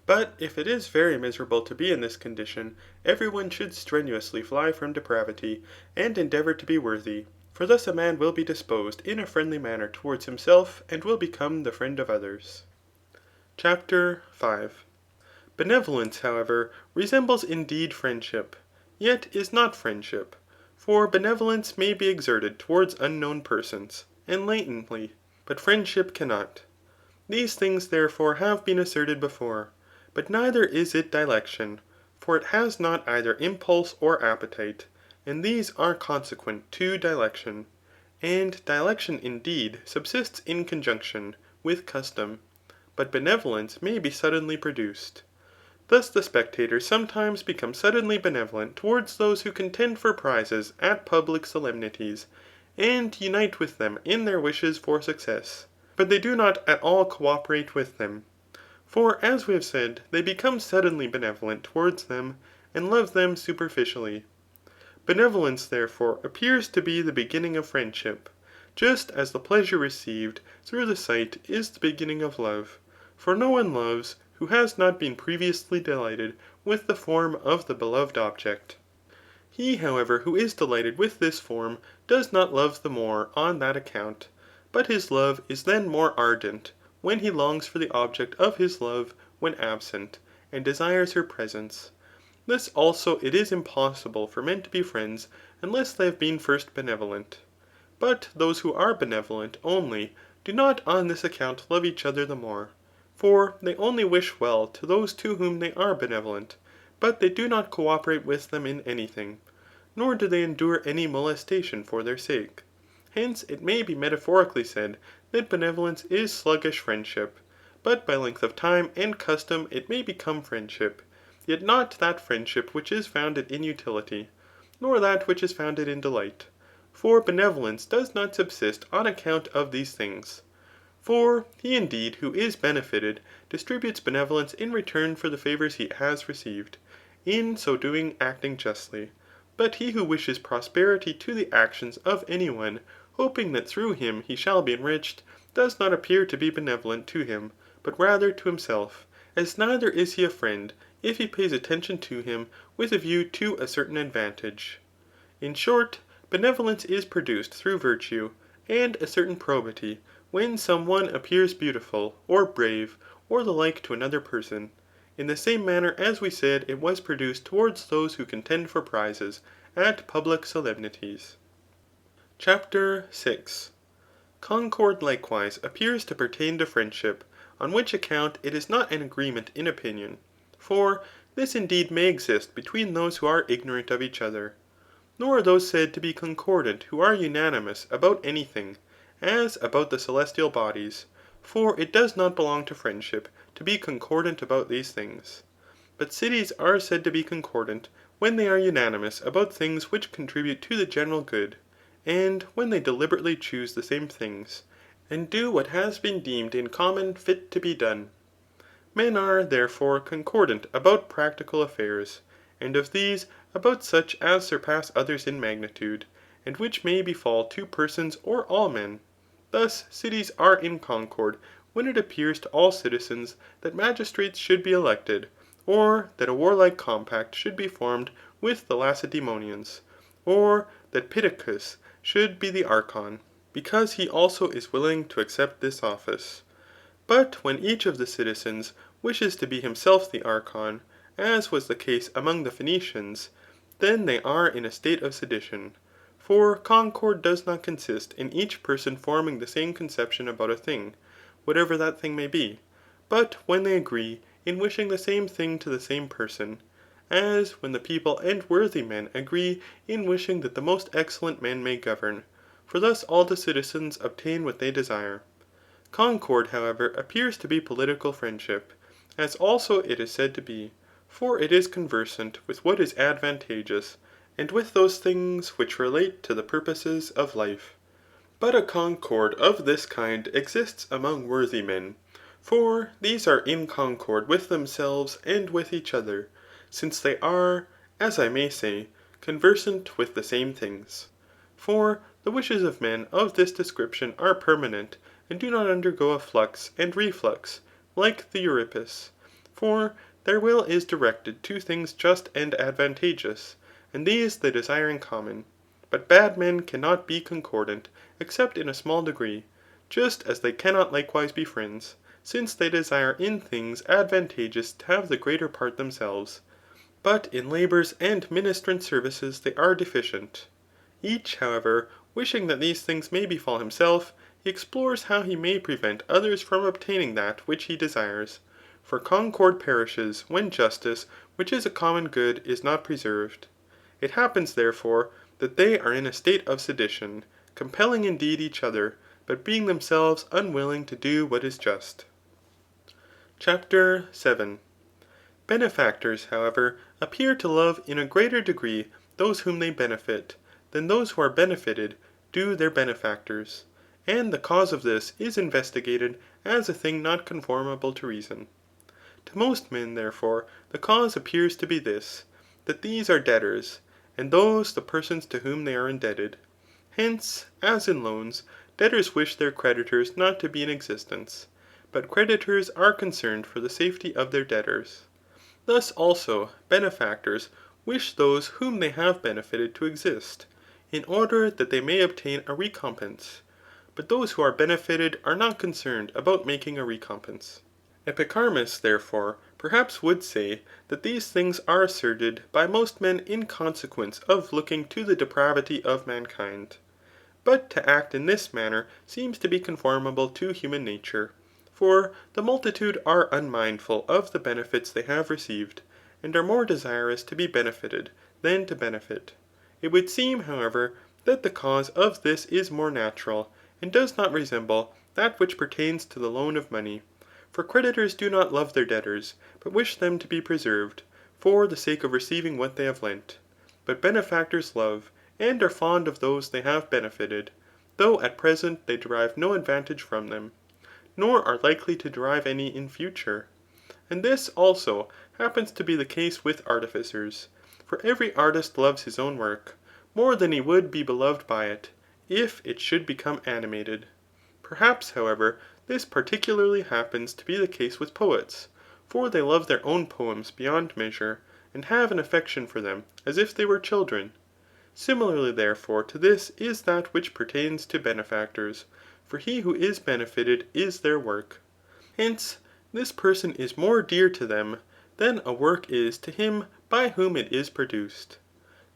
But if it is very miserable to be in this condition, every one should strenuously fly from depravity, and endeavour to be worthy. For thus a man will be disposed in a friendly manner towards himself, and will become the friend of others. CHAPTER 5. Benevolence, however, resembles indeed friendship, yet is not friendship. For benevolence may be exerted towards unknown persons, and latently, but friendship cannot. These things therefore have been asserted before. But neither is it dilection, for it has not either impulse or appetite, and these are consequent to dilection. And dilection indeed subsists in conjunction with custom, but benevolence may be suddenly produced. Thus the spectators sometimes become suddenly benevolent towards those who contend for prizes at public solemnities, and unite with them in their wishes for success, but they do not at all co-operate with them. For as we have said, they become suddenly benevolent towards them, and love them superficially. Benevolence, therefore, appears to be the beginning of friendship, just as the pleasure received through the sight is the beginning of love. For no one loves who has not been previously delighted with the form of the beloved object. He, however, who is delighted with this form, does not love the more on that account, but his love is then more ardent, when he longs for the object of his love when absent, and desires her presence. Thus also it is impossible for men to be friends, unless they have been first benevolent. But those who are benevolent only, do not on this account love each other the more. For they only wish well to those to whom they are benevolent, but they do not co-operate with them in anything, nor do they endure any molestation for their sake. Hence it may be metaphorically said that benevolence is sluggish friendship, but by length of time and custom it may become friendship, yet not that friendship which is founded in utility, nor that which is founded in delight. For benevolence does not subsist on account of these things. For he indeed who is benefited distributes benevolence in return for the favours he has received, in so doing acting justly. But he who wishes prosperity to the actions of any one, hoping that through him he shall be enriched, does not appear to be benevolent to him, but rather to himself, as neither is he a friend if he pays attention to him with a view to a certain advantage. In short, benevolence is produced through virtue, and a certain probity, when some one appears beautiful, or brave, or the like to another person. in the same manner as we said it was produced towards those who contend for prizes at public solemnities. CHAPTER 6. Concord likewise appears to pertain to friendship, on which account it is not an agreement in opinion. For this indeed may exist between those who are ignorant of each other. Nor are those said to be concordant who are unanimous about any thing, as about the celestial bodies ; for it does not belong to friendship to be concordant about these things. But cities are said to be concordant when they are unanimous about things which contribute to the general good, and when they deliberately choose the same things, and do what has been deemed in common fit to be done. Men are, therefore, concordant about practical affairs, and of these about such as surpass others in magnitude, and which may befall to persons or all men. Thus cities are in concord when it appears to all citizens that magistrates should be elected, or that a warlike compact should be formed with the Lacedaemonians, or that Pittacus should be the archon, because he also is willing to accept this office. But when each of the citizens wishes to be himself the archon, as was the case among the Phoenicians, then they are in a state of sedition. For concord does not consist in each person forming the same conception about a thing, whatever that thing may be, but when they agree in wishing the same thing to the same person, as when the people and worthy men agree in wishing that the most excellent men may govern, for thus all the citizens obtain what they desire. Concord, however, appears to be political friendship, as also it is said to be, for it is conversant with what is advantageous, and with those things which relate to the purposes of life. But a concord of this kind exists among worthy men, for these are in concord with themselves and with each other, since they are, as I may say, conversant with the same things. For the wishes of men of this description are permanent, and do not undergo a flux and reflux, like the Euripus. For their will is directed to things just and advantageous, and these they desire in common. But bad men cannot be concordant, except in a small degree, just as they cannot likewise be friends, since they desire in things advantageous to have the greater part themselves. But in labours and ministrant services they are deficient. Each, however, wishing that these things may befall himself, he explores how he may prevent others from obtaining that which he desires. For concord perishes when justice, which is a common good, is not preserved. It happens, therefore, that they are in a state of sedition, compelling indeed each other, but being themselves unwilling to do what is just. CHAPTER 7. Benefactors, however, appear to love in a greater degree those whom they benefit, than those who are benefited do their benefactors. And the cause of this is investigated as a thing not conformable to reason. To most men, therefore, the cause appears to be this, that these are debtors, and those the persons to whom they are indebted. Hence, as in loans, debtors wish their creditors not to be in existence, but creditors are concerned for the safety of their debtors. Thus also benefactors wish those whom they have benefited to exist, in order that they may obtain a recompense. But those who are benefited are not concerned about making a recompense. Epicharmus, therefore, perhaps would say that these things are asserted by most men in consequence of looking to the depravity of mankind. But to act in this manner seems to be conformable to human nature. For the multitude are unmindful of the benefits they have received, and are more desirous to be benefited than to benefit. It would seem, however, that the cause of this is more natural, and does not resemble that which pertains to the loan of money. For creditors do not love their debtors, but wish them to be preserved, for the sake of receiving what they have lent. But benefactors love, and are fond of those they have benefited, though at present they derive no advantage from them, nor are likely to derive any in future. And this, also, happens to be the case with artificers. For every artist loves his own work, more than he would be beloved by it, if it should become animated. Perhaps, however, this particularly happens to be the case with poets, for they love their own poems beyond measure, and have an affection for them as if they were children. Similarly, therefore, to this is that which pertains to benefactors, for he who is benefited is their work. Hence, this person is more dear to them than a work is to him by whom it is produced.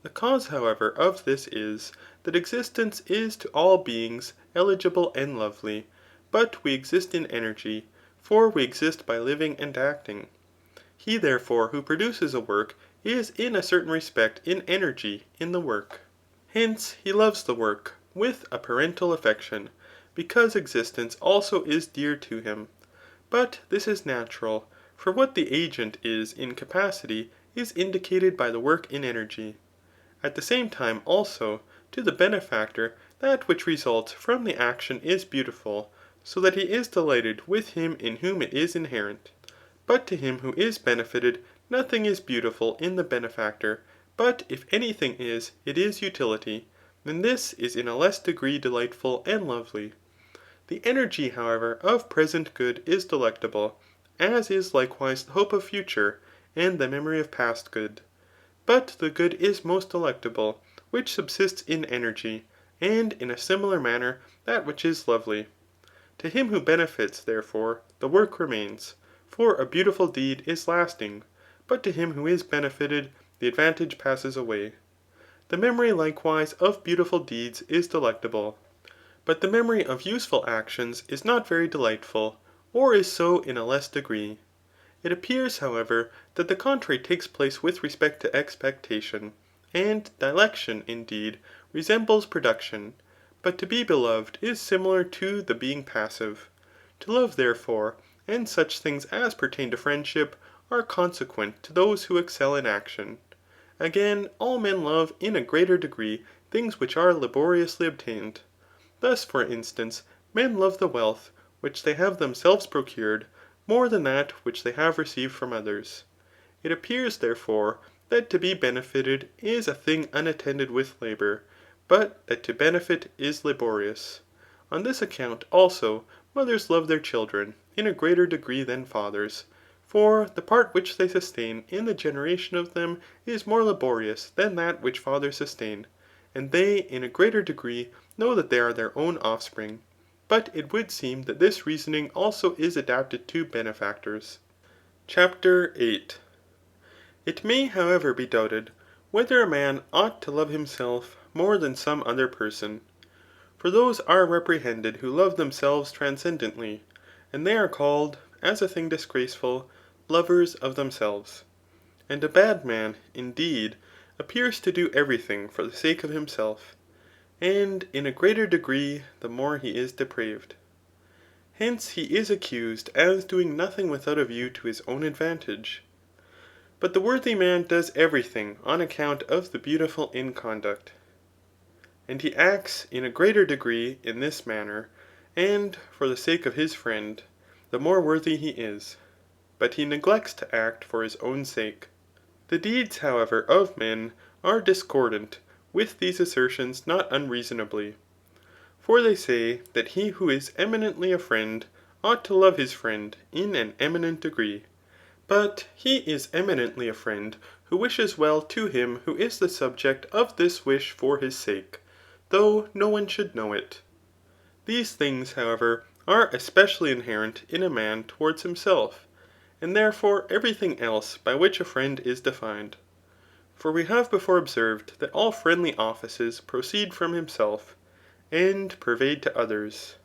The cause, however, of this is, that existence is to all beings eligible and lovely, but we exist in energy, for we exist by living and acting. He therefore who produces a work is in a certain respect in energy in the work. Hence he loves the work with a parental affection, because existence also is dear to him. But this is natural, for what the agent is in capacity is indicated by the work in energy. At the same time also, to the benefactor that which results from the action is beautiful, so that he is delighted with him in whom it is inherent. But to him who is benefited, nothing is beautiful in the benefactor, but if any thing is, it is utility, and this is in a less degree delightful and lovely. The energy, however, of present good is delectable, as is likewise the hope of future, and the memory of past good. But the good is most delectable, which subsists in energy, and in a similar manner that which is lovely. To him who benefits, therefore, the work remains, for a beautiful deed is lasting, but to him who is benefited, the advantage passes away. The memory likewise of beautiful deeds is delectable, but the memory of useful actions is not very delightful, or is so in a less degree. It appears, however, that the contrary takes place with respect to expectation, and dilection, indeed, resembles production, but to be beloved is similar to the being passive. To love, therefore, and such things as pertain to friendship, are consequent to those who excel in action. Again, all men love in a greater degree things which are laboriously obtained. Thus, for instance, men love the wealth which they have themselves procured, more than that which they have received from others. It appears, therefore, that to be benefited is a thing unattended with labour, but that to benefit is laborious. On this account, also, mothers love their children in a greater degree than fathers. For the part which they sustain in the generation of them is more laborious than that which fathers sustain, and they in a greater degree know that they are their own offspring. But it would seem that this reasoning also is adapted to benefactors. CHAPTER 8. It may, however, be doubted, whether a man ought to love himself more than some other person. For those are reprehended who love themselves transcendently, and they are called, as a thing disgraceful, lovers of themselves. And a bad man, indeed, appears to do every thing for the sake of himself, and in a greater degree the more he is depraved. Hence he is accused as doing nothing without a view to his own advantage. But the worthy man does every thing on account of the beautiful in conduct. And he acts in a greater degree in this manner, and for the sake of his friend, the more worthy he is. But he neglects to act for his own sake. The deeds, however, of men are discordant with these assertions not unreasonably. For they say that he who is eminently a friend ought to love his friend in an eminent degree. But he is eminently a friend who wishes well to him who is the subject of this wish for his sake, though no one should know it. These things, however, are especially inherent in a man towards himself, and therefore every thing else by which a friend is defined. For we have before observed that all friendly offices proceed from himself, and pervade to others.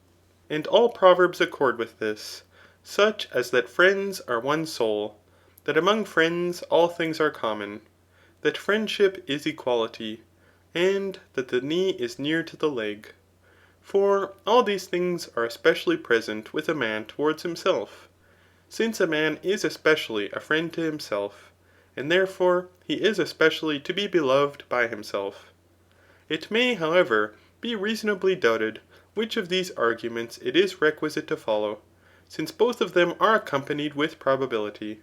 And all proverbs accord with this, such as that friends are one soul, that among friends all things are common, that friendship is equality, and that the knee is near to the leg. For all these things are especially present with a man towards himself, since a man is especially a friend to himself, and therefore he is especially to be beloved by himself. It may, however, be reasonably doubted which of these arguments it is requisite to follow, since both of them are accompanied with probability.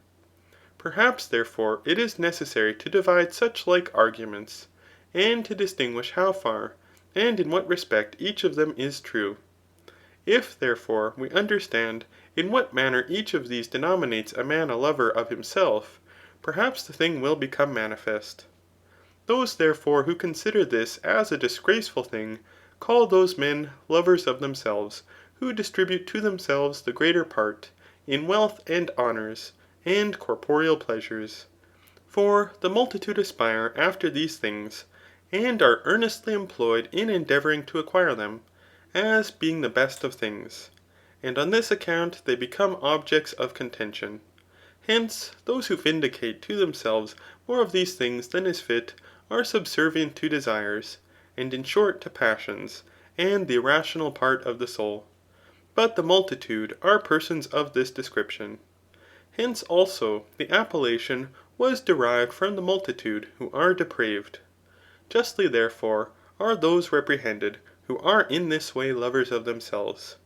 Perhaps, therefore, it is necessary to divide such like arguments, and to distinguish how far, and in what respect each of them is true. If, therefore, we understand in what manner each of these denominates a man a lover of himself, perhaps the thing will become manifest. Those, therefore, who consider this as a disgraceful thing, call those men lovers of themselves, who distribute to themselves the greater part, in wealth and honours, and corporeal pleasures. For the multitude aspire after these things, and are earnestly employed in endeavouring to acquire them, as being the best of things. And on this account they become objects of contention. Hence, those who vindicate to themselves more of these things than is fit, are subservient to desires, and in short to passions, and the irrational part of the soul. But the multitude are persons of this description. Hence also the appellation was derived from the multitude who are depraved. Justly therefore are those reprehended who are in this way lovers of themselves.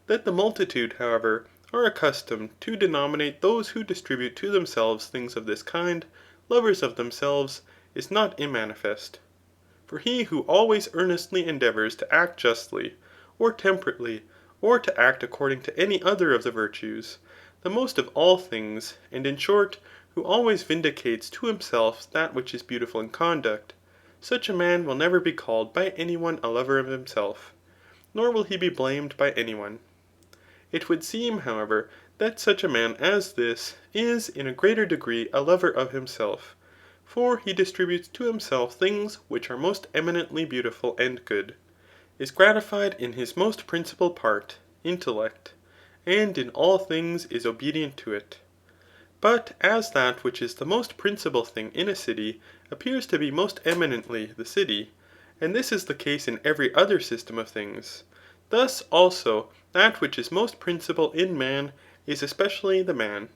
That the multitude, however, are accustomed to denominate those who distribute to themselves things of this kind, lovers of themselves, is not immanifest. For he who always earnestly endeavours to act justly, or temperately, or to act according to any other of the virtues, the most of all things, and in short, who always vindicates to himself that which is beautiful in conduct, such a man will never be called by any one a lover of himself, nor will he be blamed by any one. It would seem, however, that such a man as this is in a greater degree a lover of himself. For he distributes to himself things which are most eminently beautiful and good, is gratified in his most principal part, intellect, and in all things is obedient to it. But as that which is the most principal thing in a city appears to be most eminently the city, and this is the case in every other system of things, thus also that which is most principal in man is especially the man.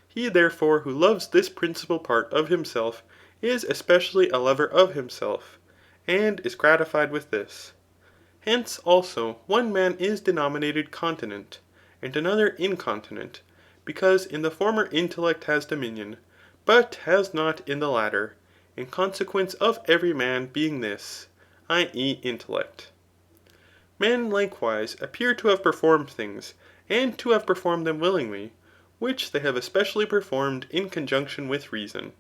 He therefore who loves this principal part of himself is especially a lover of himself, and is gratified with this. Hence also one man is denominated continent, and another incontinent, because in the former intellect has dominion, but has not in the latter, in consequence of every man being this, i.e. intellect. Men likewise appear to have performed things, and to have performed them willingly, which they have especially performed in conjunction with reason.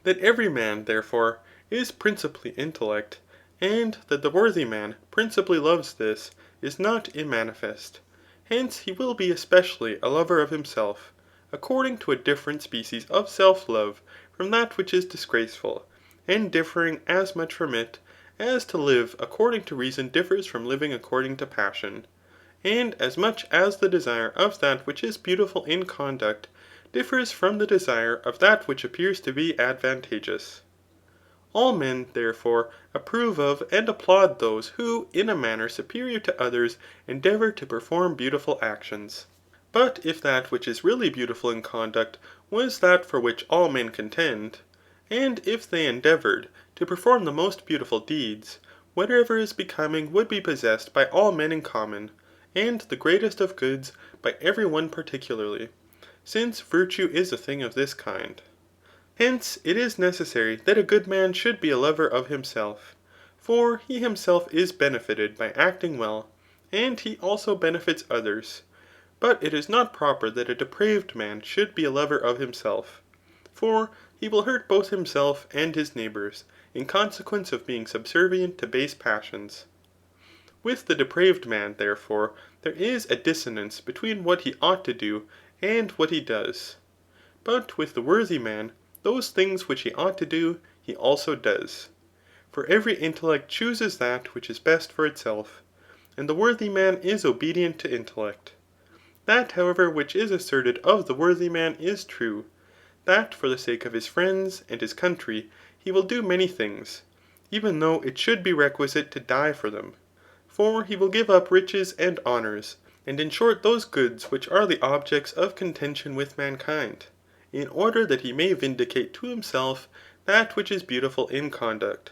That every man, therefore, is principally intellect, and that the worthy man principally loves this, is not immanifest. Hence he will be especially a lover of himself, according to a different species of self-love from that which is disgraceful, and differing as much from it, as to live according to reason differs from living according to passion, and as much as the desire of that which is beautiful in conduct differs from the desire of that which appears to be advantageous. All men, therefore, approve of and applaud those who in a manner superior to others endeavour to perform beautiful actions. But if that which is really beautiful in conduct was that for which all men contend, and if they endeavoured to perform the most beautiful deeds, whatever is becoming would be possessed by all men in common, and the greatest of goods by every one particularly, since virtue is a thing of this kind. Hence it is necessary that a good man should be a lover of himself, for he himself is benefited by acting well, and he also benefits others. But it is not proper that a depraved man should be a lover of himself, for he will hurt both himself and his neighbours, in consequence of being subservient to base passions. With the depraved man, therefore, there is a dissonance between what he ought to do and what he does. But with the worthy man, those things which he ought to do, he also does. For every intellect chooses that which is best for itself, and the worthy man is obedient to intellect. That, however, which is asserted of the worthy man is true, that for the sake of his friends and his country he will do many things, even though it should be requisite to die for them. For he will give up riches and honours, and in short those goods which are the objects of contention with mankind, in order that he may vindicate to himself that which is beautiful in conduct.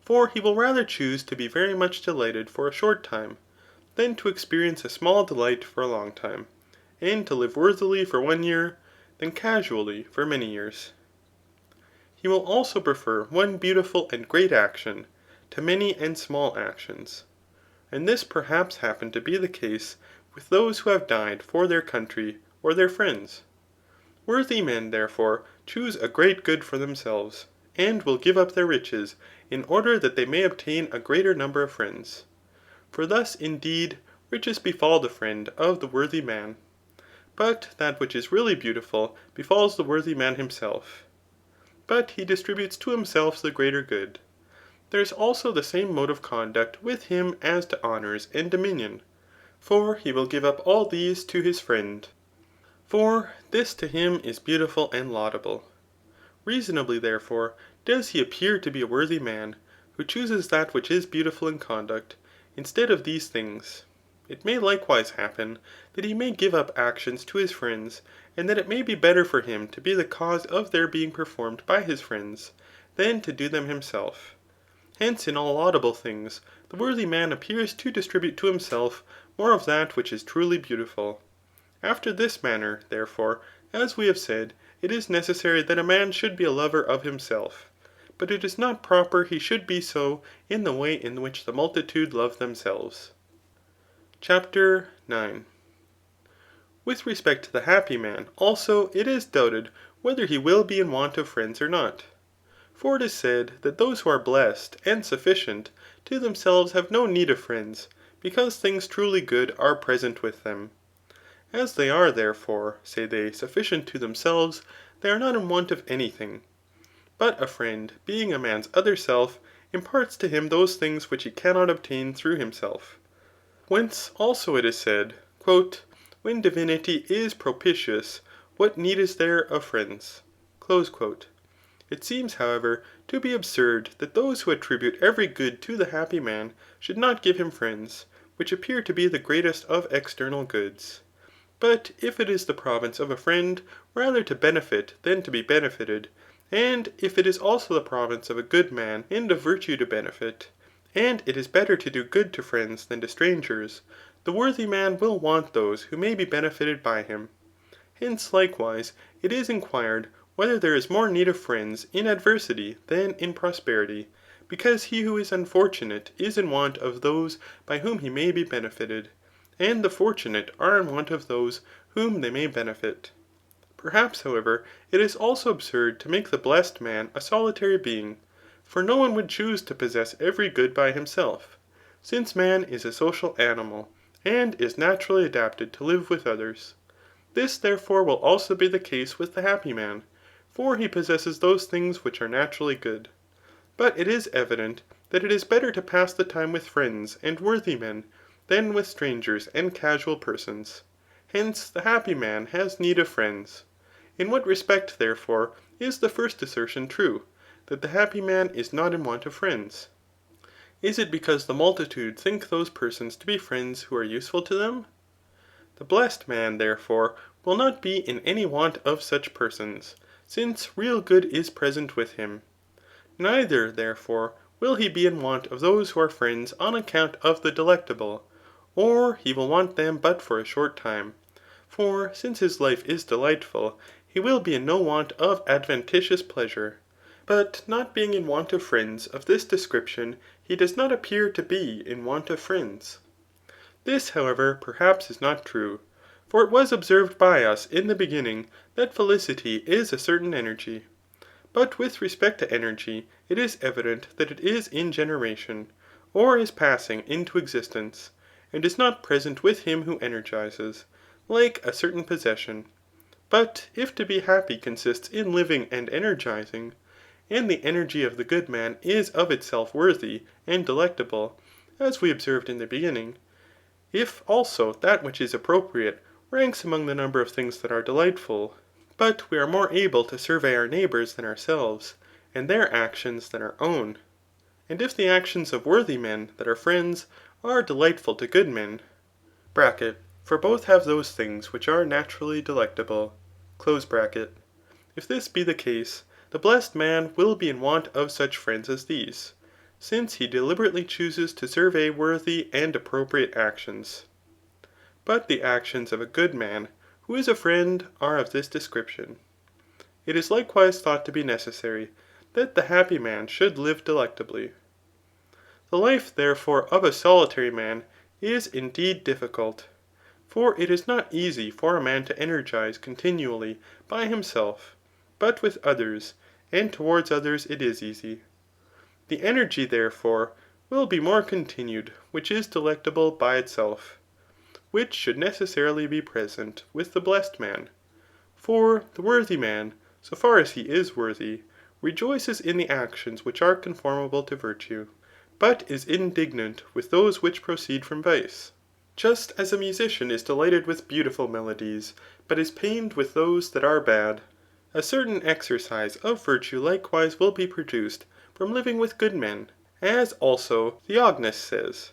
For he will rather choose to be very much delighted for a short time, than to experience a small delight for a long time, and to live worthily for 1 year, than casually for many years. He will also prefer one beautiful and great action to many and small actions. And this perhaps happened to be the case with those who have died for their country or their friends. Worthy men, therefore, choose a great good for themselves, and will give up their riches in order that they may obtain a greater number of friends. For thus, indeed, riches befall the friend of the worthy man. but that which is really beautiful befalls the worthy man himself, but he distributes to himself the greater good. There is also the same mode of conduct with him as to honours and dominion. For he will give up all these to his friend. For this to him is beautiful and laudable. Reasonably, therefore, does he appear to be a worthy man, who chooses that which is beautiful in conduct, instead of these things. It may likewise happen, that he may give up actions to his friends, and that it may be better for him to be the cause of their being performed by his friends, than to do them himself. Hence in all laudable things, the worthy man appears to distribute to himself more of that which is truly beautiful. After this manner, therefore, as we have said, it is necessary that a man should be a lover of himself, but it is not proper he should be so in the way in which the multitude love themselves. CHAPTER 9. With respect to the happy man, also, it is doubted whether he will be in want of friends or not. For it is said, that those who are blessed and sufficient to themselves have no need of friends, because things truly good are present with them. As they are, therefore, say they, sufficient to themselves, they are not in want of any thing. But a friend, being a man's other self, imparts to him those things which he cannot obtain through himself. Whence also it is said, when divinity is propitious, what need is there of friends? It seems, however, to be absurd that those who attribute every good to the happy man should not give him friends, which appear to be the greatest of external goods. But if it is the province of a friend rather to benefit than to be benefited, and if it is also the province of a good man and of virtue to benefit, and it is better to do good to friends than to strangers, the worthy man will want those who may be benefited by him. Hence, likewise, it is inquired whether there is more need of friends in adversity than in prosperity, because he who is unfortunate is in want of those by whom he may be benefited, and the fortunate are in want of those whom they may benefit. Perhaps, however, it is also absurd to make the blessed man a solitary being, for no one would choose to possess every good by himself, since man is a social animal, and is naturally adapted to live with others. This therefore will also be the case with the happy man, for he possesses those things which are naturally good. But it is evident that it is better to pass the time with friends and worthy men, than with strangers and casual persons. Hence the happy man has need of friends. In what respect, therefore, is the first assertion true, that the happy man is not in want of friends? Is it because the multitude think those persons to be friends who are useful to them? The blessed man, therefore, will not be in any want of such persons, since real good is present with him. Neither, therefore, will he be in want of those who are friends on account of the delectable, or he will want them but for a short time. For since his life is delightful, he will be in no want of adventitious pleasure. But not being in want of friends of this description, he does not appear to be in want of friends. This, however, perhaps is not true. For it was observed by us in the beginning, that felicity is a certain energy. But with respect to energy, it is evident that it is in generation, or is passing into existence, and is not present with him who energizes, like a certain possession. But if to be happy consists in living and energizing, and the energy of the good man is of itself worthy and delectable, as we observed in the beginning, if also that which is appropriate ranks among the number of things that are delightful, but we are more able to survey our neighbours than ourselves, and their actions than our own, and if the actions of worthy men that are friends are delightful to good men, (for both have those things which are naturally delectable), if this be the case, the blessed man will be in want of such friends as these, since he deliberately chooses to survey worthy and appropriate actions. But the actions of a good man, who is a friend, are of this description. It is likewise thought to be necessary, that the happy man should live delectably. The life, therefore, of a solitary man is indeed difficult. For it is not easy for a man to energize continually by himself, but with others, and towards others it is easy. The energy, therefore, will be more continued which is delectable by itself. which should necessarily be present with the blessed man. For the worthy man, so far as he is worthy, rejoices in the actions which are conformable to virtue, but is indignant with those which proceed from vice. Just as a musician is delighted with beautiful melodies, but is pained with those that are bad. A certain exercise of virtue likewise will be produced from living with good men, as also Theognis says.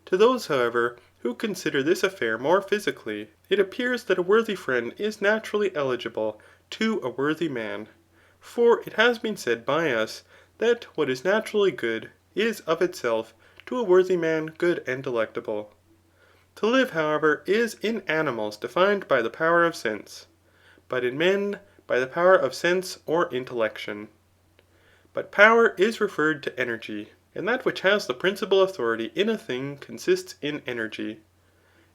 To those, however, who consider this affair more physically, it appears that a worthy friend is naturally eligible to a worthy man. For it has been said by us, that what is naturally good is of itself to a worthy man good and delectable. To live, however, is in animals defined by the power of sense, but in men by the power of sense or intellection. But power is referred to energy, and that which has the principal authority in a thing consists in energy.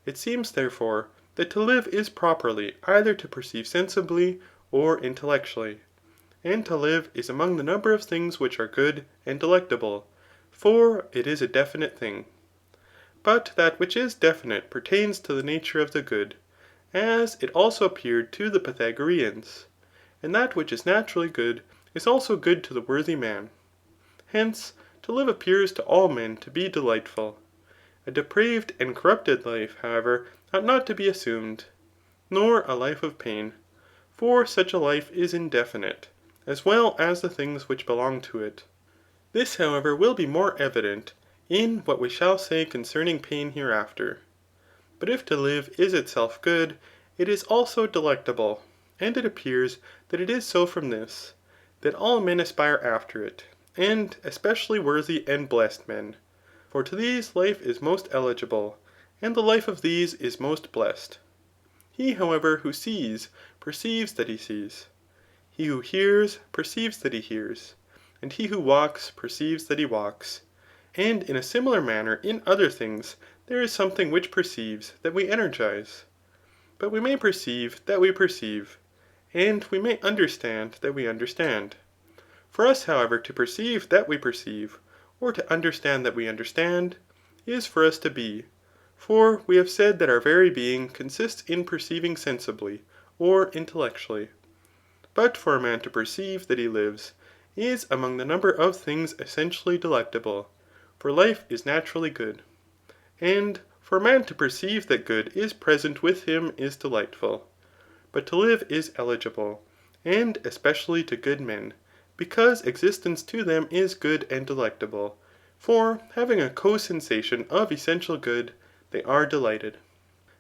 It seems, therefore, that to live is properly either to perceive sensibly or intellectually. And to live is among the number of things which are good and delectable, for it is a definite thing. But that which is definite pertains to the nature of the good, as it also appeared to the Pythagoreans. And that which is naturally good is also good to the worthy man. Hence, to live appears to all men to be delightful. A depraved and corrupted life, however, ought not to be assumed, nor a life of pain. For such a life is indefinite, as well as the things which belong to it. This, however, will be more evident in what we shall say concerning pain hereafter. But if to live is itself good, it is also delectable. And it appears that it is so from this, that all men aspire after it, and especially worthy and blessed men. For to these life is most eligible, and the life of these is most blessed. He, however, who sees, perceives that he sees. He who hears, perceives that he hears. And he who walks, perceives that he walks. And in a similar manner in other things, there is something which perceives that we energize. But we may perceive that we perceive, and we may understand that we understand. For us, however, to perceive that we perceive, or to understand that we understand, is for us to be. For we have said that our very being consists in perceiving sensibly, or intellectually. But for a man to perceive that he lives, is among the number of things essentially delectable, for life is naturally good. And for a man to perceive that good is present with him is delightful. But to live is eligible, and especially to good men, because existence to them is good and delectable. For having a co-sensation of essential good, they are delighted.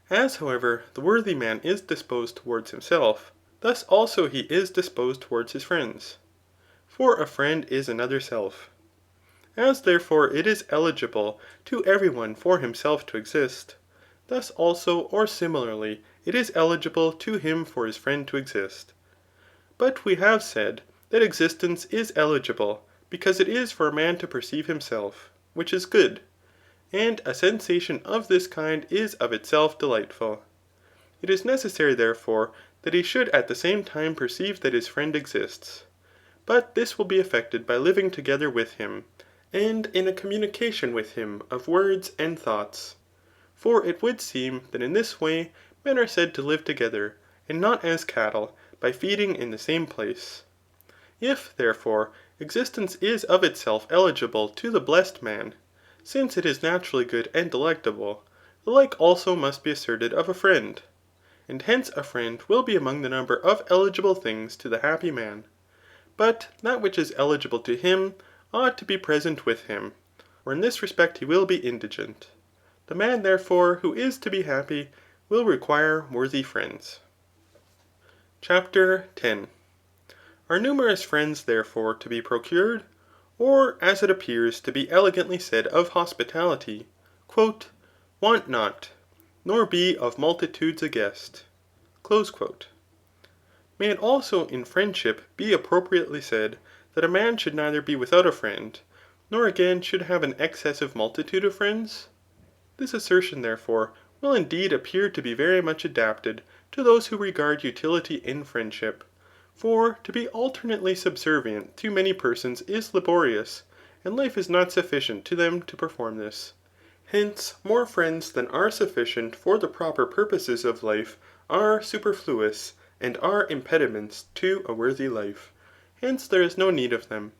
As, however, the worthy man is disposed towards himself, thus also he is disposed towards his friends. For a friend is another self. As therefore it is eligible to every one for himself to exist, thus also or similarly it is eligible to him for his friend to exist. But we have said that existence is eligible, because it is for a man to perceive himself, which is good, and a sensation of this kind is of itself delightful. It is necessary, therefore, that he should at the same time perceive that his friend exists. But this will be effected by living together with him, and in a communication with him of words and thoughts. For it would seem that in this way men are said to live together, and not as cattle, by feeding in the same place. If, therefore, existence is of itself eligible to the blessed man, since it is naturally good and delectable, the like also must be asserted of a friend. And hence a friend will be among the number of eligible things to the happy man. But that which is eligible to him ought to be present with him, or in this respect he will be indigent. The man, therefore, who is to be happy will require worthy friends. Chapter 10. Are numerous friends, therefore, to be procured? Or, as it appears to be elegantly said of hospitality, Want not, nor be of multitudes a guest. May it also in friendship be appropriately said, that a man should neither be without a friend, nor again should have an excessive multitude of friends? This assertion, therefore, will indeed appear to be very much adapted to those who regard utility in friendship. For to be alternately subservient to many persons is laborious, and life is not sufficient to them to perform this. Hence, more friends than are sufficient for the proper purposes of life are superfluous, and are impediments to a worthy life. Hence there is no need of them.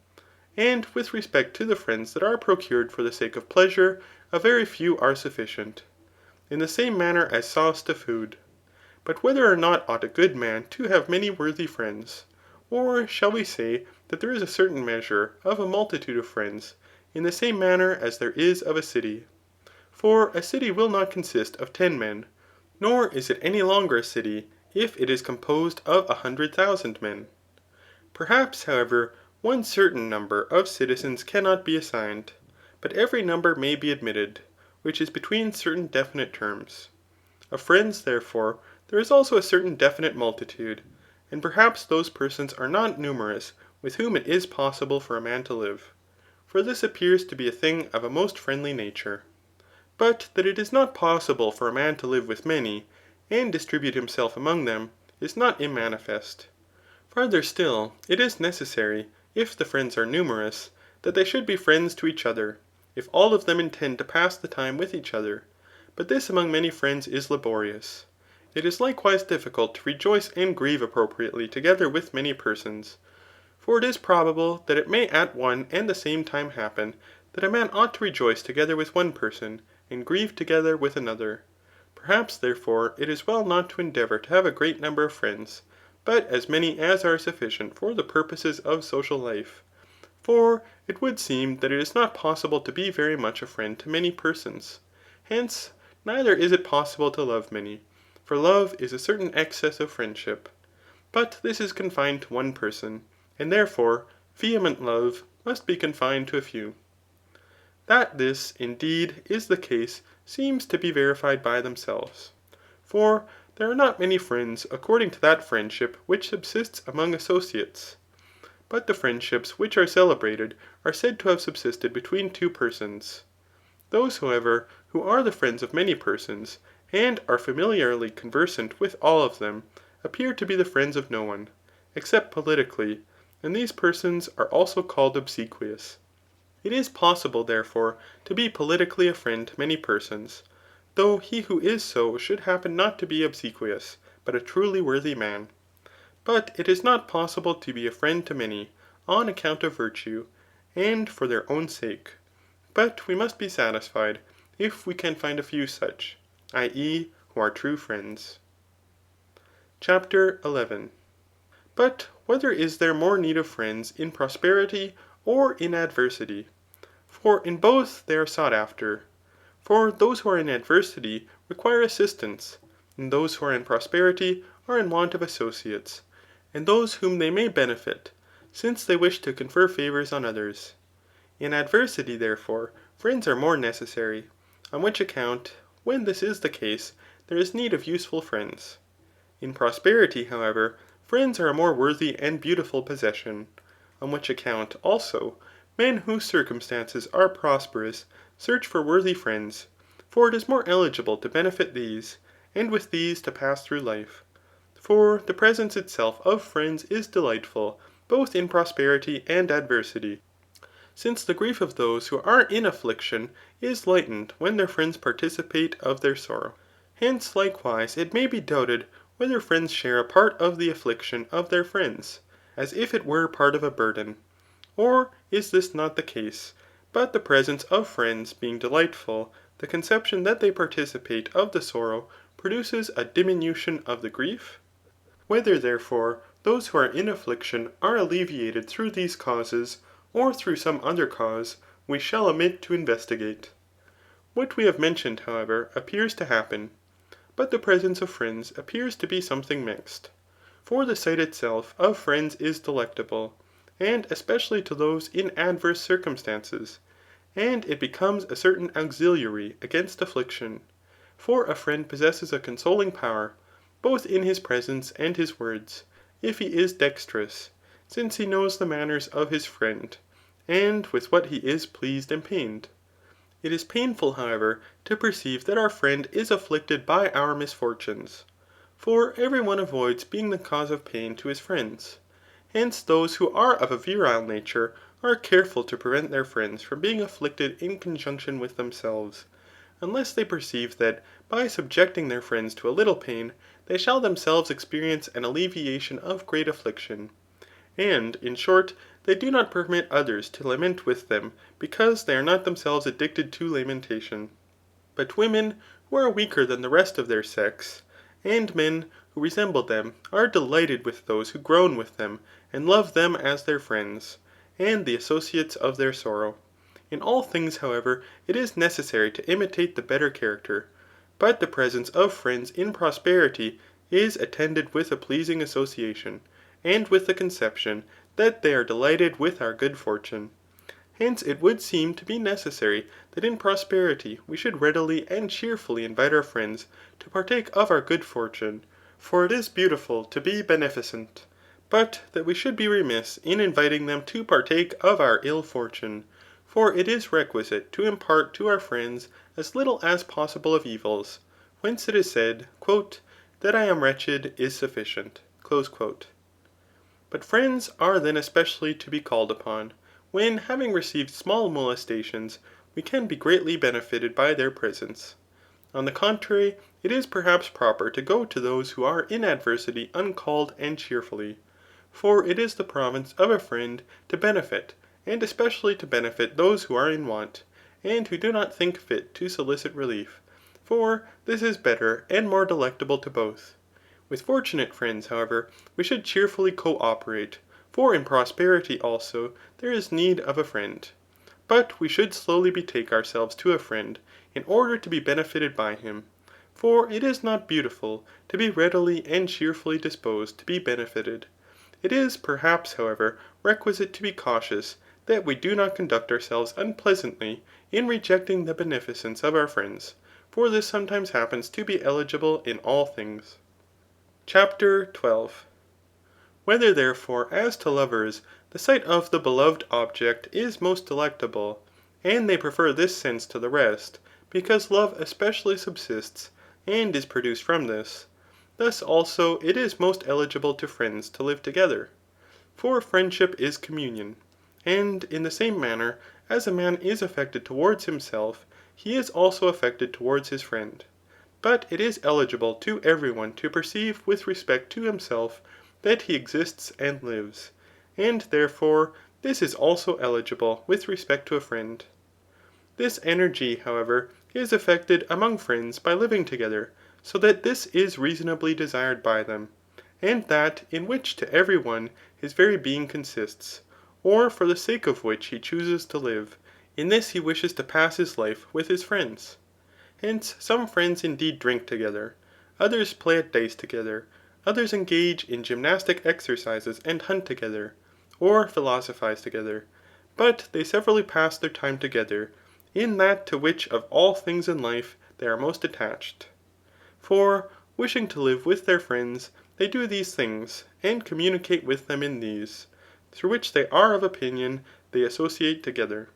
And with respect to the friends that are procured for the sake of pleasure, a very few are sufficient, in the same manner as sauce to food. But whether or not ought a good man to have many worthy friends? Or shall we say that there is a certain measure of a multitude of friends, in the same manner as there is of a city? For a city will not consist of 10 men, nor is it any longer a city if it is composed of 100,000 men. Perhaps, however, one certain number of citizens cannot be assigned, but every number may be admitted, which is between certain definite terms. Of friends, therefore, there is also a certain definite multitude, and perhaps those persons are not numerous with whom it is possible for a man to live. For this appears to be a thing of a most friendly nature. But that it is not possible for a man to live with many, and distribute himself among them, is not immanifest. Farther still, it is necessary, if the friends are numerous, that they should be friends to each other, if all of them intend to pass the time with each other. But this among many friends is laborious. It is likewise difficult to rejoice and grieve appropriately together with many persons. For it is probable that it may at one and the same time happen, that a man ought to rejoice together with one person, and grieve together with another. Perhaps, therefore, it is well not to endeavour to have a great number of friends, but as many as are sufficient for the purposes of social life. For it would seem that it is not possible to be very much a friend to many persons. Hence, neither is it possible to love many, for love is a certain excess of friendship. But this is confined to one person, and therefore vehement love must be confined to a few. That this, indeed, is the case seems to be verified by themselves. For there are not many friends according to that friendship which subsists among associates. But the friendships which are celebrated are said to have subsisted between two persons. Those, however, who are the friends of many persons, and are familiarly conversant with all of them, appear to be the friends of no one, except politically, and these persons are also called obsequious. It is possible, therefore, to be politically a friend to many persons, though he who is so should happen not to be obsequious, but a truly worthy man. But it is not possible to be a friend to many, on account of virtue, and for their own sake. But we must be satisfied, if we can find a few such, i.e. who are true friends. Chapter 11. But whether is there more need of friends in prosperity or in adversity? For in both they are sought after. For those who are in adversity require assistance, and those who are in prosperity are in want of associates, and those whom they may benefit, since they wish to confer favours on others. In adversity, therefore, friends are more necessary, on which account, when this is the case, there is need of useful friends. In prosperity, however, friends are a more worthy and beautiful possession, on which account, also, men whose circumstances are prosperous search for worthy friends, for it is more eligible to benefit these, and with these to pass through life. For the presence itself of friends is delightful, both in prosperity and adversity, since the grief of those who are in affliction is lightened when their friends participate of their sorrow. Hence, likewise, it may be doubted whether friends share a part of the affliction of their friends, as if it were part of a burden. Or is this not the case, but the presence of friends being delightful, the conception that they participate of the sorrow produces a diminution of the grief? Whether, therefore, those who are in affliction are alleviated through these causes, or through some other cause, we shall omit to investigate. What we have mentioned, however, appears to happen, but the presence of friends appears to be something mixed. For the sight itself of friends is delectable, and especially to those in adverse circumstances, and it becomes a certain auxiliary against affliction. For a friend possesses a consoling power, both in his presence and his words, if he is dexterous, since he knows the manners of his friend, and with what he is pleased and pained. It is painful, however, to perceive that our friend is afflicted by our misfortunes. For every one avoids being the cause of pain to his friends. Hence those who are of a virile nature are careful to prevent their friends from being afflicted in conjunction with themselves, unless they perceive that, by subjecting their friends to a little pain, they shall themselves experience an alleviation of great affliction. And, in short, they do not permit others to lament with them, because they are not themselves addicted to lamentation. But women, who are weaker than the rest of their sex, and men who resemble them, are delighted with those who groan with them, and love them as their friends, and the associates of their sorrow. In all things, however, it is necessary to imitate the better character. But the presence of friends in prosperity is attended with a pleasing association, and with the conception that they are delighted with our good fortune. Hence it would seem to be necessary that in prosperity we should readily and cheerfully invite our friends to partake of our good fortune, for it is beautiful to be beneficent, but that we should be remiss in inviting them to partake of our ill fortune. For it is requisite to impart to our friends as little as possible of evils, whence it is said, that I am wretched is sufficient. But friends are then especially to be called upon, when having received small molestations, we can be greatly benefited by their presence. On the contrary, it is perhaps proper to go to those who are in adversity uncalled and cheerfully. For it is the province of a friend to benefit, and especially to benefit those who are in want, and who do not think fit to solicit relief. For this is better and more delectable to both. With fortunate friends, however, we should cheerfully co-operate, for in prosperity also there is need of a friend. But we should slowly betake ourselves to a friend, in order to be benefited by him. For it is not beautiful to be readily and cheerfully disposed to be benefited. It is perhaps, however, requisite to be cautious that we do not conduct ourselves unpleasantly in rejecting the beneficence of our friends, for this sometimes happens to be eligible in all things. Chapter 12. Whether therefore as to lovers, the sight of the beloved object is most delectable, and they prefer this sense to the rest, because love especially subsists, and is produced from this. Thus also it is most eligible to friends to live together. For friendship is communion. And in the same manner, as a man is affected towards himself, he is also affected towards his friend. But it is eligible to every one to perceive with respect to himself that he exists and lives. And therefore this is also eligible with respect to a friend. This energy, however, is effected among friends by living together, so that this is reasonably desired by them, and that in which to every one his very being consists, or for the sake of which he chooses to live, in this he wishes to pass his life with his friends. Hence some friends indeed drink together, others play at dice together, others engage in gymnastic exercises and hunt together, or philosophize together, but they severally pass their time together, in that to which of all things in life they are most attached. For, wishing to live with their friends, they do these things, and communicate with them in these, through which they are of opinion they associate together.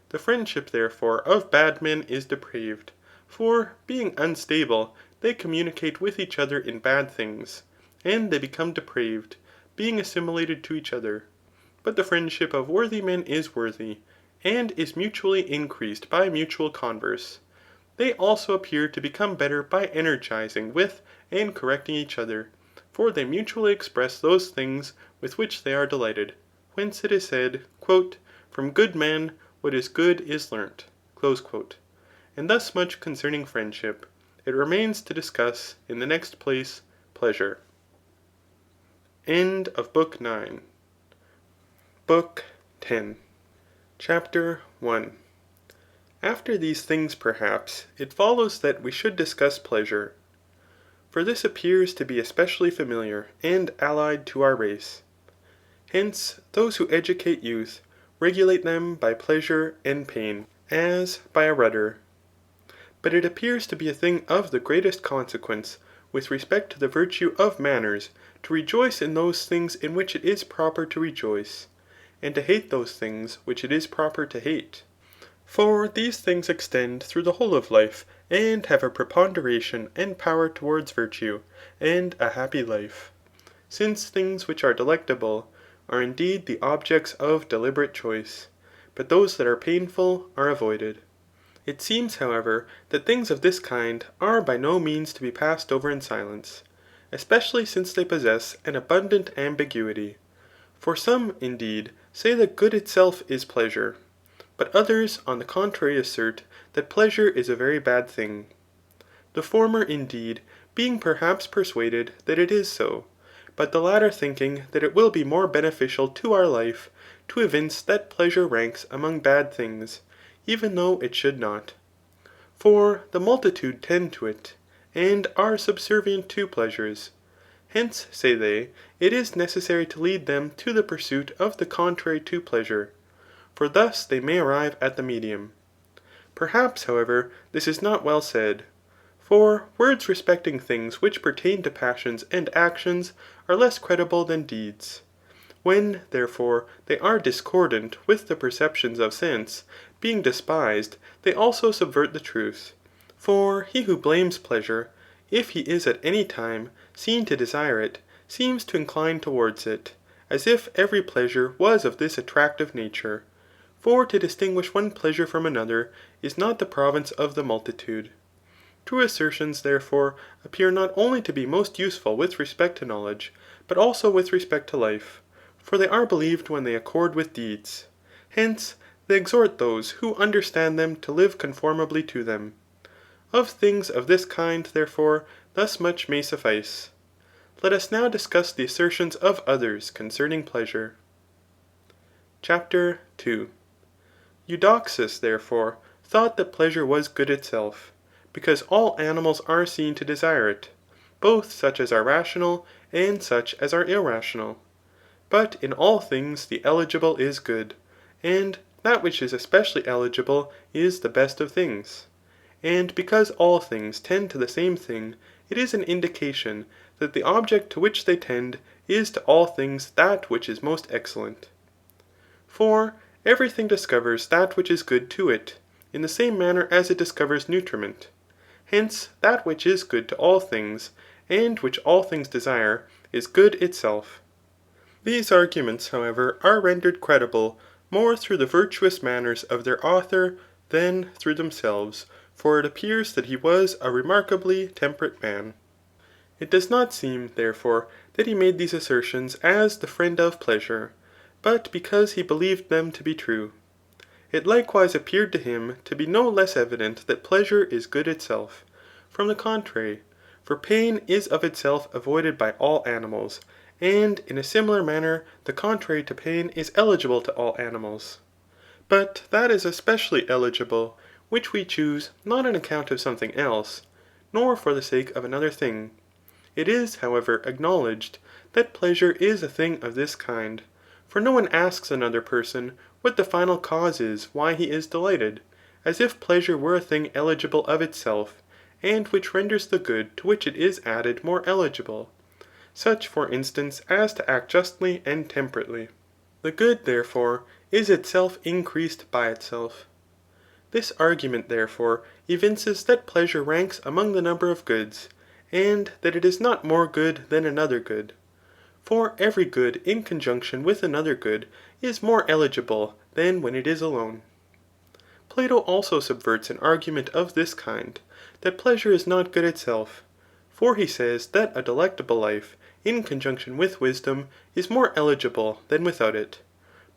The friendship, therefore, of bad men is depraved, for, being unstable, they communicate with each other in bad things, and they become depraved, being assimilated to each other. But the friendship of worthy men is worthy, and is mutually increased by mutual converse. They also appear to become better by energizing with and correcting each other, for they mutually express those things with which they are delighted. Whence it is said, From good men what is good is learnt. And thus much concerning friendship. It remains to discuss, in the next place, pleasure. End of Book 9. Book 10. Chapter 1. After these things perhaps, it follows that we should discuss pleasure. For this appears to be especially familiar and allied to our race. Hence, those who educate youth, regulate them by pleasure and pain, as by a rudder. But it appears to be a thing of the greatest consequence, with respect to the virtue of manners, to rejoice in those things in which it is proper to rejoice, and to hate those things which it is proper to hate. For these things extend through the whole of life, and have a preponderation and power towards virtue, and a happy life. Since things which are delectable are indeed the objects of deliberate choice, but those that are painful are avoided. It seems, however, that things of this kind are by no means to be passed over in silence, especially since they possess an abundant ambiguity. For some, indeed, say that good itself is pleasure, but others on the contrary assert that pleasure is a very bad thing. The former, indeed, being perhaps persuaded that it is so, but the latter thinking that it will be more beneficial to our life to evince that pleasure ranks among bad things, even though it should not. For the multitude tend to it, and are subservient to pleasures. Hence, say they, it is necessary to lead them to the pursuit of the contrary to pleasure, for thus they may arrive at the medium. Perhaps, however, this is not well said. For words respecting things which pertain to passions and actions are less credible than deeds. When, therefore, they are discordant with the perceptions of sense, being despised, they also subvert the truth. For he who blames pleasure, if he is at any time seen to desire it, seems to incline towards it, as if every pleasure was of this attractive nature. For to distinguish one pleasure from another is not the province of the multitude. True assertions, therefore, appear not only to be most useful with respect to knowledge, but also with respect to life, for they are believed when they accord with deeds. Hence, they exhort those who understand them to live conformably to them. Of things of this kind, therefore, thus much may suffice. Let us now discuss the assertions of others concerning pleasure. Chapter 2. Eudoxus, therefore, thought that pleasure was good itself, because all animals are seen to desire it, both such as are rational and such as are irrational. But in all things the eligible is good, and that which is especially eligible is the best of things. And because all things tend to the same thing, it is an indication that the object to which they tend is to all things that which is most excellent. For everything discovers that which is good to it, in the same manner as it discovers nutriment. Hence, that which is good to all things, and which all things desire, is good itself. These arguments, however, are rendered credible more through the virtuous manners of their author than through themselves, for it appears that he was a remarkably temperate man. It does not seem, therefore, that he made these assertions as the friend of pleasure, but because he believed them to be true. It likewise appeared to him to be no less evident that pleasure is good itself. From the contrary, for pain is of itself avoided by all animals, and in a similar manner the contrary to pain is eligible to all animals. But that is especially eligible, which we choose not on account of something else, nor for the sake of another thing. It is, however, acknowledged that pleasure is a thing of this kind, for no one asks another person what the final cause is why he is delighted, as if pleasure were a thing eligible of itself, and which renders the good to which it is added more eligible, such for instance as to act justly and temperately. The good, therefore, is itself increased by itself. This argument, therefore, evinces that pleasure ranks among the number of goods, and that it is not more good than another good. For every good in conjunction with another good is more eligible than when it is alone. Plato also subverts an argument of this kind, that pleasure is not good itself. For he says that a delectable life, in conjunction with wisdom, is more eligible than without it.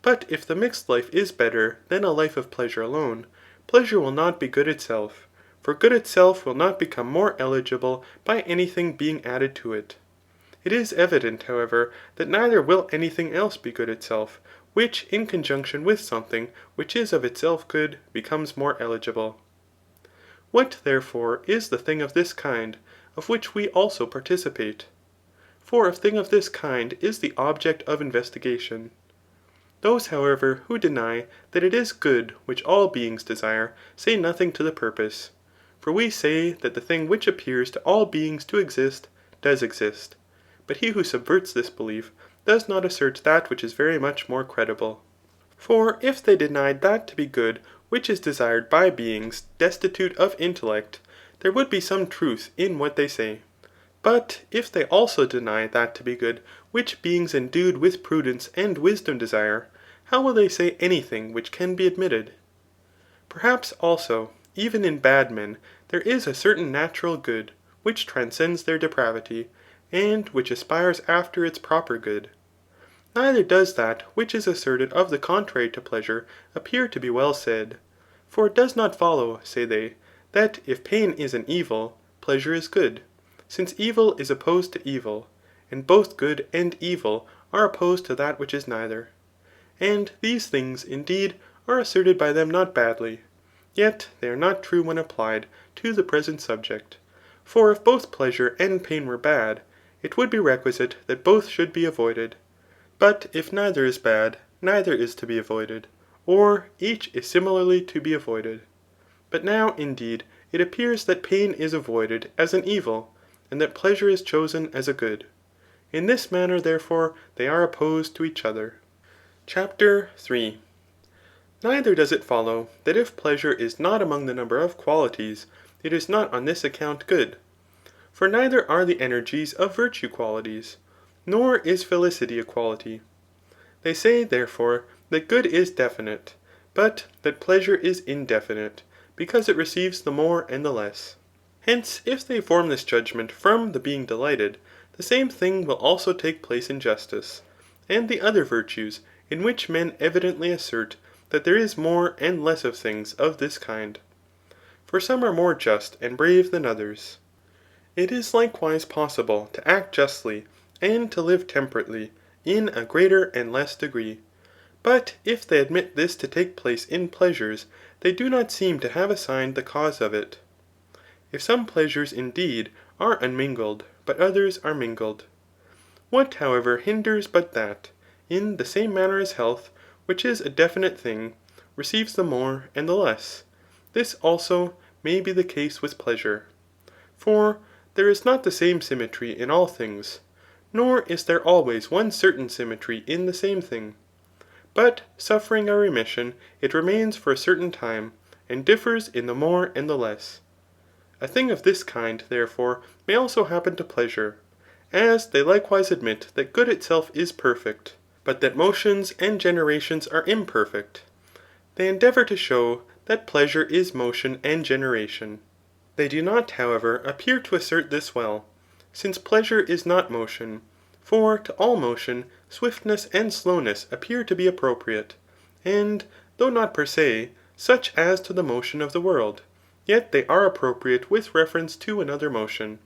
But if the mixed life is better than a life of pleasure alone, pleasure will not be good itself, for good itself will not become more eligible by anything being added to it. It is evident, however, that neither will anything else be good itself, which in conjunction with something which is of itself good, becomes more eligible. What, therefore, is the thing of this kind, of which we also participate? For a thing of this kind is the object of investigation. Those, however, who deny that it is good which all beings desire, say nothing to the purpose. For we say that the thing which appears to all beings to exist, does exist. But he who subverts this belief does not assert that which is very much more credible. For if they denied that to be good which is desired by beings destitute of intellect, there would be some truth in what they say. But if they also deny that to be good which beings endued with prudence and wisdom desire, how will they say anything which can be admitted? Perhaps also, even in bad men there is a certain natural good which transcends their depravity, and which aspires after its proper good. Neither does that which is asserted of the contrary to pleasure appear to be well said. For it does not follow, say they, that if pain is an evil, pleasure is good, since evil is opposed to evil, and both good and evil are opposed to that which is neither. And these things, indeed, are asserted by them not badly, yet they are not true when applied to the present subject. For if both pleasure and pain were bad, it would be requisite that both should be avoided. But if neither is bad, neither is to be avoided, or each is similarly to be avoided. But now, indeed, it appears that pain is avoided as an evil, and that pleasure is chosen as a good. In this manner, therefore, they are opposed to each other. CHAPTER 3. Neither does it follow, that if pleasure is not among the number of qualities, it is not on this account good. For neither are the energies of virtue qualities, nor is felicity a quality. They say, therefore, that good is definite, but that pleasure is indefinite, because it receives the more and the less. Hence, if they form this judgment from the being delighted, the same thing will also take place in justice, and the other virtues, in which men evidently assert that there is more and less of things of this kind. For some are more just and brave than others. It is likewise possible to act justly, and to live temperately, in a greater and less degree. But if they admit this to take place in pleasures, they do not seem to have assigned the cause of it. If some pleasures, indeed, are unmingled, but others are mingled. What, however, hinders but that, in the same manner as health, which is a definite thing, receives the more and the less, this also may be the case with pleasure. For there is not the same symmetry in all things, nor is there always one certain symmetry in the same thing. But suffering a remission, it remains for a certain time, and differs in the more and the less. A thing of this kind, therefore, may also happen to pleasure, as they likewise admit that good itself is perfect, but that motions and generations are imperfect. They endeavour to show that pleasure is motion and generation. They do not, however, appear to assert this well, since pleasure is not motion. For to all motion, swiftness and slowness appear to be appropriate, and, though not per se, such as to the motion of the world, yet they are appropriate with reference to another motion.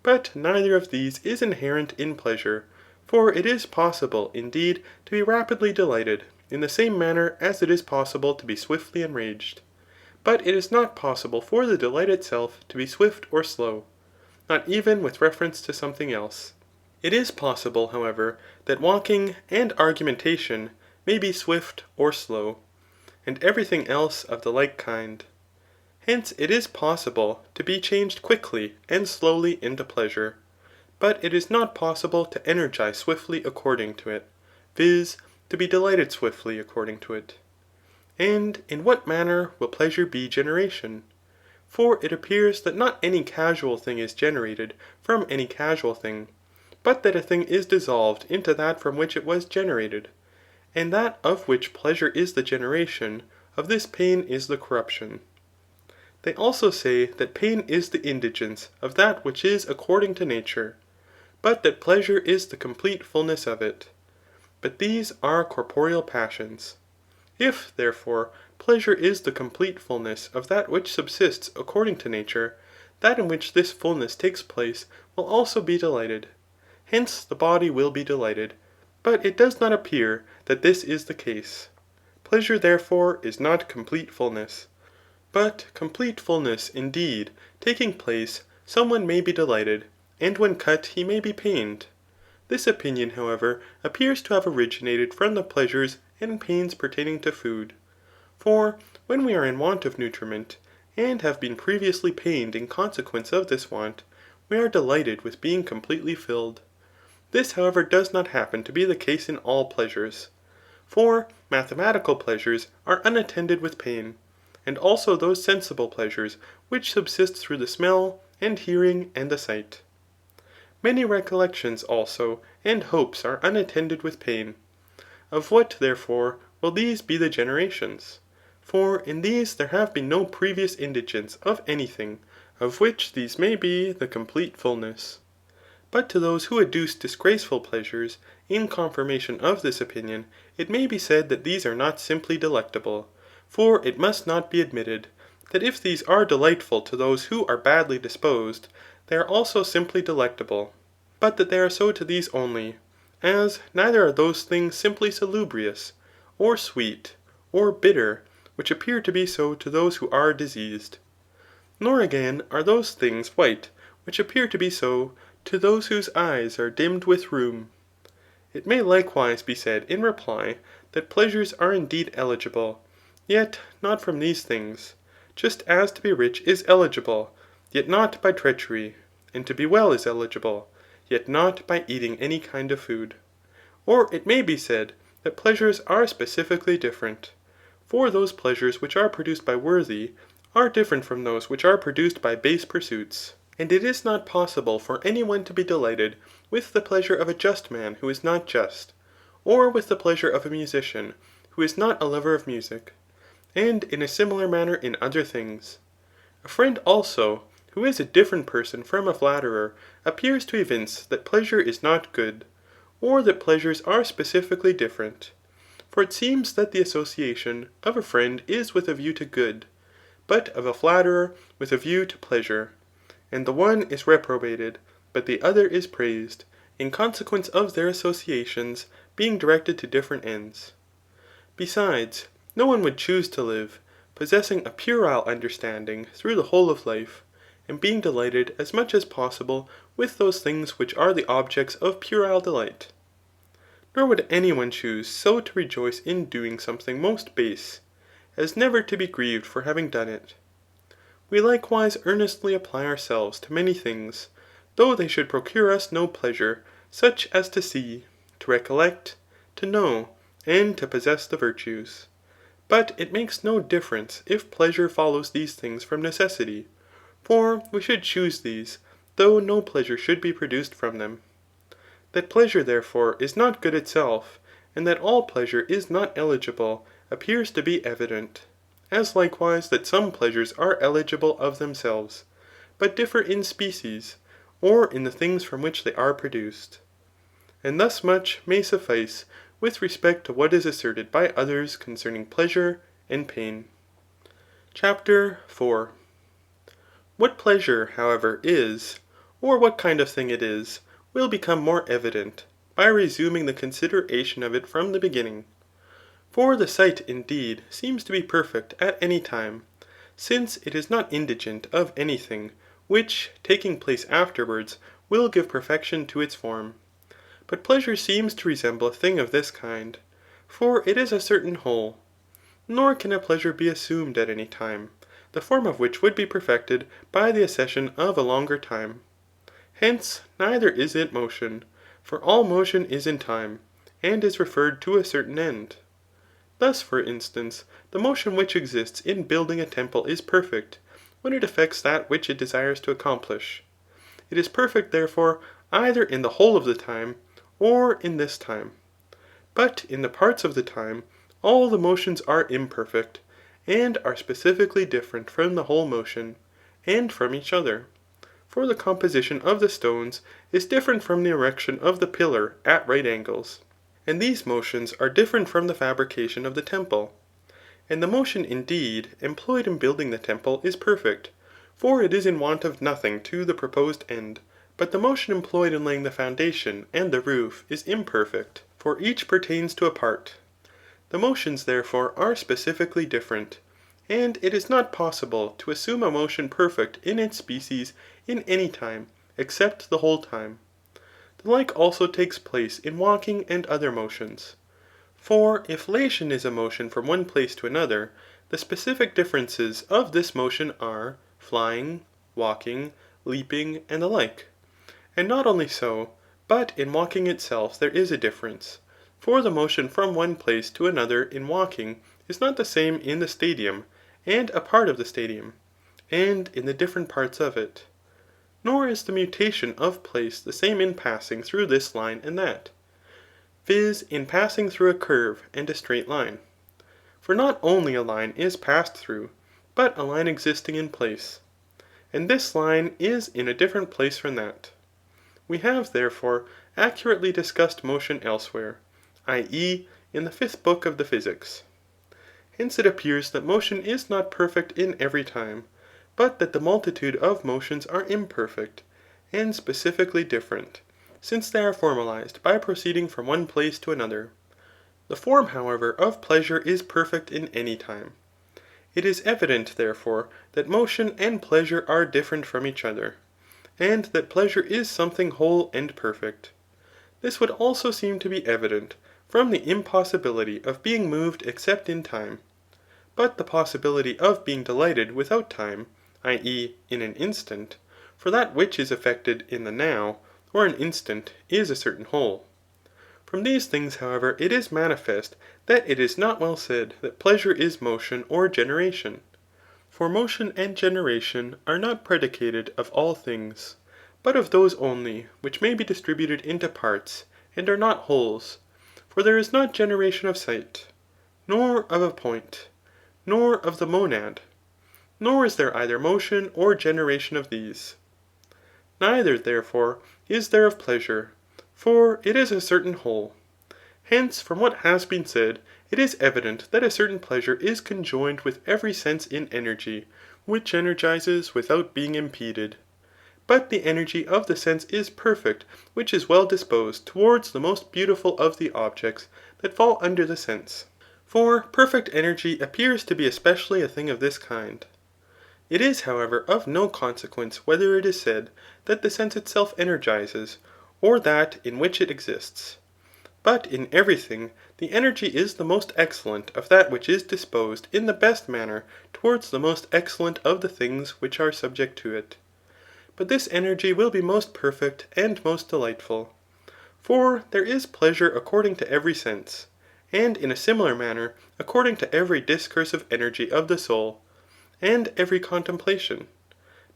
But neither of these is inherent in pleasure, for it is possible, indeed, to be rapidly delighted, in the same manner as it is possible to be swiftly enraged. But it is not possible for the delight itself to be swift or slow, not even with reference to something else. It is possible, however, that walking and argumentation may be swift or slow, and everything else of the like kind. Hence it is possible to be changed quickly and slowly into pleasure, but it is not possible to energize swiftly according to it, viz. To be delighted swiftly according to it. And in what manner will pleasure be generation? For it appears that not any casual thing is generated from any casual thing, but that a thing is dissolved into that from which it was generated, and that of which pleasure is the generation, of this pain is the corruption. They also say that pain is the indigence of that which is according to nature, but that pleasure is the complete fullness of it. But these are corporeal passions. If, therefore, pleasure is the complete fullness of that which subsists according to nature, that in which this fullness takes place will also be delighted. Hence the body will be delighted, but it does not appear that this is the case. Pleasure, therefore, is not complete fullness. But complete fullness, indeed, taking place, someone may be delighted, and when cut he may be pained. This opinion, however, appears to have originated from the pleasures and pains pertaining to food. For when we are in want of nutriment, and have been previously pained in consequence of this want, we are delighted with being completely filled. This, however, does not happen to be the case in all pleasures. For mathematical pleasures are unattended with pain, and also those sensible pleasures which subsist through the smell, and hearing, and the sight. Many recollections also and hopes are unattended with pain. Of what, therefore, will these be the generations? For in these there have been no previous indigence of any thing, of which these may be the complete fulness. But to those who adduce disgraceful pleasures, in confirmation of this opinion, it may be said that these are not simply delectable. For it must not be admitted, that if these are delightful to those who are badly disposed, they are also simply delectable, but that they are so to these only; as neither are those things simply salubrious, or sweet, or bitter, which appear to be so to those who are diseased. Nor again are those things white, which appear to be so to those whose eyes are dimmed with rheum. It may likewise be said in reply, that pleasures are indeed eligible, yet not from these things, just as to be rich is eligible, yet not by treachery, and to be well is eligible, yet not by eating any kind of food. Or it may be said, that pleasures are specifically different. For those pleasures which are produced by worthy, are different from those which are produced by base pursuits. And it is not possible for any one to be delighted with the pleasure of a just man who is not just, or with the pleasure of a musician who is not a lover of music. And in a similar manner in other things. A friend also, who is a different person from a flatterer, appears to evince that pleasure is not good, or that pleasures are specifically different. For it seems that the association of a friend is with a view to good, but of a flatterer with a view to pleasure. And the one is reprobated, but the other is praised, in consequence of their associations being directed to different ends. Besides, no one would choose to live, possessing a puerile understanding through the whole of life, and being delighted as much as possible with those things which are the objects of puerile delight. Nor would any one choose so to rejoice in doing something most base, as never to be grieved for having done it. We likewise earnestly apply ourselves to many things, though they should procure us no pleasure, such as to see, to recollect, to know, and to possess the virtues. But it makes no difference if pleasure follows these things from necessity, for we should choose these, though no pleasure should be produced from them. That pleasure therefore is not good itself, and that all pleasure is not eligible, appears to be evident. As likewise that some pleasures are eligible of themselves, but differ in species, or in the things from which they are produced. And thus much may suffice with respect to what is asserted by others concerning pleasure and pain. CHAPTER 4. What pleasure, however, is, or what kind of thing it is, will become more evident, by resuming the consideration of it from the beginning. For the sight, indeed, seems to be perfect at any time, since it is not indigent of any thing, which, taking place afterwards, will give perfection to its form. But pleasure seems to resemble a thing of this kind, for it is a certain whole. Nor can a pleasure be assumed at any time, the form of which would be perfected by the accession of a longer time. Hence, neither is it motion, for all motion is in time, and is referred to a certain end. Thus, for instance, the motion which exists in building a temple is perfect, when it effects that which it desires to accomplish. It is perfect, therefore, either in the whole of the time, or in this time. But in the parts of the time, all the motions are imperfect, and are specifically different from the whole motion, and from each other. For the composition of the stones is different from the erection of the pillar at right angles. And these motions are different from the fabrication of the temple. And the motion, indeed, employed in building the temple is perfect, for it is in want of nothing to the proposed end. But the motion employed in laying the foundation and the roof is imperfect, for each pertains to a part. The motions, therefore, are specifically different, and it is not possible to assume a motion perfect in its species in any time, except the whole time. The like also takes place in walking and other motions. For if lation is a motion from one place to another, the specific differences of this motion are flying, walking, leaping, and the like. And not only so, but in walking itself there is a difference. For the motion from one place to another in walking is not the same in the stadium, and a part of the stadium, and in the different parts of it. Nor is the mutation of place the same in passing through this line and that, viz. in passing through a curve and a straight line. For not only a line is passed through, but a line existing in place. And this line is in a different place from that. We have, therefore, accurately discussed motion elsewhere, i.e. in the 5th book of the Physics. Hence it appears that motion is not perfect in every time, but that the multitude of motions are imperfect, and specifically different, since they are formalized by proceeding from one place to another. The form, however, of pleasure is perfect in any time. It is evident, therefore, that motion and pleasure are different from each other, and that pleasure is something whole and perfect. This would also seem to be evident from the impossibility of being moved except in time. But the possibility of being delighted without time, i.e. in an instant, for that which is effected in the now, or an instant, is a certain whole. From these things, however, it is manifest that it is not well said that pleasure is motion or generation. For motion and generation are not predicated of all things, but of those only which may be distributed into parts, and are not wholes. For there is not generation of sight, nor of a point, nor of the monad, nor is there either motion or generation of these. Neither, therefore, is there of pleasure, for it is a certain whole. Hence, from what has been said, it is evident that a certain pleasure is conjoined with every sense in energy, which energizes without being impeded. But the energy of the sense is perfect, which is well disposed towards the most beautiful of the objects that fall under the sense. For perfect energy appears to be especially a thing of this kind. It is, however, of no consequence whether it is said that the sense itself energizes, or that in which it exists. But in every thing, the energy is the most excellent of that which is disposed in the best manner towards the most excellent of the things which are subject to it. But this energy will be most perfect and most delightful. For there is pleasure according to every sense, and in a similar manner according to every discursive energy of the soul, and every contemplation.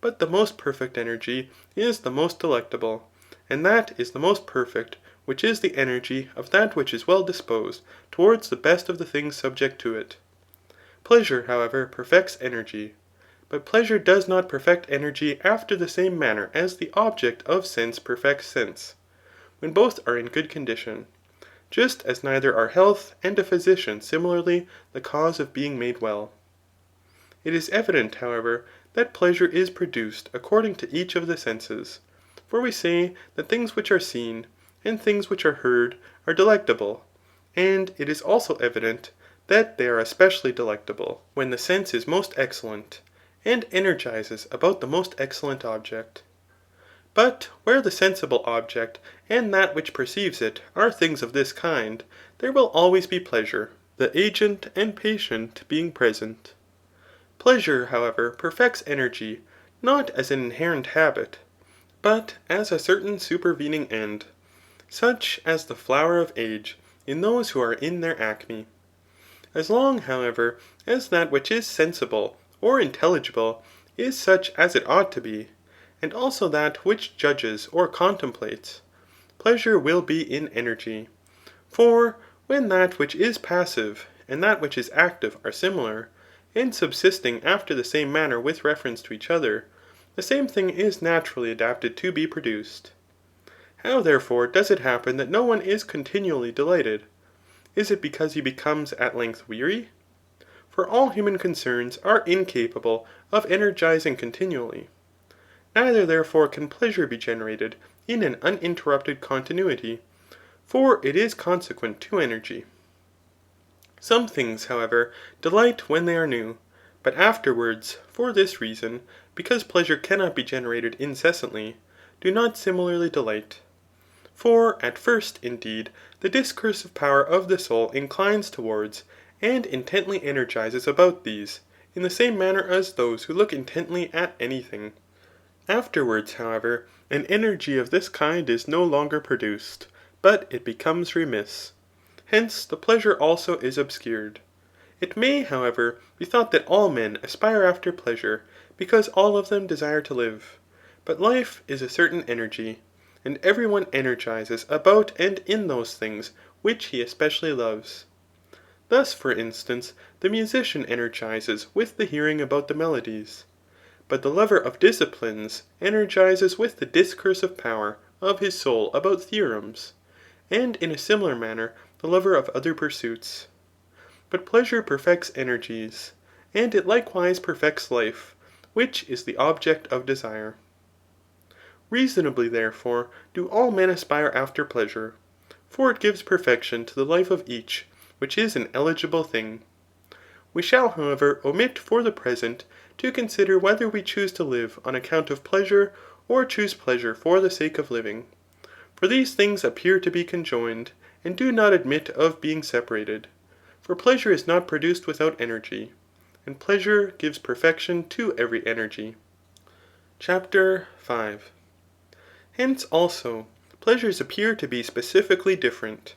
But the most perfect energy is the most delectable, and that is the most perfect, which is the energy of that which is well disposed towards the best of the things subject to it. Pleasure, however, perfects energy. But pleasure does not perfect energy after the same manner as the object of sense perfects sense, when both are in good condition, just as neither are health and a physician similarly the cause of being made well. It is evident, however, that pleasure is produced according to each of the senses. For we say that things which are seen, and things which are heard, are delectable. And it is also evident that they are especially delectable, when the sense is most excellent, and energizes about the most excellent object. But where the sensible object, and that which perceives it, are things of this kind, there will always be pleasure, the agent and patient being present. Pleasure, however, perfects energy, not as an inherent habit, but as a certain supervening end, such as the flower of age in those who are in their acme. As long, however, as that which is sensible or intelligible is such as it ought to be, and also that which judges or contemplates, pleasure will be in energy. For when that which is passive and that which is active are similar, and subsisting after the same manner with reference to each other, the same thing is naturally adapted to be produced. How therefore does it happen that no one is continually delighted? Is it because he becomes at length weary? For all human concerns are incapable of energizing continually. Neither therefore can pleasure be generated in an uninterrupted continuity, for it is consequent to energy. Some things, however, delight when they are new, but afterwards, for this reason, because pleasure cannot be generated incessantly, do not similarly delight. For at first, indeed, the discursive power of the soul inclines towards, and intently energizes about these, in the same manner as those who look intently at anything. Afterwards, however, an energy of this kind is no longer produced, but it becomes remiss. Hence, the pleasure also is obscured. It may, however, be thought that all men aspire after pleasure, because all of them desire to live. But life is a certain energy, and every one energizes about and in those things which he especially loves. Thus, for instance, the musician energizes with the hearing about the melodies, but the lover of disciplines energizes with the discursive power of his soul about theorems, and in a similar manner the lover of other pursuits. But pleasure perfects energies, and it likewise perfects life, which is the object of desire. Reasonably, therefore, do all men aspire after pleasure, for it gives perfection to the life of each, which is an eligible thing. We shall, however, omit for the present to consider whether we choose to live on account of pleasure, or choose pleasure for the sake of living. For these things appear to be conjoined, and do not admit of being separated. For pleasure is not produced without energy, and pleasure gives perfection to every energy. Chapter 5. Hence also, pleasures appear to be specifically different.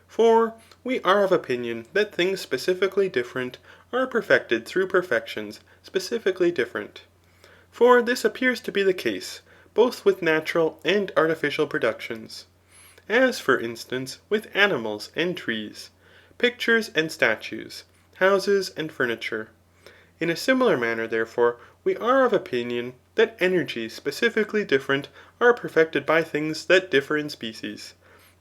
For we are of opinion that things specifically different are perfected through perfections specifically different. For this appears to be the case, both with natural and artificial productions. As for instance with animals and trees, pictures and statues, houses and furniture. In a similar manner, therefore, we are of opinion that energies specifically different are perfected by things that differ in species.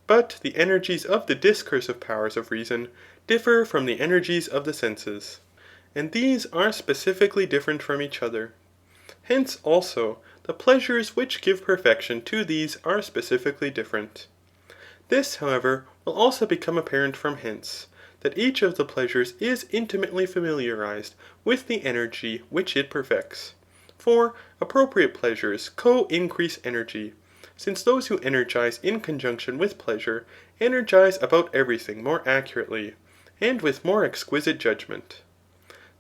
But the energies of the discursive powers of reason differ from the energies of the senses, and these are specifically different from each other. Hence, also, the pleasures which give perfection to these are specifically different. This, however, will also become apparent from hence, that each of the pleasures is intimately familiarized with the energy which it perfects. For appropriate pleasures co-increase energy, since those who energize in conjunction with pleasure energize about everything more accurately, and with more exquisite judgment.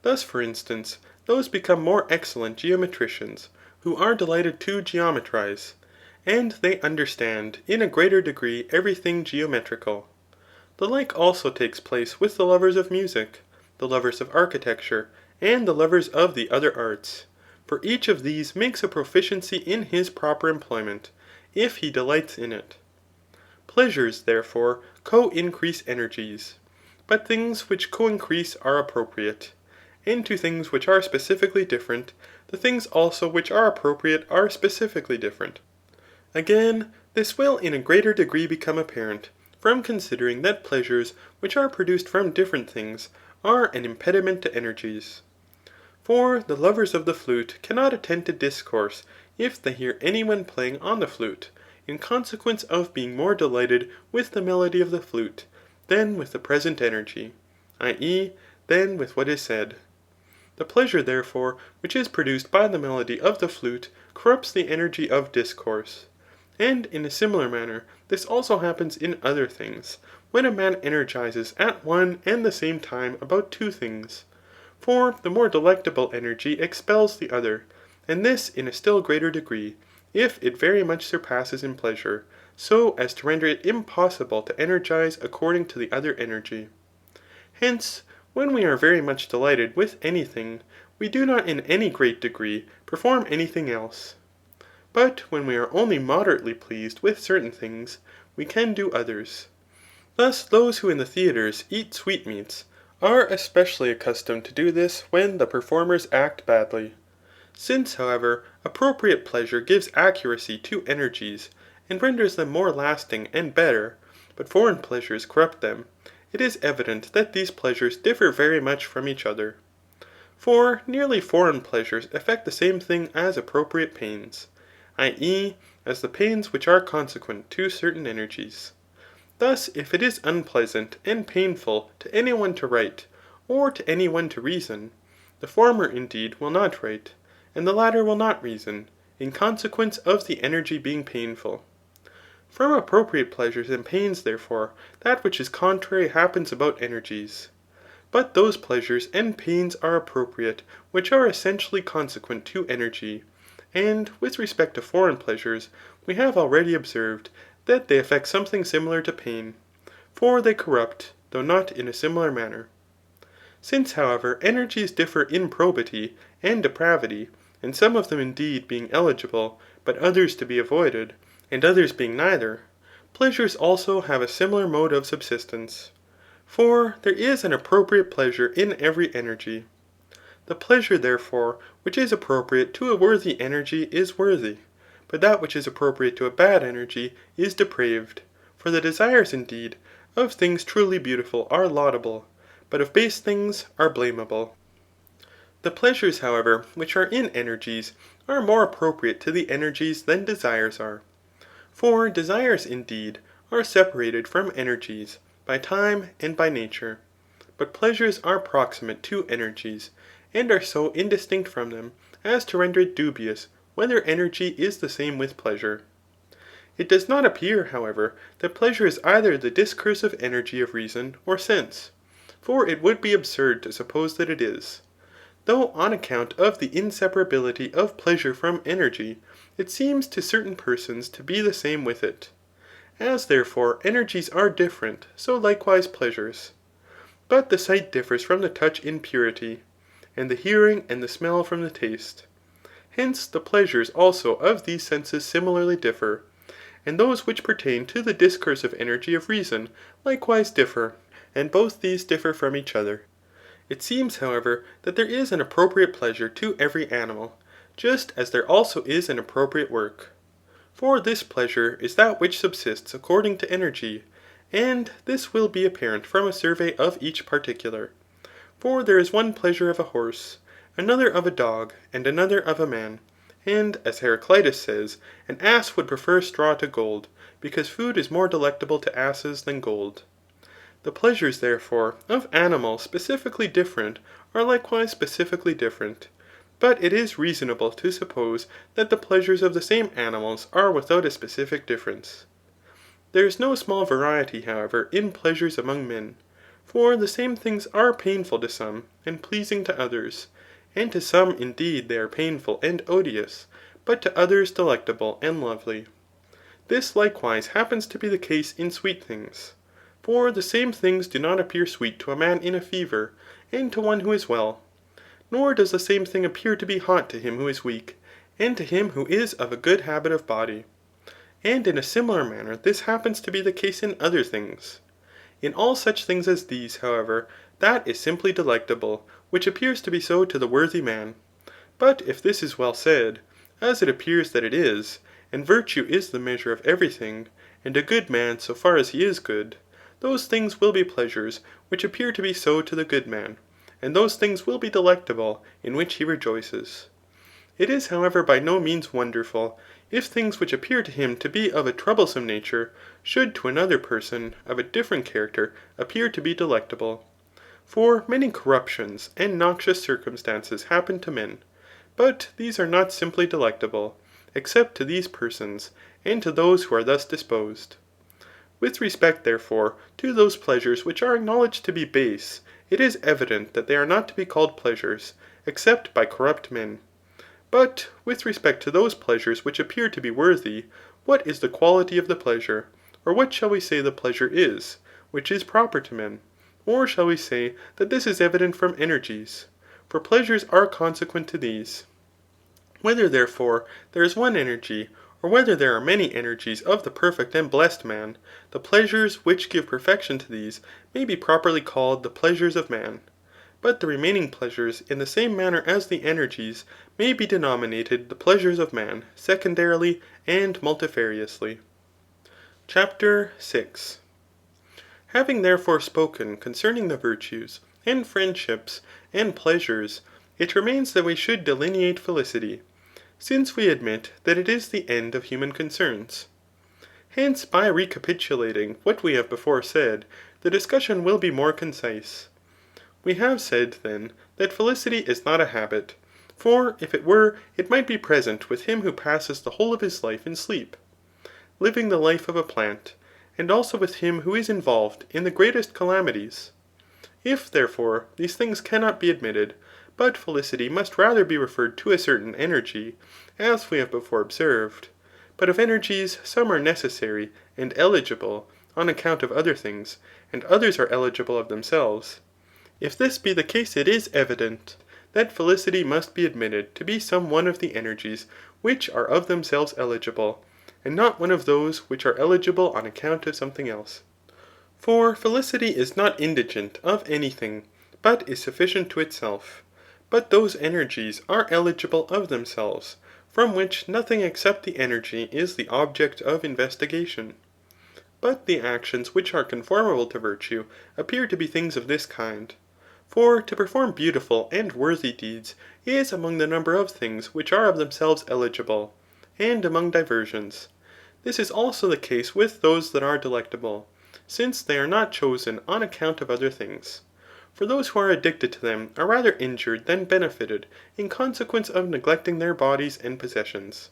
Thus, for instance, those become more excellent geometricians, who are delighted to geometrize, and they understand in a greater degree everything geometrical. The like also takes place with the lovers of music, the lovers of architecture, and the lovers of the other arts. For each of these makes a proficiency in his proper employment, if he delights in it. Pleasures, therefore, co-increase energies, but things which co-increase are appropriate. And to things which are specifically different, the things also which are appropriate are specifically different. Again, this will in a greater degree become apparent, from considering that pleasures which are produced from different things are an impediment to energies. For the lovers of the flute cannot attend to discourse if they hear any one playing on the flute, in consequence of being more delighted with the melody of the flute, than with the present energy, i.e. than with what is said. The pleasure, therefore, which is produced by the melody of the flute corrupts the energy of discourse. And in a similar manner, this also happens in other things, when a man energizes at one and the same time about two things. For the more delectable energy expels the other, and this in a still greater degree, if it very much surpasses in pleasure, so as to render it impossible to energize according to the other energy. Hence, when we are very much delighted with anything, we do not in any great degree perform anything else. But when we are only moderately pleased with certain things, we can do others. Thus those who in the theatres eat sweetmeats are especially accustomed to do this when the performers act badly. Since, however, appropriate pleasure gives accuracy to energies, and renders them more lasting and better, but foreign pleasures corrupt them, it is evident that these pleasures differ very much from each other. For nearly foreign pleasures effect the same thing as appropriate pains, i.e. as the pains which are consequent to certain energies. Thus if it is unpleasant and painful to any one to write, or to any one to reason, the former indeed will not write, and the latter will not reason, in consequence of the energy being painful. From appropriate pleasures and pains, therefore, that which is contrary happens about energies. But those pleasures and pains are appropriate which are essentially consequent to energy. And with respect to foreign pleasures, we have already observed that they effect something similar to pain, for they corrupt, though not in a similar manner. Since, however, energies differ in probity and depravity, and some of them indeed being eligible, but others to be avoided, and others being neither, pleasures also have a similar mode of subsistence. For there is an appropriate pleasure in every energy. The pleasure, therefore, which is appropriate to a worthy energy is worthy, but that which is appropriate to a bad energy is depraved. For the desires, indeed, of things truly beautiful are laudable, but of base things are blameable. The pleasures, however, which are in energies, are more appropriate to the energies than desires are. For desires, indeed, are separated from energies by time and by nature, but pleasures are proximate to energies, and are so indistinct from them as to render it dubious whether energy is the same with pleasure. It does not appear, however, that pleasure is either the discursive energy of reason or sense, for it would be absurd to suppose that it is. Though on account of the inseparability of pleasure from energy, it seems to certain persons to be the same with it. As therefore energies are different, so likewise pleasures. But the sight differs from the touch in purity, and the hearing and the smell from the taste. Hence the pleasures also of these senses similarly differ, and those which pertain to the discursive energy of reason likewise differ, and both these differ from each other. It seems, however, that there is an appropriate pleasure to every animal, just as there also is an appropriate work. For this pleasure is that which subsists according to energy, and this will be apparent from a survey of each particular. For there is one pleasure of a horse, another of a dog, and another of a man. And as Heraclitus says, an ass would prefer straw to gold, because food is more delectable to asses than gold. The pleasures, therefore, of animals specifically different are likewise specifically different. But it is reasonable to suppose that the pleasures of the same animals are without a specific difference. There is no small variety, however, in pleasures among men. For the same things are painful to some, and pleasing to others. And to some indeed they are painful and odious, but to others delectable and lovely. This likewise happens to be the case in sweet things. For the same things do not appear sweet to a man in a fever, and to one who is well. Nor does the same thing appear to be hot to him who is weak, and to him who is of a good habit of body. And in a similar manner this happens to be the case in other things. In all such things as these, however, that is simply delectable, which appears to be so to the worthy man. But if this is well said, as it appears that it is, and virtue is the measure of everything, and a good man so far as he is good, those things will be pleasures which appear to be so to the good man, and those things will be delectable in which he rejoices. It is however by no means wonderful, if things which appear to him to be of a troublesome nature, should to another person of a different character appear to be delectable. For many corruptions and noxious circumstances happen to men, but these are not simply delectable, except to these persons, and to those who are thus disposed. With respect, therefore, to those pleasures which are acknowledged to be base, it is evident that they are not to be called pleasures, except by corrupt men. But with respect to those pleasures which appear to be worthy, what is the quality of the pleasure, or what shall we say the pleasure is, which is proper to men? Or shall we say that this is evident from energies? For pleasures are consequent to these. Whether, therefore, there is one energy, or whether there are many energies of the perfect and blessed man, the pleasures which give perfection to these may be properly called the pleasures of man. But the remaining pleasures in the same manner as the energies may be denominated the pleasures of man secondarily and multifariously. CHAPTER 6. Having therefore spoken concerning the virtues, and friendships, and pleasures, it remains that we should delineate felicity, since we admit that it is the end of human concerns. Hence by recapitulating what we have before said, the discussion will be more concise. We have said, then, that felicity is not a habit, for if it were, it might be present with him who passes the whole of his life in sleep, living the life of a plant, and also with him who is involved in the greatest calamities. If, therefore, these things cannot be admitted, but felicity must rather be referred to a certain energy, as we have before observed. But of energies some are necessary and eligible on account of other things, and others are eligible of themselves. If this be the case, it is evident that felicity must be admitted to be some one of the energies which are of themselves eligible, and not one of those which are eligible on account of something else. For felicity is not indigent of any thing, but is sufficient to itself. But those energies are eligible of themselves, from which nothing except the energy is the object of investigation. But the actions which are conformable to virtue appear to be things of this kind. For to perform beautiful and worthy deeds is among the number of things which are of themselves eligible, and among diversions. This is also the case with those that are delectable, since they are not chosen on account of other things. For those who are addicted to them are rather injured than benefited in consequence of neglecting their bodies and possessions.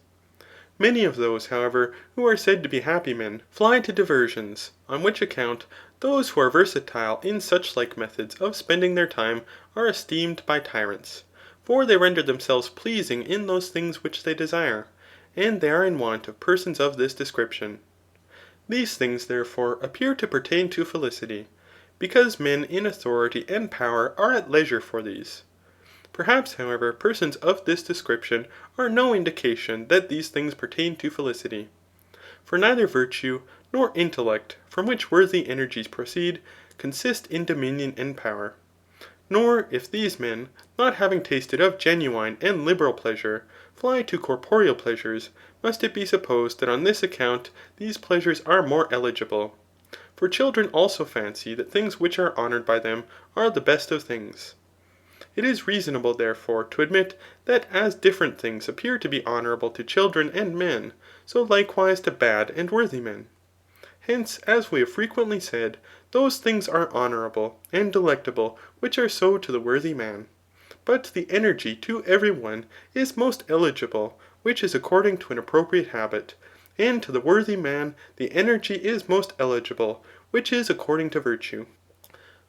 Many of those, however, who are said to be happy men, fly to diversions, on which account those who are versatile in such like methods of spending their time are esteemed by tyrants. For they render themselves pleasing in those things which they desire, and they are in want of persons of this description. These things, therefore, appear to pertain to felicity, because men in authority and power are at leisure for these. Perhaps, however, persons of this description are no indication that these things pertain to felicity. For neither virtue, nor intellect, from which worthy energies proceed, consist in dominion and power. Nor if these men, not having tasted of genuine and liberal pleasure, fly to corporeal pleasures, must it be supposed that on this account these pleasures are more eligible. For children also fancy that things which are honoured by them are the best of things. It is reasonable, therefore, to admit that as different things appear to be honourable to children and men, so likewise to bad and worthy men. Hence, as we have frequently said, those things are honourable and delectable which are so to the worthy man. But the energy to every one is most eligible which is according to an appropriate habit, and to the worthy man the energy is most eligible which is according to virtue.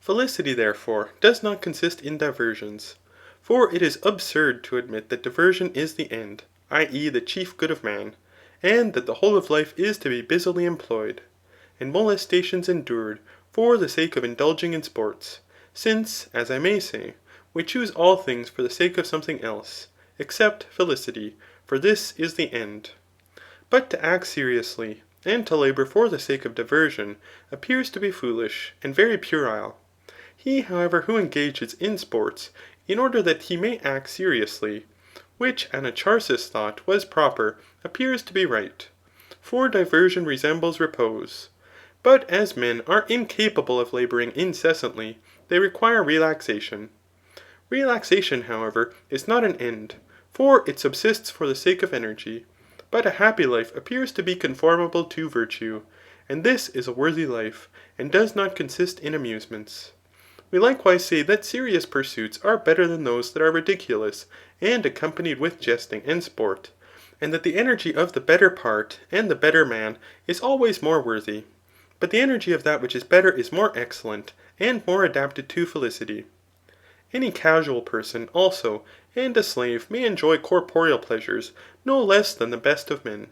Felicity, therefore, does not consist in diversions. For it is absurd to admit that diversion is the end, i.e. the chief good of man, and that the whole of life is to be busily employed, and molestations endured for the sake of indulging in sports, since, as I may say, we choose all things for the sake of something else, except felicity, for this is the end. But to act seriously, and to labour for the sake of diversion, appears to be foolish, and very puerile. He, however, who engages in sports, in order that he may act seriously, which Anacharsis thought was proper, appears to be right. For diversion resembles repose. But as men are incapable of labouring incessantly, they require relaxation. Relaxation, however, is not an end, for it subsists for the sake of energy. But a happy life appears to be conformable to virtue, and this is a worthy life, and does not consist in amusements. We likewise say that serious pursuits are better than those that are ridiculous, and accompanied with jesting and sport, and that the energy of the better part and the better man is always more worthy. But the energy of that which is better is more excellent, and more adapted to felicity. Any casual person, also, and a slave may enjoy corporeal pleasures no less than the best of men.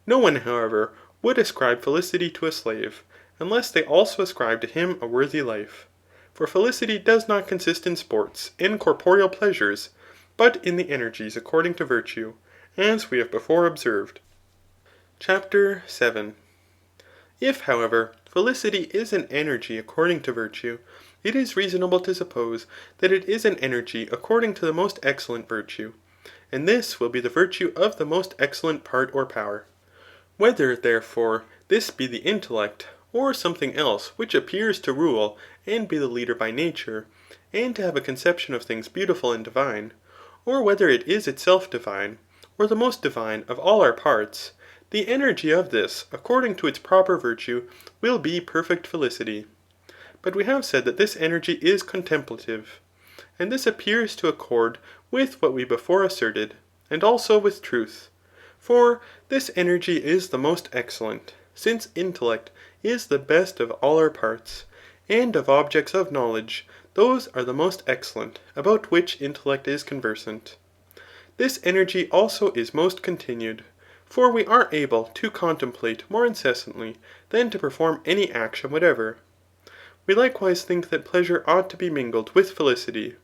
No one, however, would ascribe felicity to a slave, unless they also ascribe to him a worthy life. For felicity does not consist in sports and corporeal pleasures, but in the energies according to virtue, as we have before observed. CHAPTER 7. If, however, felicity is an energy according to virtue, it is reasonable to suppose that it is an energy according to the most excellent virtue, and this will be the virtue of the most excellent part or power. Whether, therefore, this be the intellect, or something else which appears to rule and be the leader by nature, and to have a conception of things beautiful and divine, or whether it is itself divine, or the most divine of all our parts, the energy of this, according to its proper virtue, will be perfect felicity. But we have said that this energy is contemplative, and this appears to accord with what we before asserted, and also with truth. For this energy is the most excellent, since intellect is the best of all our parts, and of objects of knowledge, those are the most excellent, about which intellect is conversant. This energy also is most continued, for we are able to contemplate more incessantly than to perform any action whatever. We likewise think that pleasure ought to be mingled with felicity.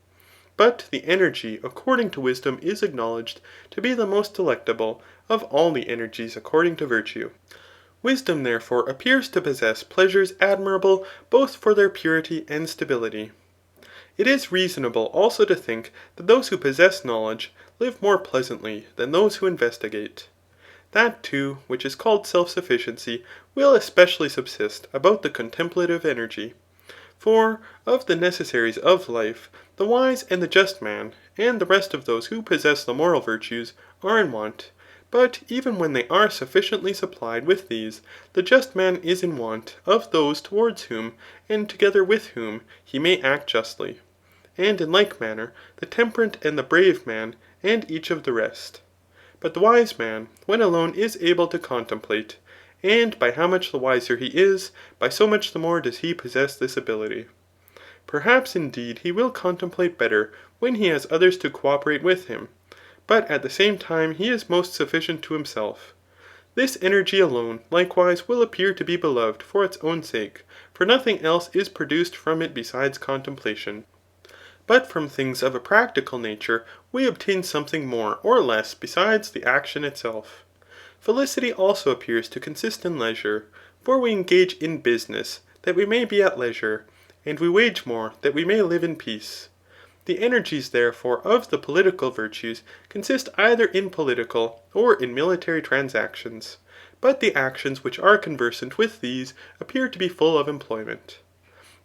But the energy according to wisdom is acknowledged to be the most delectable of all the energies according to virtue. Wisdom therefore appears to possess pleasures admirable both for their purity and stability. It is reasonable also to think that those who possess knowledge live more pleasantly than those who investigate. That too which is called self*sufficiency will especially subsist about the contemplative energy. For of the necessaries of life, the wise and the just man, and the rest of those who possess the moral virtues, are in want. But even when they are sufficiently supplied with these, the just man is in want of those towards whom, and together with whom, he may act justly. And in like manner, the temperate and the brave man, and each of the rest. But the wise man, when alone, is able to contemplate, and by how much the wiser he is, by so much the more does he possess this ability. Perhaps indeed he will contemplate better when he has others to co*operate with him, but at the same time he is most sufficient to himself. This energy alone, likewise, will appear to be beloved for its own sake, for nothing else is produced from it besides contemplation. But from things of a practical nature we obtain something more or less besides the action itself. Felicity also appears to consist in leisure, for we engage in business that we may be at leisure, and we wage more that we may live in peace. The energies therefore of the political virtues consist either in political or in military transactions, but the actions which are conversant with these appear to be full of employment.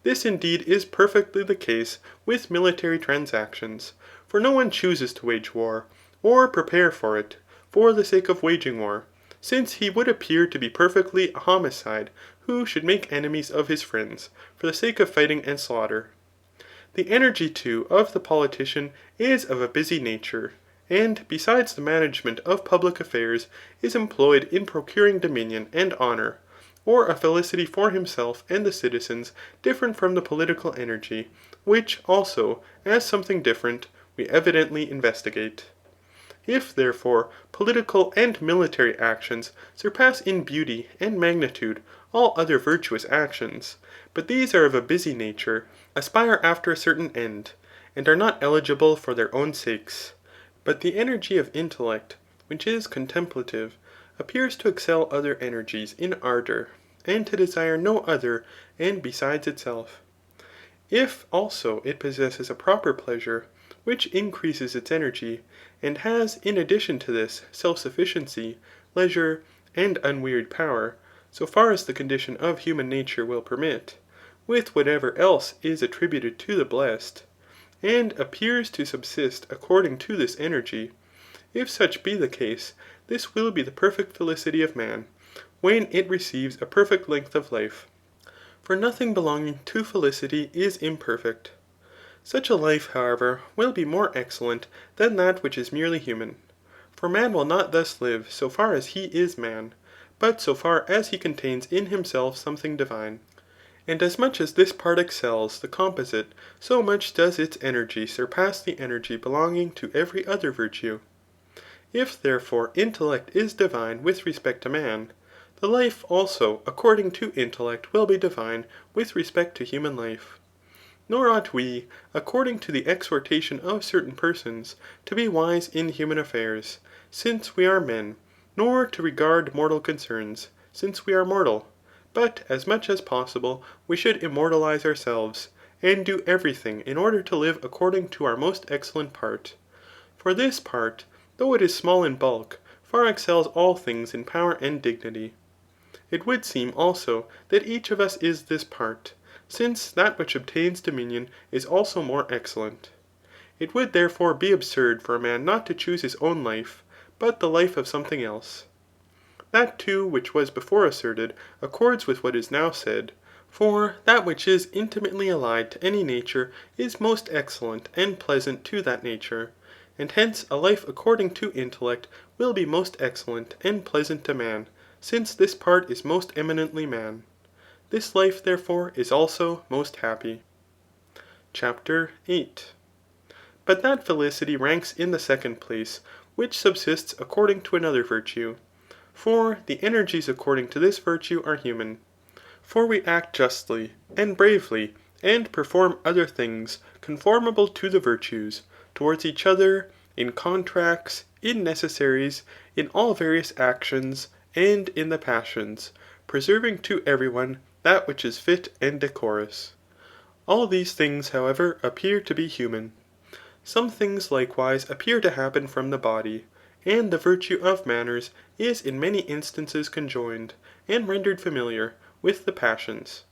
This indeed is perfectly the case with military transactions, for no one chooses to wage war, or prepare for it, for the sake of waging war, since he would appear to be perfectly a homicide who should make enemies of his friends, for the sake of fighting and slaughter. The energy too of the politician is of a busy nature, and besides the management of public affairs, is employed in procuring dominion and honour, or a felicity for himself and the citizens different from the political energy, which also, as something different, we evidently investigate. If, therefore, political and military actions surpass in beauty and magnitude all other virtuous actions, but these are of a busy nature, aspire after a certain end, and are not eligible for their own sakes. But the energy of intellect, which is contemplative, appears to excel other energies in ardour, and to desire no other and besides itself. If also it possesses a proper pleasure, which increases its energy, and has in addition to this self*sufficiency, leisure, and unwearied power, so far as the condition of human nature will permit, with whatever else is attributed to the blessed, and appears to subsist according to this energy, if such be the case, this will be the perfect felicity of man, when it receives a perfect length of life. For nothing belonging to felicity is imperfect. Such a life, however, will be more excellent than that which is merely human. For man will not thus live so far as he is man, but so far as he contains in himself something divine. And as much as this part excels the composite, so much does its energy surpass the energy belonging to every other virtue. If therefore intellect is divine with respect to man, the life also according to intellect will be divine with respect to human life. Nor ought we, according to the exhortation of certain persons, to be wise in human affairs, since we are men, nor to regard mortal concerns, since we are mortal. But as much as possible we should immortalize ourselves, and do every thing in order to live according to our most excellent part. For this part, though it is small in bulk, far excels all things in power and dignity. It would seem also that each of us is this part, since that which obtains dominion is also more excellent. It would therefore be absurd for a man not to choose his own life, but the life of something else. That too which was before asserted accords with what is now said. For that which is intimately allied to any nature is most excellent and pleasant to that nature. And hence a life according to intellect will be most excellent and pleasant to man, since this part is most eminently man. This life, therefore, is also most happy. CHAPTER 8. But that felicity ranks in the second place, which subsists according to another virtue. For the energies according to this virtue are human. For we act justly, and bravely, and perform other things conformable to the virtues, towards each other, in contracts, in necessaries, in all various actions, and in the passions. preserving to every one that which is fit and decorous. All these things, however, appear to be human. Some things likewise appear to happen from the body, and the virtue of manners is in many instances conjoined, and rendered familiar, with the passions.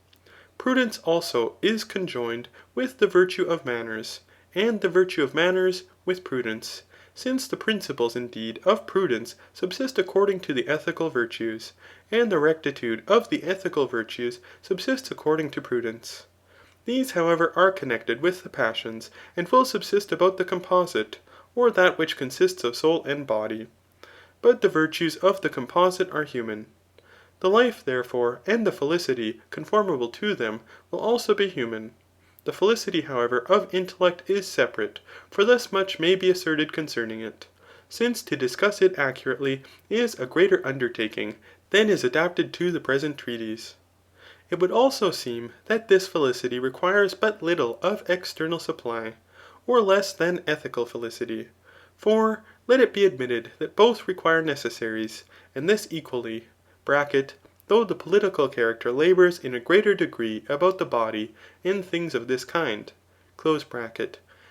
Prudence also is conjoined with the virtue of manners, and the virtue of manners with prudence, since the principles indeed of prudence subsist according to the ethical virtues, and the rectitude of the ethical virtues subsists according to prudence. These, however, are connected with the passions, and will subsist about the composite, or that which consists of soul and body. But the virtues of the composite are human. The life, therefore, and the felicity conformable to them will also be human. The felicity, however, of intellect is separate, for thus much may be asserted concerning it, since to discuss it accurately is a greater undertaking than is adapted to the present treatise. It would also seem that this felicity requires but little of external supply, or less than ethical felicity. For let it be admitted that both require necessaries, and this equally, (though the political character labours in a greater degree about the body and things of this kind),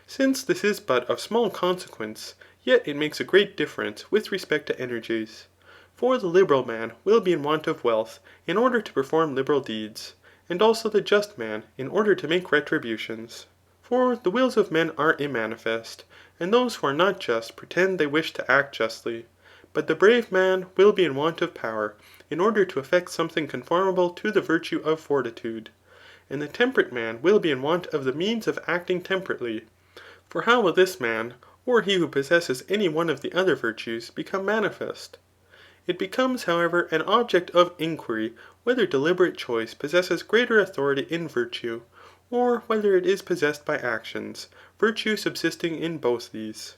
since this is but of small consequence, yet it makes a great difference with respect to energies. For the liberal man will be in want of wealth in order to perform liberal deeds, and also the just man in order to make retributions. For the wills of men are immanifest, and those who are not just pretend they wish to act justly. But the brave man will be in want of power in order to effect something conformable to the virtue of fortitude. And the temperate man will be in want of the means of acting temperately. For how will this man, or he who possesses any one of the other virtues, become manifest? It becomes, however, an object of inquiry whether deliberate choice possesses greater authority in virtue, or whether it is possessed by actions, virtue subsisting in both these.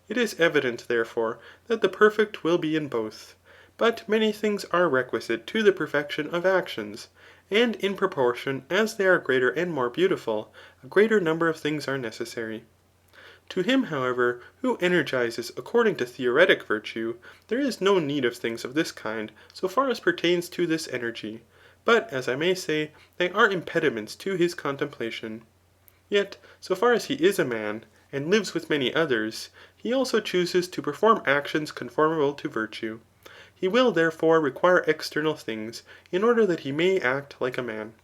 It is evident, therefore, that the perfect will be in both. But many things are requisite to the perfection of actions, and in proportion as they are greater and more beautiful, a greater number of things are necessary. To him, however, who energizes according to theoretic virtue, there is no need of things of this kind so far as pertains to this energy, but as I may say, they are impediments to his contemplation. Yet, so far as he is a man, and lives with many others, he also chooses to perform actions conformable to virtue. He will therefore require external things, in order that he may act like a man.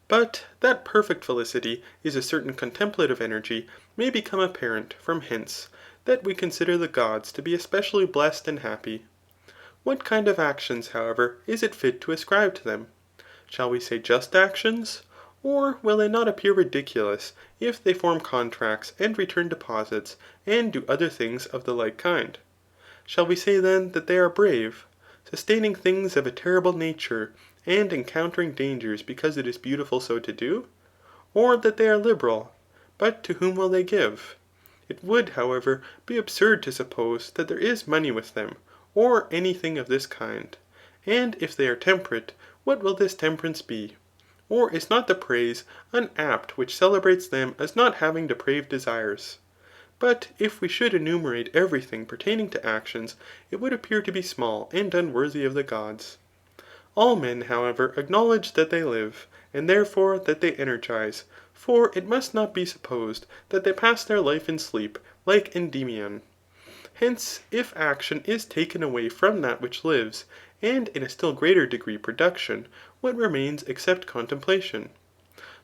But that perfect felicity is a certain contemplative energy may become apparent from hence, that we consider the gods to be especially blessed and happy. What kind of actions, however, is it fit to ascribe to them? Shall we say just actions? Or will they not appear ridiculous if they form contracts and return deposits, and do other things of the like kind? Shall we say then that they are brave, sustaining things of a terrible nature, and encountering dangers because it is beautiful so to do? Or that they are liberal, but to whom will they give? It would, however, be absurd to suppose that there is money with them, or any thing of this kind. And if they are temperate, what will this temperance be? Or is not the praise unapt which celebrates them as not having depraved desires? But if we should enumerate every thing pertaining to actions, it would appear to be small and unworthy of the gods. All men, however, acknowledge that they live, and therefore that they energize, for it must not be supposed that they pass their life in sleep like Eudemian. Hence, if action is taken away from that which lives, and in a still greater degree production, what remains except contemplation?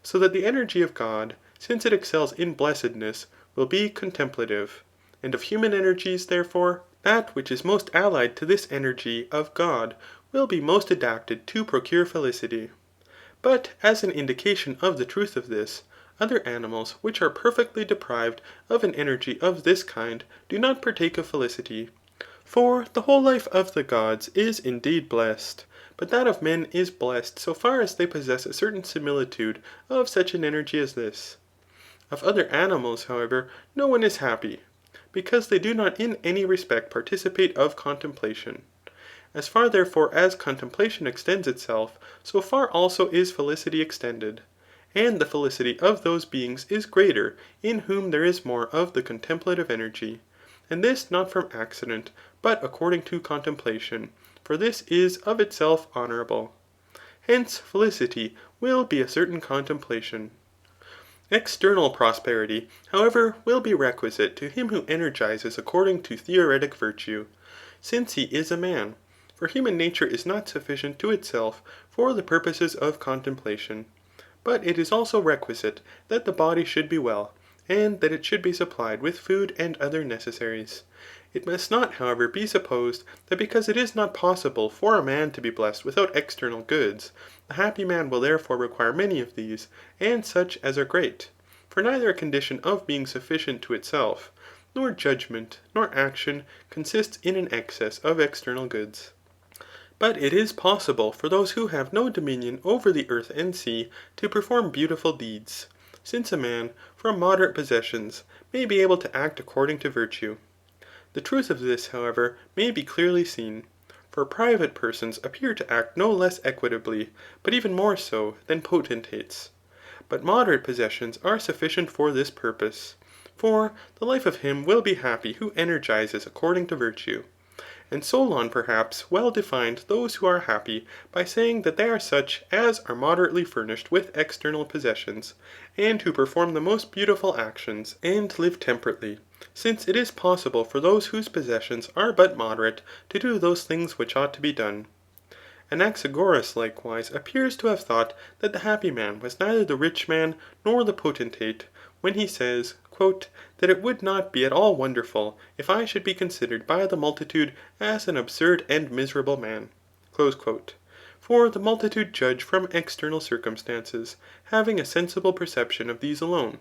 So that the energy of God, since it excels in blessedness, will be contemplative. And of human energies, therefore, that which is most allied to this energy of God will be most adapted to procure felicity. But as an indication of the truth of this, other animals which are perfectly deprived of an energy of this kind do not partake of felicity. For the whole life of the gods is indeed blessed, but that of men is blessed so far as they possess a certain similitude of such an energy as this. Of other animals, however, no one is happy, because they do not in any respect participate of contemplation. As far therefore as contemplation extends itself, so far also is felicity extended. And the felicity of those beings is greater in whom there is more of the contemplative energy. And this not from accident, but according to contemplation, for this is of itself honourable. Hence, felicity will be a certain contemplation. External prosperity, however, will be requisite to him who energizes according to theoretic virtue, since he is a man. For human nature is not sufficient to itself for the purposes of contemplation. But it is also requisite that the body should be well, and that it should be supplied with food and other necessaries. It must not, however, be supposed that because it is not possible for a man to be blessed without external goods, the happy man will therefore require many of these, and such as are great. For neither a condition of being sufficient to itself, nor judgment, nor action consists in an excess of external goods. But it is possible for those who have no dominion over the earth and sea to perform beautiful deeds, since a man, from moderate possessions, may be able to act according to virtue. The truth of this, however, may be clearly seen. For private persons appear to act no less equitably, but even more so, than potentates. But moderate possessions are sufficient for this purpose. For the life of him will be happy who energizes according to virtue. And Solon perhaps well defined those who are happy by saying that they are such as are moderately furnished with external possessions, and who perform the most beautiful actions, and live temperately. Since it is possible for those whose possessions are but moderate to do those things which ought to be done. Anaxagoras likewise appears to have thought that the happy man was neither the rich man nor the potentate, when he says, that it would not be at all wonderful if I should be considered by the multitude as an absurd and miserable man. For the multitude judge from external circumstances, having a sensible perception of these alone.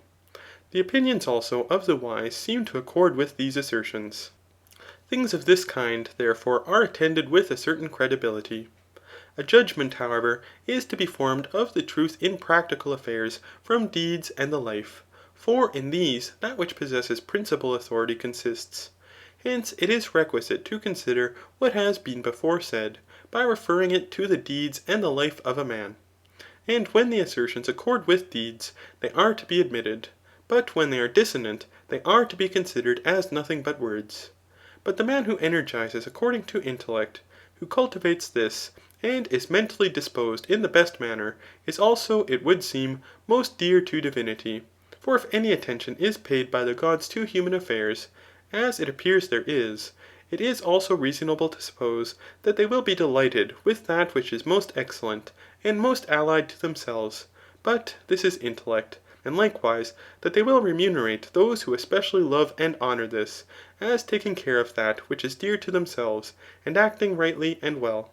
The opinions also of the wise seem to accord with these assertions. Things of this kind, therefore, are attended with a certain credibility. A judgment, however, is to be formed of the truth in practical affairs from deeds and the life. For in these, that which possesses principal authority consists. Hence, it is requisite to consider what has been before said, by referring it to the deeds and the life of a man. And when the assertions accord with deeds, they are to be admitted. But when they are dissonant, they are to be considered as nothing but words. But the man who energizes according to intellect, who cultivates this, and is mentally disposed in the best manner, is also, it would seem, most dear to divinity. For if any attention is paid by the gods to human affairs, as it appears there is, it is also reasonable to suppose that they will be delighted with that which is most excellent, and most allied to themselves. But this is intellect. And likewise, that they will remunerate those who especially love and honour this, as taking care of that which is dear to themselves, and acting rightly and well.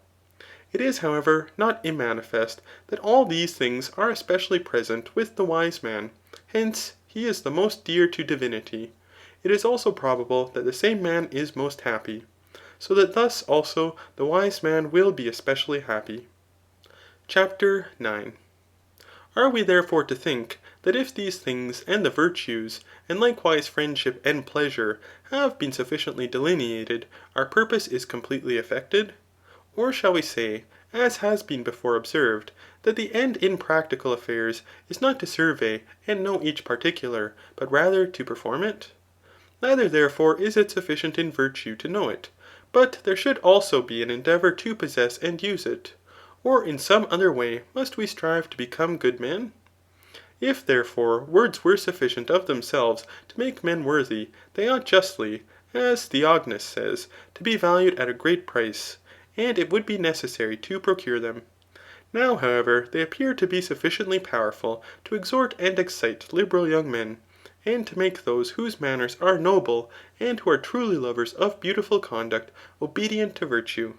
It is, however, not immanifest that all these things are especially present with the wise man. Hence, he is the most dear to divinity. It is also probable that the same man is most happy. So that thus also the wise man will be especially happy. Chapter 9. Are we therefore to think that if these things and the virtues, and likewise friendship and pleasure, have been sufficiently delineated, our purpose is completely effected? Or shall we say, as has been before observed, that the end in practical affairs is not to survey and know each particular, but rather to perform it? Neither therefore is it sufficient in virtue to know it, but there should also be an endeavour to possess and use it. Or in some other way must we strive to become good men? If therefore words were sufficient of themselves to make men worthy, they ought justly, as Theognis says, to be valued at a great price, and it would be necessary to procure them. Now, however, they appear to be sufficiently powerful to exhort and excite liberal young men, and to make those whose manners are noble, and who are truly lovers of beautiful conduct, obedient to virtue.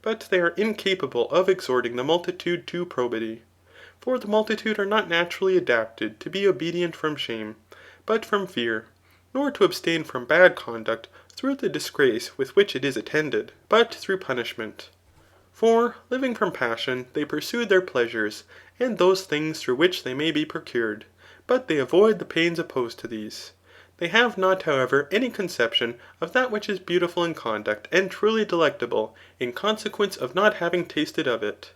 But they are incapable of exhorting the multitude to probity. For the multitude are not naturally adapted to be obedient from shame, but from fear, nor to abstain from bad conduct through the disgrace with which it is attended, but through punishment. For, living from passion, they pursue their pleasures, and those things through which they may be procured, but they avoid the pains opposed to these. They have not, however, any conception of that which is beautiful in conduct and truly delectable, in consequence of not having tasted of it.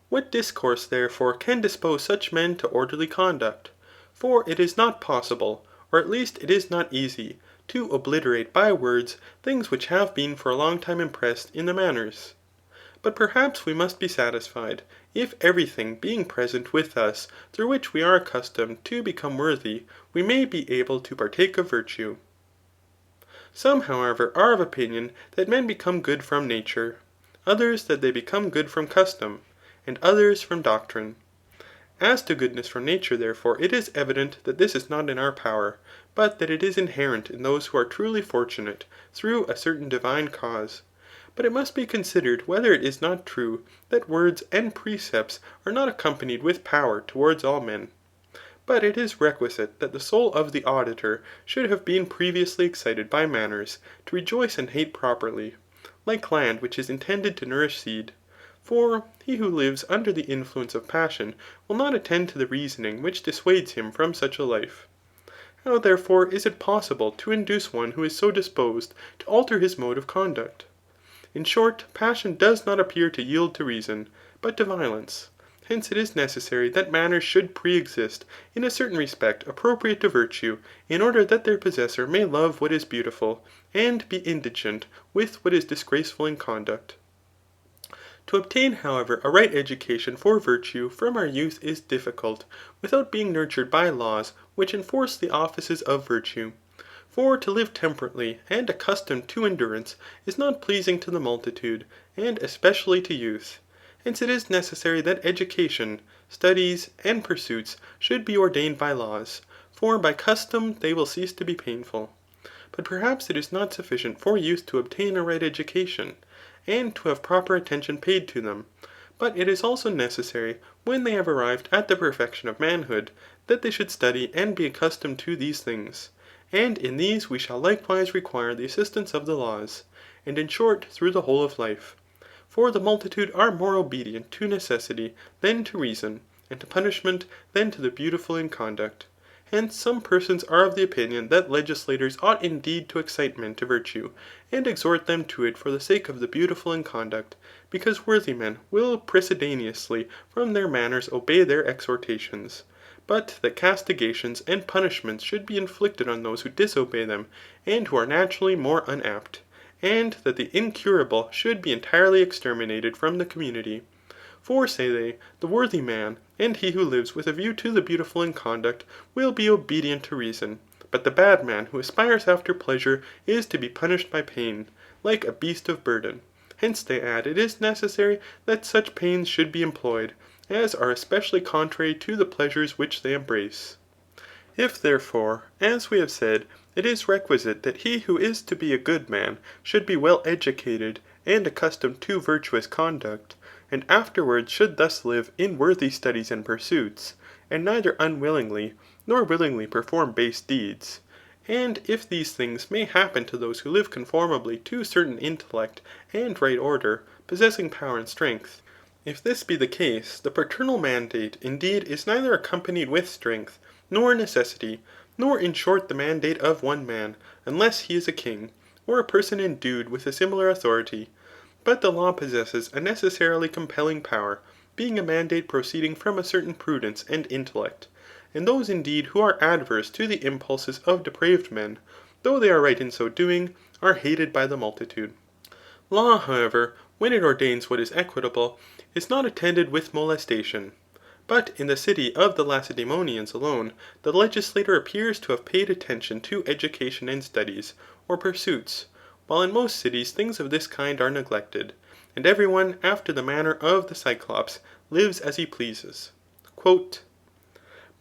What discourse, therefore, can dispose such men to orderly conduct? For it is not possible, or at least it is not easy, to obliterate by words things which have been for a long time impressed in the manners. But perhaps we must be satisfied, if everything being present with us through which we are accustomed to become worthy, we may be able to partake of virtue. Some, however, are of opinion that men become good from nature, others that they become good from custom, and others from doctrine. As to goodness from nature, therefore, it is evident that this is not in our power, but that it is inherent in those who are truly fortunate through a certain divine cause. But it must be considered whether it is not true that words and precepts are not accompanied with power towards all men. But it is requisite that the soul of the auditor should have been previously excited by manners to rejoice and hate properly, like land which is intended to nourish seed. For he who lives under the influence of passion will not attend to the reasoning which dissuades him from such a life. How therefore is it possible to induce one who is so disposed to alter his mode of conduct? In short, passion does not appear to yield to reason, but to violence. Hence it is necessary that manners should pre-exist in a certain respect appropriate to virtue, in order that their possessor may love what is beautiful, and be indigent with what is disgraceful in conduct. To obtain, however, a right education for virtue from our youth is difficult, without being nurtured by laws which enforce the offices of virtue. For to live temperately and accustomed to endurance is not pleasing to the multitude, and especially to youth. Hence it is necessary that education, studies, and pursuits should be ordained by laws, for by custom they will cease to be painful. But perhaps it is not sufficient for youth to obtain a right education, and to have proper attention paid to them, but it is also necessary, when they have arrived at the perfection of manhood, that they should study and be accustomed to these things. And in these we shall likewise require the assistance of the laws, and in short through the whole of life. For the multitude are more obedient to necessity than to reason, and to punishment than to the beautiful in conduct. Hence some persons are of the opinion that legislators ought indeed to excite men to virtue, and exhort them to it for the sake of the beautiful in conduct, because worthy men will precedenteously from their manners obey their exhortations. But that castigations and punishments should be inflicted on those who disobey them, and who are naturally more unapt, and that the incurable should be entirely exterminated from the community. For, say they, the worthy man, and he who lives with a view to the beautiful in conduct, will be obedient to reason. But the bad man who aspires after pleasure is to be punished by pain, like a beast of burden. Hence they add, it is necessary that such pains should be employed, as are especially contrary to the pleasures which they embrace. If therefore, as we have said, it is requisite that he who is to be a good man should be well educated and accustomed to virtuous conduct, and afterwards should thus live in worthy studies and pursuits, and neither unwillingly nor willingly perform base deeds. And if these things may happen to those who live conformably to certain intellect and right order, possessing power and strength, if this be the case, the paternal mandate indeed is neither accompanied with strength, nor necessity, nor in short the mandate of one man, unless he is a king, or a person endued with a similar authority. But the law possesses a necessarily compelling power, being a mandate proceeding from a certain prudence and intellect. And those indeed who are adverse to the impulses of depraved men, though they are right in so doing, are hated by the multitude. Law, however, when it ordains what is equitable, is not attended with molestation. But in the city of the Lacedaemonians alone, the legislator appears to have paid attention to education and studies, or pursuits, while in most cities things of this kind are neglected, and every one, after the manner of the Cyclops, lives as he pleases. Quote,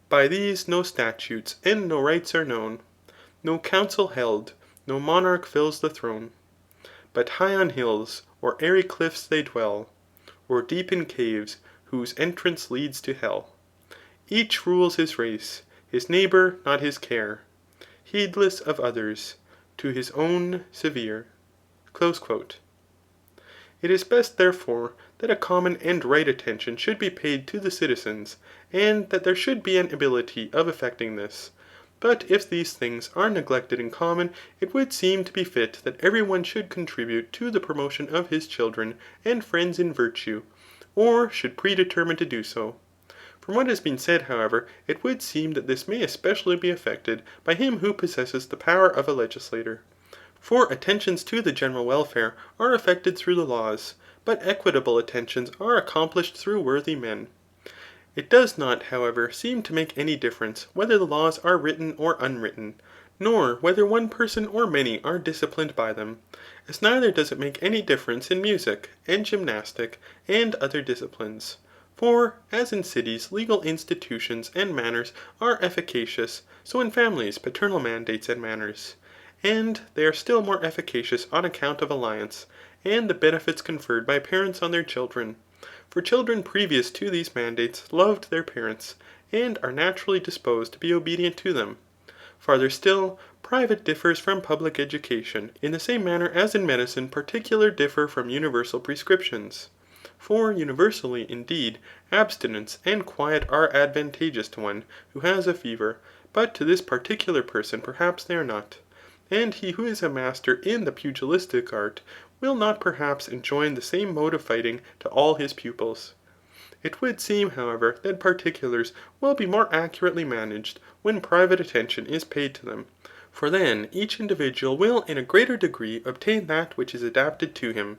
by these no statutes and no rights are known, no council held, no monarch fills the throne. But high on hills, or airy cliffs they dwell, or deep in caves, whose entrance leads to hell. Each rules his race, his neighbour not his care, heedless of others, to his own severe. Close quote. It is best, therefore, that a common and right attention should be paid to the citizens, and that there should be an ability of effecting this. But if these things are neglected in common, it would seem to be fit that every one should contribute to the promotion of his children and friends in virtue, or should predetermine to do so. From what has been said, however, it would seem that this may especially be effected by him who possesses the power of a legislator. For attentions to the general welfare are effected through the laws, but equitable attentions are accomplished through worthy men. It does not, however, seem to make any difference whether the laws are written or unwritten, nor whether one person or many are disciplined by them, as neither does it make any difference in music, and gymnastic, and other disciplines. For as in cities legal institutions and manners are efficacious, so in families paternal mandates and manners. And they are still more efficacious on account of alliance, and the benefits conferred by parents on their children. For children previous to these mandates loved their parents, and are naturally disposed to be obedient to them. Farther still, private differs from public education, in the same manner as in medicine particular differ from universal prescriptions. For universally, indeed, abstinence and quiet are advantageous to one who has a fever, but to this particular person perhaps they are not. And he who is a master in the pugilistic art will not perhaps enjoin the same mode of fighting to all his pupils. It would seem, however, that particulars will be more accurately managed when private attention is paid to them. For then each individual will in a greater degree obtain that which is adapted to him.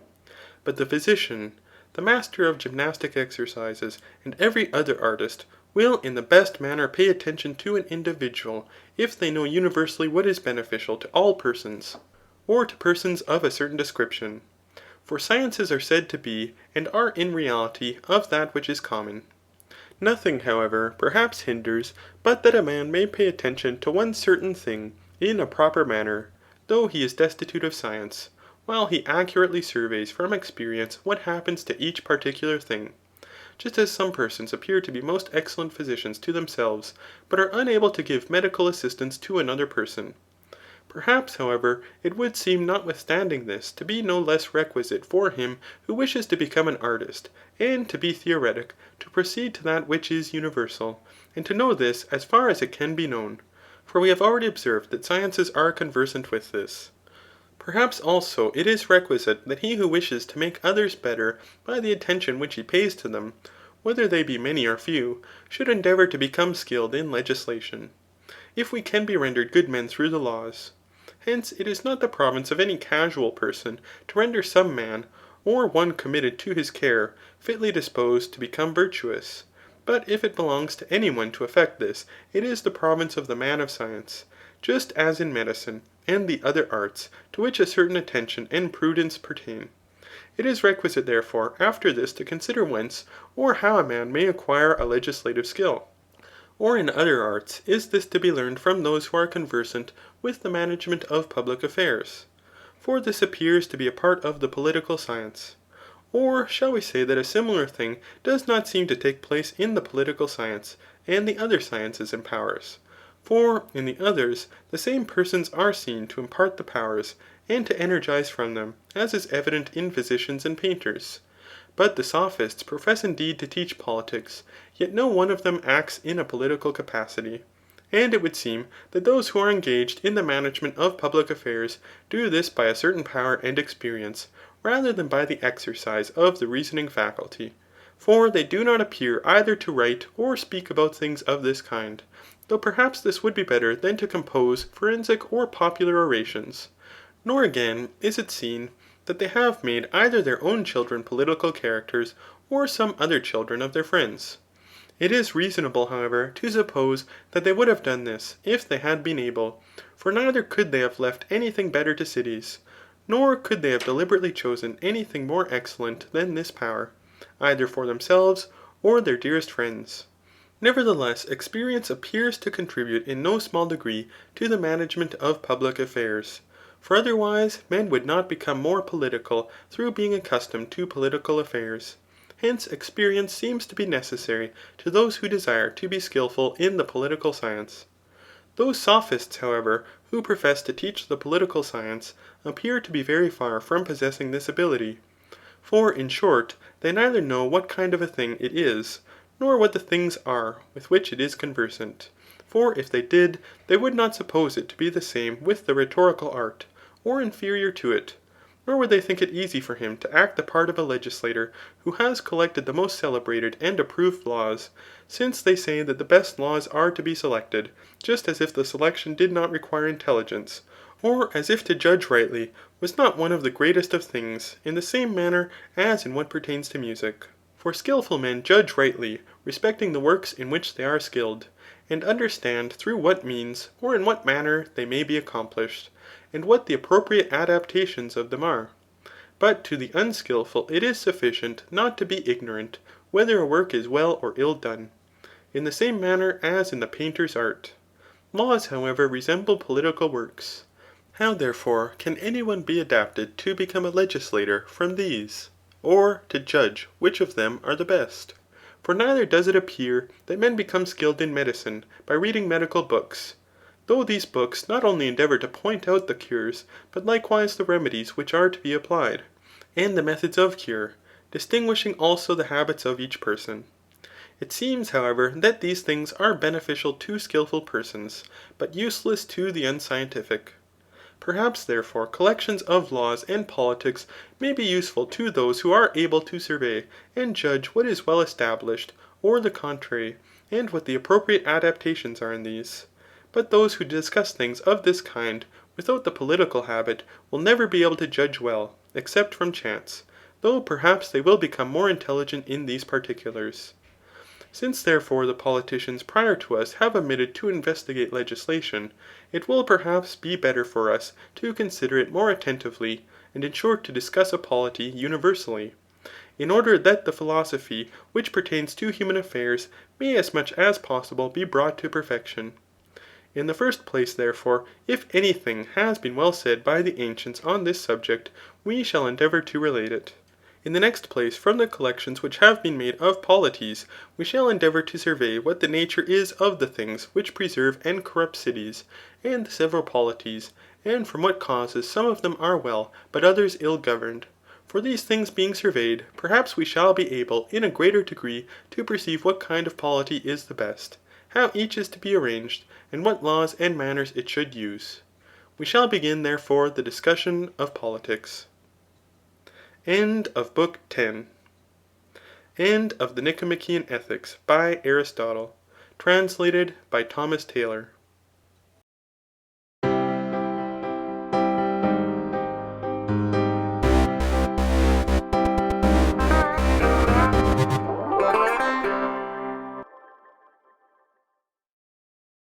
But the physician, the master of gymnastic exercises, and every other artist, will in the best manner pay attention to an individual, if they know universally what is beneficial to all persons, or to persons of a certain description. For sciences are said to be, and are in reality, of that which is common. Nothing, however, perhaps hinders, but that a man may pay attention to one certain thing in a proper manner, though he is destitute of science, while he accurately surveys from experience what happens to each particular thing. Just as some persons appear to be most excellent physicians to themselves, but are unable to give medical assistance to another person. Perhaps, however, it would seem notwithstanding this to be no less requisite for him who wishes to become an artist, and to be theoretic, to proceed to that which is universal, and to know this as far as it can be known. For we have already observed that sciences are conversant with this. Perhaps also it is requisite that he who wishes to make others better by the attention which he pays to them, whether they be many or few, should endeavour to become skilled in legislation, if we can be rendered good men through the laws. Hence it is not the province of any casual person to render some man, or one committed to his care, fitly disposed to become virtuous. But if it belongs to any one to effect this, it is the province of the man of science, just as in medicine, and the other arts, to which a certain attention and prudence pertain. It is requisite therefore after this to consider whence, or how a man may acquire a legislative skill. Or in other arts, is this to be learned from those who are conversant with the management of public affairs? For this appears to be a part of the political science. Or shall we say that a similar thing does not seem to take place in the political science, and the other sciences and powers? For in the others, the same persons are seen to impart the powers, and to energize from them, as is evident in physicians and painters. But the sophists profess indeed to teach politics, yet no one of them acts in a political capacity. And it would seem that those who are engaged in the management of public affairs do this by a certain power and experience, rather than by the exercise of the reasoning faculty. For they do not appear either to write or speak about things of this kind, though perhaps this would be better than to compose forensic or popular orations. Nor again is it seen that they have made either their own children political characters, or some other children of their friends. It is reasonable, however, to suppose that they would have done this, if they had been able, for neither could they have left anything better to cities, nor could they have deliberately chosen anything more excellent than this power, either for themselves or their dearest friends. Nevertheless, experience appears to contribute in no small degree to the management of public affairs. For otherwise, men would not become more political through being accustomed to political affairs. Hence experience seems to be necessary to those who desire to be skillful in the political science. Those sophists, however, who profess to teach the political science, appear to be very far from possessing this ability. For in short, they neither know what kind of a thing it is, nor what the things are with which it is conversant. For if they did, they would not suppose it to be the same with the rhetorical art, or inferior to it. Nor would they think it easy for him to act the part of a legislator who has collected the most celebrated and approved laws, since they say that the best laws are to be selected, just as if the selection did not require intelligence, Or as if to judge rightly was not one of the greatest of things, in the same manner as in what pertains to music. For skilful men judge rightly respecting the works in which they are skilled, and understand through what means, or in what manner they may be accomplished, and what the appropriate adaptations of them are. But to the unskilful it is sufficient not to be ignorant whether a work is well or ill done, in the same manner as in the painter's art. Laws, however, resemble political works. How, therefore, can any one be adapted to become a legislator from these, or to judge which of them are the best? For neither does it appear that men become skilled in medicine by reading medical books, though these books not only endeavour to point out the cures, but likewise the remedies which are to be applied, and the methods of cure, distinguishing also the habits of each person. It seems, however, that these things are beneficial to skilful persons, but useless to the unscientific. Perhaps, therefore, collections of laws and politics may be useful to those who are able to survey and judge what is well established, or the contrary, and what the appropriate adaptations are in these. But those who discuss things of this kind without the political habit will never be able to judge well, except from chance, though perhaps they will become more intelligent in these particulars. Since therefore the politicians prior to us have omitted to investigate legislation, it will perhaps be better for us to consider it more attentively, and in short to discuss a polity universally, in order that the philosophy which pertains to human affairs may as much as possible be brought to perfection. In the first place, therefore, if any thing has been well said by the ancients on this subject, we shall endeavour to relate it. In the next place, from the collections which have been made of polities, we shall endeavour to survey what the nature is of the things which preserve and corrupt cities, and the several polities, and from what causes some of them are well, but others ill governed. For these things being surveyed, perhaps we shall be able in a greater degree to perceive what kind of polity is the best, how each is to be arranged, and what laws and manners it should use. We shall begin, therefore, the discussion of politics. End of Book 10. End of the Nicomachean Ethics by Aristotle. Translated by Thomas Taylor.